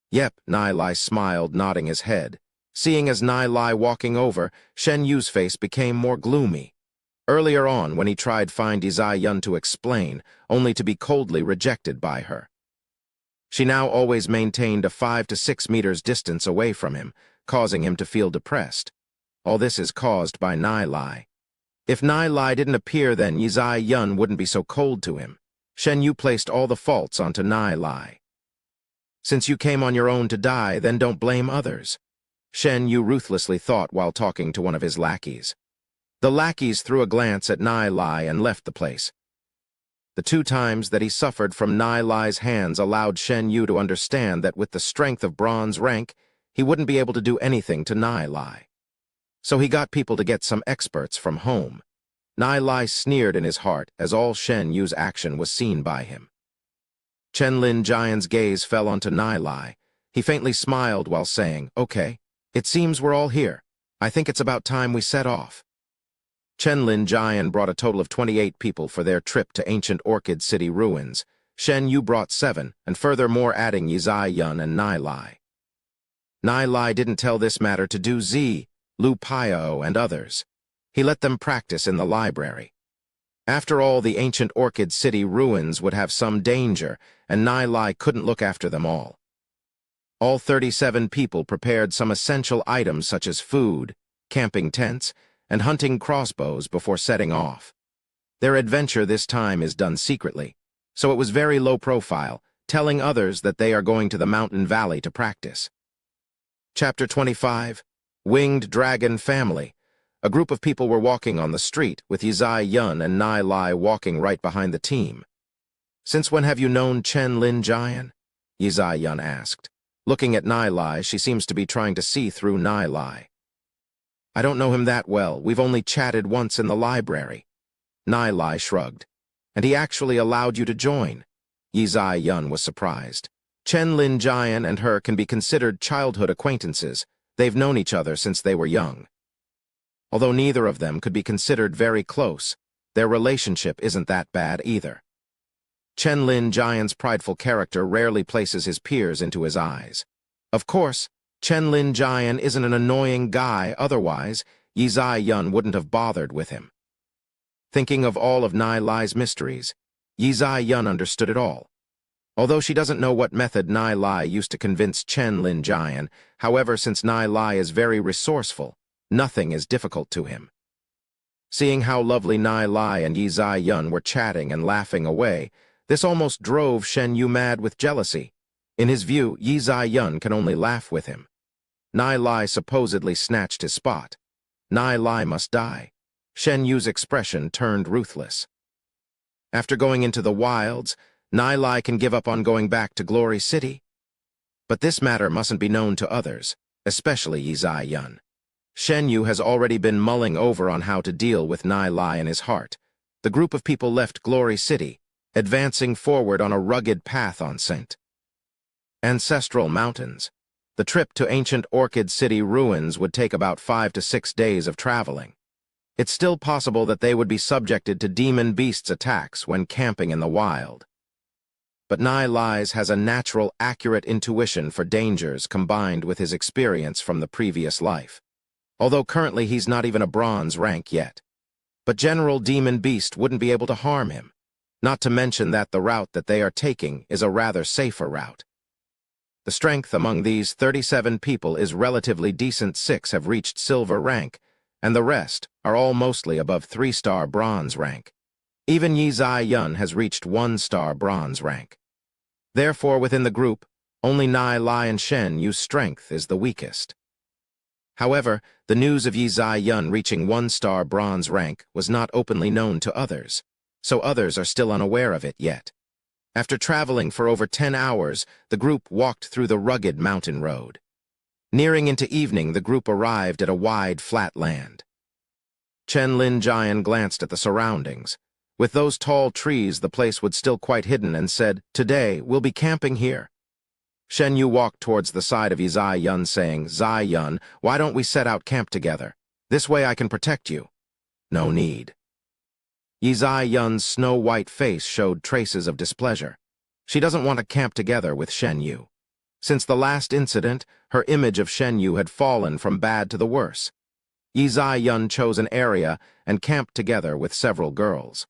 Yep, Nai Lai smiled, nodding his head. Seeing as Nai Lai walking over, Shen Yu's face became more gloomy. Earlier on, when he tried find Yi Zai Yun to explain, only to be coldly rejected by her. She now always maintained a 5 to 6 meters distance away from him, causing him to feel depressed. All this is caused by Nai Lai. If Nai Lai didn't appear, then Yi Zai Yun wouldn't be so cold to him. Shen Yu placed all the faults onto Nai Lai. Since you came on your own to die, then don't blame others, Shen Yu ruthlessly thought while talking to one of his lackeys. The lackeys threw a glance at Nai Lai and left the place. The 2 times that he suffered from Nai Lai's hands allowed Shen Yu to understand that with the strength of bronze rank, he wouldn't be able to do anything to Nai Lai. So he got people to get some experts from home. Nai Lai sneered in his heart as all Shen Yu's action was seen by him. Chen Lin Jian's gaze fell onto Nai Lai. He faintly smiled while saying, "Okay, it seems we're all here. I think it's about time we set off." Chen Lin Jian brought a total of 28 people for their trip to ancient Orchid City ruins. Shen Yu brought 7, and furthermore adding Yi Zai Yun and Nai Lai. Nai Lai didn't tell this matter to Du Zi, Lu Paio, and others. He let them practice in the library. After all, the ancient Orchid City ruins would have some danger, and Nai Lai couldn't look after them all. All 37 people prepared some essential items such as food, camping tents, and hunting crossbows before setting off. Their adventure this time is done secretly, so it was very low profile, telling others that they are going to the mountain valley to practice. Chapter 25, Winged Dragon Family. A group of people were walking on the street, with Yi Zai Yun and Nai Lai walking right behind the team. "Since when have you known Chen Lin Jian?" Yi Zai Yun asked. Looking at Nai Lai, she seems to be trying to see through Nai Lai. "I don't know him that well. We've only chatted once in the library." Nai Lai shrugged. "And he actually allowed you to join?" Yi Zai Yun was surprised. Chen Lin Jian and her can be considered childhood acquaintances. They've known each other since they were young. Although neither of them could be considered very close, their relationship isn't that bad either. Chen Lin Jian's prideful character rarely places his peers into his eyes. Of course, Chen Lin Jian isn't an annoying guy, otherwise Yi Zai Yun wouldn't have bothered with him. Thinking of all of Nai Lai's mysteries, Yi Zai Yun understood it all. Although she doesn't know what method Nai Lai used to convince Chen Lin Jian, however, since Nai Lai is very resourceful, nothing is difficult to him. Seeing how lovely Nai Lai and Yi Zai Yun were chatting and laughing away, this almost drove Shen Yu mad with jealousy. In his view, Yi Zai Yun can only laugh with him. Nai Lai supposedly snatched his spot. Nai Lai must die. Shen Yu's expression turned ruthless. After going into the wilds, Nai Lai can give up on going back to Glory City. But this matter mustn't be known to others, especially Yi Zai Yun. Shen Yu has already been mulling over on how to deal with Nai Lai in his heart. The group of people left Glory City, advancing forward on a rugged path on St. Ancestral Mountains. The trip to ancient Orchid City ruins would take about 5 to 6 days of traveling. It's still possible that they would be subjected to demon beasts' attacks when camping in the wild. But Nai has a natural, accurate intuition for dangers combined with his experience from the previous life. Although currently he's not even a bronze rank yet. But General Demon Beast wouldn't be able to harm him. Not to mention that the route that they are taking is a rather safer route. The strength among these 37 people is relatively decent. 6 have reached silver rank, and the rest are all mostly above 3-star bronze rank. Even Yi Yun has reached 1-star bronze rank. Therefore, within the group, only Nai and Shen Yu's strength is the weakest. However, the news of Yi Yun reaching 1-star bronze rank was not openly known to others, so others are still unaware of it yet. After traveling for over 10 hours, the group walked through the rugged mountain road. Nearing into evening, the group arrived at a wide, flat land. Chen Lin Jian glanced at the surroundings. With those tall trees, the place was still quite hidden, and said, "Today, we'll be camping here." Shen Yu walked towards the side of Yi Yun, saying, "Zai Yun, why don't we set out camp together? This way I can protect you." "No need." Yi Yun's snow-white face showed traces of displeasure. She doesn't want to camp together with Shen Yu. Since the last incident, her image of Shen Yu had fallen from bad to the worse. Yi Yun chose an area and camped together with several girls.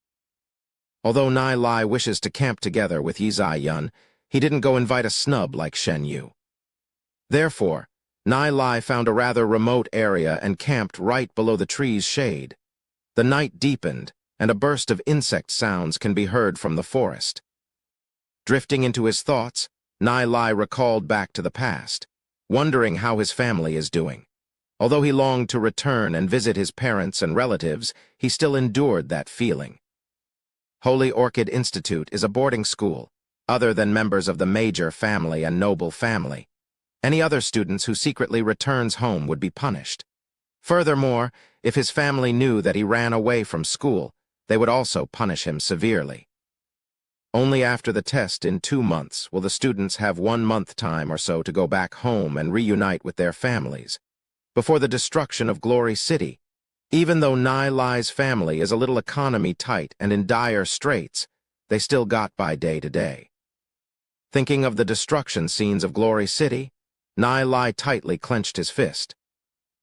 Although Nai wishes to camp together with Yi Yun, he didn't go invite a snub like Shen Yu. Therefore, Nai found a rather remote area and camped right below the tree's shade. The night deepened, and a burst of insect sounds can be heard from the forest. Drifting into his thoughts, Nai recalled back to the past, wondering how his family is doing. Although he longed to return and visit his parents and relatives, he still endured that feeling. Holy Orchid Institute is a boarding school, other than members of the major family and noble family. Any other students who secretly returns home would be punished. Furthermore, if his family knew that he ran away from school, they would also punish him severely. Only after the test in 2 months will the students have 1 month time or so to go back home and reunite with their families. Before the destruction of Glory City, even though Nai's family is a little economy tight and in dire straits, they still got by day to day. Thinking of the destruction scenes of Glory City, Nai tightly clenched his fist.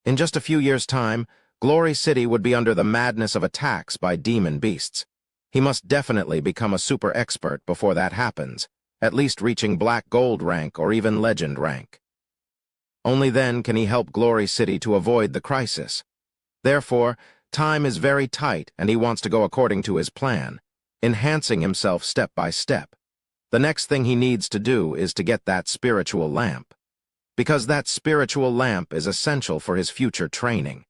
In just a few years' time, Glory City would be under the madness of attacks by demon beasts. He must definitely become a super expert before that happens, at least reaching Black Gold rank or even Legend rank. Only then can he help Glory City to avoid the crisis. Therefore, time is very tight and he wants to go according to his plan, enhancing himself step by step. The next thing he needs to do is to get that spiritual lamp, because that spiritual lamp is essential for his future training.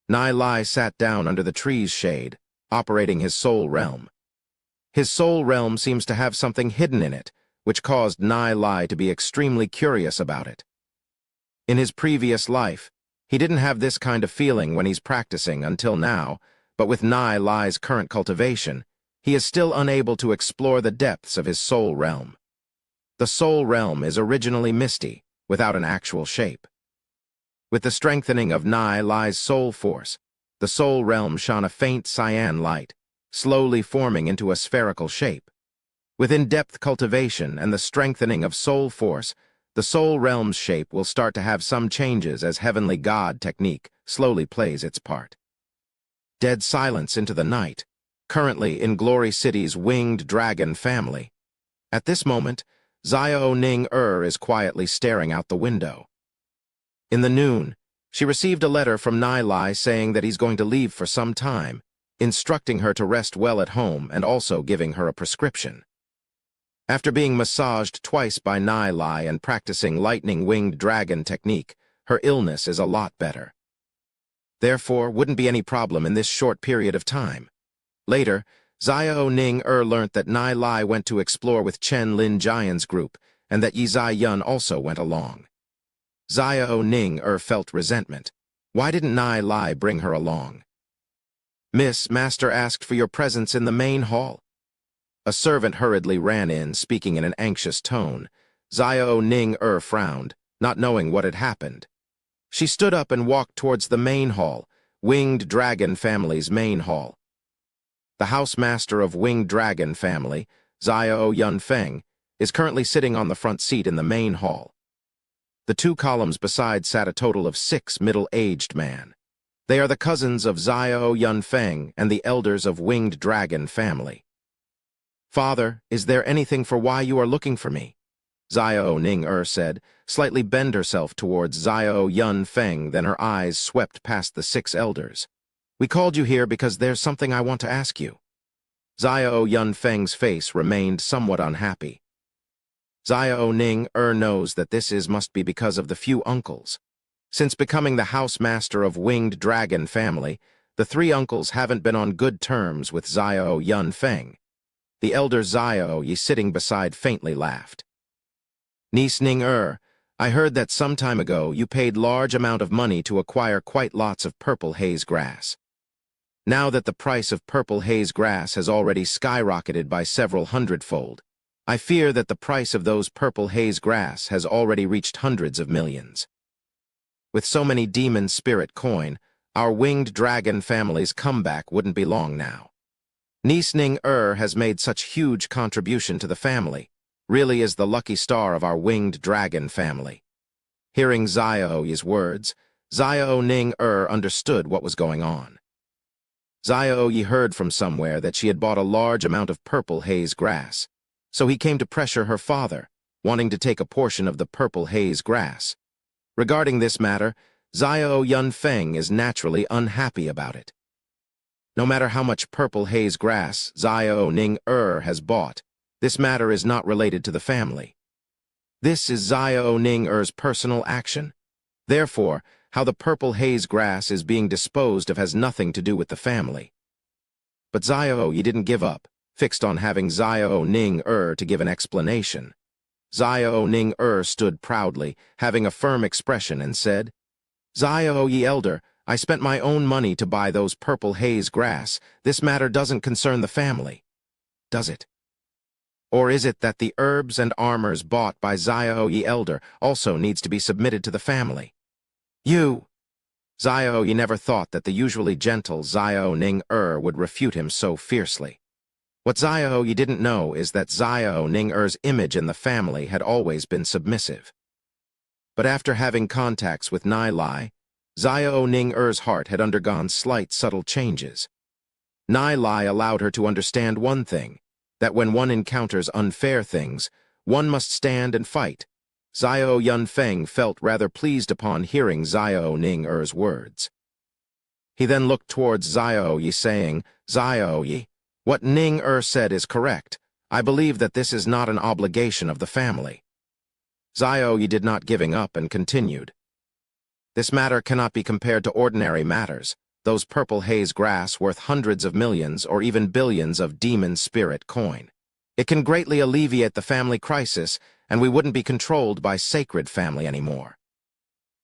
Nai sat down under the tree's shade, operating his soul realm. His soul realm seems to have something hidden in it, which caused Nai to be extremely curious about it. In his previous life, he didn't have this kind of feeling when he's practicing until now, but with Nai's current cultivation, he is still unable to explore the depths of his soul realm. The soul realm is originally misty, without an actual shape. With the strengthening of Nai's soul force, the soul realm shone a faint cyan light, slowly forming into a spherical shape. With in-depth cultivation and the strengthening of soul force, the soul realm's shape will start to have some changes as Heavenly God technique slowly plays its part. Dead silence into the night, currently in Glory City's winged dragon family. At this moment, Xiao Ning is quietly staring out the window. In the noon, she received a letter from Nai saying that he's going to leave for some time, instructing her to rest well at home and also giving her a prescription. After being massaged twice by Nai and practicing lightning-winged dragon technique, her illness is a lot better. Therefore, wouldn't be any problem in this short period of time. Later, Xiao Ning learnt that Nai went to explore with Chen Lin Jian's group and that Yi Yun also went along. Xiao Ning felt resentment. Why didn't Nai bring her along? "Miss, Master asked for your presence in the main hall." A servant hurriedly ran in, speaking in an anxious tone. Xiao Ning frowned, not knowing what had happened. She stood up and walked towards the main hall, Winged Dragon family's main hall. The housemaster of Winged Dragon family, Xiao Yunfeng, is currently sitting on the front seat in the main hall. The two columns beside sat a total of 6 middle-aged men. They are the cousins of Xiao Yunfeng and the elders of Winged Dragon family. "Father, is there anything for why you are looking for me?" Xiao Ning said, slightly bent herself towards Xiao Yunfeng, then her eyes swept past the 6 elders. "We called you here because there's something I want to ask you." Xiao Yunfeng's face remained somewhat unhappy. Xiao Ning knows that must be because of the few uncles. Since becoming the housemaster of Winged Dragon family, the 3 uncles haven't been on good terms with Xiao Yunfeng. The elder Xiao Yi sitting beside faintly laughed. "Niece Ning I heard that some time ago you paid large amount of money to acquire quite lots of purple haze grass. Now that the price of purple haze grass has already skyrocketed by several hundredfold, I fear that the price of those purple haze grass has already reached hundreds of millions. With so many demon spirit coin, our Winged Dragon family's comeback wouldn't be long now. Niece Ning has made such huge contribution to the family, really is the lucky star of our Winged Dragon family." Hearing Xiao Yi's words, Xiao Ning understood what was going on. Xiao Yi heard from somewhere that she had bought a large amount of purple haze grass, so he came to pressure her father, wanting to take a portion of the purple haze grass. Regarding this matter, Xiao Yunfeng is naturally unhappy about it. No matter how much purple haze grass Xiao Ning has bought, this matter is not related to the family. This is Xiao Ning personal action. Therefore, how the purple haze grass is being disposed of has nothing to do with the family. But Xiao Yi didn't give up, fixed on having Xiao Ning to give an explanation. Xiao Ning stood proudly, having a firm expression, and said, "Xiao Yi elder, I spent my own money to buy those purple haze grass. This matter doesn't concern the family, does it? Or is it that the herbs and armors bought by Xiao Yi elder also needs to be submitted to the family?" Xiao Yi never thought that the usually gentle Xiao Ning would refute him so fiercely. What Xiao Yi didn't know is that Xiao Ning image in the family had always been submissive. But after having contacts with Nai Lai, Xiao Ning heart had undergone slight subtle changes. Nai Lai allowed her to understand one thing, that when one encounters unfair things, one must stand and fight. Xiao Yunfeng felt rather pleased upon hearing Xiao Ning words. He then looked towards Xiao Yi, saying, "Xiao Yi, what Ning said is correct. I believe that this is not an obligation of the family." Xiao Yi did not giving up and continued. "This matter cannot be compared to ordinary matters, those purple haze grass worth hundreds of millions or even billions of demon spirit coin. It can greatly alleviate the family crisis, and we wouldn't be controlled by sacred family anymore."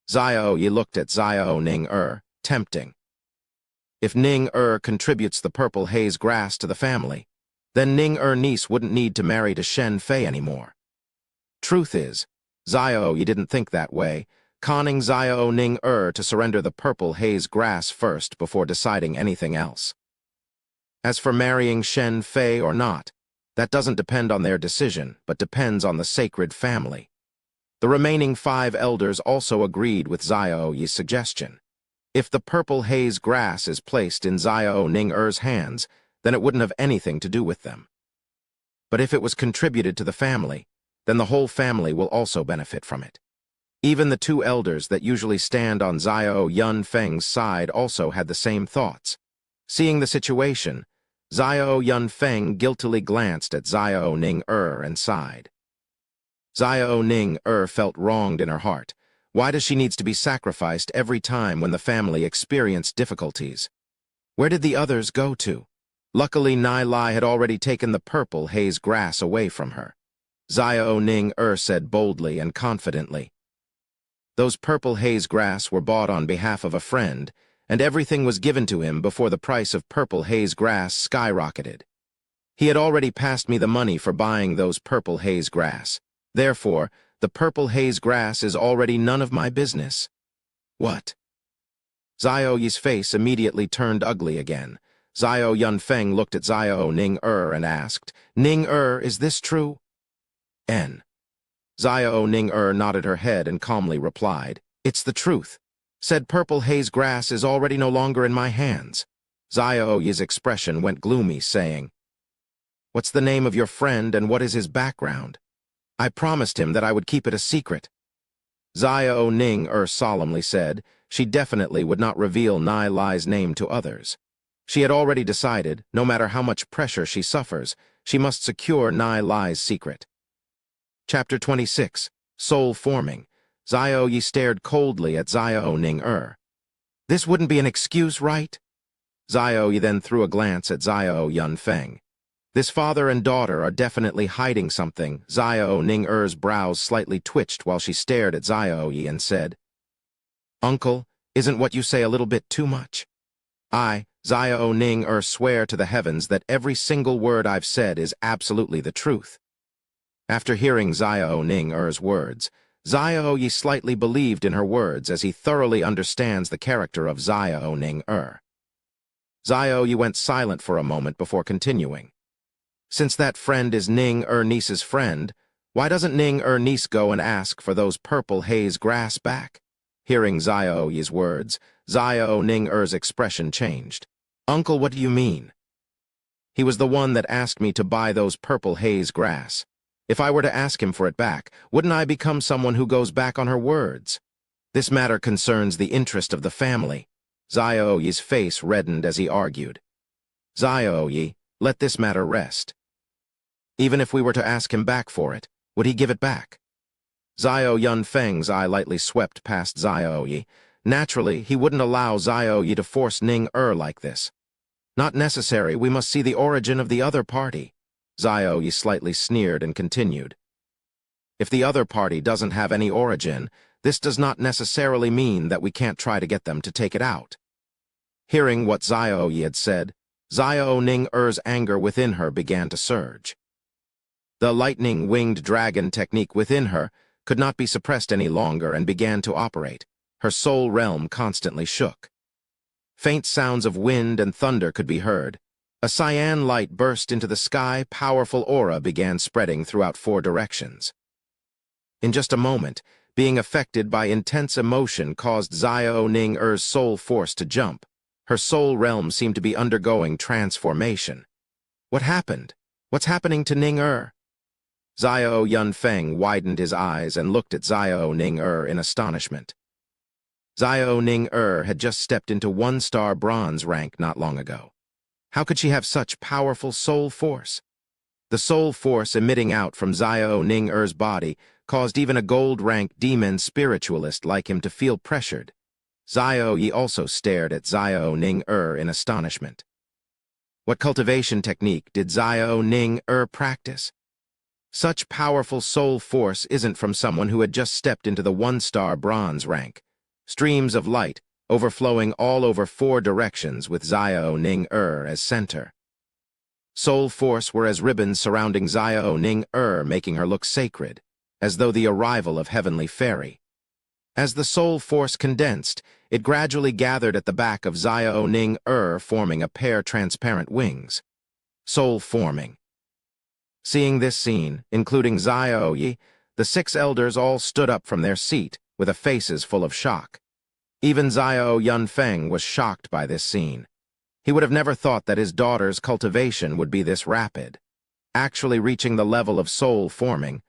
Xiao Yi looked at Xiao Ning tempting. If Ning contributes the purple haze grass to the family, then Ning niece wouldn't need to marry to Shen Fei anymore. Truth is, Xiao Yi didn't think that way, conning Xiao Ning to surrender the purple haze grass first before deciding anything else. As for marrying Shen Fei or not, that doesn't depend on their decision, but depends on the sacred family. The remaining 5 elders also agreed with Xiao Yi's suggestion. If the purple haze grass is placed in Xiao Ning hands, then it wouldn't have anything to do with them. But if it was contributed to the family, then the whole family will also benefit from it. Even the 2 elders that usually stand on Xiao Yunfeng's side also had the same thoughts. Seeing the situation, Xiao Yunfeng guiltily glanced at Xiao Ning and sighed. Xiao Ning felt wronged in her heart. Why does she need to be sacrificed every time when the family experienced difficulties? Where did the others go to? Luckily, Nai Lai had already taken the purple haze grass away from her. Xiao Ning said boldly and confidently. Those purple haze grass were bought on behalf of a friend, and everything was given to him before the price of purple haze grass skyrocketed. He had already passed me the money for buying those purple haze grass. Therefore, The purple haze grass is already none of my business. What? Xiao Yi's face immediately turned ugly again. Xiao Yunfeng looked at Xiao Ning-er and asked, Ning-er, is this true? N. Xiao Ning-er nodded her head and calmly replied, It's the truth. Said purple haze grass is already no longer in my hands. Xiao Yi's expression went gloomy, saying, What's the name of your friend and what is his background? I promised him that I would keep it a secret. Xiao Ning-er solemnly said she definitely would not reveal Nai Lai's name to others. She had already decided, no matter how much pressure she suffers, she must secure Nai Lai's secret. Chapter 26. Soul Forming. Xiao Yi stared coldly at Xiao Ning-er. This wouldn't be an excuse, right? Xiao Yi then threw a glance at Xiao Yunfeng. This father and daughter are definitely hiding something. Xiao Ning-er's brows slightly twitched while she stared at Xiao Yi and said, Uncle, isn't what you say a little bit too much? I, Xiao Ning-er, swear to the heavens that every single word I've said is absolutely the truth. After hearing Xiao Ning-er's words, Xiao Yi slightly believed in her words as he thoroughly understands the character of Xiao Ning-er. Xiao Yi went silent for a moment before continuing. Since that friend is Ning-er niece's friend, why doesn't Ning-er niece go and ask for those purple haze grass back? Hearing Xiao Yi's words, Xiao Ning-er's expression changed. Uncle, what do you mean? He was the one that asked me to buy those purple haze grass. If I were to ask him for it back, wouldn't I become someone who goes back on her words? This matter concerns the interest of the family. Xiao Yi's face reddened as he argued. Xiao Yi, let this matter rest. Even if we were to ask him back for it, would he give it back? Xiao Yunfeng's eye lightly swept past Xiao Yi. Naturally, he wouldn't allow Xiao Yi to force Ning-er like this. Not necessary, we must see the origin of the other party. Xiao Yi slightly sneered and continued. If the other party doesn't have any origin, this does not necessarily mean that we can't try to get them to take it out. Hearing what Xiao Yi had said, Xiao Ning-er's anger within her began to surge. The lightning-winged dragon technique within her could not be suppressed any longer and began to operate. Her soul realm constantly shook. Faint sounds of wind and thunder could be heard. A cyan light burst into the sky, powerful aura began spreading throughout 4 directions. In just a moment, being affected by intense emotion caused Xiao Ning-er's soul force to jump. Her soul realm seemed to be undergoing transformation. What happened? What's happening to Ning-er? Xiao Yunfeng widened his eyes and looked at Xiao Ning-er in astonishment. Xiao Ning-er had just stepped into 1-star bronze rank not long ago. How could she have such powerful soul force? The soul force emitting out from Xiao Ning-er's body caused even a gold-rank demon spiritualist like him to feel pressured. Xiao Yi also stared at Xiao Ning-er in astonishment. What cultivation technique did Xiao Ning-er practice? Such powerful soul force isn't from someone who had just stepped into the 1-star bronze rank. Streams of light, overflowing all over 4 directions with Xiao Ning-er as center. Soul force were as ribbons surrounding Xiao Ning-er, making her look sacred, as though the arrival of heavenly fairy. As the soul force condensed, it gradually gathered at the back of Xiao Ning-er, forming a pair transparent wings. Soul forming. Seeing this scene, including Xiao Yi, the 6 elders all stood up from their seat, with their faces full of shock. Even Xiao Yunfeng was shocked by this scene. He would have never thought that his daughter's cultivation would be this rapid, actually reaching the level of soul forming.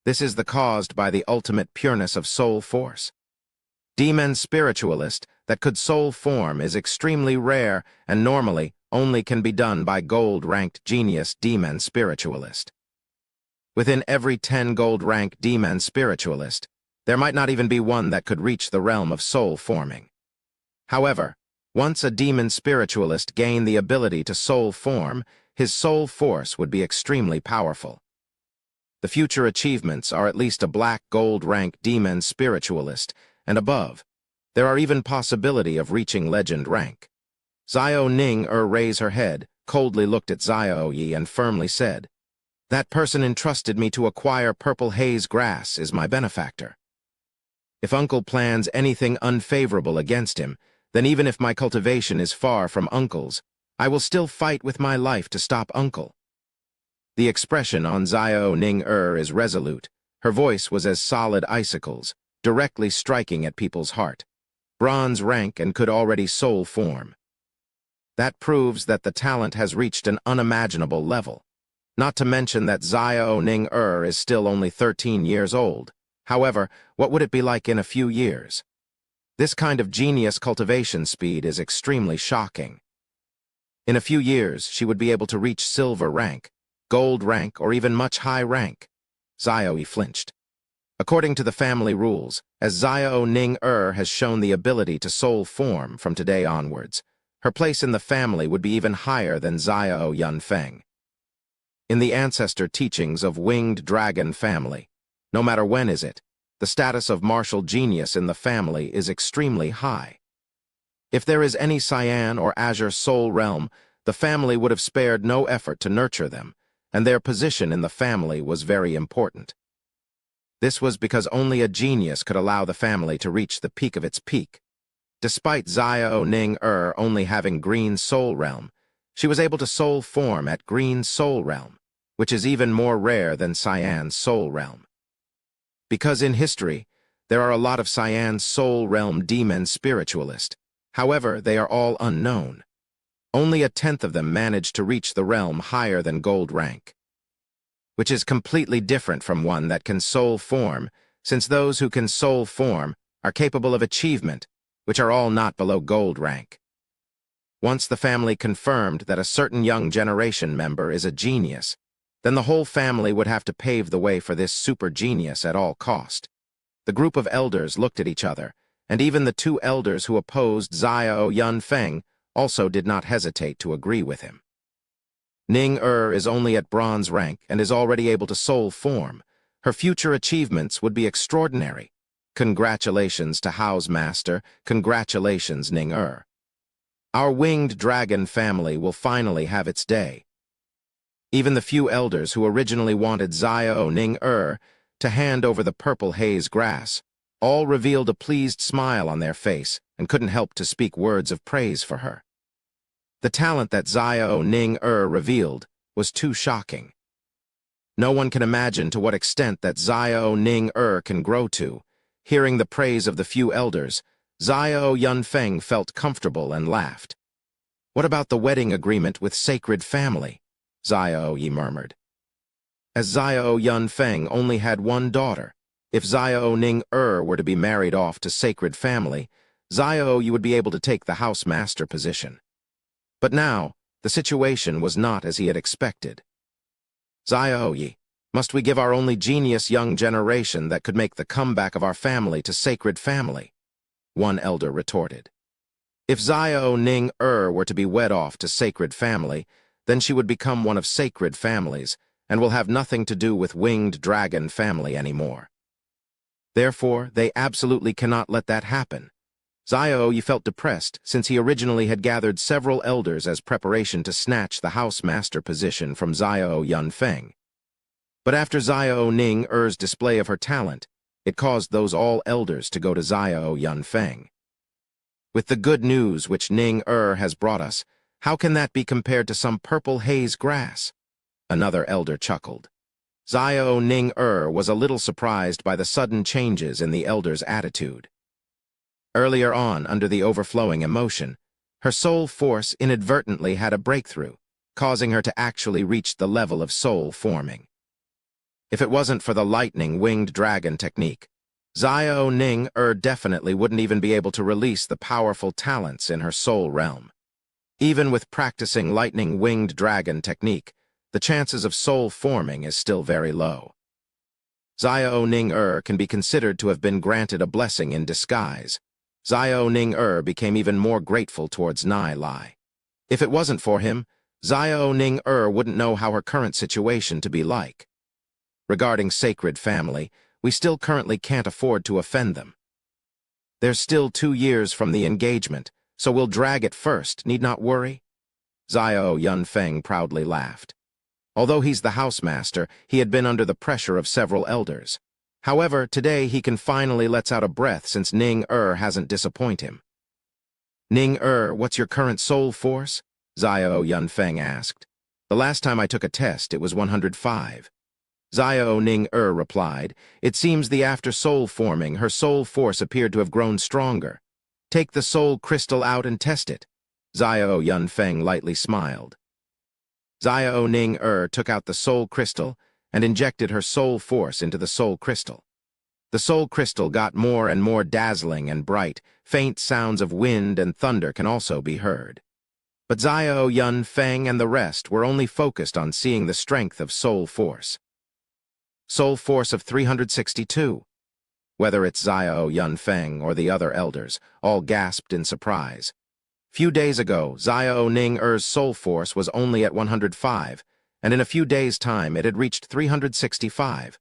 This is caused by the ultimate pureness of soul force. Demon spiritualist that could soul form is extremely rare and normally only can be done by gold-ranked genius demon spiritualist. Within every 10 gold-ranked demon spiritualist, there might not even be one that could reach the realm of soul forming. However, once a demon spiritualist gained the ability to soul form, his soul force would be extremely powerful. The future achievements are at least a black gold-rank demon spiritualist, and above, there are even possibility of reaching legend rank. Xiao Ning-er raised her head, coldly looked at Xiao Yi and firmly said, That person entrusted me to acquire purple haze grass is my benefactor. If Uncle plans anything unfavorable against him, then even if my cultivation is far from Uncle's, I will still fight with my life to stop Uncle. The expression on Xiao Ning is resolute. Her voice was as solid icicles, directly striking at people's heart. Bronze rank and could already soul form. That proves that the talent has reached an unimaginable level. Not to mention that Xiao Ning is still only 13 years old. However, what would it be like in a few years? This kind of genius cultivation speed is extremely shocking. In a few years, she would be able to reach silver rank, gold rank, or even much high rank. Xiao flinched. According to the family rules, as Xiao Ning has shown the ability to soul form from today onwards, her place in the family would be even higher than Xiao Yunfeng. In the ancestor teachings of winged dragon family, no matter when is it, the status of martial genius in the family is extremely high. If there is any Cyan or Azure soul realm, the family would have spared no effort to nurture them, and their position in the family was very important. This was because only a genius could allow the family to reach the peak of its peak. Despite Xiao Ning only having green soul realm, she was able to soul form at green soul realm, which is even more rare than Cyan's soul realm. Because in history, there are a lot of Cyan's soul realm demon spiritualists. However, they are all unknown. Only 1/10 of them managed to reach the realm higher than gold rank, which is completely different from one that can soul form, since those who can soul form are capable of achievement, which are all not below gold rank. Once the family confirmed that a certain young generation member is a genius, then the whole family would have to pave the way for this super genius at all cost. The group of elders looked at each other, and even the 2 elders who opposed Xiao Yunfeng also did not hesitate to agree with him. Ning is only at bronze rank and is already able to soul form. Her future achievements would be extraordinary. Congratulations to Hao's master, congratulations Ning Our winged dragon family will finally have its day. Even the few elders who originally wanted Xiao Ning to hand over the purple haze grass all revealed a pleased smile on their face and couldn't help to speak words of praise for her. The talent that Xiao Ning revealed was too shocking. No one can imagine to what extent that Xiao Ning can grow to. Hearing the praise of the few elders, Xiao Yunfeng felt comfortable and laughed. What about the wedding agreement with sacred family? Xiao Yi murmured. As Xiao Yunfeng only had one daughter, if Xiao Ning were to be married off to sacred family, Xiao Yi would be able to take the house master position. But now, the situation was not as he had expected. Xiao Yi, must we give our only genius young generation that could make the comeback of our family to sacred family? One elder retorted. If Xiao Ning were to be wed off to sacred family, then she would become one of sacred families and will have nothing to do with winged dragon family anymore. Therefore, they absolutely cannot let that happen. Xiao Yi felt depressed since he originally had gathered several elders as preparation to snatch the house master position from Xiao Yunfeng. But after Xiao Ning display of her talent, it caused those all elders to go to Xiao Yunfeng. With the good news which Ning has brought us, how can that be compared to some purple haze grass? Another elder chuckled. Xiao Ning was a little surprised by the sudden changes in the elder's attitude. Earlier on, under the overflowing emotion, her soul force inadvertently had a breakthrough, causing her to actually reach the level of soul forming. If it wasn't for the lightning-winged dragon technique, Xiao Ning definitely wouldn't even be able to release the powerful talents in her soul realm. Even with practicing lightning-winged dragon technique, the chances of soul forming is still very low. Xiao Ning can be considered to have been granted a blessing in disguise. Xiao Ning became even more grateful towards Nai Lai. If it wasn't for him, Xiao Ning wouldn't know how her current situation to be like. Regarding sacred family, we still currently can't afford to offend them. There's still 2 years from the engagement, so we'll drag it first, need not worry. Xiao Yunfeng proudly laughed. Although he's the housemaster, he had been under the pressure of several elders. However, today he can finally let out a breath since Ning hasn't disappointed him. Ning what's your current soul force? Xiao Yunfeng asked. The last time I took a test, it was 105. Xiao Ning replied, it seems the after soul forming, her soul force appeared to have grown stronger. Take the soul crystal out and test it. Xiao Yunfeng lightly smiled. Xiao Ning took out the soul crystal and injected her soul force into the soul crystal. The soul crystal got more and more dazzling and bright. Faint sounds of wind and thunder can also be heard. But Xiao Yunfeng and the rest were only focused on seeing the strength of soul force. Soul force of 362. Whether it's Xiao Yunfeng or the other elders, all gasped in surprise. Few days ago, Xiao Ning soul force was only at 105, and in a few days' time it had reached 365.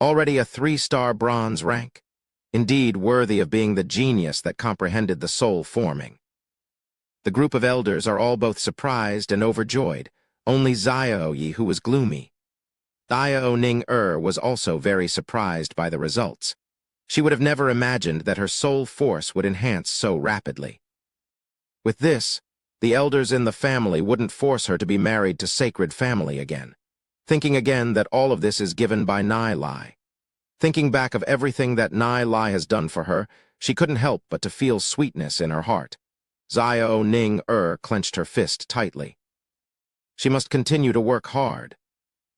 Already a 3-star bronze rank. Indeed, worthy of being the genius that comprehended the soul forming. The group of elders are all both surprised and overjoyed. Only Xiao Yi, who was gloomy. Xiao Ning was also very surprised by the results. She would have never imagined that her soul force would enhance so rapidly. With this, the elders in the family wouldn't force her to be married to sacred family again, thinking again that all of this is given by Nai Lai. Thinking back of everything that Nai Lai has done for her, she couldn't help but to feel sweetness in her heart. Xiao Ning clenched her fist tightly. She must continue to work hard.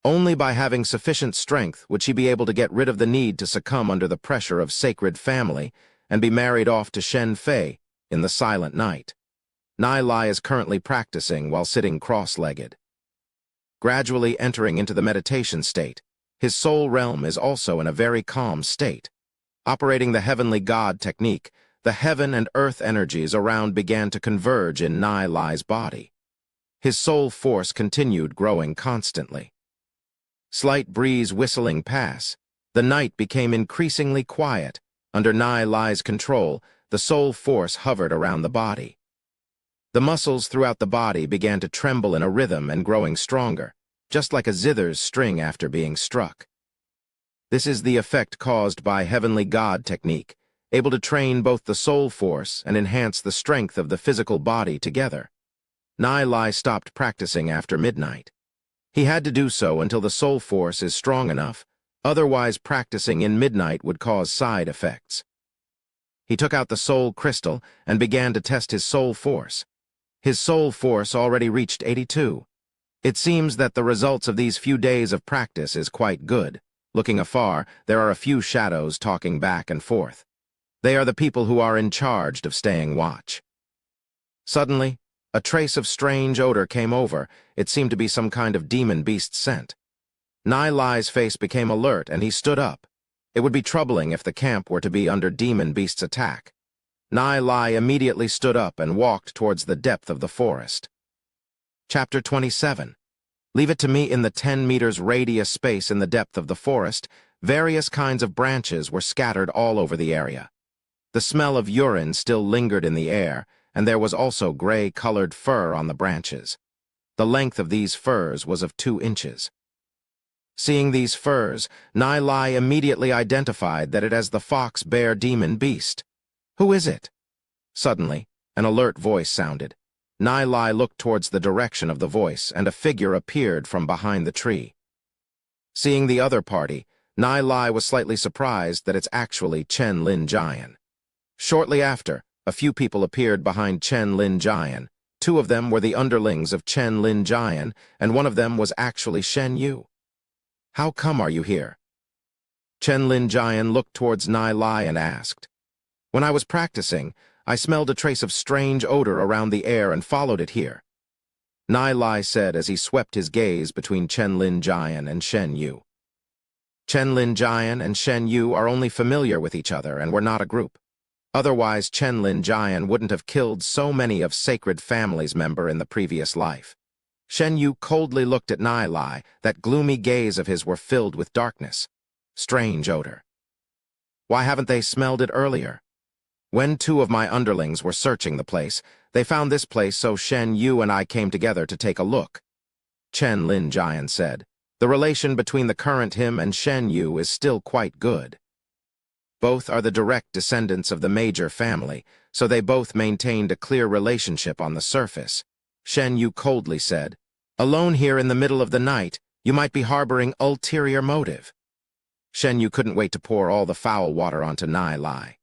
Only by having sufficient strength would she be able to get rid of the need to succumb under the pressure of sacred family and be married off to Shen Fei in the silent night. Nai Lai is currently practicing while sitting cross-legged. Gradually entering into the meditation state, his soul realm is also in a very calm state. Operating the heavenly God technique, the heaven and earth energies around began to converge in Nai Lai's body. His soul force continued growing constantly. Slight breeze whistling past, the night became increasingly quiet. Under Nai Lai's control, the soul force hovered around the body. The muscles throughout the body began to tremble in a rhythm and growing stronger, just like a zither's string after being struck. This is the effect caused by heavenly God technique, able to train both the soul force and enhance the strength of the physical body together. Nai Lai stopped practicing after midnight. He had to do so until the soul force is strong enough, otherwise practicing in midnight would cause side effects. He took out the soul crystal and began to test his soul force. His soul force already reached 82. It seems that the results of these few days of practice is quite good. Looking afar, there are a few shadows talking back and forth. They are the people who are in charge of staying watch. Suddenly, a trace of strange odor came over. It seemed to be some kind of demon beast scent. Nai Lai's face became alert and he stood up. It would be troubling if the camp were to be under demon beast's attack. Nai Lai immediately stood up and walked towards the depth of the forest. Chapter 27. Leave it to me. In the 10 meters radius space in the depth of the forest, various kinds of branches were scattered all over the area. The smell of urine still lingered in the air, and there was also gray-colored fur on the branches. The length of these furs was of 2 inches. Seeing these furs, Nai Lai immediately identified that it as the fox bear demon beast. Who is it? Suddenly, an alert voice sounded. Nai Lai looked towards the direction of the voice, and a figure appeared from behind the tree. Seeing the other party, Nai Lai was slightly surprised that it's actually Chen Lin Jian. Shortly after, a few people appeared behind Chen Lin Jian. 2 of them were the underlings of Chen Lin Jian, and one of them was actually Shen Yu. How come are you here? Chen Lin Jian looked towards Nai Lai and asked. When I was practicing, I smelled a trace of strange odor around the air and followed it here. Nai Lai said as he swept his gaze between Chen Lin Jian and Shen Yu. Chen Lin Jian and Shen Yu are only familiar with each other and were not a group. Otherwise, Chen Lin Jian wouldn't have killed so many of Sacred Family's members in the previous life. Shen Yu coldly looked at Nai Lai. That gloomy gaze of his were filled with darkness. Strange odor. Why haven't they smelled it earlier? When 2 of my underlings were searching the place, they found this place, so Shen Yu and I came together to take a look. Chen Lin Jian said. The relation between the current him and Shen Yu is still quite good. Both are the direct descendants of the major family, so they both maintained a clear relationship on the surface. Shen Yu coldly said, Alone here in the middle of the night, you might be harboring ulterior motive. Shen Yu couldn't wait to pour all the foul water onto Nai Lai.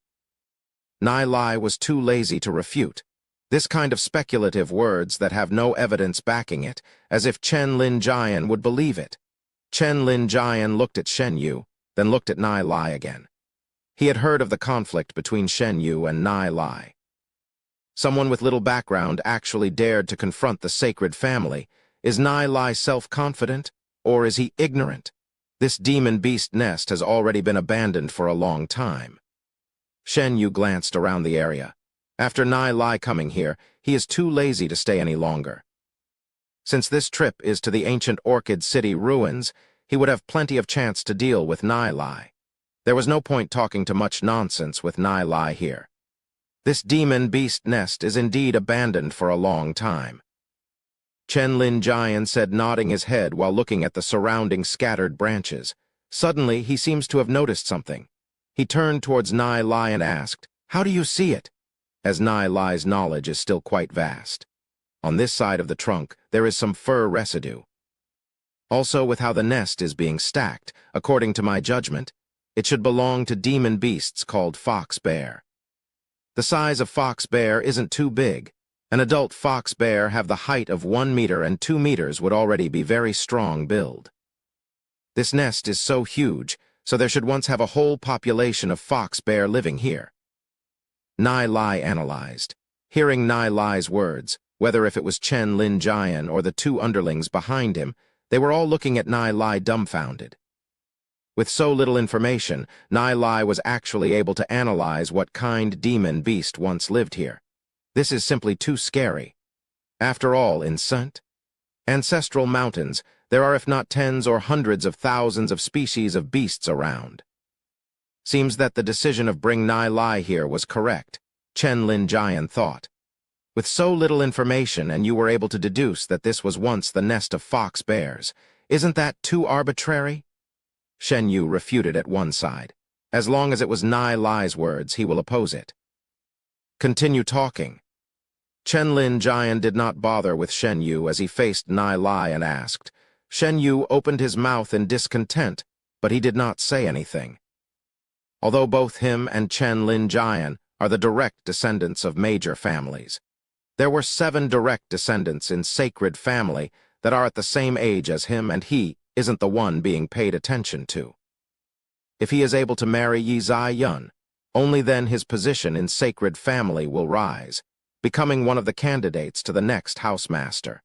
Nai Lai was too lazy to refute. This kind of speculative words that have no evidence backing it, as if Chen Lin Jian would believe it. Chen Lin Jian looked at Shen Yu, then looked at Nai Lai again. He had heard of the conflict between Shen Yu and Nai Lai. Someone with little background actually dared to confront the sacred family. Is Nai Lai self-confident, or is he ignorant? This demon beast nest has already been abandoned for a long time. Shen Yu glanced around the area. After Nai Lai coming here, he is too lazy to stay any longer. Since this trip is to the ancient Orchid City ruins, he would have plenty of chance to deal with Nai Lai. There was no point talking to much nonsense with Nai Lai here. This demon beast nest is indeed abandoned for a long time. Chen Lin Jian said, nodding his head while looking at the surrounding scattered branches. Suddenly, he seems to have noticed something. He turned towards Nai Lai and asked, How do you see it? As Nai Lai's knowledge is still quite vast. On this side of the trunk, there is some fur residue. Also, with how the nest is being stacked, according to my judgment, it should belong to demon beasts called fox bear. The size of fox bear isn't too big. An adult fox bear have the height of 1 meter, and 2 meters would already be very strong build. This nest is so huge, so there should once have a whole population of fox bear living here. Nai Lai analyzed. Hearing Nai Lai's words, whether if it was Chen Lin Jian or the two underlings behind him, they were all looking at Nai Lai dumbfounded. With so little information, Nai Lai was actually able to analyze what kind demon beast once lived here. This is simply too scary. After all, in ancestral mountains, there are if not tens or hundreds of thousands of species of beasts around. Seems that the decision of bring Nai Lai here was correct, Chen Lin Jian thought. With so little information and you were able to deduce that this was once the nest of fox bears, isn't that too arbitrary? Shen Yu refuted at one side. As long as it was Nai Lai's words, he will oppose it. Continue talking. Chen Lin Jian did not bother with Shen Yu as he faced Nai Lai and asked. Shen Yu opened his mouth in discontent, but he did not say anything. Although both him and Chen Lin Jian are the direct descendants of major families, there were 7 direct descendants in sacred family that are at the same age as him, and he isn't the one being paid attention to. If he is able to marry Yi Zai Yun, only then his position in sacred family will rise, becoming one of the candidates to the next housemaster.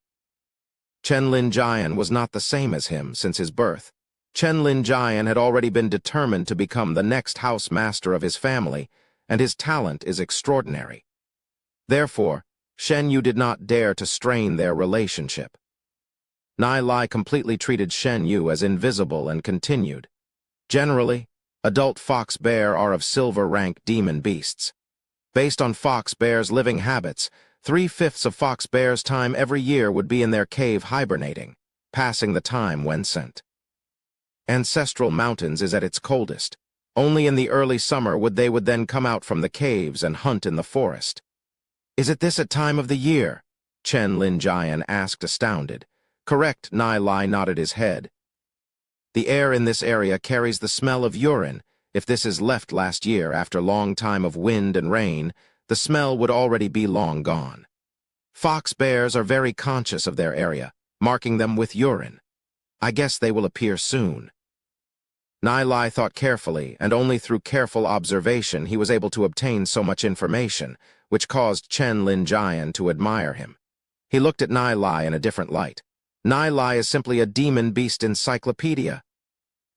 Chen Lin Jian was not the same as him since his birth. Chen Lin Jian had already been determined to become the next housemaster of his family, and his talent is extraordinary. Therefore, Shen Yu did not dare to strain their relationship. Nai Lai completely treated Shen Yu as invisible and continued. Generally, adult fox bear are of silver rank demon beasts. Based on fox bears' living habits, 3/5 of fox bears' time every year would be in their cave hibernating, passing the time when sent. Ancestral mountains is at its coldest. Only in the early summer would they then come out from the caves and hunt in the forest. Is it this at time of the year? Chen Lin Jian asked, astounded. Correct, Nai Lai nodded his head. The air in this area carries the smell of urine. If this is left last year after long time of wind and rain, the smell would already be long gone. Fox bears are very conscious of their area, marking them with urine. I guess they will appear soon. Nai Lai thought carefully, and only through careful observation he was able to obtain so much information, which caused Chen Lin Jian to admire him. He looked at Nai Lai in a different light. Nai Lai is simply a demon beast encyclopedia.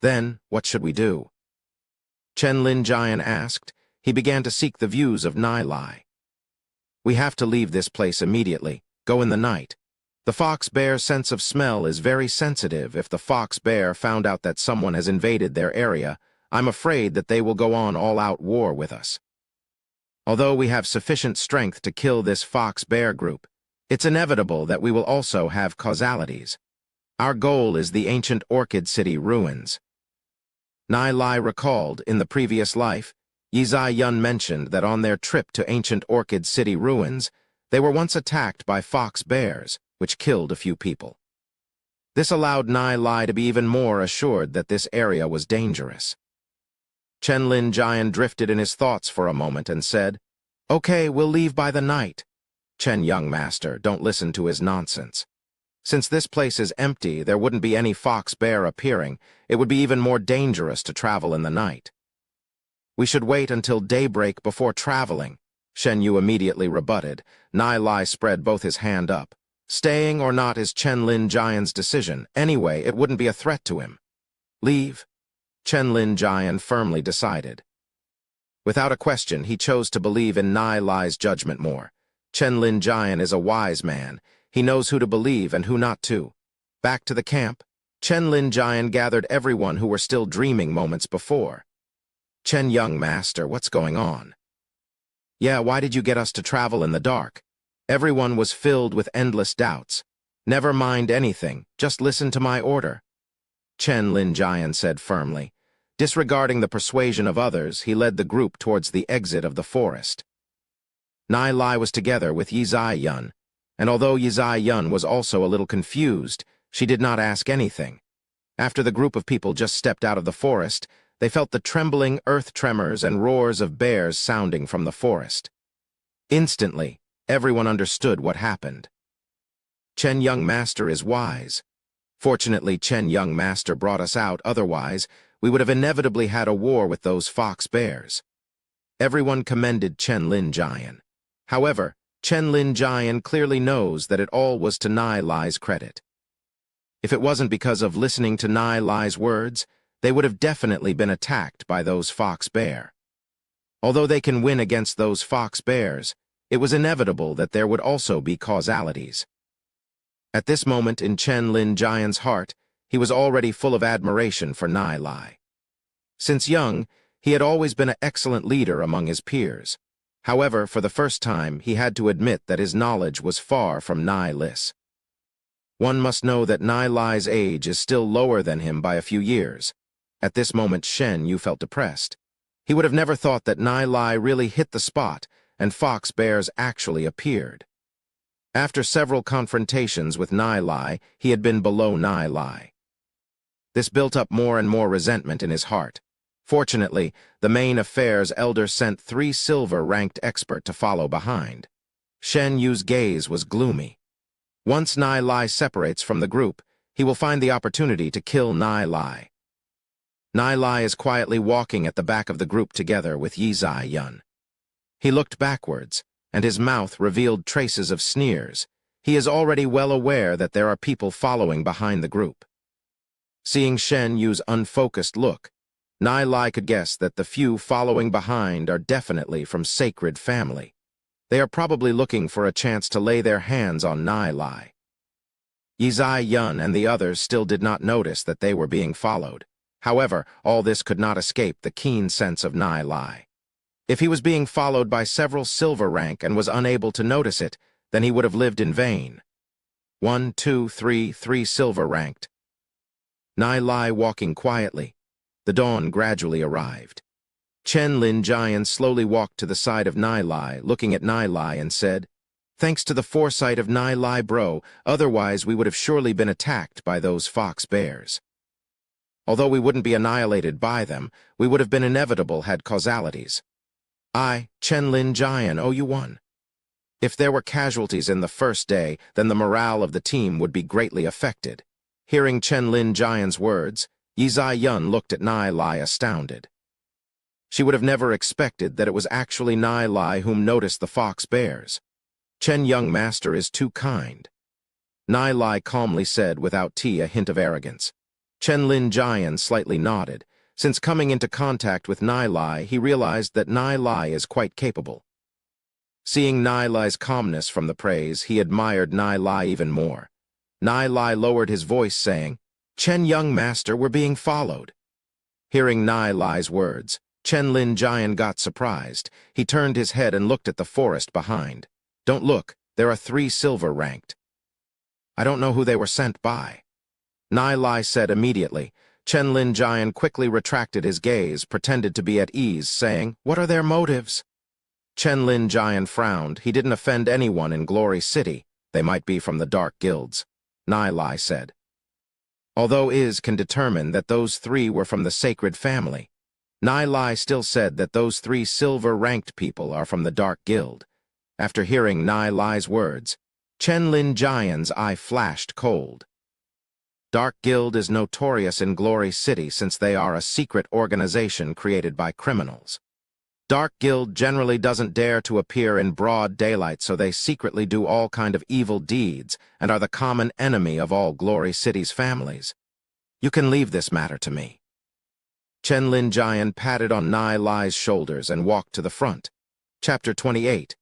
Then, what should we do? Chen Lin Jian asked. He began to seek the views of Nai Lai. We have to leave this place immediately. Go in the night. The fox bear's sense of smell is very sensitive. If the fox bear found out that someone has invaded their area, I'm afraid that they will go on all-out war with us. Although we have sufficient strength to kill this fox bear group, it's inevitable that we will also have causalities. Our goal is the ancient Orchid City ruins. Nai Lai recalled, in the previous life, Yizai Yun mentioned that on their trip to ancient Orchid City ruins, they were once attacked by fox bears, which killed a few people. This allowed Nai Lai to be even more assured that this area was dangerous. Chen Lin Jian drifted in his thoughts for a moment and said, "Okay, we'll leave by the night." "Chen, young master, don't listen to his nonsense. Since this place is empty, there wouldn't be any fox bear appearing. It would be even more dangerous to travel in the night." "We should wait until daybreak before traveling," Shen Yu immediately rebutted. Nai Lai spread both his hand up. Staying or not is Chen Lin Jian's decision. Anyway, it wouldn't be a threat to him. "Leave," Chen Lin Jian firmly decided. Without a question, he chose to believe in Nai Lai's judgment more. Chen Lin Jian is a wise man. He knows who to believe and who not to. Back to the camp, Chen Lin Jian gathered everyone who were still dreaming moments before. "Chen, young master, what's going on?" "Yeah, why did you get us to travel in the dark?" Everyone was filled with endless doubts. "Never mind anything, just listen to my order," Chen Lin Jian said firmly. Disregarding the persuasion of others, he led the group towards the exit of the forest. Nai Lai was together with Yizai Yun, and although Yizai Yun was also a little confused, she did not ask anything. After the group of people just stepped out of the forest, they felt the trembling earth tremors and roars of bears sounding from the forest. Instantly, everyone understood what happened. Chen Young Master is wise. Fortunately, Chen Young Master brought us out, otherwise, we would have inevitably had a war with those fox bears. Everyone commended Chen Lin Jian. However, Chen Lin Jian clearly knows that it all was to Nai Lai's credit. If it wasn't because of listening to Nai Lai's words, they would have definitely been attacked by those fox bear. Although they can win against those fox bears, it was inevitable that there would also be causalities. At this moment in Chen Lin Jian's heart, he was already full of admiration for Nai Lai. Since young, he had always been an excellent leader among his peers. However, for the first time, he had to admit that his knowledge was far from Nai Lai's. One must know that Nai Lai's age is still lower than him by a few years. At this moment, Shen Yu felt depressed. He would have never thought that Nai Lai really hit the spot and fox bears actually appeared. After several confrontations with Nai Lai, he had been below Nai Lai. This built up more and more resentment in his heart. Fortunately, the main affairs elder sent 3 silver-ranked experts to follow behind. Shen Yu's gaze was gloomy. Once Nai Lai separates from the group, he will find the opportunity to kill Nai Lai. Nai Lai is quietly walking at the back of the group together with Yizai Yun. He looked backwards, and his mouth revealed traces of sneers. He is already well aware that there are people following behind the group. Seeing Shen Yu's unfocused look, Nai Lai could guess that the few following behind are definitely from sacred family. They are probably looking for a chance to lay their hands on Nai Lai. Yizai Yun and the others still did not notice that they were being followed. However, all this could not escape the keen sense of Nai Lai. If he was being followed by several silver rank and was unable to notice it, then he would have lived in vain. 1, 2, 3 silver ranked. Nai Lai walking quietly. The dawn gradually arrived. Chen Lin Jian slowly walked to the side of Nai Lai, looking at Nai Lai, and said, "Thanks to the foresight of Nai Lai, bro, otherwise we would have surely been attacked by those fox bears. Although we wouldn't be annihilated by them, we would have been inevitable had causalities. I, Chen Lin Jian, owe you one." If there were casualties in the first day, then the morale of the team would be greatly affected. Hearing Chen Lin Jian's words, Yizai Yun looked at Nai Lai astounded. She would have never expected that it was actually Nai Lai whom noticed the fox bears. Chen Young Master is too kind. Nai Lai calmly said without a hint of arrogance. Chen Lin Jian slightly nodded. Since coming into contact with Nai Lai, he realized that Nai Lai is quite capable. Seeing Nai Lai's calmness from the praise, he admired Nai Lai even more. Nai Lai lowered his voice, saying, "Chen Young Master, we're being followed." Hearing Nai Lai's words, Chen Lin Jian got surprised. He turned his head and looked at the forest behind. "Don't look, there are 3 silver ranked. I don't know who they were sent by." Nai Lai said immediately. Chen Lin Jian quickly retracted his gaze, pretended to be at ease, saying, "What are their motives?" Chen Lin Jian frowned. He didn't offend anyone in Glory City. They might be from the dark guilds. Nai Lai said. Although Iz can determine that those three were from the sacred family, Nai Lai still said that those three silver-ranked people are from the dark guild. After hearing Nai Lai's words, Chen Lin Jian's eye flashed cold. Dark Guild is notorious in Glory City since they are a secret organization created by criminals. Dark Guild generally doesn't dare to appear in broad daylight, so they secretly do all kind of evil deeds and are the common enemy of all Glory City's families. You can leave this matter to me. Chen Lin Jian patted on Nai Lai's shoulders and walked to the front. Chapter 28.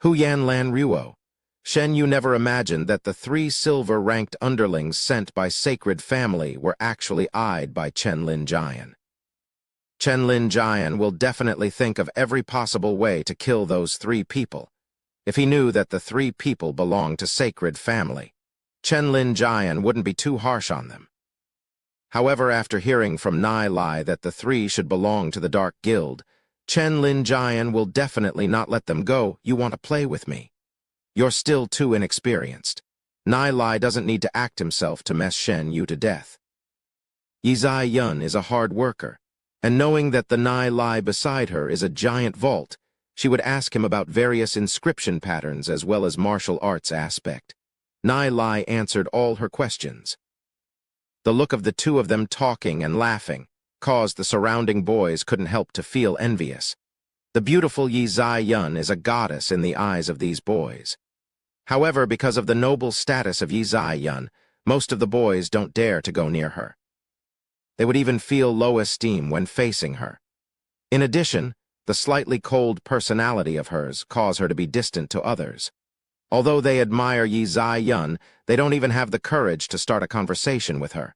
Hu Yan Lan Ruo. Shen Yu never imagined that the three silver-ranked underlings sent by Sacred Family were actually eyed by Chen Lin Jian. Chen Lin Jian will definitely think of every possible way to kill those three people. If he knew that the three people belonged to Sacred Family, Chen Lin Jian wouldn't be too harsh on them. However, after hearing from Nai Lai that the three should belong to the Dark Guild, Chen Lin Jian will definitely not let them go. "You want to play with me? You're still too inexperienced." Nai Lai doesn't need to act himself to mess Shen Yu to death. Yizai Yun is a hard worker, and knowing that the Nai Lai beside her is a giant vault, she would ask him about various inscription patterns as well as martial arts aspect. Nai Lai answered all her questions. The look of the two of them talking and laughing caused the surrounding boys couldn't help to feel envious. The beautiful Yizai Yun is a goddess in the eyes of these boys. However, because of the noble status of Yizai Yun, most of the boys don't dare to go near her. They would even feel low esteem when facing her. In addition, the slightly cold personality of hers cause her to be distant to others. Although they admire Yizai Yun, they don't even have the courage to start a conversation with her.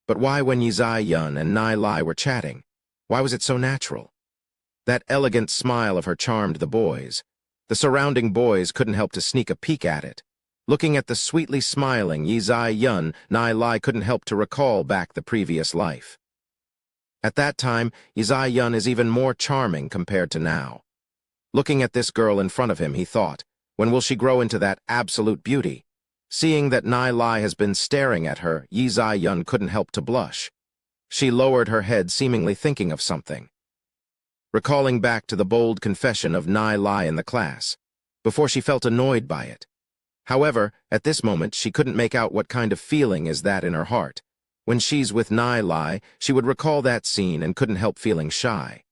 But why, when Yizai Yun and Nai Lai were chatting, why was it so natural? That elegant smile of her charmed the boys. The surrounding boys couldn't help to sneak a peek at it. Looking at the sweetly smiling Yizai Yun, Nai Lai couldn't help to recall back the previous life. At that time, Yizai Yun is even more charming compared to now. Looking at this girl in front of him, he thought, when will she grow into that absolute beauty? Seeing that Nai Lai has been staring at her, Yizai Yun couldn't help to blush. She lowered her head, seemingly thinking of something. Recalling back to the bold confession of Nai Lai in the class, before she felt annoyed by it. However, at this moment, she couldn't make out what kind of feeling is that in her heart. When she's with Nai Lai, she would recall that scene and couldn't help feeling shy.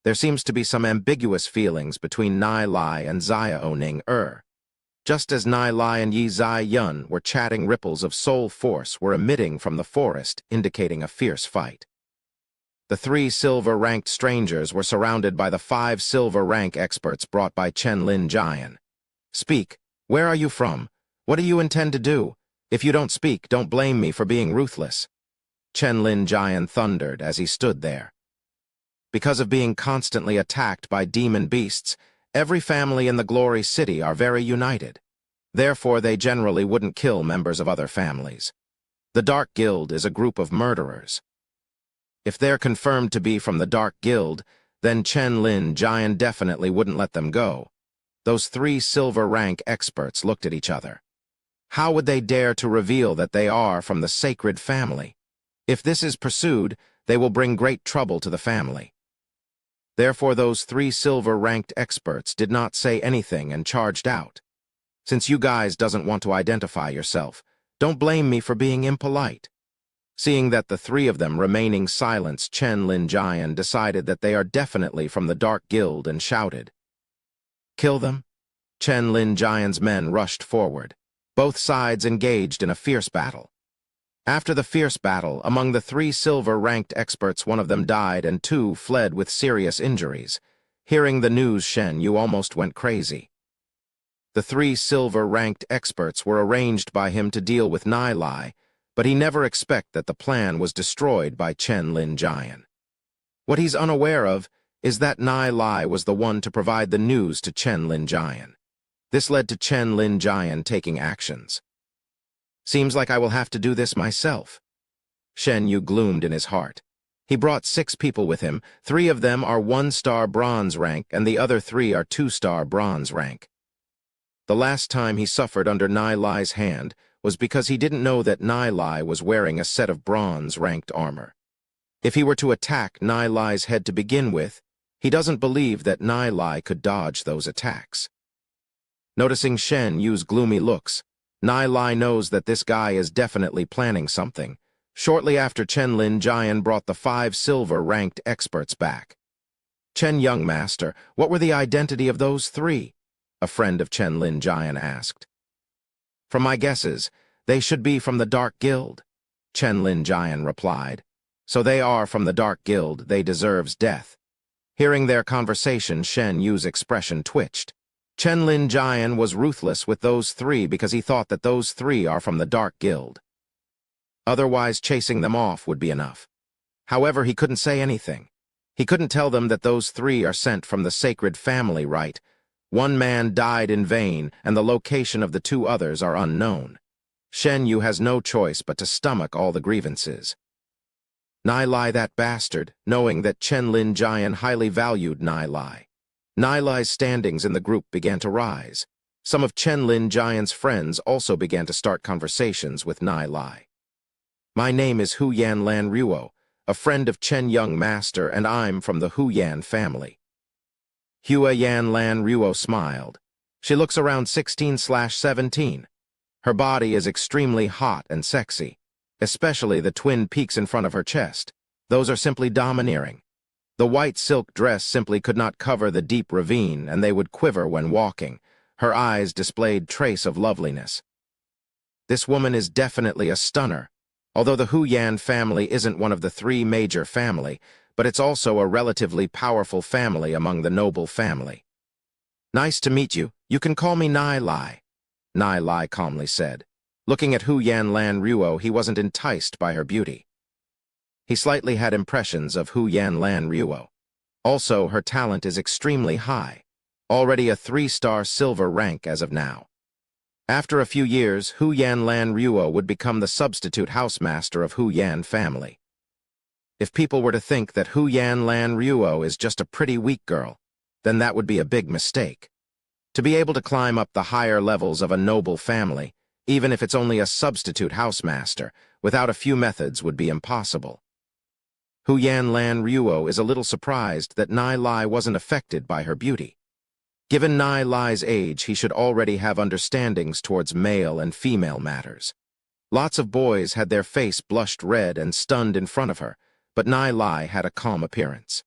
There seems to be some ambiguous feelings between Nai Lai and Xiao Ning. Just as Nai Lai and Yizai Yun were chatting, ripples of soul force were emitting from the forest, indicating a fierce fight. The three silver-ranked strangers were surrounded by the 5 silver-rank experts brought by Chen Lin Jian. "Speak. Where are you from? What do you intend to do? If you don't speak, don't blame me for being ruthless." Chen Lin Jian thundered as he stood there. Because of being constantly attacked by demon beasts, every family in the Glory City are very united. Therefore, they generally wouldn't kill members of other families. The Dark Guild is a group of murderers. If they're confirmed to be from the Dark Guild, then Chen Lin Jian definitely wouldn't let them go. Those 3 silver-rank experts looked at each other. How would they dare to reveal that they are from the Sacred Family? If this is pursued, they will bring great trouble to the family. Therefore, those 3 silver-ranked experts did not say anything and charged out. "Since you guys doesn't want to identify yourself, don't blame me for being impolite." Seeing that the 3 of them remaining silent, Chen Lin Jian decided that they are definitely from the Dark Guild and shouted, "Kill them?" Chen Lin Jian's men rushed forward. Both sides engaged in a fierce battle. After the fierce battle, among the 3 silver-ranked experts, one of them died and 2 fled with serious injuries. Hearing the news, Shen Yu almost went crazy. The 3 silver-ranked experts were arranged by him to deal with Nai Lai, but he never expected that the plan was destroyed by Chen Lin Jian. What he's unaware of is that Nai Lai was the one to provide the news to Chen Lin Jian. This led to Chen Lin Jian taking actions. Seems like I will have to do this myself. Shen Yu gloomed in his heart. He brought 6 people with him. 3 of them are 1-star bronze rank, and the other 3 are 2-star bronze rank. The last time he suffered under Nai Lai's hand was because he didn't know that Nai Lai was wearing a set of bronze-ranked armor. If he were to attack Nai Lai's head to begin with, he doesn't believe that Nai Lai could dodge those attacks. Noticing Shen Yu's gloomy looks, Nai Lai knows that this guy is definitely planning something. Shortly after, Chen Lin Jian brought the 5 silver-ranked experts back. Chen Young Master, what were the identity of those 3? A friend of Chen Lin Jian asked. From my guesses, they should be from the Dark Guild, Chen Lin Jian replied. So they are from the Dark Guild, they deserves death. Hearing their conversation, Shen Yu's expression twitched. Chen Lin Jian was ruthless with those 3 because he thought that those 3 are from the Dark Guild. Otherwise, chasing them off would be enough. However, he couldn't say anything. He couldn't tell them that those 3 are sent from the sacred family, right? One man died in vain, and the location of the 2 others are unknown. Shen Yu has no choice but to stomach all the grievances. Nai Lai, that bastard, knowing that Chen Lin Jian highly valued Nai Lai. Nai Lai's standings in the group began to rise. Some of Chen Lin Jian's friends also began to start conversations with Nai Lai. My name is Hu Yan Lan Ruo, a friend of Chen Young Master, and I'm from the Hu Yan family. Hua Yan Lan Ruo smiled. She looks around 16/17. Her body is extremely hot and sexy, especially the twin peaks in front of her chest. Those are simply domineering. The white silk dress simply could not cover the deep ravine, and they would quiver when walking. Her eyes displayed trace of loveliness. This woman is definitely a stunner. Although the Hu Yan family isn't one of the 3 major family, but it's also a relatively powerful family among the noble family. Nice to meet you. You can call me Nai Lai, Nai Lai calmly said. Looking at Hu Yan Lan Ruo, he wasn't enticed by her beauty. He slightly had impressions of Hu Yan Lan Ruo. Also, her talent is extremely high, already a 3-star silver rank as of now. After a few years, Hu Yan Lan Ruo would become the substitute housemaster of Hu Yan family. If people were to think that Hu Yan Lan Ruo is just a pretty weak girl, then that would be a big mistake. To be able to climb up the higher levels of a noble family, even if it's only a substitute housemaster, without a few methods would be impossible. Hu Yan Lan Ruo is a little surprised that Nai Lai wasn't affected by her beauty. Given Nai Lai's age, he should already have understandings towards male and female matters. Lots of boys had their face blushed red and stunned in front of her, but Nai Lai had a calm appearance.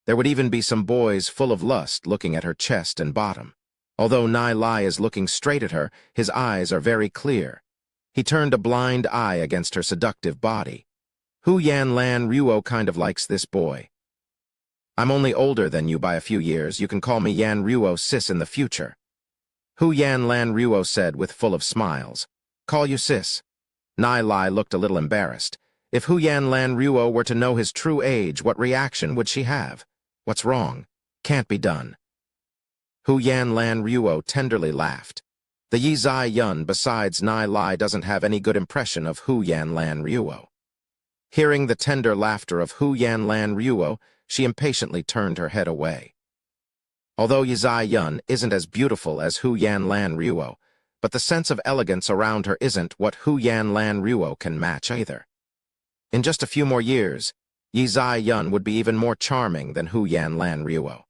There would even be some boys full of lust looking at her chest and bottom. Although Nai Lai is looking straight at her, his eyes are very clear. He turned a blind eye against her seductive body. Hu Yan Lan Ruo kind of likes this boy. I'm only older than you by a few years. You can call me Yan Ruo sis in the future, Hu Yan Lan Ruo said with full of smiles. Call you sis. Nai Lai looked a little embarrassed. If Hu Yan Lan Ruo were to know his true age, what reaction would she have? What's wrong? Can't be done. Hu Yan Lan Ruo tenderly laughed. The Yi Zai Yun besides Nai Lai doesn't have any good impression of Hu Yan Lan Ruo. Hearing the tender laughter of Hu Yan Lan Ruo, she impatiently turned her head away. Although Yi Zai Yun isn't as beautiful as Hu Yan Lan Ruo, but the sense of elegance around her isn't what Hu Yan Lan Ruo can match either. In just a few more years, Yi Zai Yun would be even more charming than Hu Yan Lan Ruo.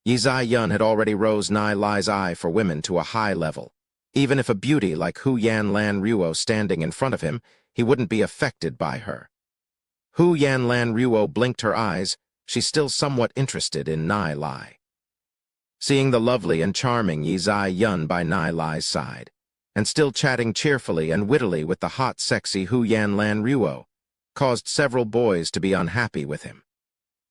Yi Zai Yun had already rose Nai Lai's eye for women to a high level. Even if a beauty like Hu Yan Lan Ruo standing in front of him, he wouldn't be affected by her. Hu Yan Lan Ruo blinked her eyes. She's still somewhat interested in Nai Lai. Seeing the lovely and charming Yi Zai Yun by Nai Lai's side, and still chatting cheerfully and wittily with the hot, sexy Hu Yan Lan Ruo, caused several boys to be unhappy with him.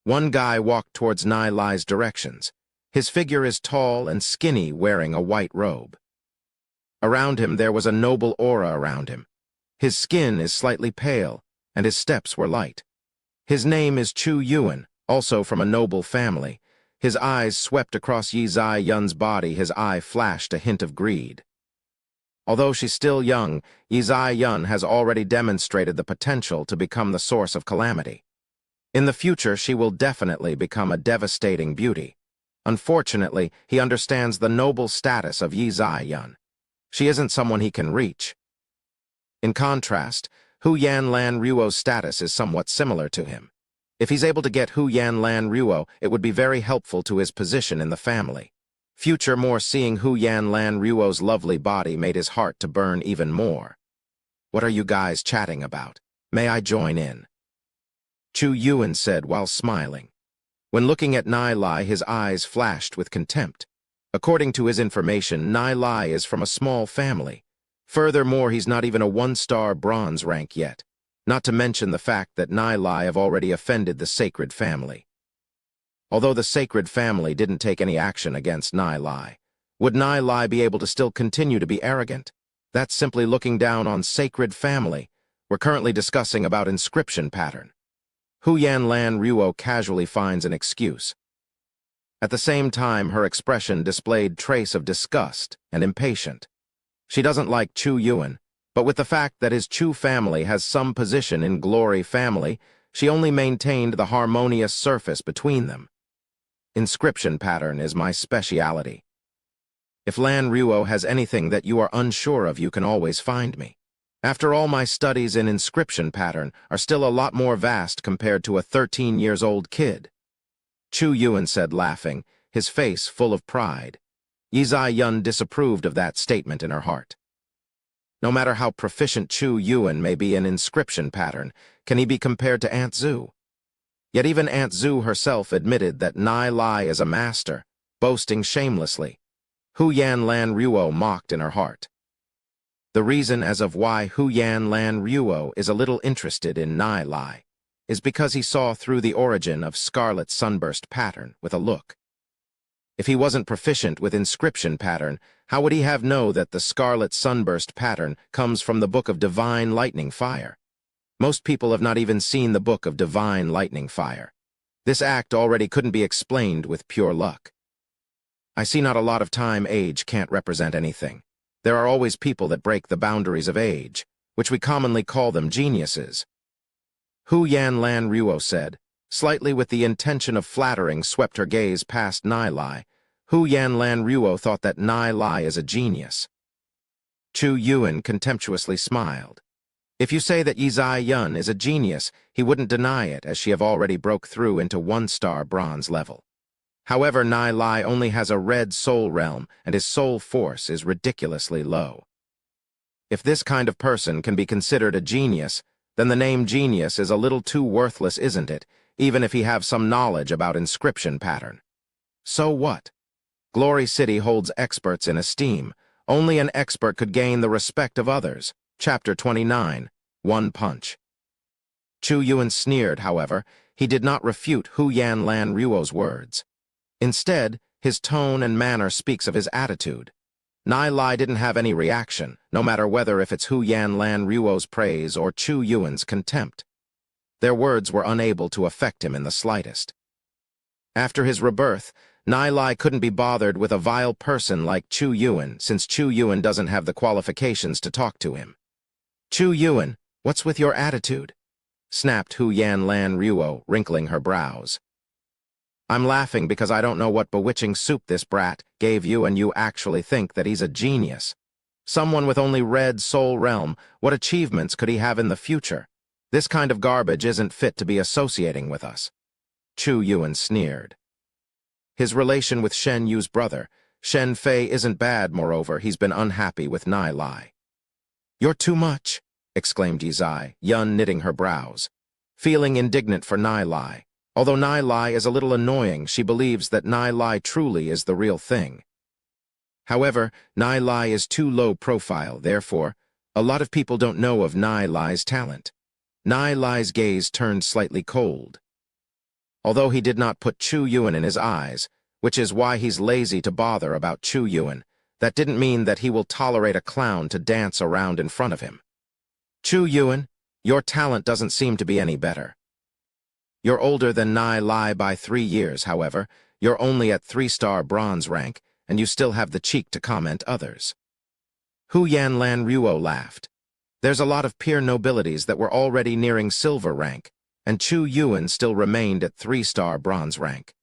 One guy walked towards Nai Lai's directions. His figure is tall and skinny, wearing a white robe. Around him there was a noble aura around him. His skin is slightly pale, and his steps were light. His name is Chu Yuan, also from a noble family. His eyes swept across Yi Zai Yun's body. His eye flashed a hint of greed. Although she's still young, Ainz Yun has already demonstrated the potential to become the source of calamity. In the future, she will definitely become a devastating beauty. Unfortunately, he understands the noble status of Ainz Yun. She isn't someone he can reach. In contrast, Hu Yanlan Ruo's status is somewhat similar to him. If he's able to get Hu Yanlan Ruo, it would be very helpful to his position in the family. Furthermore, seeing Hu Yanlan Ruo's lovely body made his heart to burn even more. "What are you guys chatting about? May I join in?" Chu Yuan said while smiling. When looking at Nai Lai, his eyes flashed with contempt. According to his information, Nai Lai is from a small family. Furthermore, he's not even a one-star bronze rank yet, not to mention the fact that Nai Lai have already offended the sacred family. Although the sacred family didn't take any action against Nai Lai, would Nai Lai be able to still continue to be arrogant? That's simply looking down on sacred family. We're currently discussing about inscription pattern. Hu Yanlan Ruo casually finds an excuse. At the same time, her expression displayed trace of disgust and impatient. She doesn't like Chu Yuan, but with the fact that his Chu family has some position in Glory family, she only maintained the harmonious surface between them. Inscription pattern is my speciality. If Lan Ruo has anything that you are unsure of, you can always find me. After all, my studies in inscription pattern are still a lot more vast compared to a 13-years-old kid. Chu Yuan said, laughing, his face full of pride. Ainz Yun disapproved of that statement in her heart. No matter how proficient Chu Yuan may be in inscription pattern, can he be compared to Aunt Zhu? Yet even Aunt Zhu herself admitted that Nai Lai is a master, boasting shamelessly. Hu Yanlan Ruo mocked in her heart. The reason as of why Hu Yanlan Ruo is a little interested in Nai Lai is because he saw through the origin of Scarlet Sunburst pattern with a look. If he wasn't proficient with inscription pattern, how would he have known that the Scarlet Sunburst pattern comes from the Book of Divine Lightning Fire? Most people have not even seen the Book of Divine Lightning Fire. This act already couldn't be explained with pure luck. I see not a lot of time age can't represent anything. There are always people that break the boundaries of age, which we commonly call them geniuses. Hu Yanlan Ruo said, slightly with the intention of flattering, swept her gaze past Nai Lai. Hu Yanlan Ruo thought that Nai Lai is a genius. Chu Yuan contemptuously smiled. If you say that Ainz Yun is a genius, he wouldn't deny it, as she have already broke through into one-star bronze level. However, Nai Lai only has a red soul realm, and his soul force is ridiculously low. If this kind of person can be considered a genius, then the name genius is a little too worthless, isn't it, even if he have some knowledge about inscription pattern? So what? Glory City holds experts in esteem. Only an expert could gain the respect of others. Chapter 29, One Punch. Chu Yuan sneered, however. He did not refute Hu Yanlan Ruo's words. Instead, his tone and manner speaks of his attitude. Nai Lai didn't have any reaction, no matter whether if it's Hu Yanlan Ruo's praise or Chu Yuan's contempt. Their words were unable to affect him in the slightest. After his rebirth, Nai Lai couldn't be bothered with a vile person like Chu Yuan, since Chu Yuan doesn't have the qualifications to talk to him. "Chu Yuan, what's with your attitude?" snapped Hu Yanlan Ruo, wrinkling her brows. "I'm laughing because I don't know what bewitching soup this brat gave you, and you actually think that he's a genius. Someone with only red soul realm, what achievements could he have in the future? This kind of garbage isn't fit to be associating with us." Chu Yuan sneered. His relation with Shen Yu's brother, Shen Fei, isn't bad. Moreover, he's been unhappy with Nai Lai. "You're too much," exclaimed Ainz Yun, knitting her brows. Feeling indignant for Nai Lai. Although Nai Lai is a little annoying, she believes that Nai Lai truly is the real thing. However, Nai Lai is too low profile, therefore, a lot of people don't know of Nai Lai's talent. Nai Lai's gaze turned slightly cold. Although he did not put Chu Yuan in his eyes, which is why he's lazy to bother about Chu Yuan, that didn't mean that he will tolerate a clown to dance around in front of him. "Chu Yuan, your talent doesn't seem to be any better. You're older than Nai Lai by 3 years, however. You're only at 3-star bronze rank, and you still have the cheek to comment others." Hu Yan Lan Ruo laughed. There's a lot of peer nobilities that were already nearing silver rank, and Chu Yuan still remained at 3-star bronze rank.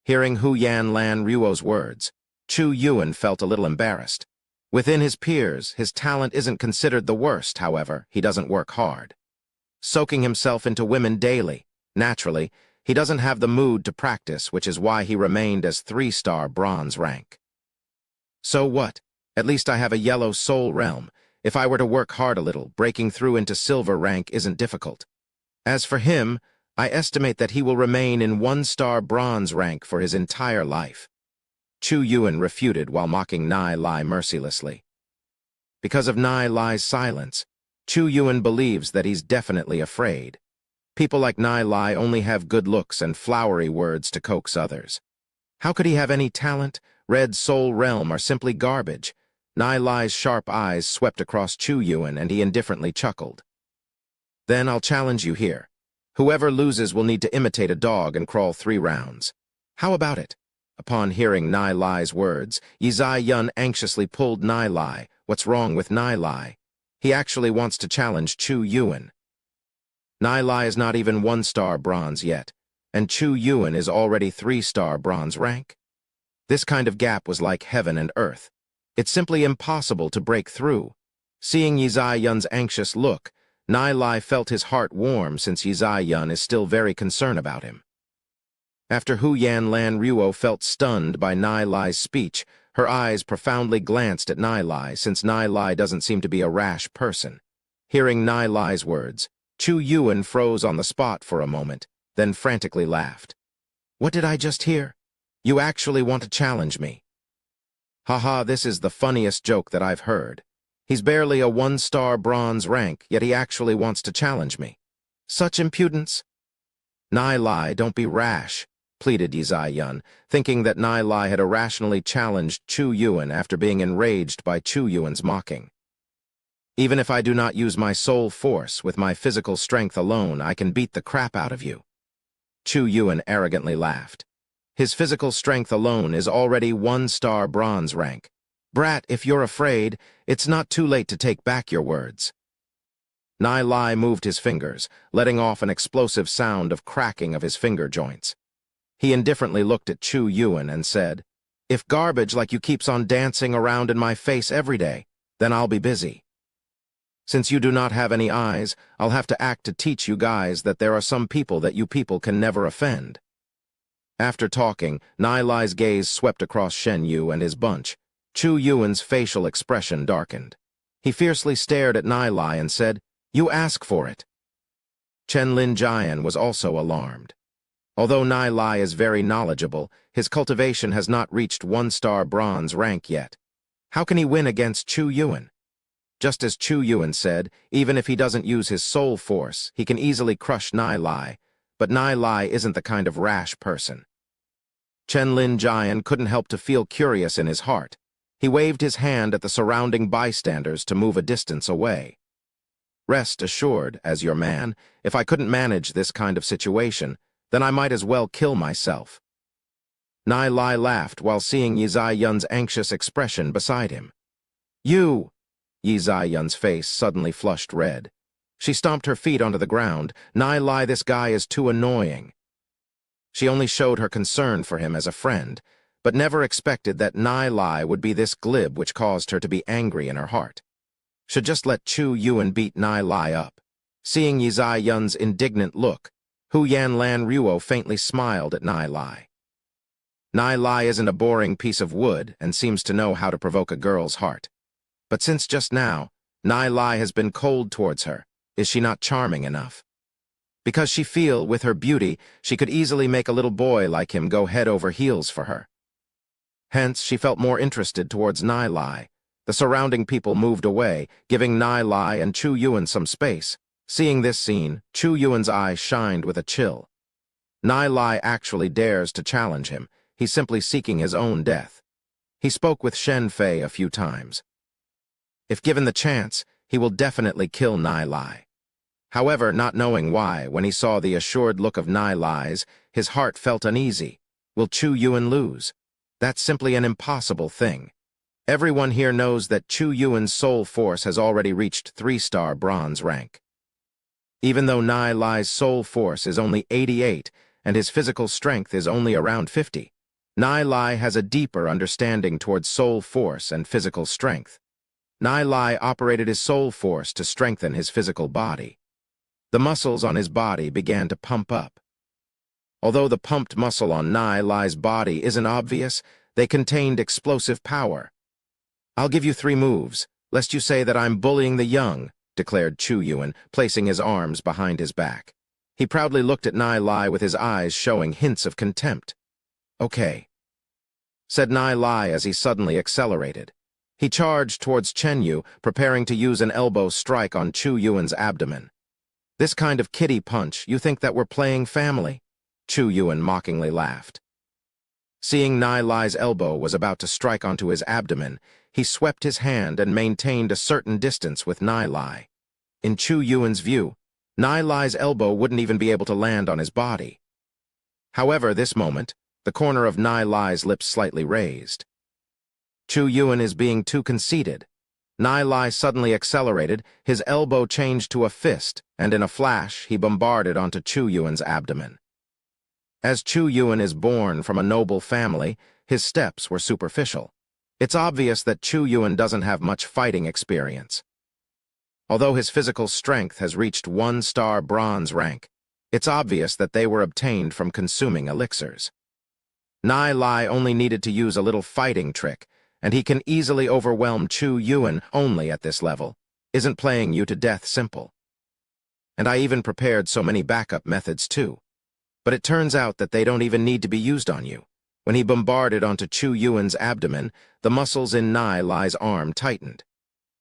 Hearing Hu Yan Lan Ruo's words, Chu Yuan felt a little embarrassed. Within his peers, his talent isn't considered the worst, however, he doesn't work hard. Soaking himself into women daily, naturally, he doesn't have the mood to practice, which is why he remained as 3-star bronze rank. So what? At least I have a yellow soul realm. If I were to work hard a little, breaking through into silver rank isn't difficult. As for him, I estimate that he will remain in 1-star bronze rank for his entire life. Chu Yuan refuted while mocking Nai Lai mercilessly. Because of Nai Lai's silence, Chu Yuan believes that he's definitely afraid. People like Nai Lai only have good looks and flowery words to coax others. How could he have any talent? Red Soul Realm are simply garbage. Nai Lai's sharp eyes swept across Chu Yuan and he indifferently chuckled. Then I'll challenge you here. Whoever loses will need to imitate a dog and crawl 3 rounds. How about it? Upon hearing Nai Lai's words, Zai Yun anxiously pulled Nai Lai. What's wrong with Nai Lai? He actually wants to challenge Chu Yuan. Nai Lai is not even 1-star bronze yet, and Chu Yuan is already 3-star bronze rank. This kind of gap was like heaven and earth. It's simply impossible to break through. Seeing Zai Yun's anxious look, Nai Lai felt his heart warm since Zai Yun is still very concerned about him. After Hu Yan Lan Ruo felt stunned by Nai Lai's speech, her eyes profoundly glanced at Nai Lai since Nai Lai doesn't seem to be a rash person. Hearing Nai Lai's words, Chu Yuan froze on the spot for a moment, then frantically laughed. What did I just hear? You actually want to challenge me? Haha, this is the funniest joke that I've heard. He's barely a 1-star bronze rank, yet he actually wants to challenge me. Such impudence. Nai Lai, don't be rash, pleaded Zai Yun, thinking that Nai Lai had irrationally challenged Chu Yuan after being enraged by Chu Yuan's mocking. Even if I do not use my soul force, with my physical strength alone, I can beat the crap out of you. Chu Yuan arrogantly laughed. His physical strength alone is already 1-star bronze rank. Brat, if you're afraid, it's not too late to take back your words. Nai Lai moved his fingers, letting off an explosive sound of cracking of his finger joints. He indifferently looked at Chu Yuan and said, If garbage like you keeps on dancing around in my face every day, then I'll be busy. Since you do not have any eyes, I'll have to act to teach you guys that there are some people that you people can never offend. After talking, Nai Lai's gaze swept across Shen Yu and his bunch. Chu Yuan's facial expression darkened. He fiercely stared at Nai Lai and said, You ask for it. Chen Lin Jian was also alarmed. Although Nai Lai is very knowledgeable, his cultivation has not reached 1-star bronze rank yet. How can he win against Chu Yuan? Just as Chu Yuan said, even if he doesn't use his soul force, he can easily crush Nai Lai, but Nai Lai isn't the kind of rash person. Chen Lin Jian couldn't help to feel curious in his heart. He waved his hand at the surrounding bystanders to move a distance away. Rest assured, as your man, if I couldn't manage this kind of situation, then I might as well kill myself. Nai Lai laughed while seeing Zai Yun's anxious expression beside him. You! Zai Yun's face suddenly flushed red. She stomped her feet onto the ground. Nai Lai, this guy is too annoying. She only showed her concern for him as a friend, but never expected that Nai Lai would be this glib, which caused her to be angry in her heart. Should just let Chu Yuan beat Nai Lai up. Seeing Zai Yun's indignant look, Hu Yan Lan Ruo faintly smiled at Nai Lai. Nai Lai isn't a boring piece of wood and seems to know how to provoke a girl's heart. But since just now, Nai Lai has been cold towards her, is she not charming enough? Because she feel, with her beauty, she could easily make a little boy like him go head over heels for her. Hence, she felt more interested towards Nai Lai. The surrounding people moved away, giving Nai Lai and Chu Yuan some space. Seeing this scene, Chu Yuan's eye shined with a chill. Nai Lai actually dares to challenge him. He's simply seeking his own death. He spoke with Shen Fei a few times. If given the chance, he will definitely kill Nai Lai. However, not knowing why, when he saw the assured look of Nai Lai's, his heart felt uneasy. Will Chu Yuan lose? That's simply an impossible thing. Everyone here knows that Chu Yuan's soul force has already reached 3-star bronze rank. Even though Nai Lai's soul force is only 88 and his physical strength is only around 50, Nai Lai has a deeper understanding towards soul force and physical strength. Nai Lai operated his soul force to strengthen his physical body. The muscles on his body began to pump up. Although the pumped muscle on Nai Lai's body isn't obvious, they contained explosive power. "I'll give you 3 moves, lest you say that I'm bullying the young," declared Chu Yuan, placing his arms behind his back. He proudly looked at Nai Lai with his eyes showing hints of contempt. "Okay," said Nai Lai as he suddenly accelerated. He charged towards Chen Yu, preparing to use an elbow strike on Chu Yuan's abdomen. "This kind of kiddie punch, you think that we're playing family?" Chu Yuan mockingly laughed. Seeing Nai Lai's elbow was about to strike onto his abdomen, he swept his hand and maintained a certain distance with Nai Lai. In Chu Yuan's view, Nai Lai's elbow wouldn't even be able to land on his body. However, this moment, the corner of Nai Lai's lips slightly raised. Chu Yuan is being too conceited. Nai Lai suddenly accelerated, his elbow changed to a fist, and in a flash, he bombarded onto Chu Yuan's abdomen. As Chu Yuan is born from a noble family, his steps were superficial. It's obvious that Chu Yuan doesn't have much fighting experience. Although his physical strength has reached 1-star bronze rank, it's obvious that they were obtained from consuming elixirs. Nai Lai only needed to use a little fighting trick, and he can easily overwhelm Chu Yuan only at this level. Isn't playing you to death simple? And I even prepared so many backup methods too. But it turns out that they don't even need to be used on you. When he bombarded onto Chu Yuan's abdomen, the muscles in Nai Lai's arm tightened.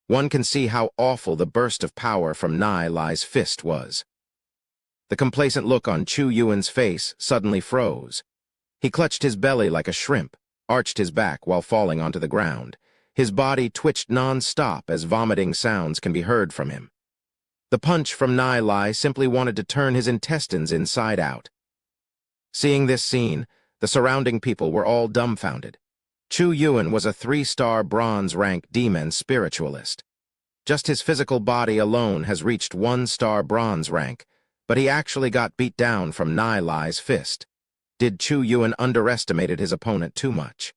One can see how awful the burst of power from Nai Lai's fist was. The complacent look on Chu Yuan's face suddenly froze. He clutched his belly like a shrimp, arched his back while falling onto the ground. His body twitched non-stop as vomiting sounds can be heard from him. The punch from Nai Lai simply wanted to turn his intestines inside out. Seeing this scene, the surrounding people were all dumbfounded. Chu Yuan was a 3-star bronze rank demon spiritualist. Just his physical body alone has reached 1-star bronze rank, but he actually got beat down from Nai Lai's fist. Did Chu Yuan underestimated his opponent too much?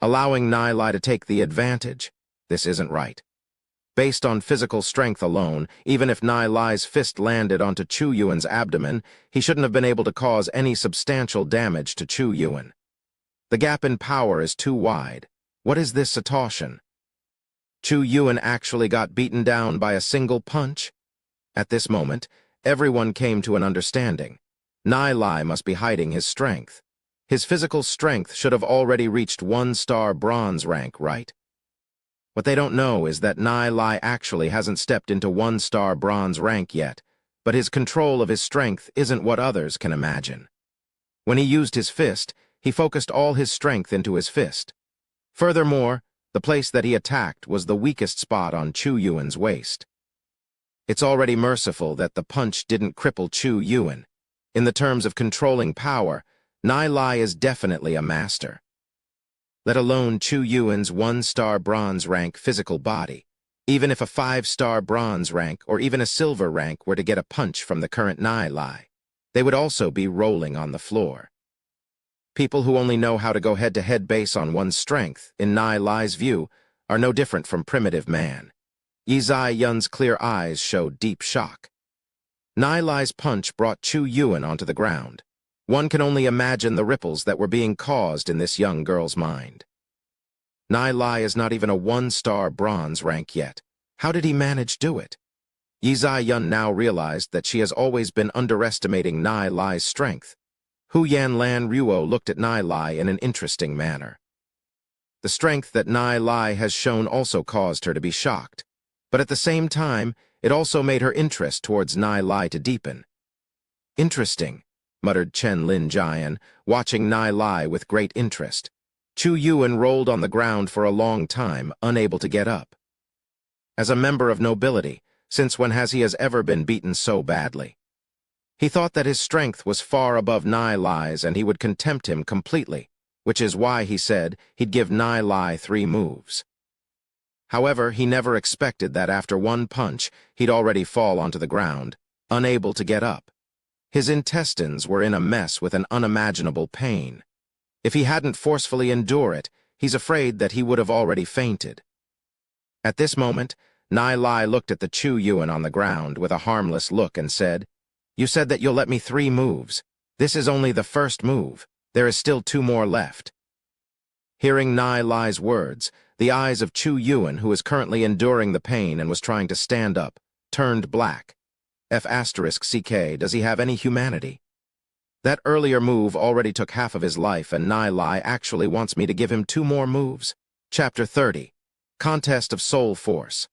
Allowing Nai Lai to take the advantage? This isn't right. Based on physical strength alone, even if Nai Lai's fist landed onto Chu Yuan's abdomen, he shouldn't have been able to cause any substantial damage to Chu Yuan. The gap in power is too wide. What is this Satoshi? Chu Yuan actually got beaten down by a single punch? At this moment, everyone came to an understanding. Nai Lai must be hiding his strength. His physical strength should have already reached 1-star bronze rank, right? What they don't know is that Nai Lai actually hasn't stepped into 1-star bronze rank yet, but his control of his strength isn't what others can imagine. When he used his fist, he focused all his strength into his fist. Furthermore, the place that he attacked was the weakest spot on Chu Yuan's waist. It's already merciful that the punch didn't cripple Chu Yuan. In the terms of controlling power, Nai Lai is definitely a master. Let alone Chu Yuan's 1-star bronze rank physical body. Even if a 5-star bronze rank or even a silver rank were to get a punch from the current Nai Lai, they would also be rolling on the floor. People who only know how to go head-to-head based on one's strength, in Nai Lai's view, are no different from primitive man. Yizai Yun's clear eyes showed deep shock. Nai Lai's punch brought Chu Yuan onto the ground. One can only imagine the ripples that were being caused in this young girl's mind. Nai Lai is not even a 1-star bronze rank yet. How did he manage to do it? Yizai Yun now realized that she has always been underestimating Nai Lai's strength. Hu Yan Lan Ruo looked at Nai Lai in an interesting manner. The strength that Nai Lai has shown also caused her to be shocked, but at the same time, it also made her interest towards Nai Lai to deepen. Interesting, muttered Chen Lin Jian, watching Nai Lai with great interest. Chu Yuan rolled on the ground for a long time, unable to get up. As a member of nobility, since when has he ever been beaten so badly? He thought that his strength was far above Nai Lai's and he would contempt him completely, which is why he said he'd give Nai Lai 3 moves. However, he never expected that after one punch, he'd already fall onto the ground, unable to get up. His intestines were in a mess with an unimaginable pain. If he hadn't forcefully endured it, he's afraid that he would have already fainted. At this moment, Nai Lai looked at the Chu Yuan on the ground with a harmless look and said, "You said that you'll let me 3 moves. This is only the first move. There is still 2 more left." Hearing Nai Lai's words, the eyes of Chu Yuan, who is currently enduring the pain and was trying to stand up, turned black. F***CK, does he have any humanity? That earlier move already took half of his life, and Nai Lai actually wants me to give him 2 more moves. Chapter 30. Contest of Soul Force.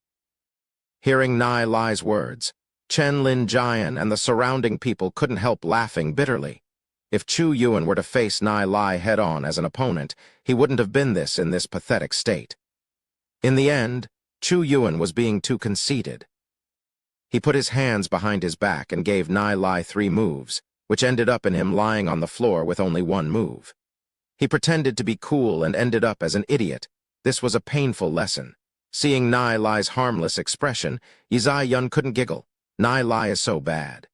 Hearing Nai Lai's words, Chen Lin Jian and the surrounding people couldn't help laughing bitterly. If Chu Yuan were to face Nai Lai head-on as an opponent, he wouldn't have been in this pathetic state. In the end, Chu Yuan was being too conceited. He put his hands behind his back and gave Nai Lai 3 moves, which ended up in him lying on the floor with only 1 move. He pretended to be cool and ended up as an idiot. This was a painful lesson. Seeing Nai Lai's harmless expression, Ainz Yun couldn't giggle. Nai Lai is so bad.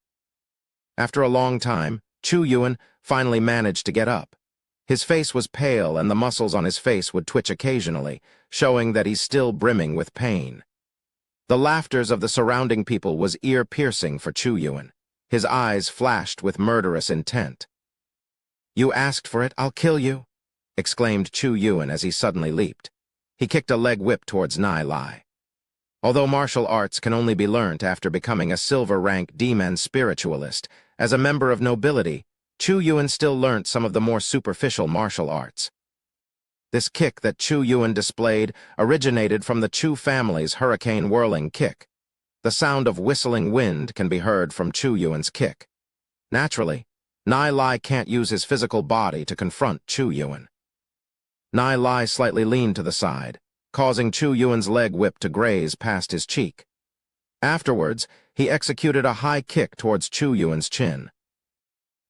After a long time, Chu Yuan finally managed to get up. His face was pale and the muscles on his face would twitch occasionally, showing that he's still brimming with pain. The laughters of the surrounding people was ear-piercing for Chu Yuan. His eyes flashed with murderous intent. "You asked for it, I'll kill you," exclaimed Chu Yuan as he suddenly leaped. He kicked a leg whip towards Nai Lai. Although martial arts can only be learnt after becoming a silver-rank demon spiritualist, as a member of nobility, Chu Yuan still learnt some of the more superficial martial arts. This kick that Chu Yuan displayed originated from the Chu family's hurricane whirling kick. The sound of whistling wind can be heard from Chu Yuan's kick. Naturally, Nai Lai can't use his physical body to confront Chu Yuan. Nai Lai slightly leaned to the side, causing Chu Yuan's leg whip to graze past his cheek. Afterwards, he executed a high kick towards Chu Yuan's chin.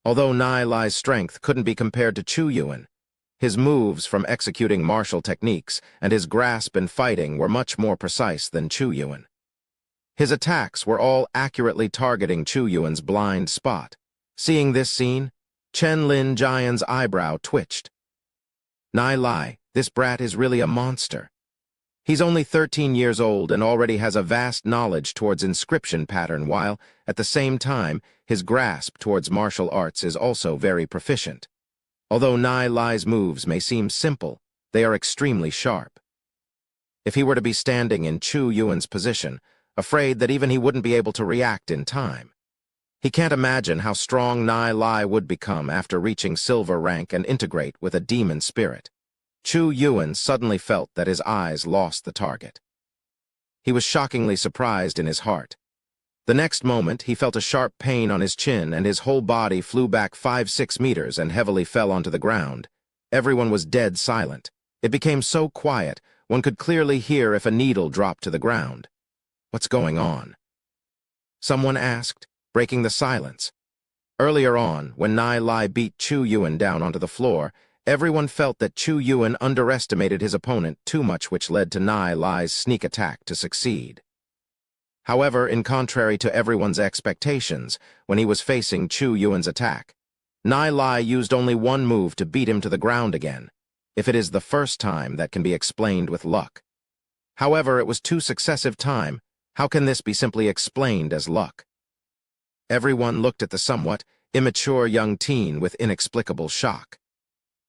Although Nai Lai's strength couldn't be compared to Chu Yuan, his moves from executing martial techniques and his grasp in fighting were much more precise than Chu Yuan. His attacks were all accurately targeting Chu Yuan's blind spot. Seeing this scene, Chen Lin Jian's eyebrow twitched. Nai Lai, this brat is really a monster. He's only 13 years old and already has a vast knowledge towards inscription pattern, while, at the same time, his grasp towards martial arts is also very proficient. Although Nai Lai's moves may seem simple, they are extremely sharp. If he were to be standing in Chu Yuan's position, afraid that even he wouldn't be able to react in time. He can't imagine how strong Nai Lai would become after reaching silver rank and integrate with a demon spirit. Chu Yuan suddenly felt that his eyes lost the target. He was shockingly surprised in his heart. The next moment, he felt a sharp pain on his chin and his whole body flew back 5-6 meters and heavily fell onto the ground. Everyone was dead silent. It became so quiet, one could clearly hear if a needle dropped to the ground. "What's going on?" someone asked, breaking the silence. Earlier on, when Nai Lai beat Chu Yuan down onto the floor, everyone felt that Chu Yuan underestimated his opponent too much, which led to Nai Lai's sneak attack to succeed. However, in contrary to everyone's expectations, when he was facing Chu Yuan's attack, Nai Lai used only 1 move to beat him to the ground again. If it is the first time, that can be explained with luck. However, it was 2 successive times. How can this be simply explained as luck? Everyone looked at the somewhat immature young teen with inexplicable shock.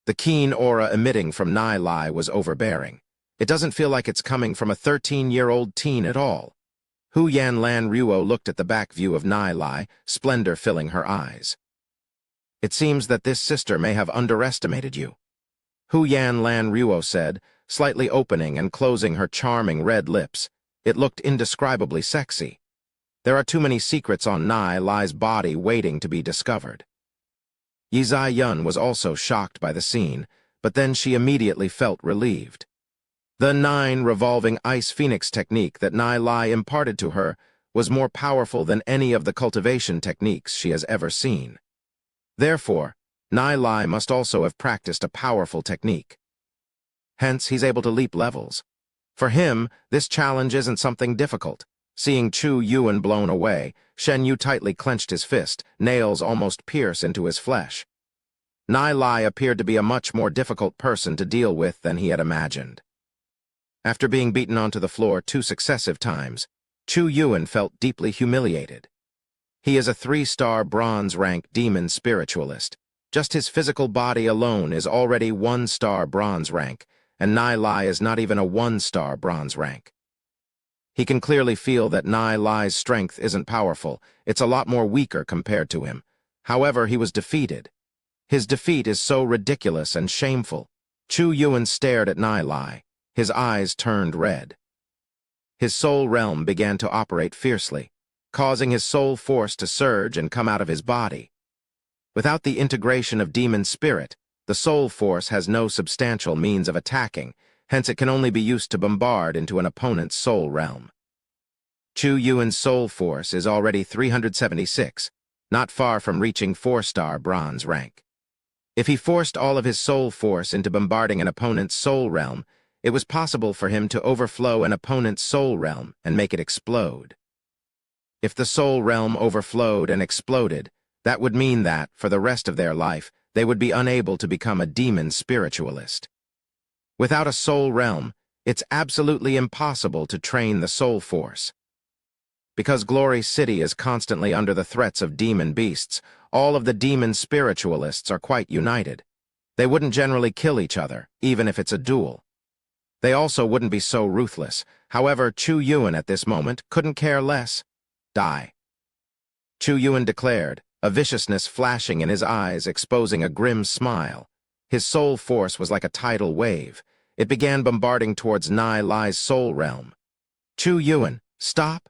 The keen aura emitting from Nai Lai was overbearing. It doesn't feel like it's coming from a 13-year-old teen at all. Hu Yan Lan Ruo looked at the back view of Nai Lai, splendor filling her eyes. "It seems that this sister may have underestimated you," Hu Yan Lan Ruo said, slightly opening and closing her charming red lips. It looked indescribably sexy. There are too many secrets on Nai Lai's body waiting to be discovered. Ainz Yun was also shocked by the scene, but then she immediately felt relieved. The 9 revolving ice phoenix technique that Nai Lai imparted to her was more powerful than any of the cultivation techniques she has ever seen. Therefore, Nai must also have practiced a powerful technique. Hence, he's able to leap levels. For him, this challenge isn't something difficult. Seeing Chu Yuan blown away, Shen Yu tightly clenched his fist, nails almost pierce into his flesh. Nai appeared to be a much more difficult person to deal with than he had imagined. After being beaten onto the floor 2 successive times, Chu Yuan felt deeply humiliated. He is a 3-star bronze-rank demon spiritualist. Just his physical body alone is already 1-star bronze rank, and Nai is not even a 1-star bronze rank. He can clearly feel that Nai's strength isn't powerful, it's a lot more weaker compared to him. However, he was defeated. His defeat is so ridiculous and shameful. Chu Yuan stared at Nai. His eyes turned red. His soul realm began to operate fiercely, causing his soul force to surge and come out of his body. Without the integration of demon spirit, the soul force has no substantial means of attacking, hence it can only be used to bombard into an opponent's soul realm. Chu Yuan's soul force is already 376, not far from reaching 4-star bronze rank. If he forced all of his soul force into bombarding an opponent's soul realm, it was possible for him to overflow an opponent's soul realm and make it explode. If the soul realm overflowed and exploded, that would mean that, for the rest of their life, they would be unable to become a demon spiritualist. Without a soul realm, it's absolutely impossible to train the soul force. Because Glory City is constantly under the threats of demon beasts, all of the demon spiritualists are quite united. They wouldn't generally kill each other, even if it's a duel. They also wouldn't be so ruthless. However, Chu Yuan at this moment couldn't care less. Die. Chu Yuan declared, a viciousness flashing in his eyes, exposing a grim smile. His soul force was like a tidal wave. It began bombarding towards Nai's soul realm. Chu Yuan, stop!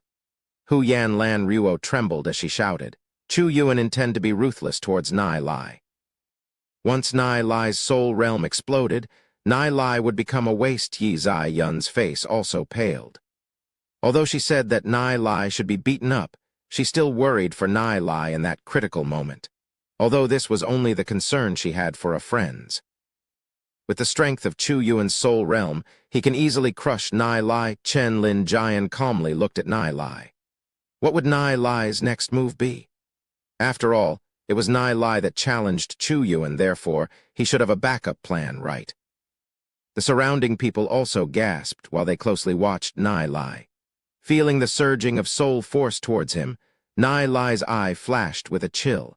Hu Yan Lan Ruo trembled as she shouted. Chu Yuan intended to be ruthless towards Nai. Once Nai's soul realm exploded, Nai would become a waste. Yi Zai Yun's face also paled. Although she said that Nai should be beaten up, she still worried for Nai in that critical moment, although this was only the concern she had for a friend's. With the strength of Chu Yuan's soul realm, he can easily crush Nai. Chen Lin Jian calmly looked at Nai. What would Nai's next move be? After all, it was Nai that challenged Chu Yuan, therefore he should have a backup plan, right? The surrounding people also gasped while they closely watched Nai. Feeling the surging of soul force towards him, Nai's eye flashed with a chill.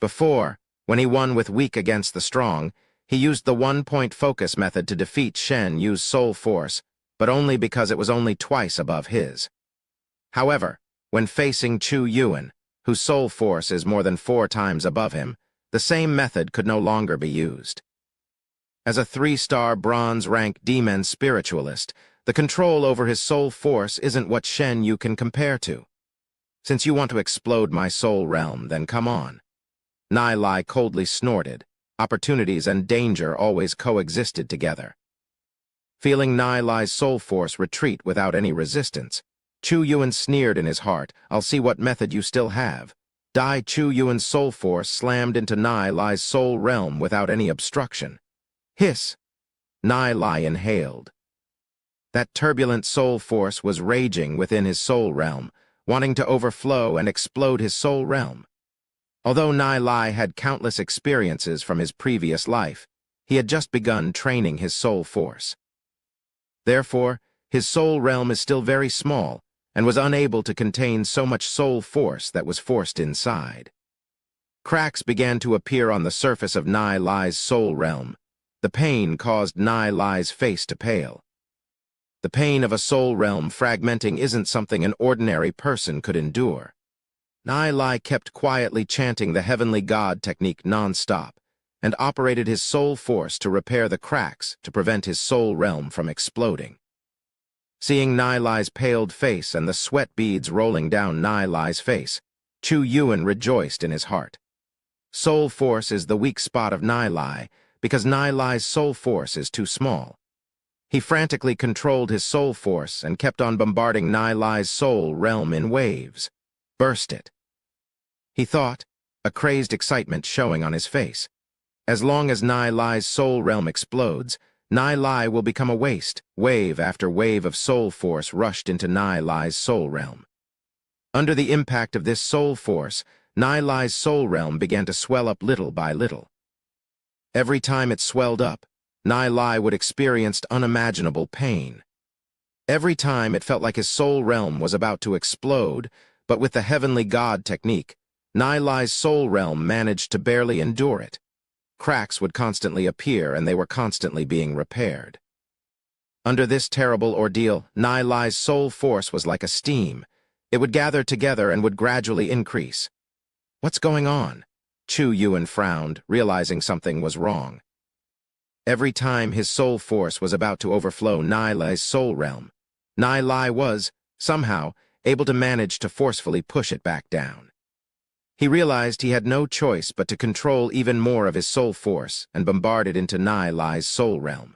Before, when he won with weak against the strong, he used the 1-point focus method to defeat Shen Yu's soul force, but only because it was only twice above his. However, when facing Chu Yuan, whose soul force is more than 4 times above him, the same method could no longer be used. As a 3-star bronze-rank demon spiritualist, the control over his soul force isn't what Shen Yu can compare to. Since you want to explode my soul realm, then come on. Nai coldly snorted. Opportunities and danger always coexisted together. Feeling Nai's soul force retreat without any resistance, Chu Yuan sneered in his heart, I'll see what method you still have. Chu Yuan's soul force slammed into Nai's soul realm without any obstruction. Hiss! Nai inhaled. That turbulent soul force was raging within his soul realm, wanting to overflow and explode his soul realm. Although Nai had countless experiences from his previous life, he had just begun training his soul force. Therefore, his soul realm is still very small and was unable to contain so much soul force that was forced inside. Cracks began to appear on the surface of Nai's soul realm. The pain caused Nai's face to pale. The pain of a soul realm fragmenting isn't something an ordinary person could endure. Nai kept quietly chanting the Heavenly God technique non-stop and operated his soul force to repair the cracks to prevent his soul realm from exploding. Seeing Nai's paled face and the sweat beads rolling down Nai's face, Chu Yuan rejoiced in his heart. Soul force is the weak spot of Nai because Nai's soul force is too small. He frantically controlled his soul force and kept on bombarding Nai's soul realm in waves. Burst it. He thought, a crazed excitement showing on his face. As long as Nai Lai's soul realm explodes, Nai Lai will become a waste. Wave after wave of soul force rushed into Nai Lai's soul realm. Under the impact of this soul force, Nai Lai's soul realm began to swell up little by little. Every time it swelled up, Nai Lai would experience unimaginable pain. Every time it felt like his soul realm was about to explode, but with the heavenly God technique, Nai Lai's soul realm managed to barely endure it. Cracks would constantly appear and they were constantly being repaired. Under this terrible ordeal, Nai Lai's soul force was like a steam. It would gather together and would gradually increase. What's going on? Chu Yuan frowned, realizing something was wrong. Every time his soul force was about to overflow Nai Lai's soul realm, Nai Lai was, somehow, able to manage to forcefully push it back down. He realized he had no choice but to control even more of his soul force and bombard it into Nai Lai's soul realm.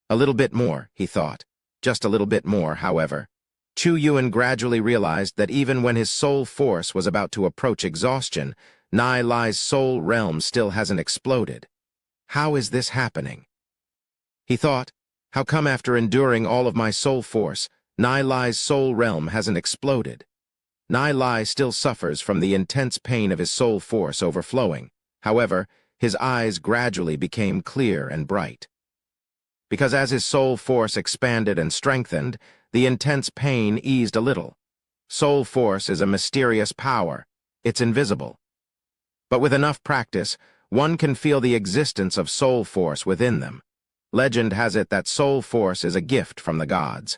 A little bit more, he thought. Just a little bit more, however. Chu Yuan gradually realized that even when his soul force was about to approach exhaustion, Nai Lai's soul realm still hasn't exploded. How is this happening? He thought, how come after enduring all of my soul force, Nai Lai's soul realm hasn't exploded? Nai Lai still suffers from the intense pain of his soul force overflowing. However, his eyes gradually became clear and bright. Because as his soul force expanded and strengthened, the intense pain eased a little. Soul force is a mysterious power. It's invisible. But with enough practice, one can feel the existence of soul force within them. Legend has it that soul force is a gift from the gods.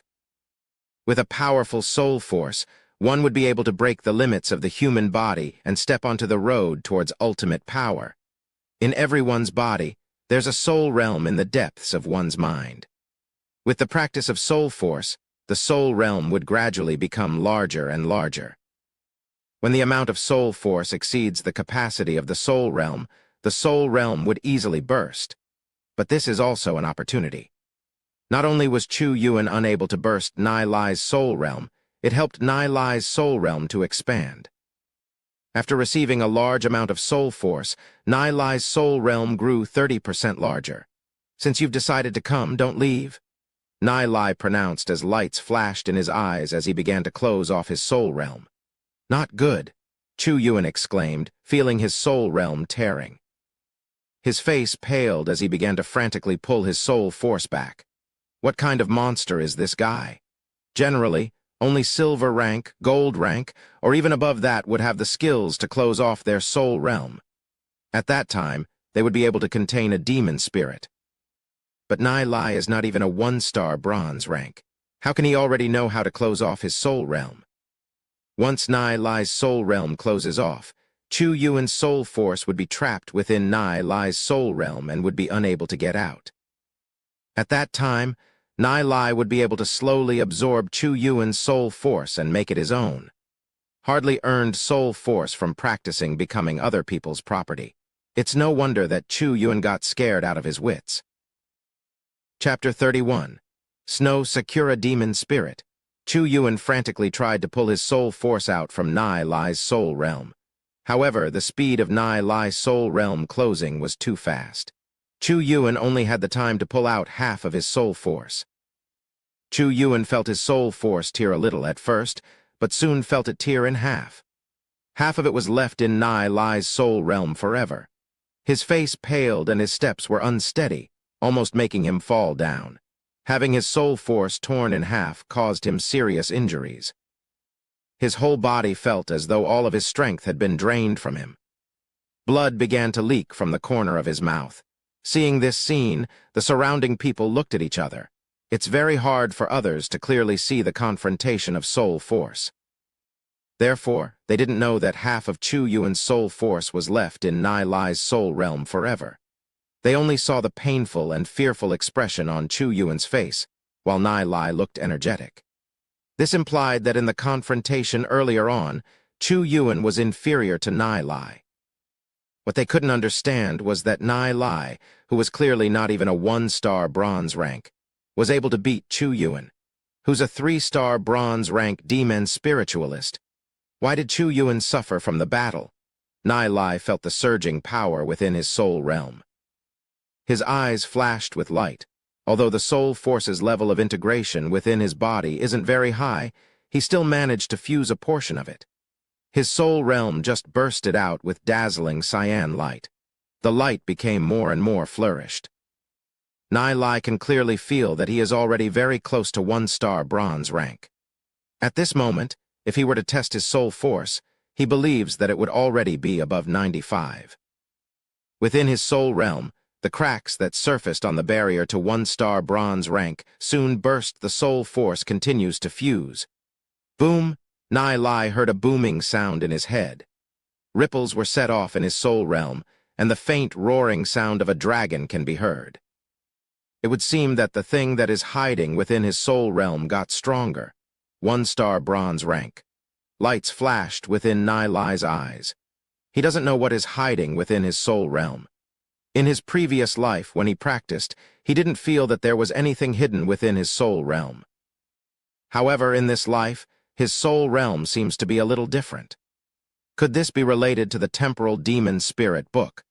With a powerful soul force, one would be able to break the limits of the human body and step onto the road towards ultimate power. In everyone's body, there's a soul realm in the depths of one's mind. With the practice of soul force, the soul realm would gradually become larger and larger. When the amount of soul force exceeds the capacity of the soul realm would easily burst. But this is also an opportunity. Not only was Chu Yuan unable to burst Nai Lai's soul realm, it helped Nai Lai's soul realm to expand. After receiving a large amount of soul force, Nai Lai's soul realm grew 30% larger. Since you've decided to come, don't leave. Nai Lai pronounced as lights flashed in his eyes as he began to close off his soul realm. Not good, Chu Yuan exclaimed, feeling his soul realm tearing. His face paled as he began to frantically pull his soul force back. What kind of monster is this guy? Generally, only silver rank, gold rank, or even above that would have the skills to close off their soul realm. At that time, they would be able to contain a demon spirit. But Nai Lai is not even a 1-star bronze rank. How can he already know how to close off his soul realm? Once Nai Lai's soul realm closes off, Chu Yuan's soul force would be trapped within Nai Lai's soul realm and would be unable to get out. At that time, Nai Lai would be able to slowly absorb Chu Yuan's soul force and make it his own. Hardly earned soul force from practicing becoming other people's property. It's no wonder that Chu Yuan got scared out of his wits. Chapter 31. Snow Sakura Demon Spirit. Chu Yuan frantically tried to pull his soul force out from Nai Lai's soul realm. However, the speed of Nai Lai's soul realm closing was too fast. Chu Yuan only had the time to pull out half of his soul force. Chu Yuan felt his soul force tear a little at first, but soon felt it tear in half. Half of it was left in Nai Lai's soul realm forever. His face paled and his steps were unsteady, almost making him fall down. Having his soul force torn in half caused him serious injuries. His whole body felt as though all of his strength had been drained from him. Blood began to leak from the corner of his mouth. Seeing this scene, the surrounding people looked at each other. It's very hard for others to clearly see the confrontation of soul force. Therefore, they didn't know that half of Chu Yuan's soul force was left in Nai Lai's soul realm forever. They only saw the painful and fearful expression on Chu Yuan's face, while Nai Lai looked energetic. This implied that in the confrontation earlier on, Chu Yuan was inferior to Nai Lai. What they couldn't understand was that Nai Lai, who was clearly not even a 1-star bronze rank, was able to beat Chu Yuan, who's a 3-star bronze rank demon spiritualist. Why did Chu Yuan suffer from the battle? Nai Lai felt the surging power within his soul realm. His eyes flashed with light. Although the soul force's level of integration within his body isn't very high, he still managed to fuse a portion of it. His soul realm just bursted out with dazzling cyan light. The light became more and more flourished. Nai Lai can clearly feel that he is already very close to 1-star bronze rank. At this moment, if he were to test his soul force, he believes that it would already be above 95. Within his soul realm, the cracks that surfaced on the barrier to 1-star bronze rank soon burst. The soul force continues to fuse. Boom! Nai Lai heard a booming sound in his head. Ripples were set off in his soul realm, and the faint roaring sound of a dragon can be heard. It would seem that the thing that is hiding within his soul realm got stronger. 1-star bronze rank. Lights flashed within Nai Lai's eyes. He doesn't know what is hiding within his soul realm. In his previous life, when he practiced, he didn't feel that there was anything hidden within his soul realm. However, in this life, his soul realm seems to be a little different. Could this be related to the temporal demon spirit book?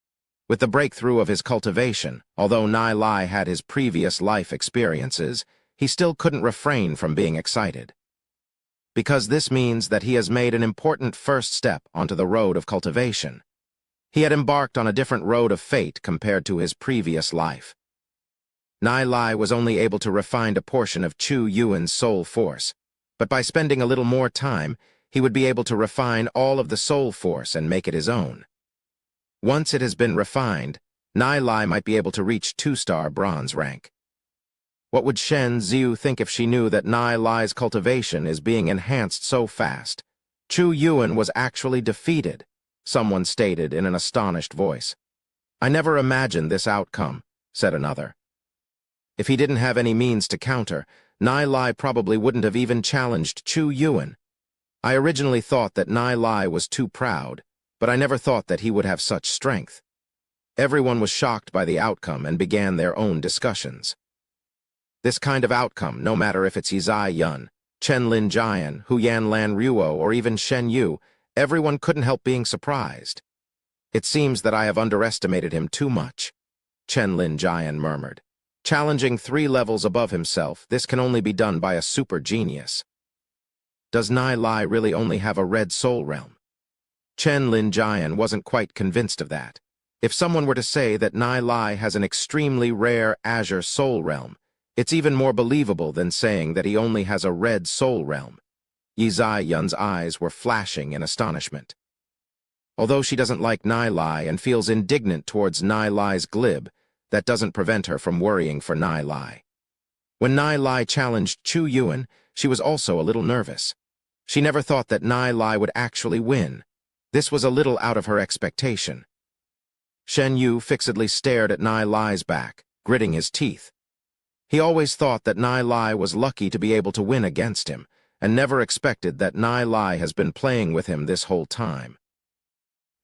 With the breakthrough of his cultivation, although Nai Lai had his previous life experiences, he still couldn't refrain from being excited. Because this means that he has made an important first step onto the road of cultivation. He had embarked on a different road of fate compared to his previous life. Nai Lai was only able to refine a portion of Chu Yuan's soul force, but by spending a little more time, he would be able to refine all of the soul force and make it his own. Once it has been refined, Nai Lai might be able to reach 2-star bronze rank. What would Shen Ziu think if she knew that Nai Lai's cultivation is being enhanced so fast? Chu Yuan was actually defeated, someone stated in an astonished voice. I never imagined this outcome, said another. If he didn't have any means to counter, Nai Lai probably wouldn't have even challenged Chu Yuan. I originally thought that Nai Lai was too proud, but I never thought that he would have such strength. Everyone was shocked by the outcome and began their own discussions. This kind of outcome, no matter if it's Yizai Yun, Chen Lin Jian, Huyan Lan Ruo, or even Shen Yu, everyone couldn't help being surprised. It seems that I have underestimated him too much, Chen Lin Jian murmured. Challenging 3 levels above himself, this can only be done by a super genius. Does Nai Lai really only have a red soul realm? Chen Lin Jian wasn't quite convinced of that. If someone were to say that Nai Lai has an extremely rare azure soul realm, it's even more believable than saying that he only has a red soul realm. Yizai Yun's eyes were flashing in astonishment. Although she doesn't like Nai Lai and feels indignant towards Nai Lai's glib, that doesn't prevent her from worrying for Nai Lai. When Nai Lai challenged Chu Yuan, she was also a little nervous. She never thought that Nai Lai would actually win. This was a little out of her expectation. Shen Yu fixedly stared at Nai Lai's back, gritting his teeth. He always thought that Nai Lai was lucky to be able to win against him, and never expected that Nai Lai has been playing with him this whole time.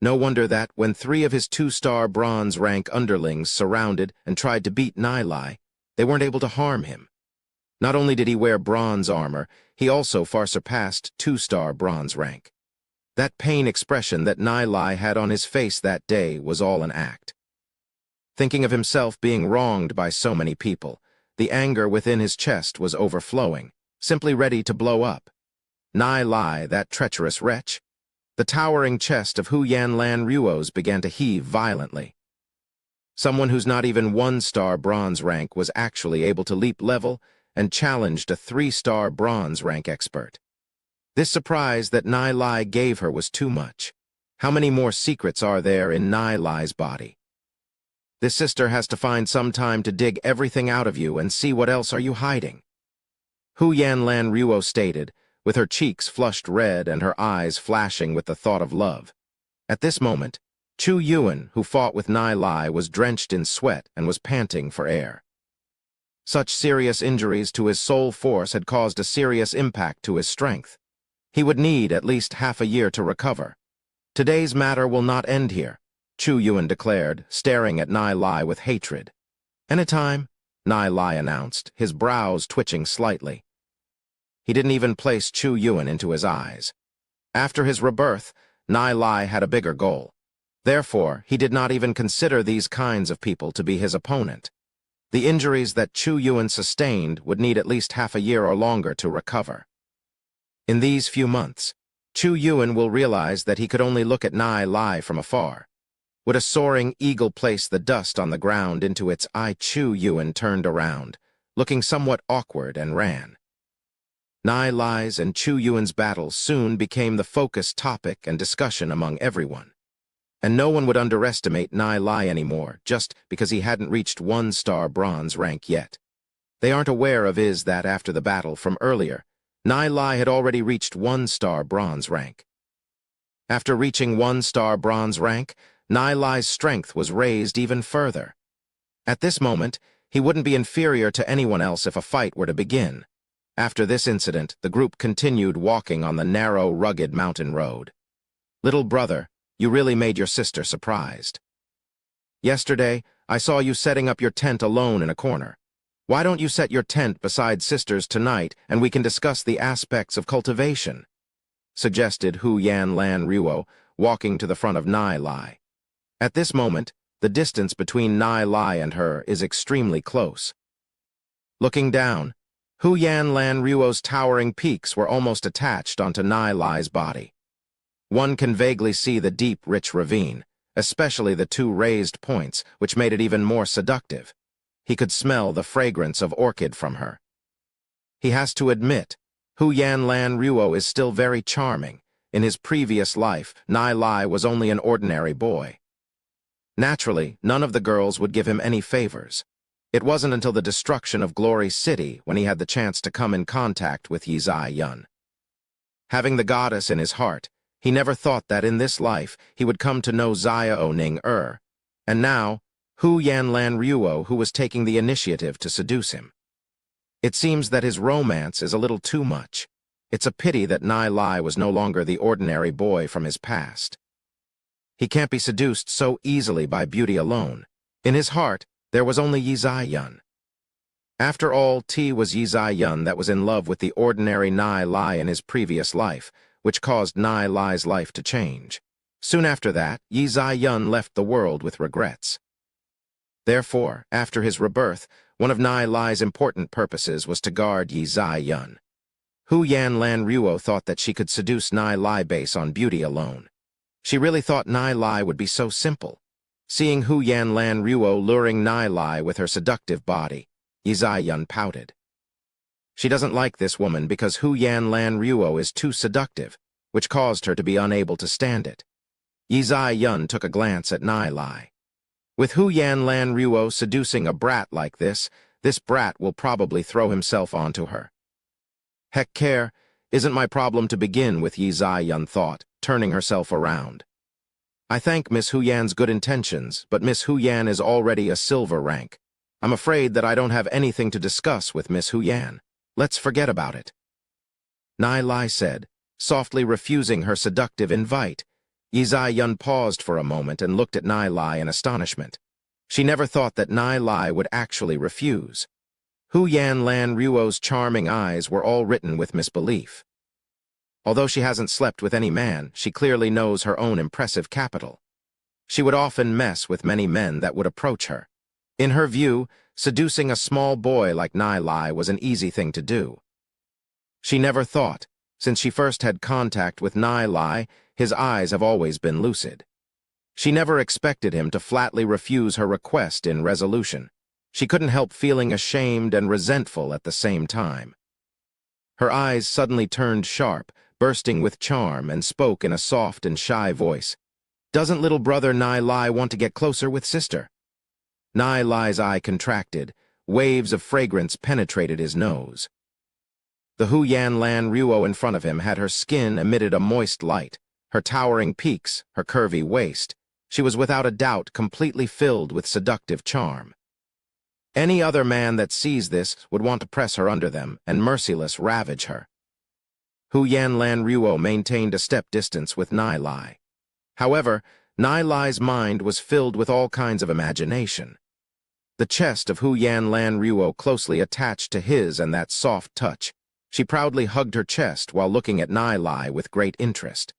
No wonder that, when 3 of his 2-star bronze rank underlings surrounded and tried to beat Nai Lai, they weren't able to harm him. Not only did he wear bronze armor, he also far surpassed 2-star bronze rank. That pain expression that Nai Lai had on his face that day was all an act. Thinking of himself being wronged by so many people, the anger within his chest was overflowing, simply ready to blow up. Nai Lai, that treacherous wretch. The towering chest of Huyan Lan Ruo's began to heave violently. Someone who's not even 1-star bronze rank was actually able to leap level and challenged a 3-star bronze rank expert. This surprise that Nai Lai gave her was too much. How many more secrets are there in Nai Lai's body? This sister has to find some time to dig everything out of you and see what else are you hiding. Huyan Lan Ruo stated, with her cheeks flushed red and her eyes flashing with the thought of love. At this moment, Chu Yuan, who fought with Nai Lai, was drenched in sweat and was panting for air. Such serious injuries to his soul force had caused a serious impact to his strength. He would need at least half a year to recover. Today's matter will not end here, Chu Yuan declared, staring at Nai Lai with hatred. Anytime, Nai Lai announced, his brows twitching slightly. He didn't even place Chu Yuan into his eyes. After his rebirth, Nai Lai had a bigger goal. Therefore, he did not even consider these kinds of people to be his opponent. The injuries that Chu Yuan sustained would need at least half a year or longer to recover. In these few months, Chu Yuan will realize that he could only look at Nai Lai from afar. Would a soaring eagle place the dust on the ground into its eye? Chu Yuan turned around, looking somewhat awkward, and ran. Nai Lai's and Chu Yuan's battle soon became the focused topic and discussion among everyone. And no one would underestimate Nai Lai anymore just because he hadn't reached 1-star bronze rank yet. They aren't aware of is that after the battle from earlier, Nai Lai had already reached 1-star bronze rank. After reaching 1-star bronze rank, Nai Lai's strength was raised even further. At this moment, he wouldn't be inferior to anyone else if a fight were to begin. After this incident, the group continued walking on the narrow, rugged mountain road. "Little brother, you really made your sister surprised. Yesterday, I saw you setting up your tent alone in a corner. Why don't you set your tent beside sister's tonight and we can discuss the aspects of cultivation?" suggested Hu Yan Lan Ruo, walking to the front of Nai Lai. At this moment, the distance between Nai Lai and her is extremely close. Looking down, Hu Yan Lan Ruo's towering peaks were almost attached onto Nai Lai's body. One can vaguely see the deep, rich ravine, especially the 2 raised points, which made it even more seductive. He could smell the fragrance of orchid from her. He has to admit, Hu Yan Lan Ruo is still very charming. In his previous life, Nai Lai was only an ordinary boy. Naturally, none of the girls would give him any favors. It wasn't until the destruction of Glory City when he had the chance to come in contact with Yi Zai Yun. Having the goddess in his heart, he never thought that in this life he would come to know Xiao Ning and now, Hu Yan Lan Ruo who was taking the initiative to seduce him. It seems that his romance is a little too much. It's a pity that Nai Lai was no longer the ordinary boy from his past. He can't be seduced so easily by beauty alone. In his heart, there was only Yi Zai Yun. After all, T was Yi Zai Yun that was in love with the ordinary Nai Lai in his previous life, which caused Nai Lai's life to change. Soon after that, Yi Zai Yun left the world with regrets. Therefore, after his rebirth, one of Nai Lai's important purposes was to guard Yi Zai Yun. Hu Yan Lan Ruo thought that she could seduce Nai Lai based on beauty alone. She really thought Nai Lai would be so simple. Seeing Hu Yan Lan Ruo luring Nai Lai with her seductive body, Yi Zai Yun pouted. She doesn't like this woman because Hu Yan Lan Ruo is too seductive, which caused her to be unable to stand it. Yi Zai Yun took a glance at Nai Lai. With Hu Yan Lan Ruo seducing a brat like this brat will probably throw himself onto her. Heck care, isn't my problem to begin with, Yi Zai Yun thought, turning herself around. I thank Miss Hu Yan's good intentions, but Miss Hu Yan is already a silver rank. I'm afraid that I don't have anything to discuss with Miss Hu Yan. Let's forget about it. Nai Lai said, softly refusing her seductive invite. Yi Zai Yun paused for a moment and looked at Nai Lai in astonishment. She never thought that Nai Lai would actually refuse. Hu Yan Lan Ruo's charming eyes were all written with misbelief. Although she hasn't slept with any man, she clearly knows her own impressive capital. She would often mess with many men that would approach her. In her view, seducing a small boy like Nai Lai was an easy thing to do. She never thought, since she first had contact with Nai Lai, his eyes have always been lucid. She never expected him to flatly refuse her request in resolution. She couldn't help feeling ashamed and resentful at the same time. Her eyes suddenly turned sharp, bursting with charm, and spoke in a soft and shy voice. Doesn't little brother Nai Lai want to get closer with sister? Nai Lai's eye contracted. Waves of fragrance penetrated his nose. The Hu Yan Lan Ruo in front of him had her skin emitted a moist light, her towering peaks, her curvy waist. She was without a doubt completely filled with seductive charm. Any other man that sees this would want to press her under them and merciless ravage her. Hu Yan Lan Ruo maintained a step distance with Nai Lai. However, Nai Lai's mind was filled with all kinds of imagination. The chest of Hu Yan Lan Ruo closely attached to his and that soft touch. She proudly hugged her chest while looking at Nai Lai with great interest.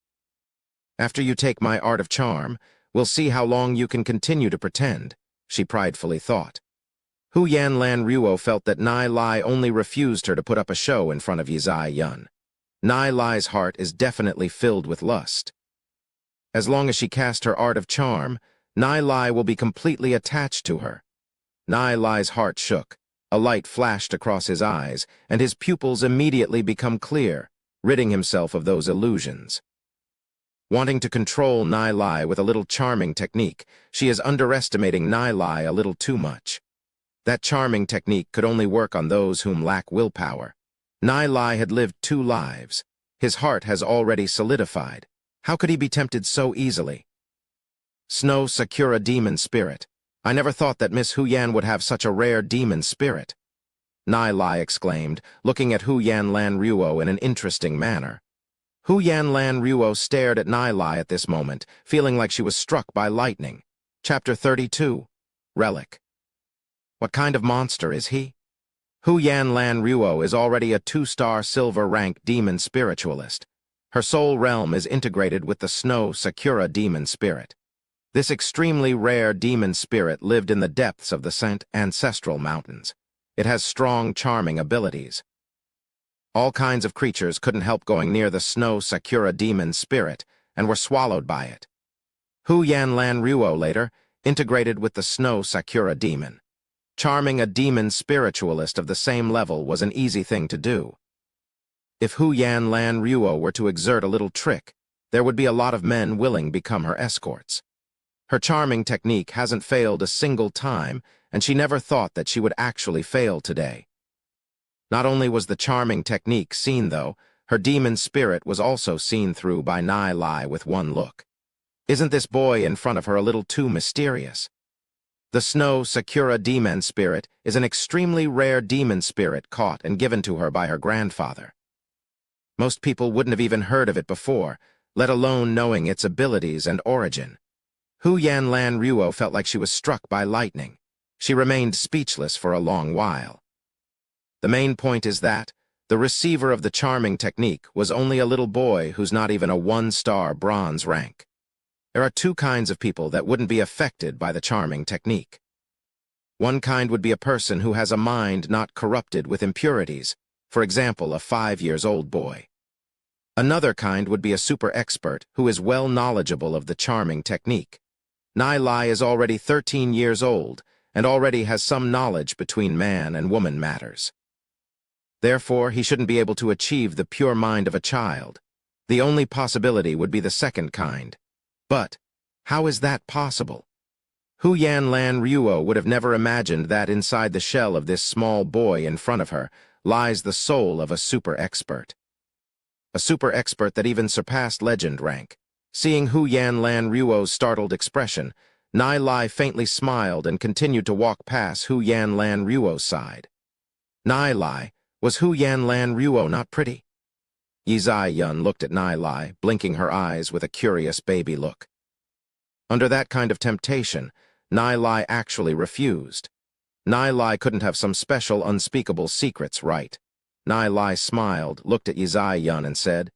After you take my art of charm, We'll see how long you can continue to pretend, she pridefully thought. Hu Yanlan Ruo felt that Nai Lai only refused her to put up a show in front of Yizai Yun. Nai Lai's heart is definitely filled with lust. As long as she cast her art of charm, Nai Lai will be completely attached to her. Nai Lai's heart shook. A light flashed across his eyes, and his pupils immediately become clear, ridding himself of those illusions. Wanting to control Nai Lai with a little charming technique, she is underestimating Nai Lai a little too much. That charming technique could only work on those whom lack willpower. Nai Lai had lived 2 lives. His heart has already solidified. How could he be tempted so easily? Snow Sakura Demon Spirit. I never thought that Miss Hu Yan would have such a rare demon spirit. Nai Lai exclaimed, looking at Hu Yanlan Ruo in an interesting manner. Hu Yanlan Ruo stared at Nai Lai at this moment, feeling like she was struck by lightning. Chapter 32. Relic. What kind of monster is he? Hu Yanlan Ruo is already a 2-star silver rank demon spiritualist. Her soul realm is integrated with the Snow Sakura demon spirit. This extremely rare demon spirit lived in the depths of the Saint Ancestral Mountains. It has strong, charming abilities. All kinds of creatures couldn't help going near the Snow Sakura demon spirit and were swallowed by it. Hu Yanlan Ruo later integrated with the Snow Sakura demon. Charming a demon spiritualist of the same level was an easy thing to do. If Hu Yanlan Ruo were to exert a little trick, there would be a lot of men willing to become her escorts. Her charming technique hasn't failed a single time, and she never thought that she would actually fail today. Not only was the charming technique seen, though, her demon spirit was also seen through by Nai Lai with one look. Isn't this boy in front of her a little too mysterious? The Snow Sakura demon spirit is an extremely rare demon spirit caught and given to her by her grandfather. Most people wouldn't have even heard of it before, let alone knowing its abilities and origin. Hu Yanlan Ruo felt like she was struck by lightning. She remained speechless for a long while. The main point is that the receiver of the charming technique was only a little boy who's not even a 1-star bronze rank. There are 2 kinds of people that wouldn't be affected by the charming technique. One kind would be a person who has a mind not corrupted with impurities, for example, a 5-year-old boy. Another kind would be a super expert who is well knowledgeable of the charming technique. Nai Lai is already 13 years old and already has some knowledge between man and woman matters. Therefore, he shouldn't be able to achieve the pure mind of a child. The only possibility would be the second kind. But how is that possible? Hu Yanlan Ruo would have never imagined that inside the shell of this small boy in front of her lies the soul of a super expert. A super expert that even surpassed legend rank. Seeing Hu Yanlan Ruo's startled expression, Nai Lai faintly smiled and continued to walk past Hu Yanlan Ruo's side. Nai Lai, was Hu Yanlan Ruo not pretty? Yizai Yun looked at Nai Lai, blinking her eyes with a curious baby look. Under that kind of temptation, Nai Lai actually refused. Nai Lai couldn't have some special unspeakable secrets, right? Nai Lai smiled, looked at Yizai Yun and said,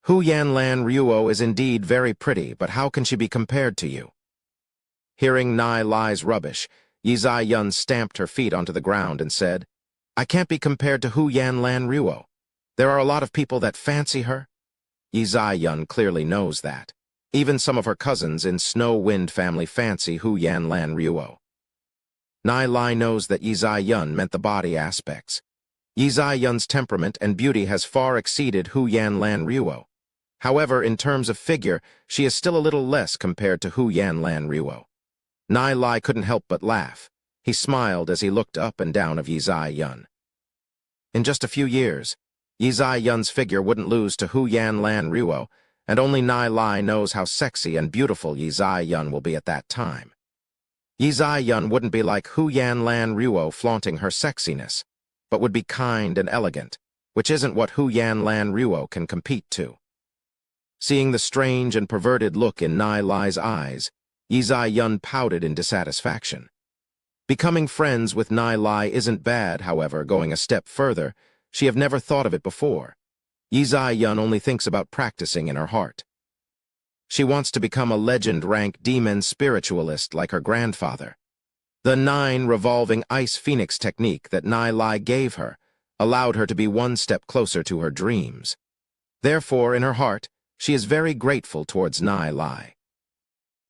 Hu Yanlan Ruo is indeed very pretty, but how can she be compared to you? Hearing Nai Lai's rubbish, Yizai Yun stamped her feet onto the ground and said, I can't be compared to Hu Yanlan Ruo. There are a lot of people that fancy her. Yizai Yun clearly knows that. Even some of her cousins in Snow Wind family fancy Hu Yanlan Ruo. Nai Lai knows that Yizai Yun meant the body aspects. Yizai Yun's temperament and beauty has far exceeded Hu Yanlan Ruo. However, in terms of figure, she is still a little less compared to Hu Yanlan Ruo. Nai Lai couldn't help but laugh. He smiled as he looked up and down of Yizai Yun. In just a few years, Yizai Yun's figure wouldn't lose to Hu Yanlan Ruo, and only Nai Lai knows how sexy and beautiful Yizai Yun will be at that time. Yizai Yun wouldn't be like Hu Yanlan Ruo flaunting her sexiness, but would be kind and elegant, which isn't what Hu Yanlan Ruo can compete to. Seeing the strange and perverted look in Nai Lai's eyes, Yizai Yun pouted in dissatisfaction. Becoming friends with Nai Lai isn't bad, however, going a step further, she have never thought of it before. Yizai Yun only thinks about practicing in her heart. She wants to become a legend-rank demon spiritualist like her grandfather. The 9 revolving ice phoenix technique that Nai Lai gave her allowed her to be one step closer to her dreams. Therefore, in her heart, she is very grateful towards Nai Lai.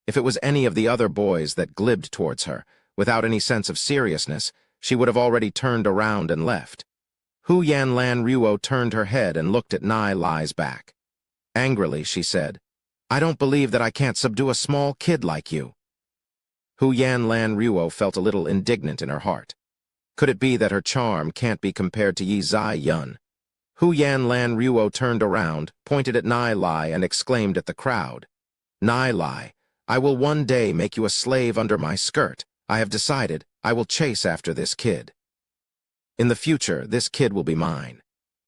If it was any of the other boys that glibbed towards her, without any sense of seriousness, she would have already turned around and left. Hu Yanlan Ruo turned her head and looked at Nai Lai's back. Angrily, she said, "I don't believe that I can't subdue a small kid like you." Hu Yanlan Ruo felt a little indignant in her heart. Could it be that her charm can't be compared to Yi Zai Yun? Hu Yanlan Ruo turned around, pointed at Nai Lai, and exclaimed at the crowd, "Nai Lai, I will one day make you a slave under my skirt. I have decided I will chase after this kid. In the future, this kid will be mine.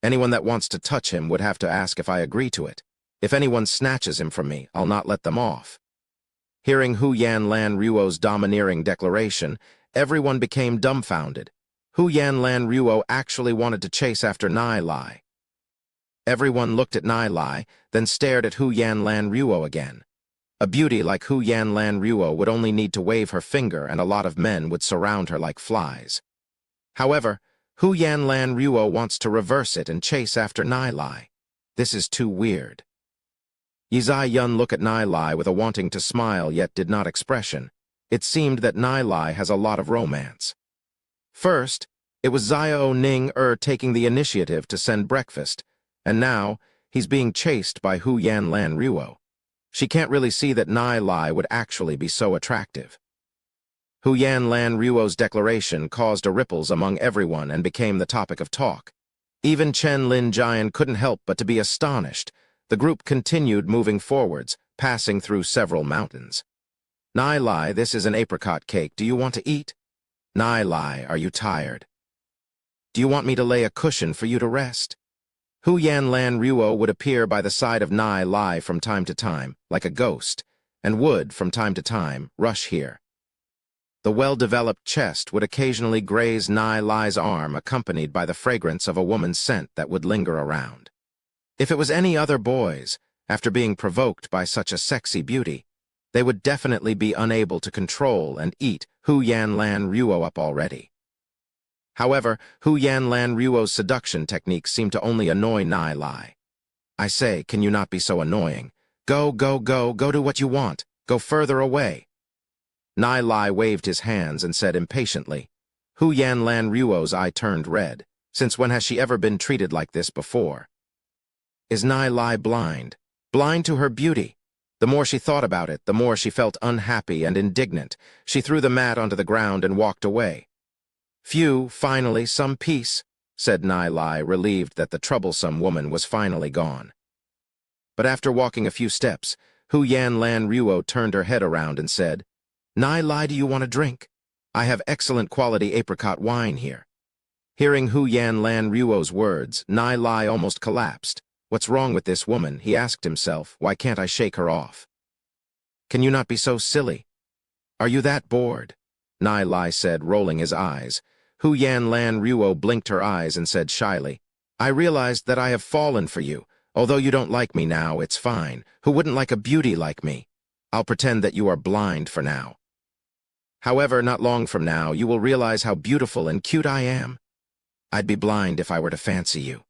Anyone that wants to touch him would have to ask if I agree to it. If anyone snatches him from me, I'll not let them off." Hearing Hu Yanlan Ruo's domineering declaration, everyone became dumbfounded. Hu Yanlan Ruo actually wanted to chase after Nai Lai. Everyone looked at Nai Lai, then stared at Hu Yanlan Ruo again. A beauty like Hu Yanlan Ruo would only need to wave her finger and a lot of men would surround her like flies. However, Hu Yanlan Ruo wants to reverse it and chase after Nai Lai. This is too weird. Yi Zai Yun looked at Nai Lai with a wanting to smile yet did not expression. It seemed that Nai Lai has a lot of romance. First, it was Xiao Ning taking the initiative to send breakfast, and now he's being chased by Hu Yanlan Ruo. She can't really see that Nai Lai would actually be so attractive. Hu Yanlan Ruo's declaration caused ripples among everyone and became the topic of talk. Even Chen Lin Jian couldn't help but to be astonished. The group continued moving forwards, passing through several mountains. "Nai Lai, this is an apricot cake. Do you want to eat? Nai Lai, are you tired? Do you want me to lay a cushion for you to rest?" Hu Yanlan Ruo would appear by the side of Nai Lai from time to time, like a ghost, and would, from time to time, rush here. The well-developed chest would occasionally graze Nai Lai's arm, accompanied by the fragrance of a woman's scent that would linger around. If it was any other boys, after being provoked by such a sexy beauty, they would definitely be unable to control and eat Hu Yanlan Ruo up already. However, Hu Yanlan Ruo's seduction techniques seemed to only annoy Nai Lai. "I say, can you not be so annoying? Go, go, go, go do what you want. Go further away." Nai Lai waved his hands and said impatiently. Hu Yanlan Ruo's eye turned red. Since when has she ever been treated like this before? Is Nai Lai blind? Blind to her beauty? The more she thought about it, the more she felt unhappy and indignant. She threw the mat onto the ground and walked away. "Phew, finally, some peace," said Nai Lai, relieved that the troublesome woman was finally gone. But after walking a few steps, Hu Yanlan Ruo turned her head around and said, "Nai Lai, do you want a drink? I have excellent quality apricot wine here." Hearing Hu Yanlan Ruo's words, Nai Lai almost collapsed. What's wrong with this woman? He asked himself. Why can't I shake her off? "Can you not be so silly? Are you that bored?" Nai Lai said, rolling his eyes. Hu Yanlan Ruo blinked her eyes and said shyly, "I realized that I have fallen for you. Although you don't like me now, it's fine. Who wouldn't like a beauty like me? I'll pretend that you are blind for now. However, not long from now, you will realize how beautiful and cute I am. I'd be blind if I were to fancy you."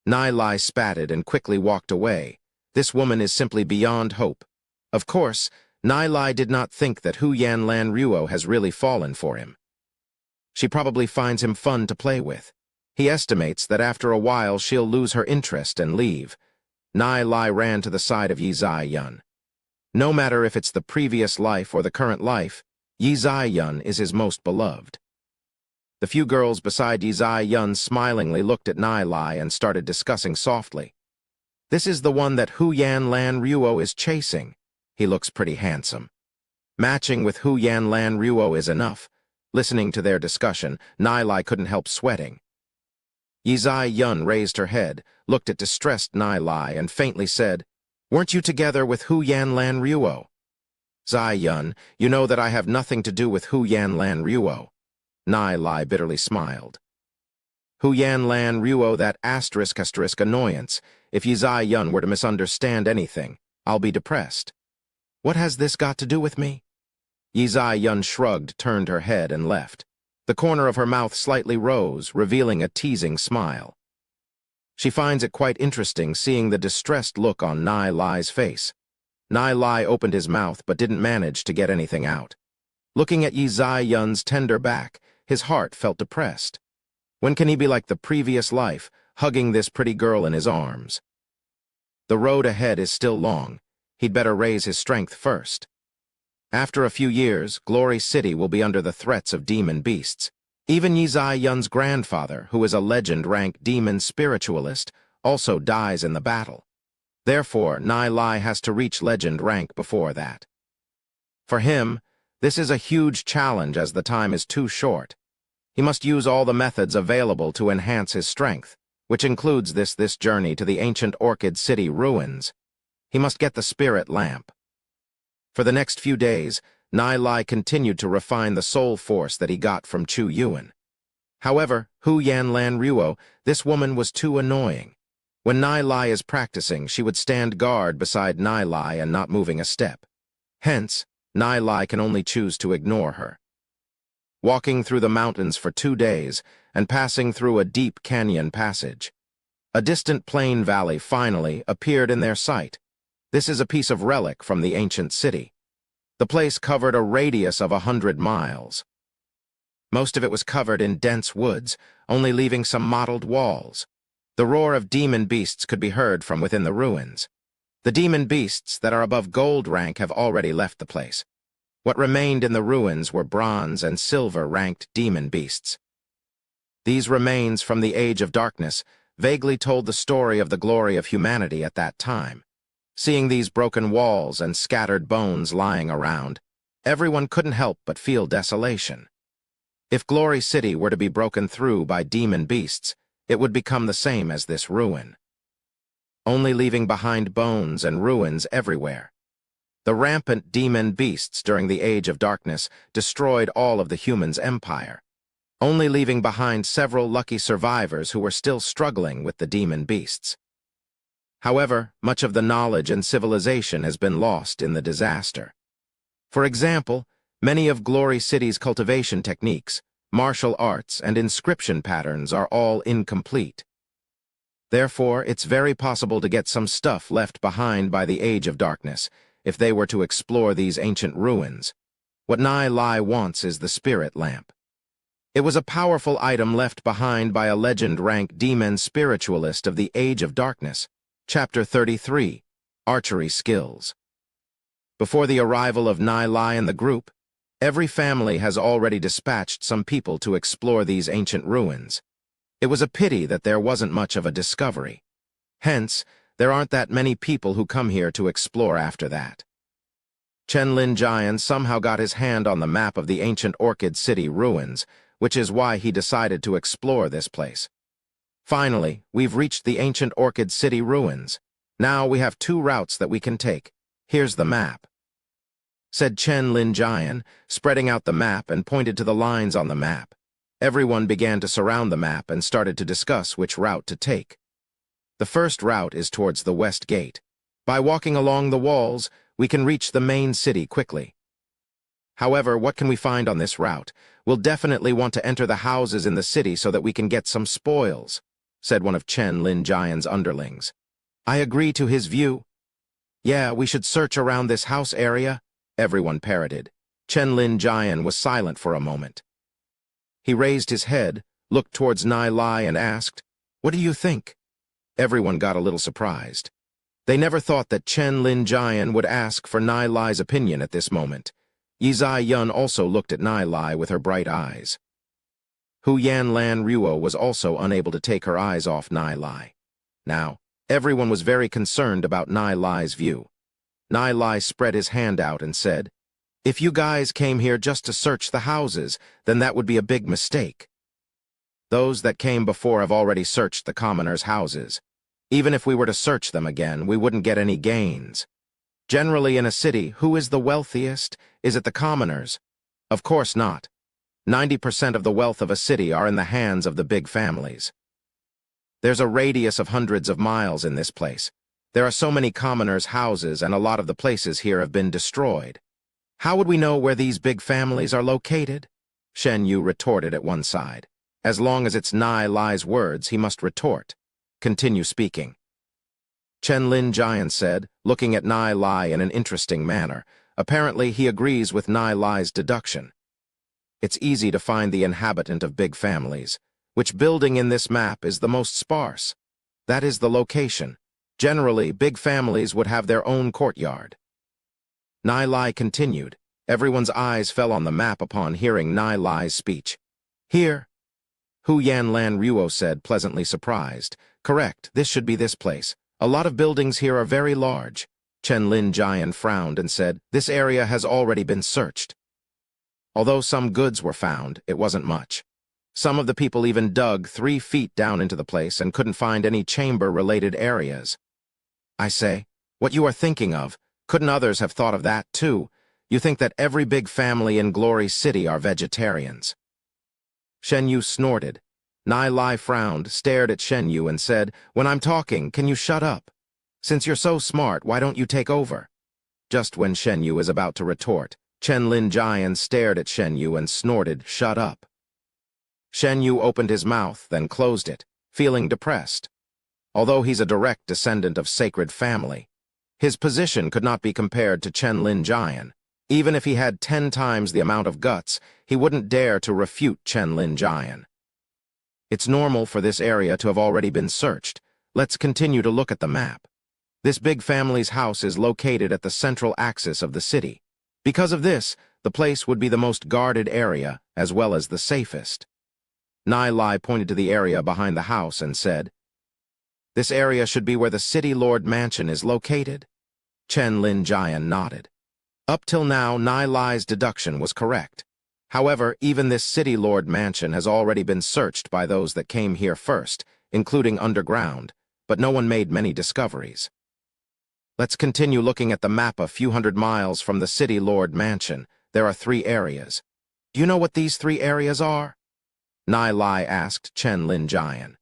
Nai Lai spatted and quickly walked away. This woman is simply beyond hope. Of course, Nai Lai did not think that Hu Yanlan Ruo has really fallen for him. She probably finds him fun to play with. He estimates that after a while she'll lose her interest and leave. Nai Lai ran to the side of Yi Zai Yun. No matter if it's the previous life or the current life, Yi Zai Yun is his most beloved. The few girls beside Yi Zai Yun smilingly looked at Nai Lai and started discussing softly. "This is the one that Hu Yanlan Ruo is chasing. He looks pretty handsome. Matching with Hu Yanlan Ruo is enough." Listening to their discussion, Nai Lai couldn't help sweating. Yi Zai Yun raised her head, looked at distressed Nai Lai, and faintly said, "Weren't you together with Hu Yanlan Ruo?" "Zai Yun, you know that I have nothing to do with Hu Yanlan Ruo." Nai Lai bitterly smiled. Hu Yanlan Ruo, that *** annoyance. If Yi Zai Yun were to misunderstand anything, I'll be depressed. What has this got to do with me? Yun shrugged, turned her head, and left. The corner of her mouth slightly rose, revealing a teasing smile. She finds it quite interesting seeing the distressed look on Nai Lai's face. Nai Lai opened his mouth but didn't manage to get anything out. Looking at Yun's tender back, his heart felt depressed. When can he be like the previous life, hugging this pretty girl in his arms? The road ahead is still long. He'd better raise his strength first. After a few years, Glory City will be under the threats of demon beasts. Even Yun's grandfather, who is a legend-ranked demon spiritualist, also dies in the battle. Therefore, Nai Lai has to reach legend rank before that. For him, this is a huge challenge as the time is too short. He must use all the methods available to enhance his strength, which includes this journey to the ancient Orchid City ruins. He must get the spirit lamp. For the next few days, Nai Lai continued to refine the soul force that he got from Chu Yuan. However, Hu Yanlan Ruo, this woman was too annoying. When Nai Lai is practicing, she would stand guard beside Nai Lai and not moving a step. Hence, Nai Lai can only choose to ignore her. Walking through the mountains for 2 days and passing through a deep canyon passage, a distant plain valley finally appeared in their sight. This is a piece of relic from the ancient city. The place covered a radius of 100 miles. Most of it was covered in dense woods, only leaving some mottled walls. The roar of demon beasts could be heard from within the ruins. The demon beasts that are above gold rank have already left the place. What remained in the ruins were bronze and silver-ranked demon beasts. These remains from the Age of Darkness vaguely told the story of the glory of humanity at that time. Seeing these broken walls and scattered bones lying around, everyone couldn't help but feel desolation. If Glory City were to be broken through by demon beasts, it would become the same as this ruin, only leaving behind bones and ruins everywhere. The rampant demon beasts during the Age of Darkness destroyed all of the humans' empire, only leaving behind several lucky survivors who were still struggling with the demon beasts. However, much of the knowledge and civilization has been lost in the disaster. For example, many of Glory City's cultivation techniques, martial arts, and inscription patterns are all incomplete. Therefore, it's very possible to get some stuff left behind by the Age of Darkness if they were to explore these ancient ruins. What Nai Lai wants is the spirit lamp. It was a powerful item left behind by a legend-ranked demon spiritualist of the Age of Darkness. Chapter 33, Archery Skills. Before the arrival of Nai Lai and the group, every family has already dispatched some people to explore these ancient ruins. It was a pity that there wasn't much of a discovery. Hence, there aren't that many people who come here to explore after that. Chen Lin Jian somehow got his hand on the map of the ancient Orchid City ruins, which is why he decided to explore this place. Finally, we've reached the ancient Orchid City ruins. Now we have 2 routes that we can take. Here's the map, said Chen Lin Jian, spreading out the map and pointed to the lines on the map. Everyone began to surround the map and started to discuss which route to take. The first route is towards the west gate. By walking along the walls, we can reach the main city quickly. However, what can we find on this route? We'll definitely want to enter the houses in the city so that we can get some spoils, said one of Chen Lin Jian's underlings. I agree to his view. Yeah, we should search around this house area, everyone parroted. Chen Lin Jian was silent for a moment. He raised his head, looked towards Nai Lai and asked, "What do you think?" Everyone got a little surprised. They never thought that Chen Lin Jian would ask for Nai Lai's opinion at this moment. Yun also looked at Nai Lai with her bright eyes. Hu Yanlan Ruo was also unable to take her eyes off Nai Lai. Now, everyone was very concerned about Nai Lai's view. Nai Lai spread his hand out and said, "If you guys came here just to search the houses, then that would be a big mistake. Those that came before have already searched the commoners' houses. Even if we were to search them again, we wouldn't get any gains. Generally in a city, who is the wealthiest? Is it the commoners? Of course not. 90% of the wealth of a city are in the hands of the big families. There's a radius of hundreds of miles in this place. There are so many commoners' houses and a lot of the places here have been destroyed. How would we know where these big families are located? Shen Yu retorted at one side. As long as it's Nai Lai's words, he must retort. Continue speaking. Chen Lin Jian said, looking at Nai Lai in an interesting manner. Apparently, he agrees with Nai Lai's deduction. It's easy to find the inhabitant of big families. Which building in this map is the most sparse? That is the location. Generally, big families would have their own courtyard. Nai Lai continued. Everyone's eyes fell on the map upon hearing Nai Lai's speech. Here, Hu Yanlan Ruo said, pleasantly surprised. Correct, this should be this place. A lot of buildings here are very large. Chen Lin Jian frowned and said, this area has already been searched. Although some goods were found, it wasn't much. Some of the people even dug 3 feet down into the place and couldn't find any chamber-related areas. I say, what you are thinking of, couldn't others have thought of that too? You think that every big family in Glory City are vegetarians. Shen Yu snorted. Nai Lai frowned, stared at Shen Yu and said, when I'm talking, can you shut up? Since you're so smart, why don't you take over? Just when Shen Yu is about to retort, Chen Lin Jian stared at Shen Yu and snorted, shut up. Shen Yu opened his mouth, then closed it, feeling depressed. Although he's a direct descendant of sacred family, his position could not be compared to Chen Lin Jian. Even if he had 10 times the amount of guts, he wouldn't dare to refute Chen Lin Jian. It's normal for this area to have already been searched. Let's continue to look at the map. This big family's house is located at the central axis of the city. Because of this, the place would be the most guarded area, as well as the safest. Nai Lai pointed to the area behind the house and said, this area should be where the City Lord Mansion is located. Chen Lin Jian nodded. Up till now, Nai Lai's deduction was correct. However, even this City Lord Mansion has already been searched by those that came here first, including underground, but no one made many discoveries. Let's continue looking at the map. A few hundred miles from the City Lord Mansion, there are 3 areas. Do you know what these 3 areas are? Nai Lai asked Chen Lin Jian.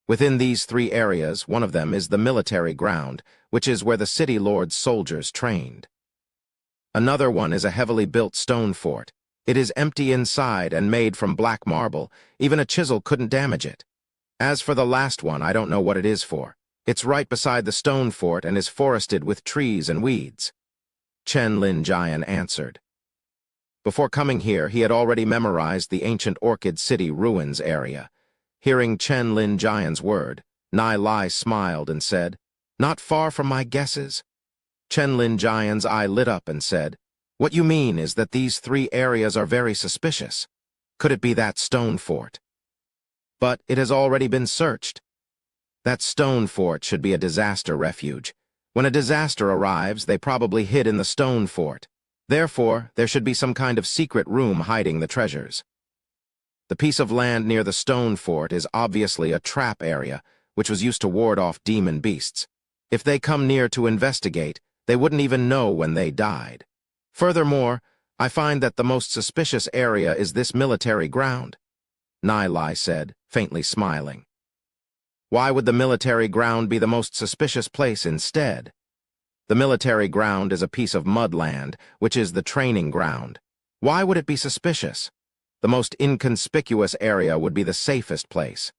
Within these 3 areas, one of them is the military ground, which is where the City Lord's soldiers trained. Another one is a heavily built stone fort. It is empty inside and made from black marble. Even a chisel couldn't damage it. As for the last one, I don't know what it is for. It's right beside the stone fort and is forested with trees and weeds. Chen Lin Jian answered. Before coming here, he had already memorized the ancient Orchid City ruins area. Hearing Chen Lin Jian's word, Nai Lai smiled and said, not far from my guesses. Chen Lin Jian's eye lit up and said, what you mean is that these 3 areas are very suspicious. Could it be that stone fort? But it has already been searched. That stone fort should be a disaster refuge. When a disaster arrives, they probably hid in the stone fort. Therefore, there should be some kind of secret room hiding the treasures. The piece of land near the stone fort is obviously a trap area, which was used to ward off demon beasts. If they come near to investigate, they wouldn't even know when they died. Furthermore, I find that the most suspicious area is this military ground, Nai Lai said, faintly smiling. Why would the military ground be the most suspicious place instead? The military ground is a piece of mud land, which is the training ground. Why would it be suspicious? The most inconspicuous area would be the safest place.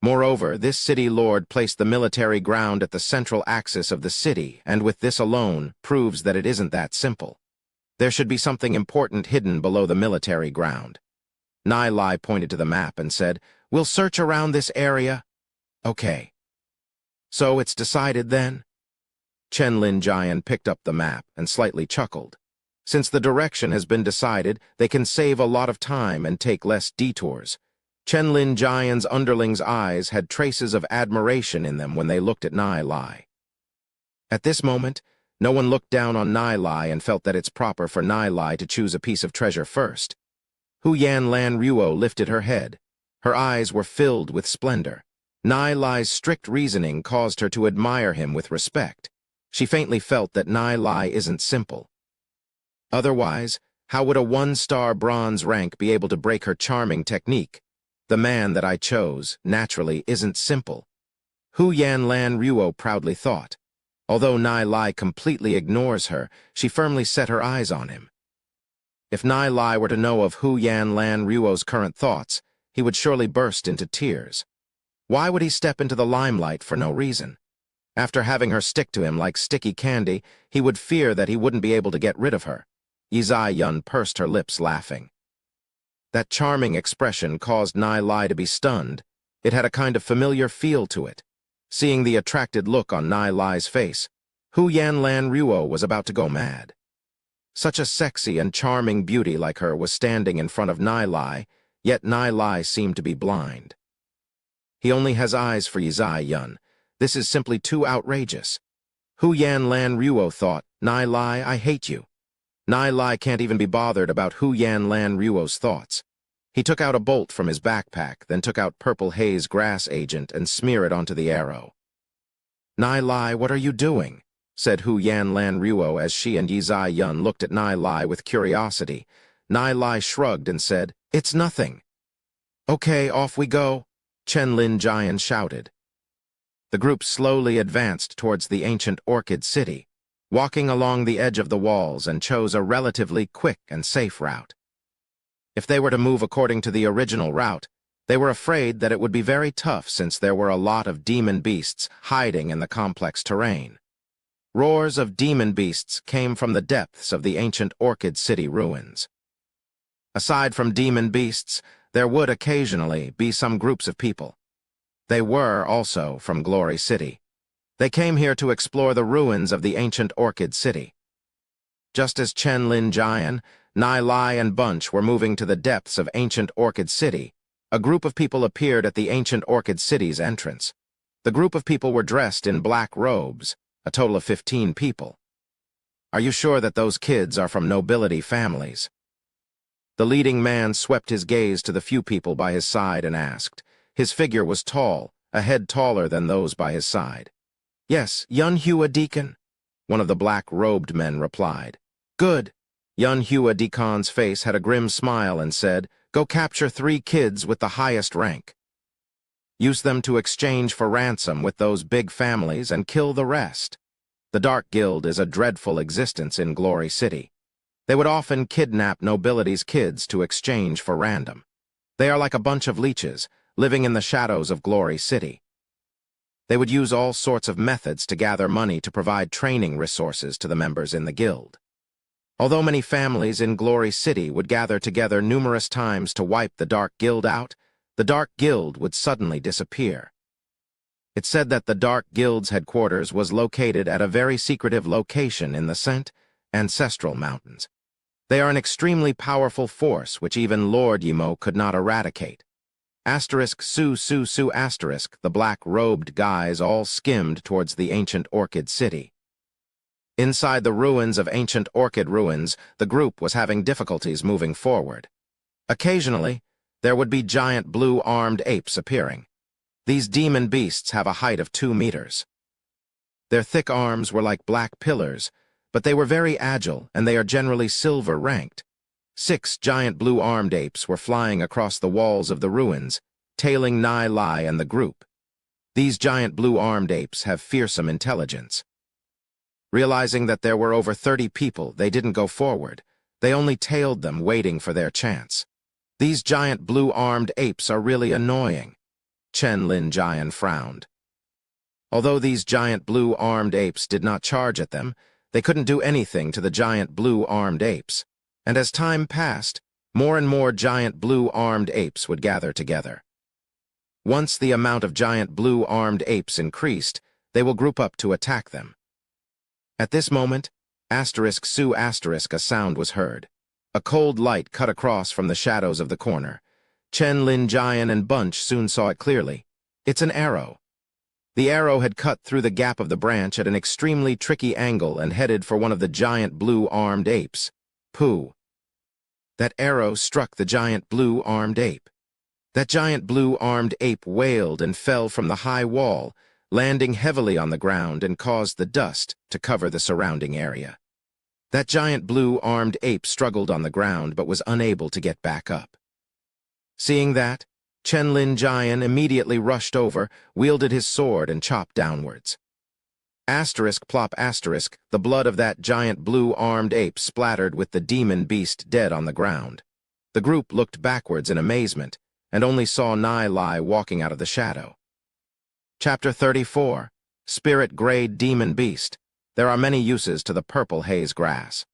Moreover, this city lord placed the military ground at the central axis of the city, and with this alone, proves that it isn't that simple. There should be something important hidden below the military ground. Nai Lai pointed to the map and said, we'll search around this area. Okay. So it's decided then? Chen Lin Jian picked up the map and slightly chuckled. Since the direction has been decided, they can save a lot of time and take less detours. Chen Lin Jian's underlings' eyes had traces of admiration in them when they looked at Nai Lai. At this moment, no one looked down on Nai Lai and felt that it's proper for Nai Lai to choose a piece of treasure first. Hu Yanlan Ruo lifted her head. Her eyes were filled with splendor. Nai Lai's strict reasoning caused her to admire him with respect. She faintly felt that Nai Lai isn't simple. Otherwise, how would a 1-star bronze rank be able to break her charming technique? The man that I chose, naturally, isn't simple. Hu Yan Lan Ruo proudly thought. Although Nai Lai completely ignores her, she firmly set her eyes on him. If Nai Lai were to know of Hu Yan Lan Ruo's current thoughts, he would surely burst into tears. Why would he step into the limelight for no reason? After having her stick to him like sticky candy, he would fear that he wouldn't be able to get rid of her. Yizai Yun pursed her lips, laughing. That charming expression caused Nai Lai to be stunned. It had a kind of familiar feel to it. Seeing the attracted look on Nai Lai's face, Hu Yan Lan Ruo was about to go mad. Such a sexy and charming beauty like her was standing in front of Nai Lai, yet Nai Lai seemed to be blind. He only has eyes for Yizai Yun. This is simply too outrageous. Hu Yan Lan Ruo thought, Nai Lai, I hate you. Nai Lai can't even be bothered about Hu Yan Lan Ruo's thoughts. He took out a bolt from his backpack, then took out Purple Haze Grass Agent and smeared it onto the arrow. Nai Lai, what are you doing? Said Hu Yan Lan Ruo as she and Yizai Yun looked at Nai Lai with curiosity. Nai Lai shrugged and said, It's nothing. Okay, off we go, Chen Lin Jian shouted. The group slowly advanced towards the ancient Orchid City, walking along the edge of the walls, and chose a relatively quick and safe route. If they were to move according to the original route, they were afraid that it would be very tough since there were a lot of demon beasts hiding in the complex terrain. Roars of demon beasts came from the depths of the ancient Orchid City ruins. Aside from demon beasts, there would occasionally be some groups of people. They were also from Glory City. They came here to explore the ruins of the ancient Orchid City. Just as Chen Lin Jian, Nai Lai, and Bunch were moving to the depths of ancient Orchid City, a group of people appeared at the ancient Orchid City's entrance. The group of people were dressed in black robes, a total of 15 people. Are you sure that those kids are from nobility families? The leading man swept his gaze to the few people by his side and asked. His figure was tall, a head taller than those by his side. Yes, Yun Hua Deacon, one of the black-robed men replied. Good. Yun Hua Deacon's face had a grim smile and said, Go capture 3 kids with the highest rank. Use them to exchange for ransom with those big families and kill the rest. The Dark Guild is a dreadful existence in Glory City. They would often kidnap nobility's kids to exchange for random. They are like a bunch of leeches, living in the shadows of Glory City. They would use all sorts of methods to gather money to provide training resources to the members in the guild. Although many families in Glory City would gather together numerous times to wipe the Dark Guild out, the Dark Guild would suddenly disappear. It said that the Dark Guild's headquarters was located at a very secretive location in the Scent Ancestral Mountains. They are an extremely powerful force which even Lord Yimo could not eradicate. Asterisk Su Su Su asterisk, the black-robed guys all skimmed towards the ancient Orchid City. Inside the ruins of ancient Orchid Ruins, the group was having difficulties moving forward. Occasionally, there would be giant blue-armed apes appearing. These demon beasts have a height of 2 meters. Their thick arms were like black pillars, but they were very agile and they are generally silver-ranked. 6 giant blue-armed apes were flying across the walls of the ruins, tailing Nai Lai and the group. These giant blue-armed apes have fearsome intelligence. Realizing that there were over 30 people, they didn't go forward. They only tailed them, waiting for their chance. These giant blue-armed apes are really annoying. Chen Lin Jian frowned. Although these giant blue-armed apes did not charge at them, they couldn't do anything to the giant blue-armed apes. And as time passed, more and more giant blue-armed apes would gather together. Once the amount of giant blue-armed apes increased, they will group up to attack them. At this moment, asterisk Su asterisk, a sound was heard. A cold light cut across from the shadows of the corner. Chen Lin Jian and Bunch soon saw it clearly. It's an arrow. The arrow had cut through the gap of the branch at an extremely tricky angle and headed for one of the giant blue-armed apes. Pooh. That arrow struck the giant blue-armed ape. That giant blue-armed ape wailed and fell from the high wall, landing heavily on the ground and caused the dust to cover the surrounding area. That giant blue-armed ape struggled on the ground but was unable to get back up. Seeing that, Chen Lin Jian immediately rushed over, wielded his sword, and chopped downwards. Asterisk plop asterisk, the blood of that giant blue-armed ape splattered with the demon beast dead on the ground. The group looked backwards in amazement, and only saw Nai Lai walking out of the shadow. Chapter 34. Spirit-Grade Demon Beast. There are many uses to the purple haze grass.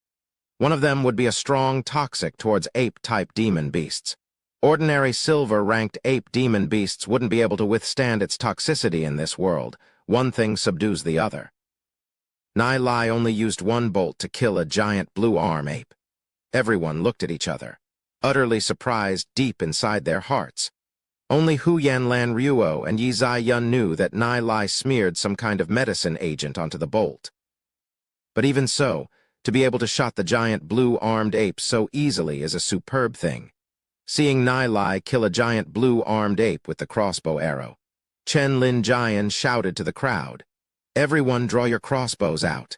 One of them would be a strong toxic towards ape-type demon beasts. Ordinary silver-ranked ape demon beasts wouldn't be able to withstand its toxicity in this world. One thing subdues the other. Nai Lai only used one bolt to kill a giant blue-arm ape. Everyone looked at each other, utterly surprised deep inside their hearts. Only Hu Yanlan Ruo and Yi Zai Yun knew that Nai Lai smeared some kind of medicine agent onto the bolt. But even so, to be able to shot the giant blue-armed ape so easily is a superb thing. Seeing Nai Lai kill a giant blue-armed ape with the crossbow arrow, Chen Lin Jian shouted to the crowd, "Everyone draw your crossbows out."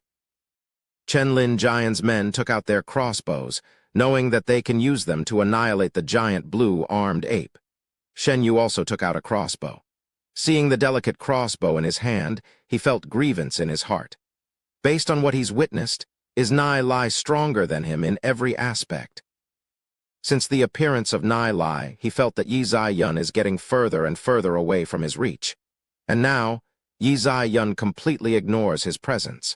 Chen Lin Jian's men took out their crossbows, knowing that they can use them to annihilate the giant blue-armed ape. Shen Yu also took out a crossbow. Seeing the delicate crossbow in his hand, he felt grievance in his heart. Based on what he's witnessed, is Nai Lai stronger than him in every aspect? Since the appearance of Nai Lai, he felt that Yi Zai Yun is getting further and further away from his reach. And now, Yi Zai Yun completely ignores his presence.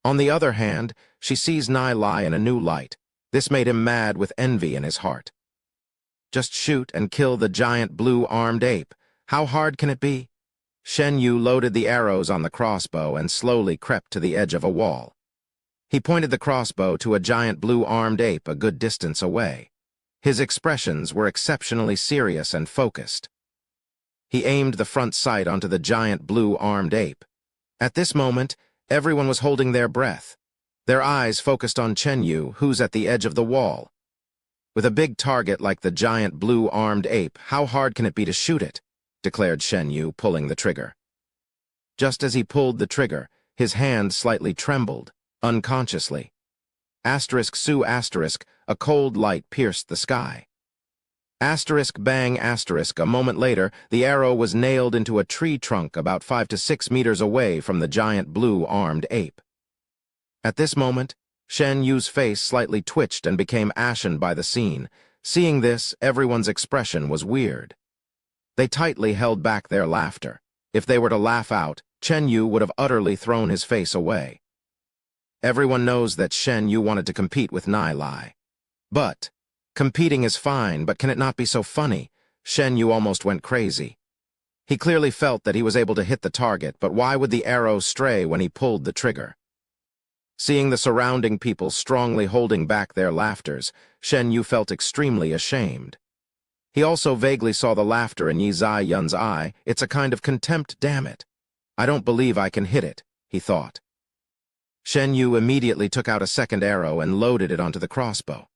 On the other hand, she sees Nai Lai in a new light. This made him mad with envy in his heart. Just shoot and kill the giant blue-armed ape. How hard can it be? Shen Yu loaded the arrows on the crossbow and slowly crept to the edge of a wall. He pointed the crossbow to a giant blue-armed ape a good distance away. His expressions were exceptionally serious and focused. He aimed the front sight onto the giant blue-armed ape. At this moment, everyone was holding their breath. Their eyes focused on Chen Yu, who's at the edge of the wall. With a big target like the giant blue-armed ape, how hard can it be to shoot it? Declared Shen Yu, pulling the trigger. Just as he pulled the trigger, his hand slightly trembled, unconsciously. Asterisk Su asterisk, a cold light pierced the sky. Asterisk bang asterisk, a moment later, the arrow was nailed into a tree trunk about 5 to 6 meters away from the giant blue-armed ape. At this moment, Shen Yu's face slightly twitched and became ashen by the scene. Seeing this, everyone's expression was weird. They tightly held back their laughter. If they were to laugh out, Chen Yu would have utterly thrown his face away. Everyone knows that Shen Yu wanted to compete with Nai Lai. But, competing is fine, but can it not be so funny? Shen Yu almost went crazy. He clearly felt that he was able to hit the target, but why would the arrow stray when he pulled the trigger? Seeing the surrounding people strongly holding back their laughters, Shen Yu felt extremely ashamed. He also vaguely saw the laughter in Yi Zai Yun's eye. It's a kind of contempt, damn it. I don't believe I can hit it, he thought. Shen Yu immediately took out a second arrow and loaded it onto the crossbow.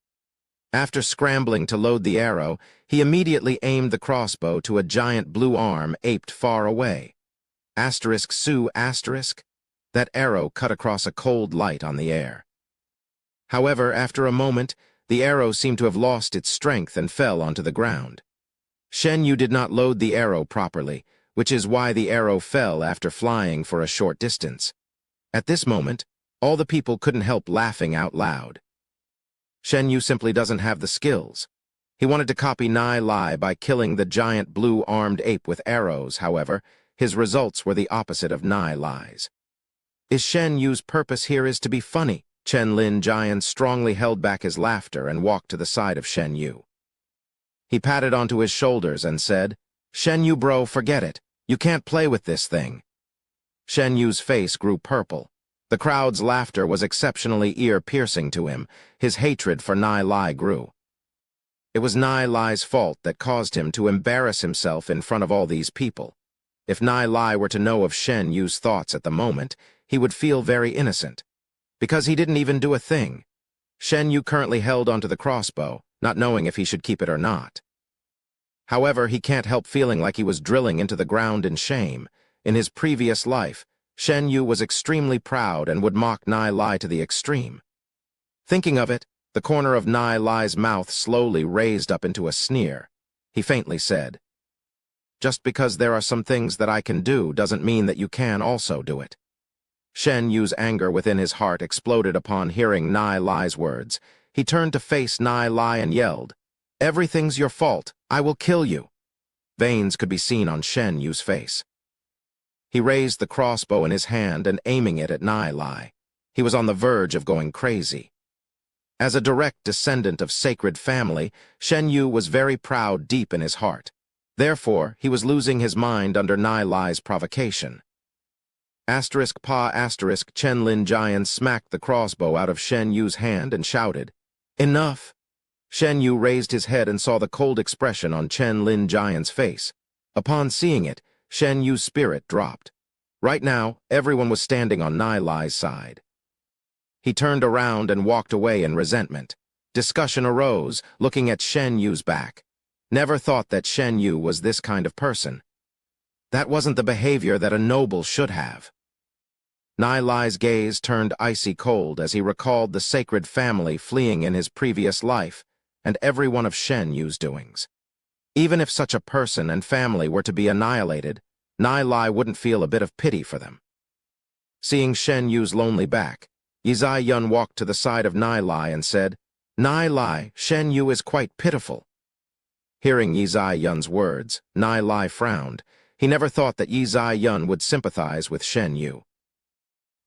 After scrambling to load the arrow, he immediately aimed the crossbow to a giant blue arm aped far away. Asterisk Su asterisk. That arrow cut across a cold light on the air. However, after a moment, the arrow seemed to have lost its strength and fell onto the ground. Shen Yu did not load the arrow properly, which is why the arrow fell after flying for a short distance. At this moment, all the people couldn't help laughing out loud. Shen Yu simply doesn't have the skills. He wanted to copy Nai Lai by killing the giant blue-armed ape with arrows. However, his results were the opposite of Nai Lai's. Is Shen Yu's purpose here is to be funny? Chen Lin Jian strongly held back his laughter and walked to the side of Shen Yu. He patted onto his shoulders and said, "Shen Yu bro, forget it. You can't play with this thing." Shen Yu's face grew purple. The crowd's laughter was exceptionally ear-piercing to him. His hatred for Nai Lai grew. It was Nai Lai's fault that caused him to embarrass himself in front of all these people. If Nai Lai were to know of Shen Yu's thoughts at the moment, he would feel very innocent. Because he didn't even do a thing. Shen Yu currently held onto the crossbow, not knowing if he should keep it or not. However, he can't help feeling like he was drilling into the ground in shame. In his previous life, Shen Yu was extremely proud and would mock Nai Lai to the extreme. Thinking of it, the corner of Nai Lai's mouth slowly raised up into a sneer. He faintly said, Just because there are some things that I can do doesn't mean that you can also do it. Shen Yu's anger within his heart exploded upon hearing Nai Lai's words. He turned to face Nai Lai and yelled, "Everything's your fault. I will kill you." Veins could be seen on Shen Yu's face. He raised the crossbow in his hand and aiming it at Nai Lai. He was on the verge of going crazy. As a direct descendant of sacred family, Shen Yu was very proud deep in his heart. Therefore, he was losing his mind under Nai Lai's provocation. Chen Lin Jian smacked the crossbow out of Shen Yu's hand and shouted, "Enough!" Shen Yu raised his head and saw the cold expression on Chen Lin Jian's face. Upon seeing it, Shen Yu's spirit dropped. Right now, everyone was standing on Nai Lai's side. He turned around and walked away in resentment. Discussion arose, looking at Shen Yu's back. Never thought that Shen Yu was this kind of person. That wasn't the behavior that a noble should have. Nai Lai's gaze turned icy cold as he recalled the sacred family fleeing in his previous life and every one of Shen Yu's doings. Even if such a person and family were to be annihilated, Nai Lai wouldn't feel a bit of pity for them. Seeing Shen Yu's lonely back, Yizai Yun walked to the side of Nai Lai and said, "Nai Lai, Shen Yu is quite pitiful." Hearing Yizai Yun's words, Nai Lai frowned. He never thought that Yizai Yun would sympathize with Shen Yu.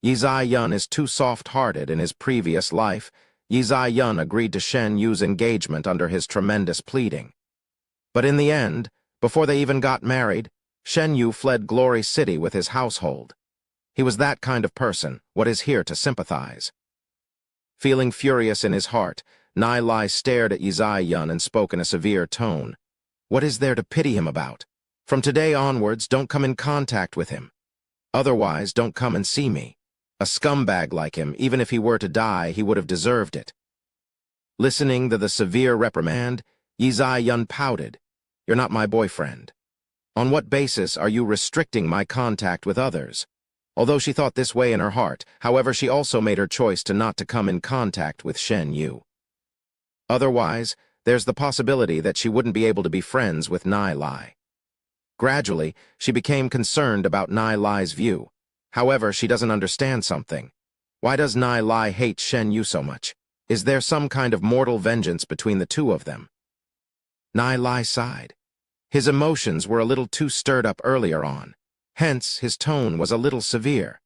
Yizai Yun is too soft-hearted in his previous life. Yizai Yun agreed to Shen Yu's engagement under his tremendous pleading. But in the end, before they even got married, Shen Yu fled Glory City with his household. He was that kind of person, what is here to sympathize. Feeling furious in his heart, Nai Lai stared at Yizai Yun and spoke in a severe tone. "What is there to pity him about? From today onwards, don't come in contact with him. Otherwise, don't come and see me. A scumbag like him, even if he were to die, he would have deserved it." Listening to the severe reprimand, Yizai Yun pouted. "You're not my boyfriend. On what basis are you restricting my contact with others?" Although she thought this way in her heart, however, she also made her choice to not to come in contact with Shen Yu. Otherwise, there's the possibility that she wouldn't be able to be friends with Nai Lai. Gradually, she became concerned about Nai Lai's view. However, she doesn't understand something. Why does Nai Lai hate Shen Yu so much? Is there some kind of mortal vengeance between the two of them? Nai Lai sighed. His emotions were a little too stirred up earlier on. Hence, his tone was a little severe.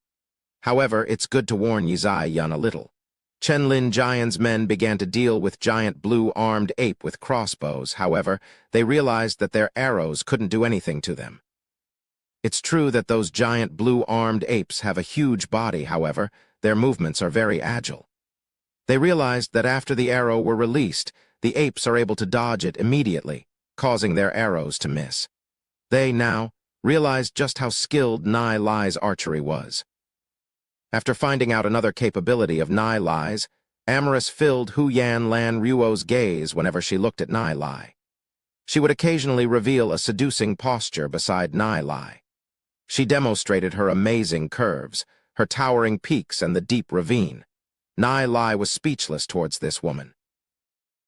However, it's good to warn Yizai Yun a little. Chen Lin Jian's men began to deal with giant blue-armed ape with crossbows. However, they realized that their arrows couldn't do anything to them. It's true that those giant blue-armed apes have a huge body, however, their movements are very agile. They realized that after the arrow were released, the apes are able to dodge it immediately, causing their arrows to miss. They now realized just how skilled Nai Lai's archery was. After finding out another capability of Nai Lai's, amorous filled Huyan Lan Ruo's gaze whenever she looked at Nai Lai. She would occasionally reveal a seducing posture beside Nai Lai. She demonstrated her amazing curves, her towering peaks and the deep ravine. Nai Lai was speechless towards this woman.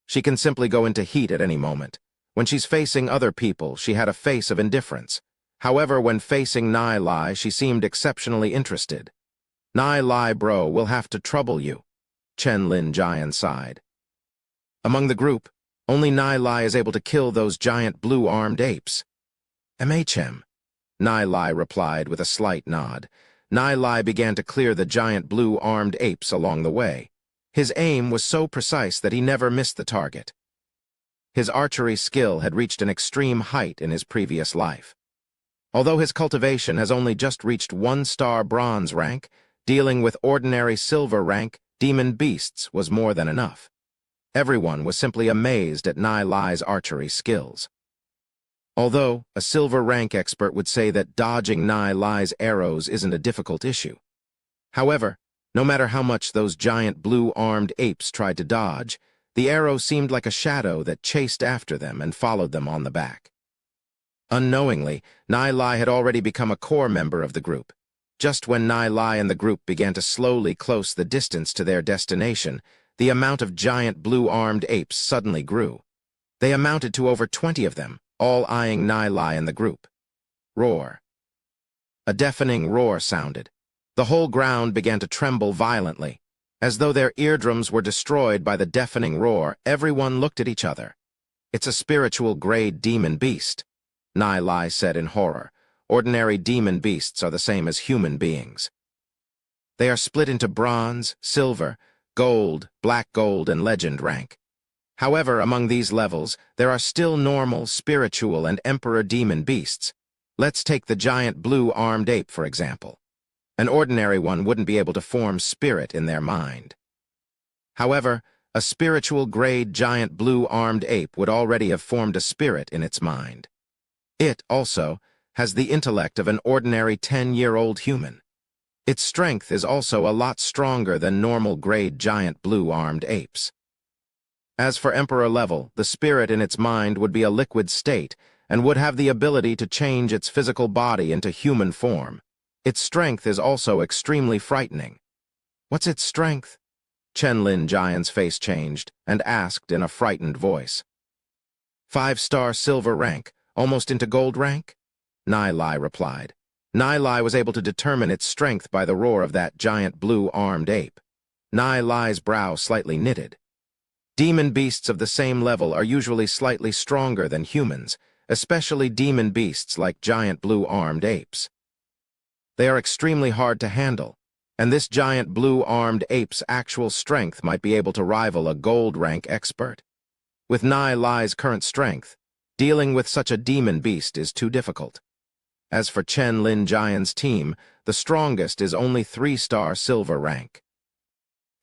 She can simply go into heat at any moment. When she's facing other people, she had a face of indifference. However, when facing Nai Lai, she seemed exceptionally interested. "Nai Lai, bro, will have to trouble you," Chen Lin Jian sighed. Among the group, only Nai Lai is able to kill those giant blue-armed apes. "MHM," Nai Lai replied with a slight nod. Nai Lai began to clear the giant blue-armed apes along the way. His aim was so precise that he never missed the target. His archery skill had reached an extreme height in his previous life. Although his cultivation has only just reached 1-star bronze rank, dealing with ordinary silver rank demon beasts was more than enough. Everyone was simply amazed at Nai Lai's archery skills. Although a silver rank expert would say that dodging Nai Lai's arrows isn't a difficult issue. However, no matter how much those giant blue-armed apes tried to dodge, the arrow seemed like a shadow that chased after them and followed them on the back. Unknowingly, Nai Lai had already become a core member of the group. Just when Nai Lai and the group began to slowly close the distance to their destination, the amount of giant blue-armed apes suddenly grew. They amounted to over 20 of them, all eyeing Nai and the group. Roar. A deafening roar sounded. The whole ground began to tremble violently. As though their eardrums were destroyed by the deafening roar, everyone looked at each other. "It's a spiritual-grade demon beast," Nai said in horror. "Ordinary demon beasts are the same as human beings. They are split into bronze, silver, gold, black gold, and legend rank. However, among these levels, there are still normal, spiritual, and emperor demon beasts. Let's take the giant blue-armed ape, for example. An ordinary one wouldn't be able to form spirit in their mind. However, a spiritual-grade giant blue-armed ape would already have formed a spirit in its mind. It, also, has the intellect of an ordinary 10-year-old human. Its strength is also a lot stronger than normal-grade giant blue-armed apes. As for Emperor level, the spirit in its mind would be a liquid state and would have the ability to change its physical body into human form. Its strength is also extremely frightening. "What's its strength?" Chen Jian's face changed and asked in a frightened voice. 5-star silver rank, almost into gold rank? Nai replied. Nai was able to determine its strength by the roar of that giant blue-armed ape. Nai's brow slightly knitted. Demon beasts of the same level are usually slightly stronger than humans, especially demon beasts like giant blue-armed apes. They are extremely hard to handle, and this giant blue-armed ape's actual strength might be able to rival a gold-rank expert. With Nai's current strength, dealing with such a demon beast is too difficult. As for Chen Jian's team, the strongest is only 3-star silver rank.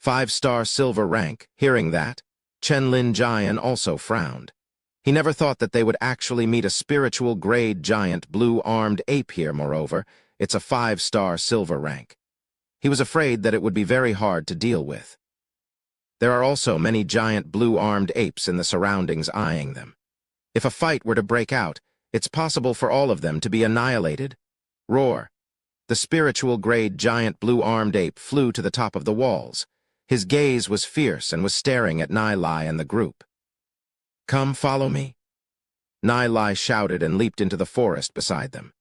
5-star silver rank, hearing that, Chen Jian also frowned. He never thought that they would actually meet a spiritual-grade giant blue-armed ape here, moreover. It's a 5-star silver rank. He was afraid that it would be very hard to deal with. There are also many giant blue-armed apes in the surroundings eyeing them. If a fight were to break out, it's possible for all of them to be annihilated. Roar. The spiritual-grade giant blue-armed ape flew to the top of the walls. His gaze was fierce and was staring at Nai and the group. "Come, follow me." Nai shouted and leaped into the forest beside them.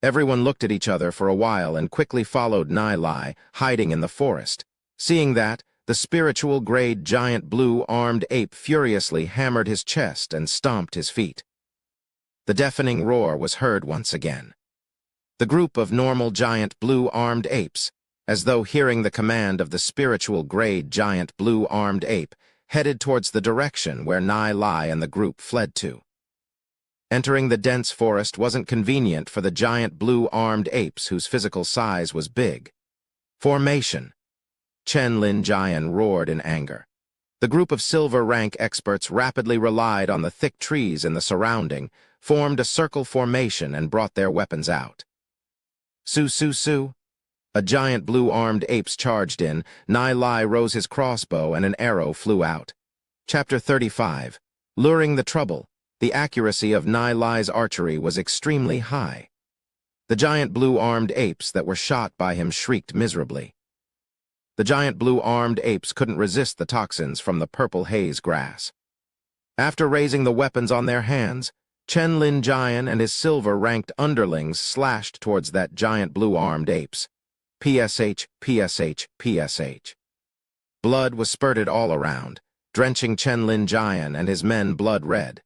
Everyone looked at each other for a while and quickly followed Nai, hiding in the forest. Seeing that, the spiritual-grade giant blue-armed ape furiously hammered his chest and stomped his feet. The deafening roar was heard once again. The group of normal giant blue-armed apes, as though hearing the command of the spiritual-grade giant blue-armed ape, headed towards the direction where Nai and the group fled to. Entering the dense forest wasn't convenient for the giant blue-armed apes whose physical size was big. Formation. Chen Jian roared in anger. The group of silver rank experts rapidly relied on the thick trees in the surrounding, formed a circle formation and brought their weapons out. Su. A giant blue-armed apes charged in. Nai rose his crossbow and an arrow flew out. Chapter 35. Luring the trouble. The accuracy of Nai's archery was extremely high. The giant blue-armed apes that were shot by him shrieked miserably. The giant blue-armed apes couldn't resist the toxins from the purple haze grass. After raising the weapons on their hands, Chen Jian and his silver-ranked underlings slashed towards that giant blue-armed apes. PSH. Blood was spurted all around, drenching Chen Jian and his men blood red.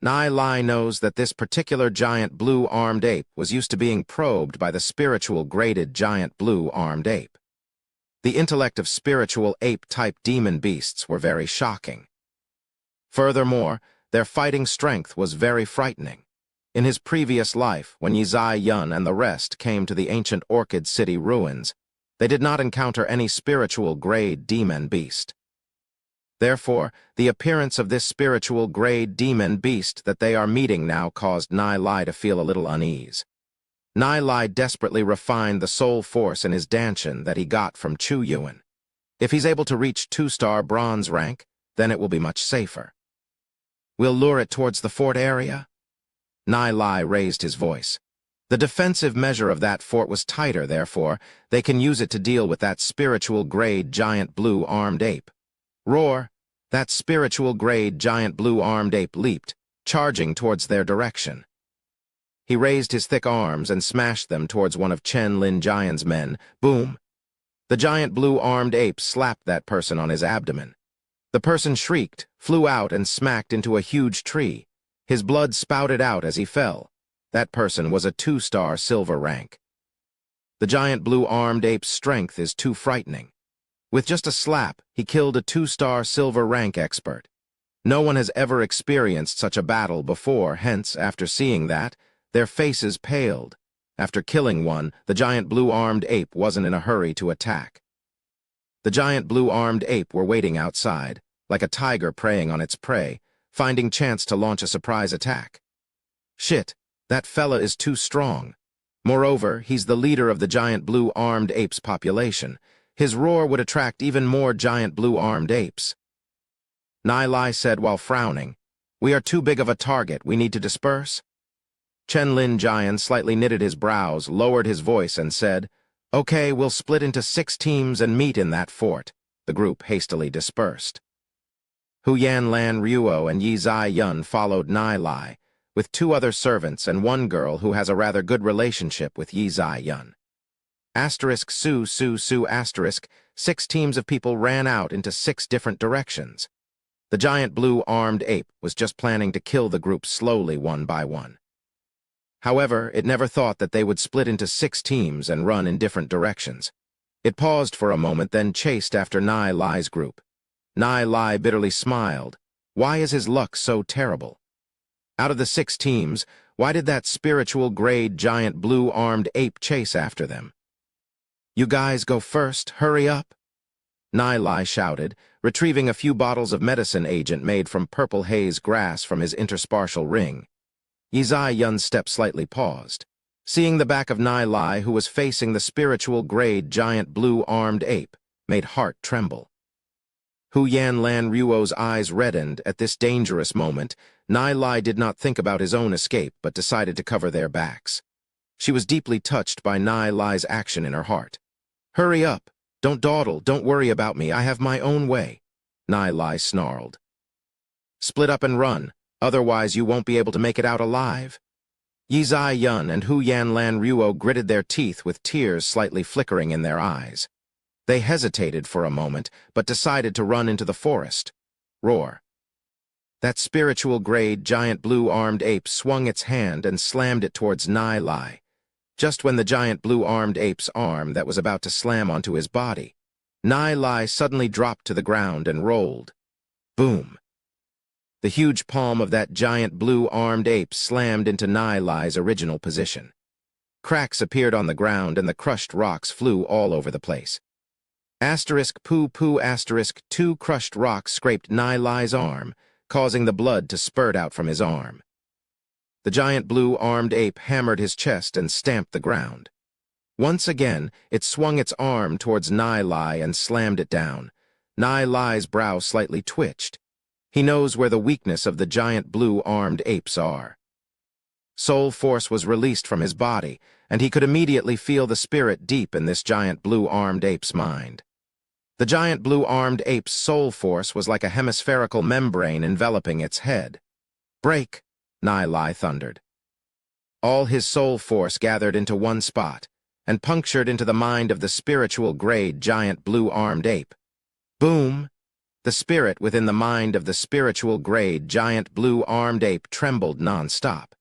Nai knows that this particular giant blue-armed ape was used to being probed by the spiritual-graded giant blue-armed ape. The intellect of spiritual ape-type demon beasts were very shocking. Furthermore, their fighting strength was very frightening. In his previous life, when Yizai Yun and the rest came to the ancient Orchid City ruins, they did not encounter any spiritual-grade demon beast. Therefore, the appearance of this spiritual-grade demon beast that they are meeting now caused Nai to feel a little unease. Nai desperately refined the soul force in his danshin that he got from Chu Yuan. If he's able to reach 2-star bronze rank, then it will be much safer. We'll lure it towards the fort area? Nai raised his voice. The defensive measure of that fort was tighter, therefore, they can use it to deal with that spiritual-grade giant blue-armed ape. Roar! That spiritual-grade giant blue-armed ape leaped, charging towards their direction. He raised his thick arms and smashed them towards one of Chen Lin Jian's men. Boom! The giant blue-armed ape slapped that person on his abdomen. The person shrieked, flew out, and smacked into a huge tree. His blood spouted out as he fell. That person was a 2-star silver rank. The giant blue-armed ape's strength is too frightening. With just a slap, he killed a 2-star silver rank expert. No one has ever experienced such a battle before, hence, after seeing that, their faces paled. After killing one, the giant blue-armed ape wasn't in a hurry to attack. The giant blue-armed ape were waiting outside, like a tiger preying on its prey, finding chance to launch a surprise attack. Shit, that fella is too strong. Moreover, he's the leader of the giant blue-armed ape's population. His roar would attract even more giant blue-armed apes. Nai Lai said while frowning, "We are too big of a target, we need to disperse?" Chen Lin Jian slightly knitted his brows, lowered his voice, and said, "Okay, we'll split into 6 teams and meet in that fort." The group hastily dispersed. Hu Yan Lan Ruo and Yi Zai Yun followed Nai Lai, with 2 other servants and 1 girl who has a rather good relationship with Yi Zai Yun. Asterisk Su Su Su asterisk, 6 teams of people ran out into 6 different directions. The giant blue-armed ape was just planning to kill the group slowly one by one. However, it never thought that they would split into 6 teams and run in different directions. It paused for a moment, then chased after Nai Lai's group. Nai Lai bitterly smiled. Why is his luck so terrible? Out of the 6 teams, why did that spiritual-grade giant blue-armed ape chase after them? "You guys go first, hurry up!" Nai Lai shouted, retrieving a few bottles of medicine agent made from purple haze grass from his interspartial ring. Yi Zai Yun's step slightly paused. Seeing the back of Nai Lai, who was facing the spiritual-grade giant blue-armed ape, made heart tremble. Hu Yan Lan Ruo's eyes reddened at this dangerous moment. Nai Lai did not think about his own escape, but decided to cover their backs. She was deeply touched by Nai Lai's action in her heart. "Hurry up! Don't dawdle, don't worry about me, I have my own way," Nai Lai snarled. "Split up and run, otherwise you won't be able to make it out alive." Yi Zai Yun and Hu Yan Lan Ruo gritted their teeth with tears slightly flickering in their eyes. They hesitated for a moment, but decided to run into the forest. Roar. That spiritual-grade giant blue-armed ape swung its hand and slammed it towards Nai Lai. Just when the giant blue-armed ape's arm that was about to slam onto his body, Nai Lai suddenly dropped to the ground and rolled. Boom. The huge palm of that giant blue-armed ape slammed into Nai Lai's original position. Cracks appeared on the ground and the crushed rocks flew all over the place. Asterisk poo poo asterisk 2 crushed rocks scraped Nai Lai's arm, causing the blood to spurt out from his arm. The giant blue-armed ape hammered his chest and stamped the ground. Once again, it swung its arm towards Nai Lai and slammed it down. Nai Lai's brow slightly twitched. He knows where the weakness of the giant blue-armed apes are. Soul force was released from his body, and he could immediately feel the spirit deep in this giant blue-armed ape's mind. The giant blue-armed ape's soul force was like a hemispherical membrane enveloping its head. "Break!" Nai Lai thundered. All his soul force gathered into one spot and punctured into the mind of the spiritual-grade giant blue-armed ape. Boom! The spirit within the mind of the spiritual-grade giant blue-armed ape trembled non-stop.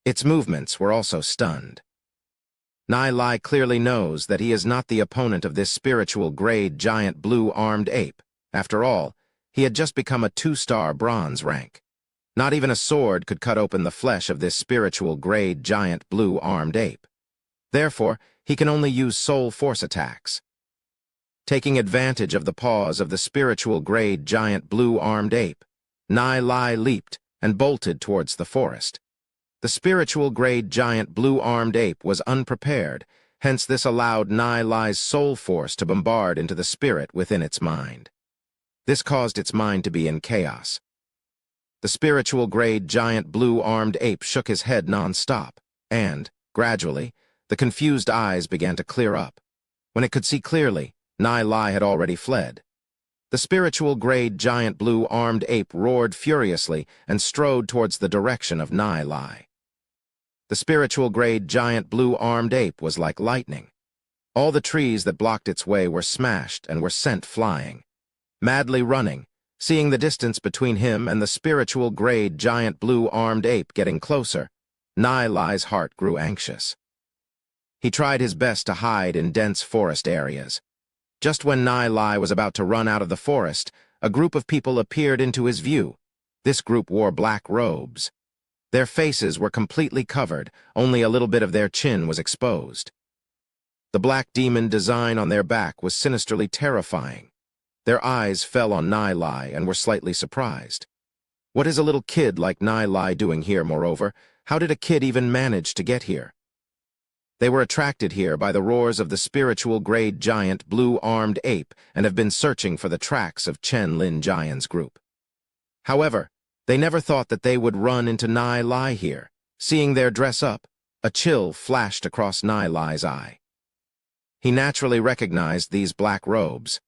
Its movements were also stunned. Nai Lai clearly knows that he is not the opponent of this spiritual-grade giant blue-armed ape. After all, he had just become a 2-star bronze rank. Not even a sword could cut open the flesh of this spiritual-grade giant blue-armed ape. Therefore, he can only use soul force attacks. Taking advantage of the pause of the spiritual-grade giant blue-armed ape, Nai Lai leaped and bolted towards the forest. The spiritual-grade giant blue-armed ape was unprepared, hence this allowed Nai Lai's soul force to bombard into the spirit within its mind. This caused its mind to be in chaos. The spiritual-grade giant blue-armed ape shook his head non-stop, and, gradually, the confused eyes began to clear up. When it could see clearly, Nai Lai had already fled. The spiritual grade giant blue-armed ape roared furiously and strode towards the direction of Nai Lai. The spiritual grade giant blue-armed ape was like lightning. All the trees that blocked its way were smashed and were sent flying. Madly running, seeing the distance between him and the spiritual grade giant blue-armed ape getting closer, Nai Lai's heart grew anxious. He tried his best to hide in dense forest areas. Just when Nai Lai was about to run out of the forest, a group of people appeared into his view. This group wore black robes. Their faces were completely covered, only a little bit of their chin was exposed. The black demon design on their back was sinisterly terrifying. Their eyes fell on Nai Lai and were slightly surprised. What is a little kid like Nai Lai doing here, moreover? How did a kid even manage to get here? They were attracted here by the roars of the spiritual grade giant blue-armed ape and have been searching for the tracks of Chen Lin Jian's group. However, they never thought that they would run into Nai Lai here. Seeing their dress up, a chill flashed across Nai Lai's eye. He naturally recognized these black robes.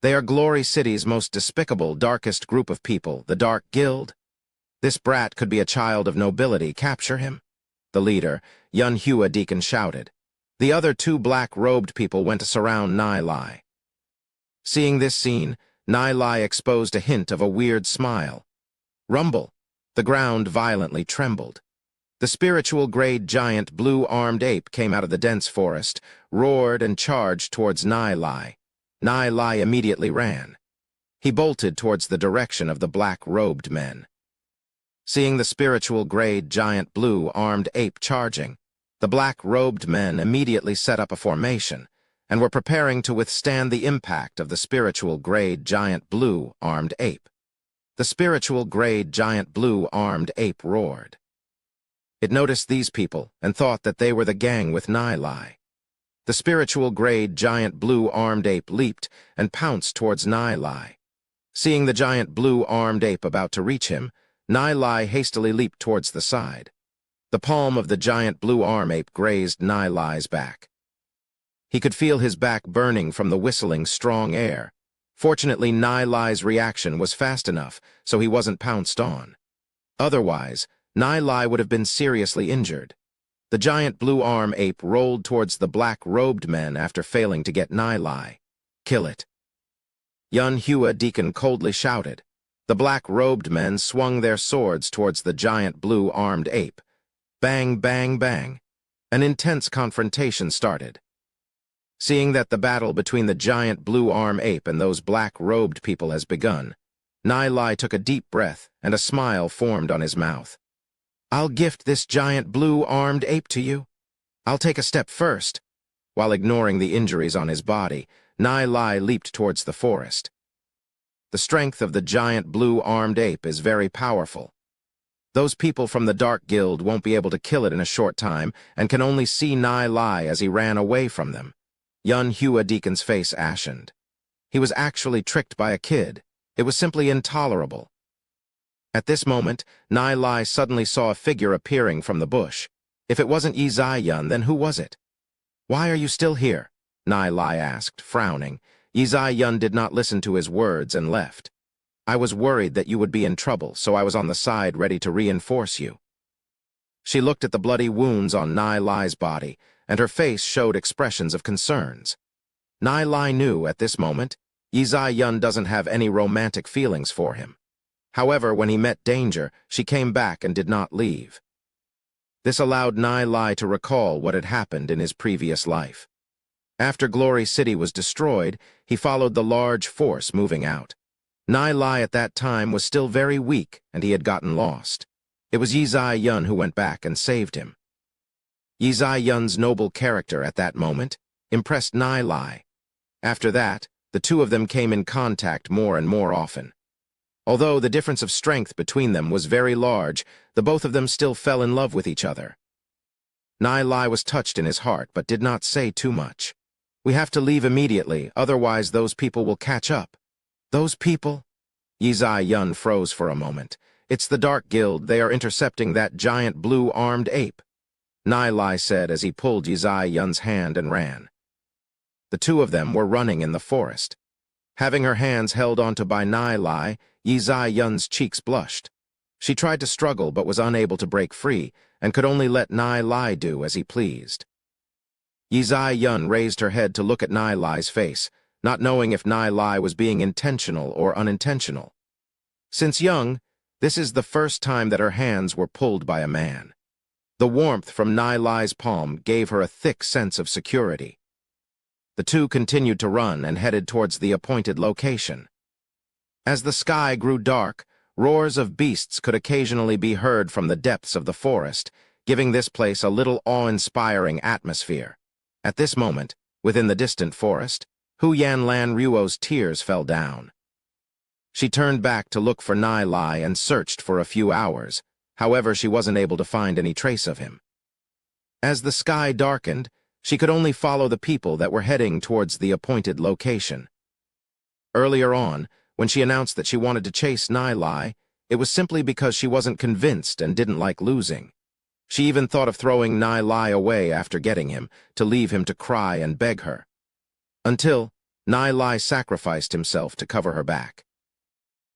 They are Glory City's most despicable, darkest group of people, the Dark Guild. This brat could be a child of nobility. Capture him? The leader, Yun Hua Deacon, shouted. The other two black-robed people went to surround Nai Lai. Seeing this scene, Nai Lai exposed a hint of a weird smile. Rumble. The ground violently trembled. The spiritual grade giant blue-armed ape came out of the dense forest, roared and charged towards Nai Lai. Nai Lai immediately ran. He bolted towards the direction of the black-robed men. Seeing the spiritual grade giant blue-armed ape charging, the black-robed men immediately set up a formation and were preparing to withstand the impact of the spiritual grade giant blue-armed ape. The spiritual grade giant blue-armed ape roared. It noticed these people and thought that they were the gang with Nai Lai. The spiritual grade giant blue-armed ape leaped and pounced towards Nai Lai. Seeing the giant blue-armed ape about to reach him, Nai Lai hastily leaped towards the side. The palm of the giant blue-arm ape grazed Nai Lai's back. He could feel his back burning from the whistling strong air. Fortunately, Nai Lai's reaction was fast enough, so he wasn't pounced on. Otherwise, Nai Lai would have been seriously injured. The giant blue-arm ape rolled towards the black-robed men after failing to get Nai Lai. Kill it. Yun Hua Deacon coldly shouted. The black-robed men swung their swords towards the giant blue-armed ape. Bang, bang, bang. An intense confrontation started. Seeing that the battle between the giant blue-arm ape and those black-robed people has begun, Nai Lai took a deep breath and a smile formed on his mouth. I'll gift this giant blue-armed ape to you. I'll take a step first. While ignoring the injuries on his body, Nai Lai leaped towards the forest. The strength of the giant blue-armed ape is very powerful. Those people from the Dark Guild won't be able to kill it in a short time and can only see Nai Lai as he ran away from them. Yun Hua Deacon's face ashened. He was actually tricked by a kid. It was simply intolerable. At this moment, Nai Lai suddenly saw a figure appearing from the bush. If it wasn't Ainz Audioverse, then who was it? Why are you still here? Nai Lai asked, frowning. Ainz Audioverse did not listen to his words and left. I was worried that you would be in trouble, so I was on the side ready to reinforce you. She looked at the bloody wounds on Nai Lai's body, and her face showed expressions of concerns. Nai Lai knew at this moment, Ainz Audioverse doesn't have any romantic feelings for him. However, when he met danger, she came back and did not leave. This allowed Nai Lai to recall what had happened in his previous life. After Glory City was destroyed, he followed the large force moving out. Nai Lai at that time was still very weak, and he had gotten lost. It was Ainz Audioverse who went back and saved him. Ainz Audioverse's noble character at that moment impressed Nai Lai. After that, the two of them came in contact more and more often. Although the difference of strength between them was very large, the both of them still fell in love with each other. Nai Lai was touched in his heart, but did not say too much. We have to leave immediately, otherwise those people will catch up. Those people? Ainz Audioverse froze for a moment. It's the Dark Guild. They are intercepting that giant blue-armed ape. Nai Lai said as he pulled Ainz Audioverse's hand and ran. The two of them were running in the forest. Having her hands held onto by Nai Lai, Yi Zai Yun's cheeks blushed. She tried to struggle but was unable to break free, and could only let Nai Lai do as he pleased. Yi Zai Yun raised her head to look at Nai Lai's face, not knowing if Nai Lai was being intentional or unintentional. Since young, this is the first time that her hands were pulled by a man. The warmth from Nai Lai's palm gave her a thick sense of security. The two continued to run and headed towards the appointed location. As the sky grew dark, roars of beasts could occasionally be heard from the depths of the forest, giving this place a little awe-inspiring atmosphere. At this moment, within the distant forest, Hu Yanlan Ruo's tears fell down. She turned back to look for Nai Lai and searched for a few hours. However, she wasn't able to find any trace of him. As the sky darkened, she could only follow the people that were heading towards the appointed location. Earlier on, when she announced that she wanted to chase Nai Lai, it was simply because she wasn't convinced and didn't like losing. She even thought of throwing Nai Lai away after getting him, to leave him to cry and beg her. Until Nai Lai sacrificed himself to cover her back.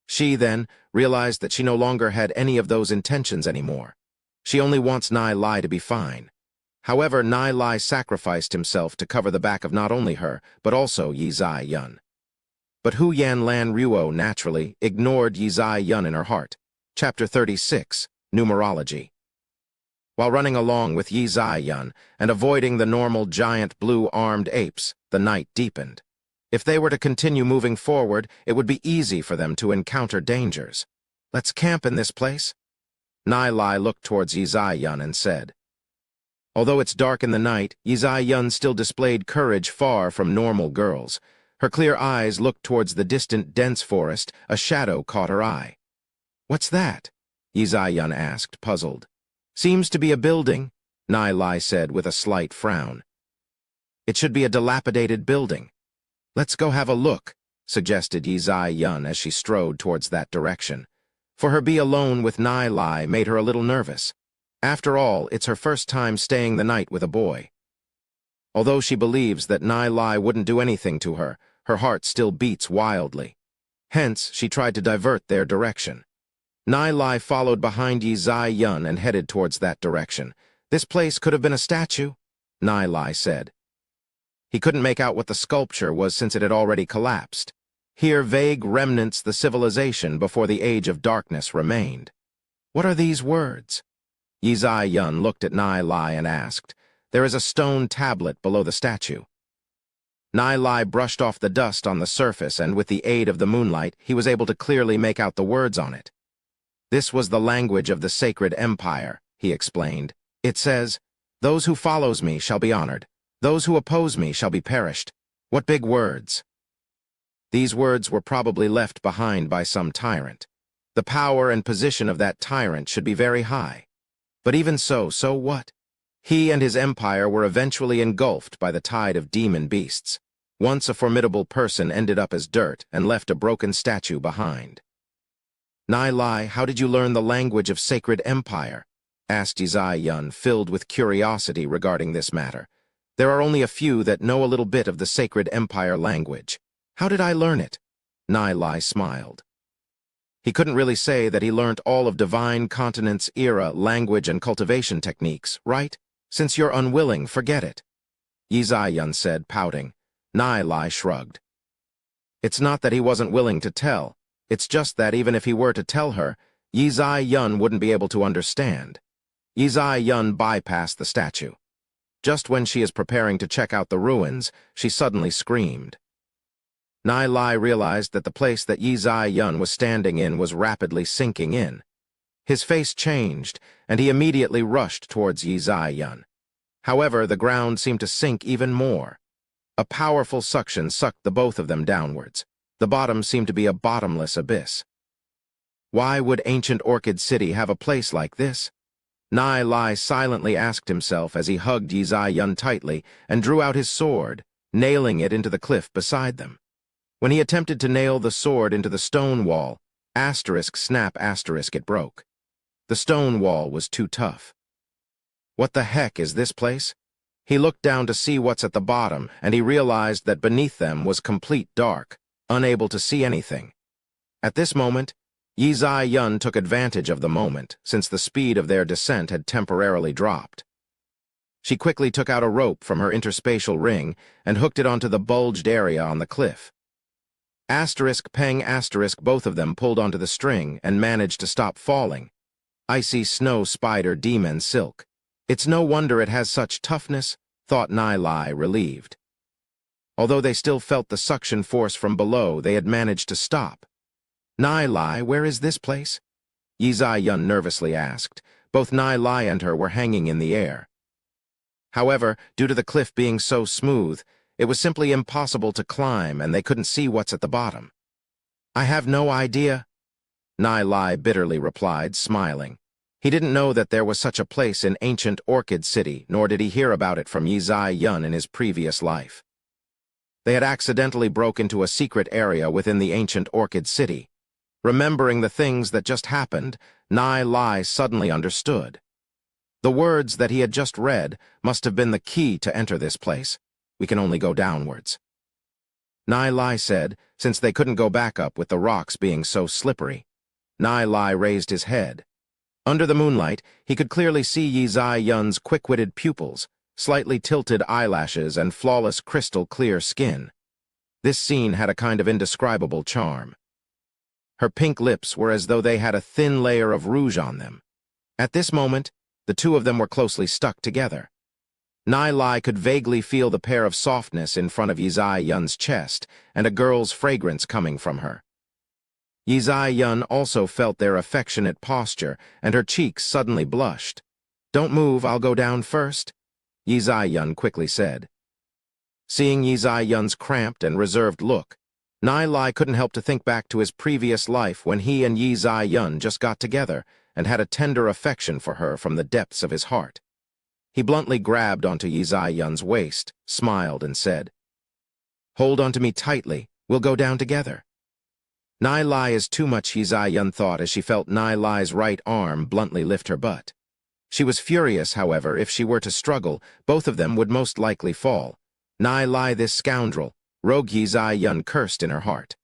She then realized that she no longer had any of those intentions anymore. She only wants Nai Lai to be fine. However, Nai Lai sacrificed himself to cover the back of not only her, but also Yi Zai Yun. But Hu Yanlan Ruo naturally ignored Yi Zai Yun in her heart. Chapter 36, Numerology. While running along with Yi Zai Yun and avoiding the normal giant blue-armed apes, the night deepened. If they were to continue moving forward, it would be easy for them to encounter dangers. "Let's camp in this place." Nai Lai looked towards Yi Zai Yun and said. Although it's dark in the night, Yi Zai Yun still displayed courage far from normal girls. Her clear eyes looked towards the distant dense forest. A shadow caught her eye. "What's that?" Yi Zai Yun asked, puzzled. "Seems to be a building," Nai Lai said with a slight frown. "It should be a dilapidated building." "Let's go have a look," suggested Yi Zai Yun as she strode towards that direction. For her be alone with Nai Lai made her a little nervous. After all, it's her first time staying the night with a boy. Although she believes that Nai Lai wouldn't do anything to her, her heart still beats wildly. Hence, she tried to divert their direction. Nai Lai followed behind Yi Zai Yun and headed towards that direction. "This place could have been a statue," Nai Lai said. He couldn't make out what the sculpture was since it had already collapsed. Here vague remnants the civilization before the age of darkness remained. "What are these words?" Yi Zai Yun looked at Nai Lai and asked. "There is a stone tablet below the statue." Nai Lai brushed off the dust on the surface, and with the aid of the moonlight, he was able to clearly make out the words on it. "This was the language of the sacred empire," he explained. "It says, 'Those who follows me shall be honored. Those who oppose me shall be perished.' What big words!" These words were probably left behind by some tyrant. The power and position of that tyrant should be very high. But even so what? He and his empire were eventually engulfed by the tide of demon beasts. Once a formidable person ended up as dirt and left a broken statue behind. "Nai Lai, how did you learn the language of sacred empire?" asked Yi Zai Yun, filled with curiosity regarding this matter. "There are only a few that know a little bit of the sacred empire language." "How did I learn it?" Nai Lai smiled. He couldn't really say that he learnt all of Divine Continent's era, language, and cultivation techniques, right? "Since you're unwilling, forget it," Yi Zai Yun said, pouting. Nai Lai shrugged. It's not that he wasn't willing to tell. It's just that even if he were to tell her, Yi Zai Yun wouldn't be able to understand. Yi Zai Yun bypassed the statue. Just when she is preparing to check out the ruins, she suddenly screamed. Nai Lai realized that the place that Yi Zai Yun was standing in was rapidly sinking in. His face changed, and he immediately rushed towards Yi Zai Yun. However, the ground seemed to sink even more. A powerful suction sucked the both of them downwards. The bottom seemed to be a bottomless abyss. Why would ancient Orchid City have a place like this? Nai Lai silently asked himself as he hugged Yi Zai Yun tightly and drew out his sword, nailing it into the cliff beside them. When he attempted to nail the sword into the stone wall, *snap*, it broke. The stone wall was too tough. What the heck is this place? He looked down to see what's at the bottom, and he realized that beneath them was complete dark, unable to see anything. At this moment, Yi Yun took advantage of the moment, since the speed of their descent had temporarily dropped. She quickly took out a rope from her interspatial ring and hooked it onto the bulged area on the cliff. Peng both of them pulled onto the string and managed to stop falling. Icy snow spider demon silk. It's no wonder it has such toughness, thought Nai, relieved. Although they still felt the suction force from below, they had managed to stop. Nai, where is this place? Yi Yun nervously asked. Both Nai and her were hanging in the air. However, due to the cliff being so smooth, it was simply impossible to climb and they couldn't see what's at the bottom. I have no idea, Nai bitterly replied, smiling. He didn't know that there was such a place in ancient Orchid City, nor did he hear about it from Yi Yun in his previous life. They had accidentally broke into a secret area within the ancient Orchid City. Remembering the things that just happened, Nai suddenly understood. The words that he had just read must have been the key to enter this place. We can only go downwards. Nai said, since they couldn't go back up with the rocks being so slippery. Nai raised his head. Under the moonlight, he could clearly see Yi Yun's quick-witted pupils, slightly tilted eyelashes, and flawless crystal-clear skin. This scene had a kind of indescribable charm. Her pink lips were as though they had a thin layer of rouge on them. At this moment, the two of them were closely stuck together. Nai could vaguely feel the pair of softness in front of Yi Yun's chest and a girl's fragrance coming from her. Yi Yun also felt their affectionate posture, and her cheeks suddenly blushed. Don't move, I'll go down first, Yi Yun quickly said. Seeing Yi Yun's cramped and reserved look, Nai couldn't help to think back to his previous life when he and Yi Yun just got together and had a tender affection for her from the depths of his heart. He bluntly grabbed onto Yi Yun's waist, smiled, and said, Hold onto me tightly, we'll go down together. Nai is too much, Yi Yun thought as she felt Nai's right arm bluntly lift her butt. She was furious, however, if she were to struggle, both of them would most likely fall. Nai, this scoundrel, rogue Yi Yun cursed in her heart.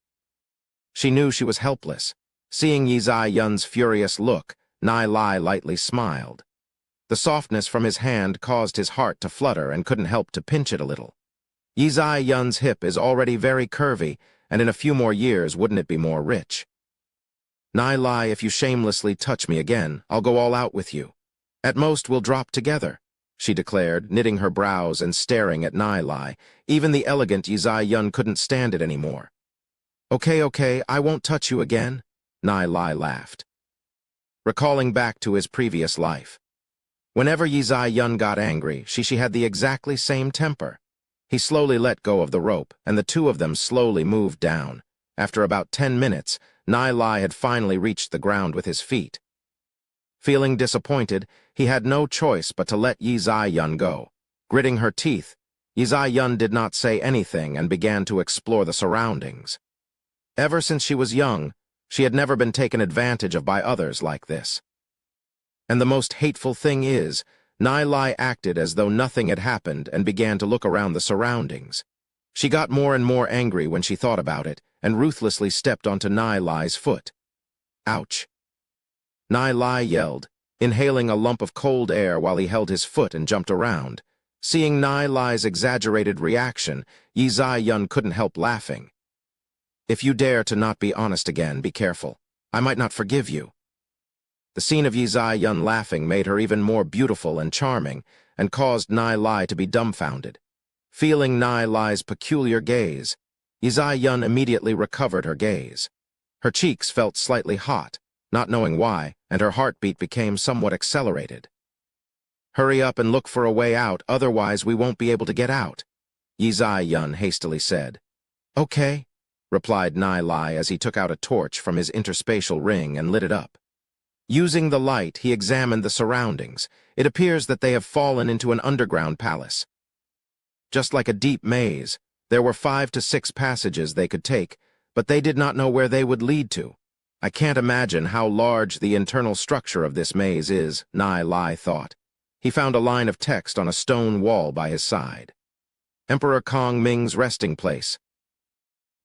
She knew she was helpless. Seeing Yi Yun's furious look, Nai lightly smiled. The softness from his hand caused his heart to flutter and couldn't help to pinch it a little. Yi Yun's hip is already very curvy, and in a few more years wouldn't it be more rich? Nai, if you shamelessly touch me again, I'll go all out with you. At most we'll drop together, she declared, knitting her brows and staring at Nai. Even the elegant Yi Yun couldn't stand it anymore. Okay, I won't touch you again, Nai laughed. Recalling back to his previous life. Whenever Yi Yun got angry, she had the exactly same temper. He slowly let go of the rope, and the two of them slowly moved down. After about 10 minutes, Nai had finally reached the ground with his feet. Feeling disappointed, he had no choice but to let Yi Yun go. Gritting her teeth, Yi Yun did not say anything and began to explore the surroundings. Ever since she was young, she had never been taken advantage of by others like this. And the most hateful thing is, Nai acted as though nothing had happened and began to look around the surroundings. She got more and more angry when she thought about it and ruthlessly stepped onto Nai's foot. Ouch! Nai yelled, inhaling a lump of cold air while he held his foot and jumped around. Seeing Nai's exaggerated reaction, Yi Yun couldn't help laughing. If you dare to not be honest again, be careful. I might not forgive you. The scene of Yi Yun laughing made her even more beautiful and charming, and caused Nai to be dumbfounded. Feeling Nai's peculiar gaze, Yi Yun immediately recovered her gaze. Her cheeks felt slightly hot, not knowing why, and her heartbeat became somewhat accelerated. Hurry up and look for a way out, otherwise we won't be able to get out, Yi Yun hastily said. Okay, replied Nai as he took out a torch from his interspatial ring and lit it up. Using the light, he examined the surroundings. It appears that they have fallen into an underground palace. Just like a deep maze, there were 5 to 6 passages they could take, but they did not know where they would lead to. I can't imagine how large the internal structure of this maze is, Nai thought. He found a line of text on a stone wall by his side. Emperor Kong Ming's resting place.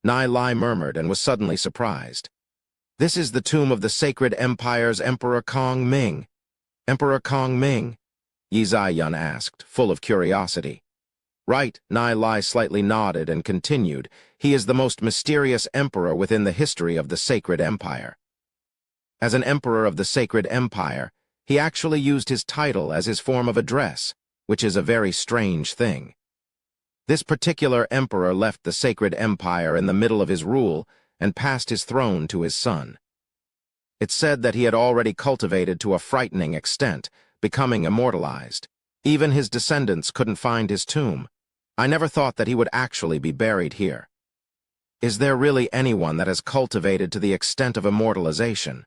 Nai Lai murmured and was suddenly surprised. This is the tomb of the Sacred Empire's Emperor Kong Ming. Emperor Kong Ming? Yi Ziyun asked, full of curiosity. Right, Nai Lai slightly nodded and continued. He is the most mysterious emperor within the history of the Sacred Empire. As an emperor of the Sacred Empire, he actually used his title as his form of address, which is a very strange thing. This particular emperor left the Sacred Empire in the middle of his rule and passed his throne to his son. It's said that he had already cultivated to a frightening extent, becoming immortalized. Even his descendants couldn't find his tomb. I never thought that he would actually be buried here. Is there really anyone that has cultivated to the extent of immortalization?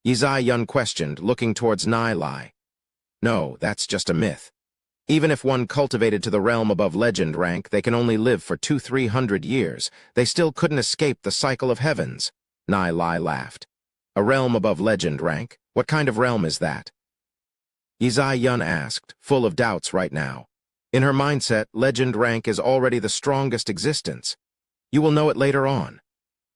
Yi Ziyun questioned, looking towards Nai Lai. No, that's just a myth. Even if one cultivated to the realm above legend rank, they can only live for 200-300 years. They still couldn't escape the cycle of heavens. Nai Lai laughed. A realm above legend rank? What kind of realm is that? Yi Ziyun asked, full of doubts right now. In her mindset, legend rank is already the strongest existence. You will know it later on.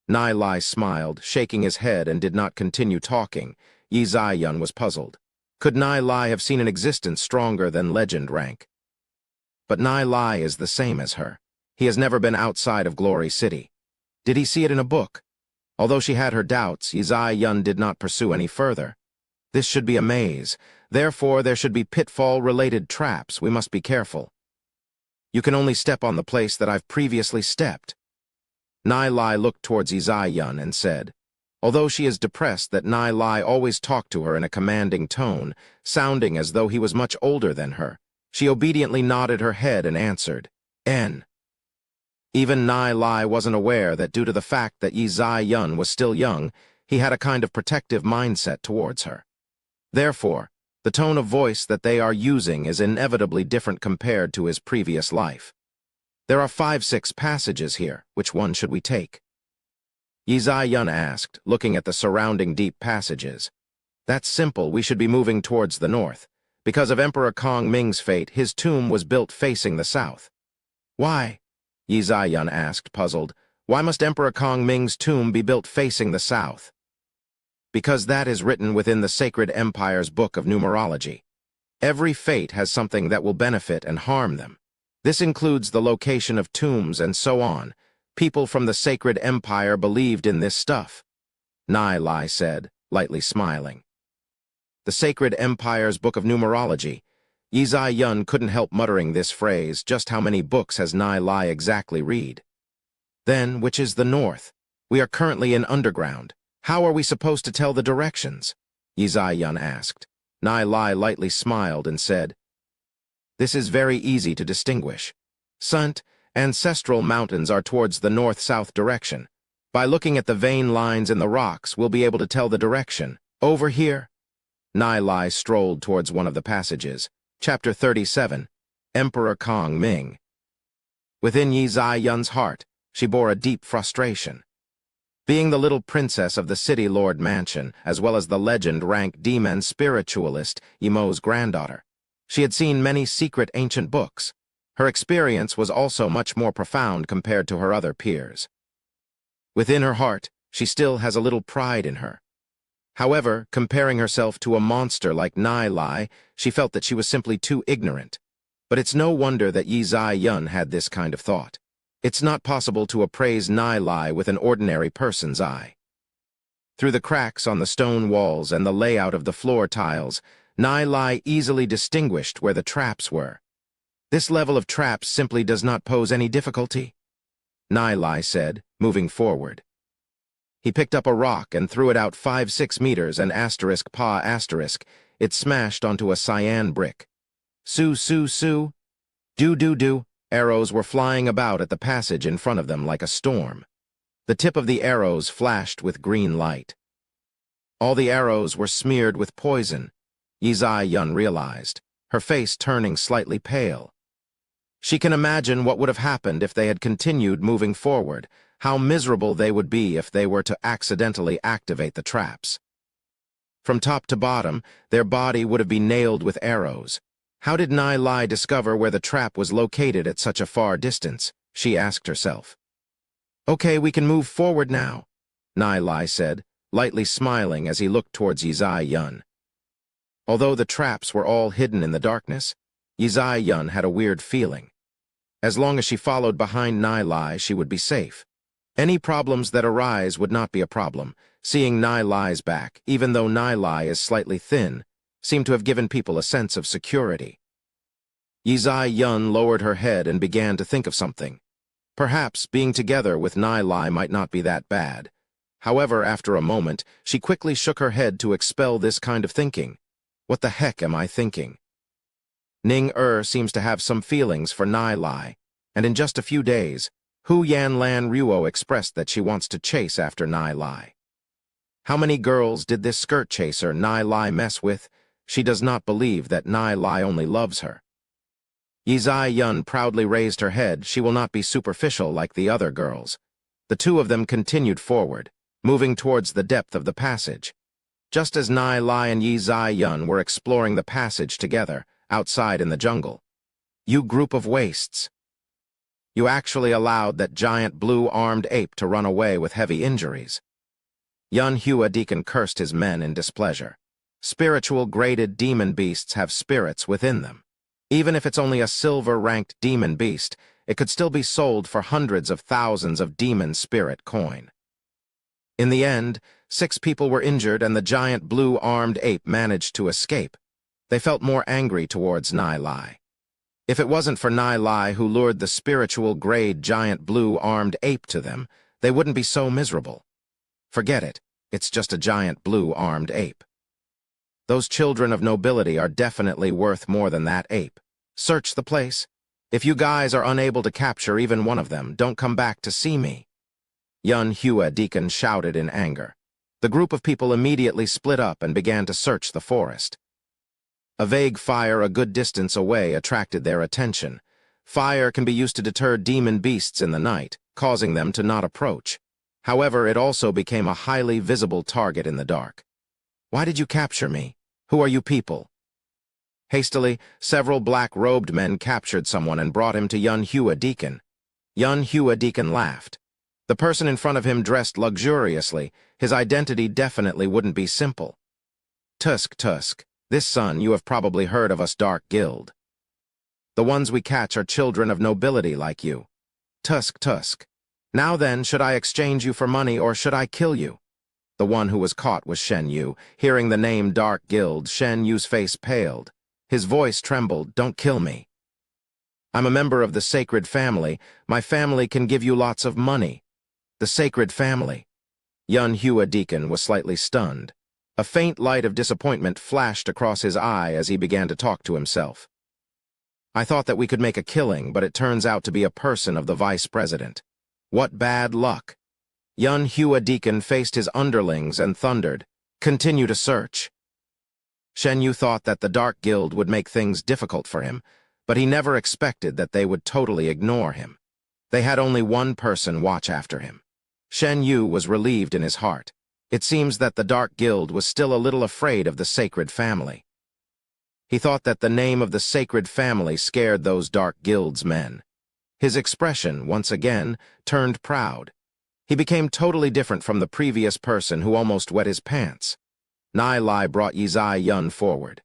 Nai Lai smiled, shaking his head, and did not continue talking. Yi Ziyun was puzzled. Could Nai Lai have seen an existence stronger than legend rank? But Nai Lai is the same as her. He has never been outside of Glory City. Did he see it in a book? Although she had her doubts, Yi Ziyun did not pursue any further. This should be a maze. Therefore, there should be pitfall-related traps. We must be careful. You can only step on the place that I've previously stepped. Nai Lai looked towards Yi Ziyun and said, although she is depressed that Nai Lai always talked to her in a commanding tone, sounding as though he was much older than her, she obediently nodded her head and answered, N. Even Nai Lai wasn't aware that due to the fact that Yi Ziyun was still young, he had a kind of protective mindset towards her. Therefore, the tone of voice that they are using is inevitably different compared to his previous life. There are 5-6 passages here. Which one should we take? Yi Ziyun asked, looking at the surrounding deep passages. That's simple. We should be moving towards the north. Because of Emperor Kong Ming's fate, his tomb was built facing the south. Why? Yi Ziyun asked, puzzled. Why must Emperor Kong Ming's tomb be built facing the south? Because that is written within the Sacred Empire's book of numerology. Every fate has something that will benefit and harm them. This includes the location of tombs and so on. People from the Sacred Empire believed in this stuff. Nai Lai said, lightly smiling. The Sacred Empire's book of numerology. Yi Ziyun couldn't help muttering this phrase. Just how many books has Nai Lai exactly read? Then, which is the north? We are currently in underground. How are we supposed to tell the directions? Yi Ziyun asked. Nai Lai lightly smiled and said, this is very easy to distinguish. Sunt, ancestral mountains are towards the north-south direction. By looking at the vein lines in the rocks, we'll be able to tell the direction. Over here. Nai Lai strolled towards one of the passages. Chapter 37, Emperor Kong Ming. Within Yi Ziyun's heart, she bore a deep frustration. Being the little princess of the City Lord Mansion, as well as the legend-ranked demon spiritualist, Yimo's granddaughter, she had seen many secret ancient books. Her experience was also much more profound compared to her other peers. Within her heart, she still has a little pride in her. However, comparing herself to a monster like Nai Lai, she felt that she was simply too ignorant. But it's no wonder that Yi Ziyun had this kind of thought. It's not possible to appraise Nai Lai with an ordinary person's eye. Through the cracks on the stone walls and the layout of the floor tiles, Nai Lai easily distinguished where the traps were. This level of traps simply does not pose any difficulty, Nai Lai said, moving forward. He picked up a rock and threw it out 5-6 meters and it smashed onto a cyan brick. Su. Do. Arrows were flying about at the passage in front of them like a storm. The tip of the arrows flashed with green light. All the arrows were smeared with poison, Yi Ziyun realized, her face turning slightly pale. She can imagine what would have happened if they had continued moving forward, how miserable they would be if they were to accidentally activate the traps. From top to bottom, their body would have been nailed with arrows. How did Nai Lai discover where the trap was located at such a far distance? She asked herself. Okay, we can move forward now, Nai Lai said, lightly smiling as he looked towards Yizai Yun. Although the traps were all hidden in the darkness, Yizai Yun had a weird feeling. As long as she followed behind Nai Lai, she would be safe. Any problems that arise would not be a problem. Seeing Nai Lai's back, even though Nai Lai is slightly thin, seemed to have given people a sense of security. Yizai Yun lowered her head and began to think of something. Perhaps being together with Nai Lai might not be that bad. However, after a moment, she quickly shook her head to expel this kind of thinking. What the heck am I thinking? Ning seems to have some feelings for Nai Lai, and in just a few days, Hu Yanlan Ruo expressed that she wants to chase after Nai Lai. How many girls did this skirt chaser Nai Lai mess with? She does not believe that Nai Lai only loves her. Yizai Yun proudly raised her head. She will not be superficial like the other girls. The two of them continued forward, moving towards the depth of the passage. Just as Nai Lai and Yizai Yun were exploring the passage together, outside in the jungle. You group of wastes. You actually allowed that giant blue-armed ape to run away with heavy injuries. Yun Hua Deacon cursed his men in displeasure. Spiritual graded demon beasts have spirits within them. Even if it's only a silver-ranked demon beast, it could still be sold for hundreds of thousands of demon spirit coin. In the end, 6 people were injured and the giant blue-armed ape managed to escape. They felt more angry towards Nai Lai. If it wasn't for Nai Lai who lured the spiritual grade giant blue-armed ape to them, they wouldn't be so miserable. Forget it, it's just a giant blue-armed ape. Those children of nobility are definitely worth more than that ape. Search the place. If you guys are unable to capture even one of them, don't come back to see me. Yun Hua Deacon shouted in anger. The group of people immediately split up and began to search the forest. A vague fire a good distance away attracted their attention. Fire can be used to deter demon beasts in the night, causing them to not approach. However, it also became a highly visible target in the dark. Why did you capture me? Who are you people? Hastily, several black-robed men captured someone and brought him to Yun Hua Deacon. Yun Hua Deacon laughed. The person in front of him dressed luxuriously. His identity definitely wouldn't be simple. Tusk. This son, you have probably heard of us Dark Guild. The ones we catch are children of nobility like you. Tusk. Now then, should I exchange you for money or should I kill you? The one who was caught was Shen Yu. Hearing the name Dark Guild, Shen Yu's face paled. His voice trembled. Don't kill me. I'm a member of the Sacred Family. My family can give you lots of money. The Sacred Family. Yun Hua Deacon was slightly stunned. A faint light of disappointment flashed across his eye as he began to talk to himself. I thought that we could make a killing, but it turns out to be a person of the vice president. What bad luck. Yun Hua Deacon faced his underlings and thundered, "Continue to search." Shen Yu thought that the Dark Guild would make things difficult for him, but he never expected that they would totally ignore him. They had only one person watch after him. Shen Yu was relieved in his heart. It seems that the Dark Guild was still a little afraid of the Sacred Family. He thought that the name of the Sacred Family scared those Dark Guild's men. His expression, once again, turned proud. He became totally different from the previous person who almost wet his pants. Nai Lai brought Yizai Yun forward.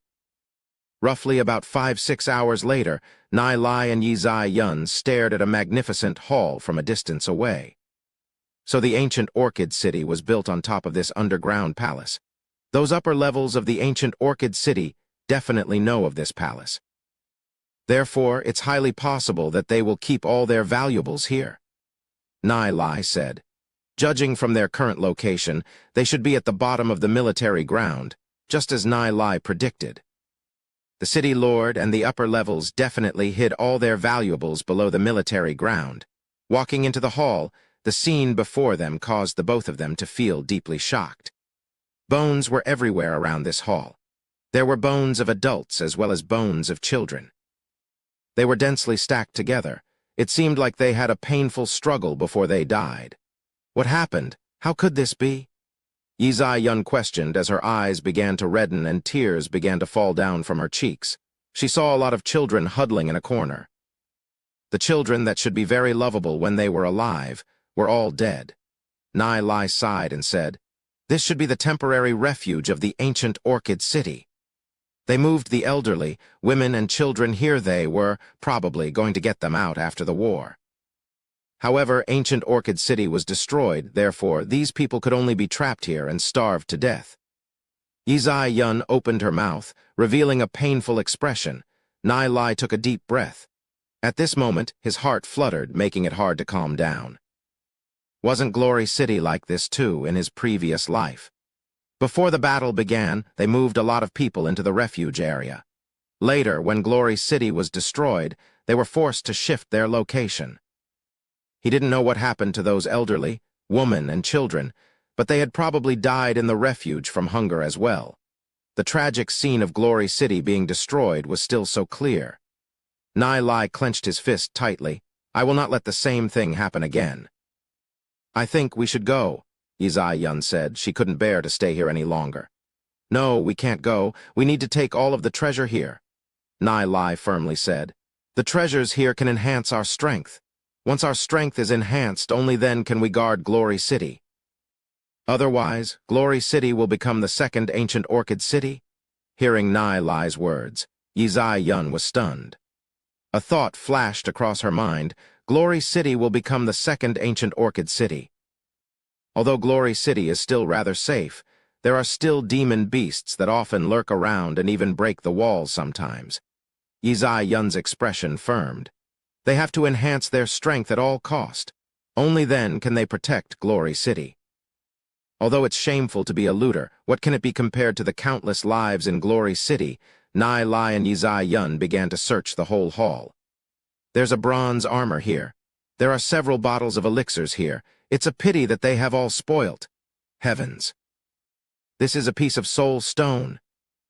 Roughly about 5-6 hours later, Nai Lai and Yizai Yun stared at a magnificent hall from a distance away. So the ancient Orchid City was built on top of this underground palace. Those upper levels of the ancient Orchid City definitely know of this palace. Therefore, it's highly possible that they will keep all their valuables here. Nai Lai said. Judging from their current location, they should be at the bottom of the military ground, just as Nai Lai predicted. The city lord and the upper levels definitely hid all their valuables below the military ground. Walking into the hall, the scene before them caused the both of them to feel deeply shocked. Bones were everywhere around this hall. There were bones of adults as well as bones of children. They were densely stacked together. It seemed like they had a painful struggle before they died. What happened? How could this be? Yizai Yun questioned as her eyes began to redden and tears began to fall down from her cheeks. She saw a lot of children huddling in a corner. The children that should be very lovable when they were alive were all dead. Nai Lai sighed and said, "This should be the temporary refuge of the ancient Orchid City. They moved the elderly, women and children here. They were probably going to get them out after the war. However, ancient Orchid City was destroyed, therefore these people could only be trapped here and starved to death." Yizai Yun opened her mouth, revealing a painful expression. Nai Lai took a deep breath. At this moment, his heart fluttered, making it hard to calm down. Wasn't Glory City like this too in his previous life? Before the battle began, they moved a lot of people into the refuge area. Later, when Glory City was destroyed, they were forced to shift their location. He didn't know what happened to those elderly, women and children, but they had probably died in the refuge from hunger as well. The tragic scene of Glory City being destroyed was still so clear. Nai Lai clenched his fist tightly. "I will not let the same thing happen again." "I think we should go," Yizai Yun said. She couldn't bear to stay here any longer. "No, we can't go. We need to take all of the treasure here," Nai Lai firmly said. "The treasures here can enhance our strength. Once our strength is enhanced, only then can we guard Glory City. Otherwise, Glory City will become the second ancient Orchid City." Hearing Nai Lai's words, Yizai Yun was stunned. A thought flashed across her mind. Glory City will become the second ancient Orchid City. Although Glory City is still rather safe, there are still demon beasts that often lurk around and even break the walls sometimes. Yizai Yun's expression firmed. They have to enhance their strength at all cost. Only then can they protect Glory City. Although it's shameful to be a looter, what can it be compared to the countless lives in Glory City? Nai Lai and Yizai Yun began to search the whole hall. "There's a bronze armor here. There are several bottles of elixirs here. It's a pity that they have all spoilt. Heavens! This is a piece of soul stone,"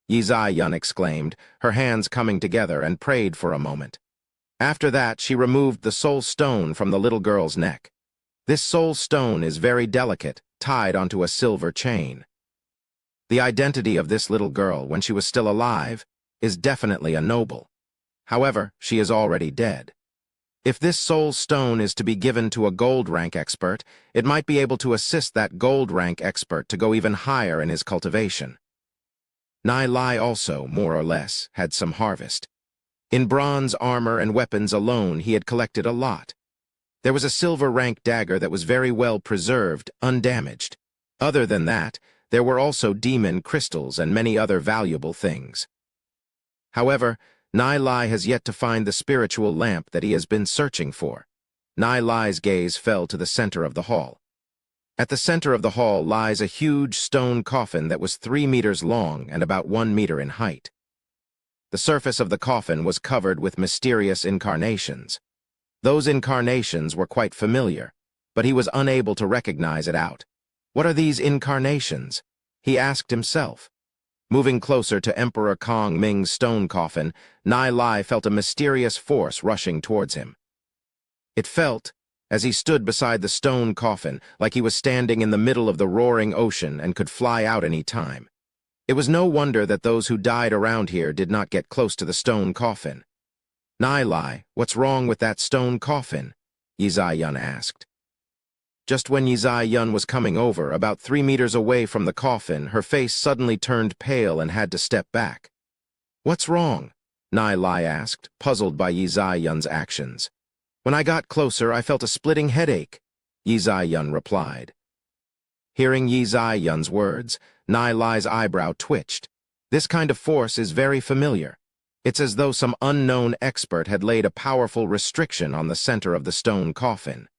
Yizai Yun exclaimed, her hands coming together, and prayed for a moment. After that, she removed the soul stone from the little girl's neck. This soul stone is very delicate, tied onto a silver chain. The identity of this little girl, when she was still alive, is definitely a noble. However, she is already dead. If this soul stone is to be given to a gold rank expert, it might be able to assist that gold rank expert to go even higher in his cultivation. Nai Lai also, more or less, had some harvest. In bronze armor and weapons alone, he had collected a lot. There was a silver rank dagger that was very well preserved, undamaged. Other than that, there were also demon crystals and many other valuable things. However, Nai Lai has yet to find the spiritual lamp that he has been searching for. Nai Lai's gaze fell to the center of the hall. At the center of the hall lies a huge stone coffin that was 3 meters long and about 1 meter in height. The surface of the coffin was covered with mysterious incarnations. Those incarnations were quite familiar, but he was unable to recognize it out. What are these incarnations? He asked himself. Moving closer to Emperor Kong Ming's stone coffin, Nai Lai felt a mysterious force rushing towards him. It felt, as he stood beside the stone coffin, like he was standing in the middle of the roaring ocean and could fly out any time. It was no wonder that those who died around here did not get close to the stone coffin. "Nai Lai, what's wrong with that stone coffin?" Yizai Yun asked. Just when Yizai Yun was coming over, about 3 meters away from the coffin, her face suddenly turned pale and had to step back. "What's wrong?" Nai Lai asked, puzzled by Yizai Yun's actions. "When I got closer, I felt a splitting headache," Yizai Yun replied. Hearing Yizai Yun's words, Nai Lai's eyebrow twitched. This kind of force is very familiar. It's as though some unknown expert had laid a powerful restriction on the center of the stone coffin.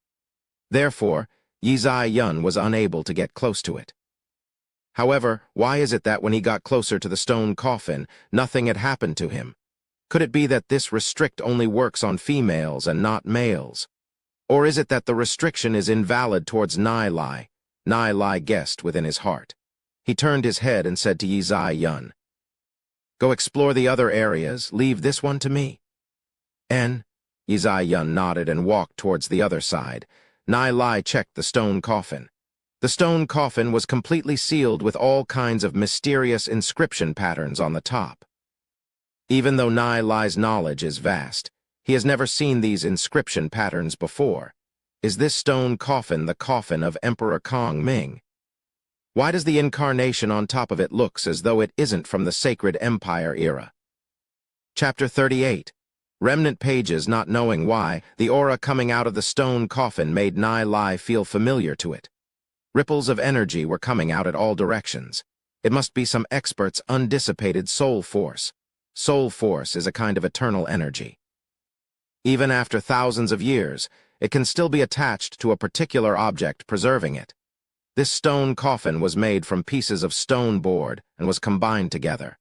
Therefore, Yizai Yun was unable to get close to it. However, why is it that when he got closer to the stone coffin, nothing had happened to him? Could it be that this restrict only works on females and not males? Or is it that the restriction is invalid towards Nai Lai? Nai Lai guessed within his heart. He turned his head and said to Yizai Yun, "Go explore the other areas, leave this one to me." Yizai Yun nodded and walked towards the other side. Nai Lai checked the stone coffin. The stone coffin was completely sealed with all kinds of mysterious inscription patterns on the top. Even though Nai Lai's knowledge is vast, he has never seen these inscription patterns before. Is this stone coffin the coffin of Emperor Kong Ming? Why does the incarnation on top of it looks as though it isn't from the Sacred Empire era? Chapter 38. Remnant pages not knowing why, the aura coming out of the stone coffin made Nai Lai feel familiar to it. Ripples of energy were coming out at all directions. It must be some expert's undissipated soul force. Soul force is a kind of eternal energy. Even after thousands of years, it can still be attached to a particular object, preserving it. This stone coffin was made from pieces of stone board and was combined together.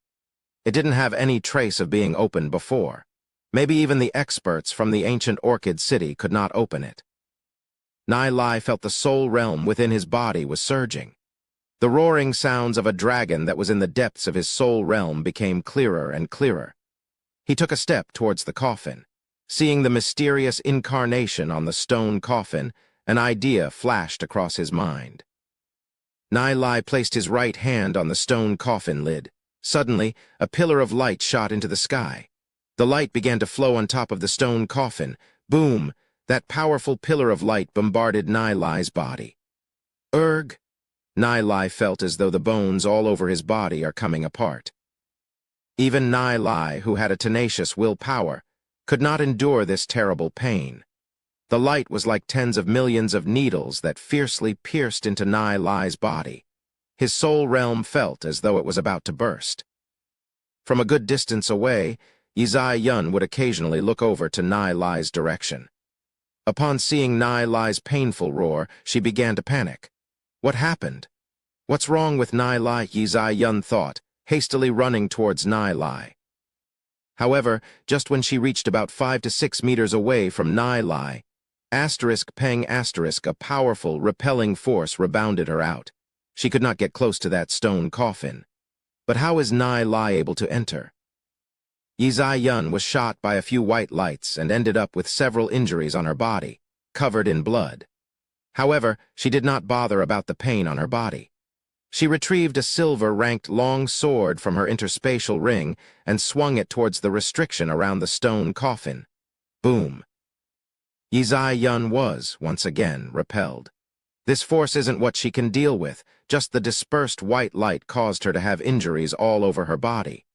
It didn't have any trace of being opened before. Maybe even the experts from the ancient Orchid City could not open it. Nai Lai felt the soul realm within his body was surging. The roaring sounds of a dragon that was in the depths of his soul realm became clearer and clearer. He took a step towards the coffin. Seeing the mysterious incarnation on the stone coffin, an idea flashed across his mind. Nai Lai placed his right hand on the stone coffin lid. Suddenly, a pillar of light shot into the sky. The light began to flow on top of the stone coffin. Boom! That powerful pillar of light bombarded Nai Lai's body. Urgh! Nai Lai felt as though the bones all over his body are coming apart. Even Nai Lai, who had a tenacious willpower, could not endure this terrible pain. The light was like tens of millions of needles that fiercely pierced into Nai Lai's body. His soul realm felt as though it was about to burst. From a good distance away, Yizai Yun would occasionally look over to Nai Lai's direction. Upon seeing Nai Lai's painful roar, she began to panic. What happened? What's wrong with Nai Lai? Yizai Yun thought, hastily running towards Nai Lai. However, just when she reached about 5 to 6 meters away from Nai Lai, *Peng*, a powerful, repelling force rebounded her out. She could not get close to that stone coffin. But how is Nai Lai able to enter? Yizai Yun was shot by a few white lights and ended up with several injuries on her body, covered in blood. However, she did not bother about the pain on her body. She retrieved a silver-ranked long sword from her interspatial ring and swung it towards the restriction around the stone coffin. Boom! Yizai Yun was, once again, repelled. This force isn't what she can deal with, just the dispersed white light caused her to have injuries all over her body.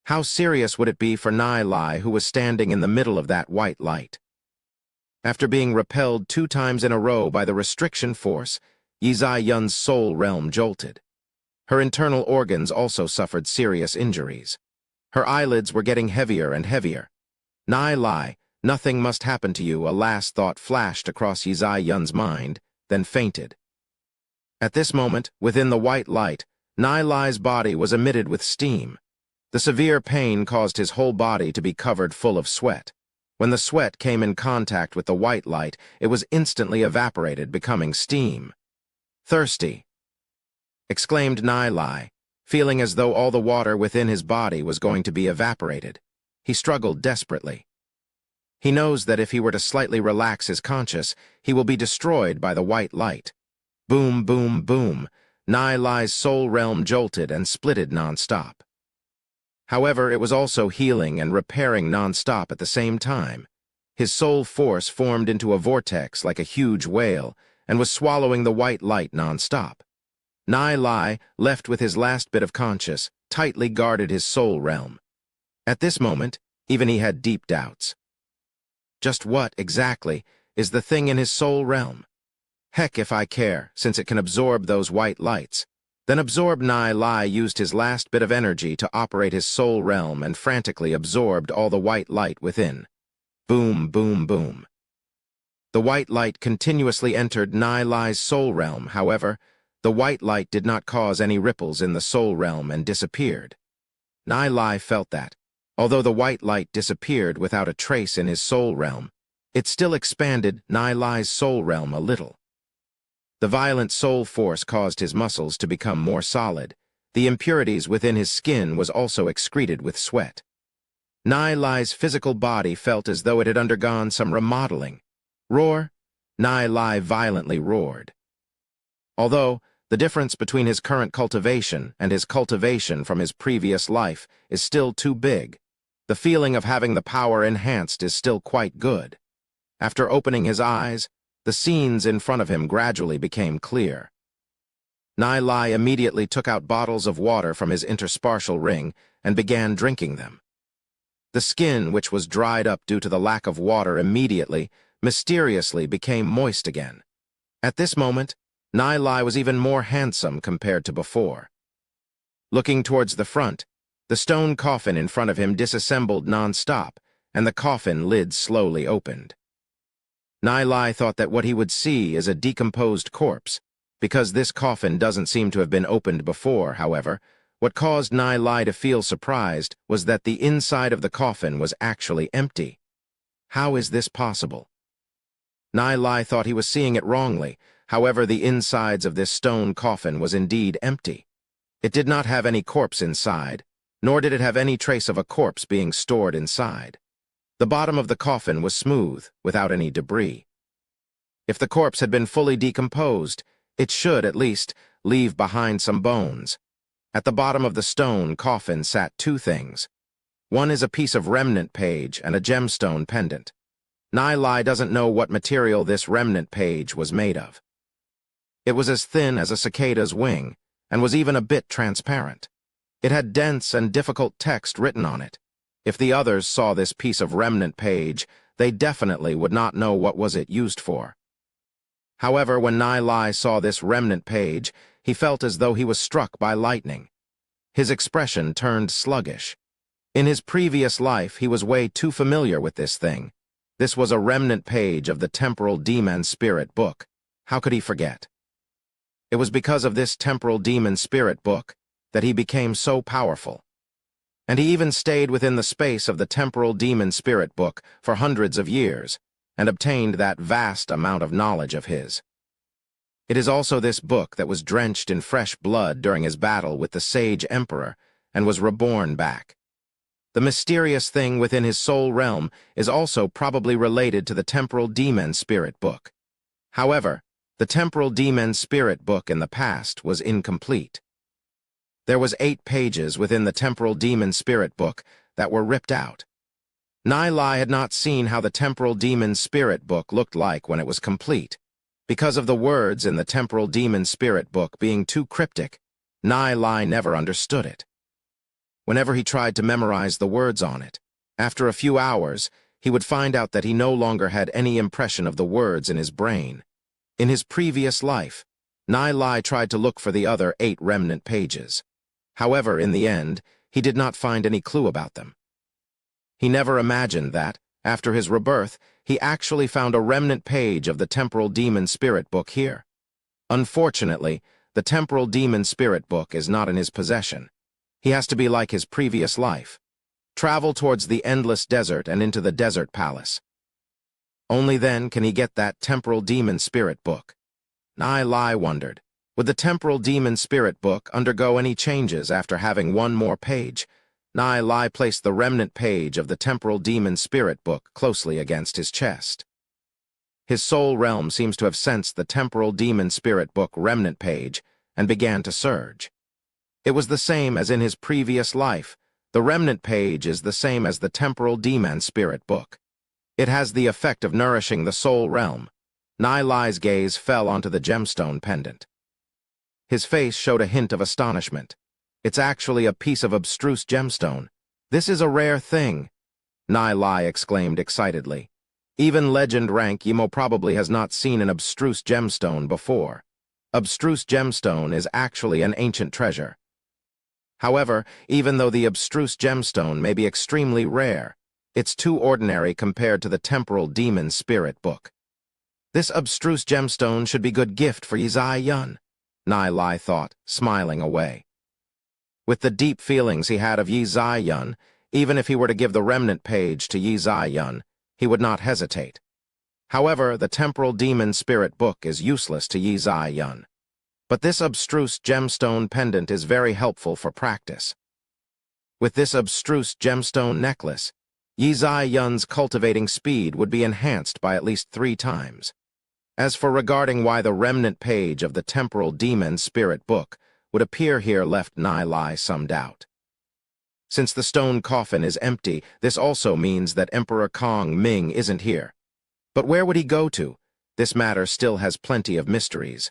How serious would it be for Nai Lai, who was standing in the middle of that white light? After being repelled 2 times in a row by the restriction force, Yizai Yun's soul realm jolted. Her internal organs also suffered serious injuries. Her eyelids were getting heavier and heavier. Nai Lai, nothing must happen to you, a last thought flashed across Yizai Yun's mind, then fainted. At this moment, within the white light, Nai Lai's body was emitted with steam. The severe pain caused his whole body to be covered full of sweat. When the sweat came in contact with the white light, it was instantly evaporated, becoming steam. Thirsty! Exclaimed Nai Lai, feeling as though all the water within his body was going to be evaporated. He struggled desperately. He knows that if he were to slightly relax his conscience, he will be destroyed by the white light. Boom, boom, boom. Nai Lai's soul realm jolted and splitted non-stop. However, it was also healing and repairing non-stop at the same time. His soul force formed into a vortex like a huge whale and was swallowing the white light non-stop. Nai Lai, left with his last bit of conscience, tightly guarded his soul realm. At this moment, even he had deep doubts. Just what, exactly, is the thing in his soul realm? Heck if I care, since it can absorb those white lights. Then absorb. Nai Lai used his last bit of energy to operate his soul realm and frantically absorbed all the white light within. Boom, boom, boom. The white light continuously entered Nai Lai's soul realm. However, the white light did not cause any ripples in the soul realm and disappeared. Nai Lai felt that, although the white light disappeared without a trace in his soul realm, it still expanded Nai Lai's soul realm a little. The violent soul force caused his muscles to become more solid. The impurities within his skin was also excreted with sweat. Nai Lai's physical body felt as though it had undergone some remodeling. Roar! Nai Lai violently roared. Although, the difference between his current cultivation and his cultivation from his previous life is still too big, the feeling of having the power enhanced is still quite good. After opening his eyes, The scenes in front of him gradually became clear. Nai Lai immediately took out bottles of water from his interspartial ring and began drinking them. The skin, which was dried up due to the lack of water, immediately, mysteriously became moist again. At this moment, Nai Lai was even more handsome compared to before. Looking towards the front, the stone coffin in front of him disassembled non-stop, and the coffin lid slowly opened. Nai Lai thought that what he would see is a decomposed corpse. Because this coffin doesn't seem to have been opened before, however, what caused Nai Lai to feel surprised was that the inside of the coffin was actually empty. How is this possible? Nai Lai thought he was seeing it wrongly. However, the insides of this stone coffin was indeed empty. It did not have any corpse inside, nor did it have any trace of a corpse being stored inside. The bottom of the coffin was smooth, without any debris. If the corpse had been fully decomposed, it should, at least, leave behind some bones. At the bottom of the stone coffin sat two things. One is a piece of remnant page and a gemstone pendant. Nai Lai doesn't know what material this remnant page was made of. It was as thin as a cicada's wing, and was even a bit transparent. It had dense and difficult text written on it. If the others saw this piece of remnant page, they definitely would not know what was it used for. However, when Nai Lai saw this remnant page, he felt as though he was struck by lightning. His expression turned sluggish. In his previous life, he was way too familiar with this thing. This was a remnant page of the Temporal Demon Spirit book. How could he forget? It was because of this Temporal Demon Spirit book that he became so powerful. And he even stayed within the space of the Temporal Demon Spirit book for hundreds of years, and obtained that vast amount of knowledge of his. It is also this book that was drenched in fresh blood during his battle with the Sage Emperor and was reborn back. The mysterious thing within his soul realm is also probably related to the Temporal Demon Spirit book. However, the Temporal Demon Spirit book in the past was incomplete. There was 8 pages within the Temporal Demon Spirit book that were ripped out. Nai Lai had not seen how the Temporal Demon Spirit book looked like when it was complete. Because of the words in the Temporal Demon Spirit book being too cryptic, Nai Lai never understood it. Whenever he tried to memorize the words on it, after a few hours, he would find out that he no longer had any impression of the words in his brain. In his previous life, Nai Lai tried to look for the other 8 remnant pages. However, in the end, he did not find any clue about them. He never imagined that, after his rebirth, he actually found a remnant page of the Temporal Demon Spirit book here. Unfortunately, the Temporal Demon Spirit book is not in his possession. He has to be like his previous life. Travel towards the endless desert and into the desert palace. Only then can he get that Temporal Demon Spirit book. Nai Lai wondered, would the Temporal Demon Spirit book undergo any changes after having one more page? Nai Lai placed the remnant page of the Temporal Demon Spirit book closely against his chest. His soul realm seems to have sensed the Temporal Demon Spirit book remnant page and began to surge. It was the same as in his previous life. The remnant page is the same as the Temporal Demon Spirit book. It has the effect of nourishing the soul realm. Nai Lai's gaze fell onto the gemstone pendant. His face showed a hint of astonishment. It's actually a piece of abstruse gemstone. This is a rare thing, Nai Lai exclaimed excitedly. Even legend rank Yimo probably has not seen an abstruse gemstone before. Abstruse gemstone is actually an ancient treasure. However, even though the abstruse gemstone may be extremely rare, it's too ordinary compared to the Temporal Demon Spirit book. This abstruse gemstone should be good gift for Yi Zai Yun, Nai Lai thought, smiling away. With the deep feelings he had of Yi Zai Yun, even if he were to give the remnant page to Yi Zai Yun, he would not hesitate. However, the Temporal Demon Spirit book is useless to Yi Zai Yun. But this abstruse gemstone pendant is very helpful for practice. With this abstruse gemstone necklace, Yi Zai Yun's cultivating speed would be enhanced by at least 3 times. As for regarding why the remnant page of the Temporal Demon Spirit book would appear here left Nai Lai some doubt. Since the stone coffin is empty, this also means that Emperor Kong Ming isn't here. But where would he go to? This matter still has plenty of mysteries.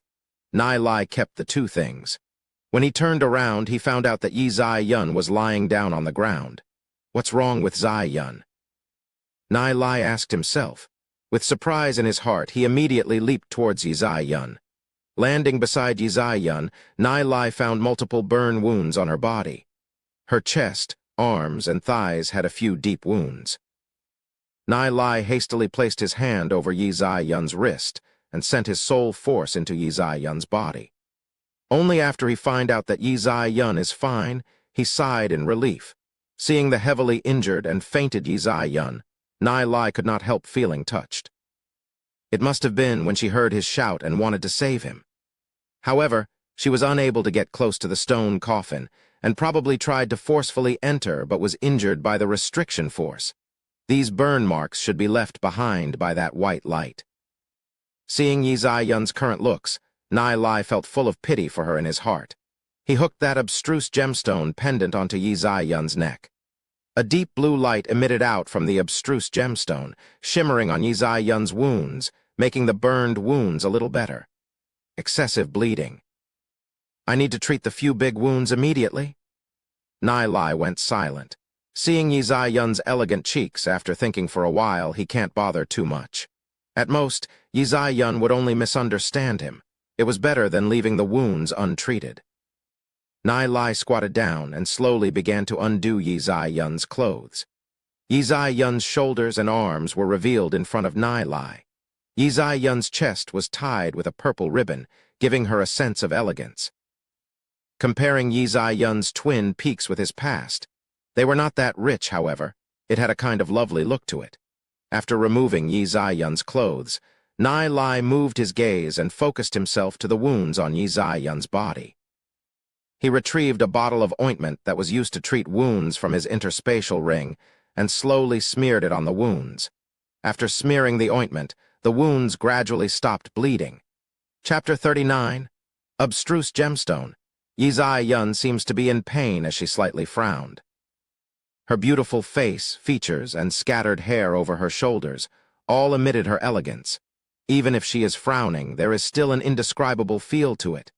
Nai Lai kept the two things. When he turned around, he found out that Yi Zai-yun was lying down on the ground. What's wrong with Zai-yun? Nai Lai asked himself. With surprise in his heart, he immediately leaped towards Yi Zai-yun. Landing beside Yi Zai-yun, Nai Lai found multiple burn wounds on her body. Her chest, arms, and thighs had a few deep wounds. Nai Lai hastily placed his hand over Yi Zai-yun's wrist and sent his soul force into Yi Zai-yun's body. Only after he found out that Yi Zai-yun is fine, he sighed in relief. Seeing the heavily injured and fainted Yi Zai-yun, Nai Lai could not help feeling touched. It must have been when she heard his shout and wanted to save him. However, she was unable to get close to the stone coffin and probably tried to forcefully enter but was injured by the restriction force. These burn marks should be left behind by that white light. Seeing Yi Zai-yun's current looks, Nai Lai felt full of pity for her in his heart. He hooked that abstruse gemstone pendant onto Yi Zai-yun's neck. A deep blue light emitted out from the abstruse gemstone, shimmering on Yi Zai-yun's wounds, making the burned wounds a little better. Excessive bleeding. I need to treat the few big wounds immediately. Nai Lai went silent. Seeing Yi Zai-yun's elegant cheeks after thinking for a while, he can't bother too much. At most, Yi Zai-yun would only misunderstand him. It was better than leaving the wounds untreated. Nai Lai squatted down and slowly began to undo Yi Zai-yun's clothes. Yi Zai-yun's shoulders and arms were revealed in front of Nai Lai. Yi Zai-yun's chest was tied with a purple ribbon, giving her a sense of elegance. Comparing Yi Zai-yun's twin peaks with his past, they were not that rich, however. It had a kind of lovely look to it. After removing Yi Zai-yun's clothes, Nai Lai moved his gaze and focused himself to the wounds on Yi Zai-yun's body. He retrieved a bottle of ointment that was used to treat wounds from his interspatial ring and slowly smeared it on the wounds. After smearing the ointment, the wounds gradually stopped bleeding. Chapter 39. Abstruse Gemstone. Yi Zai-yun seems to be in pain as she slightly frowned. Her beautiful face, features, and scattered hair over her shoulders all emitted her elegance. Even if she is frowning, there is still an indescribable feel to it.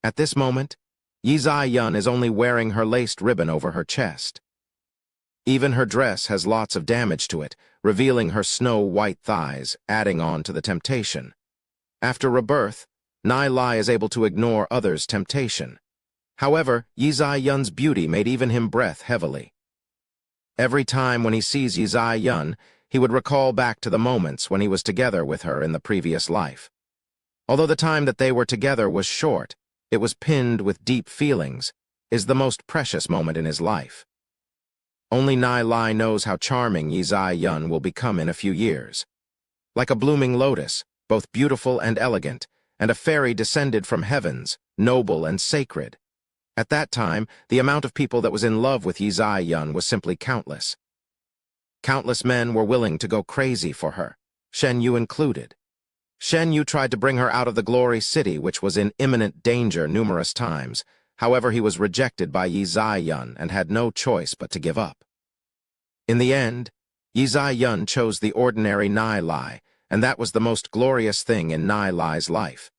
At this moment, Yi Zai-yun is only wearing her laced ribbon over her chest. Even her dress has lots of damage to it, revealing her snow-white thighs, adding on to the temptation. After rebirth, Nai Lai is able to ignore others' temptation. However, Yi Zai-yun's beauty made even him breath heavily. Every time when he sees Yi Zai-yun, he would recall back to the moments when he was together with her in the previous life. Although the time that they were together was short, it was pinned with deep feelings, is the most precious moment in his life. Only Nai Lai knows how charming Yi Zai-yun will become in a few years. Like a blooming lotus, both beautiful and elegant, and a fairy descended from heavens, noble and sacred. At that time, the amount of people that was in love with Yi Zai-yun was simply countless. Countless men were willing to go crazy for her, Shen Yu included. Shen Yu tried to bring her out of the Glory City, which was in imminent danger numerous times. However, he was rejected by Yi Zai-yun and had no choice but to give up. In the end, Yi Zai-yun chose the ordinary Nai Lai, and that was the most glorious thing in Nai Lai's life.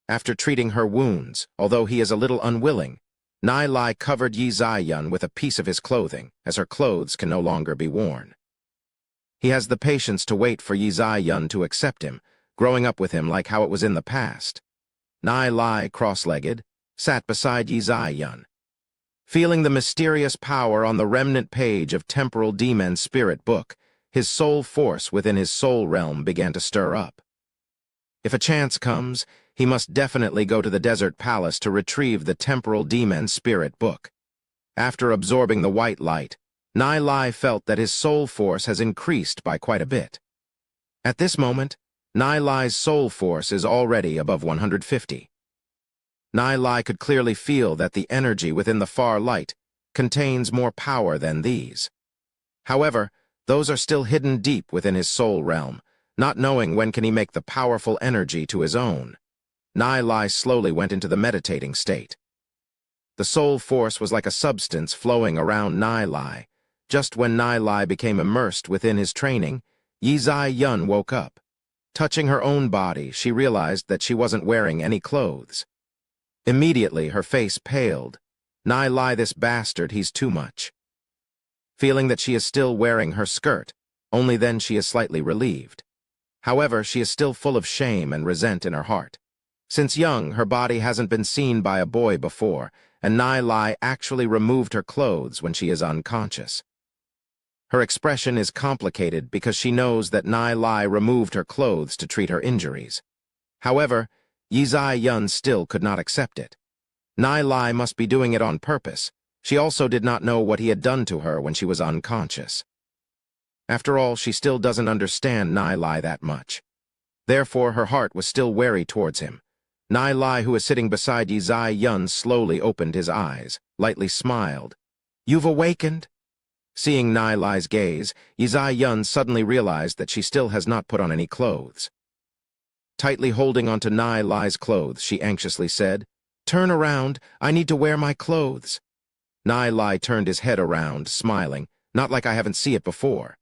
After treating her wounds, although he is a little unwilling, Nai Lai covered Yi Zai-yun with a piece of his clothing, as her clothes can no longer be worn. He has the patience to wait for Yi Zai-yun to accept him, growing up with him like how it was in the past. Nai Lai, cross-legged, sat beside Yi Zai-yun. Feeling the mysterious power on the remnant page of Temporal Demon's Spirit Book, his soul force within his soul realm began to stir up. If a chance comes, he must definitely go to the Desert Palace to retrieve the Temporal Demon's Spirit Book. After absorbing the white light, Nai Lai felt that his soul force has increased by quite a bit. At this moment, Nai Lai's soul force is already above 150. Nai Lai could clearly feel that the energy within the far light contains more power than these. However, those are still hidden deep within his soul realm, not knowing when can he make the powerful energy to his own. Nai Lai slowly went into the meditating state. The soul force was like a substance flowing around Nai Lai. Just when Nai Lai became immersed within his training, Yi Zai-yun woke up. Touching her own body, she realized that she wasn't wearing any clothes. Immediately, her face paled. "Nai lie, this bastard, he's too much." Feeling that she is still wearing her skirt, only then she is slightly relieved. However, she is still full of shame and resent in her heart. Since young, her body hasn't been seen by a boy before, and Nai Lai actually removed her clothes when she is unconscious. Her expression is complicated because she knows that Nai Lai removed her clothes to treat her injuries. However, Yi Zai Yun still could not accept it. Nai Lai must be doing it on purpose. She also did not know what he had done to her when she was unconscious. After all, she still doesn't understand Nai Lai that much. Therefore, her heart was still wary towards him. Nai Lai, who was sitting beside Yi Zai Yun, slowly opened his eyes, lightly smiled. "You've awakened?" Seeing Nai Lai's gaze, Yi Zai Yun suddenly realized that she still has not put on any clothes. Tightly holding onto Nai Lai's clothes, she anxiously said, "Turn around, I need to wear my clothes." Nai Lai turned his head around, smiling, "Not like I haven't seen it before."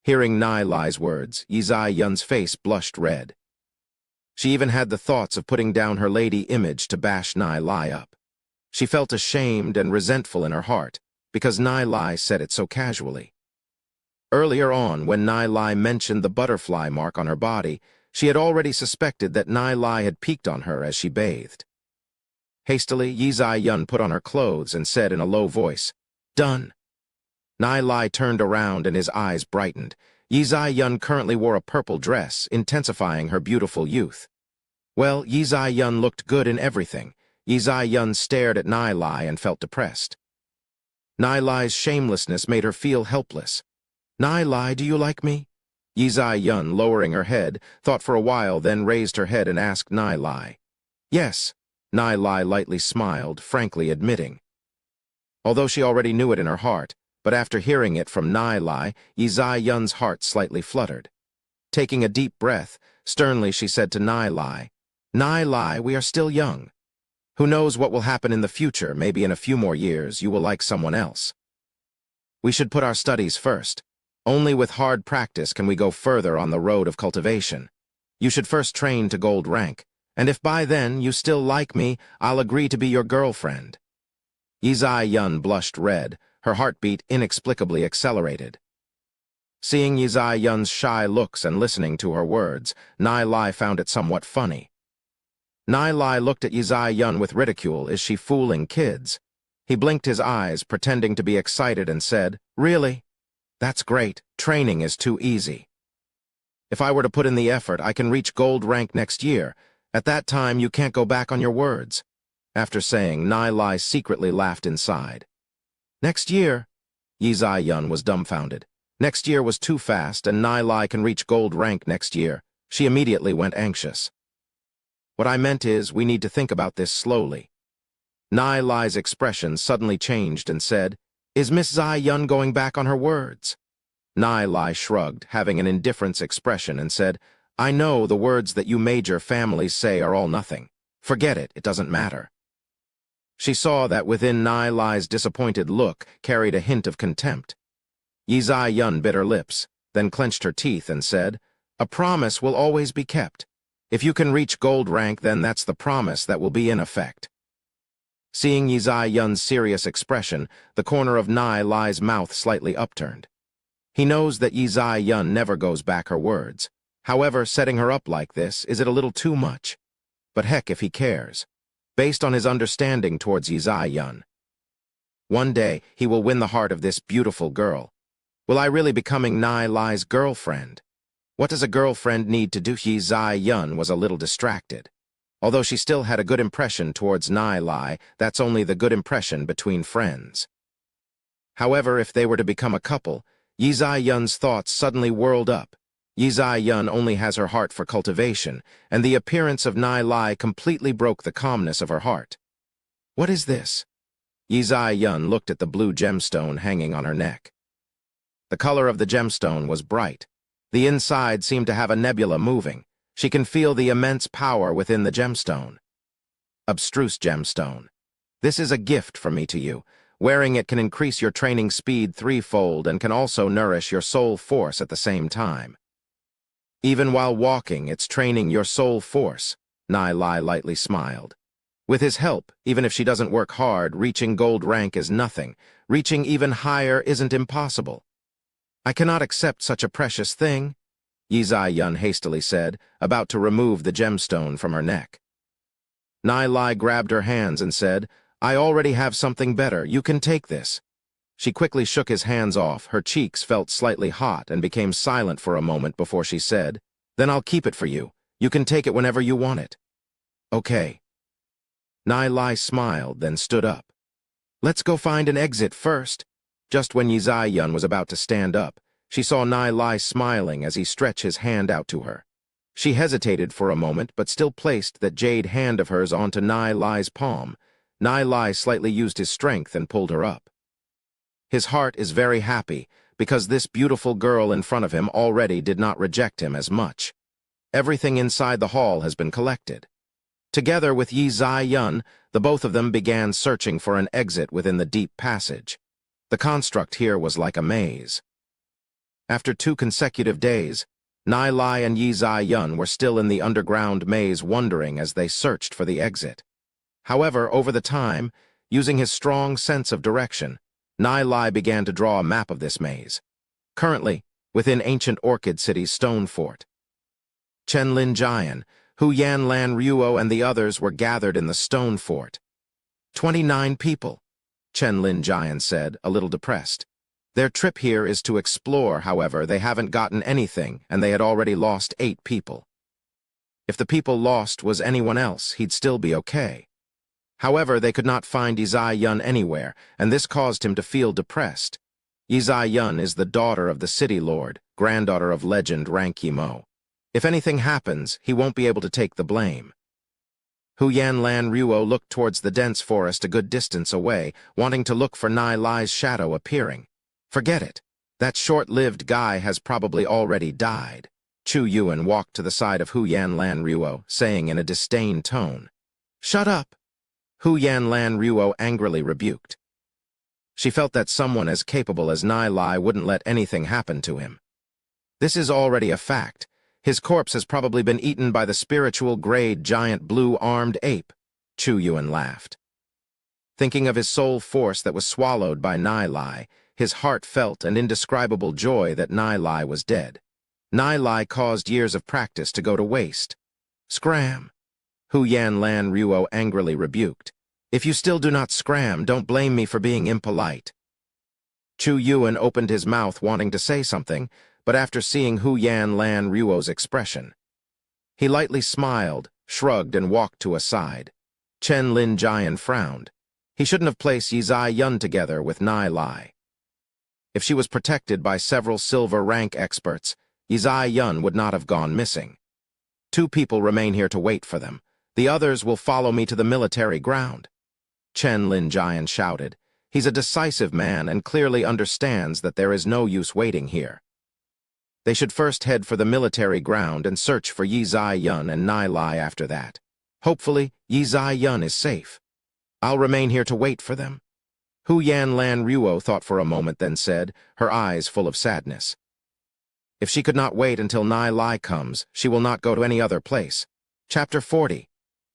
Hearing Nai Lai's words, Yi Zai Yun's face blushed red. She even had the thoughts of putting down her lady image to bash Nai Lai up. She felt ashamed and resentful in her heart, because Nai Lai said it so casually. Earlier on, when Nai Lai mentioned the butterfly mark on her body, she had already suspected that Nai Lai had peeked on her as she bathed. Hastily, Yi Zai Yun put on her clothes and said in a low voice, "Done." Nai Lai turned around and his eyes brightened. Yi Zai Yun currently wore a purple dress, intensifying her beautiful youth. Well, Yi Zai Yun looked good in everything. Yi Zai Yun stared at Nai Lai and felt depressed. Nai Lai's shamelessness made her feel helpless. "Nai Lai, do you like me?" Yi Zai Yun, lowering her head, thought for a while, then raised her head and asked Nai Lai. "Yes." Nai Lai lightly smiled, frankly admitting. Although she already knew it in her heart, but after hearing it from Nai Lai, Yi Zai Yun's heart slightly fluttered. Taking a deep breath, sternly she said to Nai Lai, "Nai Lai, we are still young. Who knows what will happen in the future? Maybe in a few more years you will like someone else. We should put our studies first. Only with hard practice can we go further on the road of cultivation. You should first train to gold rank, and if by then you still like me, I'll agree to be your girlfriend." Yi Zai Yun blushed red, her heartbeat inexplicably accelerated. Seeing Yi Zai Yun's shy looks and listening to her words, Nai Lai found it somewhat funny. Nai Lai looked at Yi Zai Yun with ridicule. Is she fooling kids? He blinked his eyes, pretending to be excited, and said, "Really? That's great. Training is too easy. If I were to put in the effort, I can reach gold rank next year. At that time, you can't go back on your words." After saying, Nai Lai secretly laughed inside. "Next year?" Yi Zai Yun was dumbfounded. Next year was too fast, and Nai Lai can reach gold rank next year. She immediately went anxious. "What I meant is, we need to think about this slowly." Nai Lai's expression suddenly changed and said, "Is Miss Zai Yun going back on her words?" Nai Lai shrugged, having an indifference expression, and said, "I know the words that you major families say are all nothing. Forget it, it doesn't matter." She saw that within Nai Lai's disappointed look carried a hint of contempt. Yi Zai Yun bit her lips, then clenched her teeth and said, "A promise will always be kept. If you can reach gold rank, then that's the promise that will be in effect." Seeing Yi Zai Yun's serious expression, the corner of Nai Lai's mouth slightly upturned. He knows that Yi Zai Yun never goes back her words. However, setting her up like this, is it a little too much? But heck if he cares. Based on his understanding towards Yi Zai Yun. One day, he will win the heart of this beautiful girl. Will I really becoming Nai Lai's girlfriend? What does a girlfriend need to do? Yi Zai Yun was a little distracted. Although she still had a good impression towards Nai Lai, that's only the good impression between friends. However, if they were to become a couple, Yi Zai Yun's thoughts suddenly whirled up. Yi Zai Yun only has her heart for cultivation, and the appearance of Nai Lai completely broke the calmness of her heart. What is this? Yi Zai Yun looked at the blue gemstone hanging on her neck. The color of the gemstone was bright. The inside seemed to have a nebula moving. She can feel the immense power within the gemstone. Abstruse gemstone. This is a gift from me to you. Wearing it can increase your training speed threefold and can also nourish your soul force at the same time. Even while walking, it's training your soul force, Nai Lai lightly smiled. With his help, even if she doesn't work hard, reaching gold rank is nothing. Reaching even higher isn't impossible. I cannot accept such a precious thing, Yi Zai-yun hastily said, about to remove the gemstone from her neck. Nai Lai grabbed her hands and said, I already have something better. You can take this. She quickly shook his hands off. Her cheeks felt slightly hot and became silent for a moment before she said, Then I'll keep it for you. You can take it whenever you want it. Okay. Nai Lai smiled, then stood up. Let's go find an exit first. Just when Yi Zai-yun was about to stand up, she saw Nai Lai smiling as he stretched his hand out to her. She hesitated for a moment, but still placed that jade hand of hers onto Nai Lai's palm. Nai Lai slightly used his strength and pulled her up. His heart is very happy, because this beautiful girl in front of him already did not reject him as much. Everything inside the hall has been collected. Together with Yi Zai-yun, the both of them began searching for an exit within the deep passage. The construct here was like a maze. After 2 consecutive days, Nai Lai and Yi Zai-yun were still in the underground maze wondering as they searched for the exit. However, over the time, using his strong sense of direction, Nai Lai began to draw a map of this maze. Currently, within ancient Orchid City's stone fort. Chen Lin Jian, Hu Yan Lan Ruo and the others were gathered in the stone fort. 29 people, Chen Lin Jian said, a little depressed. Their trip here is to explore, however, they haven't gotten anything, and they had already lost 8 people. If the people lost was anyone else, he'd still be okay. However, they could not find Yi Zai-yun anywhere, and this caused him to feel depressed. Yi Zai-yun is the daughter of the city lord, granddaughter of legend Rank Mo. If anything happens, he won't be able to take the blame. Hu Yan Lan Ruo looked towards the dense forest a good distance away, wanting to look for Nai Lai's shadow appearing. Forget it. That short-lived guy has probably already died. Chu Yuan walked to the side of Hu Yan Lan Ruo, saying in a disdained tone, Shut up! Hu Yan Lan Ruo angrily rebuked. She felt that someone as capable as Nai Lai wouldn't let anything happen to him. This is already a fact. His corpse has probably been eaten by the spiritual-grade giant blue-armed ape. Chu Yuan laughed. Thinking of his soul force that was swallowed by Nai Lai, his heart felt an indescribable joy that Nai Lai was dead. Nai Lai caused years of practice to go to waste. Scram! Hu Yan Lan Ruo angrily rebuked. If you still do not scram, don't blame me for being impolite. Chu Yuan opened his mouth wanting to say something, but after seeing Hu Yan Lan Ruo's expression, he lightly smiled, shrugged, and walked to a side. Chen Lin Jian frowned. He shouldn't have placed Yi Zai-yun together with Nai Lai. If she was protected by several silver rank experts, Yi Zai-yun would not have gone missing. 2 people remain here to wait for them. The others will follow me to the military ground. Chen Lin Jian shouted. He's a decisive man and clearly understands that there is no use waiting here. They should first head for the military ground and search for Yi Zai-yun and Nai Lai after that. Hopefully, Yi Zai-yun is safe. I'll remain here to wait for them. Hu Yan Lan Ruo thought for a moment, then said, her eyes full of sadness. If she could not wait until Nai Lai comes, she will not go to any other place. Chapter 40.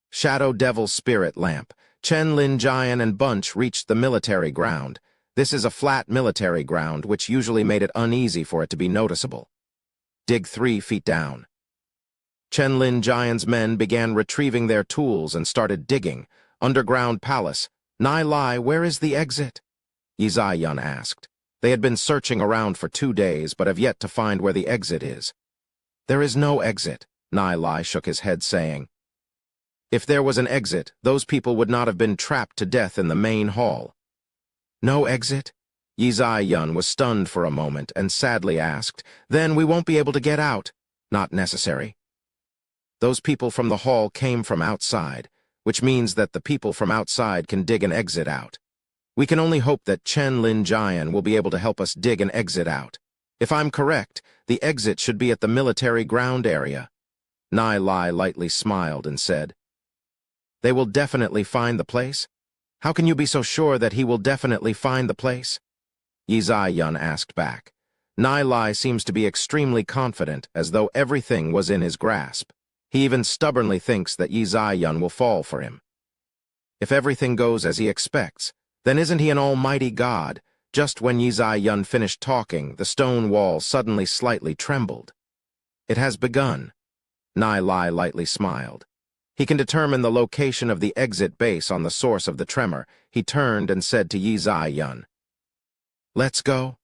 Shadow Devil Spirit Lamp. Chen Lin Jian and Bunch reached the military ground. This is a flat military ground, which usually made it uneasy for it to be noticeable. Dig 3 feet down. Chen Lin Jian's men began retrieving their tools and started digging. Underground palace. Nai Lai, where is the exit? Yi Zai-yun asked. They had been searching around for 2 days, but have yet to find where the exit is. There is no exit, Nai Lai shook his head, saying. If there was an exit, those people would not have been trapped to death in the main hall. No exit? Yi Zai-yun was stunned for a moment and sadly asked, Then we won't be able to get out. Not necessary. Those people from the hall came from outside, which means that the people from outside can dig an exit out. We can only hope that Chen Lin Jian will be able to help us dig an exit out. If I'm correct, the exit should be at the military ground area. Nai Lai lightly smiled and said, They will definitely find the place? How can you be so sure that he will definitely find the place? Yi Zai-yun asked back. Nai Lai seems to be extremely confident, as though everything was in his grasp. He even stubbornly thinks that Yi Zai-yun will fall for him. If everything goes as he expects, then isn't he an almighty god? Just when Yi Zai-yun finished talking, the stone wall suddenly slightly trembled. It has begun. Nai Lai lightly smiled. He can determine the location of the exit base on the source of the tremor. He turned and said to Yi Zai-yun, "Let's go."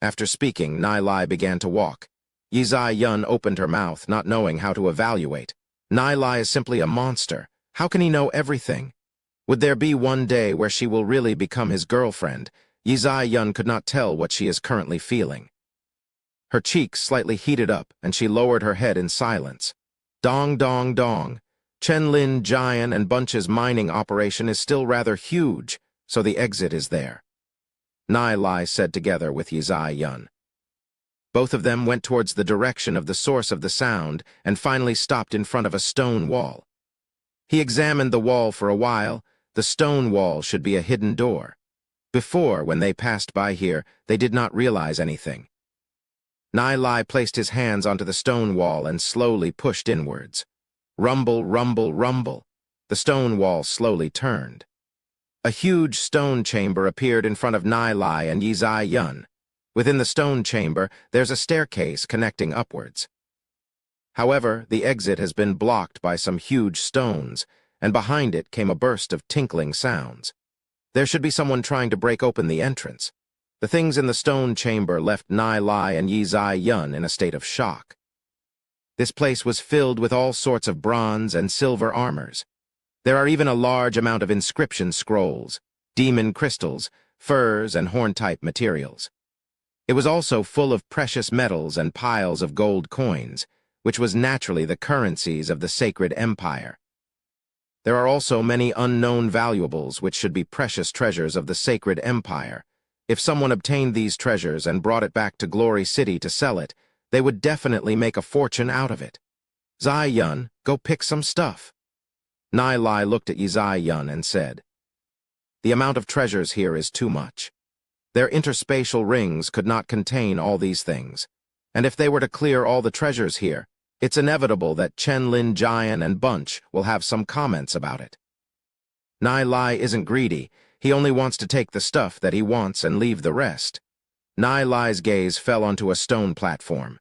After speaking, Nai Lai began to walk. Yi Zai-yun opened her mouth, not knowing how to evaluate. Nai Lai is simply a monster. How can he know everything? Would there be one day where she will really become his girlfriend? Yi Zai-yun could not tell what she is currently feeling. Her cheeks slightly heated up, and she lowered her head in silence. Dong, dong, dong. Chen-Lin Jian and Bunch's mining operation is still rather huge, so the exit is there. Nai Lai said together with Yi Zai-yun. Both of them went towards the direction of the source of the sound and finally stopped in front of a stone wall. He examined the wall for a while. The stone wall should be a hidden door. Before, when they passed by here, they did not realize anything. Nai Lai placed his hands onto the stone wall and slowly pushed inwards. Rumble, rumble, rumble. The stone wall slowly turned. A huge stone chamber appeared in front of Nai Lai and Yi Zai-yun. Within the stone chamber, there's a staircase connecting upwards. However, the exit has been blocked by some huge stones, and behind it came a burst of tinkling sounds. There should be someone trying to break open the entrance. The things in the stone chamber left Nai Lai and Yi Zai-yun in a state of shock. This place was filled with all sorts of bronze and silver armors. There are even a large amount of inscription scrolls, demon crystals, furs, and horn-type materials. It was also full of precious metals and piles of gold coins, which was naturally the currencies of the sacred empire. There are also many unknown valuables which should be precious treasures of the sacred empire. If someone obtained these treasures and brought it back to Glory City to sell it, they would definitely make a fortune out of it. Zai-yun, go pick some stuff. Nai Lai looked at Yi Zai-yun and said, "The amount of treasures here is too much. Their interspatial rings could not contain all these things, and if they were to clear all the treasures here, it's inevitable that Chen-Lin Jian and Bunch will have some comments about it." Nai Lai isn't greedy. He only wants to take the stuff that he wants and leave the rest. Nai Lai's gaze fell onto a stone platform.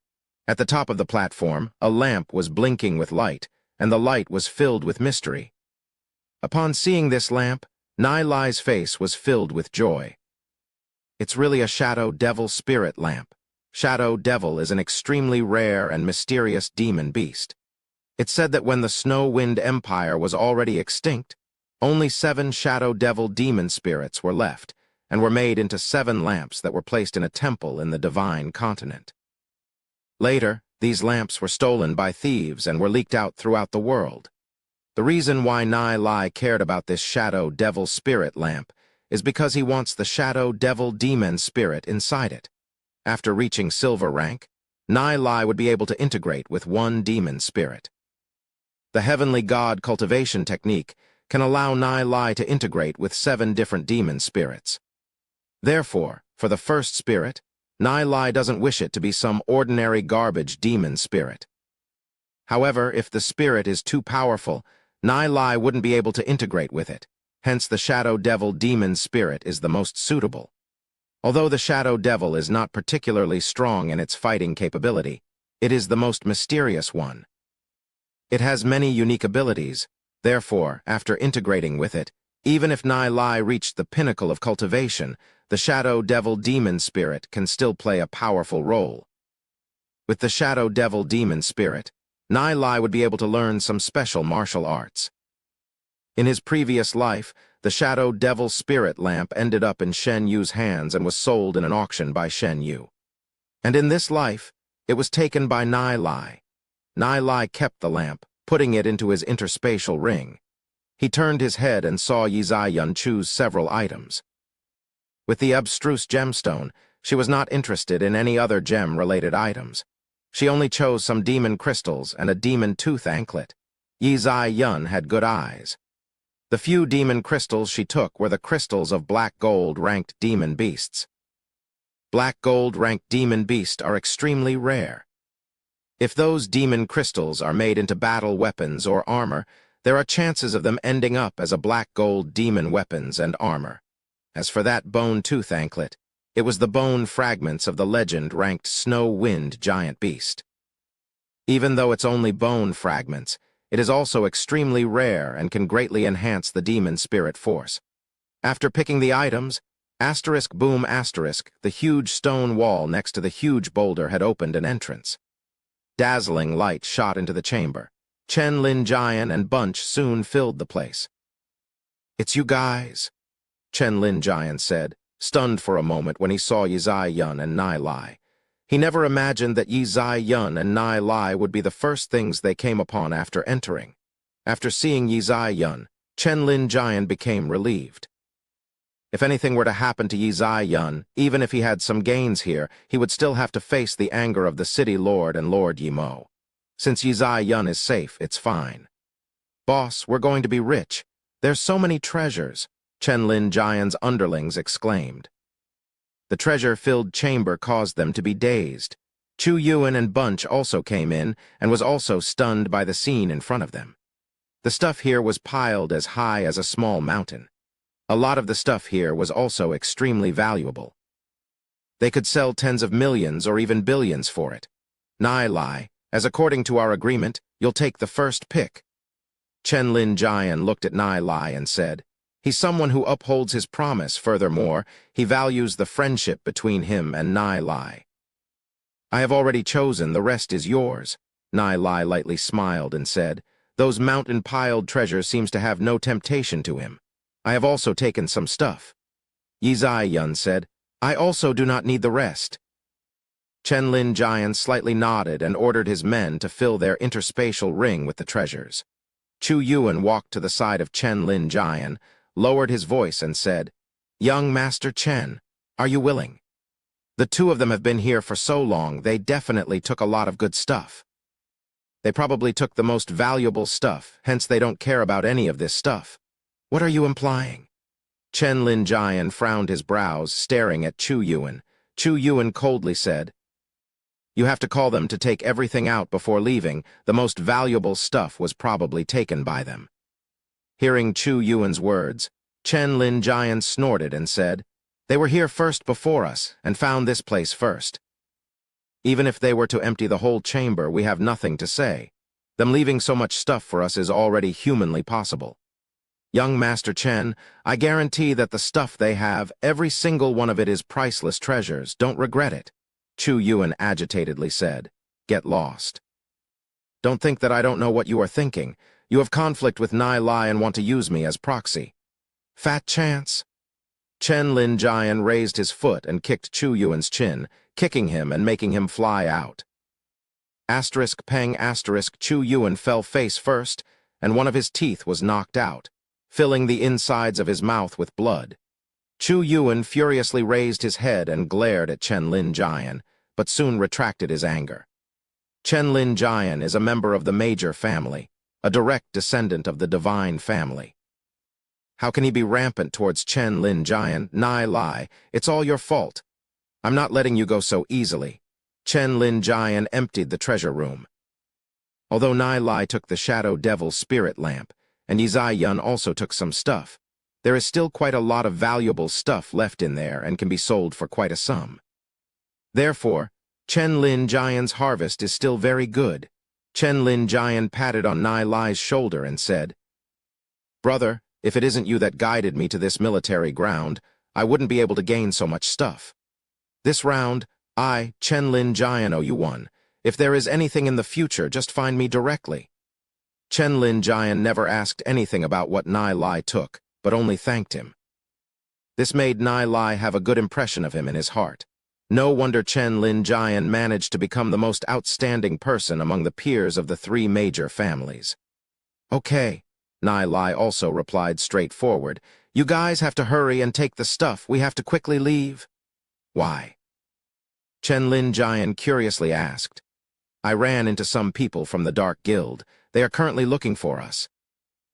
At the top of the platform, a lamp was blinking with light, and the light was filled with mystery. Upon seeing this lamp, Nai Lai's face was filled with joy. It's really a Shadow Devil spirit lamp. Shadow Devil is an extremely rare and mysterious demon beast. It's said that when the Snow Wind Empire was already extinct, only 7 Shadow Devil demon spirits were left, and were made into 7 lamps that were placed in a temple in the Divine Continent. Later, these lamps were stolen by thieves and were leaked out throughout the world. The reason why Nai Lai cared about this Shadow Devil spirit lamp is because he wants the Shadow Devil demon spirit inside it. After reaching silver rank, Nai Lai would be able to integrate with 1 demon spirit. The Heavenly God cultivation technique can allow Nai Lai to integrate with 7 different demon spirits. Therefore, for the first spirit, Nai Lai doesn't wish it to be some ordinary garbage demon spirit. However, if the spirit is too powerful, Nai Lai wouldn't be able to integrate with it. Hence, the Shadow Devil demon spirit is the most suitable. Although the Shadow Devil is not particularly strong in its fighting capability, it is the most mysterious one. It has many unique abilities. Therefore, after integrating with it, even if Nai Lai reached the pinnacle of cultivation, the Shadow Devil demon spirit can still play a powerful role. With the Shadow Devil demon spirit, Nai Lai would be able to learn some special martial arts. In his previous life, the Shadow Devil spirit lamp ended up in Shen Yu's hands and was sold in an auction by Shen Yu. And in this life, it was taken by Nai Lai. Nai Lai kept the lamp, putting it into his interspatial ring. He turned his head and saw Yi Zai-yun choose several items. With the abstruse gemstone, she was not interested in any other gem-related items. She only chose some demon crystals and a demon tooth anklet. Yi Zai-yun had good eyes. The few demon crystals she took were the crystals of black gold ranked demon beasts. Black gold ranked demon beasts are extremely rare. If those demon crystals are made into battle weapons or armor, there are chances of them ending up as a black gold demon weapons and armor. As for that bone-tooth anklet, it was the bone fragments of the legend-ranked snow-wind giant beast. Even though it's only bone fragments, it is also extremely rare and can greatly enhance the demon spirit force. After picking the items, the huge stone wall next to the huge boulder had opened an entrance. Dazzling light shot into the chamber. Chen Lin Jian and Bunch soon filled the place. "It's you guys," Chen Lin Jian said, stunned for a moment when he saw Yi Zai Yun and Nai Lai. He never imagined that Yi Zai Yun and Nai Lai would be the first things they came upon after entering. After seeing Yi Zai Yun, Chen Lin Jian became relieved. If anything were to happen to Yi Zai Yun, even if he had some gains here, he would still have to face the anger of the city lord and Lord Yimo. Since Yi Zai Yun is safe, it's fine. "Boss, we're going to be rich. There's so many treasures," Chen Lin Jian's underlings exclaimed. The treasure-filled chamber caused them to be dazed. Chu Yuan and Bunch also came in and was also stunned by the scene in front of them. The stuff here was piled as high as a small mountain. A lot of the stuff here was also extremely valuable. They could sell tens of millions or even billions for it. "Nai Lai, as according to our agreement, you'll take the first pick." Chen Lin Jian looked at Nai Lai and said, "He's someone who upholds his promise. Furthermore, he values the friendship between him and Nai Lai." "I have already chosen, the rest is yours." Nai Lai lightly smiled and said, "Those mountain-piled treasures seems to have no temptation to him. I have also taken some stuff." Yi Zai Yun said, "I also do not need the rest." Chen Lin Jian slightly nodded and ordered his men to fill their interspatial ring with the treasures. Chu Yuan walked to the side of Chen Lin Jian, lowered his voice and said, "Young Master Chen, are you willing? The two of them have been here for so long, they definitely took a lot of good stuff. They probably took the most valuable stuff, hence they don't care about any of this stuff. What are you implying?" Chen Lin Jian frowned his brows, staring at Chu Yuan. Chu Yuan coldly said, "You have to call them to take everything out before leaving. The most valuable stuff was probably taken by them." Hearing Chu Yuan's words, Chen Lin Jian snorted and said, "They were here first before us and found this place first. Even if they were to empty the whole chamber, we have nothing to say. Them leaving so much stuff for us is already humanly possible. Young Master Chen, I guarantee that the stuff they have, every single one of it is priceless treasures. Don't regret it." Chu Yuan agitatedly said, "Get lost. Don't think that I don't know what you are thinking. You have conflict with Nai Lai and want to use me as proxy. Fat chance." Chen Lin Jian raised his foot and kicked Chu Yuan's chin, kicking him and making him fly out. Chu Yuan fell face first, and one of his teeth was knocked out, filling the insides of his mouth with blood. Chu Yuan furiously raised his head and glared at Chen Lin Jian, but soon retracted his anger. Chen Lin Jian is a member of the major family, a direct descendant of the divine family. How can he be rampant towards Chen Lin Jian? Nai Lai, it's all your fault. I'm not letting you go so easily. Chen Lin Jian emptied the treasure room. Although Nai Lai took the Shadow Devil spirit lamp, and Yi Zai Yun also took some stuff, there is still quite a lot of valuable stuff left in there and can be sold for quite a sum. Therefore, Chen Lin Jian's harvest is still very good. Chen Lin Jian patted on Nai Lai's shoulder and said, "Brother, if it isn't you that guided me to this military ground, I wouldn't be able to gain so much stuff. This round, I, Chen Lin Jian, owe you one. If there is anything in the future, just find me directly." Chen Lin Jian never asked anything about what Nai Lai took, but only thanked him. This made Nai Lai have a good impression of him in his heart. No wonder Chen Lin Jian managed to become the most outstanding person among the peers of the three major families. "Okay," Nai Lai also replied straightforward. "You guys have to hurry and take the stuff. We have to quickly leave." "Why?" Chen Lin Jian curiously asked. "I ran into some people from the Dark Guild. They are currently looking for us."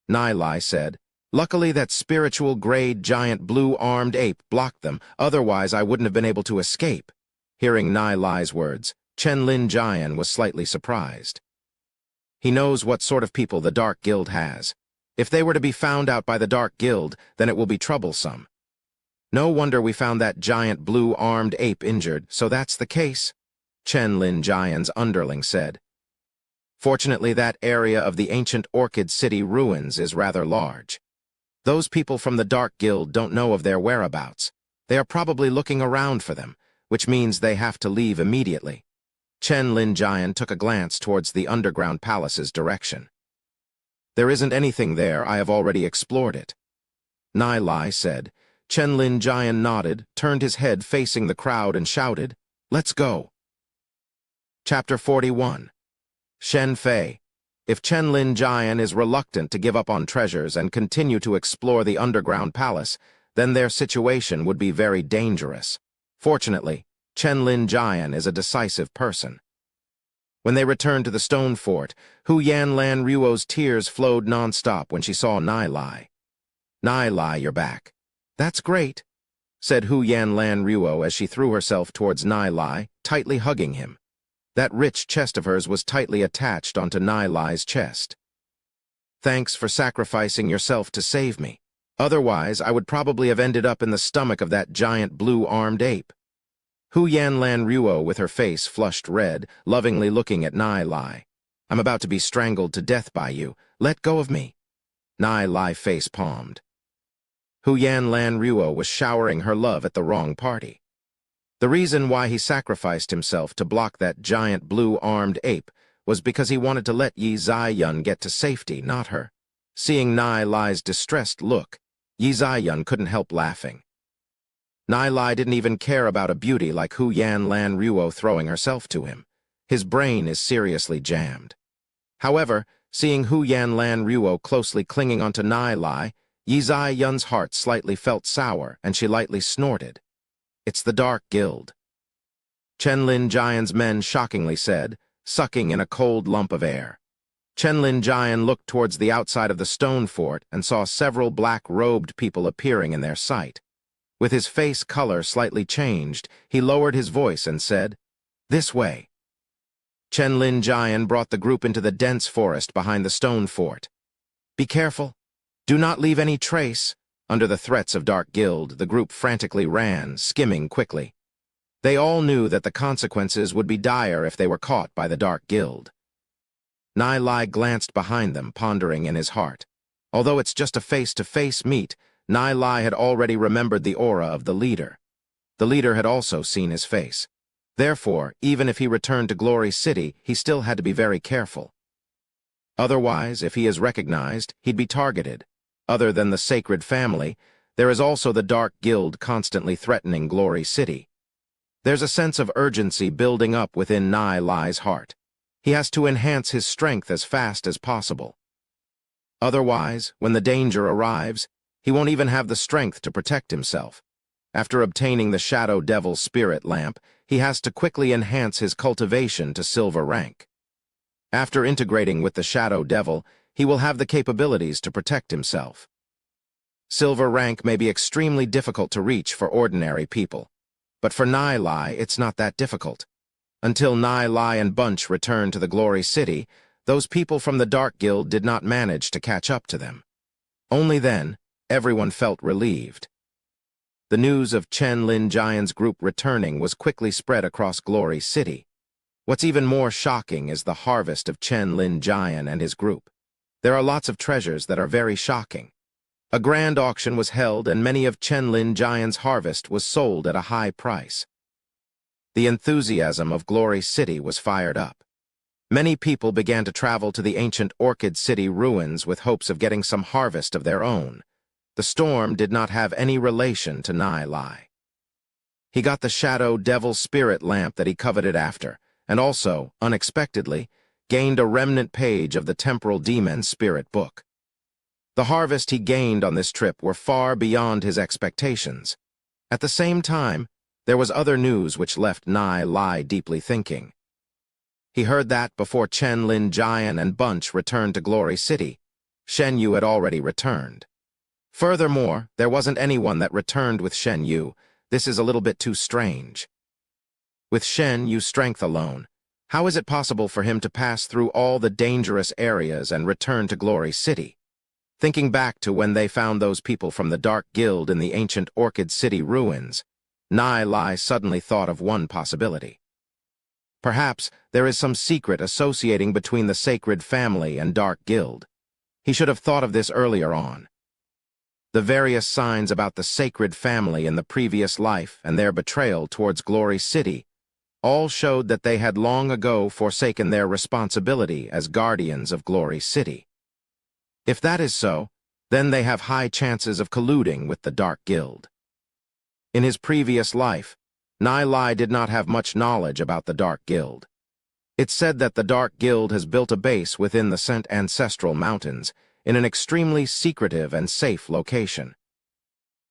Nai Lai said, Luckily, that spiritual-grade giant blue-armed ape blocked them, otherwise I wouldn't have been able to escape. Hearing Nai Lai's words, Chen Lin Jian was slightly surprised. He knows what sort of people the Dark Guild has. If they were to be found out by the Dark Guild, then it will be troublesome. No wonder we found that giant blue-armed ape injured, so that's the case, Chen Lin Jian's underling said. Fortunately, that area of the ancient Orchid City ruins is rather large. Those people from the Dark Guild don't know of their whereabouts. They are probably looking around for them, which means they have to leave immediately. Chen Lin Jian took a glance towards the underground palace's direction. There isn't anything there, I have already explored it. Nai Lai said. Chen Lin Jian nodded, turned his head facing the crowd and shouted, "Let's go." Chapter 41. Shen Fei. If Chen Lin Jian is reluctant to give up on treasures and continue to explore the underground palace, then their situation would be very dangerous. Fortunately, Chen Lin Jian is a decisive person. When they returned to the stone fort, Hu Yan Lan Ruo's tears flowed non-stop when she saw Nai Lai. "Nai Lai, you're back." "That's great," said Hu Yan Lan Ruo as she threw herself towards Nai Lai, tightly hugging him. That rich chest of hers was tightly attached onto Nai Lai's chest. "Thanks for sacrificing yourself to save me. Otherwise, I would probably have ended up in the stomach of that giant blue-armed ape." Hu Yan Lan Ruo, with her face flushed red, lovingly looking at Nai Lai. "I'm about to be strangled to death by you. Let go of me." Nai Lai face palmed. Hu Yan Lan Ruo was showering her love at the wrong party. The reason why he sacrificed himself to block that giant blue-armed ape was because he wanted to let Yi Ziyun get to safety, not her. Seeing Nai Lai's distressed look, Yi Ziyun couldn't help laughing. Nai Lai didn't even care about a beauty like Hu Yan Lan Ruo throwing herself to him. His brain is seriously jammed. However, seeing Hu Yan Lan Ruo closely clinging onto Nai Lai, Yi Ziyun's heart slightly felt sour and she lightly snorted. "It's the Dark Guild," Chen Lin Jian's men shockingly said, sucking in a cold lump of air. Chen Lin Jian looked towards the outside of the stone fort and saw several black-robed people appearing in their sight. With his face color slightly changed, he lowered his voice and said, "This way." Chen Lin Jian brought the group into the dense forest behind the stone fort. "Be careful. Do not leave any trace." Under the threats of Dark Guild, the group frantically ran, skimming quickly. They all knew that the consequences would be dire if they were caught by the Dark Guild. Nai Lai glanced behind them, pondering in his heart. Although it's just a face-to-face meet, Nai Lai had already remembered the aura of the leader. The leader had also seen his face. Therefore, even if he returned to Glory City, he still had to be very careful. Otherwise, if he is recognized, he'd be targeted. Other than the sacred family, there is also the Dark Guild constantly threatening Glory City. There's a sense of urgency building up within Nai Lai's heart. He has to enhance his strength as fast as possible. Otherwise, when the danger arrives, he won't even have the strength to protect himself. After obtaining the Shadow Devil Spirit Lamp, he has to quickly enhance his cultivation to silver rank. After integrating with the Shadow Devil, he will have the capabilities to protect himself. Silver rank may be extremely difficult to reach for ordinary people, but for Nai Lai, it's not that difficult. Until Nai Lai and Bunch returned to the Glory City, those people from the Dark Guild did not manage to catch up to them. Only then, everyone felt relieved. The news of Chen Lin Jian's group returning was quickly spread across Glory City. What's even more shocking is the harvest of Chen Lin Jian and his group. There are lots of treasures that are very shocking. A grand auction was held and many of Chen Lin Jian's harvest was sold at a high price. The enthusiasm of Glory City was fired up. Many people began to travel to the ancient Orchid City ruins with hopes of getting some harvest of their own. The storm did not have any relation to Nai Lai. He got the Shadow Devil Spirit Lamp that he coveted after, and also, unexpectedly, gained a remnant page of the Temporal Demon Spirit Book. The harvest he gained on this trip were far beyond his expectations. At the same time, there was other news which left Nai Lai deeply thinking. He heard that before Chen Lin Jian and Bunch returned to Glory City, Shen Yu had already returned. Furthermore, there wasn't anyone that returned with Shen Yu. This is a little bit too strange. With Shen Yu's strength alone, how is it possible for him to pass through all the dangerous areas and return to Glory City? Thinking back to when they found those people from the Dark Guild in the ancient Orchid City ruins, Nai Lai suddenly thought of one possibility. Perhaps there is some secret associating between the Sacred Family and Dark Guild. He should have thought of this earlier on. The various signs about the Sacred Family in the previous life and their betrayal towards Glory City all showed that they had long ago forsaken their responsibility as guardians of Glory City. If that is so, then they have high chances of colluding with the Dark Guild. In his previous life, Nai Lai did not have much knowledge about the Dark Guild. It's said that the Dark Guild has built a base within the Cent Ancestral Mountains in an extremely secretive and safe location.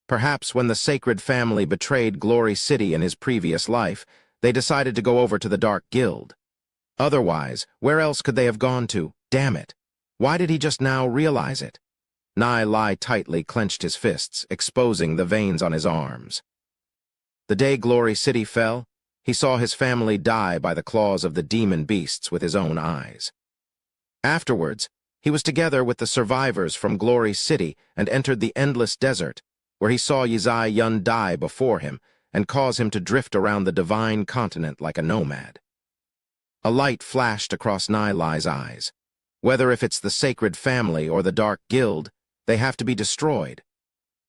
Perhaps when the Sacred Family betrayed Glory City in his previous life, they decided to go over to the Dark Guild. Otherwise, where else could they have gone to? Damn it! Why did he just now realize it? Nai Lai tightly clenched his fists, exposing the veins on his arms. The day Glory City fell, he saw his family die by the claws of the demon beasts with his own eyes. Afterwards, he was together with the survivors from Glory City and entered the endless desert, where he saw Yizai Yun die before him and cause him to drift around the divine continent like a nomad. A light flashed across Nai Lai's eyes. Whether if it's the Sacred Family or the Dark Guild, they have to be destroyed.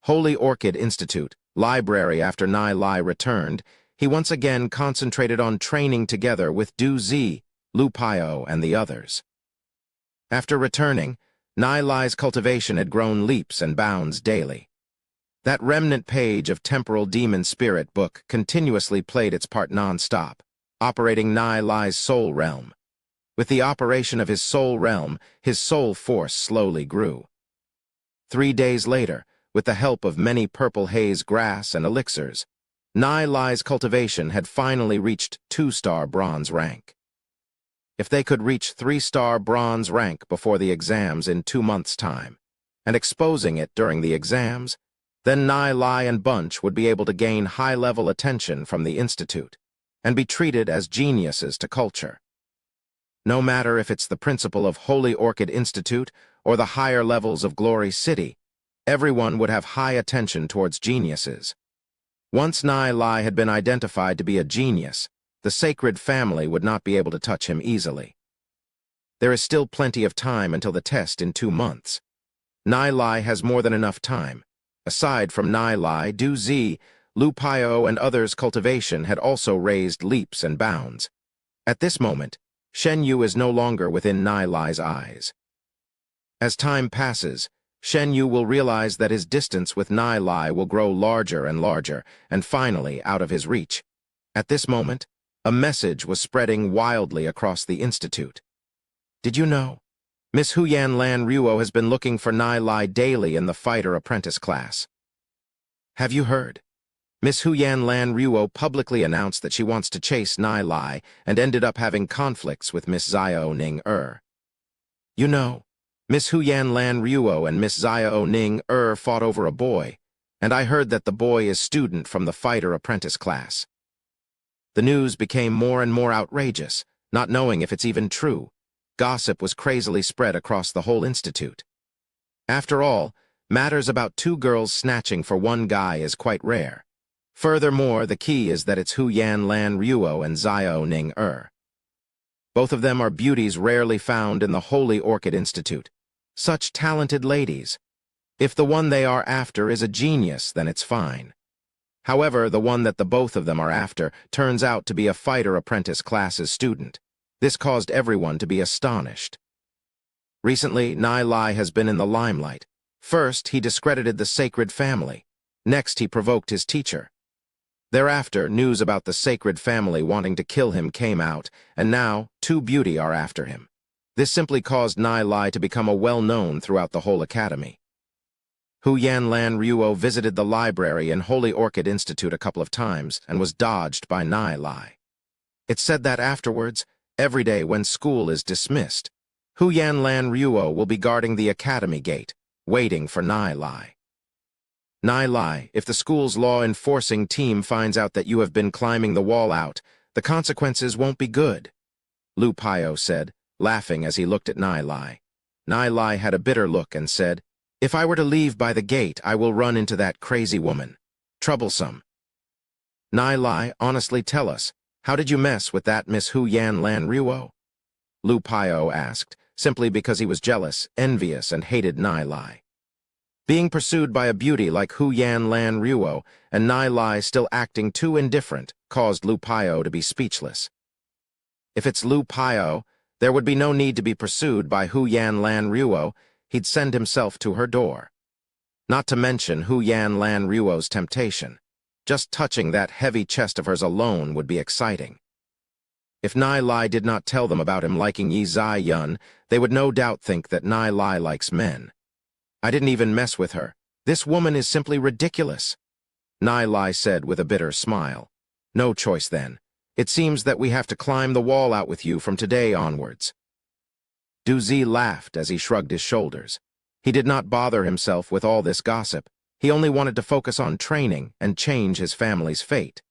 Holy Orchid Institute, library. After Nai Lai returned, he once again concentrated on training together with Du Zi, Lu Pio, and the others. After returning, Nai Lai's cultivation had grown leaps and bounds daily. That remnant page of Temporal Demon Spirit book continuously played its part non-stop, operating Nai Lai's soul realm. With the operation of his soul realm, his soul force slowly grew. 3 days later, with the help of many purple haze grass and elixirs, Nai Lai's cultivation had finally reached 2-star bronze rank. If they could reach 3-star bronze rank before the exams in 2 months' time, and exposing it during the exams, then Nai Lai and Bunch would be able to gain high-level attention from the Institute and be treated as geniuses to culture. No matter if it's the principal of Holy Orchid Institute or the higher levels of Glory City, everyone would have high attention towards geniuses. Once Nai Lai had been identified to be a genius, the Sacred Family would not be able to touch him easily. There is still plenty of time until the test in 2 months. Nai Lai has more than enough time. Aside from Nai Lai, Du Zi, Lu Pio, and others' cultivation had also raised leaps and bounds. At this moment, Shen Yu is no longer within Nai Lai's eyes. As time passes, Shen Yu will realize that his distance with Nai Lai will grow larger and larger, and finally out of his reach. At this moment, a message was spreading wildly across the Institute. Did you know? Miss Huyan Lan Ruo has been looking for Nai Lai daily in the fighter apprentice class. Have you heard? Miss Huyan Lan Ruo publicly announced that she wants to chase Nai Lai and ended up having conflicts with Miss Zhao Ning You know, Miss Huyan Lan Ruo and Miss Zhao Ning fought over a boy, and I heard that the boy is student from the fighter apprentice class. The news became more and more outrageous, not knowing if it's even true. Gossip was crazily spread across the whole institute. After all, matters about 2 girls snatching for 1 guy is quite rare. Furthermore, the key is that it's Huyan Lan Ruo and Zhao Ning Both of them are beauties rarely found in the Holy Orchid Institute. Such talented ladies. If the one they are after is a genius, then it's fine. However, the one that the both of them are after turns out to be a fighter apprentice class's student. This caused everyone to be astonished. Recently, Nai Lai has been in the limelight. First, he discredited the Sacred Family. Next, he provoked his teacher. Thereafter, news about the Sacred Family wanting to kill him came out, and now 2 beauty are after him. This simply caused Nai Lai to become a well-known throughout the whole academy. Huyan Lan Ruo visited the library in Holy Orchid Institute a couple of times and was dodged by Nai Lai. It's said that afterwards, every day when school is dismissed, Huyan Lan Ruo will be guarding the academy gate, waiting for Nai Lai. Nai Lai, if the school's law enforcing team finds out that you have been climbing the wall out, the consequences won't be good, Lu Pio said, laughing as he looked at Nai Lai. Nai Lai had a bitter look and said, "If I were to leave by the gate, I will run into that crazy woman. Troublesome." Nai Lai, honestly tell us, how did you mess with that Miss Hu Yan Lan Ruo? Lu Pio asked, simply because he was jealous, envious, and hated Nai Lai. Being pursued by a beauty like Hu Yan Lan Ruo and Nai Lai still acting too indifferent caused Lu Pio to be speechless. If it's Lu Pio, there would be no need to be pursued by Hu Yan Lan Ruo. He'd send himself to her door. Not to mention Hu Yan Lan Ruo's temptation. Just touching that heavy chest of hers alone would be exciting. If Nai Lai did not tell them about him liking Yi Zai Yun, they would no doubt think that Nai Lai likes men. I didn't even mess with her. This woman is simply ridiculous, Nai Lai said with a bitter smile. No choice then. It seems that we have to climb the wall out with you from today onwards. Du Zi laughed as he shrugged his shoulders. He did not bother himself with all this gossip. He only wanted to focus on training and change his family's fate.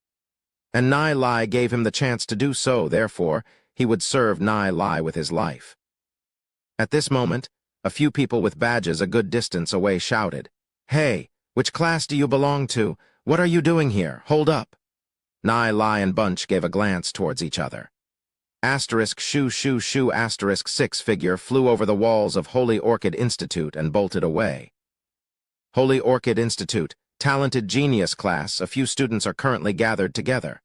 And Nai Lai gave him the chance to do so, therefore, he would serve Nai Lai with his life. At this moment, a few people with badges a good distance away shouted, "Hey, which class do you belong to? What are you doing here? Hold up." Nai Lai and Bunch gave a glance towards each other. Asterisk shoo shoo shoo asterisk 6 figure flew over the walls of Holy Orchid Institute and bolted away. Holy Orchid Institute, talented genius class, a few students are currently gathered together.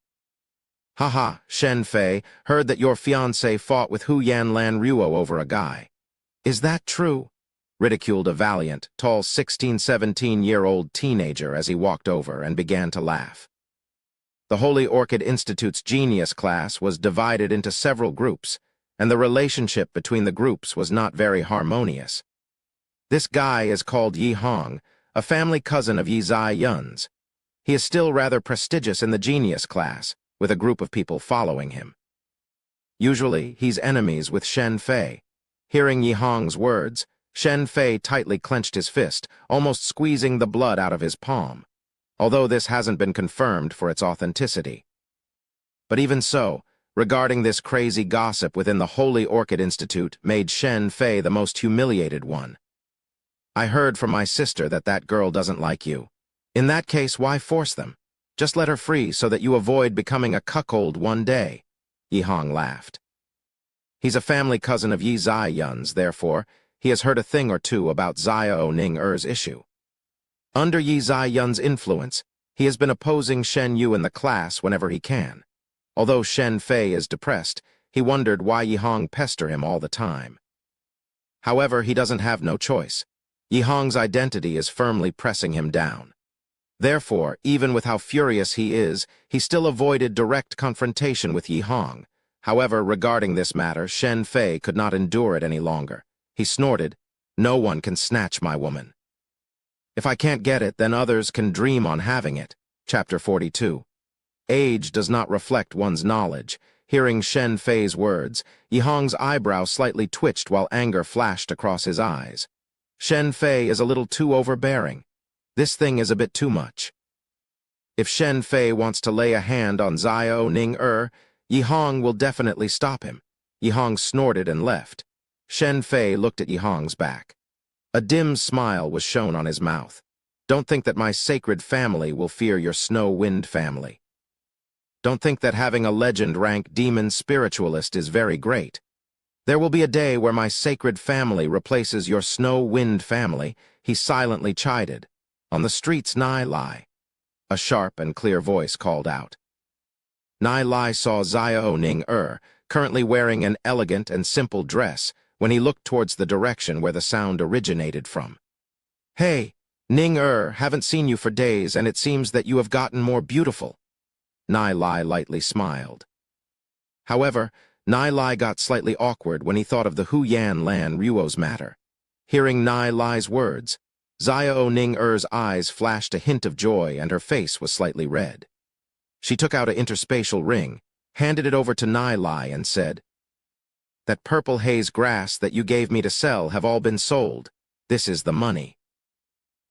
Haha, Shen Fei, heard that your fiancé fought with Hu Yan Lan Ruo over a guy. Is that true? Ridiculed a valiant, tall 16-17-year-old teenager as he walked over and began to laugh. The Holy Orchid Institute's genius class was divided into several groups, and the relationship between the groups was not very harmonious. This guy is called Yi Hong, a family cousin of Yi Zai Yun's. He is still rather prestigious in the genius class, with a group of people following him. Usually, he's enemies with Shen Fei. Hearing Yi Hong's words, Shen Fei tightly clenched his fist, almost squeezing the blood out of his palm, although this hasn't been confirmed for its authenticity. But even so, regarding this crazy gossip within the Holy Orchid Institute made Shen Fei the most humiliated one. I heard from my sister that that girl doesn't like you. In that case, why force them? Just let her free so that you avoid becoming a cuckold one day, Yi Hong laughed. He's a family cousin of Yi Zai Yun's, therefore, he has heard a thing or two about Xiao Ning Er's issue. Under Yi Zai Yun's influence, he has been opposing Shen Yu in the class whenever he can. Although Shen Fei is depressed, he wondered why Yi Hong pester him all the time. However, he doesn't have no choice. Yi Hong's identity is firmly pressing him down. Therefore, even with how furious he is, he still avoided direct confrontation with Yi Hong. However, regarding this matter, Shen Fei could not endure it any longer. He snorted, "No one can snatch my woman. If I can't get it, then others can dream on having it." Chapter 42. Age does not reflect one's knowledge. Hearing Shen Fei's words, Yi Hong's eyebrow slightly twitched while anger flashed across his eyes. Shen Fei is a little too overbearing. This thing is a bit too much. If Shen Fei wants to lay a hand on Xiao Ning Er, Yi Hong will definitely stop him. Yi Hong snorted and left. Shen Fei looked at Yi Hong's back. A dim smile was shown on his mouth. Don't think that my sacred family will fear your Snow Wind family. Don't think that having a legend-rank demon spiritualist is very great. There will be a day where my sacred family replaces your Snow Wind family, he silently chided. On the streets, Nai Lai. A sharp and clear voice called out. Nai Lai saw Xiao Ning Er, currently wearing an elegant and simple dress, when he looked towards the direction where the sound originated from. "Hey, Ning Er, haven't seen you for days, and it seems that you have gotten more beautiful." Nai Lai lightly smiled. However, Nai Lai got slightly awkward when he thought of the Hu Yan Lan Ruo's matter. Hearing Nai Lai's words, Xiao Ning Er's eyes flashed a hint of joy and her face was slightly red. She took out an interspatial ring, handed it over to Nai Lai and said, "That purple haze grass that you gave me to sell have all been sold. This is the money."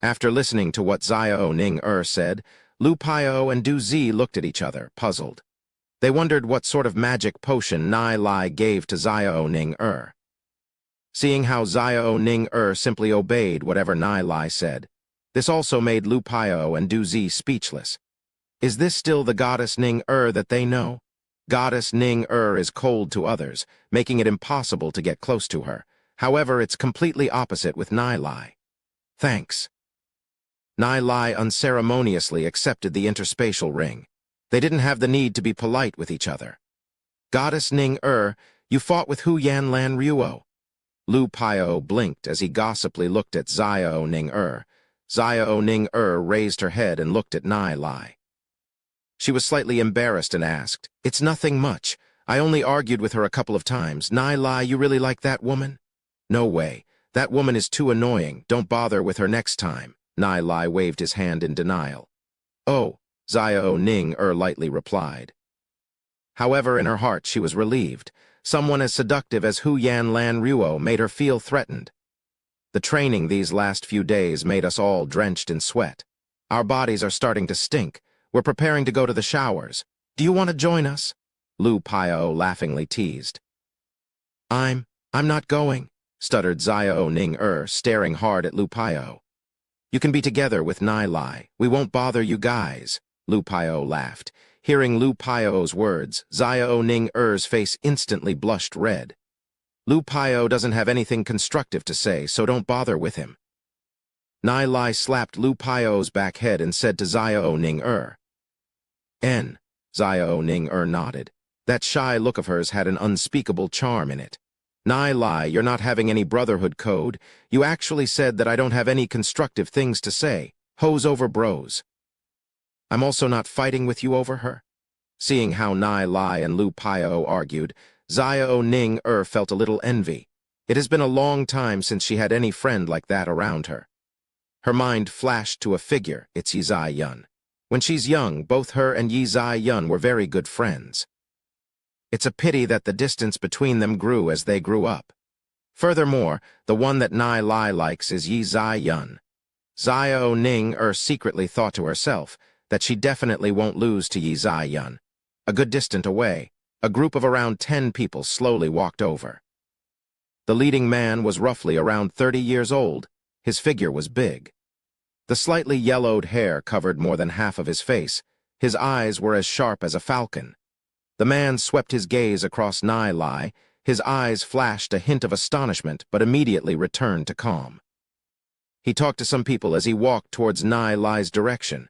After listening to what Xiao Ning said, Lu Piao and Du Zi looked at each other, puzzled. They wondered what sort of magic potion Nai Lai gave to Xiao Ning. Seeing how Xiao Ning simply obeyed whatever Nai Lai said, this also made Lu Piao and Du Zi speechless. Is this still the goddess Ning that they know? Goddess Ning is cold to others, making it impossible to get close to her. However, it's completely opposite with Nai Lai. Thanks. Nai Lai unceremoniously accepted the interspatial ring. They didn't have the need to be polite with each other. Goddess Ning you fought with Hu Yan Lan Ruo. Lu Piao blinked as he gossipingly looked at Xiao Ning Xiao Ning raised her head and looked at Nai Lai. She was slightly embarrassed and asked, "It's nothing much. I only argued with her a couple of times. Nai Lai, you really like that woman?" "No way. That woman is too annoying. Don't bother with her next time." Nai Lai waved his hand in denial. "Oh," Xiao Ning lightly replied. However, in her heart she was relieved. Someone as seductive as Hu Yan Lan Ruo made her feel threatened. The training these last few days made us all drenched in sweat. Our bodies are starting to stink. We're preparing to go to the showers. Do you want to join us? Lu Piao laughingly teased. I'm not going, stuttered Xiao Ning staring hard at Lu Piao. You can be together with Nai Lai. We won't bother you guys. Lu Piao laughed. Hearing Lu Piao's words, Xiao Ning face instantly blushed red. Lu Piao doesn't have anything constructive to say, so don't bother with him. Nai Lai slapped Lu Piao's back head and said to Xiao Ning N. Xiao Ning nodded. That shy look of hers had an unspeakable charm in it. Nai Lai, you're not having any brotherhood code. You actually said that I don't have any constructive things to say. Hoes over bros. I'm also not fighting with you over her. Seeing how Nai Lai and Lu Piao argued, Xiao Ning felt a little envy. It has been a long time since she had any friend like that around her. Her mind flashed to a figure, it's Yi Zai Yun. When she's young, both her and Yi Zai Yun were very good friends. It's a pity that the distance between them grew as they grew up. Furthermore, the one that Nai Lai likes is Yi Zai Yun. Xiao Ning secretly thought to herself that she definitely won't lose to Yi Zai Yun. A good distance away, a group of around 10 people slowly walked over. The leading man was roughly around 30 years old. His figure was big. The slightly yellowed hair covered more than half of his face. His eyes were as sharp as a falcon. The man swept his gaze across Nai Lai. His eyes flashed a hint of astonishment, but immediately returned to calm. He talked to some people as he walked towards Nai Lai's direction.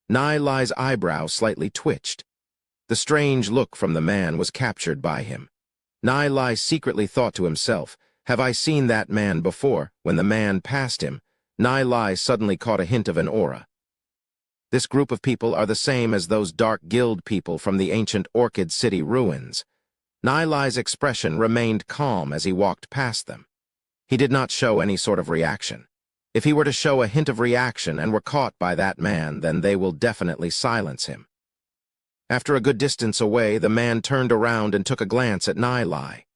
Nai Lai's eyebrow slightly twitched. The strange look from the man was captured by him. Nai Lai secretly thought to himself, have I seen that man before? When the man passed him, Nai Lai suddenly caught a hint of an aura. This group of people are the same as those dark guild people from the ancient Orchid City ruins. Nai Lai's expression remained calm as he walked past them. He did not show any sort of reaction. If he were to show a hint of reaction and were caught by that man, then they will definitely silence him. After a good distance away, the man turned around and took a glance at Nai Lai.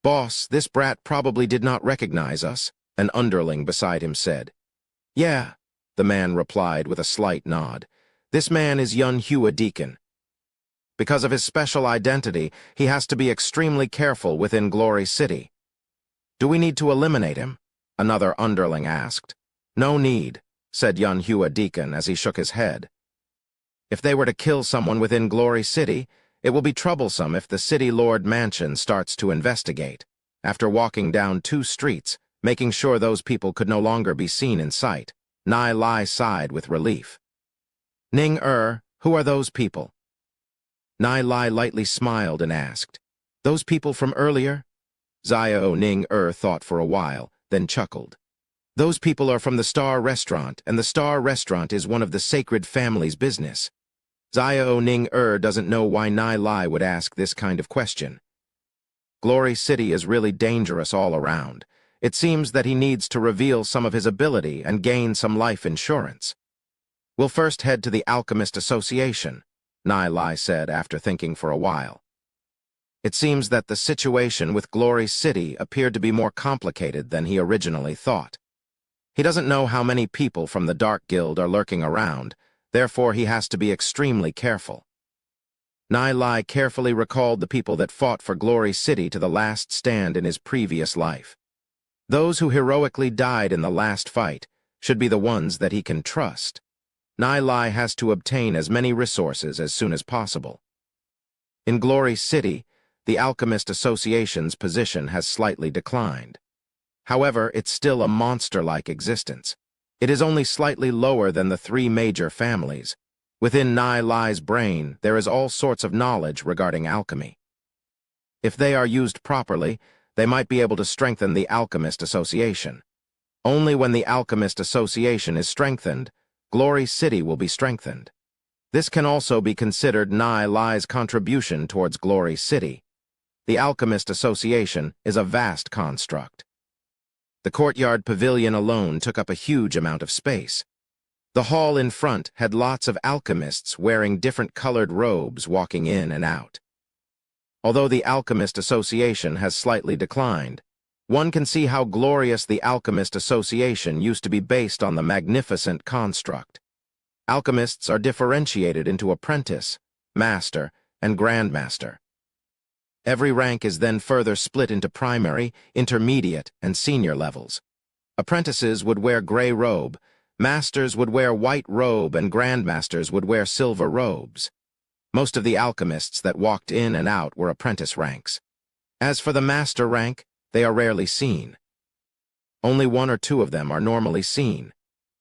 "Boss, this brat probably did not recognize us," an underling beside him said. "Yeah," the man replied with a slight nod. "This man is Yun Hua Deacon. Because of his special identity, he has to be extremely careful within Glory City." "Do we need to eliminate him?" another underling asked. "No need," said Yun Hua Deacon as he shook his head. "If they were to kill someone within Glory City, it will be troublesome if the City Lord Mansion starts to investigate." After walking down 2 streets, making sure those people could no longer be seen in sight, Nai Lai sighed with relief. "Ning who are those people?" Nai Lai lightly smiled and asked, "Those people from earlier?" Xiao Ning thought for a while, then chuckled. "Those people are from the Star Restaurant, and the Star Restaurant is one of the Sacred Family's business." Xiao Ning doesn't know why Nai Lai would ask this kind of question. Glory City is really dangerous all around. It seems that he needs to reveal some of his ability and gain some life insurance. "We'll first head to the Alchemist Association," Nai Lai said after thinking for a while. It seems that the situation with Glory City appeared to be more complicated than he originally thought. He doesn't know how many people from the Dark Guild are lurking around, therefore he has to be extremely careful. Nai Lai carefully recalled the people that fought for Glory City to the last stand in his previous life. Those who heroically died in the last fight should be the ones that he can trust. Nai Lai has to obtain as many resources as soon as possible. In Glory City, the Alchemist Association's position has slightly declined. However, it's still a monster-like existence. It is only slightly lower than the three major families. Within Nai Lai's brain, there is all sorts of knowledge regarding alchemy. If they are used properly, they might be able to strengthen the Alchemist Association. Only when the Alchemist Association is strengthened, Glory City will be strengthened. This can also be considered Nai Lai's contribution towards Glory City. The Alchemist Association is a vast construct. The courtyard pavilion alone took up a huge amount of space. The hall in front had lots of alchemists wearing different colored robes walking in and out. Although the Alchemist Association has slightly declined, one can see how glorious the Alchemist Association used to be based on the magnificent construct. Alchemists are differentiated into apprentice, master, and grandmaster. Every rank is then further split into primary, intermediate, and senior levels. Apprentices would wear gray robe, masters would wear white robe, and grandmasters would wear silver robes. Most of the alchemists that walked in and out were apprentice ranks. As for the master rank, they are rarely seen. Only one or two of them are normally seen.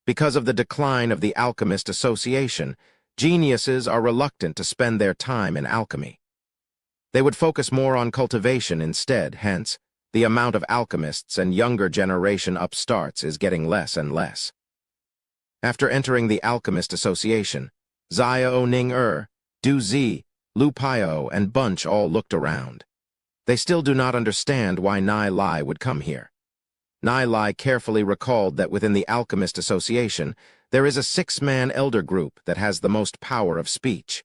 Because of the decline of the Alchemist Association, geniuses are reluctant to spend their time in alchemy. They would focus more on cultivation instead, hence, the amount of alchemists and younger generation upstarts is getting less and less. After entering the Alchemist Association, Xiao Ning Du Zi, Lu Paio, and Bunch all looked around. They still do not understand why Nai Lai would come here. Nai Lai carefully recalled that within the Alchemist Association, there is a 6-man elder group that has the most power of speech.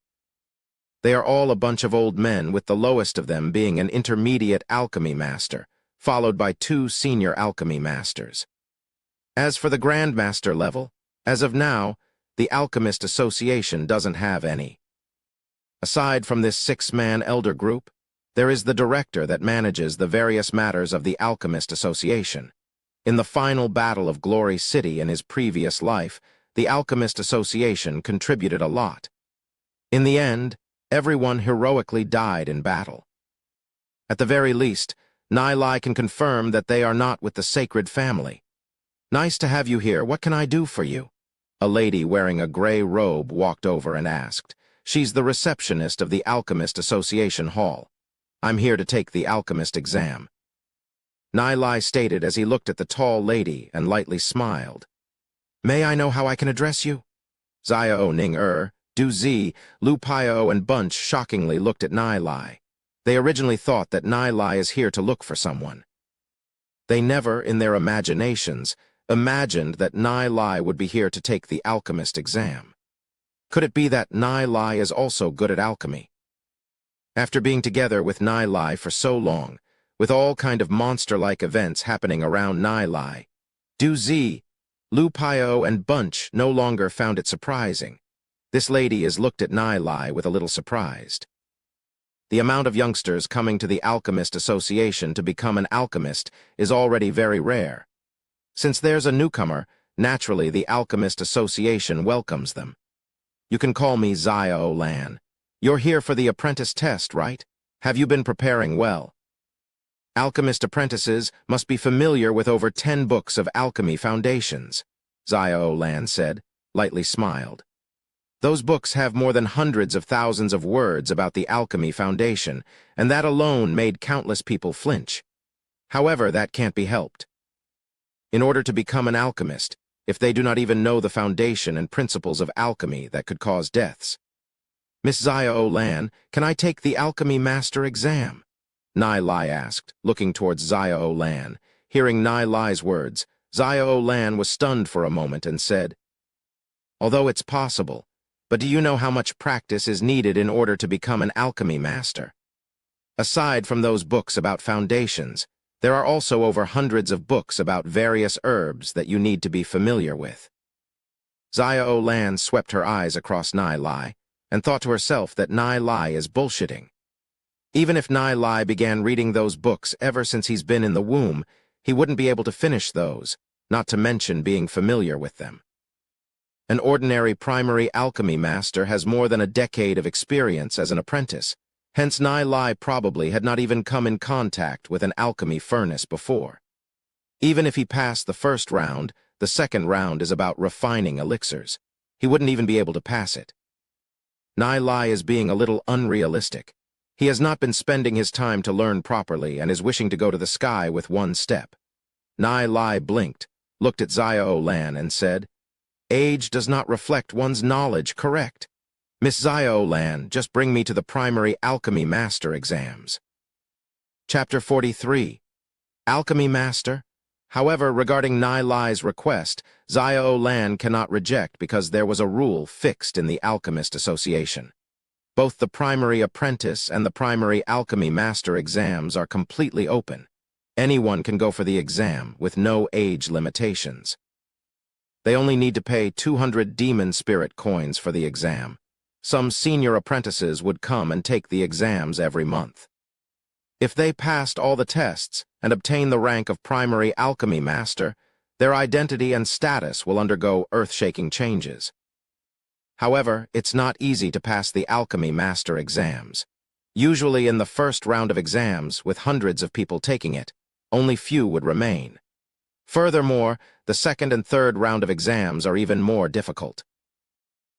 They are all a bunch of old men, with the lowest of them being an intermediate alchemy master, followed by 2 senior alchemy masters. As for the grandmaster level, as of now, the Alchemist Association doesn't have any. Aside from this 6-man elder group, there is the director that manages the various matters of the Alchemist Association. In the final battle of Glory City in his previous life, the Alchemist Association contributed a lot. In the end, everyone heroically died in battle. At the very least, Nai Lai can confirm that they are not with the sacred family. "Nice to have you here. What can I do for you?" A lady wearing a gray robe walked over and asked. She's the receptionist of the Alchemist Association Hall. "I'm here to take the alchemist exam," Nai Lai stated as he looked at the tall lady and lightly smiled. "May I know how I can address you?" Xiao Ning Du Zi, Lu Paio, and Bunch shockingly looked at Nai Lai. They originally thought that Nai Lai is here to look for someone. They never, in their imaginations, imagined that Nai Lai would be here to take the alchemist exam. Could it be that Nai Lai is also good at alchemy? After being together with Nai Lai for so long, with all kind of monster-like events happening around Nai Lai, Du Zi, Lu Paio, and Bunch no longer found it surprising. This lady is looked at Nai Lai with a little surprised. The amount of youngsters coming to the Alchemist Association to become an alchemist is already very rare. Since there's a newcomer, naturally the Alchemist Association welcomes them. "You can call me Xiao Lan. You're here for the apprentice test, right? Have you been preparing well?" Alchemist apprentices must be familiar with over 10 books of alchemy foundations, Xiao Lan said, lightly smiled. Those books have more than hundreds of thousands of words about the alchemy foundation, and that alone made countless people flinch. However, that can't be helped. In order to become an alchemist, if they do not even know the foundation and principles of alchemy that could cause deaths. "Miss Xiao Lan, can I take the alchemy master exam?" Nai Lai asked, looking towards Xiao Lan. Hearing Nai Lai's words, Xiao Lan was stunned for a moment and said, "Although it's possible, but do you know how much practice is needed in order to become an alchemy master? Aside from those books about foundations, There are also over hundreds of books about various herbs that you need to be familiar with. Xiao Lan swept her eyes across Nai Lai and thought to herself that Nai Lai is bullshitting. Even if Nai Lai began reading those books ever since he's been in the womb, he wouldn't be able to finish those, not to mention being familiar with them. An ordinary primary alchemy master has more than a decade of experience as an apprentice, hence Nai Lai probably had not even come in contact with an alchemy furnace before. Even if he passed the first round, the second round is about refining elixirs. He wouldn't even be able to pass it. Nai Lai is being a little unrealistic. He has not been spending his time to learn properly and is wishing to go to the sky with one step. Nai Lai blinked, looked at Xiao Lan and said, "Age does not reflect one's knowledge, correct? Miss Xiao Lan, just bring me to the primary alchemy master exams." Chapter 43. Alchemy Master? However, regarding Nai Lai's request, Xiao Lan cannot reject because there was a rule fixed in the Alchemist Association. Both the primary apprentice and the primary alchemy master exams are completely open. Anyone can go for the exam with no age limitations. They only need to pay 200 demon spirit coins for the exam. Some senior apprentices would come and take the exams every month. If they passed all the tests and obtained the rank of primary alchemy master, their identity and status will undergo earth-shaking changes. However, it's not easy to pass the alchemy master exams. Usually in the first round of exams, with hundreds of people taking it, only few would remain. Furthermore, the second and third round of exams are even more difficult.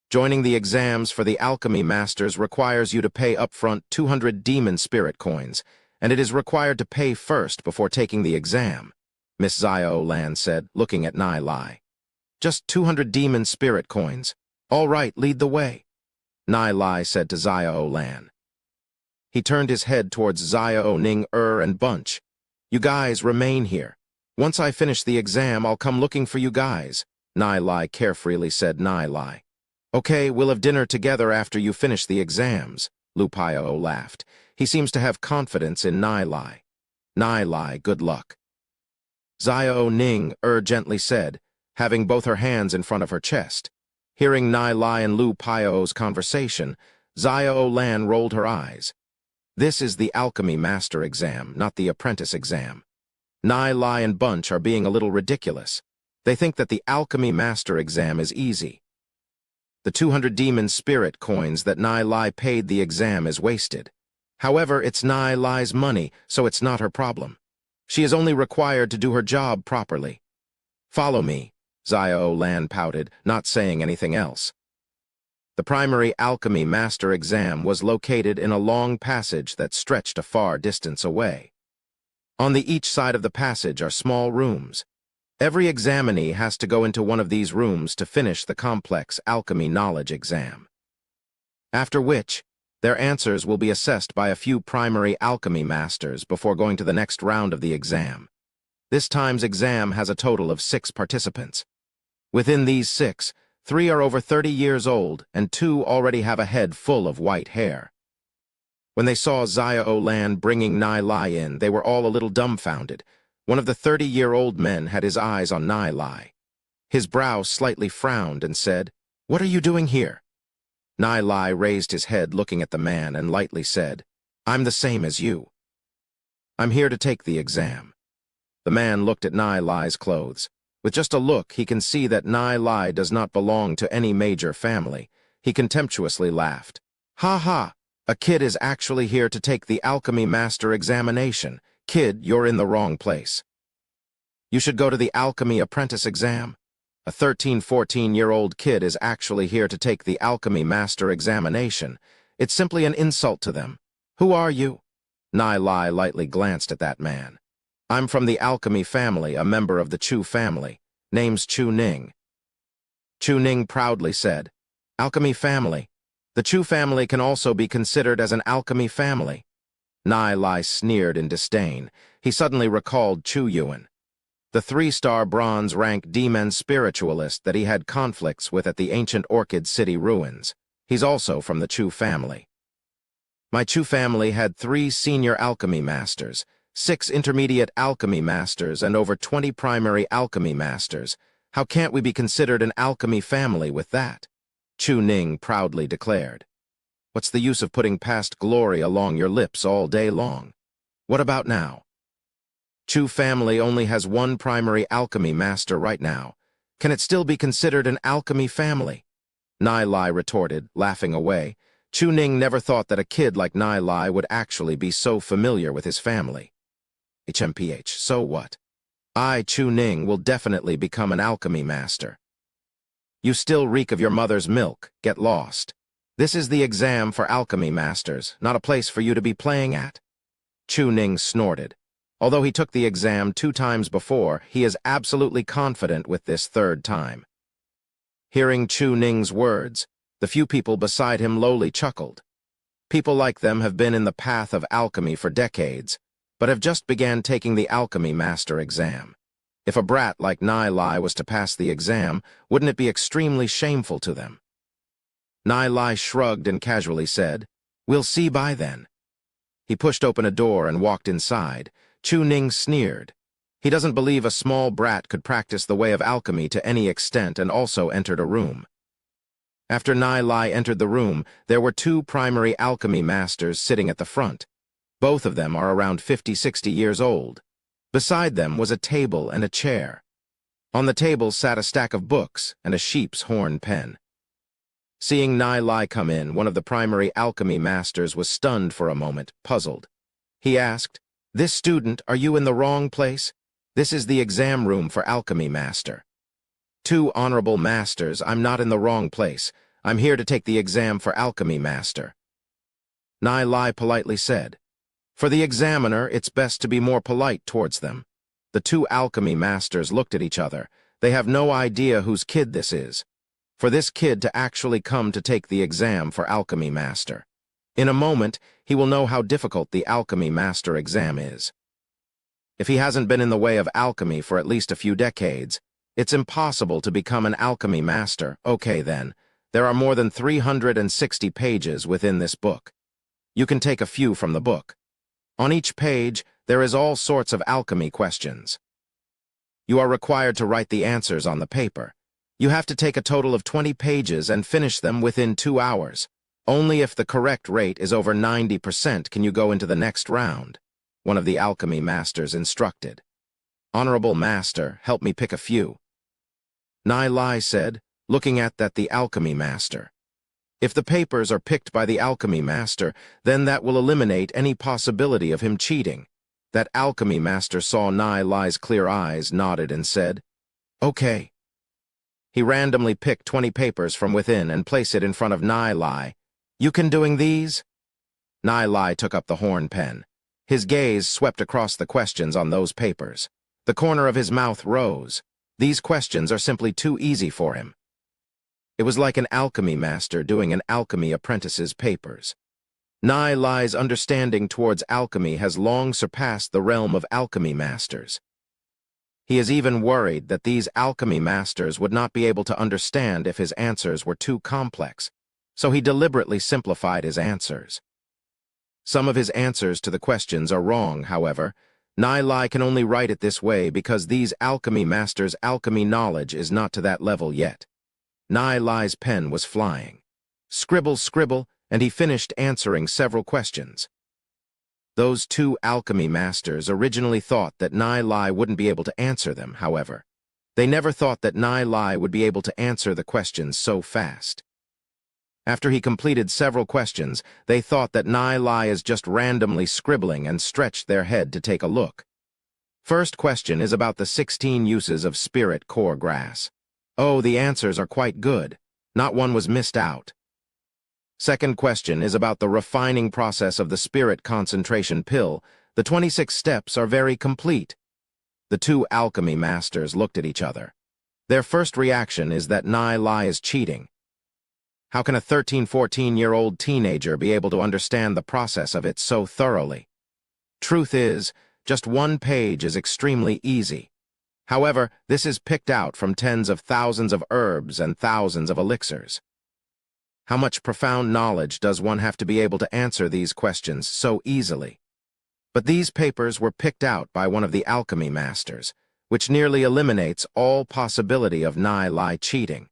Joining the exams for the alchemy masters requires you to pay upfront 200 demon spirit coins, and it is required to pay first before taking the exam, Miss Xiao Lan said, looking at Nai Lai. "Just 200 demon spirit coins. All right, lead the way," Nai Lai said to Xiao Lan. He turned his head towards Xiao Ning and Bunch. "You guys remain here. Once I finish the exam, I'll come looking for you guys," Nai Lai carefreely said Nai Lai. "Okay, we'll have dinner together after you finish the exams," Lu Piao laughed. He seems to have confidence in Nai Lai. "Nai Lai, good luck." Xiao Ning gently said, having both her hands in front of her chest. Hearing Nai Lai and Lu Piao's conversation, Xiao Lan rolled her eyes. This is the alchemy master exam, not the apprentice exam. Nai Lai and Bunch are being a little ridiculous. They think that the alchemy master exam is easy. The 200 demon spirit coins that Nai Lai paid the exam is wasted. However, it's Nai Lai's money, so it's not her problem. She is only required to do her job properly. "Follow me," Xiao Lan pouted, not saying anything else. The primary alchemy master exam was located in a long passage that stretched a far distance away. On each side of the passage are small rooms. Every examinee has to go into one of these rooms to finish the complex alchemy knowledge exam. After which, their answers will be assessed by a few primary alchemy masters before going to the next round of the exam. This time's exam has a total of 6 participants. Within these 6, 3 are over 30 years old and 2 already have a head full of white hair. When they saw Xiao Lan bringing Nai Lai in, they were all a little dumbfounded. One of the 30-year-old men had his eyes on Nai Lai. His brow slightly frowned and said, "What are you doing here?" Nai Lai raised his head looking at the man and lightly said, "I'm the same as you. I'm here to take the exam." The man looked at Nai Lai's clothes. With just a look, he can see that Nai Lai does not belong to any major family. He contemptuously laughed. "Ha ha! A kid is actually here to take the alchemy master examination. Kid, you're in the wrong place. You should go to the alchemy apprentice exam. A 13-14-year-old kid is actually here to take the alchemy master examination. It's simply an insult to them. Who are you?" Nai Lai lightly glanced at that man. "I'm from the alchemy family, a member of the Chu family. Name's Chu Ning." Chu Ning proudly said, "Alchemy family. The Chu family can also be considered as an alchemy family." Nai Lai sneered in disdain. He suddenly recalled Chu Yuan, the 3-star bronze rank demon spiritualist that he had conflicts with at the ancient Orchid City ruins. He's also from the Chu family. "My Chu family had 3 senior alchemy masters. 6 intermediate alchemy masters, and over 20 primary alchemy masters. How can't we be considered an alchemy family with that? Chu Ning proudly declared. What's the use of putting past glory along your lips all day long? What about now? Chu family only has 1 primary alchemy master right now. Can it still be considered an alchemy family? Nai Lai retorted, laughing away. Chu Ning never thought that a kid like Nai Lai would actually be so familiar with his family. HMPH, so what? I, Chu Ning, will definitely become an alchemy master. You still reek of your mother's milk. Get lost. This is the exam for alchemy masters, not a place for you to be playing at. Chu Ning snorted. Although he took the exam 2 times before, he is absolutely confident with this 3rd time. Hearing Chu Ning's words, the few people beside him lowly chuckled. People like them have been in the path of alchemy for decades, but have just began taking the alchemy master exam. If a brat like Nai Lai was to pass the exam, wouldn't it be extremely shameful to them? Nai Lai shrugged and casually said, "We'll see by then." He pushed open a door and walked inside. Chu Ning sneered. He doesn't believe a small brat could practice the way of alchemy to any extent, and also entered a room. After Nai Lai entered the room, there were 2 primary alchemy masters sitting at the front. Both of them are around 50-60 years old. Beside them was a table and a chair. On the table sat a stack of books and a sheep's horn pen. Seeing Nai Lai come in, one of the primary alchemy masters was stunned for a moment, puzzled. He asked, "This student, are you in the wrong place? This is the exam room for alchemy master." "2 honorable masters, I'm not in the wrong place. I'm here to take the exam for alchemy master," Nai Lai politely said. For the examiner, it's best to be more polite towards them. The 2 alchemy masters looked at each other. They have no idea whose kid this is. For this kid to actually come to take the exam for alchemy master. In a moment, he will know how difficult the alchemy master exam is. If he hasn't been in the way of alchemy for at least a few decades, it's impossible to become an alchemy master. Okay then, there are more than 360 pages within this book. You can take a few from the book. On each page, there is all sorts of alchemy questions. You are required to write the answers on the paper. You have to take a total of 20 pages and finish them within 2 hours. Only if the correct rate is over 90% can you go into the next round, one of the alchemy masters instructed. "Honorable master, help me pick a few," Nai Lai said, looking at the alchemy master. If the papers are picked by the alchemy master, then that will eliminate any possibility of him cheating. That alchemy master saw Nai Lai's clear eyes, nodded, and said, "Okay." He randomly picked 20 papers from within and placed it in front of Nai Lai. "You can doing these?" Nai Lai took up the horn pen. His gaze swept across the questions on those papers. The corner of his mouth rose. These questions are simply too easy for him. It was like an alchemy master doing an alchemy apprentice's papers. Nai Lai's understanding towards alchemy has long surpassed the realm of alchemy masters. He is even worried that these alchemy masters would not be able to understand if his answers were too complex, so he deliberately simplified his answers. Some of his answers to the questions are wrong, however. Nai Lai can only write it this way because these alchemy masters' alchemy knowledge is not to that level yet. Nai Lai's pen was flying. Scribble, scribble, and he finished answering several questions. Those 2 alchemy masters originally thought that Nai Lai wouldn't be able to answer them, however. They never thought that Nai Lai would be able to answer the questions so fast. After he completed several questions, they thought that Nai Lai is just randomly scribbling and stretched their head to take a look. First question is about the 16 uses of spirit core grass. Oh, the answers are quite good. Not one was missed out. Second question is about the refining process of the spirit concentration pill. The 26 steps are very complete. The 2 alchemy masters looked at each other. Their first reaction is that Nai Lai is cheating. How can a 13-14-year-old teenager be able to understand the process of it so thoroughly? Truth is, just 1 page is extremely easy. However, this is picked out from tens of thousands of herbs and thousands of elixirs. How much profound knowledge does one have to be able to answer these questions so easily? But these papers were picked out by one of the alchemy masters, which nearly eliminates all possibility of Nai cheating.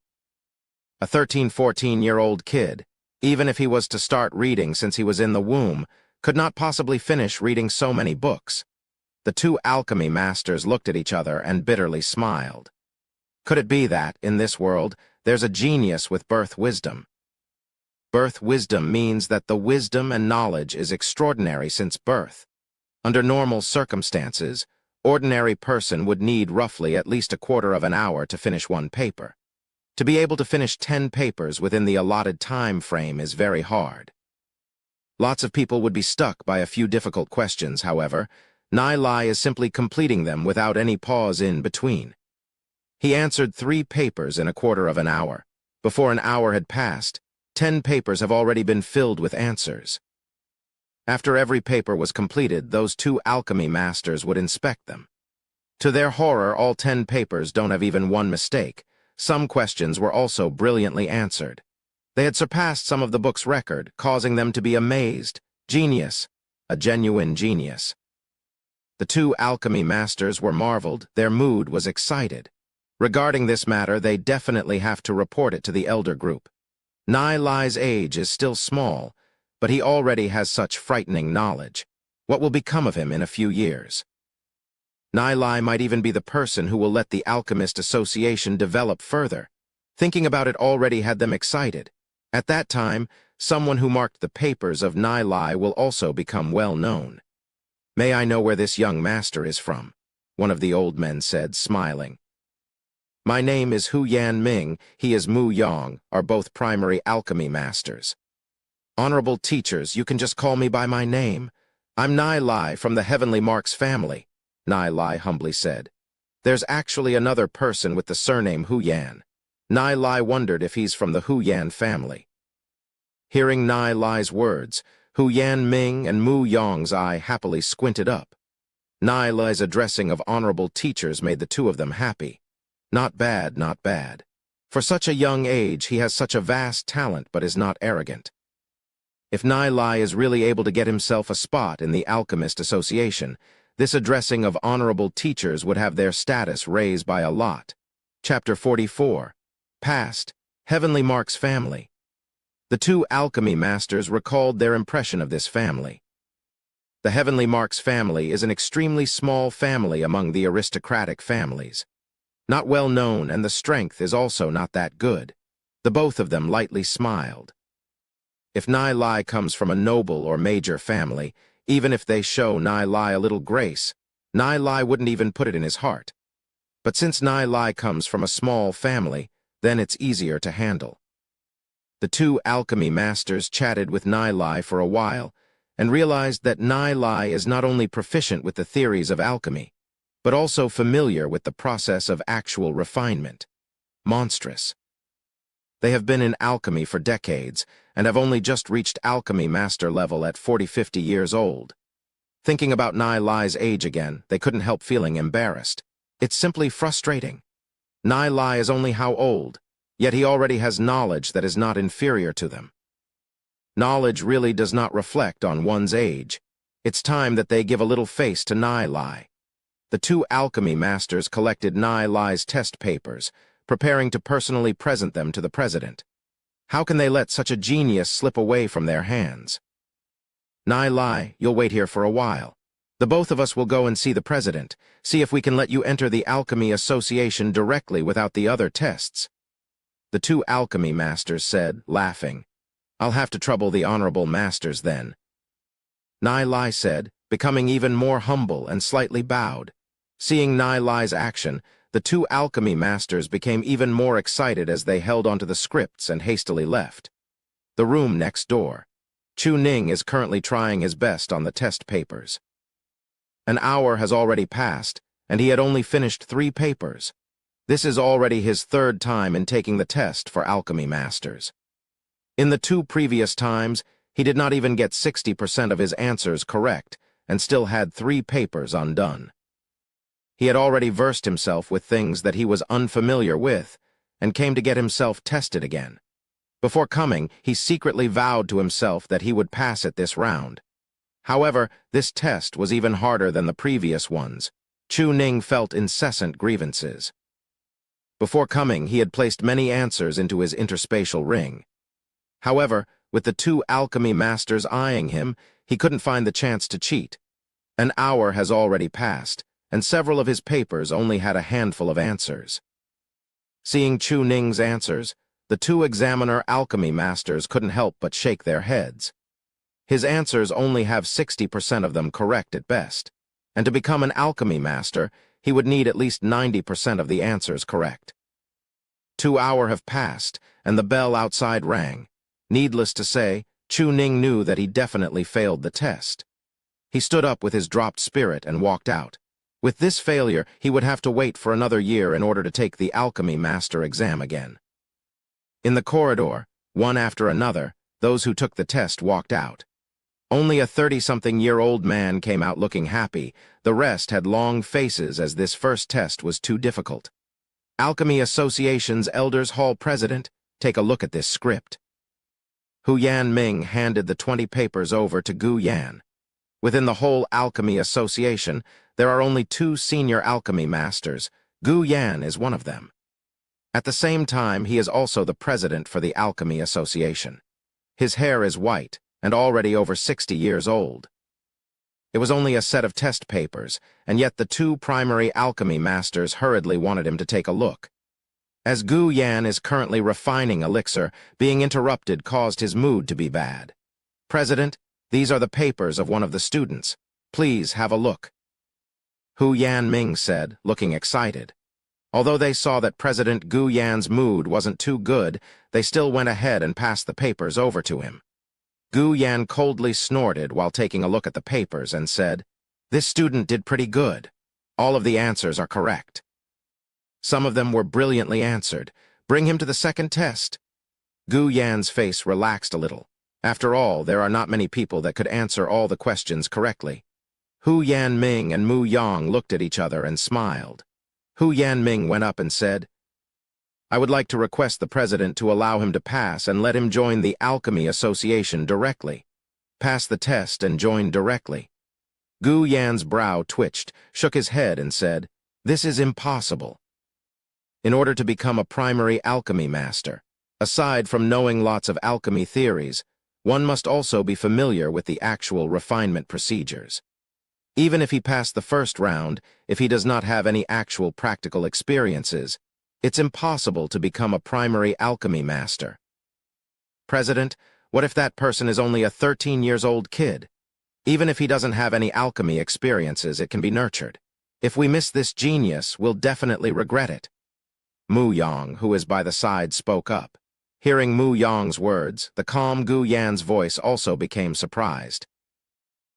A 13-14-year-old kid, even if he was to start reading since he was in the womb, could not possibly finish reading so many books. The two alchemy masters looked at each other and bitterly smiled. Could it be that, in this world, there's a genius with birth wisdom? Birth wisdom means that the wisdom and knowledge is extraordinary since birth. Under normal circumstances, ordinary person would need roughly at least a quarter of an hour to finish one paper. To be able to finish 10 papers within the allotted time frame is very hard. Lots of people would be stuck by a few difficult questions, however. Nai is simply completing them without any pause in between. He answered 3 papers in a quarter of an hour. Before an hour had passed, 10 papers have already been filled with answers. After every paper was completed, those two alchemy masters would inspect them. To their horror, all 10 papers don't have even one mistake. Some questions were also brilliantly answered. They had surpassed some of the book's record, causing them to be amazed. Genius. A genuine genius. The two alchemy masters were marveled. Their mood was excited. Regarding this matter, they definitely have to report it to the elder group. Nai's age is still small, but he already has such frightening knowledge. What will become of him in a few years? Nai might even be the person who will let the Alchemist Association develop further. Thinking about it already had them excited. At that time, someone who marked the papers of Nai will also become well known. May I know where this young master is from? One of the old men said, smiling. My name is Hu Yan Ming, he is Mu Yong, are both primary alchemy masters. Honorable teachers, you can just call me by my name. I'm Nai from the Heavenly Marks family, Nai humbly said. There's actually another person with the surname Hu Yan. Nai wondered if he's from the Hu Yan family. Hearing Nai's words, Hu Yan Ming and Mu Yong's eye happily squinted up. Nai's addressing of honorable teachers made the two of them happy. Not bad, not bad. For such a young age, he has such a vast talent but is not arrogant. If Nai is really able to get himself a spot in the Alchemist Association, this addressing of honorable teachers would have their status raised by a lot. Chapter 44. Past, Heavenly Marks family. The two alchemy masters recalled their impression of this family. The Heavenly Marks family is an extremely small family among the aristocratic families. Not well known, and the strength is also not that good. The both of them lightly smiled. If Nai comes from a noble or major family, even if they show Nai a little grace, Nai wouldn't even put it in his heart. But since Nai comes from a small family, then it's easier to handle. The two alchemy masters chatted with Nai for a while and realized that Nai is not only proficient with the theories of alchemy, but also familiar with the process of actual refinement. Monstrous. They have been in alchemy for decades and have only just reached alchemy master level at 40-50 years old. Thinking about Nai's age again, they couldn't help feeling embarrassed. It's simply frustrating. Nai is only how old, yet he already has knowledge that is not inferior to them. Knowledge really does not reflect on one's age. It's time that they give a little face to Nai. The two alchemy masters collected Nai's test papers, preparing to personally present them to the president. How can they let such a genius slip away from their hands? Nai, you'll wait here for a while. The both of us will go and see the president, see if we can let you enter the Alchemy Association directly without the other tests. The two alchemy masters said, laughing. I'll have to trouble the honorable masters then. Nai said, becoming even more humble and slightly bowed. Seeing Nai's action, the two alchemy masters became even more excited as they held onto the scripts and hastily left. The room next door. Chu Ning is currently trying his best on the test papers. An hour has already passed, and he had only finished 3 papers. This is already his 3rd time in taking the test for alchemy masters. In the 2 previous times, he did not even get 60% of his answers correct, and still had 3 papers undone. He had already versed himself with things that he was unfamiliar with, and came to get himself tested again. Before coming, he secretly vowed to himself that he would pass it this round. However, this test was even harder than the previous ones. Chu Ning felt incessant grievances. Before coming, he had placed many answers into his interspatial ring. However, with the two alchemy masters eyeing him, he couldn't find the chance to cheat. An hour has already passed, and several of his papers only had a handful of answers. Seeing Chu Ning's answers, the two examiner alchemy masters couldn't help but shake their heads. His answers only have 60% of them correct at best, and to become an alchemy master, he would need at least 90% of the answers correct. 2 hours have passed, and the bell outside rang. Needless to say, Chu Ning knew that he definitely failed the test. He stood up with his dropped spirit and walked out. With this failure, he would have to wait for another year in order to take the alchemy master exam again. In the corridor, one after another, those who took the test walked out. Only a 30-something-year-old man came out looking happy. The rest had long faces as this first test was too difficult. Alchemy Association's Elders Hall president, take a look at this script. Hu Yan Ming handed the 20 papers over to Gu Yan. Within the whole Alchemy Association, there are only 2 senior alchemy masters. Gu Yan is one of them. At the same time, he is also the president for the Alchemy Association. His hair is white and already over 60 years old. It was only a set of test papers, and yet the 2 primary alchemy masters hurriedly wanted him to take a look. As Gu Yan is currently refining elixir, being interrupted caused his mood to be bad. President, these are the papers of one of the students. Please have a look. Hu Yan Ming said, looking excited. Although they saw that President Gu Yan's mood wasn't too good, they still went ahead and passed the papers over to him. Gu Yan coldly snorted while taking a look at the papers and said, "This student did pretty good. All of the answers are correct. Some of them were brilliantly answered. Bring him to the second test." Gu Yan's face relaxed a little. After all, there are not many people that could answer all the questions correctly. Hu Yan Ming and Mu Yang looked at each other and smiled. Hu Yan Ming went up and said, "I would like to request the president to allow him to pass and let him join the Alchemy Association directly. Pass the test and join directly." Gu Yan's brow twitched, shook his head and said, "This is impossible." In order to become a primary alchemy master, aside from knowing lots of alchemy theories, one must also be familiar with the actual refinement procedures. Even if he passed the first round, if he does not have any actual practical experiences, it's impossible to become a primary alchemy master. President, what if that person is only a 13-year-old kid? Even if he doesn't have any alchemy experiences, it can be nurtured. If we miss this genius, we'll definitely regret it. Mu Yang, who is by the side, spoke up. Hearing Mu Yang's words, the calm Gu Yan's voice also became surprised.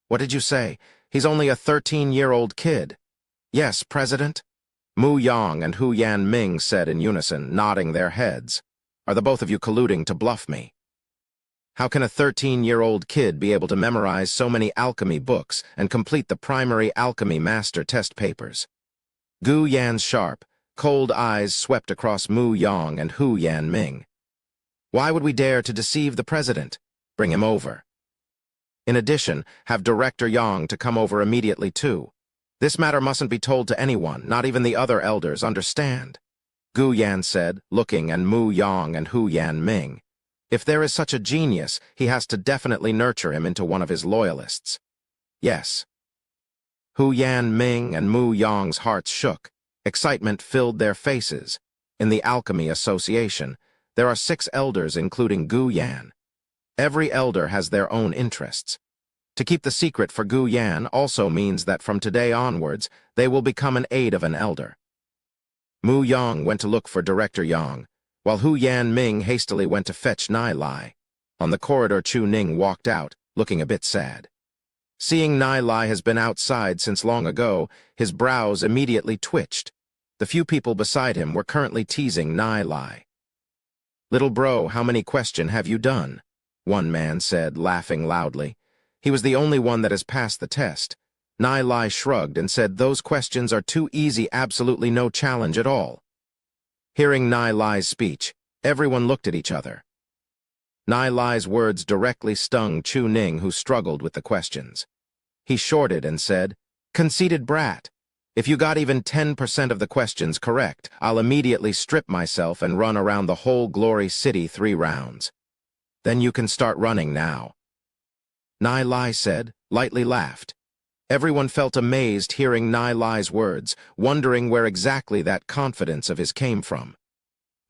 "What did you say? He's only a 13-year-old kid." "Yes, President." Mu Yang and Hu Yan Ming said in unison, nodding their heads. "Are the both of you colluding to bluff me? How can a 13-year-old kid be able to memorize so many alchemy books and complete the primary alchemy master test papers?" Gu Yan's sharp, cold eyes swept across Mu Yang and Hu Yan Ming. "Why would we dare to deceive the president? Bring him over. In addition, have Director Yang to come over immediately too. This matter mustn't be told to anyone, not even the other elders, understand?" Gu Yan said, looking at Mu Yang and Hu Yan Ming. If there is such a genius, he has to definitely nurture him into one of his loyalists. Yes. Hu Yan Ming and Mu Yang's hearts shook. Excitement filled their faces. In the Alchemy Association, there are 6 elders including Gu Yan. Every elder has their own interests. To keep the secret for Gu Yan also means that from today onwards, they will become an aide of an elder. Mu Yang went to look for Director Yang, while Hu Yan Ming hastily went to fetch Nai Lai. On the corridor, Chu Ning walked out, looking a bit sad. Seeing Nai Lai has been outside since long ago, his brows immediately twitched. The few people beside him were currently teasing Nai Lai. "Little bro, how many questions have you done?" one man said, laughing loudly. He was the only one that has passed the test. Nai Lai shrugged and said those questions are too easy, absolutely no challenge at all. Hearing Nai Lai's speech, everyone looked at each other. Nai Lai's words directly stung Chu Ning, who struggled with the questions. He shorted and said, "Conceited brat. If you got even 10% of the questions correct, I'll immediately strip myself and run around the whole Glory City 3 rounds. Then you can start running now." Nai Lai said, lightly laughed. Everyone felt amazed hearing Nai Lai's words, wondering where exactly that confidence of his came from.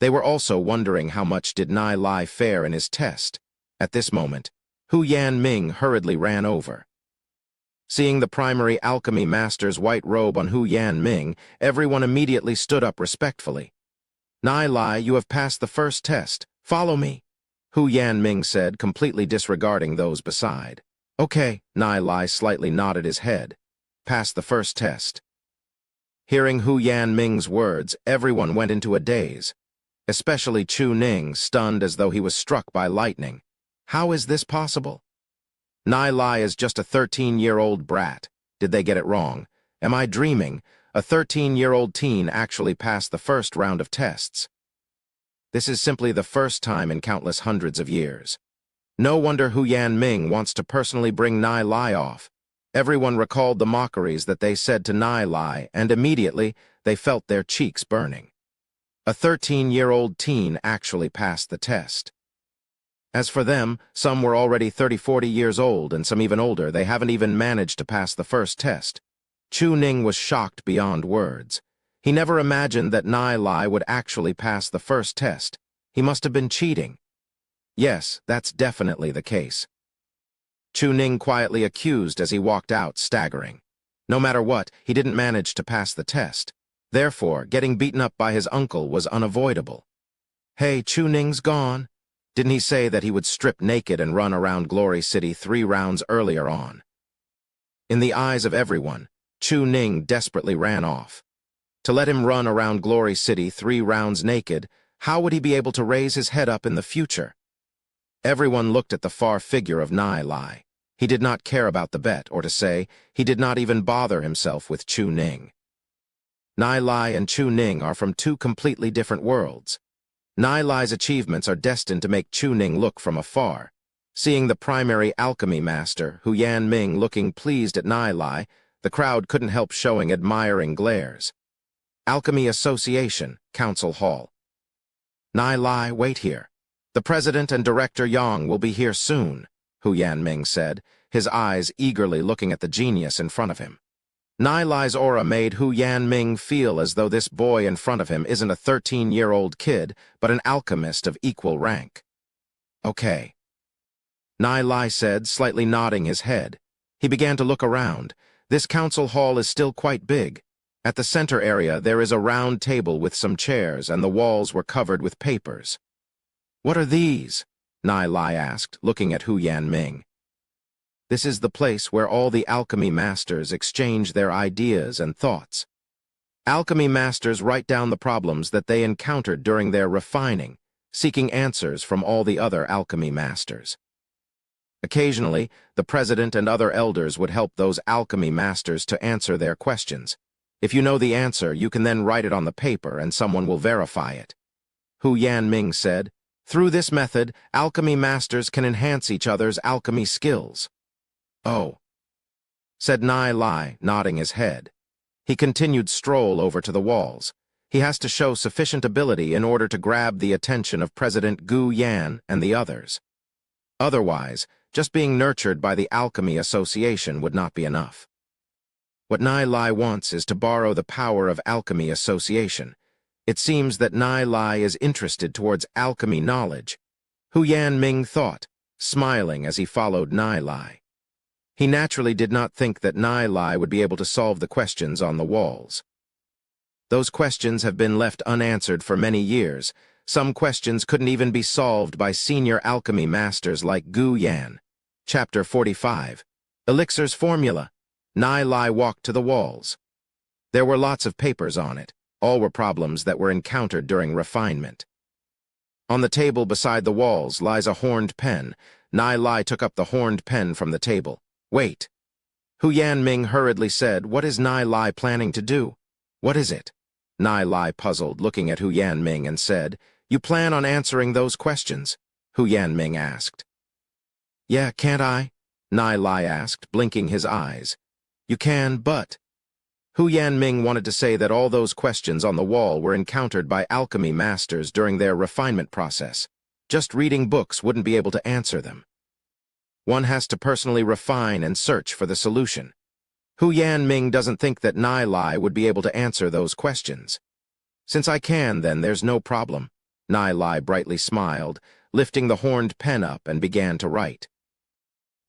They were also wondering how much did Nai Lai fare in his test. At this moment, Hu Yanming hurriedly ran over. Seeing the primary alchemy master's white robe on Hu Yanming, everyone immediately stood up respectfully. "Nai Lai, you have passed the first test. Follow me," Hu Yanming said, completely disregarding those beside. "Okay," Nai Lai slightly nodded his head. "Pass the first test." Hearing Hu Yanming's words, everyone went into a daze. Especially Chu Ning, stunned as though he was struck by lightning. How is this possible? Nai Lai is just a 13-year-old brat. Did they get it wrong? Am I dreaming? A 13-year-old teen actually passed the first round of tests. This is simply the first time in countless hundreds of years. No wonder Hu Yanming wants to personally bring Nai Lai off. Everyone recalled the mockeries that they said to Nai Lai, and immediately they felt their cheeks burning. A 13-year-old teen actually passed the test. As for them, some were already 30-40 years old, and some even older. They haven't even managed to pass the first test. Chu Ning was shocked beyond words. He never imagined that Nai Lai would actually pass the first test. He must have been cheating. Yes, that's definitely the case. Chu Ning quietly accused as he walked out, staggering. No matter what, he didn't manage to pass the test. Therefore, getting beaten up by his uncle was unavoidable. "Hey, Chu Ning's gone. Didn't he say that he would strip naked and run around Glory City 3 rounds earlier on?" In the eyes of everyone, Chu Ning desperately ran off. To let him run around Glory City 3 rounds naked, how would he be able to raise his head up in the future? Everyone looked at the far figure of Nai Lai. He did not care about the bet, or to say, he did not even bother himself with Chu Ning. Nai Lai and Chu Ning are from 2 completely different worlds. Nai Lai's achievements are destined to make Chu Ning look from afar. Seeing the primary alchemy master, Hu Yanming, looking pleased at Nai Lai, the crowd couldn't help showing admiring glares. Alchemy Association, Council Hall. "Nai Lai, wait here. The president and director Yang will be here soon," Hu Yanming said, his eyes eagerly looking at the genius in front of him. Nai Lai's aura made Hu Yanming feel as though this boy in front of him isn't a 13-year-old kid, but an alchemist of equal rank. "Okay," Nai Lai said, slightly nodding his head. He began to look around. This council hall is still quite big. At the center area, there is a round table with some chairs, and the walls were covered with papers. "What are these?" Nai Lai asked, looking at Hu Yanming. "This is the place where all the alchemy masters exchange their ideas and thoughts. Alchemy masters write down the problems that they encountered during their refining, seeking answers from all the other alchemy masters. Occasionally, the president and other elders would help those alchemy masters to answer their questions. If you know the answer, you can then write it on the paper and someone will verify it," Hu Yanming said. "Through this method, alchemy masters can enhance each other's alchemy skills." "Oh," said Nai Lai, nodding his head. He continued stroll over to the walls. He has to show sufficient ability in order to grab the attention of President Gu Yan and the others. Otherwise, just being nurtured by the Alchemy Association would not be enough. What Nai Lai wants is to borrow the power of Alchemy Association. It seems that Nai Lai is interested towards alchemy knowledge. Hu Yanming thought, smiling as he followed Nai Lai. He naturally did not think that Nai Lai would be able to solve the questions on the walls. Those questions have been left unanswered for many years. Some questions couldn't even be solved by senior alchemy masters like Gu Yan. Chapter 45. Elixir's Formula. Nai Lai walked to the walls. There were lots of papers on it. All were problems that were encountered during refinement. On the table beside the walls lies a horned pen. Nai Lai took up the horned pen from the table. "Wait." Hu Yanming hurriedly said, "What is Nai Lai planning to do?" "What is it?" Nai Lai puzzled, looking at Hu Yanming, and said, "You plan on answering those questions?" Hu Yanming asked. "Yeah, can't I?" Nai Lai asked, blinking his eyes. You can, but... Hu Yanming wanted to say that all those questions on the wall were encountered by alchemy masters during their refinement process. Just reading books wouldn't be able to answer them. One has to personally refine and search for the solution. Hu Yanming doesn't think that Nai Lai would be able to answer those questions. Since I can, then there's no problem. Nai Lai brightly smiled, lifting the horned pen up and began to write.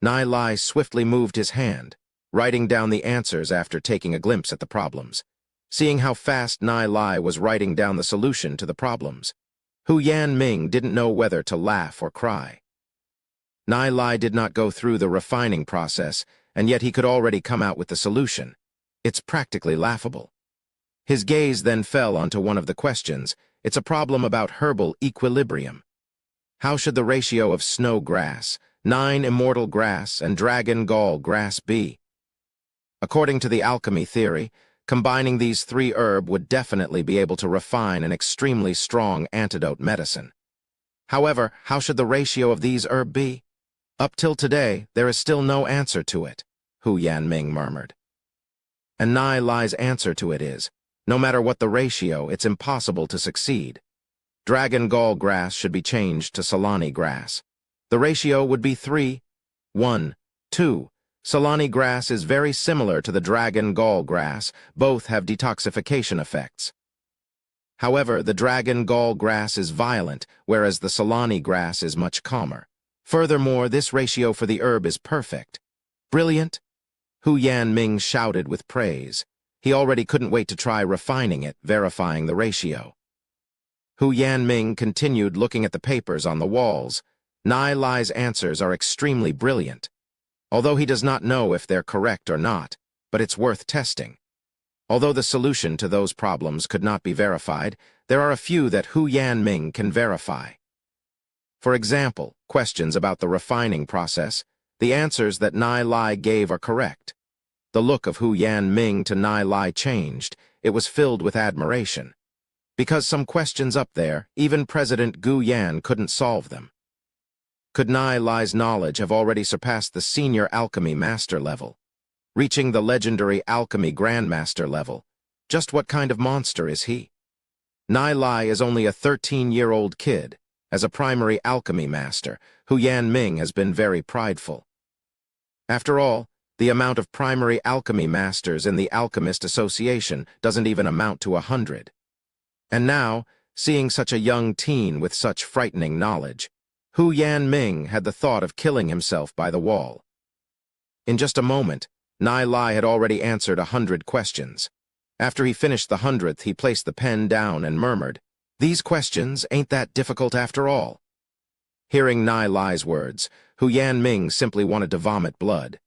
Nai Lai swiftly moved his hand, writing down the answers after taking a glimpse at the problems. Seeing how fast Nai Lai was writing down the solution to the problems, Hu Yanming didn't know whether to laugh or cry. Nai Lai did not go through the refining process, and yet he could already come out with the solution. It's practically laughable. His gaze then fell onto one of the questions. It's a problem about herbal equilibrium. How should the ratio of snow grass, 9 immortal grass, and dragon gall grass be? According to the alchemy theory, combining these 3 herbs would definitely be able to refine an extremely strong antidote medicine. However, how should the ratio of these herbs be? Up till today, there is still no answer to it, Hu Yanming murmured. And Nai Lai's answer to it is, no matter what the ratio, it's impossible to succeed. Dragon gall grass should be changed to Solani grass. The ratio would be 3:1:2. Solani grass is very similar to the dragon gall grass. Both have detoxification effects. However, the dragon gall grass is violent, whereas the Solani grass is much calmer. Furthermore, this ratio for the herb is perfect. Brilliant! Hu Yanming shouted with praise. He already couldn't wait to try refining it, verifying the ratio. Hu Yanming continued looking at the papers on the walls. Nai Lai's answers are extremely brilliant. Although he does not know if they're correct or not, but it's worth testing. Although the solution to those problems could not be verified, there are a few that Hu Yanming can verify. For example, questions about the refining process. The answers that Nai Lai gave are correct. The look of Hu Yanming to Nai Lai changed. It was filled with admiration. Because some questions up there, even President Gu Yan couldn't solve them. Could Nai Lai's knowledge have already surpassed the senior alchemy master level, reaching the legendary alchemy grandmaster level? Just what kind of monster is he? Nai Lai is only a 13-year-old kid. As a primary alchemy master, Hu Yanming has been very prideful. After all, the amount of primary alchemy masters in the Alchemist Association doesn't even amount to 100. And now, seeing such a young teen with such frightening knowledge, Hu Yanming had the thought of killing himself by the wall. In just a moment, Nai Lai had already answered 100 questions. After he finished the 100th, he placed the pen down and murmured, "These questions ain't that difficult after all." Hearing Nai Lai's words, Hu Yanming simply wanted to vomit blood.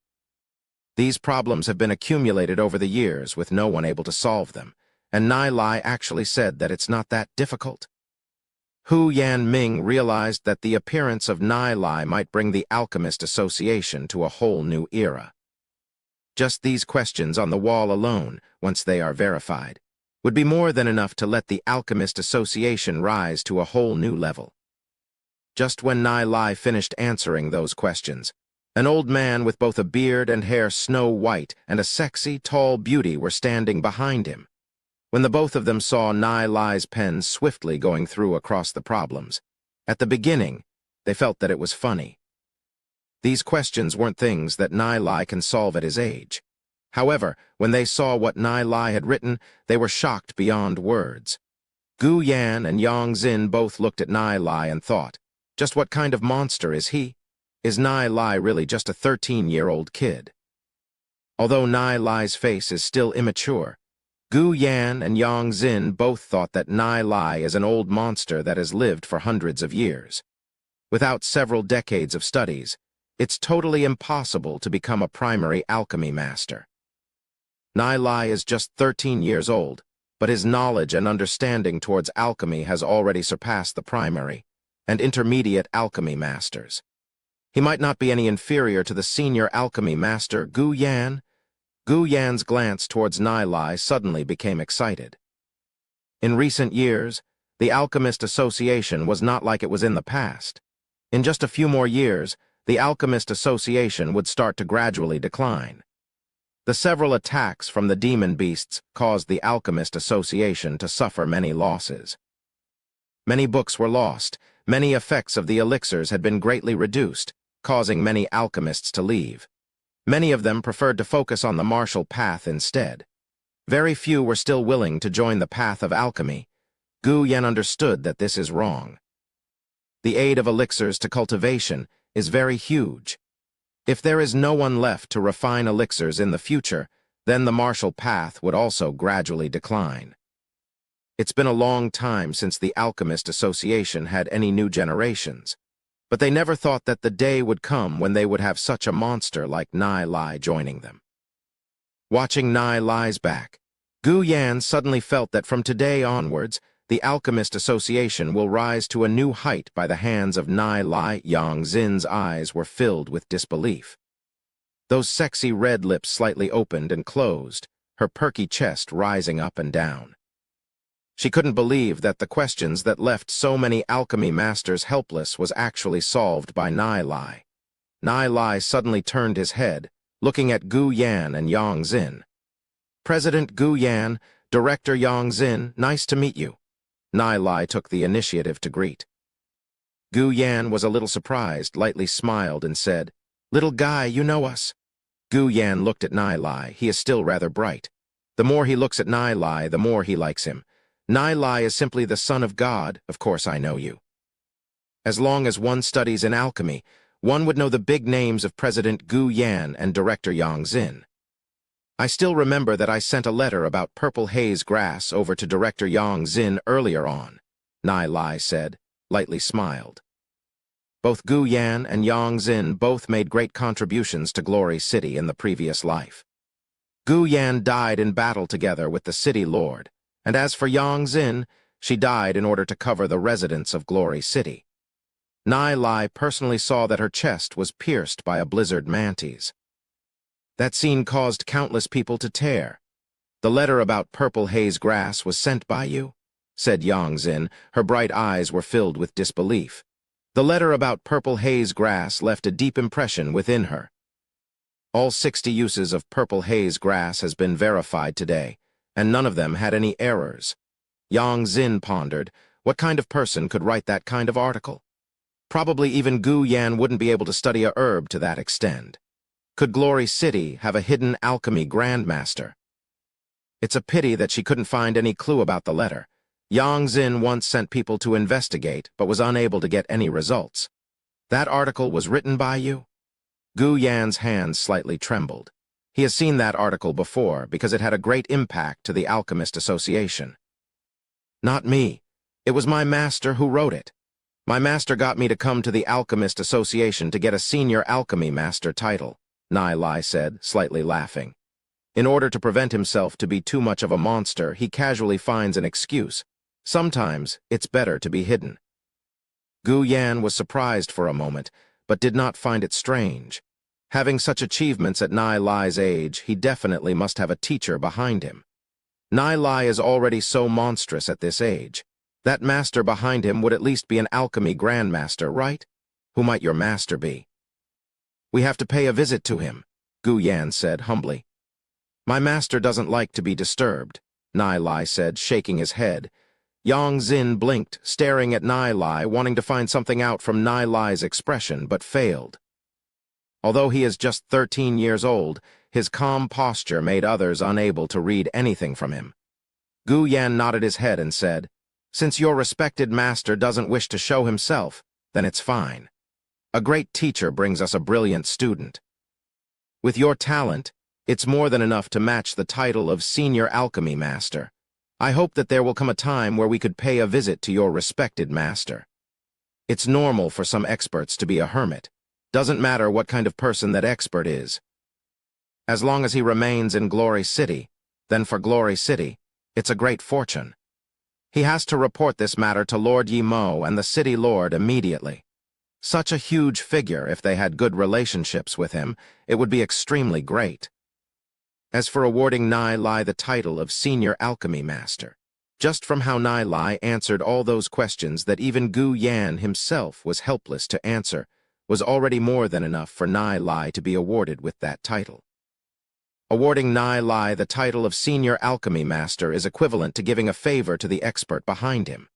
These problems have been accumulated over the years with no one able to solve them, and Nai Lai actually said that it's not that difficult. Hu Yanming realized that the appearance of Nai Lai might bring the Alchemist Association to a whole new era. Just these questions on the wall alone, once they are verified, would be more than enough to let the Alchemist Association rise to a whole new level. Just when Nai Lai finished answering those questions, an old man with both a beard and hair snow white and a sexy, tall beauty were standing behind him. When the both of them saw Nai Lai's pen swiftly going through across the problems, at the beginning, they felt that it was funny. These questions weren't things that Nai Lai can solve at his age. However, when they saw what Nai Lai had written, they were shocked beyond words. Gu Yan and Yang Xin both looked at Nai Lai and thought, just what kind of monster is he? Is Nai Lai really just a 13-year-old kid? Although Nai Lai's face is still immature, Gu Yan and Yang Xin both thought that Nai Lai is an old monster that has lived for hundreds of years. Without several decades of studies, it's totally impossible to become a primary alchemy master. Nai Lai is just 13 years old, but his knowledge and understanding towards alchemy has already surpassed the primary and intermediate alchemy masters. He might not be any inferior to the senior alchemy master Gu Yan. Gu Yan's glance towards Nai Lai suddenly became excited. In recent years, the Alchemist Association was not like it was in the past. In just a few more years, the Alchemist Association would start to gradually decline. The several attacks from the demon beasts caused the Alchemist Association to suffer many losses. Many books were lost, many effects of the elixirs had been greatly reduced, causing many alchemists to leave. Many of them preferred to focus on the martial path instead. Very few were still willing to join the path of alchemy. Gu Yan understood that this is wrong. The aid of elixirs to cultivation is very huge. If there is no one left to refine elixirs in the future, then the martial path would also gradually decline. It's been a long time since the Alchemist Association had any new generations, but they never thought that the day would come when they would have such a monster like Nai Lai joining them. Watching Nai Lai's back, Gu Yan suddenly felt that from today onwards, the Alchemist Association will rise to a new height by the hands of Nai Lai. Yang Zin's eyes were filled with disbelief. Those sexy red lips slightly opened and closed, her perky chest rising up and down. She couldn't believe that the questions that left so many alchemy masters helpless was actually solved by Nai Lai. Nai Lai suddenly turned his head, looking at Gu Yan and Yang Zin. "President Gu Yan, Director Yang Zin, nice to meet you." Nai Lai took the initiative to greet. Gu Yan was a little surprised, lightly smiled, and said, "Little guy, you know us." Gu Yan looked at Nai Lai. He is still rather bright. The more he looks at Nai Lai, the more he likes him. Nai Lai is simply the son of God. Of course I know you. As long as one studies in alchemy, one would know the big names of President Gu Yan and Director Yang Zin. I still remember that I sent a letter about purple haze grass over to Director Yang Zin earlier on, Nai Lai said, lightly smiled. Both Gu Yan and Yang Zin both made great contributions to Glory City in the previous life. Gu Yan died in battle together with the city lord, and as for Yang Zin, she died in order to cover the residents of Glory City. Nai Lai personally saw that her chest was pierced by a blizzard mantis. That scene caused countless people to tear. "The letter about purple haze grass was sent by you?" said Yang Zin. Her bright eyes were filled with disbelief. The letter about purple haze grass left a deep impression within her. All 60 uses of purple haze grass has been verified today, and none of them had any errors. Yang Zin pondered, what kind of person could write that kind of article? Probably even Gu Yan wouldn't be able to study a herb to that extent. Could Glory City have a hidden alchemy grandmaster? It's a pity that she couldn't find any clue about the letter. Yang Zin once sent people to investigate, but was unable to get any results. That article was written by you? Gu Yan's hands slightly trembled. He has seen that article before because it had a great impact to the Alchemist Association. Not me. It was my master who wrote it. My master got me to come to the Alchemist Association to get a senior alchemy master title, Nai Lai said, slightly laughing. In order to prevent himself to be too much of a monster, he casually finds an excuse. Sometimes it's better to be hidden. Gu Yan was surprised for a moment, but did not find it strange. Having such achievements at Nai Lai's age, he definitely must have a teacher behind him. Nai Lai is already so monstrous at this age. That master behind him would at least be an alchemy grandmaster, right? Who might your master be? "We have to pay a visit to him," Gu Yan said humbly. "My master doesn't like to be disturbed," Nai Lai said, shaking his head. Yang Zin blinked, staring at Nai Lai, wanting to find something out from Nai Lai's expression, but failed. Although he is just 13 years old, his calm posture made others unable to read anything from him. Gu Yan nodded his head and said, "Since your respected master doesn't wish to show himself, then it's fine. A great teacher brings us a brilliant student. With your talent, it's more than enough to match the title of Senior Alchemy Master. I hope that there will come a time where we could pay a visit to your respected master. It's normal for some experts to be a hermit. Doesn't matter what kind of person that expert is. As long as he remains in Glory City, then for Glory City, it's a great fortune. He has to report this matter to Lord Yi Mo and the city lord immediately. Such a huge figure, if they had good relationships with him, it would be extremely great. As for awarding Nai Lai the title of Senior Alchemy Master, just from how Nai Lai answered all those questions that even Gu Yan himself was helpless to answer, was already more than enough for Nai Lai to be awarded with that title. Awarding Nai Lai the title of Senior Alchemy Master is equivalent to giving a favor to the expert behind him.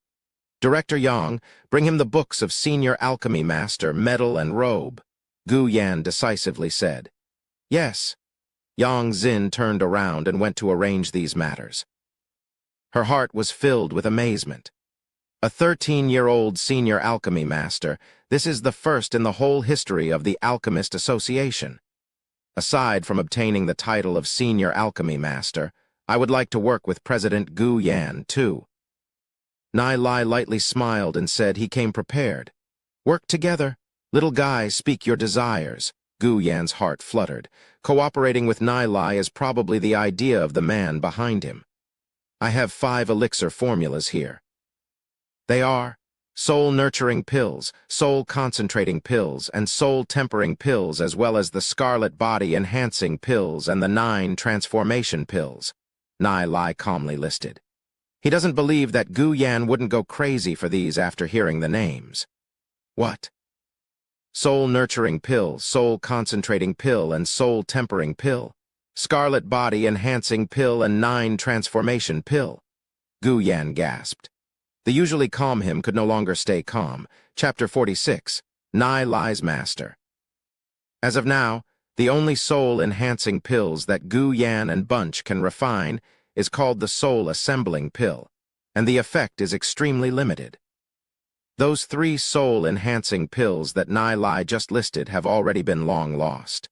Director Yang, bring him the books of Senior Alchemy Master, medal and robe, Gu Yan decisively said. Yes. Yang Xin turned around and went to arrange these matters. Her heart was filled with amazement. A 13-year-old Senior Alchemy Master, this is the first in the whole history of the Alchemist Association. Aside from obtaining the title of Senior Alchemy Master, I would like to work with President Gu Yan, too. Nai Lai lightly smiled and said he came prepared. Work together. Little guy, speak your desires. Gu Yan's heart fluttered. Cooperating with Nai Lai is probably the idea of the man behind him. I have 5 elixir formulas here. They are soul-nurturing pills, soul-concentrating pills, and soul-tempering pills, as well as the scarlet body-enhancing pills and the 9 transformation pills, Nai Lai calmly listed. He doesn't believe that Gu Yan wouldn't go crazy for these after hearing the names. What? Soul-nurturing pill, soul-concentrating pill, and soul-tempering pill, scarlet body-enhancing pill, and 9 transformation pill. Gu Yan gasped. The usually calm him could no longer stay calm. Chapter 46, Nai Lai's Master. As of now, the only soul-enhancing pills that Gu Yan and Bunch can refine is called the soul-assembling pill, and the effect is extremely limited. Those 3 soul-enhancing pills that Nai Lai just listed have already been long lost.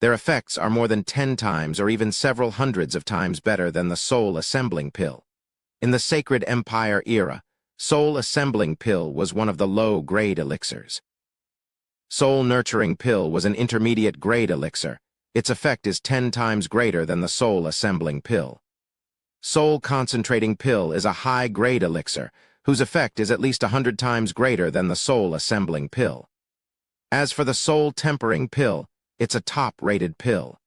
Their effects are more than 10 times or even several hundreds of times better than the soul-assembling pill. In the Sacred Empire era, soul-assembling pill was one of the low-grade elixirs. Soul-nurturing pill was an intermediate-grade elixir. Its effect is 10 times greater than the soul-assembling pill. Soul-concentrating pill is a high-grade elixir, whose effect is at least 100 times greater than the soul-assembling pill. As for the soul-tempering pill, it's a top-rated pill.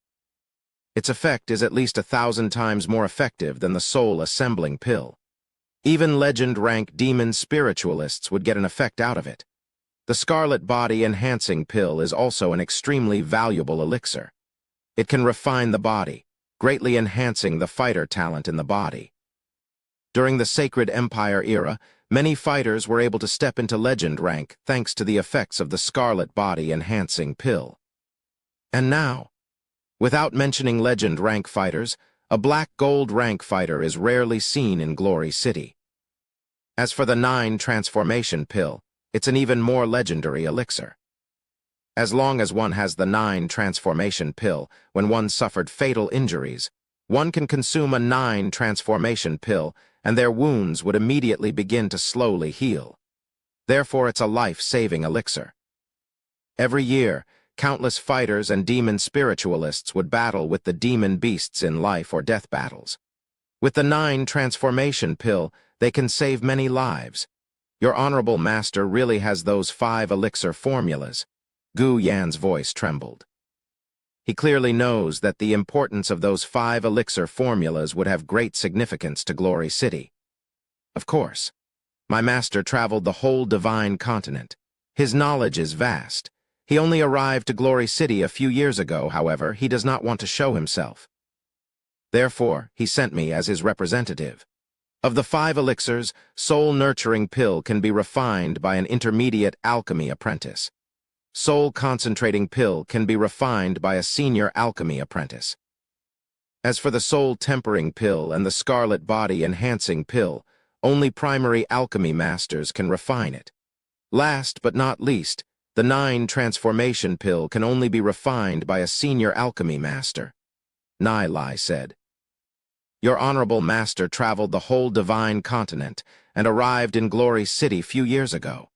Its effect is at least 1,000 times more effective than the soul-assembling pill. Even legend-rank demon spiritualists would get an effect out of it. The scarlet body-enhancing pill is also an extremely valuable elixir. It can refine the body, greatly enhancing the fighter talent in the body. During the Sacred Empire era, many fighters were able to step into legend rank thanks to the effects of the scarlet body-enhancing pill. And now, without mentioning legend rank fighters, a black gold rank fighter is rarely seen in Glory City. As for the 9 transformation pill, it's an even more legendary elixir. As long as one has the 9 transformation pill, when one suffered fatal injuries, one can consume a 9 transformation pill and their wounds would immediately begin to slowly heal. Therefore, it's a life-saving elixir. Every year, countless fighters and demon spiritualists would battle with the demon beasts in life or death battles. With the 9 transformation pill, they can save many lives. Your honorable master really has those 5 elixir formulas. Gu Yan's voice trembled. He clearly knows that the importance of those 5 elixir formulas would have great significance to Glory City. Of course, my master traveled the whole divine continent. His knowledge is vast. He only arrived to Glory City a few years ago, however, he does not want to show himself. Therefore, he sent me as his representative. Of the 5 elixirs, soul-nurturing pill can be refined by an intermediate alchemy apprentice. Soul-concentrating pill can be refined by a senior alchemy apprentice. As for the soul-tempering pill and the scarlet body-enhancing pill, only primary alchemy masters can refine it. Last but not least, the 9 transformation pill can only be refined by a senior alchemy master, Nai Lai said. Your honorable master traveled the whole divine continent and arrived in Glory City few years ago.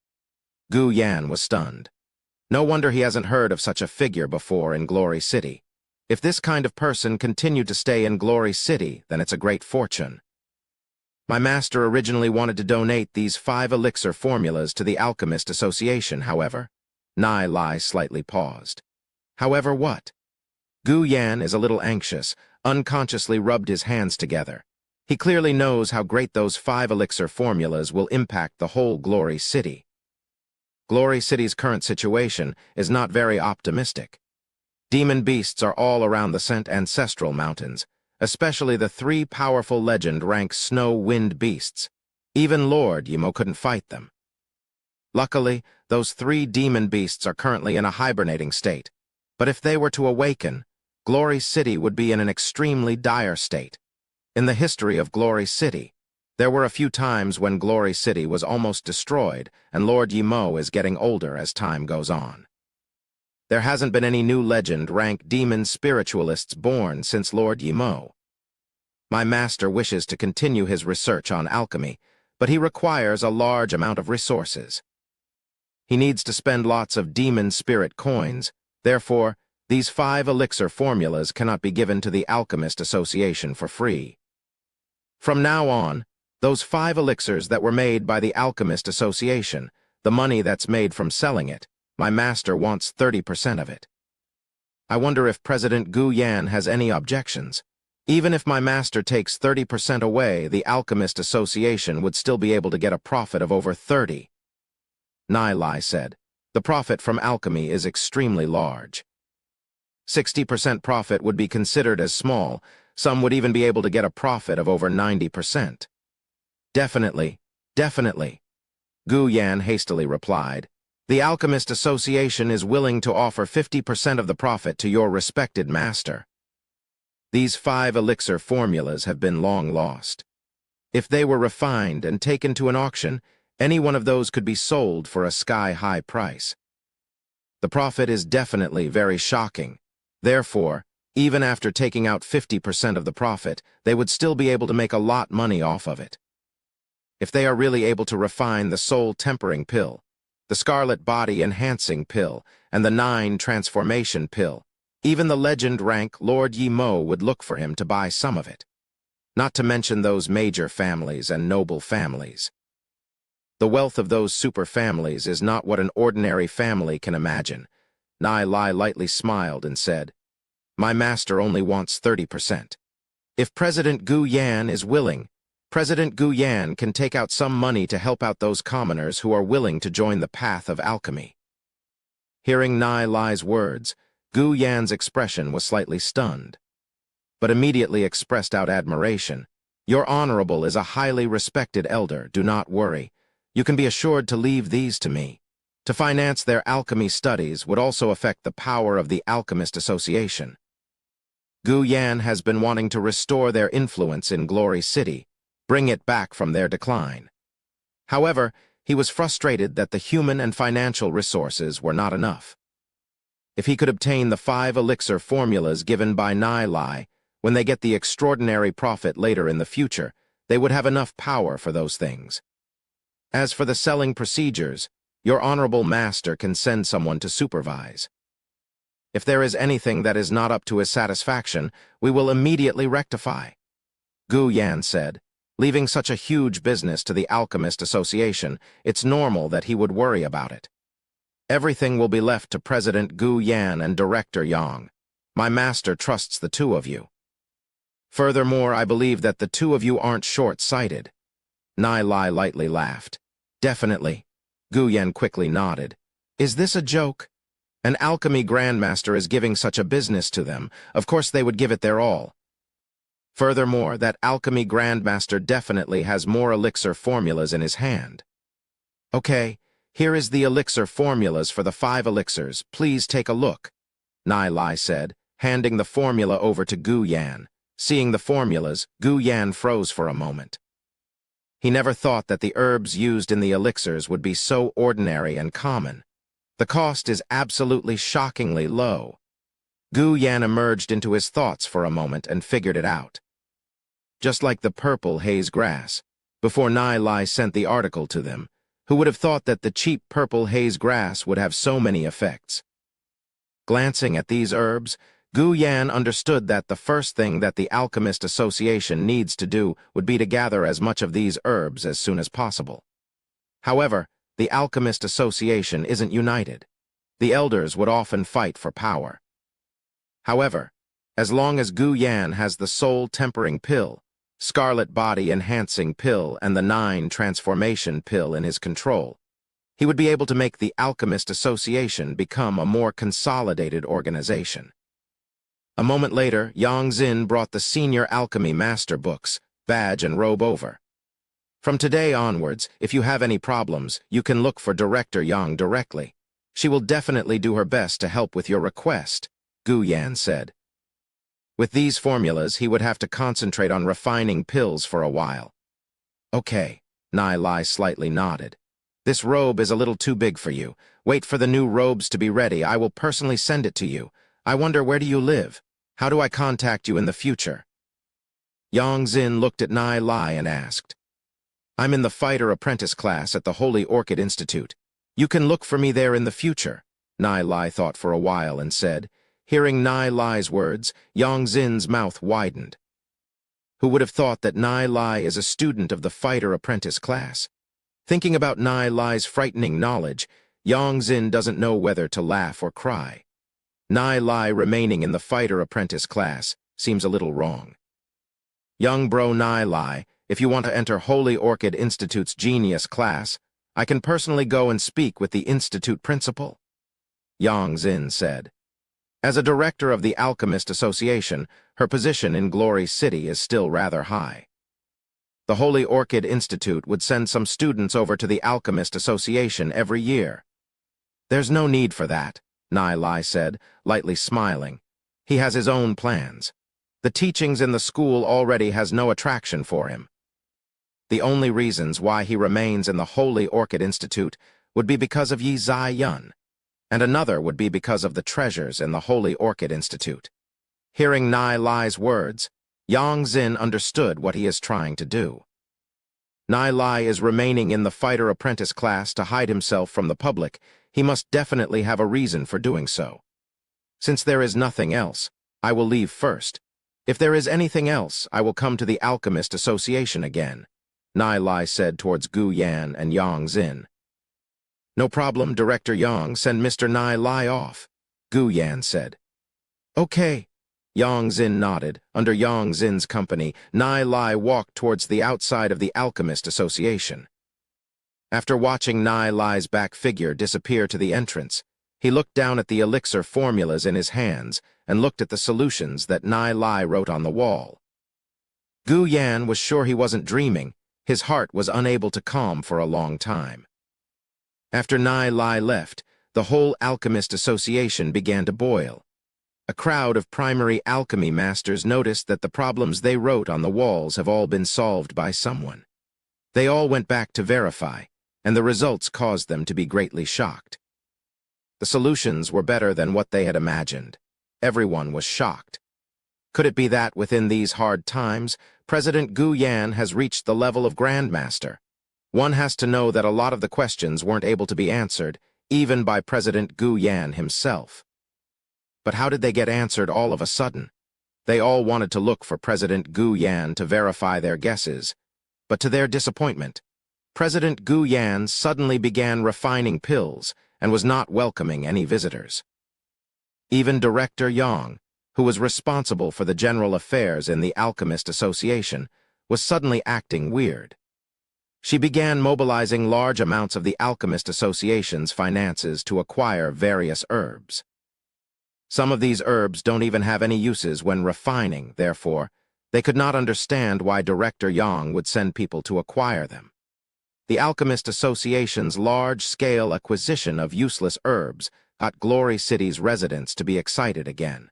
Gu Yan was stunned. No wonder he hasn't heard of such a figure before in Glory City. If this kind of person continued to stay in Glory City, then it's a great fortune. My master originally wanted to donate these 5 elixir formulas to the Alchemist Association, however. Nai Lai slightly paused. However what? Gu Yan is a little anxious, unconsciously rubbed his hands together. He clearly knows how great those 5 elixir formulas will impact the whole Glory City. Glory City's current situation is not very optimistic. Demon beasts are all around the Scent Ancestral Mountains, especially the three powerful legend-rank snow-wind beasts. Even Lord Yimo couldn't fight them. Luckily, those three demon beasts are currently in a hibernating state, but if they were to awaken, Glory City would be in an extremely dire state. In the history of Glory City, there were a few times when Glory City was almost destroyed, and Lord Yimo is getting older as time goes on. There hasn't been any new legend-rank demon spiritualists born since Lord Yimo. My master wishes to continue his research on alchemy, but he requires a large amount of resources. He needs to spend lots of demon spirit coins. Therefore, these 5 elixir formulas cannot be given to the Alchemist Association for free. From now on, those 5 elixirs that were made by the Alchemist Association, the money that's made from selling it, my master wants 30% of it. I wonder if President Gu Yan has any objections. Even if my master takes 30% away, the Alchemist Association would still be able to get a profit of over 30. Nai Lai said, the profit from alchemy is extremely large. 60% profit would be considered as small. Some would even be able to get a profit of over 90%. Definitely, definitely. Gu Yan hastily replied, the Alchemist Association is willing to offer 50% of the profit to your respected master. These 5 elixir formulas have been long lost. If they were refined and taken to an auction, any one of those could be sold for a sky-high price. The profit is definitely very shocking. Therefore, even after taking out 50% of the profit, they would still be able to make a lot money off of it. If they are really able to refine the soul tempering pill, the scarlet body enhancing pill, and the 9 transformation pill, even the legend rank Lord Yimo would look for him to buy some of it. Not to mention those major families and noble families. The wealth of those super families is not what an ordinary family can imagine. Nai Lai lightly smiled and said, my master only wants 30%. If President Gu Yan is willing, President Gu Yan can take out some money to help out those commoners who are willing to join the path of alchemy. Hearing Nai Lai's words, Gu Yan's expression was slightly stunned, but immediately expressed out admiration. Your Honorable is a highly respected elder, do not worry. You can be assured to leave these to me. To finance their alchemy studies would also affect the power of the Alchemist Association. Gu Yan has been wanting to restore their influence in Glory City, bring it back from their decline. However, he was frustrated that the human and financial resources were not enough. If he could obtain the 5 elixir formulas given by Nai Lai, when they get the extraordinary profit later in the future, they would have enough power for those things. As for the selling procedures, your Honorable Master can send someone to supervise. If there is anything that is not up to his satisfaction, we will immediately rectify. Gu Yan said, leaving such a huge business to the Alchemist Association, it's normal that he would worry about it. Everything will be left to President Gu Yan and Director Yang. My master trusts the 2 of you. Furthermore, I believe that the 2 of you aren't short-sighted. Nai Lai lightly laughed. Definitely. Gu Yan quickly nodded. Is this a joke? An alchemy grandmaster is giving such a business to them. Of course they would give it their all. Furthermore, that alchemy grandmaster definitely has more elixir formulas in his hand. Okay, here is the elixir formulas for the 5 elixirs. Please take a look, Nai Lai said, handing the formula over to Gu Yan. Seeing the formulas, Gu Yan froze for a moment. He never thought that the herbs used in the elixirs would be so ordinary and common. The cost is absolutely shockingly low. Gu Yan emerged into his thoughts for a moment and figured it out. Just like the purple haze grass, before Nai Lai sent the article to them, who would have thought that the cheap purple haze grass would have so many effects? Glancing at these herbs, Gu Yan understood that the first thing that the Alchemist Association needs to do would be to gather as much of these herbs as soon as possible. However, the Alchemist Association isn't united. The elders would often fight for power. However, as long as Gu Yan has the soul tempering pill, scarlet body enhancing pill, and the 9 transformation pill in his control, He would be able to make the Alchemist Association become a more consolidated organization. A moment later, Ainz brought the senior alchemy master books, badge and robe over. From today onwards, if you have any problems, you can look for Director Yang directly. She will definitely do her best to help with your request, Gu Yan said. With these formulas, he would have to concentrate on refining pills for a while. Okay, Nai Lai slightly nodded. This robe is a little too big for you. Wait for the new robes to be ready. I will personally send it to you. I wonder, where do you live? How do I contact you in the future? Ainz looked at Nai Lai and asked. I'm in the fighter apprentice class at the Holy Orchid Institute. You can look for me there in the future. Nai Lai thought for a while and said. Hearing Nai Lai's words, Ainz's mouth widened. Who would have thought that Nai Lai is a student of the fighter apprentice class? Thinking about Nai Lai's frightening knowledge, Ainz doesn't know whether to laugh or cry. Nai Lai remaining in the fighter apprentice class seems a little wrong. Young bro Nai Lai, if you want to enter Holy Orchid Institute's genius class, I can personally go and speak with the institute principal, Ainz said. As a director of the Alchemist Association, her position in Glory City is still rather high. The Holy Orchid Institute would send some students over to the Alchemist Association every year. There's no need for that, Nai Lai said, lightly smiling. He has his own plans. The teachings in the school already has no attraction for him. The only reasons why he remains in the Holy Orchid Institute would be because of Yi Zai Yun, and another would be because of the treasures in the Holy Orchid Institute. Hearing Nai Lai's words, Ainz understood what he is trying to do. Nai Lai is remaining in the fighter apprentice class to hide himself from the public. He must definitely have a reason for doing so. Since there is nothing else, I will leave first. If there is anything else, I will come to the Alchemist Association again, Nai Lai said towards Gu Yan and Ainz. No problem, Director Yang, send Mr. Nai Lai off, Gu Yan said. Okay. Ainz nodded. Under Ainz's company, Nai Lai walked towards the outside of the Alchemist Association. After watching Nai Lai's back figure disappear to the entrance, he looked down at the elixir formulas in his hands and looked at the solutions that Nai Lai wrote on the wall. Gu Yan was sure he wasn't dreaming. His heart was unable to calm for a long time. After Nai Lai left, the whole Alchemist Association began to boil. A crowd of primary alchemy masters noticed that the problems they wrote on the walls have all been solved by someone. They all went back to verify, and the results caused them to be greatly shocked. The solutions were better than what they had imagined. Everyone was shocked. Could it be that, within these hard times, President Gu Yan has reached the level of Grandmaster? One has to know that a lot of the questions weren't able to be answered, even by President Gu Yan himself. But how did they get answered all of a sudden? They all wanted to look for President Gu Yan to verify their guesses, but to their disappointment, President Gu Yan suddenly began refining pills and was not welcoming any visitors. Even Director Yang, who was responsible for the general affairs in the Alchemist Association, was suddenly acting weird. She began mobilizing large amounts of the Alchemist Association's finances to acquire various herbs. Some of these herbs don't even have any uses when refining, therefore, they could not understand why Director Yang would send people to acquire them. The Alchemist Association's large-scale acquisition of useless herbs got Glory City's residents to be excited again.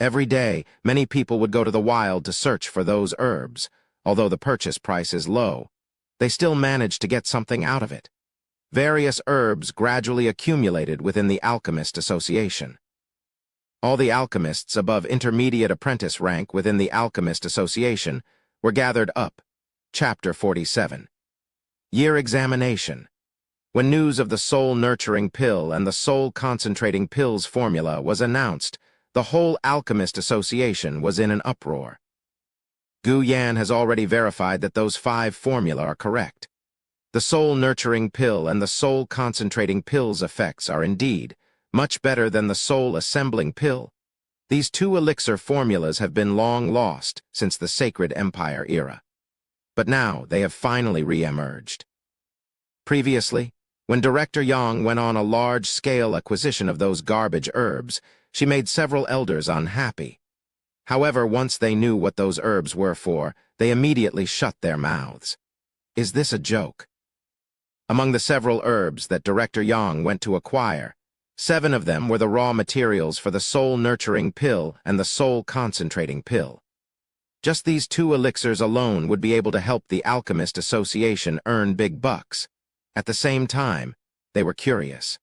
Every day, many people would go to the wild to search for those herbs. Although the purchase price is low, they still managed to get something out of it. Various herbs gradually accumulated within the Alchemist Association. All the alchemists above intermediate apprentice rank within the Alchemist Association were gathered up. Chapter 47. Year Examination. When news of the soul-nurturing pill and the soul-concentrating pills formula was announced, the whole Alchemist Association was in an uproar. Gu Yan has already verified that those 5 formula are correct. The soul-nurturing pill and the soul-concentrating pill's effects are indeed much better than the soul-assembling pill. These 2 elixir formulas have been long lost since the Sacred Empire era. But now they have finally re-emerged. Previously, When Director Yang went on a large-scale acquisition of those garbage herbs, she made several elders unhappy. However, once they knew what those herbs were for, they immediately shut their mouths. Is this a joke? Among the several herbs that Director Yang went to acquire, 7 of them were the raw materials for the soul-nurturing pill and the soul-concentrating pill. Just these 2 elixirs alone would be able to help the Alchemist Association earn big bucks. At the same time, they were curious.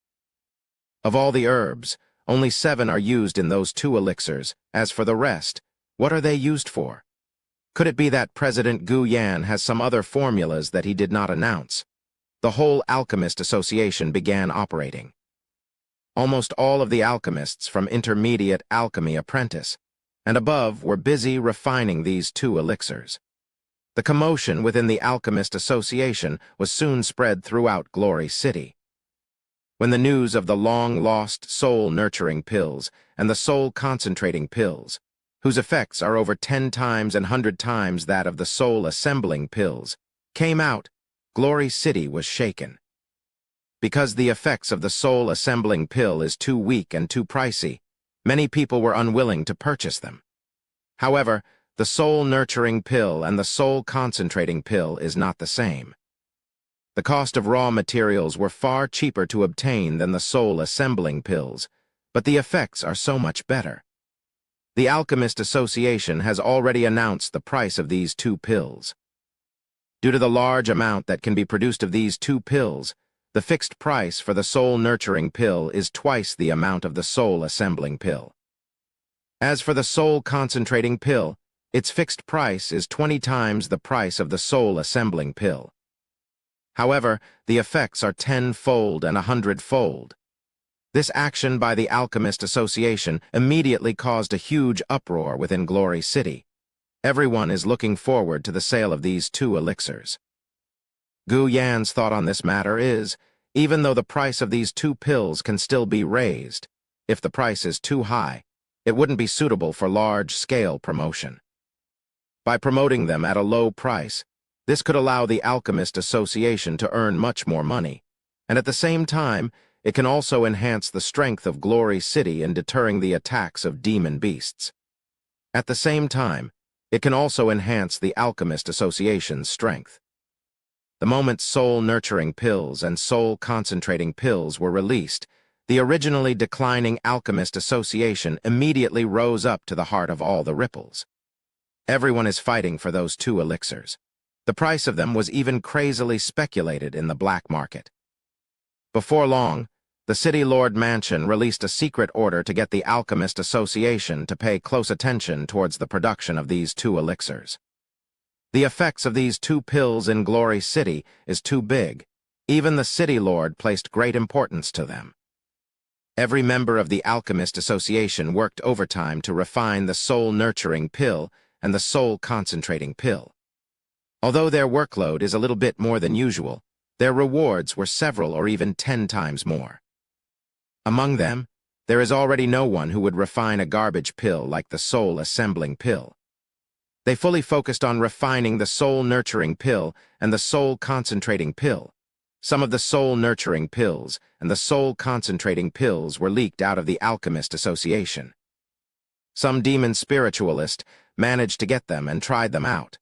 Of all the herbs, only 7 are used in those 2 elixirs. As for the rest, what are they used for? Could it be that President Gu Yan has some other formulas that he did not announce? The whole Alchemist Association began operating. Almost all of the alchemists from Intermediate Alchemy Apprentice and above were busy refining these 2 elixirs. The commotion within the Alchemist Association was soon spread throughout Glory City. When the news of the long-lost soul-nurturing pills and the soul-concentrating pills, whose effects are over 10 times and 100 times that of the soul-assembling pills, came out, Glory City was shaken. Because the effects of the soul-assembling pill is too weak and too pricey, many people were unwilling to purchase them. However, the soul-nurturing pill and the soul-concentrating pill is not the same. The cost of raw materials were far cheaper to obtain than the soul-assembling pills, but the effects are so much better. The Alchemist Association has already announced the price of these 2 pills. Due to the large amount that can be produced of these 2 pills, the fixed price for the soul-nurturing pill is twice the amount of the soul-assembling pill. As for the soul-concentrating pill, its fixed price is 20 times the price of the soul-assembling pill. However, the effects are 10-fold and 100-fold. This action by the Alchemist Association immediately caused a huge uproar within Glory City. Everyone is looking forward to the sale of these 2 elixirs. Gu Yan's thought on this matter is, even though the price of these 2 pills can still be raised, if the price is too high, it wouldn't be suitable for large-scale promotion. By promoting them at a low price, this could allow the Alchemist Association to earn much more money, and at the same time, it can also enhance the strength of Glory City in deterring the attacks of demon beasts. At the same time, it can also enhance the Alchemist Association's strength. The moment soul-nurturing pills and soul-concentrating pills were released, the originally declining Alchemist Association immediately rose up to the heart of all the ripples. Everyone is fighting for those 2 elixirs. The price of them was even crazily speculated in the black market. Before long, the City Lord Mansion released a secret order to get the Alchemist Association to pay close attention towards the production of these 2 elixirs. The effects of these 2 pills in Glory City is too big. Even the City Lord placed great importance to them. Every member of the Alchemist Association worked overtime to refine the soul-nurturing pill and the soul-concentrating pill. Although their workload is a little bit more than usual, their rewards were several or even 10 times more. Among them, there is already no one who would refine a garbage pill like the soul-assembling pill. They fully focused on refining the soul-nurturing pill and the soul-concentrating pill. Some of the soul-nurturing pills and the soul-concentrating pills were leaked out of the Alchemist Association. Some demon spiritualist managed to get them and tried them out.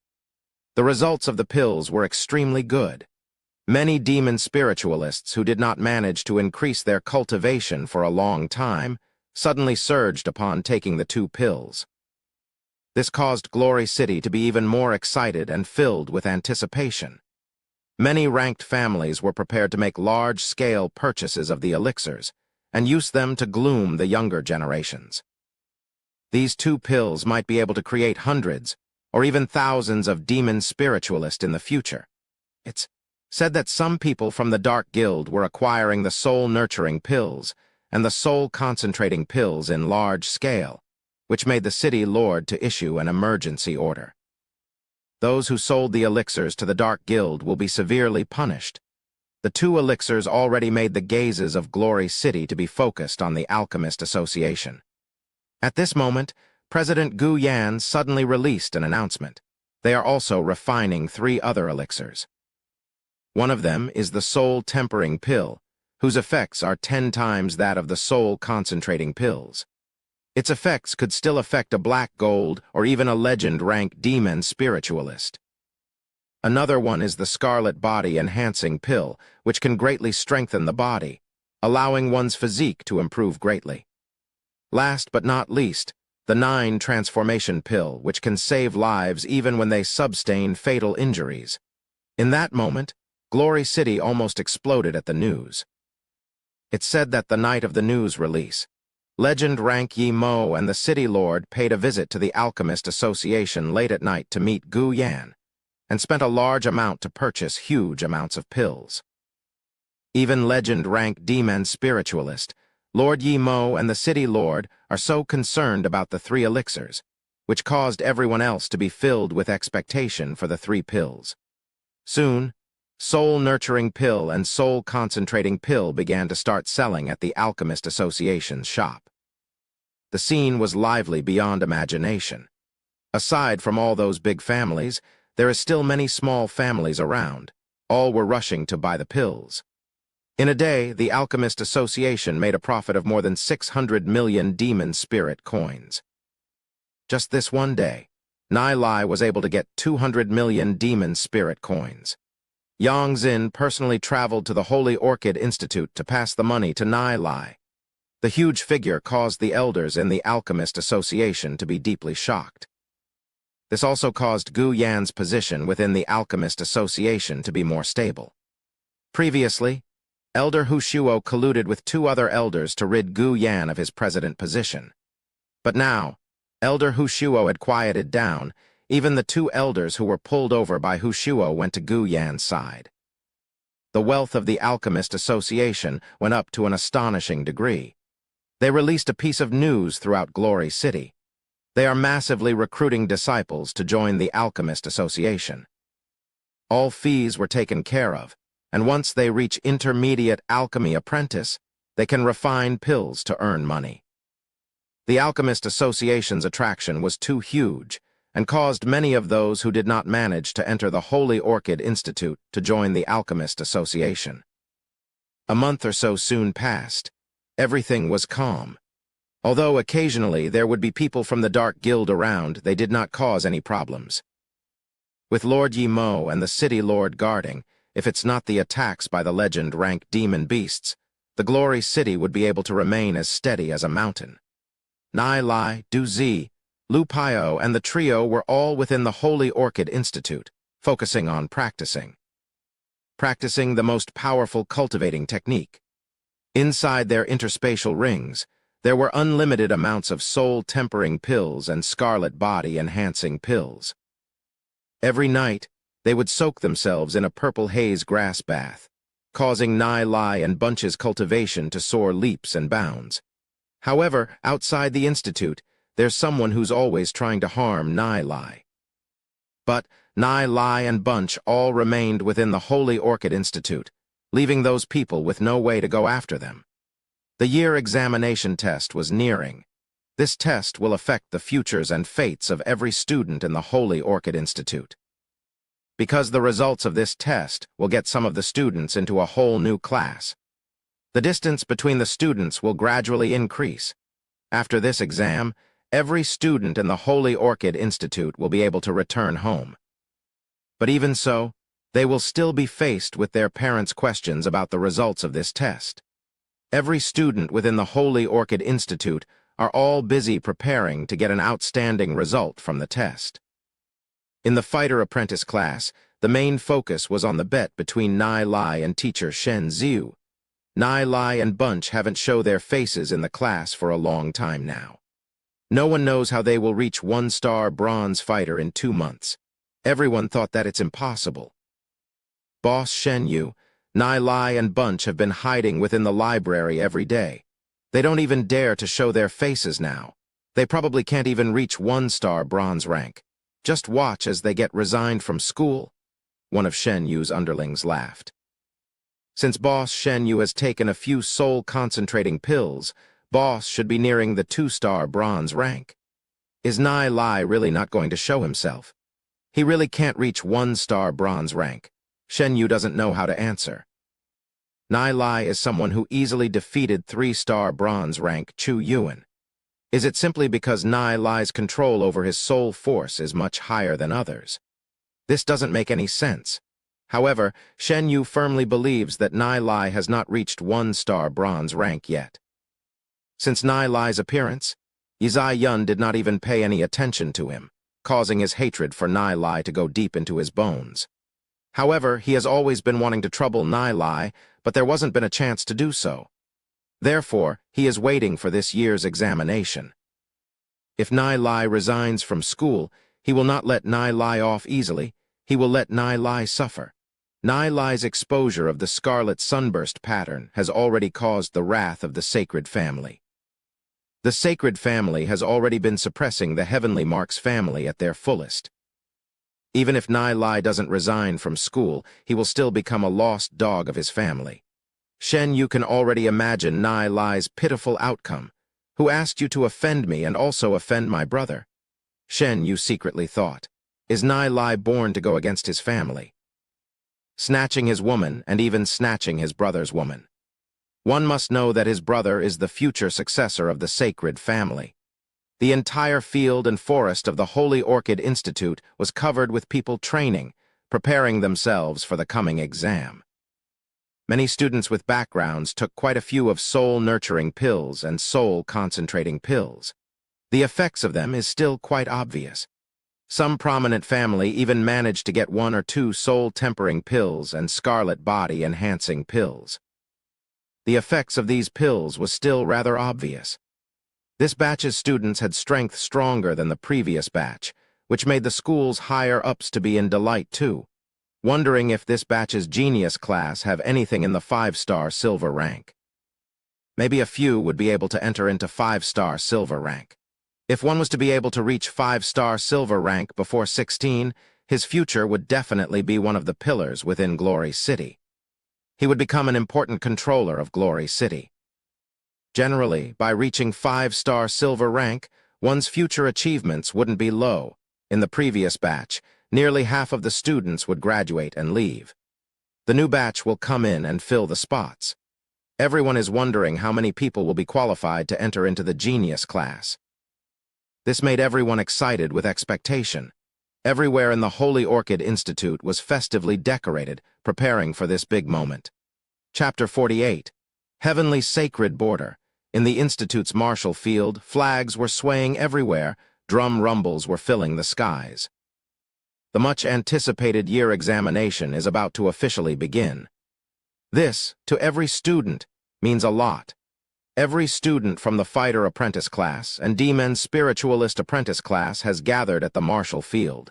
The results of the pills were extremely good. Many demon spiritualists who did not manage to increase their cultivation for a long time suddenly surged upon taking the 2 pills. This caused Glory City to be even more excited and filled with anticipation. Many ranked families were prepared to make large-scale purchases of the elixirs and use them to gloom the younger generations. These 2 pills might be able to create hundreds or even thousands of demon spiritualists in the future. It's said that some people from the Dark Guild were acquiring the soul-nurturing pills and the soul-concentrating pills in large scale, which made the City Lord to issue an emergency order. Those who sold the elixirs to the Dark Guild will be severely punished. The 2 elixirs already made the gazes of Glory City to be focused on the Alchemist Association. At this moment, President Gu Yan suddenly released an announcement. They are also refining 3 other elixirs. One of them is the soul-tempering pill, whose effects are 10 times that of the soul-concentrating pills. Its effects could still affect a black gold or even a legend-rank demon spiritualist. Another one is the scarlet body-enhancing pill, which can greatly strengthen the body, allowing one's physique to improve greatly. Last but not least, the 9 transformation pill, which can save lives even when they sustain fatal injuries. In that moment, Glory City almost exploded at the news. It's said that the night of the news release, legend Rank Yi Mo and the City Lord paid a visit to the Alchemist Association late at night to meet Gu Yan, and spent a large amount to purchase huge amounts of pills. Even legend rank demon spiritualist, Lord Yi Mo and the City Lord are so concerned about the 3 elixirs, which caused everyone else to be filled with expectation for the 3 pills. Soon, soul-nurturing pill and soul-concentrating pill began to start selling at the Alchemist Association's shop. The scene was lively beyond imagination. Aside from all those big families, there is still many small families around. All were rushing to buy the pills. In a day, the Alchemist Association made a profit of more than 600 million demon spirit coins. Just this one day, Nai Lai was able to get 200 million demon spirit coins. Yang Xin personally traveled to the Holy Orchid Institute to pass the money to Nai Lai. The huge figure caused the elders in the Alchemist Association to be deeply shocked. This also caused Gu Yan's position within the Alchemist Association to be more stable. Previously, Elder Hu Shuo colluded with 2 other elders to rid Gu Yan of his president position. But now, Elder Hu Shuo had quieted down. Even the 2 elders who were pulled over by Hu Shuo went to Gu Yan's side. The wealth of the Alchemist Association went up to an astonishing degree. They released a piece of news throughout Glory City. They are massively recruiting disciples to join the Alchemist Association. All fees were taken care of, and once they reach intermediate alchemy apprentice, they can refine pills to earn money. The Alchemist Association's attraction was too huge, and caused many of those who did not manage to enter the Holy Orchid Institute to join the Alchemist Association. A month or so soon passed. Everything was calm. Although occasionally there would be people from the Dark Guild around, they did not cause any problems. With Lord Yi Mo and the City Lord guarding, if it's not the attacks by the legend-rank demon beasts, the Glory City would be able to remain as steady as a mountain. Nai Lai, Du Zi, Lu Pio, and the trio were all within the Holy Orchid Institute, focusing on practicing the most powerful cultivating technique. Inside their interspatial rings, there were unlimited amounts of soul-tempering pills and scarlet body-enhancing pills. Every night, they would soak themselves in a purple haze grass bath, causing Nai Lai and Bunch's cultivation to soar leaps and bounds. However, outside the institute, there's someone who's always trying to harm Nai Lai. But Nai Lai and Bunch all remained within the Holy Orchid Institute, leaving those people with no way to go after them. The year examination test was nearing. This test will affect the futures and fates of every student in the Holy Orchid Institute. Because the results of this test will get some of the students into a whole new class. The distance between the students will gradually increase. After this exam, every student in the Holy Orchid Institute will be able to return home. But even so, they will still be faced with their parents' questions about the results of this test. Every student within the Holy Orchid Institute are all busy preparing to get an outstanding result from the test. In the fighter apprentice class, the main focus was on the bet between Nai Lai and teacher Shen Ziu. Nai Lai and Bunch haven't shown their faces in the class for a long time now. No one knows how they will reach 1-star bronze fighter in 2 months. Everyone thought that it's impossible. Boss Shen Yu, Nai Lai and Bunch have been hiding within the library every day. They don't even dare to show their faces now. They probably can't even reach 1-star bronze rank. Just watch as they get resigned from school. One of Shen Yu's underlings laughed. Since Boss Shen Yu has taken a few soul-concentrating pills, Boss should be nearing the 2-star bronze rank. Is Nai Lai really not going to show himself? He really can't reach 1-star bronze rank. Shen Yu doesn't know how to answer. Nai Lai is someone who easily defeated 3-star bronze rank Chu Yuan. Is it simply because Nai Lai's control over his soul force is much higher than others? This doesn't make any sense. However, Shen Yu firmly believes that Nai Lai has not reached 1-star bronze rank yet. Since Nai Lai's appearance, Zai Yun did not even pay any attention to him, causing his hatred for Nai Lai to go deep into his bones. However, he has always been wanting to trouble Nai Lai, but there wasn't been a chance to do so. Therefore, he is waiting for this year's examination. If Nai Lai resigns from school, he will not let Nai Lai off easily. He will let Nai Lai suffer. Nai Lai's exposure of the scarlet sunburst pattern has already caused the wrath of the sacred family. The sacred family has already been suppressing the heavenly Mark's family at their fullest. Even if Nai Lai doesn't resign from school, he will still become a lost dog of his family. Shen, you can already imagine Nai Lai's pitiful outcome. Who asked you to offend me and also offend my brother? Shen, you secretly thought. Is Nai Lai born to go against his family? Snatching his woman and even snatching his brother's woman. One must know that his brother is the future successor of the sacred family. The entire field and forest of the Holy Orchid Institute was covered with people training, preparing themselves for the coming exam. Many students with backgrounds took quite a few of soul-nurturing pills and soul-concentrating pills. The effects of them is still quite obvious. Some prominent family even managed to get 1 or 2 soul-tempering pills and scarlet body-enhancing pills. The effects of these pills was still rather obvious. This batch's students had strength stronger than the previous batch, which made the school's higher-ups to be in delight too, wondering if this batch's genius class have anything in the 5-star silver rank. Maybe a few would be able to enter into 5-star silver rank. If one was to be able to reach 5-star silver rank before 16, his future would definitely be one of the pillars within Glory City. He would become an important controller of Glory City. Generally, by reaching 5-star silver rank, one's future achievements wouldn't be low. In the previous batch, nearly half of the students would graduate and leave. The new batch will come in and fill the spots. Everyone is wondering how many people will be qualified to enter into the genius class. This made everyone excited with expectation. Everywhere in the Holy Orchid Institute was festively decorated, preparing for this big moment. Chapter 48. Heavenly Sacred Border. In the Institute's martial field, flags were swaying everywhere, drum rumbles were filling the skies. The much-anticipated year examination is about to officially begin. This, to every student, means a lot. Every student from the Fighter Apprentice class and Demon Spiritualist Apprentice class has gathered at the martial field.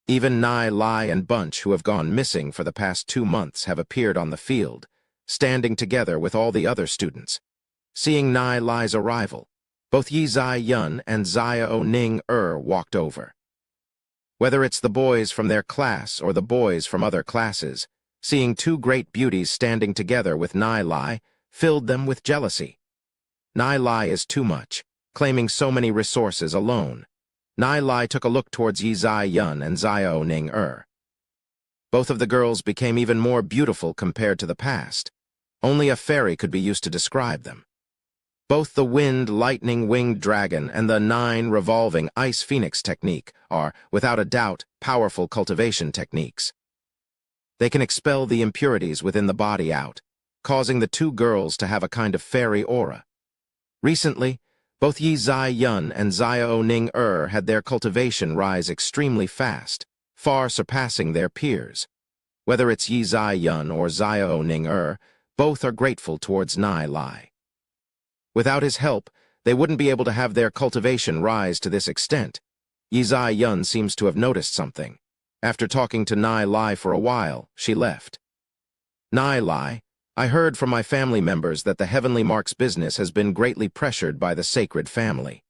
Even Nai Lai and Bunch, who have gone missing for the past 2 months, have appeared on the field, standing together with all the other students. Seeing Nai Lai's arrival, both Zai Yun and Xiao Ning walked over. Whether it's the boys from their class or the boys from other classes, seeing 2 great beauties standing together with Nai Lai filled them with jealousy. Nai Lai is too much, claiming so many resources alone. Nai Lai took a look towards Zai Yun and Xiao Ning. Both of the girls became even more beautiful compared to the past. Only a fairy could be used to describe them. Both the Wind Lightning Winged Dragon and the 9 Revolving Ice Phoenix technique are, without a doubt, powerful cultivation techniques. They can expel the impurities within the body out, causing the 2 girls to have a kind of fairy aura. Recently, both Zai Yun and Xiao Ning had their cultivation rise extremely fast, far surpassing their peers. Whether it's Zai Yun or Xiao Ning both are grateful towards Nai Lai. Without his help, they wouldn't be able to have their cultivation rise to this extent. Zai Yun seems to have noticed something. After talking to Nai Lai for a while, she left. Nai Lai, I heard from my family members that the Heavenly Mark's business has been greatly pressured by the sacred family.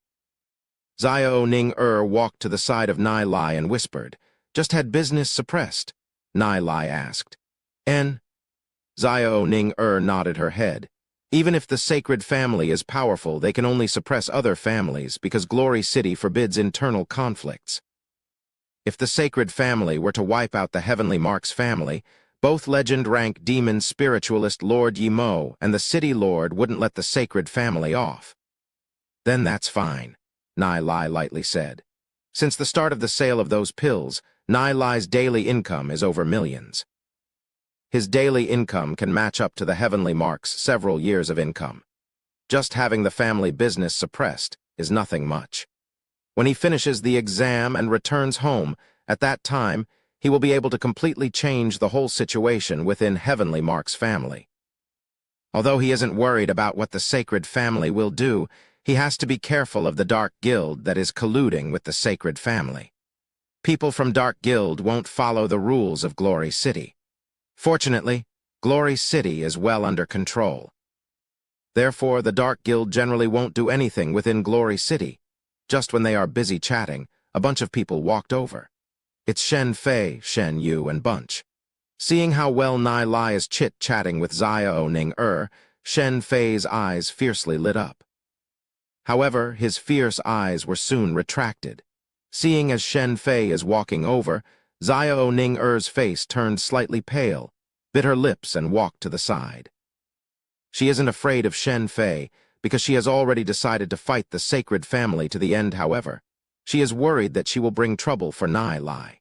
Xiao Ning walked to the side of Nai Lai and whispered, "Just had business suppressed?" Nai Lai asked. "En?" Xiao Ning nodded her head. Even if the sacred family is powerful, they can only suppress other families because Glory City forbids internal conflicts. If the sacred family were to wipe out the Heavenly Marks family, both legend-rank demon spiritualist Lord Yimo and the City Lord wouldn't let the sacred family off. Then that's fine, Nai Lai lightly said. Since the start of the sale of those pills, Nai Lai's daily income is over millions. His daily income can match up to the Heavenly Mark's several years of income. Just having the family business suppressed is nothing much. When he finishes the exam and returns home, at that time, he will be able to completely change the whole situation within Heavenly Mark's family. Although he isn't worried about what the sacred family will do, he has to be careful of the Dark Guild that is colluding with the sacred family. People from Dark Guild won't follow the rules of Glory City. Fortunately, Glory City is well under control. Therefore, the Dark Guild generally won't do anything within Glory City. Just when they are busy chatting, a bunch of people walked over. It's Shen Fei, Shen Yu, and Bunch. Seeing how well Nai Lai is chit-chatting with Xiao Ning Shen Fei's eyes fiercely lit up. However, his fierce eyes were soon retracted. Seeing as Shen Fei is walking over, Xiao Ning face turned slightly pale, bit her lips and walked to the side. She isn't afraid of Shen Fei because she has already decided to fight the sacred family to the end. However, she is worried that she will bring trouble for Nai Lai.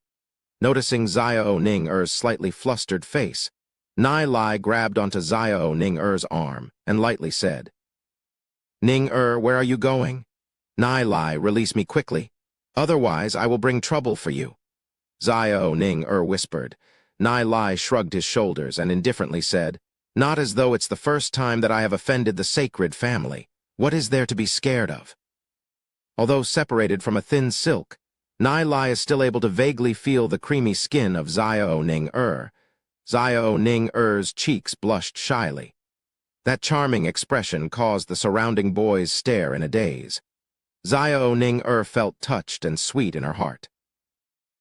Noticing Xiao Ning slightly flustered face, Nai Lai grabbed onto Xiao Ning arm and lightly said, "Ning where are you going? Nai Lai, release me quickly. Otherwise, I will bring trouble for you." Xiao Ning whispered. Nai Lai shrugged his shoulders and indifferently said, "Not as though it's the first time that I have offended the sacred family. What is there to be scared of?" Although separated from a thin silk, Nai Lai is still able to vaguely feel the creamy skin of Xiao Ning Xiao Ning cheeks blushed shyly. That charming expression caused the surrounding boys stare in a daze. Xiao Ning felt touched and sweet in her heart.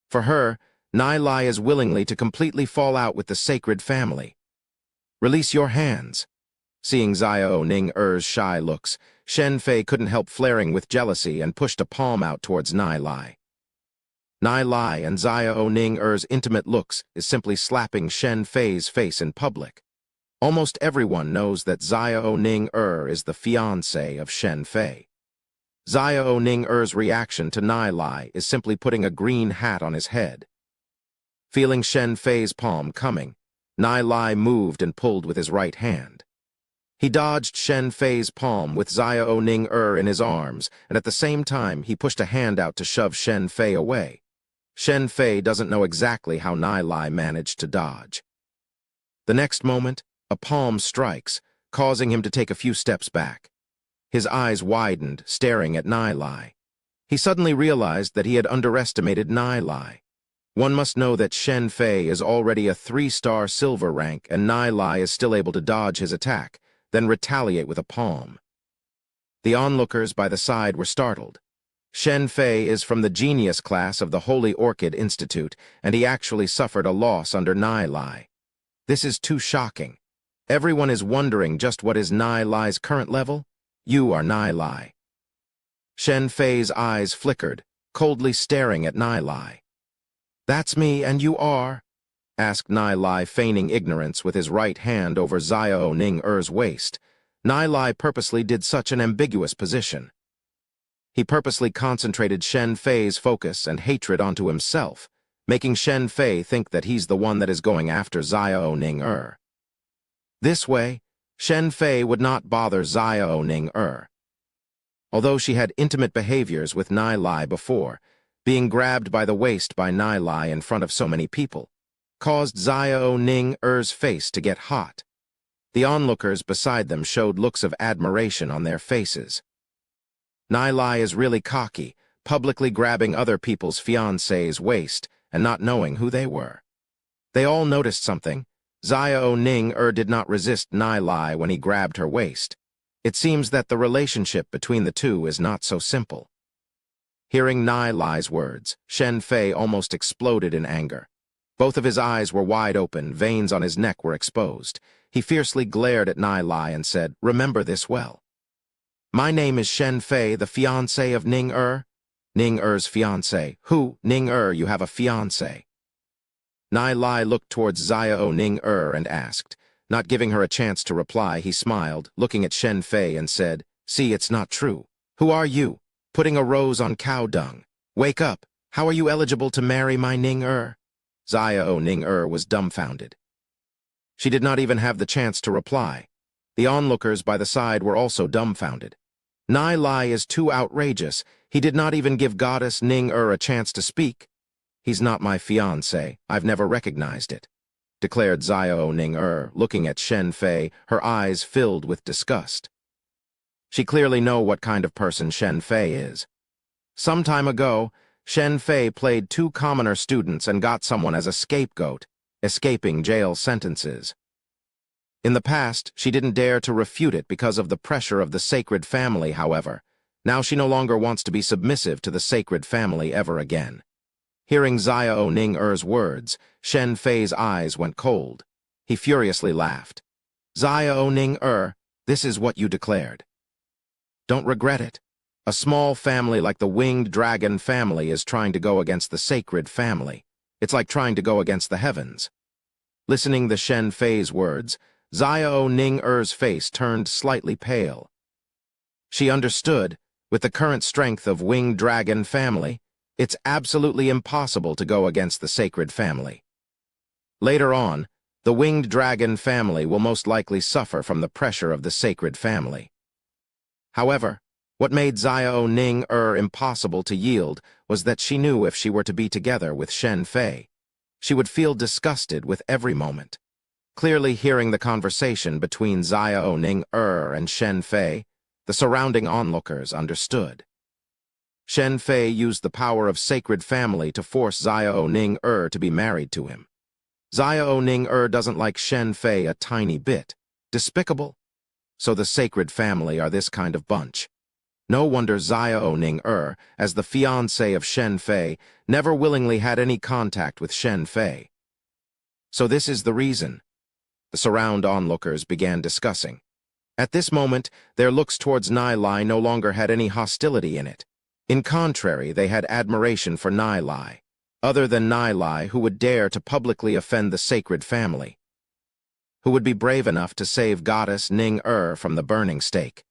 For her, Nai Lai is willingly to completely fall out with the sacred family. "Release your hands." Seeing Xiao Ning shy looks, Shen Fei couldn't help flaring with jealousy and pushed a palm out towards Nai Lai. Nai Lai and Xiao Ning intimate looks is simply slapping Shen Fei's face in public. Almost everyone knows that Xiao Ning is the fiancé of Shen Fei. Xiao Ning reaction to Nai Lai is simply putting a green hat on his head. Feeling Shen Fei's palm coming, Nai Lai moved and pulled with his right hand. He dodged Shen Fei's palm with Xiao Ning in his arms, and at the same time he pushed a hand out to shove Shen Fei away. Shen Fei doesn't know exactly how Nai Lai managed to dodge. The next moment, a palm strikes, causing him to take a few steps back. His eyes widened, staring at Nai Lai. He suddenly realized that he had underestimated Nai Lai. One must know that Shen Fei is already a 3-star silver rank, and Nai Lai is still able to dodge his attack, then retaliate with a palm. The onlookers by the side were startled. Shen Fei is from the genius class of the Holy Orchid Institute, and he actually suffered a loss under Nai Lai. This is too shocking. Everyone is wondering just what is Nai Lai's current level? You are Nai Lai. Shen Fei's eyes flickered, coldly staring at Nai Lai. "That's me, and you are?" asked Nai Lai, feigning ignorance with his right hand over Xiao Ning waist. Nai Lai purposely did such an ambiguous position. He purposely concentrated Shen Fei's focus and hatred onto himself, making Shen Fei think that he's the one that is going after Xiao Ning This way, Shen Fei would not bother Xiao Ning Although she had intimate behaviors with Nai Lai before, being grabbed by the waist by Nai Lai in front of so many people caused Xiao Ning face to get hot. The onlookers beside them showed looks of admiration on their faces. Nai Lai is really cocky, publicly grabbing other people's fiancés' waist and not knowing who they were. They all noticed something. Xiao Ning did not resist Nai Lai when he grabbed her waist. It seems that the relationship between the two is not so simple. Hearing Nai Lai's words, Shen Fei almost exploded in anger. Both of his eyes were wide open, veins on his neck were exposed. He fiercely glared at Nai Lai and said, "Remember this well. My name is Shen Fei, the fiancé of Ning Ning-er's fiancé. Who? Ning-er, you have a fiancé. Nai Lai looked towards Xiao Ning-er and asked. Not giving her a chance to reply, he smiled, looking at Shen Fei and said, See, it's not true. Who are you? Putting a rose on cow dung. Wake up. How are you eligible to marry my Ning-er? Xiao Ning-er was dumbfounded. She did not even have the chance to reply. The onlookers by the side were also dumbfounded. Nai Lai is too outrageous. He did not even give Goddess Ning-er a chance to speak. He's not my fiancé. I've never recognized it, declared Xiao Ning-er, looking at Shen Fei, her eyes filled with disgust. She clearly knows what kind of person Shen Fei is. Some time ago, Shen Fei played 2 commoner students and got someone as a scapegoat, escaping jail sentences. In the past, she didn't dare to refute it because of the pressure of the sacred family, however. Now she no longer wants to be submissive to the sacred family ever again. Hearing Xiao Ning-er's words, Shen Fei's eyes went cold. He furiously laughed. Xiao Ning-er, this is what you declared. Don't regret it. A small family like the winged dragon family is trying to go against the sacred family. It's like trying to go against the heavens. Listening to Shen Fei's words, Xiao Ning-er's face turned slightly pale. She understood, with the current strength of winged dragon family, it's absolutely impossible to go against the sacred family. Later on, the winged dragon family will most likely suffer from the pressure of the sacred family. However, what made Xiao Ning-er impossible to yield was that she knew if she were to be together with Shen Fei, she would feel disgusted with every moment. Clearly hearing the conversation between Xiao Ning-er and Shen Fei, the surrounding onlookers understood. Shen Fei used the power of sacred family to force Xiao Ning-er to be married to him. Xiao Ning-er doesn't like Shen Fei a tiny bit. Despicable. So the sacred family are this kind of bunch. No wonder Xiao Ning-er, as the fiancé of Shen Fei, never willingly had any contact with Shen Fei. So this is the reason. The surround onlookers began discussing. At this moment, their looks towards Nai Lai no longer had any hostility in it. In contrary, they had admiration for Nai Lai, other than Nai Lai, who would dare to publicly offend the sacred family, who would be brave enough to save Goddess Ning-er from the burning stake.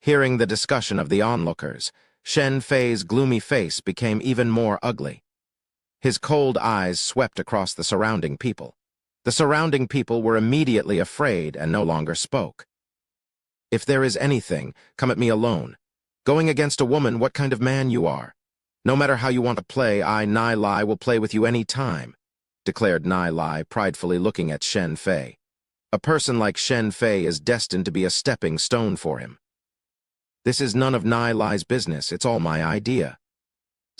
Hearing the discussion of the onlookers, Shen Fei's gloomy face became even more ugly. His cold eyes swept across the surrounding people. The surrounding people were immediately afraid and no longer spoke. If there is anything, come at me alone. Going against a woman, what kind of man you are. No matter how you want to play, I, Nai Lai, will play with you any time, declared Nai Lai, pridefully looking at Shen Fei. A person like Shen Fei is destined to be a stepping stone for him. This is none of Nai Lai's business, it's all my idea.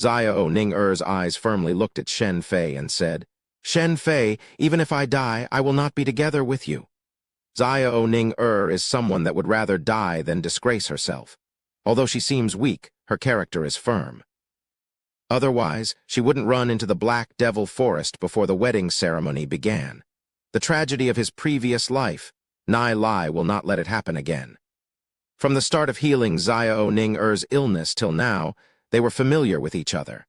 Xiao Ning-er's eyes firmly looked at Shen Fei and said, Shen Fei, even if I die, I will not be together with you. Xiao Ning-er is someone that would rather die than disgrace herself. Although she seems weak, her character is firm. Otherwise, she wouldn't run into the Black Devil Forest before the wedding ceremony began. The tragedy of his previous life, Nai Lai will not let it happen again. From the start of healing Xiao Ning-er's illness till now, they were familiar with each other.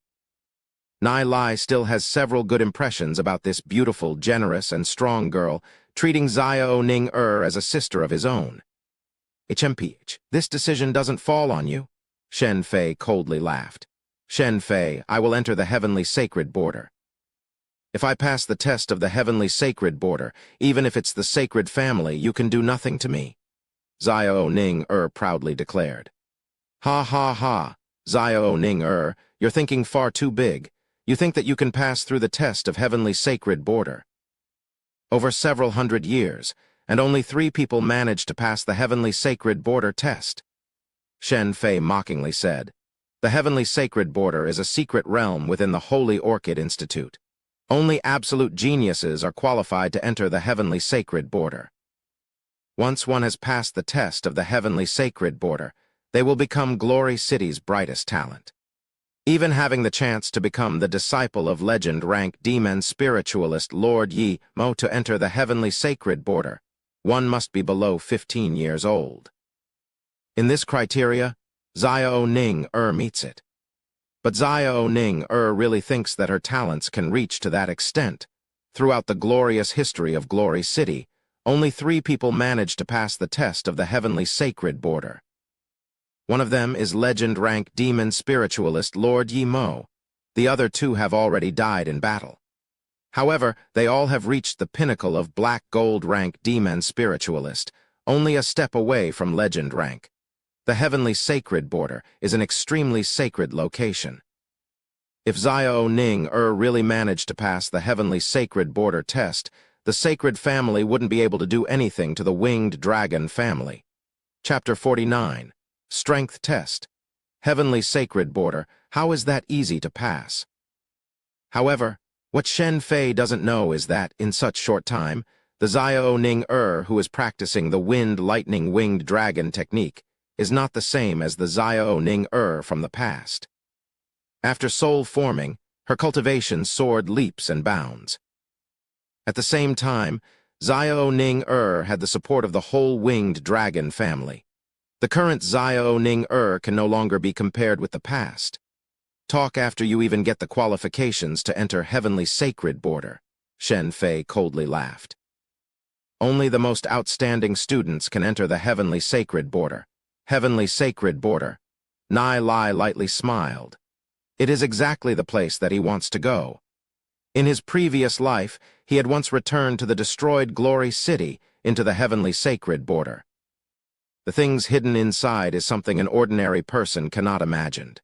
Nai Lai still has several good impressions about this beautiful, generous, and strong girl, treating Xiao Ning-er as a sister of his own. HMPH, this decision doesn't fall on you. Shen Fei coldly laughed. Shen Fei, I will enter the heavenly sacred border. If I pass the test of the heavenly sacred border, even if it's the sacred family, you can do nothing to me, Xiao Ning-er proudly declared. Ha ha ha, Xiao Ning-er, you're thinking far too big. You think that you can pass through the test of heavenly sacred border. Over several hundred years, and only 3 people managed to pass the heavenly sacred border test. Shen Fei mockingly said, The heavenly sacred border is a secret realm within the Holy Orchid Institute. Only absolute geniuses are qualified to enter the heavenly sacred border. Once one has passed the test of the heavenly sacred border, they will become Glory City's brightest talent. Even having the chance to become the disciple of legend-rank demon spiritualist Lord Yi Mo to enter the heavenly sacred border, one must be below 15 years old. In this criteria, Xiao Ning-er meets it. But Xiao Ning really thinks that her talents can reach to that extent. Throughout the glorious history of Glory City, only 3 people managed to pass the test of the heavenly sacred border. One of them is legend-rank demon spiritualist Lord Yi Mo. The other 2 have already died in battle. However, they all have reached the pinnacle of black gold rank demon spiritualist, only a step away from legend rank. The heavenly sacred border is an extremely sacred location. If Xiao Ning really managed to pass the heavenly sacred border test, the sacred family wouldn't be able to do anything to the winged dragon family. Chapter 49. Strength Test. Heavenly sacred border, how is that easy to pass? However, what Shen Fei doesn't know is that, in such short time, the Xiao Ning who is practicing the wind-lightning-winged dragon technique is not the same as the Xiao Ning from the past. After soul forming, her cultivation soared leaps and bounds. At the same time, Xiao Ning had the support of the whole winged dragon family. The current Xiao Ning can no longer be compared with the past. Talk after you even get the qualifications to enter heavenly sacred border, Shen Fei coldly laughed. Only the most outstanding students can enter the heavenly sacred border. Heavenly sacred border. Nai Lai lightly smiled. It is exactly the place that he wants to go. In his previous life, he had once returned to the destroyed Glory City into the heavenly sacred border. The things hidden inside is something an ordinary person cannot imagine.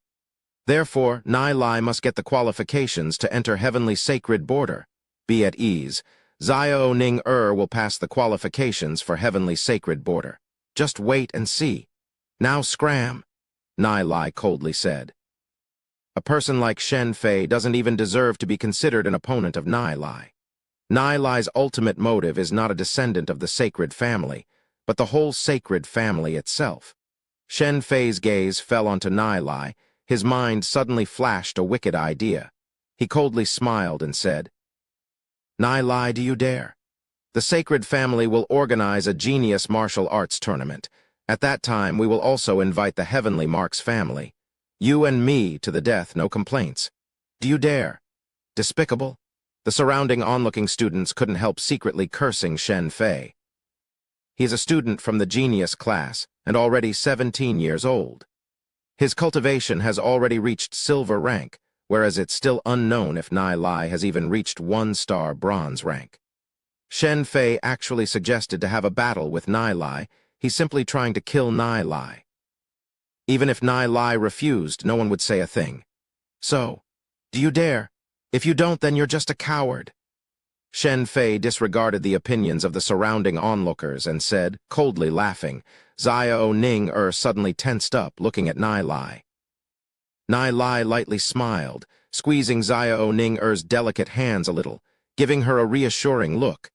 Therefore, Nai Lai must get the qualifications to enter heavenly sacred border. Be at ease. Xiao Ning will pass the qualifications for heavenly sacred border. Just wait and see. Now scram, Nai Lai coldly said. A person like Shen Fei doesn't even deserve to be considered an opponent of Nai Lai. Nai Lai's ultimate motive is not a descendant of the sacred family, but the whole sacred family itself. Shen Fei's gaze fell onto Nai Lai. His mind suddenly flashed a wicked idea. He coldly smiled and said, Nai Lai, do you dare? The sacred family will organize a genius martial arts tournament. At that time, we will also invite the Heavenly Marks family. You and me to the death, no complaints. Do you dare? Despicable. The surrounding onlooking students couldn't help secretly cursing Shen Fei. He is a student from the genius class and already 17 years old. His cultivation has already reached silver rank, whereas it's still unknown if Nai Lai has even reached 1-star bronze rank. Shen Fei actually suggested to have a battle with Nai Lai. He's simply trying to kill Nai Lai. Even if Nai Lai refused, no one would say a thing. So, do you dare? If you don't, then you're just a coward. Shen Fei disregarded the opinions of the surrounding onlookers and said, coldly laughing. Xiao Ning suddenly tensed up, looking at Nai Lai. Nai Lai lightly smiled, squeezing Xiao Ning's delicate hands a little, giving her a reassuring look.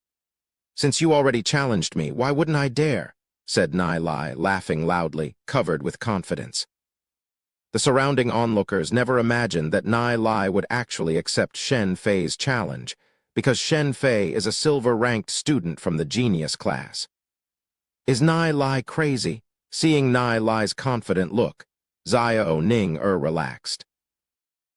Since you already challenged me, why wouldn't I dare? Said Nai Lai, laughing loudly, covered with confidence. The surrounding onlookers never imagined that Nai Lai would actually accept Shen Fei's challenge, because Shen Fei is a silver-ranked student from the genius class. Is Nai Lai crazy? Seeing Nai Lai's confident look, Xiao Ning relaxed.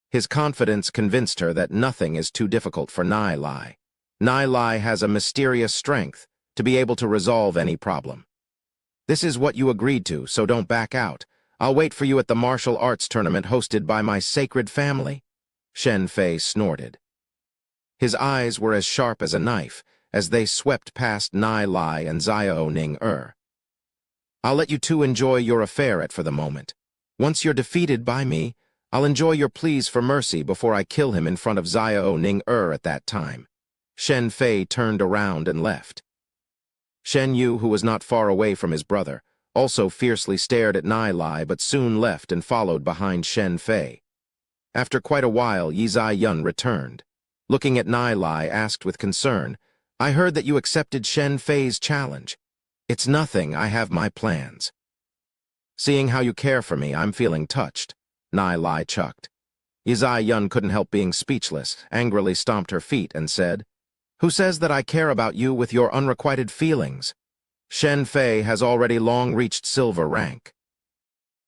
His confidence convinced her that nothing is too difficult for Nai Lai. Nai Lai has a mysterious strength to be able to resolve any problem. This is what you agreed to, so don't back out. I'll wait for you at the martial arts tournament hosted by my sacred family. Shen Fei snorted. His eyes were as sharp as a knife as they swept past Nai Lai and Xiao Ning I'll let you two enjoy your affair for the moment. Once you're defeated by me, I'll enjoy your pleas for mercy before I kill him in front of Xiao Ning at that time. Shen Fei turned around and left. Shen Yu, who was not far away from his brother, also fiercely stared at Nai Lai but soon left and followed behind Shen Fei. After quite a while, Yi Yun returned. Looking at Nai Lai, asked with concern, I heard that you accepted Shen Fei's challenge. It's nothing, I have my plans. Seeing how you care for me, I'm feeling touched, Nai Lai chucked. Yi Yun couldn't help being speechless, angrily stomped her feet and said, Who says that I care about you with your unrequited feelings? Shen Fei has already long reached silver rank.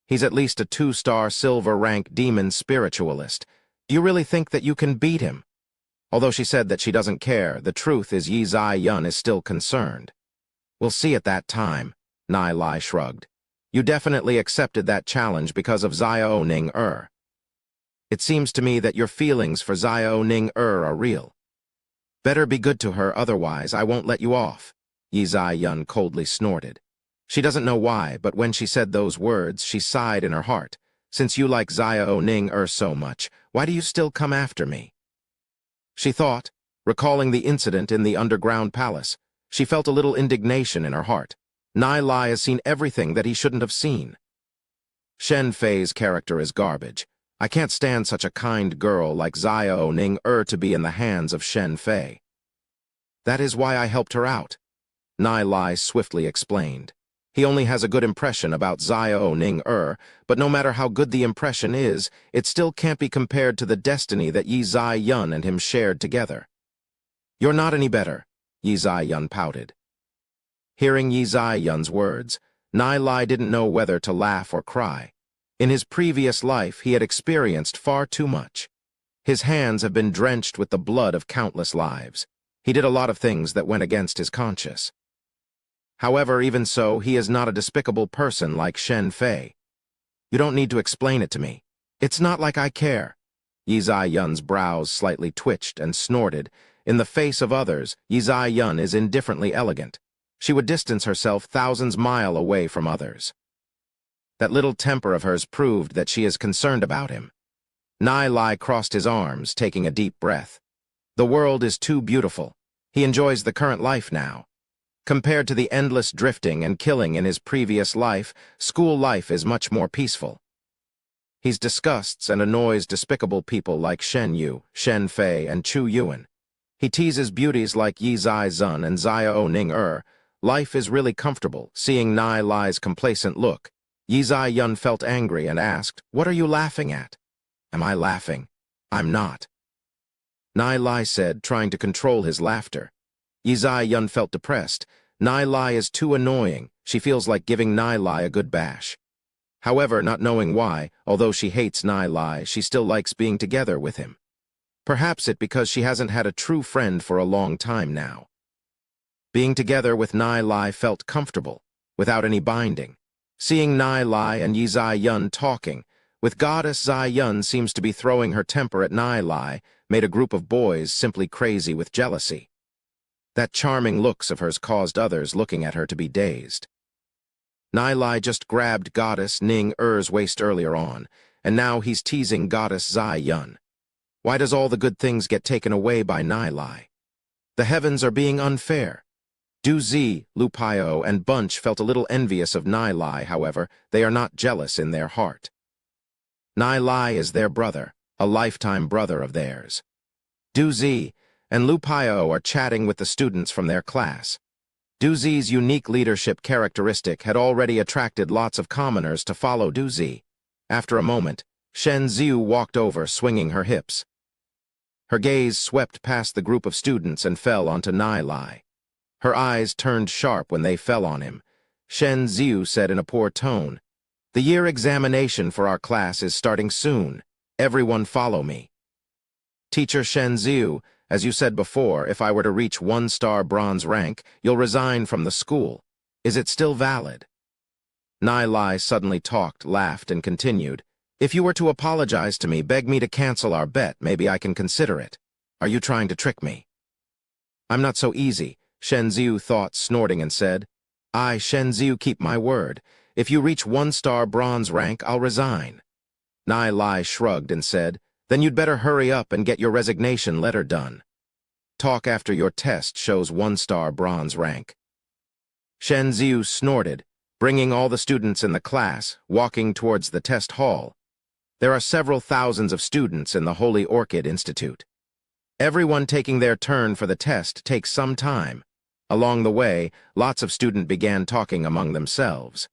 He's at least a 2-star silver rank demon spiritualist. Do you really think that you can beat him? Although she said that she doesn't care, the truth is Yi Zai-yun is still concerned. We'll see at that time, Nai Lai shrugged. You definitely accepted that challenge because of Xiao Ning-er. It seems to me that your feelings for Xiao Ning-er are real. Better be good to her, otherwise I won't let you off, Yi Zai-yun coldly snorted. She doesn't know why, but when she said those words, she sighed in her heart. Since you like Xiao Ning-er so much, why do you still come after me? She thought, recalling the incident in the underground palace. She felt a little indignation in her heart. Nai Lai has seen everything that he shouldn't have seen. Shen Fei's character is garbage. I can't stand such a kind girl like Xiao Ning-er to be in the hands of Shen Fei. That is why I helped her out, Nai Lai swiftly explained. He only has a good impression about Xiao Ning-er, but no matter how good the impression is, it still can't be compared to the destiny that Yi Zai-yun and him shared together. You're not any better, Yi Zai-yun pouted. Hearing Yi Zai-yun's words, Nai Lai didn't know whether to laugh or cry. In his previous life, he had experienced far too much. His hands have been drenched with the blood of countless lives. He did a lot of things that went against his conscience. However, even so, he is not a despicable person like Shen Fei. You don't need to explain it to me. It's not like I care. Yi Zai-yun's brows slightly twitched and snorted. In the face of others, Yi Zai-yun is indifferently elegant. She would distance herself thousands miles away from others. That little temper of hers proved that she is concerned about him. Nai Lai crossed his arms, taking a deep breath. The world is too beautiful. He enjoys the current life now. Compared to the endless drifting and killing in his previous life, school life is much more peaceful. He disgusts and annoys despicable people like Shen Yu, Shen Fei, and Chu Yuan. He teases beauties like Yi Zai-zun and Xiao Ning-er. Life is really comfortable, seeing Nai Lai's complacent look. Yi Zai-yun felt angry and asked, "What are you laughing at?" "Am I laughing? I'm not," Nai Lai said, trying to control his laughter. Yi Zai-yun felt depressed. Nai Lai is too annoying. She feels like giving Nai Lai a good bash. However, not knowing why, although she hates Nai Lai, she still likes being together with him. Perhaps it because she hasn't had a true friend for a long time now. Being together with Nai Lai felt comfortable, without any binding. Seeing Nai Lai and Yi Zai-yun talking, with Goddess Zai-yun seems to be throwing her temper at Nai Lai, made a group of boys simply crazy with jealousy. That charming looks of hers caused others looking at her to be dazed. Nai Lai just grabbed Goddess Ning-er's waist earlier on, and now he's teasing Goddess Zai-yun. Why does all the good things get taken away by Nai Lai? The heavens are being unfair. Du Zi, Lu Paio, and Bunch felt a little envious of Nai Lai, however, they are not jealous in their heart. Nai Lai is their brother, a lifetime brother of theirs. Du Zi and Lu Paio are chatting with the students from their class. Du Zi's unique leadership characteristic had already attracted lots of commoners to follow Du Zi. After a moment, Shen Ziu walked over, swinging her hips. Her gaze swept past the group of students and fell onto Nai Lai. Her eyes turned sharp when they fell on him. Shen Ziu said in a poor tone, "The year examination for our class is starting soon. Everyone follow me." "Teacher Shen Ziu, as you said before, if I were to reach 1-star bronze rank, you'll resign from the school. Is it still valid?" Nai Lai suddenly talked, laughed, and continued, "If you were to apologize to me, beg me to cancel our bet, maybe I can consider it. Are you trying to trick me?" "I'm not so easy," Shen Ziu thought, snorting, and said, "I, Shen Ziu, keep my word. If you reach 1-star bronze rank, I'll resign." Nai Lai shrugged and said, "Then you'd better hurry up and get your resignation letter done. Talk after your test shows 1-star bronze rank." Shen Ziu snorted, bringing all the students in the class, walking towards the test hall. There are several thousands of students in the Holy Orchid Institute. Everyone taking their turn for the test takes some time. Along the way, lots of students began talking among themselves.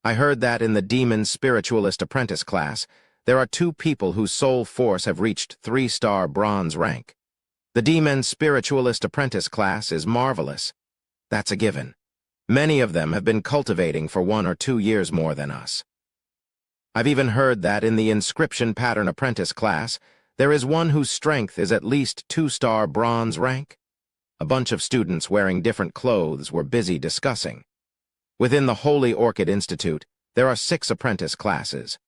"I heard that in the Demon Spiritualist Apprentice class, there are 2 people whose soul force have reached 3-star bronze rank. The Demon Spiritualist Apprentice class is marvelous. That's a given. Many of them have been cultivating for 1 or 2 years more than us. I've even heard that in the inscription pattern apprentice class, there is one whose strength is at least 2-star bronze rank. A bunch of students wearing different clothes were busy discussing. Within the Holy Orchid Institute, there are 6 apprentice classes.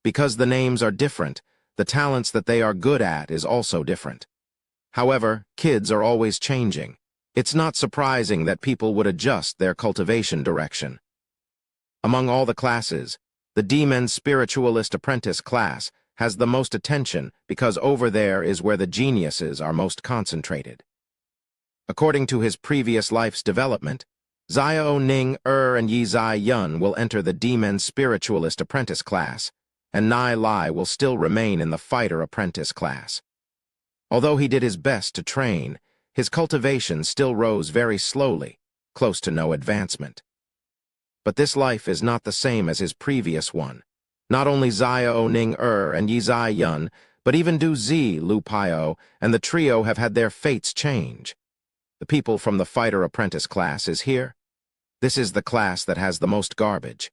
Because the names are different, the talents that they are good at is also different. However, kids are always changing. It's not surprising that people would adjust their cultivation direction. Among all the classes, the Demon Spiritualist Apprentice class has the most attention because over there is where the geniuses are most concentrated. According to his previous life's development, Xiao Ning and Yi Zai Yun will enter the Demon Spiritualist Apprentice class, and Nai Lai will still remain in the Fighter Apprentice class. Although he did his best to train, his cultivation still rose very slowly, close to no advancement. But this life is not the same as his previous one. Not only Xiao Ning and Yi Zai Yun, but even Du Zi, Lu Paio, and the trio have had their fates change. The people from the Fighter Apprentice class is here. This is the class that has the most garbage.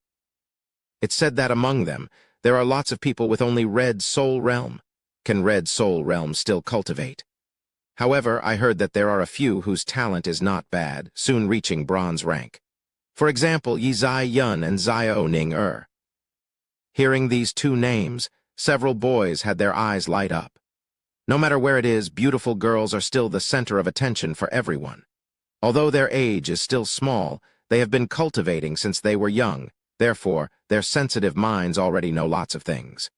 It's said that among them, there are lots of people with only Red Soul Realm. Can Red Soul Realm still cultivate? However, I heard that there are a few whose talent is not bad, soon reaching bronze rank. For example, Yi Zai Yun and Xiao Ning. Hearing these 2 names, several boys had their eyes light up. No matter where it is, beautiful girls are still the center of attention for everyone. Although their age is still small, they have been cultivating since they were young. Therefore, their sensitive minds already know lots of things.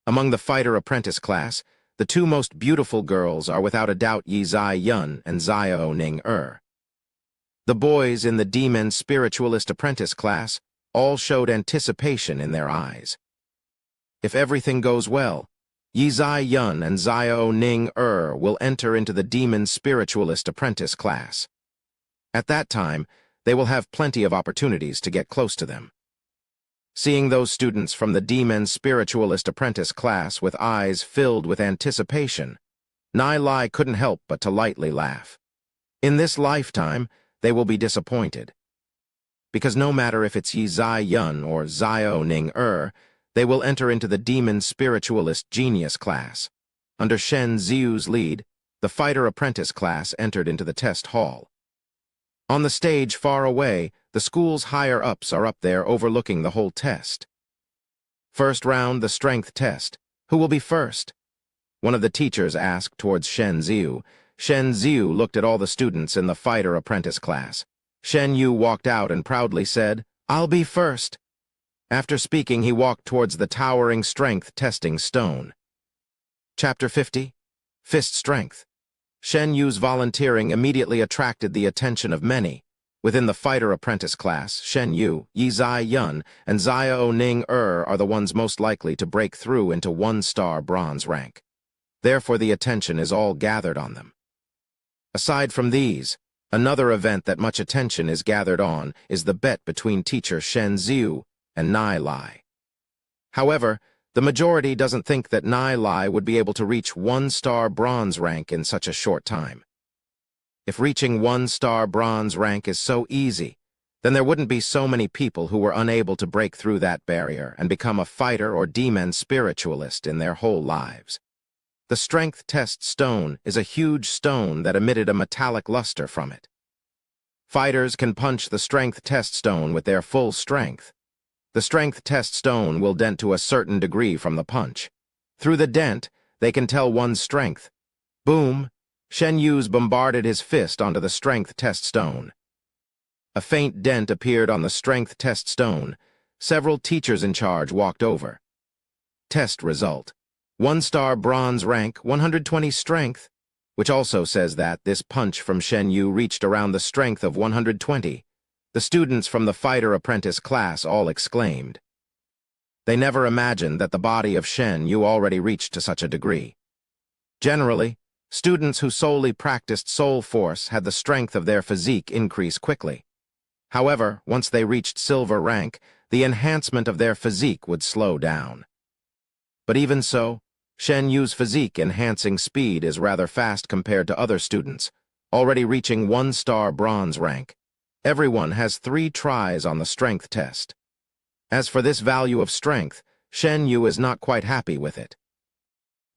Among the Fighter Apprentice class, the 2 most beautiful girls are without a doubt Yi Zai Yun and Xiao Ning. The boys in the Demon Spiritualist Apprentice class all showed anticipation in their eyes. If everything goes well, Yi Zai Yun and Xiao Ning will enter into the Demon Spiritualist Apprentice class. At that time, they will have plenty of opportunities to get close to them. Seeing those students from the Demon Spiritualist Apprentice class with eyes filled with anticipation, Nai Lai couldn't help but to lightly laugh. In this lifetime, they will be disappointed. Because no matter if it's Yi Zai Yun or Xiao Ning they will enter into the Demon Spiritualist Genius class. Under Shen Ziu's lead, the Fighter Apprentice class entered into the test hall. On the stage far away, the school's higher-ups are up there overlooking the whole test. First round, the strength test. Who will be first? One of the teachers asked towards Shen Ziu. Shen Ziu looked at all the students in the Fighter Apprentice class. Shen Yu walked out and proudly said, "I'll be first." After speaking, he walked towards the towering strength testing stone. Chapter 50. Fist Strength. Shen Yu's volunteering immediately attracted the attention of many. Within the Fighter Apprentice class, Shen Yu, Yi Zai Yun, and Xiao Ning are the ones most likely to break through into 1-star bronze rank. Therefore, the attention is all gathered on them. Aside from these, another event that much attention is gathered on is the bet between teacher Shen Ziu and Nai Lai. However, the majority doesn't think that Nai Lai would be able to reach 1-star bronze rank in such a short time. If reaching 1-star bronze rank is so easy, then there wouldn't be so many people who were unable to break through that barrier and become a fighter or demon spiritualist in their whole lives. The strength test stone is a huge stone that emitted a metallic luster from it. Fighters can punch the strength test stone with their full strength. The strength test stone will dent to a certain degree from the punch. Through the dent, they can tell one's strength. Boom! Shen Yu's bombarded his fist onto the strength test stone. A faint dent appeared on the strength test stone. Several teachers in charge walked over. Test result. 1-star bronze rank, 120 strength, which also says that this punch from Shen Yu reached around the strength of 120. The students from the Fighter Apprentice class all exclaimed. They never imagined that the body of Shen Yu already reached to such a degree. Generally, students who solely practiced soul force had the strength of their physique increase quickly. However, once they reached silver rank, the enhancement of their physique would slow down. But even so, Shen Yu's physique enhancing speed is rather fast compared to other students, already reaching 1-star bronze rank. Everyone has 3 tries on the strength test. As for this value of strength, Shen Yu is not quite happy with it.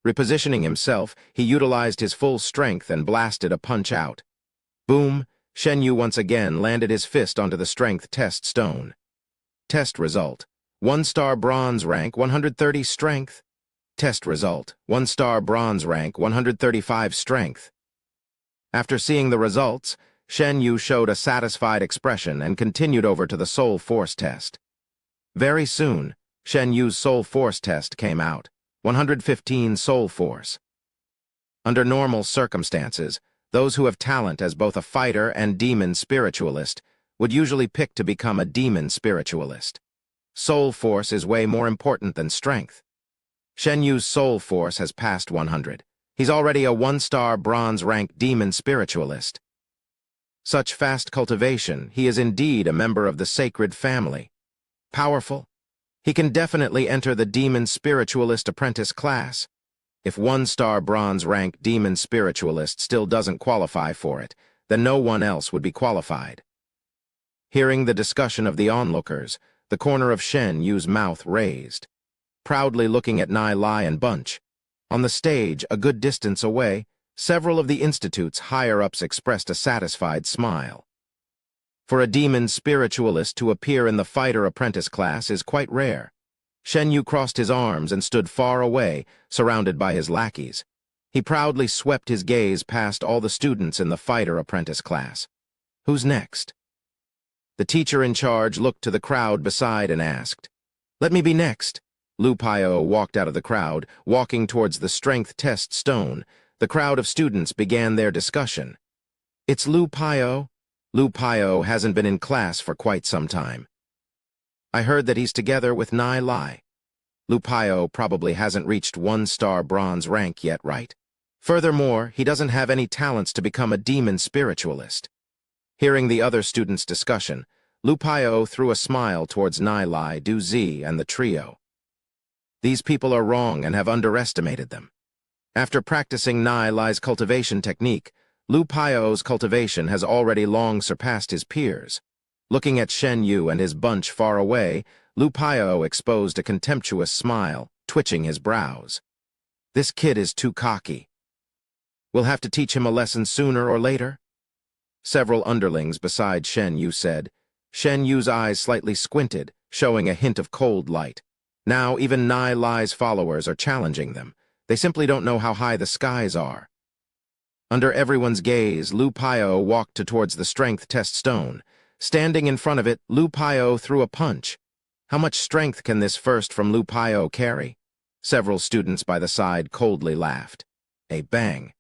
Repositioning himself, he utilized his full strength and blasted a punch out. Boom! Shen Yu once again landed his fist onto the strength test stone. Test result: 1-star bronze rank, 130 strength. Test result: 1-star bronze rank, 135 strength. After seeing the results, Shen Yu showed a satisfied expression and continued over to the soul force test. Very soon, Shen Yu's soul force test came out. 115 soul force. Under normal circumstances, those who have talent as both a fighter and demon spiritualist would usually pick to become a demon spiritualist. Soul force is way more important than strength. Shen Yu's soul force has passed 100. He's already a 1-star bronze rank demon spiritualist. Such fast cultivation, he is indeed a member of the sacred family. Powerful. He can definitely enter the demon spiritualist apprentice class. If 1-star bronze rank demon spiritualist still doesn't qualify for it, then no one else would be qualified. Hearing the discussion of the onlookers, the corner of Shen Yu's mouth raised. Proudly looking at Nai Lai and Bunch. On the stage, a good distance away, several of the Institute's higher-ups expressed a satisfied smile. For a demon spiritualist to appear in the fighter apprentice class is quite rare. Shen Yu crossed his arms and stood far away, surrounded by his lackeys. He proudly swept his gaze past all the students in the fighter apprentice class. Who's next? The teacher in charge looked to the crowd beside and asked, "Let me be next." Lu Paio walked out of the crowd, walking towards the strength test stone. The crowd of students began their discussion. "It's Lu Paio. Lu Paio hasn't been in class for quite some time. I heard that he's together with Nai Lai. Lu Paio probably hasn't reached 1-star bronze rank yet, right? Furthermore, he doesn't have any talents to become a demon spiritualist." Hearing the other students' discussion, Lu Paio threw a smile towards Nai Lai, Du Zi, and the trio. These people are wrong and have underestimated them. After practicing Nai Lai's cultivation technique, Lu Paio's cultivation has already long surpassed his peers. Looking at Shen Yu and his bunch far away, Lu Paio exposed a contemptuous smile, twitching his brows. This kid is too cocky. We'll have to teach him a lesson sooner or later. Several underlings beside Shen Yu said. Shen Yu's eyes slightly squinted, showing a hint of cold light. Now even Nai Lai's followers are challenging them. They simply don't know how high the skies are. Under everyone's gaze, Lu Paio walked towards the strength test stone. Standing in front of it, Lu Paio threw a punch. How much strength can this first from Lu Paio carry? Several students by the side coldly laughed. A bang.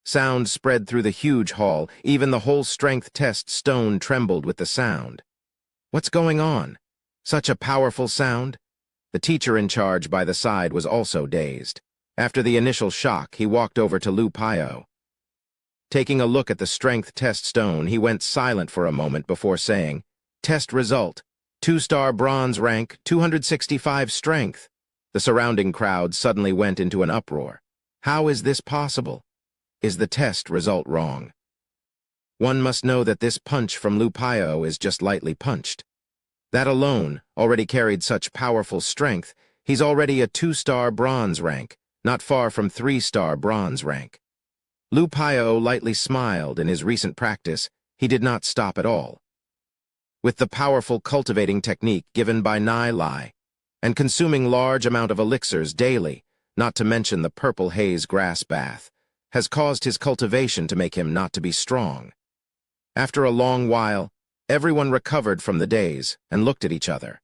Sound spread through the huge hall. Even the whole strength test stone trembled with the sound. What's going on? Such a powerful sound? The teacher in charge by the side was also dazed. After the initial shock, he walked over to Lu Paio. Taking a look at the strength test stone, he went silent for a moment before saying, "Test result, 2-star bronze rank, 265 strength." The surrounding crowd suddenly went into an uproar. How is this possible? Is the test result wrong? One must know that this punch from Lu Paio is just lightly punched. That alone already carried such powerful strength. He's already a 2-star bronze rank, not far from 3-star bronze rank. Lu Paio lightly smiled. In his recent practice, he did not stop at all. With the powerful cultivating technique given by Nai Lai, and consuming large amount of elixirs daily, not to mention the purple haze grass bath, has caused his cultivation to make him not to be strong. After a long while, everyone recovered from the daze and looked at each other.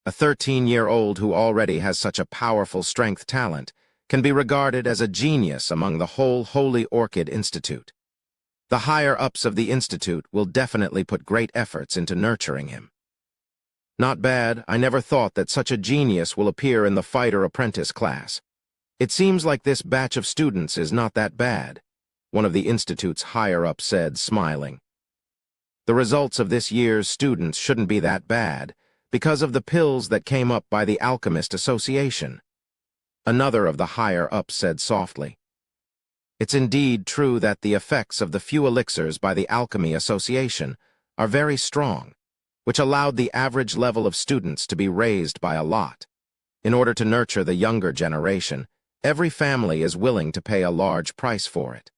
A 13-year-old who already has such a powerful strength talent can be regarded as a genius among the whole Holy Orchid Institute. The higher-ups of the Institute will definitely put great efforts into nurturing him. Not bad. I never thought that such a genius will appear in the fighter apprentice class. It seems like this batch of students is not that bad, one of the Institute's higher-ups said, smiling. The results of this year's students shouldn't be that bad because of the pills that came up by the Alchemist Association. Another of the higher-ups said softly. It's indeed true that the effects of the few elixirs by the Alchemy Association are very strong. which allowed the average level of students to be raised by a lot. In order to nurture the younger generation, every family is willing to pay a large price for it.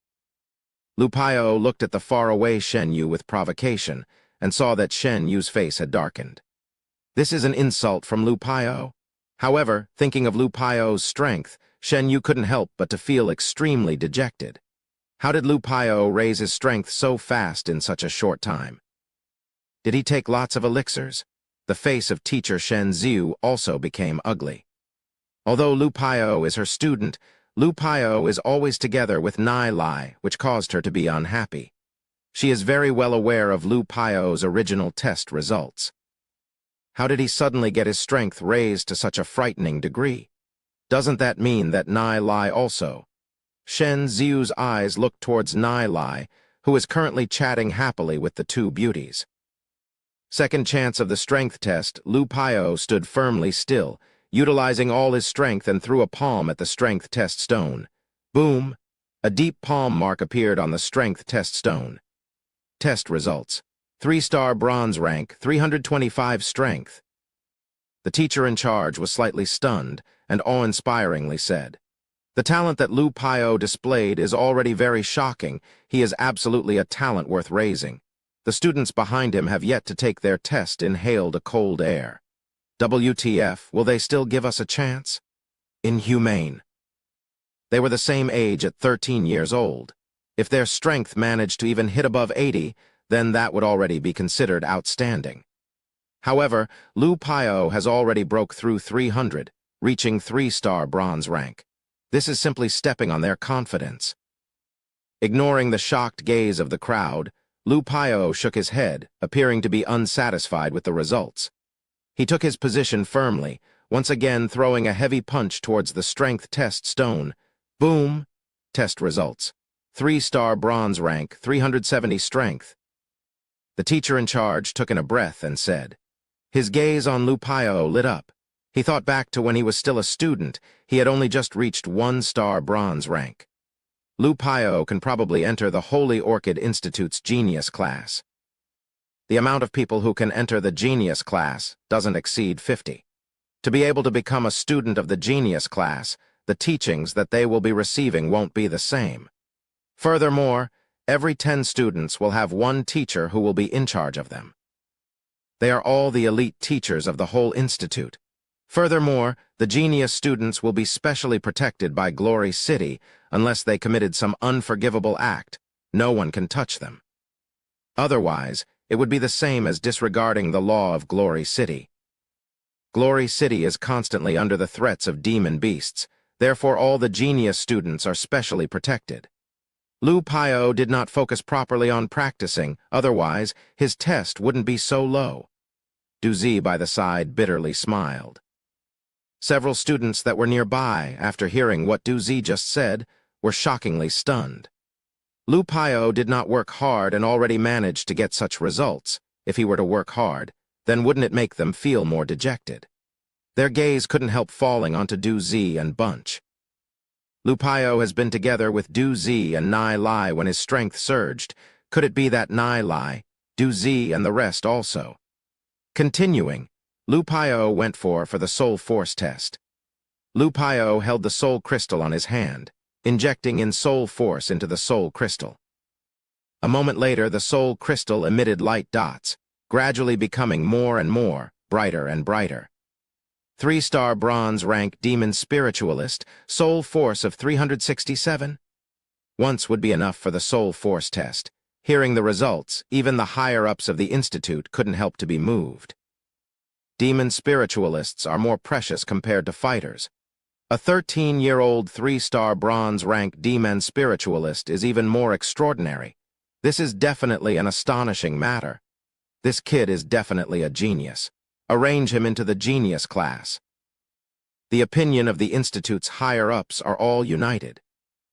Lu Piao looked at the faraway Shen Yu with provocation and saw that Shen Yu's face had darkened. This is an insult from Lu Piao. However, thinking of Lu Piao's strength, Shen Yu couldn't help but to feel extremely dejected. How did Lu Piao raise his strength so fast in such a short time? Did he take lots of elixirs? The face of teacher Shen Ziu also became ugly. Although Lu Piao is her student, Lu Piao is always together with Nai Lai, which caused her to be unhappy. She is very well aware of Lu Piao's original test results. How did he suddenly get his strength raised to such a frightening degree? Doesn't that mean that Nai Lai also? Shen Ziu's eyes looked towards Nai Lai, who is currently chatting happily with the two beauties. Second chance of the strength test, Lu Piao stood firmly still, utilizing all his strength and threw a palm at the strength test stone. Boom! A deep palm mark appeared on the strength test stone. Test results. 3-star bronze rank, 325 strength. The teacher in charge was slightly stunned and awe-inspiringly said, "The talent that Lu Piao displayed is already very shocking. He is absolutely a talent worth raising. The students behind him have yet to take their test inhaled a cold air. WTF, will they still give us a chance? Inhumane." They were the same age at 13 years old. If their strength managed to even hit above 80, then that would already be considered outstanding. However, Lu Piao has already broke through 300, reaching 3-star bronze rank. This is simply stepping on their confidence. Ignoring the shocked gaze of the crowd, Lu Piao shook his head, appearing to be unsatisfied with the results. He took his position firmly, once again throwing a heavy punch towards the strength test stone. Boom! Test results. 3-star bronze rank, 370 strength. The teacher in charge took in a breath and said. His gaze on Lu Piao lit up. He thought back to when he was still a student. He had only just reached 1-star bronze rank. Lu Piao can probably enter the Holy Orchid Institute's Genius class. The amount of people who can enter the Genius class doesn't exceed 50. To be able to become a student of the Genius class, the teachings that they will be receiving won't be the same. Furthermore, every 10 students will have one teacher who will be in charge of them. They are all the elite teachers of the whole institute. Furthermore, the genius students will be specially protected by Glory City unless they committed some unforgivable act. No one can touch them. Otherwise, it would be the same as disregarding the law of Glory City. Glory City is constantly under the threats of demon beasts, therefore all the genius students are specially protected. Lu Piao did not focus properly on practicing, otherwise his test wouldn't be so low. Du Zi by the side bitterly smiled. Several students that were nearby, after hearing what Du Zi just said, were shockingly stunned. Lu Piao did not work hard and already managed to get such results. If he were to work hard, then wouldn't it make them feel more dejected? Their gaze couldn't help falling onto Du Zi and Bunch. Lu Piao has been together with Du Zi and Nai Lai when his strength surged. Could it be that Nai Lai, Du Zi, and the rest also? Continuing, Lu Piao went for the soul force test. Lu Piao held the soul crystal on his hand, injecting in soul force into the soul crystal. A moment later, the soul crystal emitted light dots, gradually becoming more and more, brighter and brighter. 3-star bronze rank demon spiritualist, soul force of 367. Once would be enough for the soul force test. Hearing the results, even the higher-ups of the institute couldn't help to be moved. Demon spiritualists are more precious compared to fighters. A 13-year-old 3-star bronze rank demon spiritualist is even more extraordinary. This is definitely an astonishing matter. This kid is definitely a genius. Arrange him into the genius class. The opinion of the institute's higher-ups are all united.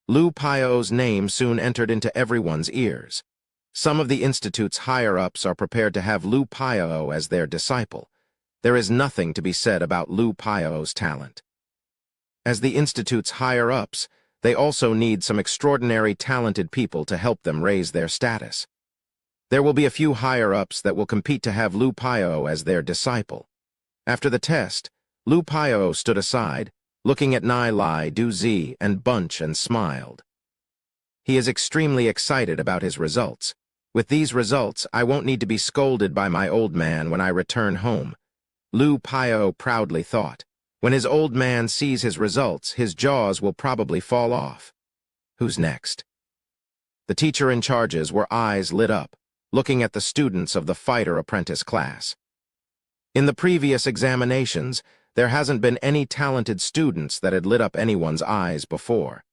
Lu Piao's name soon entered into everyone's ears. Some of the institute's higher-ups are prepared to have Lu Piao as their disciple. There is nothing to be said about Lu Piao's talent. As the institute's higher-ups, they also need some extraordinary talented people to help them raise their status. There will be a few higher-ups that will compete to have Lu Pio as their disciple. After the test, Lu Pio stood aside, looking at Nai Lai, Du Zi, and Bunch and smiled. He is extremely excited about his results. With these results, I won't need to be scolded by my old man when I return home, Lu Pio proudly thought. When his old man sees his results, his jaws will probably fall off. Who's next? The teacher in charges were eyes lit up, looking at the students of the fighter apprentice class. In the previous examinations, there hasn't been any talented students that had lit up anyone's eyes before.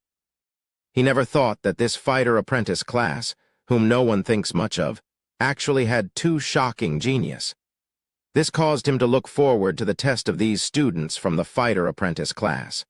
He never thought that this fighter apprentice class, whom no one thinks much of, actually had two shocking genius. This caused him to look forward to the test of these students from the fighter apprentice class.